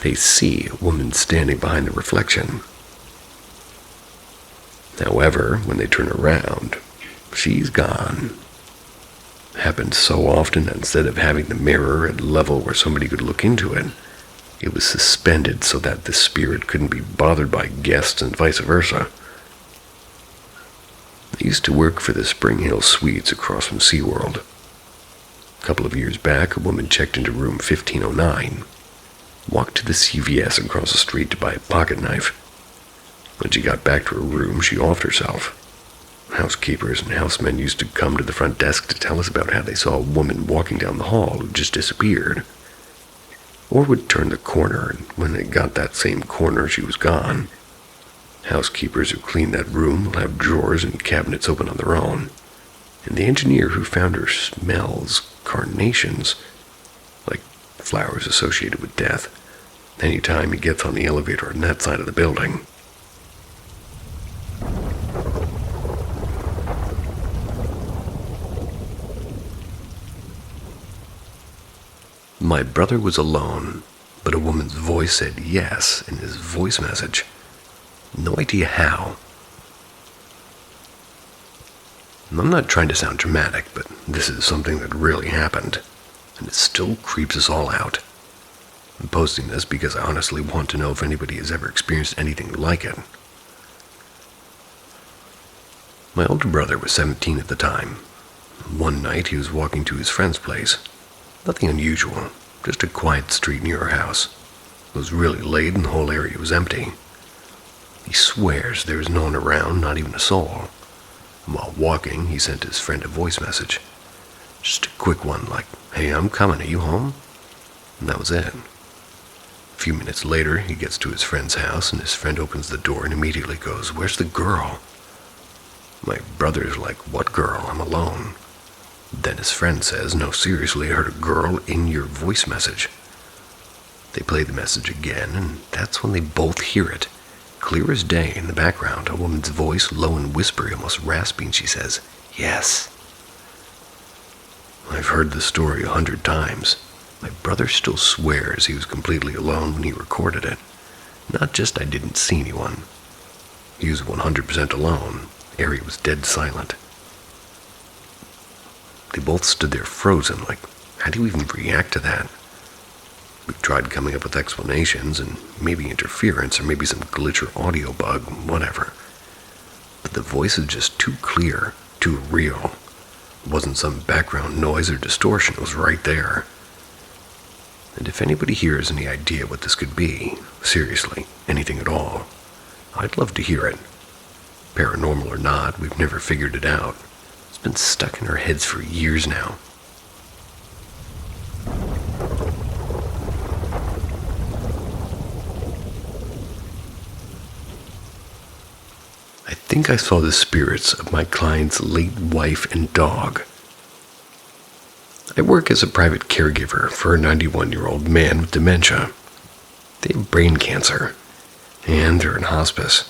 they see a woman standing behind the reflection. However, when they turn around, she's gone. It happens so often that instead of having the mirror at a level where somebody could look into it, it was suspended so that the spirit couldn't be bothered by guests and vice versa. I used to work for the Spring Hill Suites across from SeaWorld. A couple of years back, a woman checked into room 1509, walked to the CVS across the street to buy a pocket knife. When she got back to her room, she offed herself. Housekeepers and housemen used to come to the front desk to tell us about how they saw a woman walking down the hall who just disappeared. Or would turn the corner, and when they got that same corner, she was gone. Housekeepers who cleaned that room will have drawers and cabinets open on their own. And the engineer who found her smells carnations, like flowers associated with death, any time he gets on the elevator on that side of the building. My brother was alone, but a woman's voice said yes in his voice message. No idea how. I'm not trying to sound dramatic, but this is something that really happened, and it still creeps us all out. I'm posting this because I honestly want to know if anybody has ever experienced anything like it. My older brother was 17 at the time. One night he was walking to his friend's place. Nothing unusual, just a quiet street near our house. It was really late and the whole area was empty. He swears there was no one around, not even a soul. And while walking, he sent his friend a voice message. Just a quick one like, "Hey, I'm coming, are you home?" And that was it. A few minutes later, he gets to his friend's house and his friend opens the door and immediately goes, "Where's the girl?" My brother's like, "What girl? I'm alone." Then his friend says, "No, seriously, I heard a girl in your voice message." They play the message again, and that's when they both hear it. Clear as day in the background, a woman's voice, low and whispery, almost raspy, and she says, "Yes." I've heard the story 100 times. My brother still swears he was completely alone when he recorded it. Not just I didn't see anyone. He was 100% alone. The area was dead silent. They both stood there frozen, like, how do you even react to that? We've tried coming up with explanations and maybe interference or maybe some glitch or audio bug, whatever. But the voice is just too clear, too real. It wasn't some background noise or distortion, it was right there. And if anybody here has any idea what this could be, seriously, anything at all, I'd love to hear it. Paranormal or not, we've never figured it out. It's been stuck in our heads for years now. I think I saw the spirits of my client's late wife and dog. I work as a private caregiver for a 91-year-old man with dementia. They have brain cancer, and they're in hospice.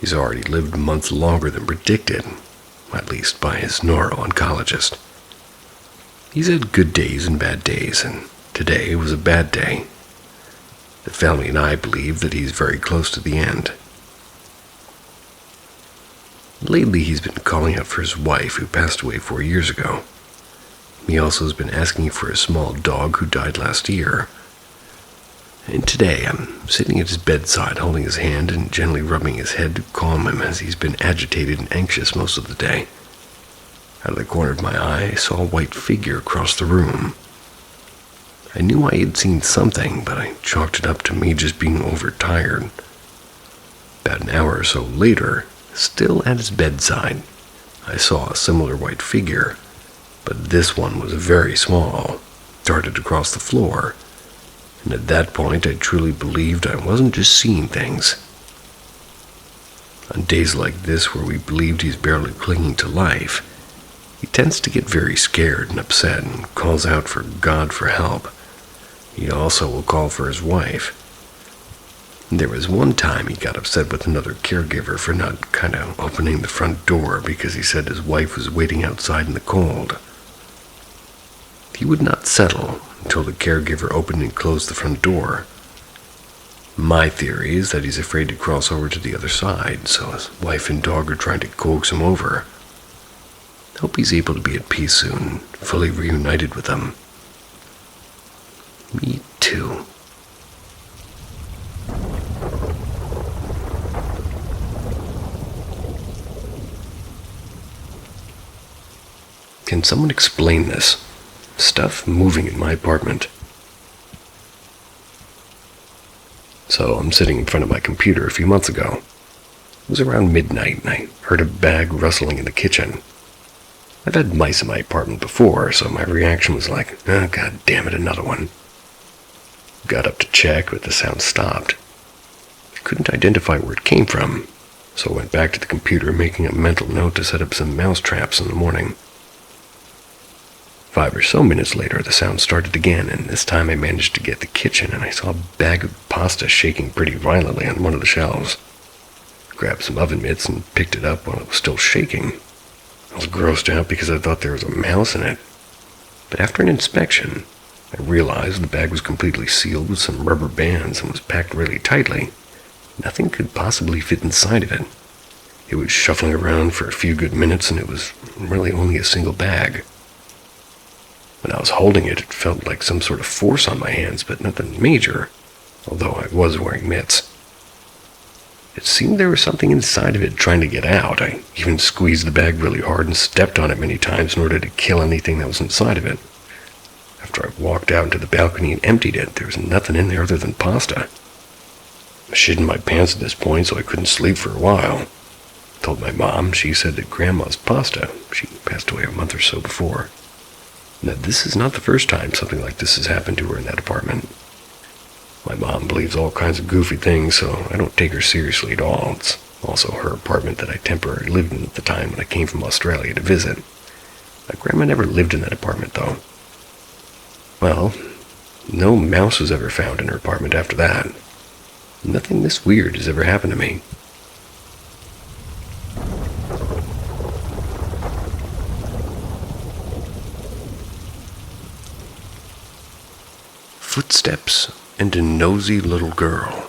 He's already lived months longer than predicted, at least by his neuro-oncologist. He's had good days and bad days, and today was a bad day. The family and I believe that he's very close to the end. Lately, he's been calling out for his wife, who passed away 4 years ago. He also has been asking for a small dog who died last year. And today, I'm sitting at his bedside, holding his hand and gently rubbing his head to calm him as he's been agitated and anxious most of the day. Out of the corner of my eye, I saw a white figure across the room. I knew I had seen something, but I chalked it up to me just being overtired. About an hour or so later, still at his bedside, I saw a similar white figure, but this one was very small, darted across the floor, and at that point I truly believed I wasn't just seeing things. On days like this where we believed he's barely clinging to life, he tends to get very scared and upset and calls out for God for help. He also will call for his wife. There was one time he got upset with another caregiver for not kind of opening the front door because he said his wife was waiting outside in the cold. He would not settle until the caregiver opened and closed the front door. My theory is that he's afraid to cross over to the other side, so his wife and dog are trying to coax him over. I hope he's able to be at peace soon, fully reunited with them. Me too. Can someone explain this? Stuff moving in my apartment. So I'm sitting in front of my computer a few months ago. It was around midnight, and I heard a bag rustling in the kitchen. I've had mice in my apartment before, so my reaction was like, oh, god damn it, another one. Got up to check, but the sound stopped. I couldn't identify where it came from, so I went back to the computer, making a mental note to set up some mouse traps in the morning. 5 or so minutes later, the sound started again, and this time I managed to get the kitchen, and I saw a bag of pasta shaking pretty violently on one of the shelves. I grabbed some oven mitts and picked it up while it was still shaking. I was grossed out because I thought there was a mouse in it. But after an inspection, I realized the bag was completely sealed with some rubber bands and was packed really tightly. Nothing could possibly fit inside of it. It was shuffling around for a few good minutes, and it was really only a single bag. When I was holding it, it felt like some sort of force on my hands, but nothing major, although I was wearing mitts. It seemed there was something inside of it trying to get out. I even squeezed the bag really hard and stepped on it many times in order to kill anything that was inside of it. After I walked out into the balcony and emptied it, there was nothing in there other than pasta. I shit in my pants at this point, so I couldn't sleep for a while. I told my mom. She said that Grandma's pasta, she passed away a month or so before. Now, this is not the first time something like this has happened to her in that apartment. My mom believes all kinds of goofy things, so I don't take her seriously at all. It's also her apartment that I temporarily lived in at the time when I came from Australia to visit. My grandma never lived in that apartment, though. Well, no mouse was ever found in her apartment after that. Nothing this weird has ever happened to me. Footsteps and a nosy little girl.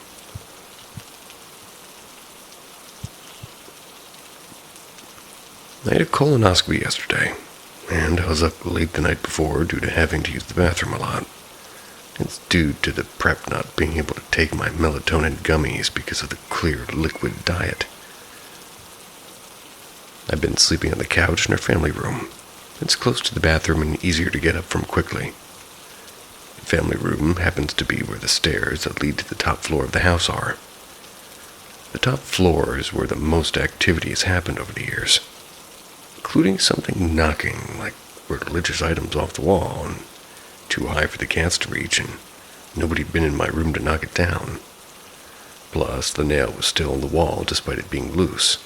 I had a colonoscopy yesterday, and I was up late the night before due to having to use the bathroom a lot. It's due to the prep not being able to take my melatonin gummies because of the clear liquid diet. I've been sleeping on the couch in our family room. It's close to the bathroom and easier to get up from quickly. The family room happens to be where the stairs that lead to the top floor of the house are. The top floor is where the most activity has happened over the years, including something knocking like religious items off the wall and too high for the cats to reach, and nobody had been in my room to knock it down. Plus, the nail was still in the wall despite it being loose.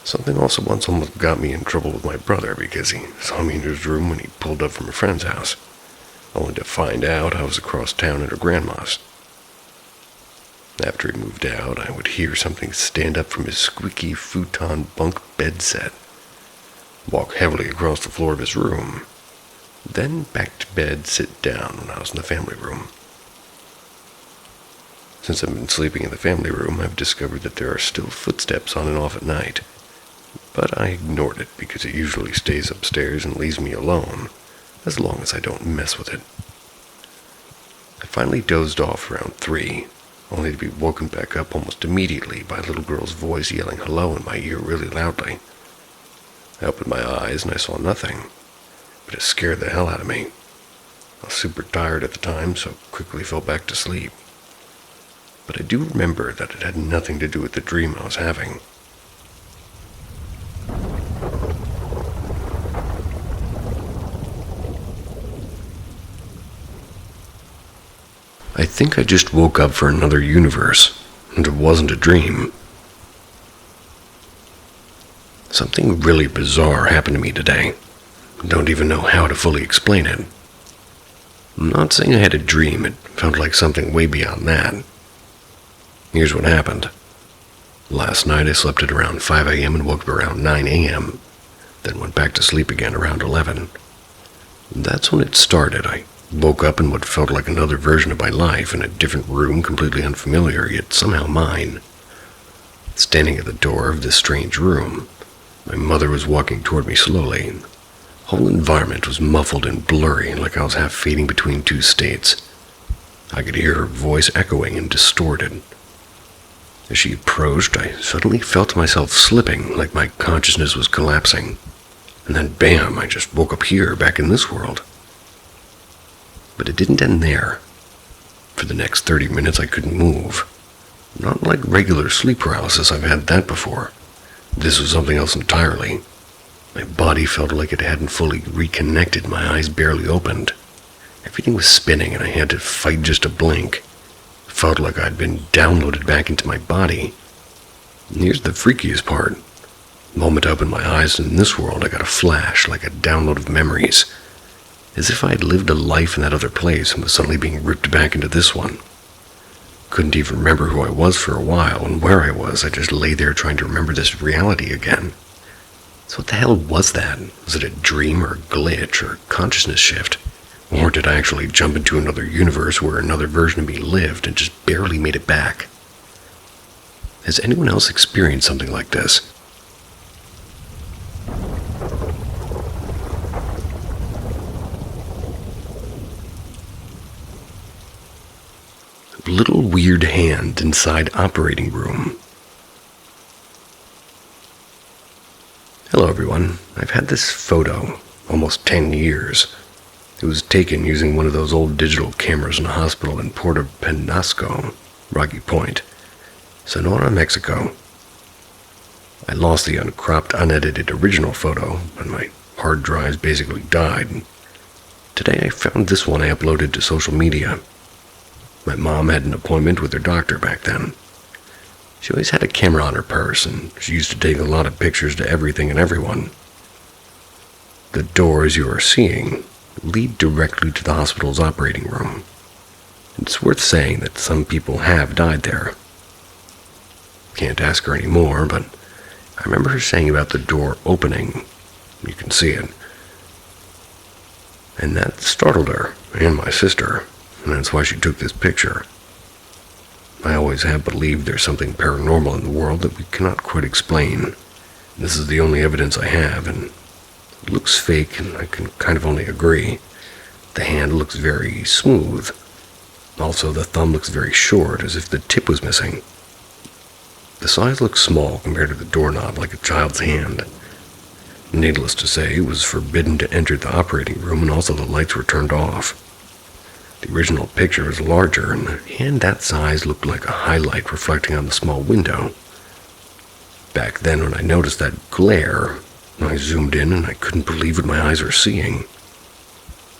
Something also once almost got me in trouble with my brother because he saw me in his room when he pulled up from a friend's house, only to find out I was across town at her grandma's. After he moved out, I would hear something stand up from his squeaky futon bunk bed set, walk heavily across the floor of his room, then back to bed, sit down when I was in the family room. Since I've been sleeping in the family room, I've discovered that there are still footsteps on and off at night, but I ignored it because it usually stays upstairs and leaves me alone, as long as I don't mess with it. I finally dozed off around 3, only to be woken back up almost immediately by a little girl's voice yelling hello in my ear really loudly. I opened my eyes and I saw nothing, but it scared the hell out of me. I was super tired at the time, so quickly fell back to sleep. But I do remember that it had nothing to do with the dream I was having. I think I just woke up for another universe, and it wasn't a dream. Something really bizarre happened to me today. Don't even know how to fully explain it. I'm not saying I had a dream, it felt like something way beyond that. Here's what happened. Last night I slept at around 5 a.m. and woke up around 9 a.m., then went back to sleep again around 11. That's when it started. I woke up in what felt like another version of my life, in a different room, completely unfamiliar, yet somehow mine. Standing at the door of this strange room, my mother was walking toward me slowly. The whole environment was muffled and blurry, like I was half fading between two states. I could hear her voice echoing and distorted. As she approached, I suddenly felt myself slipping, like my consciousness was collapsing. And then bam, I just woke up here, back in this world. But it didn't end there. For the next 30 minutes I couldn't move. Not like regular sleep paralysis, I've had that before. This was something else entirely. My body felt like it hadn't fully reconnected, my eyes barely opened. Everything was spinning and I had to fight just to blink. It felt like I'd been downloaded back into my body. And here's the freakiest part. The moment I opened my eyes in this world, I got a flash, like a download of memories. As if I had lived a life in that other place and was suddenly being ripped back into this one. Couldn't even remember who I was for a while and where I was. I just lay there trying to remember this reality again. So what the hell was that? Was it a dream or a glitch or a consciousness shift? Or did I actually jump into another universe where another version of me lived and just barely made it back? Has anyone else experienced something like this? Little weird hand inside operating room. Hello everyone, I've had this photo almost 10 years. It was taken using one of those old digital cameras in a hospital in Puerto Penasco, Rocky Point, Sonora, Mexico. I lost the uncropped, unedited original photo, and my hard drives basically died. Today I found this one I uploaded to social media. My mom had an appointment with her doctor back then. She always had a camera on her purse, and she used to take a lot of pictures to everything and everyone. The doors you are seeing lead directly to the hospital's operating room. It's worth saying that some people have died there. Can't ask her anymore, but I remember her saying about the door opening. You can see it. And that startled her, and my sister, and that's why she took this picture. I always have believed there's something paranormal in the world that we cannot quite explain. This is the only evidence I have, and it looks fake, and I can kind of only agree. The hand looks very smooth. Also, the thumb looks very short, as if the tip was missing. The size looks small compared to the doorknob, like a child's hand. Needless to say, it was forbidden to enter the operating room, and also the lights were turned off. The original picture was larger, and a hand that size looked like a highlight reflecting on the small window. Back then, when I noticed that glare, I zoomed in and I couldn't believe what my eyes were seeing.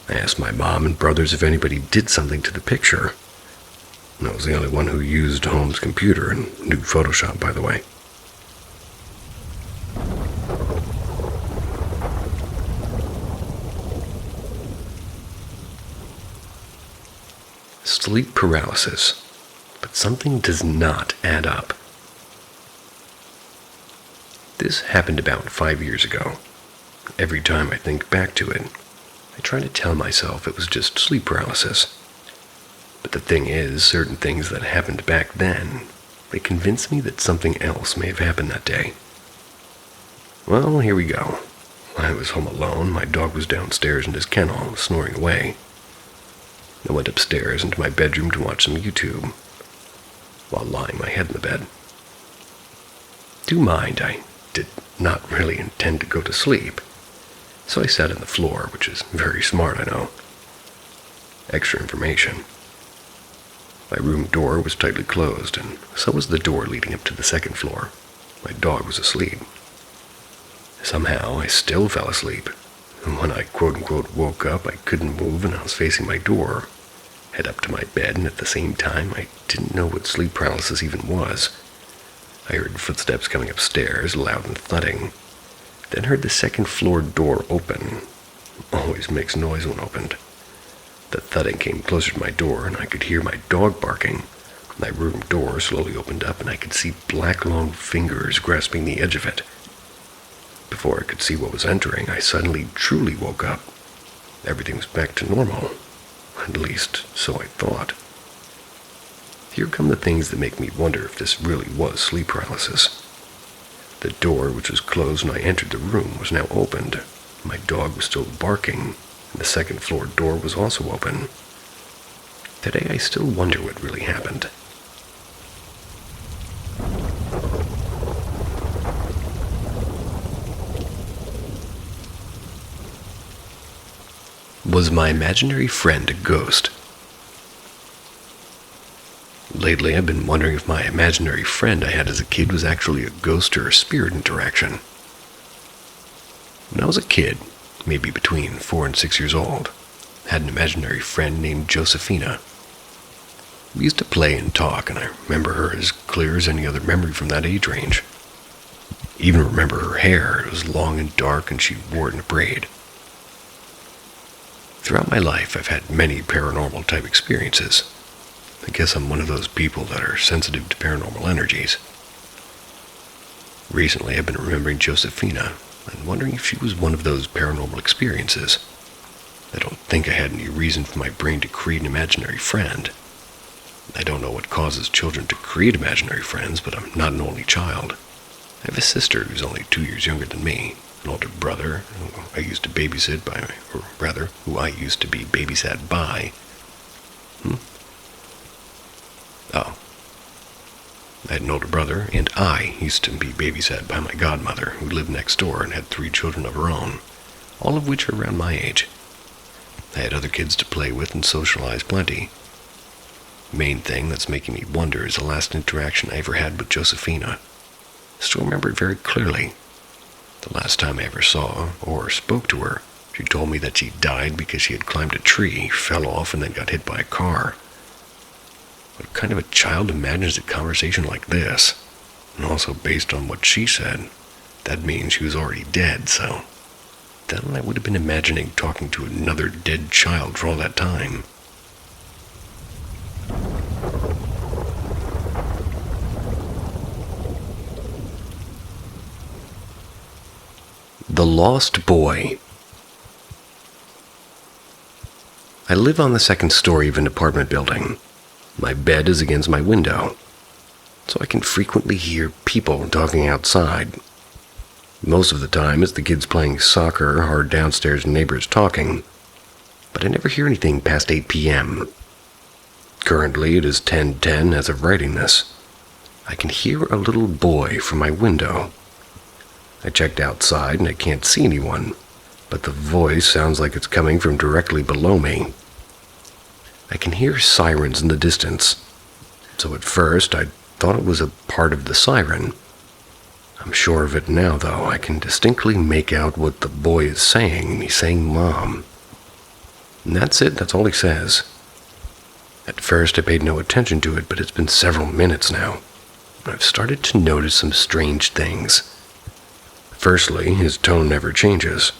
I asked my mom and brothers if anybody did something to the picture. And I was the only one who used Holmes' computer and knew Photoshop, by the way. Sleep paralysis, but something does not add up. This happened about 5 years ago. Every time I think back to it, I try to tell myself it was just sleep paralysis. But the thing is, certain things that happened back then, they convince me that something else may have happened that day. Well, here we go. I was home alone. My dog was downstairs in his kennel, snoring away. I went upstairs into my bedroom to watch some YouTube, while lying my head in the bed. Do mind, I did not really intend to go to sleep, so I sat on the floor, which is very smart, I know. Extra information. My room door was tightly closed, and so was the door leading up to the second floor. My dog was asleep. Somehow, I still fell asleep. And when I quote-unquote woke up, I couldn't move and I was facing my door, head up to my bed, and at the same time, I didn't know what sleep paralysis even was. I heard footsteps coming upstairs, loud and thudding, then heard the second floor door open. Always makes noise when opened. The thudding came closer to my door, and I could hear my dog barking. My room door slowly opened up, and I could see black long fingers grasping the edge of it. Before I could see what was entering, I suddenly truly woke up. Everything was back to normal. At least, so I thought. Here come the things that make me wonder if this really was sleep paralysis. The door, which was closed when I entered the room, was now opened. My dog was still barking, and the second floor door was also open. Today I still wonder what really happened. Was my imaginary friend a ghost? Lately, I've been wondering if my imaginary friend I had as a kid was actually a ghost or a spirit interaction. When I was a kid, maybe between 4 and 6 years old, I had an imaginary friend named Josephina. We used to play and talk, and I remember her as clear as any other memory from that age range. I even remember her hair. It was long and dark, and she wore it in a braid. Throughout my life, I've had many paranormal type experiences. I guess I'm one of those people that are sensitive to paranormal energies. Recently, I've been remembering Josephina and wondering if she was one of those paranormal experiences. I don't think I had any reason for my brain to create an imaginary friend. I don't know what causes children to create imaginary friends, but I'm not an only child. I have a sister who's only 2 years younger than me, an older brother who I used to babysat by. Oh. I had an older brother, and I used to be babysat by my godmother, who lived next door and had 3 children of her own, all of which are around my age. I had other kids to play with and socialize plenty. The main thing that's making me wonder is the last interaction I ever had with Josephina. I still remember it very clearly. The last time I ever saw or spoke to her, she told me that she died because she had climbed a tree, fell off, and then got hit by a car. What kind of a child imagines a conversation like this? And also, based on what she said, that means she was already dead, so then I would have been imagining talking to another dead child for all that time. The Lost Boy. I live on the 2nd story of an apartment building. My bed is against my window, so I can frequently hear people talking outside. Most of the time it's the kids playing soccer or downstairs neighbors talking, but I never hear anything past 8 p.m. Currently it is 10:10 as of writing this. I can hear a little boy from my window. I checked outside and I can't see anyone, but the voice sounds like it's coming from directly below me. I can hear sirens in the distance, so at first I thought it was a part of the siren. I'm sure of it now, though. I can distinctly make out what the boy is saying. He's saying Mom. And that's it, that's all he says. At first I paid no attention to it, but it's been several minutes now. I've started to notice some strange things. Firstly, his tone never changes.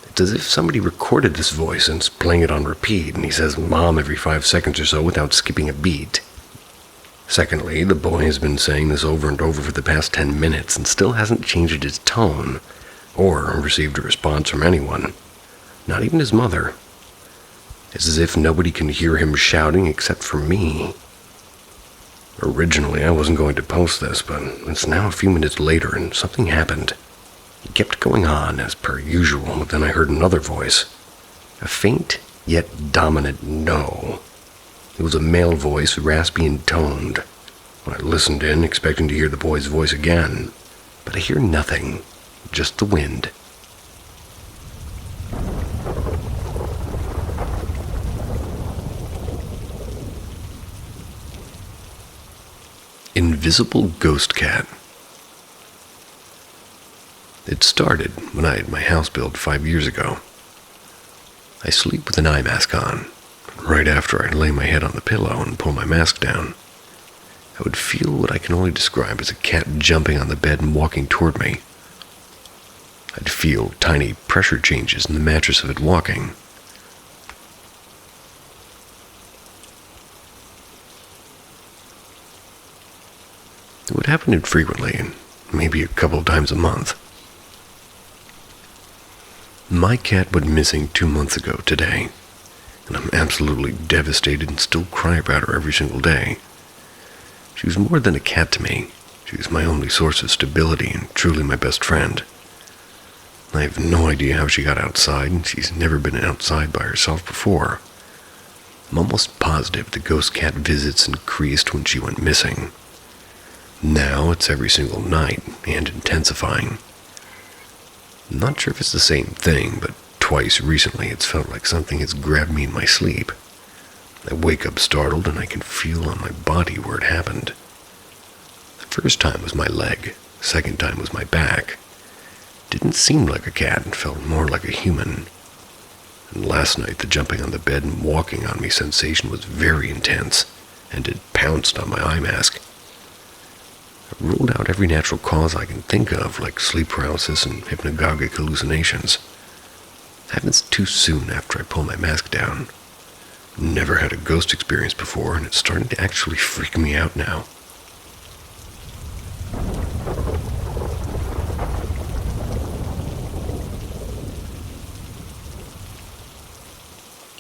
It's as if somebody recorded this voice and is playing it on repeat, and he says Mom every 5 seconds or so without skipping a beat. Secondly, the boy has been saying this over and over for the past 10 minutes and still hasn't changed his tone, or received a response from anyone. Not even his mother. It's as if nobody can hear him shouting except for me. Originally, I wasn't going to post this, but it's now a few minutes later and something happened. It kept going on as per usual, but then I heard another voice. A faint, yet dominant no. It was a male voice, raspy and toned. I listened in, expecting to hear the boy's voice again, but I hear nothing, just the wind. Invisible Ghost Cat. It started when I had my house built 5 years ago. I sleep with an eye mask on. Right after I lay my head on the pillow and pull my mask down, I would feel what I can only describe as a cat jumping on the bed and walking toward me. I'd feel tiny pressure changes in the mattress of it walking. It would happen infrequently, maybe a couple of times a month. My cat went missing 2 months ago today, and I'm absolutely devastated and still cry about her every single day. She was more than a cat to me. She was my only source of stability and truly my best friend. I have no idea how she got outside, and she's never been outside by herself before. I'm almost positive the ghost cat visits increased when she went missing. Now it's every single night and intensifying. I'm not sure if it's the same thing, but twice recently it's felt like something has grabbed me in my sleep. I wake up startled and I can feel on my body where it happened. The first time was my leg, second time was my back. Didn't seem like a cat and felt more like a human. And last night the jumping on the bed and walking on me sensation was very intense, and it pounced on my eye mask. I ruled out every natural cause I can think of, like sleep paralysis and hypnagogic hallucinations. It happens too soon after I pull my mask down. Never had a ghost experience before, and it's starting to actually freak me out now.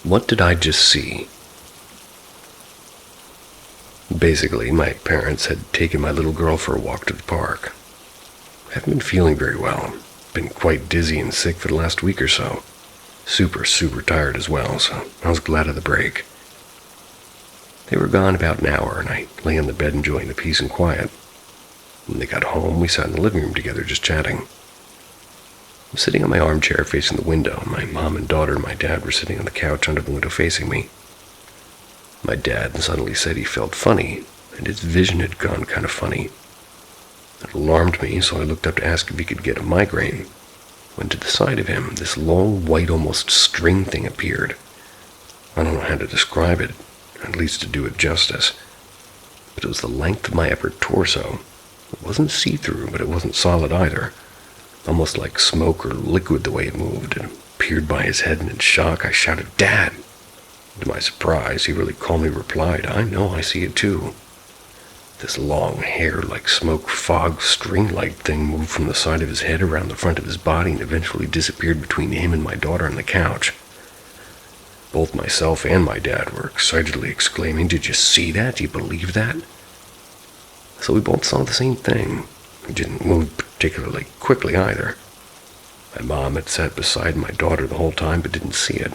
What did I just see? Basically, my parents had taken my little girl for a walk to the park. I haven't been feeling very well. Been quite dizzy and sick for the last week or so. Super tired as well, so I was glad of the break. They were gone about an hour, and I lay on the bed enjoying the peace and quiet. When they got home, we sat in the living room together just chatting. I was sitting on my armchair facing the window. My mom and daughter and my dad were sitting on the couch under the window facing me. My dad suddenly said he felt funny, and his vision had gone kind of funny. It alarmed me, so I looked up to ask if he could get a migraine. When to the side of him, this long, white, almost string thing appeared. I don't know how to describe it, at least to do it justice. But it was the length of my upper torso. It wasn't see-through, but it wasn't solid either. Almost like smoke or liquid the way it moved. It appeared by his head, and in shock I shouted, "Dad!" To my surprise, he really calmly replied, "I know, I see it too." This long hair, like smoke fog string-like thing moved from the side of his head around the front of his body and eventually disappeared between him and my daughter on the couch. Both myself and my dad were excitedly exclaiming, "Did you see that? Do you believe that?" So we both saw the same thing. It didn't move particularly quickly either. My mom had sat beside my daughter the whole time but didn't see it.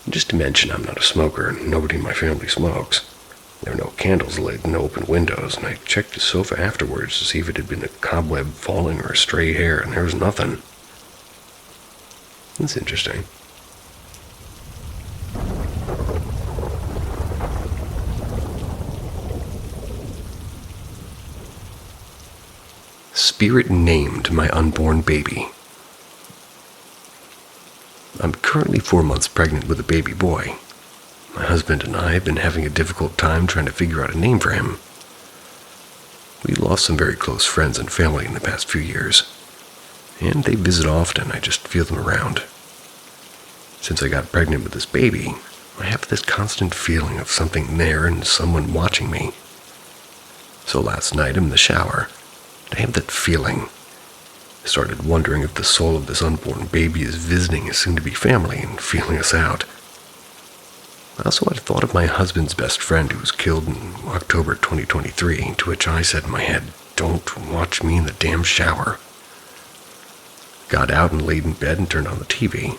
Just to mention, I'm not a smoker, and nobody in my family smokes. There were no candles lit and no open windows, and I checked the sofa afterwards to see if it had been a cobweb falling or a stray hair, and there was nothing. That's interesting. Spirit named my unborn baby. I'm currently 4 months pregnant with a baby boy. My husband and I have been having a difficult time trying to figure out a name for him. We lost some very close friends and family in the past few years, and they visit often. I just feel them around. Since I got pregnant with this baby, I have this constant feeling of something there and someone watching me. So last night I'm in the shower. I have that feeling. I started wondering if the soul of this unborn baby is visiting his soon-to-be family and feeling us out. I also had thought of my husband's best friend who was killed in October 2023, to which I said in my head, "Don't watch me in the damn shower." Got out and laid in bed and turned on the TV.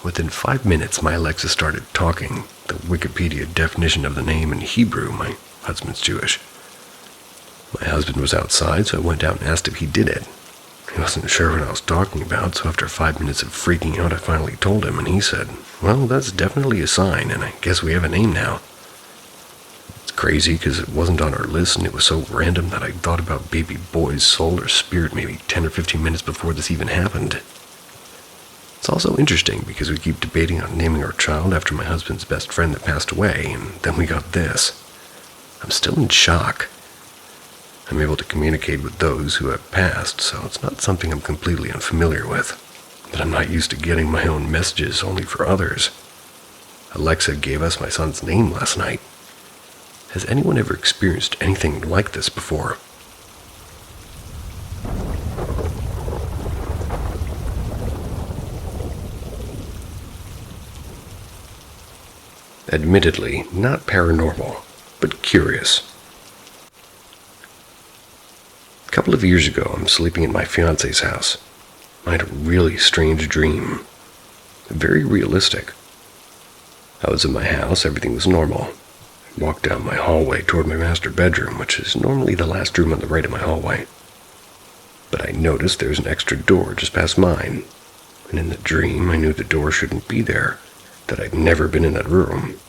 Within 5 minutes, my Alexa started talking, the Wikipedia definition of the name in Hebrew. My husband's Jewish. My husband was outside, so I went out and asked if he did it. He wasn't sure what I was talking about, so after 5 minutes of freaking out, I finally told him, and he said, "Well, that's definitely a sign, and I guess we have a name now." It's crazy because it wasn't on our list, and it was so random that I thought about baby boy's soul or spirit maybe 10 or 15 minutes before this even happened. It's also interesting because we keep debating on naming our child after my husband's best friend that passed away, and then we got this. I'm still in shock. I'm able to communicate with those who have passed, so it's not something I'm completely unfamiliar with. But I'm not used to getting my own messages only for others. Alexa gave us my son's name last night. Has anyone ever experienced anything like this before? Admittedly, not paranormal, but curious. A couple of years ago, I'm sleeping in my fiance's house. I had a really strange dream. Very realistic. I was in my house, everything was normal. I walked down my hallway toward my master bedroom, which is normally the last room on the right of my hallway. But I noticed there's an extra door just past mine. And in the dream, I knew the door shouldn't be there, that I'd never been in that room.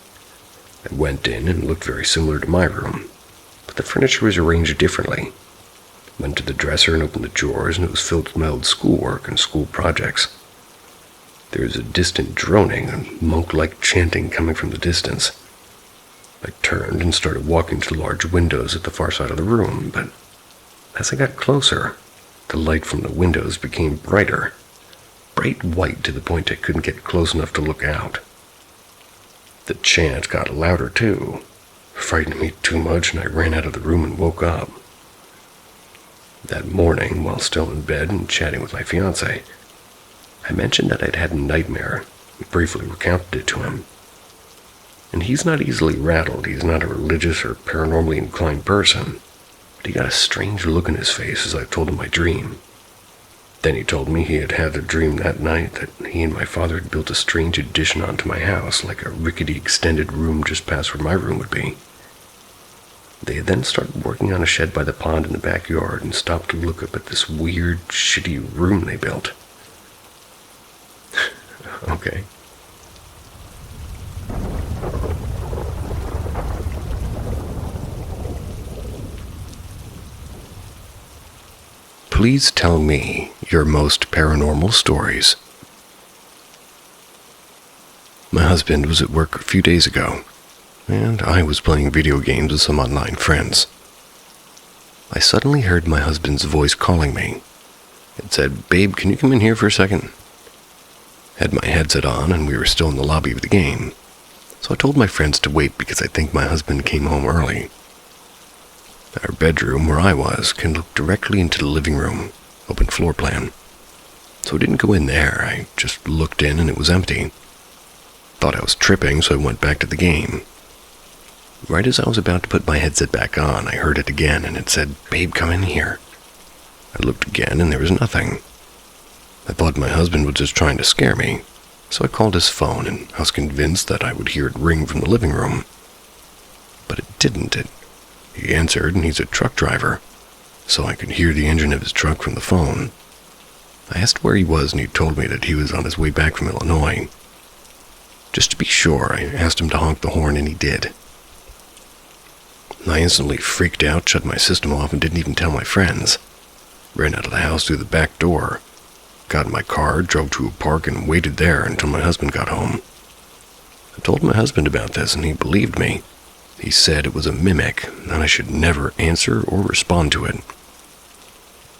I went in and it looked very similar to my room, but the furniture was arranged differently. Went to the dresser and opened the drawers, and it was filled with my old schoolwork and school projects. There was a distant droning and monk-like chanting coming from the distance. I turned and started walking to the large windows at the far side of the room, but as I got closer, the light from the windows became brighter, bright white to the point I couldn't get close enough to look out. The chant got louder too, frightened me too much, and I ran out of the room and woke up. That morning, while still in bed and chatting with my fiancé, I mentioned that I'd had a nightmare and briefly recounted it to him. And he's not easily rattled. He's not a religious or paranormally inclined person, but he got a strange look in his face as I told him my dream. Then he told me he had had a dream that night that he and my father had built a strange addition onto my house, like a rickety extended room just past where my room would be. They had then started working on a shed by the pond in the backyard and stopped to look up at this weird, shitty room they built. Okay. Please tell me your most paranormal stories. My husband was at work a few days ago, and I was playing video games with some online friends. I suddenly heard my husband's voice calling me. It said, "Babe, can you come in here for a second?" I had my headset on and we were still in the lobby of the game, so I told my friends to wait because I think my husband came home early. Our bedroom, where I was, can look directly into the living room, open floor plan. So I didn't go in there, I just looked in and it was empty. Thought I was tripping, so I went back to the game. Right as I was about to put my headset back on, I heard it again and it said, "Babe, come in here." I looked again and there was nothing. I thought my husband was just trying to scare me, so I called his phone and I was convinced that I would hear it ring from the living room. But it didn't. He answered, and he's a truck driver, so I could hear the engine of his truck from the phone. I asked where he was, and he told me that he was on his way back from Illinois. Just to be sure, I asked him to honk the horn, and he did. I instantly freaked out, shut my system off, and didn't even tell my friends. Ran out of the house through the back door, got in my car, drove to a park, and waited there until my husband got home. I told my husband about this, and he believed me. He said it was a mimic, and I should never answer or respond to it.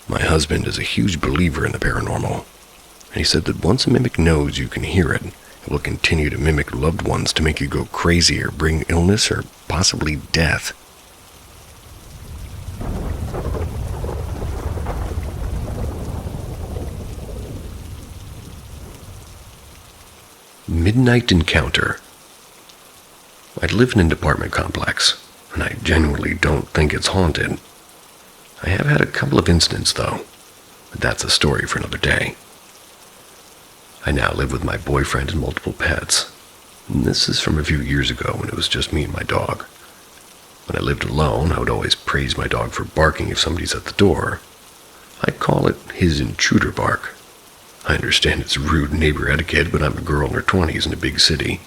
My husband is a huge believer in the paranormal, and he said that once a mimic knows you can hear it, it will continue to mimic loved ones to make you go crazy or bring illness or possibly death. Midnight Encounter. I live in an apartment complex, and I genuinely don't think it's haunted. I have had a couple of incidents, though, but that's a story for another day. I now live with my boyfriend and multiple pets, and this is from a few years ago when it was just me and my dog. When I lived alone, I would always praise my dog for barking if somebody's at the door. I'd call it his intruder bark. I understand it's rude neighbor etiquette, but I'm a girl in her 20s in a big city.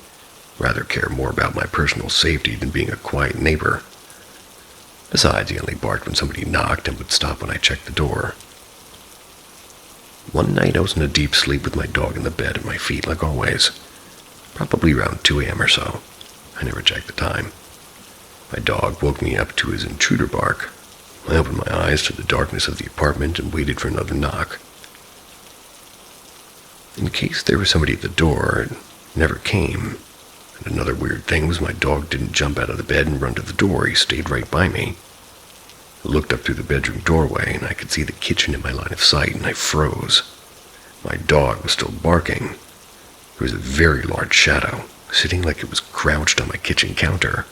Rather care more about my personal safety than being a quiet neighbor. Besides, he only barked when somebody knocked and would stop when I checked the door. One night I was in a deep sleep with my dog in the bed at my feet like always. Probably around 2 a.m. or so. I never checked the time. My dog woke me up to his intruder bark. I opened my eyes to the darkness of the apartment and waited for another knock. In case there was somebody at the door, it never came. And another weird thing was my dog didn't jump out of the bed and run to the door. He stayed right by me. I looked up through the bedroom doorway and I could see the kitchen in my line of sight, and I froze. My dog was still barking. There was a very large shadow, sitting like it was crouched on my kitchen counter.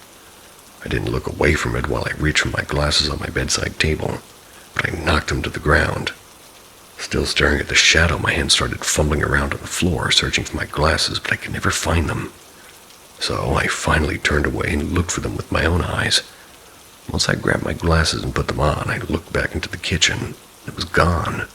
I didn't look away from it while I reached for my glasses on my bedside table, but I knocked them to the ground. Still staring at the shadow, my hand started fumbling around on the floor, searching for my glasses, but I could never find them. So I finally turned away and looked for them with my own eyes. Once I grabbed my glasses and put them on, I looked back into the kitchen. It was gone.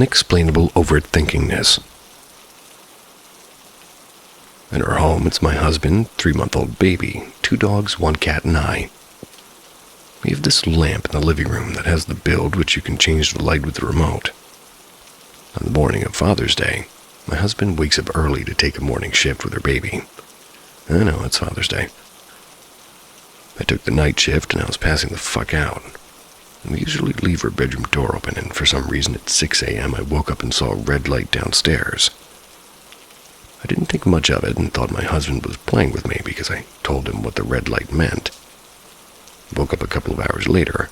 unexplainable overthinkingness. In our home, it's my husband, 3-month-old baby, 2 dogs, 1 cat, and I. We have this lamp in the living room that has the build which you can change the light with the remote. On the morning of Father's Day, my husband wakes up early to take a morning shift with our baby. I know, it's Father's Day. I took the night shift and I was passing the fuck out. We usually leave our bedroom door open, and for some reason at 6 a.m. I woke up and saw a red light downstairs. I didn't think much of it and thought my husband was playing with me because I told him what the red light meant. I woke up a couple of hours later.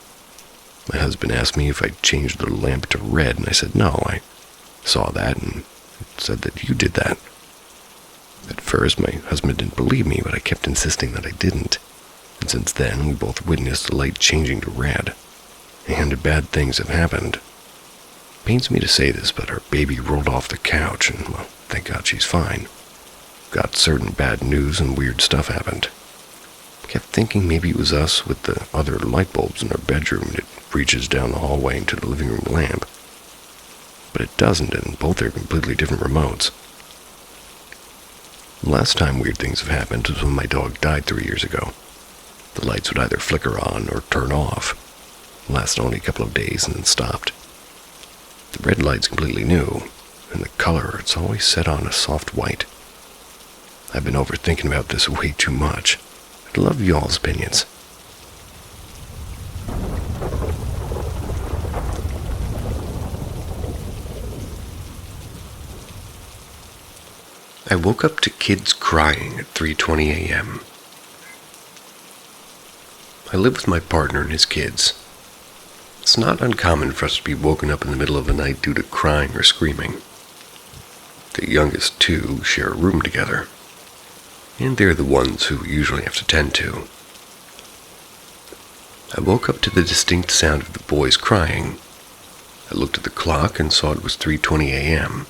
My husband asked me if I'd changed the lamp to red, and I said no, I saw that and said that you did that. At first, my husband didn't believe me, but I kept insisting that I didn't. And since then, we both witnessed the light changing to red. And bad things have happened. It pains me to say this, but our baby rolled off the couch, and, well, thank God she's fine. Got certain bad news and weird stuff happened. Kept thinking maybe it was us with the other light bulbs in our bedroom, and it reaches down the hallway into the living room lamp. But it doesn't, and both are completely different remotes. The last time weird things have happened was when my dog died 3 years ago. The lights would either flicker on or turn off. It lasted only a couple of days and then stopped. The red light's completely new, and the color, it's always set on a soft white. I've been overthinking about this way too much. I'd love y'all's opinions. I woke up to kids crying at 3:20 a.m. I live with my partner and his kids. It's not uncommon for us to be woken up in the middle of the night due to crying or screaming. The youngest 2 share a room together, and they're the ones who we usually have to tend to. I woke up to the distinct sound of the boys crying. I looked at the clock and saw it was 3:20 a.m.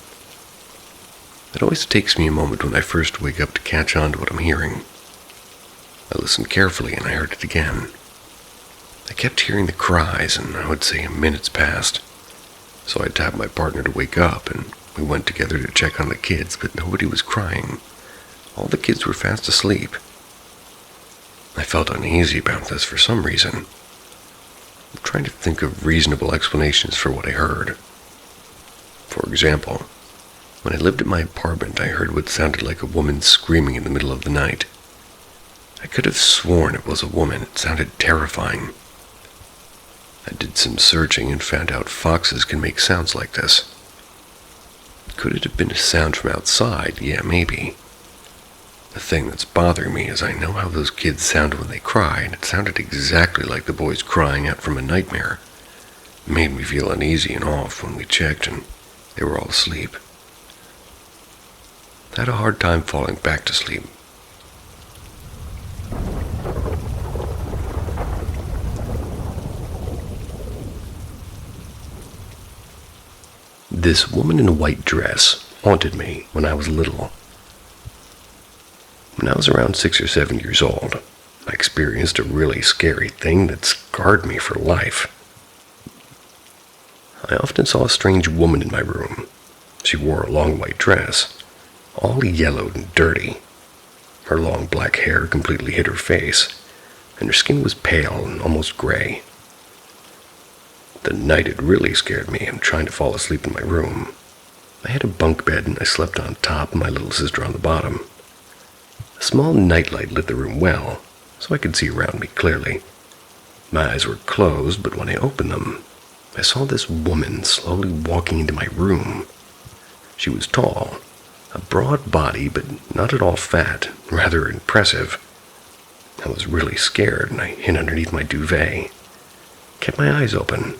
It always takes me a moment when I first wake up to catch on to what I'm hearing. I listened carefully and I heard it again. I kept hearing the cries, and I would say minutes passed. So I tapped my partner to wake up, and we went together to check on the kids, but nobody was crying. All the kids were fast asleep. I felt uneasy about this for some reason. I'm trying to think of reasonable explanations for what I heard. For example, when I lived at my apartment, I heard what sounded like a woman screaming in the middle of the night. I could have sworn it was a woman. It sounded terrifying. I did some searching and found out foxes can make sounds like this. Could it have been a sound from outside? Yeah, maybe. The thing that's bothering me is I know how those kids sound when they cry, and it sounded exactly like the boys crying out from a nightmare. It made me feel uneasy and off when we checked, and they were all asleep. I had a hard time falling back to sleep. This woman in a white dress haunted me when I was little. When I was around 6 or 7 years old, I experienced a really scary thing that scarred me for life. I often saw a strange woman in my room. She wore a long white dress, all yellowed and dirty. Her long black hair completely hid her face, and her skin was pale and almost gray. The night it really scared me. I'm trying to fall asleep in my room. I had a bunk bed and I slept on top and my little sister on the bottom. A small nightlight lit the room well, so I could see around me clearly. My eyes were closed, but when I opened them, I saw this woman slowly walking into my room. She was tall, a broad body, but not at all fat, rather impressive. I was really scared and I hid underneath my duvet. Kept my eyes open.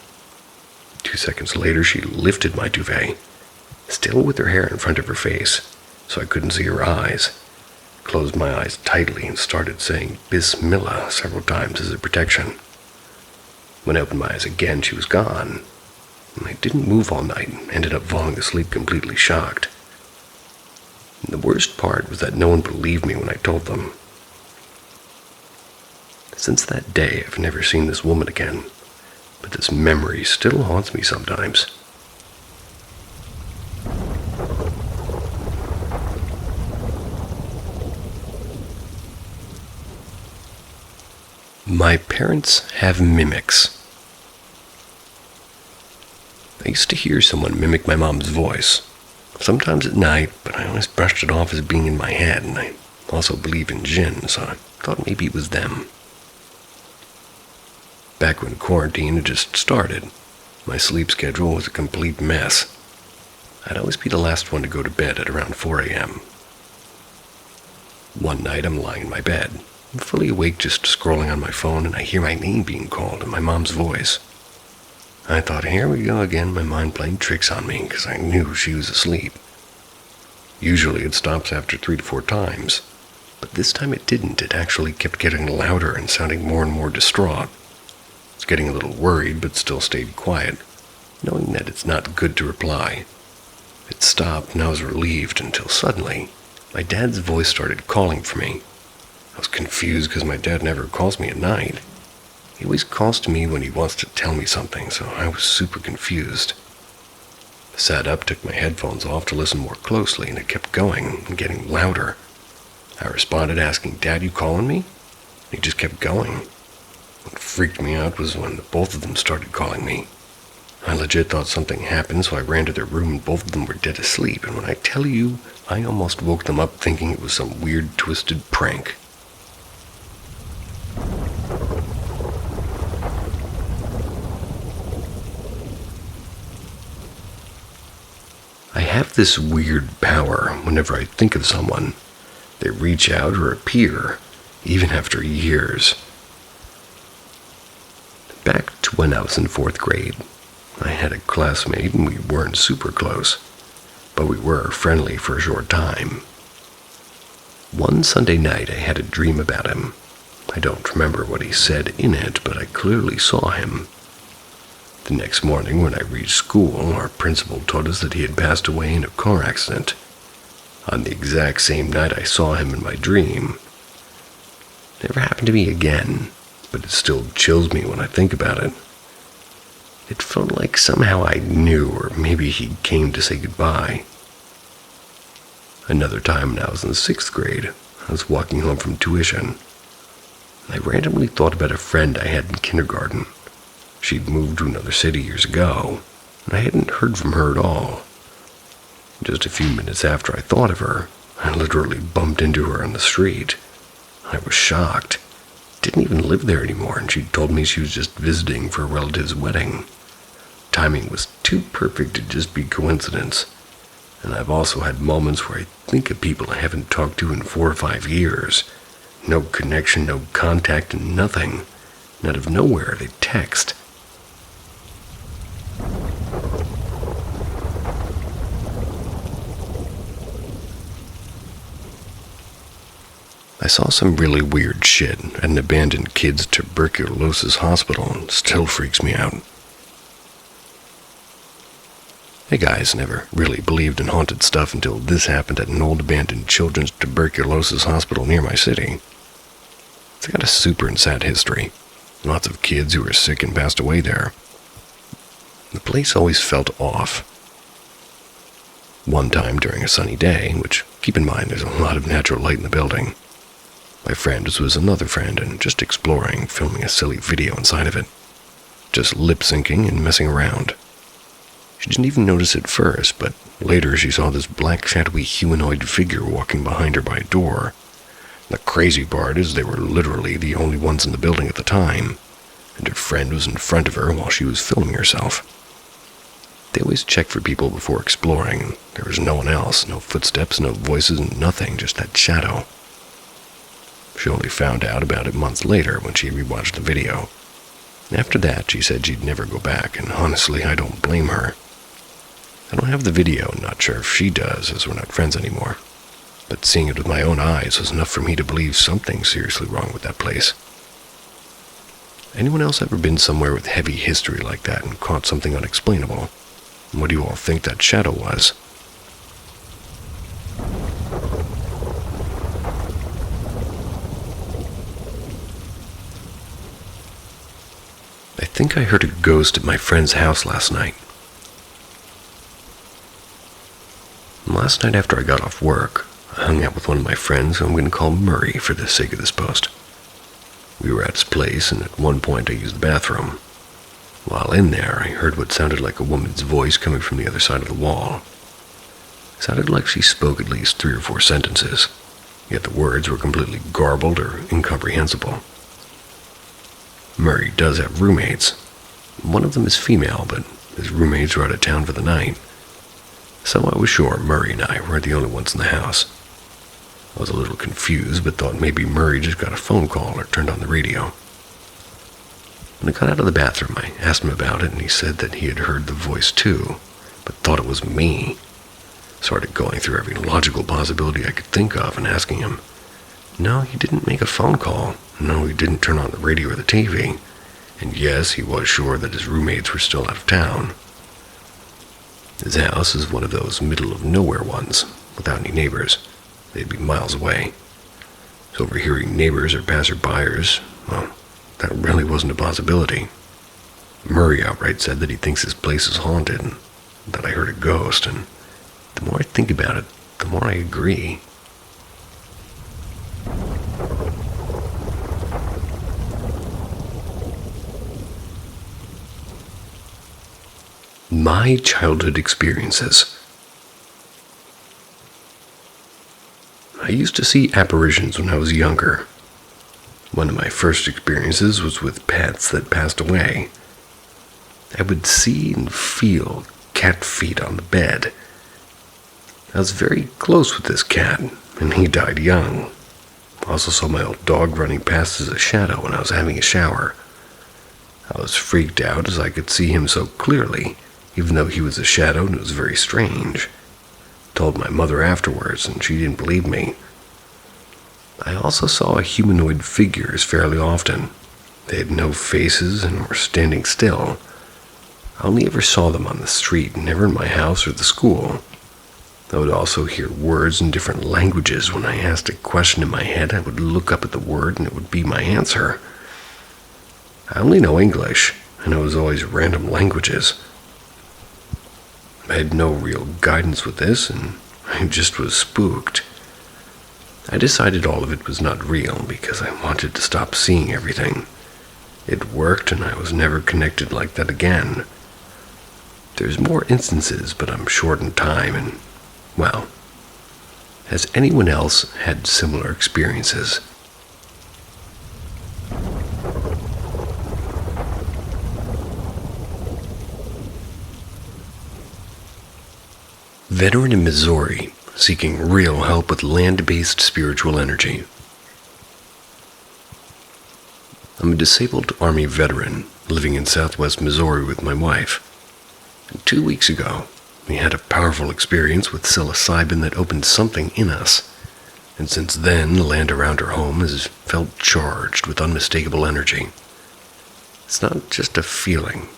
2 seconds later, she lifted my duvet, still with her hair in front of her face, so I couldn't see her eyes. Closed my eyes tightly and started saying Bismillah several times as a protection. When I opened my eyes again, she was gone. I didn't move all night and ended up falling asleep completely shocked. And the worst part was that no one believed me when I told them. Since that day, I've never seen this woman again, but this memory still haunts me sometimes. My parents have mimics. I used to hear someone mimic my mom's voice, sometimes at night, but I always brushed it off as being in my head, and I also believe in jinn, so I thought maybe it was them. Back when quarantine had just started, my sleep schedule was a complete mess. I'd always be the last one to go to bed at around 4 a.m. One night I'm lying in my bed, fully awake, just scrolling on my phone, and I hear my name being called in my mom's voice. I thought, here we go again, my mind playing tricks on me, because I knew she was asleep. Usually it stops after 3 to 4 times, but this time it didn't. It actually kept getting louder and sounding more and more distraught. I was getting a little worried, but still stayed quiet, knowing that it's not good to reply. It stopped, and I was relieved until suddenly, my dad's voice started calling for me. I was confused because my dad never calls me at night. He always calls to me when he wants to tell me something, so I was super confused. I sat up, took my headphones off to listen more closely, and it kept going and getting louder. I responded asking, "Dad, you calling me?" And he just kept going. What freaked me out was when both of them started calling me. I legit thought something happened, so I ran to their room and both of them were dead asleep, and when I tell you, I almost woke them up thinking it was some weird, twisted prank. I have this weird power whenever I think of someone. They reach out or appear, even after years. Back to when I was in 4th grade, I had a classmate and we weren't super close, but we were friendly for a short time. One Sunday night I had a dream about him. I don't remember what he said in it, but I clearly saw him. The next morning when I reached school, our principal told us that he had passed away in a car accident. On the exact same night I saw him in my dream. Never happened to me again, but it still chills me when I think about it. It felt like somehow I knew, or maybe he came to say goodbye. Another time when I was in 6th grade, I was walking home from tuition. I randomly thought about a friend I had in kindergarten. She'd moved to another city years ago, and I hadn't heard from her at all. Just a few minutes after I thought of her, I literally bumped into her on the street. I was shocked. Didn't even live there anymore, and she told me she was just visiting for a relative's wedding. Timing was too perfect to just be coincidence. And I've also had moments where I think of people I haven't talked to in 4 or 5 years. No connection, no contact, and nothing. And out of nowhere, they text. I saw some really weird shit at an abandoned kids' tuberculosis hospital, and still freaks me out. Hey guys, never really believed in haunted stuff until this happened at an old abandoned children's tuberculosis hospital near my city. It's got a super and sad history. Lots of kids who were sick and passed away there. The place always felt off. One time during a sunny day, which, keep in mind, there's a lot of natural light in the building, my friend was with another friend and just exploring, filming a silly video inside of it. Just lip-syncing and messing around. She didn't even notice at first, but later she saw this black shadowy humanoid figure walking behind her by a door. The crazy part is they were literally the only ones in the building at the time, and her friend was in front of her while she was filming herself. They always check for people before exploring. There was no one else, no footsteps, no voices, nothing, just that shadow. She only found out about it months later when she rewatched the video. After that, she said she'd never go back, and honestly, I don't blame her. I don't have the video, not sure if she does, as we're not friends anymore. But seeing it with my own eyes was enough for me to believe something seriously wrong with that place. Anyone else ever been somewhere with heavy history like that and caught something unexplainable? What do you all think that shadow was? I think I heard a ghost at my friend's house last night. Last night after I got off work, I hung out with one of my friends who I'm going to call Murray for the sake of this post. We were at his place, and at one point I used the bathroom. While in there, I heard what sounded like a woman's voice coming from the other side of the wall. It sounded like she spoke at least 3 or 4 sentences, yet the words were completely garbled or incomprehensible. Murray does have roommates. One of them is female, but his roommates were out of town for the night. So I was sure Murray and I were the only ones in the house. I was a little confused, but thought maybe Murray just got a phone call or turned on the radio. When I got out of the bathroom, I asked him about it, and he said that he had heard the voice too, but thought it was me. Started going through every logical possibility I could think of and asking him, no, he didn't make a phone call. No, he didn't turn on the radio or the TV. And yes, he was sure that his roommates were still out of town. His house is one of those middle-of-nowhere ones, without any neighbors. They'd be miles away. So overhearing neighbors or passerbyers, well, that really wasn't a possibility. Murray outright said that he thinks his place is haunted, and that I heard a ghost, and the more I think about it, the more I agree. My childhood experiences. I used to see apparitions when I was younger. One of my first experiences was with pets that passed away. I would see and feel cat feet on the bed. I was very close with this cat, and he died young. I also saw my old dog running past as a shadow when I was having a shower. I was freaked out as I could see him so clearly, even though he was a shadow, and it was very strange. Told my mother afterwards, and she didn't believe me. I also saw humanoid figures fairly often. They had no faces and were standing still. I only ever saw them on the street, never in my house or the school. I would also hear words in different languages. When I asked a question in my head, I would look up at the word and it would be my answer. I only know English, and it was always random languages. I had no real guidance with this, and I just was spooked. I decided all of it was not real because I wanted to stop seeing everything. It worked, and I was never connected like that again. There's more instances, but I'm short in time, and, well, has anyone else had similar experiences? Veteran in Missouri, seeking real help with land-based spiritual energy. I'm a disabled Army veteran living in southwest Missouri with my wife. 2 weeks ago, we had a powerful experience with psilocybin that opened something in us, and since then, the land around our home has felt charged with unmistakable energy. It's not just a feeling.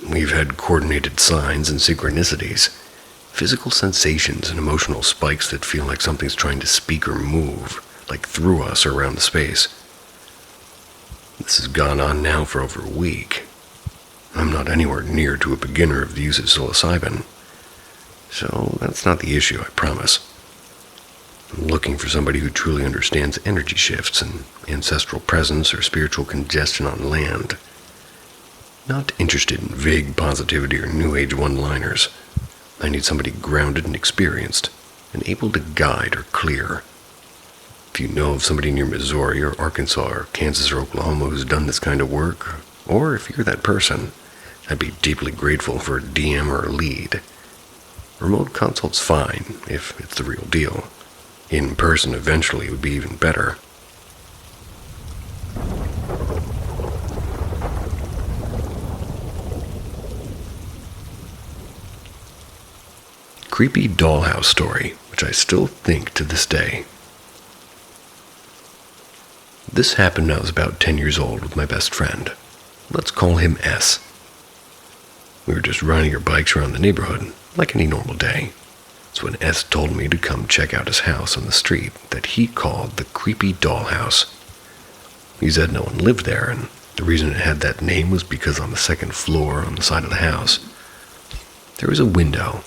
We've had coordinated signs and synchronicities, physical sensations and emotional spikes that feel like something's trying to speak or move, like through us or around the space. This has gone on now for over a week. I'm not anywhere near to a beginner of the use of psilocybin, so that's not the issue, I promise. I'm looking for somebody who truly understands energy shifts and ancestral presence or spiritual congestion on land. Not interested in vague positivity or New Age one-liners. I need somebody grounded and experienced, and able to guide or clear. If you know of somebody near Missouri or Arkansas or Kansas or Oklahoma who's done this kind of work, or if you're that person, I'd be deeply grateful for a DM or a lead. Remote consult's fine, if it's the real deal. In person eventually would be even better. Creepy dollhouse story, which I still think to this day. This happened when I was about 10 years old with my best friend. Let's call him S. We were just riding our bikes around the neighborhood, like any normal day. It's when S told me to come check out his house on the street that he called the Creepy Dollhouse. He said no one lived there, and the reason it had that name was because on the second floor on the side of the house, there was a window,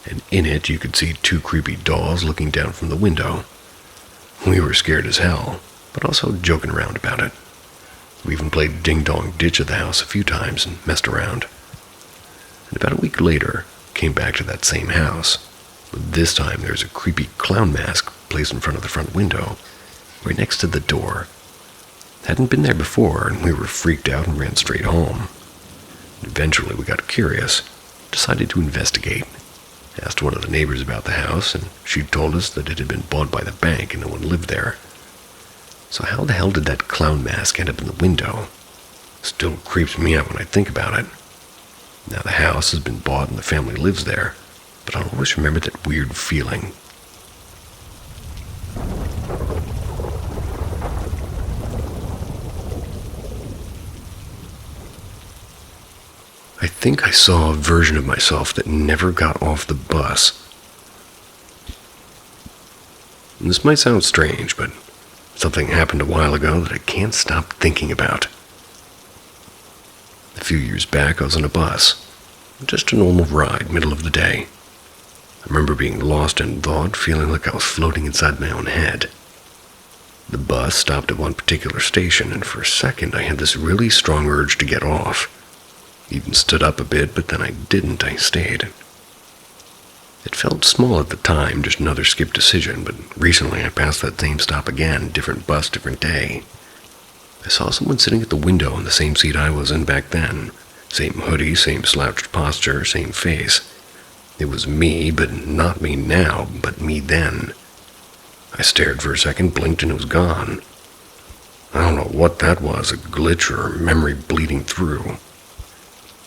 and in it you could see 2 creepy dolls looking down from the window. We were scared as hell, but also joking around about it. We even played ding-dong ditch at the house a few times and messed around. And about a week later, came back to that same house. But this time there's a creepy clown mask placed in front of the front window, right next to the door. Hadn't been there before, and we were freaked out and ran straight home. Eventually we got curious, decided to investigate. Asked one of the neighbors about the house, and she told us that it had been bought by the bank and no one lived there. So how the hell did that clown mask end up in the window? Still creeps me out when I think about it. Now the house has been bought and the family lives there, but I'll always remember that weird feeling. I think I saw a version of myself that never got off the bus. And this might sound strange, but something happened a while ago that I can't stop thinking about. A few years back, I was on a bus. Just a normal ride, middle of the day. I remember being lost in thought, feeling like I was floating inside my own head. The bus stopped at one particular station, and for a second I had this really strong urge to get off. Even stood up a bit, but then I didn't. I stayed. It felt small at the time, just another skip decision, but recently I passed that same stop again, different bus, different day. I saw someone sitting at the window in the same seat I was in back then. Same hoodie, same slouched posture, same face. It was me, but not me now, but me then. I stared for a second, blinked, and it was gone. I don't know what that was, a glitch or memory bleeding through.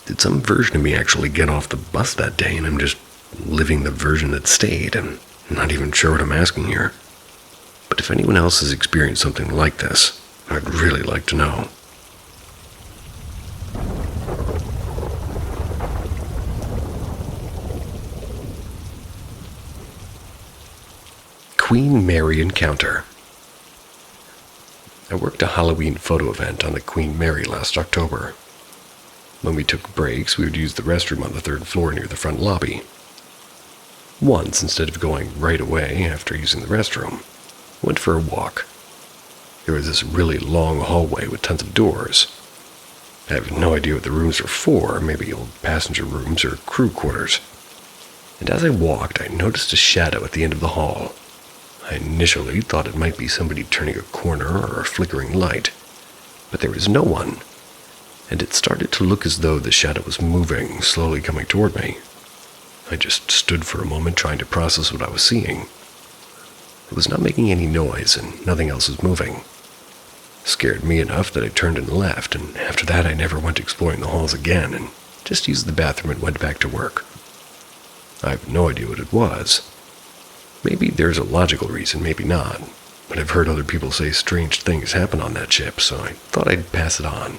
Did some version of me actually get off the bus that day, and I'm just living the version that stayed, and not even sure what I'm asking here? But if anyone else has experienced something like this, I'd really like to know. Queen Mary Encounter. I worked a Halloween photo event on the Queen Mary last October. When we took breaks, we would use the restroom on the third floor near the front lobby. Once, instead of going right away after using the restroom, I went for a walk. There was this really long hallway with tons of doors. I have no idea what the rooms are for, maybe old passenger rooms or crew quarters. And as I walked, I noticed a shadow at the end of the hall. I initially thought it might be somebody turning a corner or a flickering light, but there was no one. And it started to look as though the shadow was moving, slowly coming toward me. I just stood for a moment trying to process what I was seeing. It was not making any noise, and nothing else was moving. It scared me enough that I turned and left, and after that I never went exploring the halls again, and just used the bathroom and went back to work. I have no idea what it was. Maybe there's a logical reason, maybe not, but I've heard other people say strange things happen on that ship, so I thought I'd pass it on.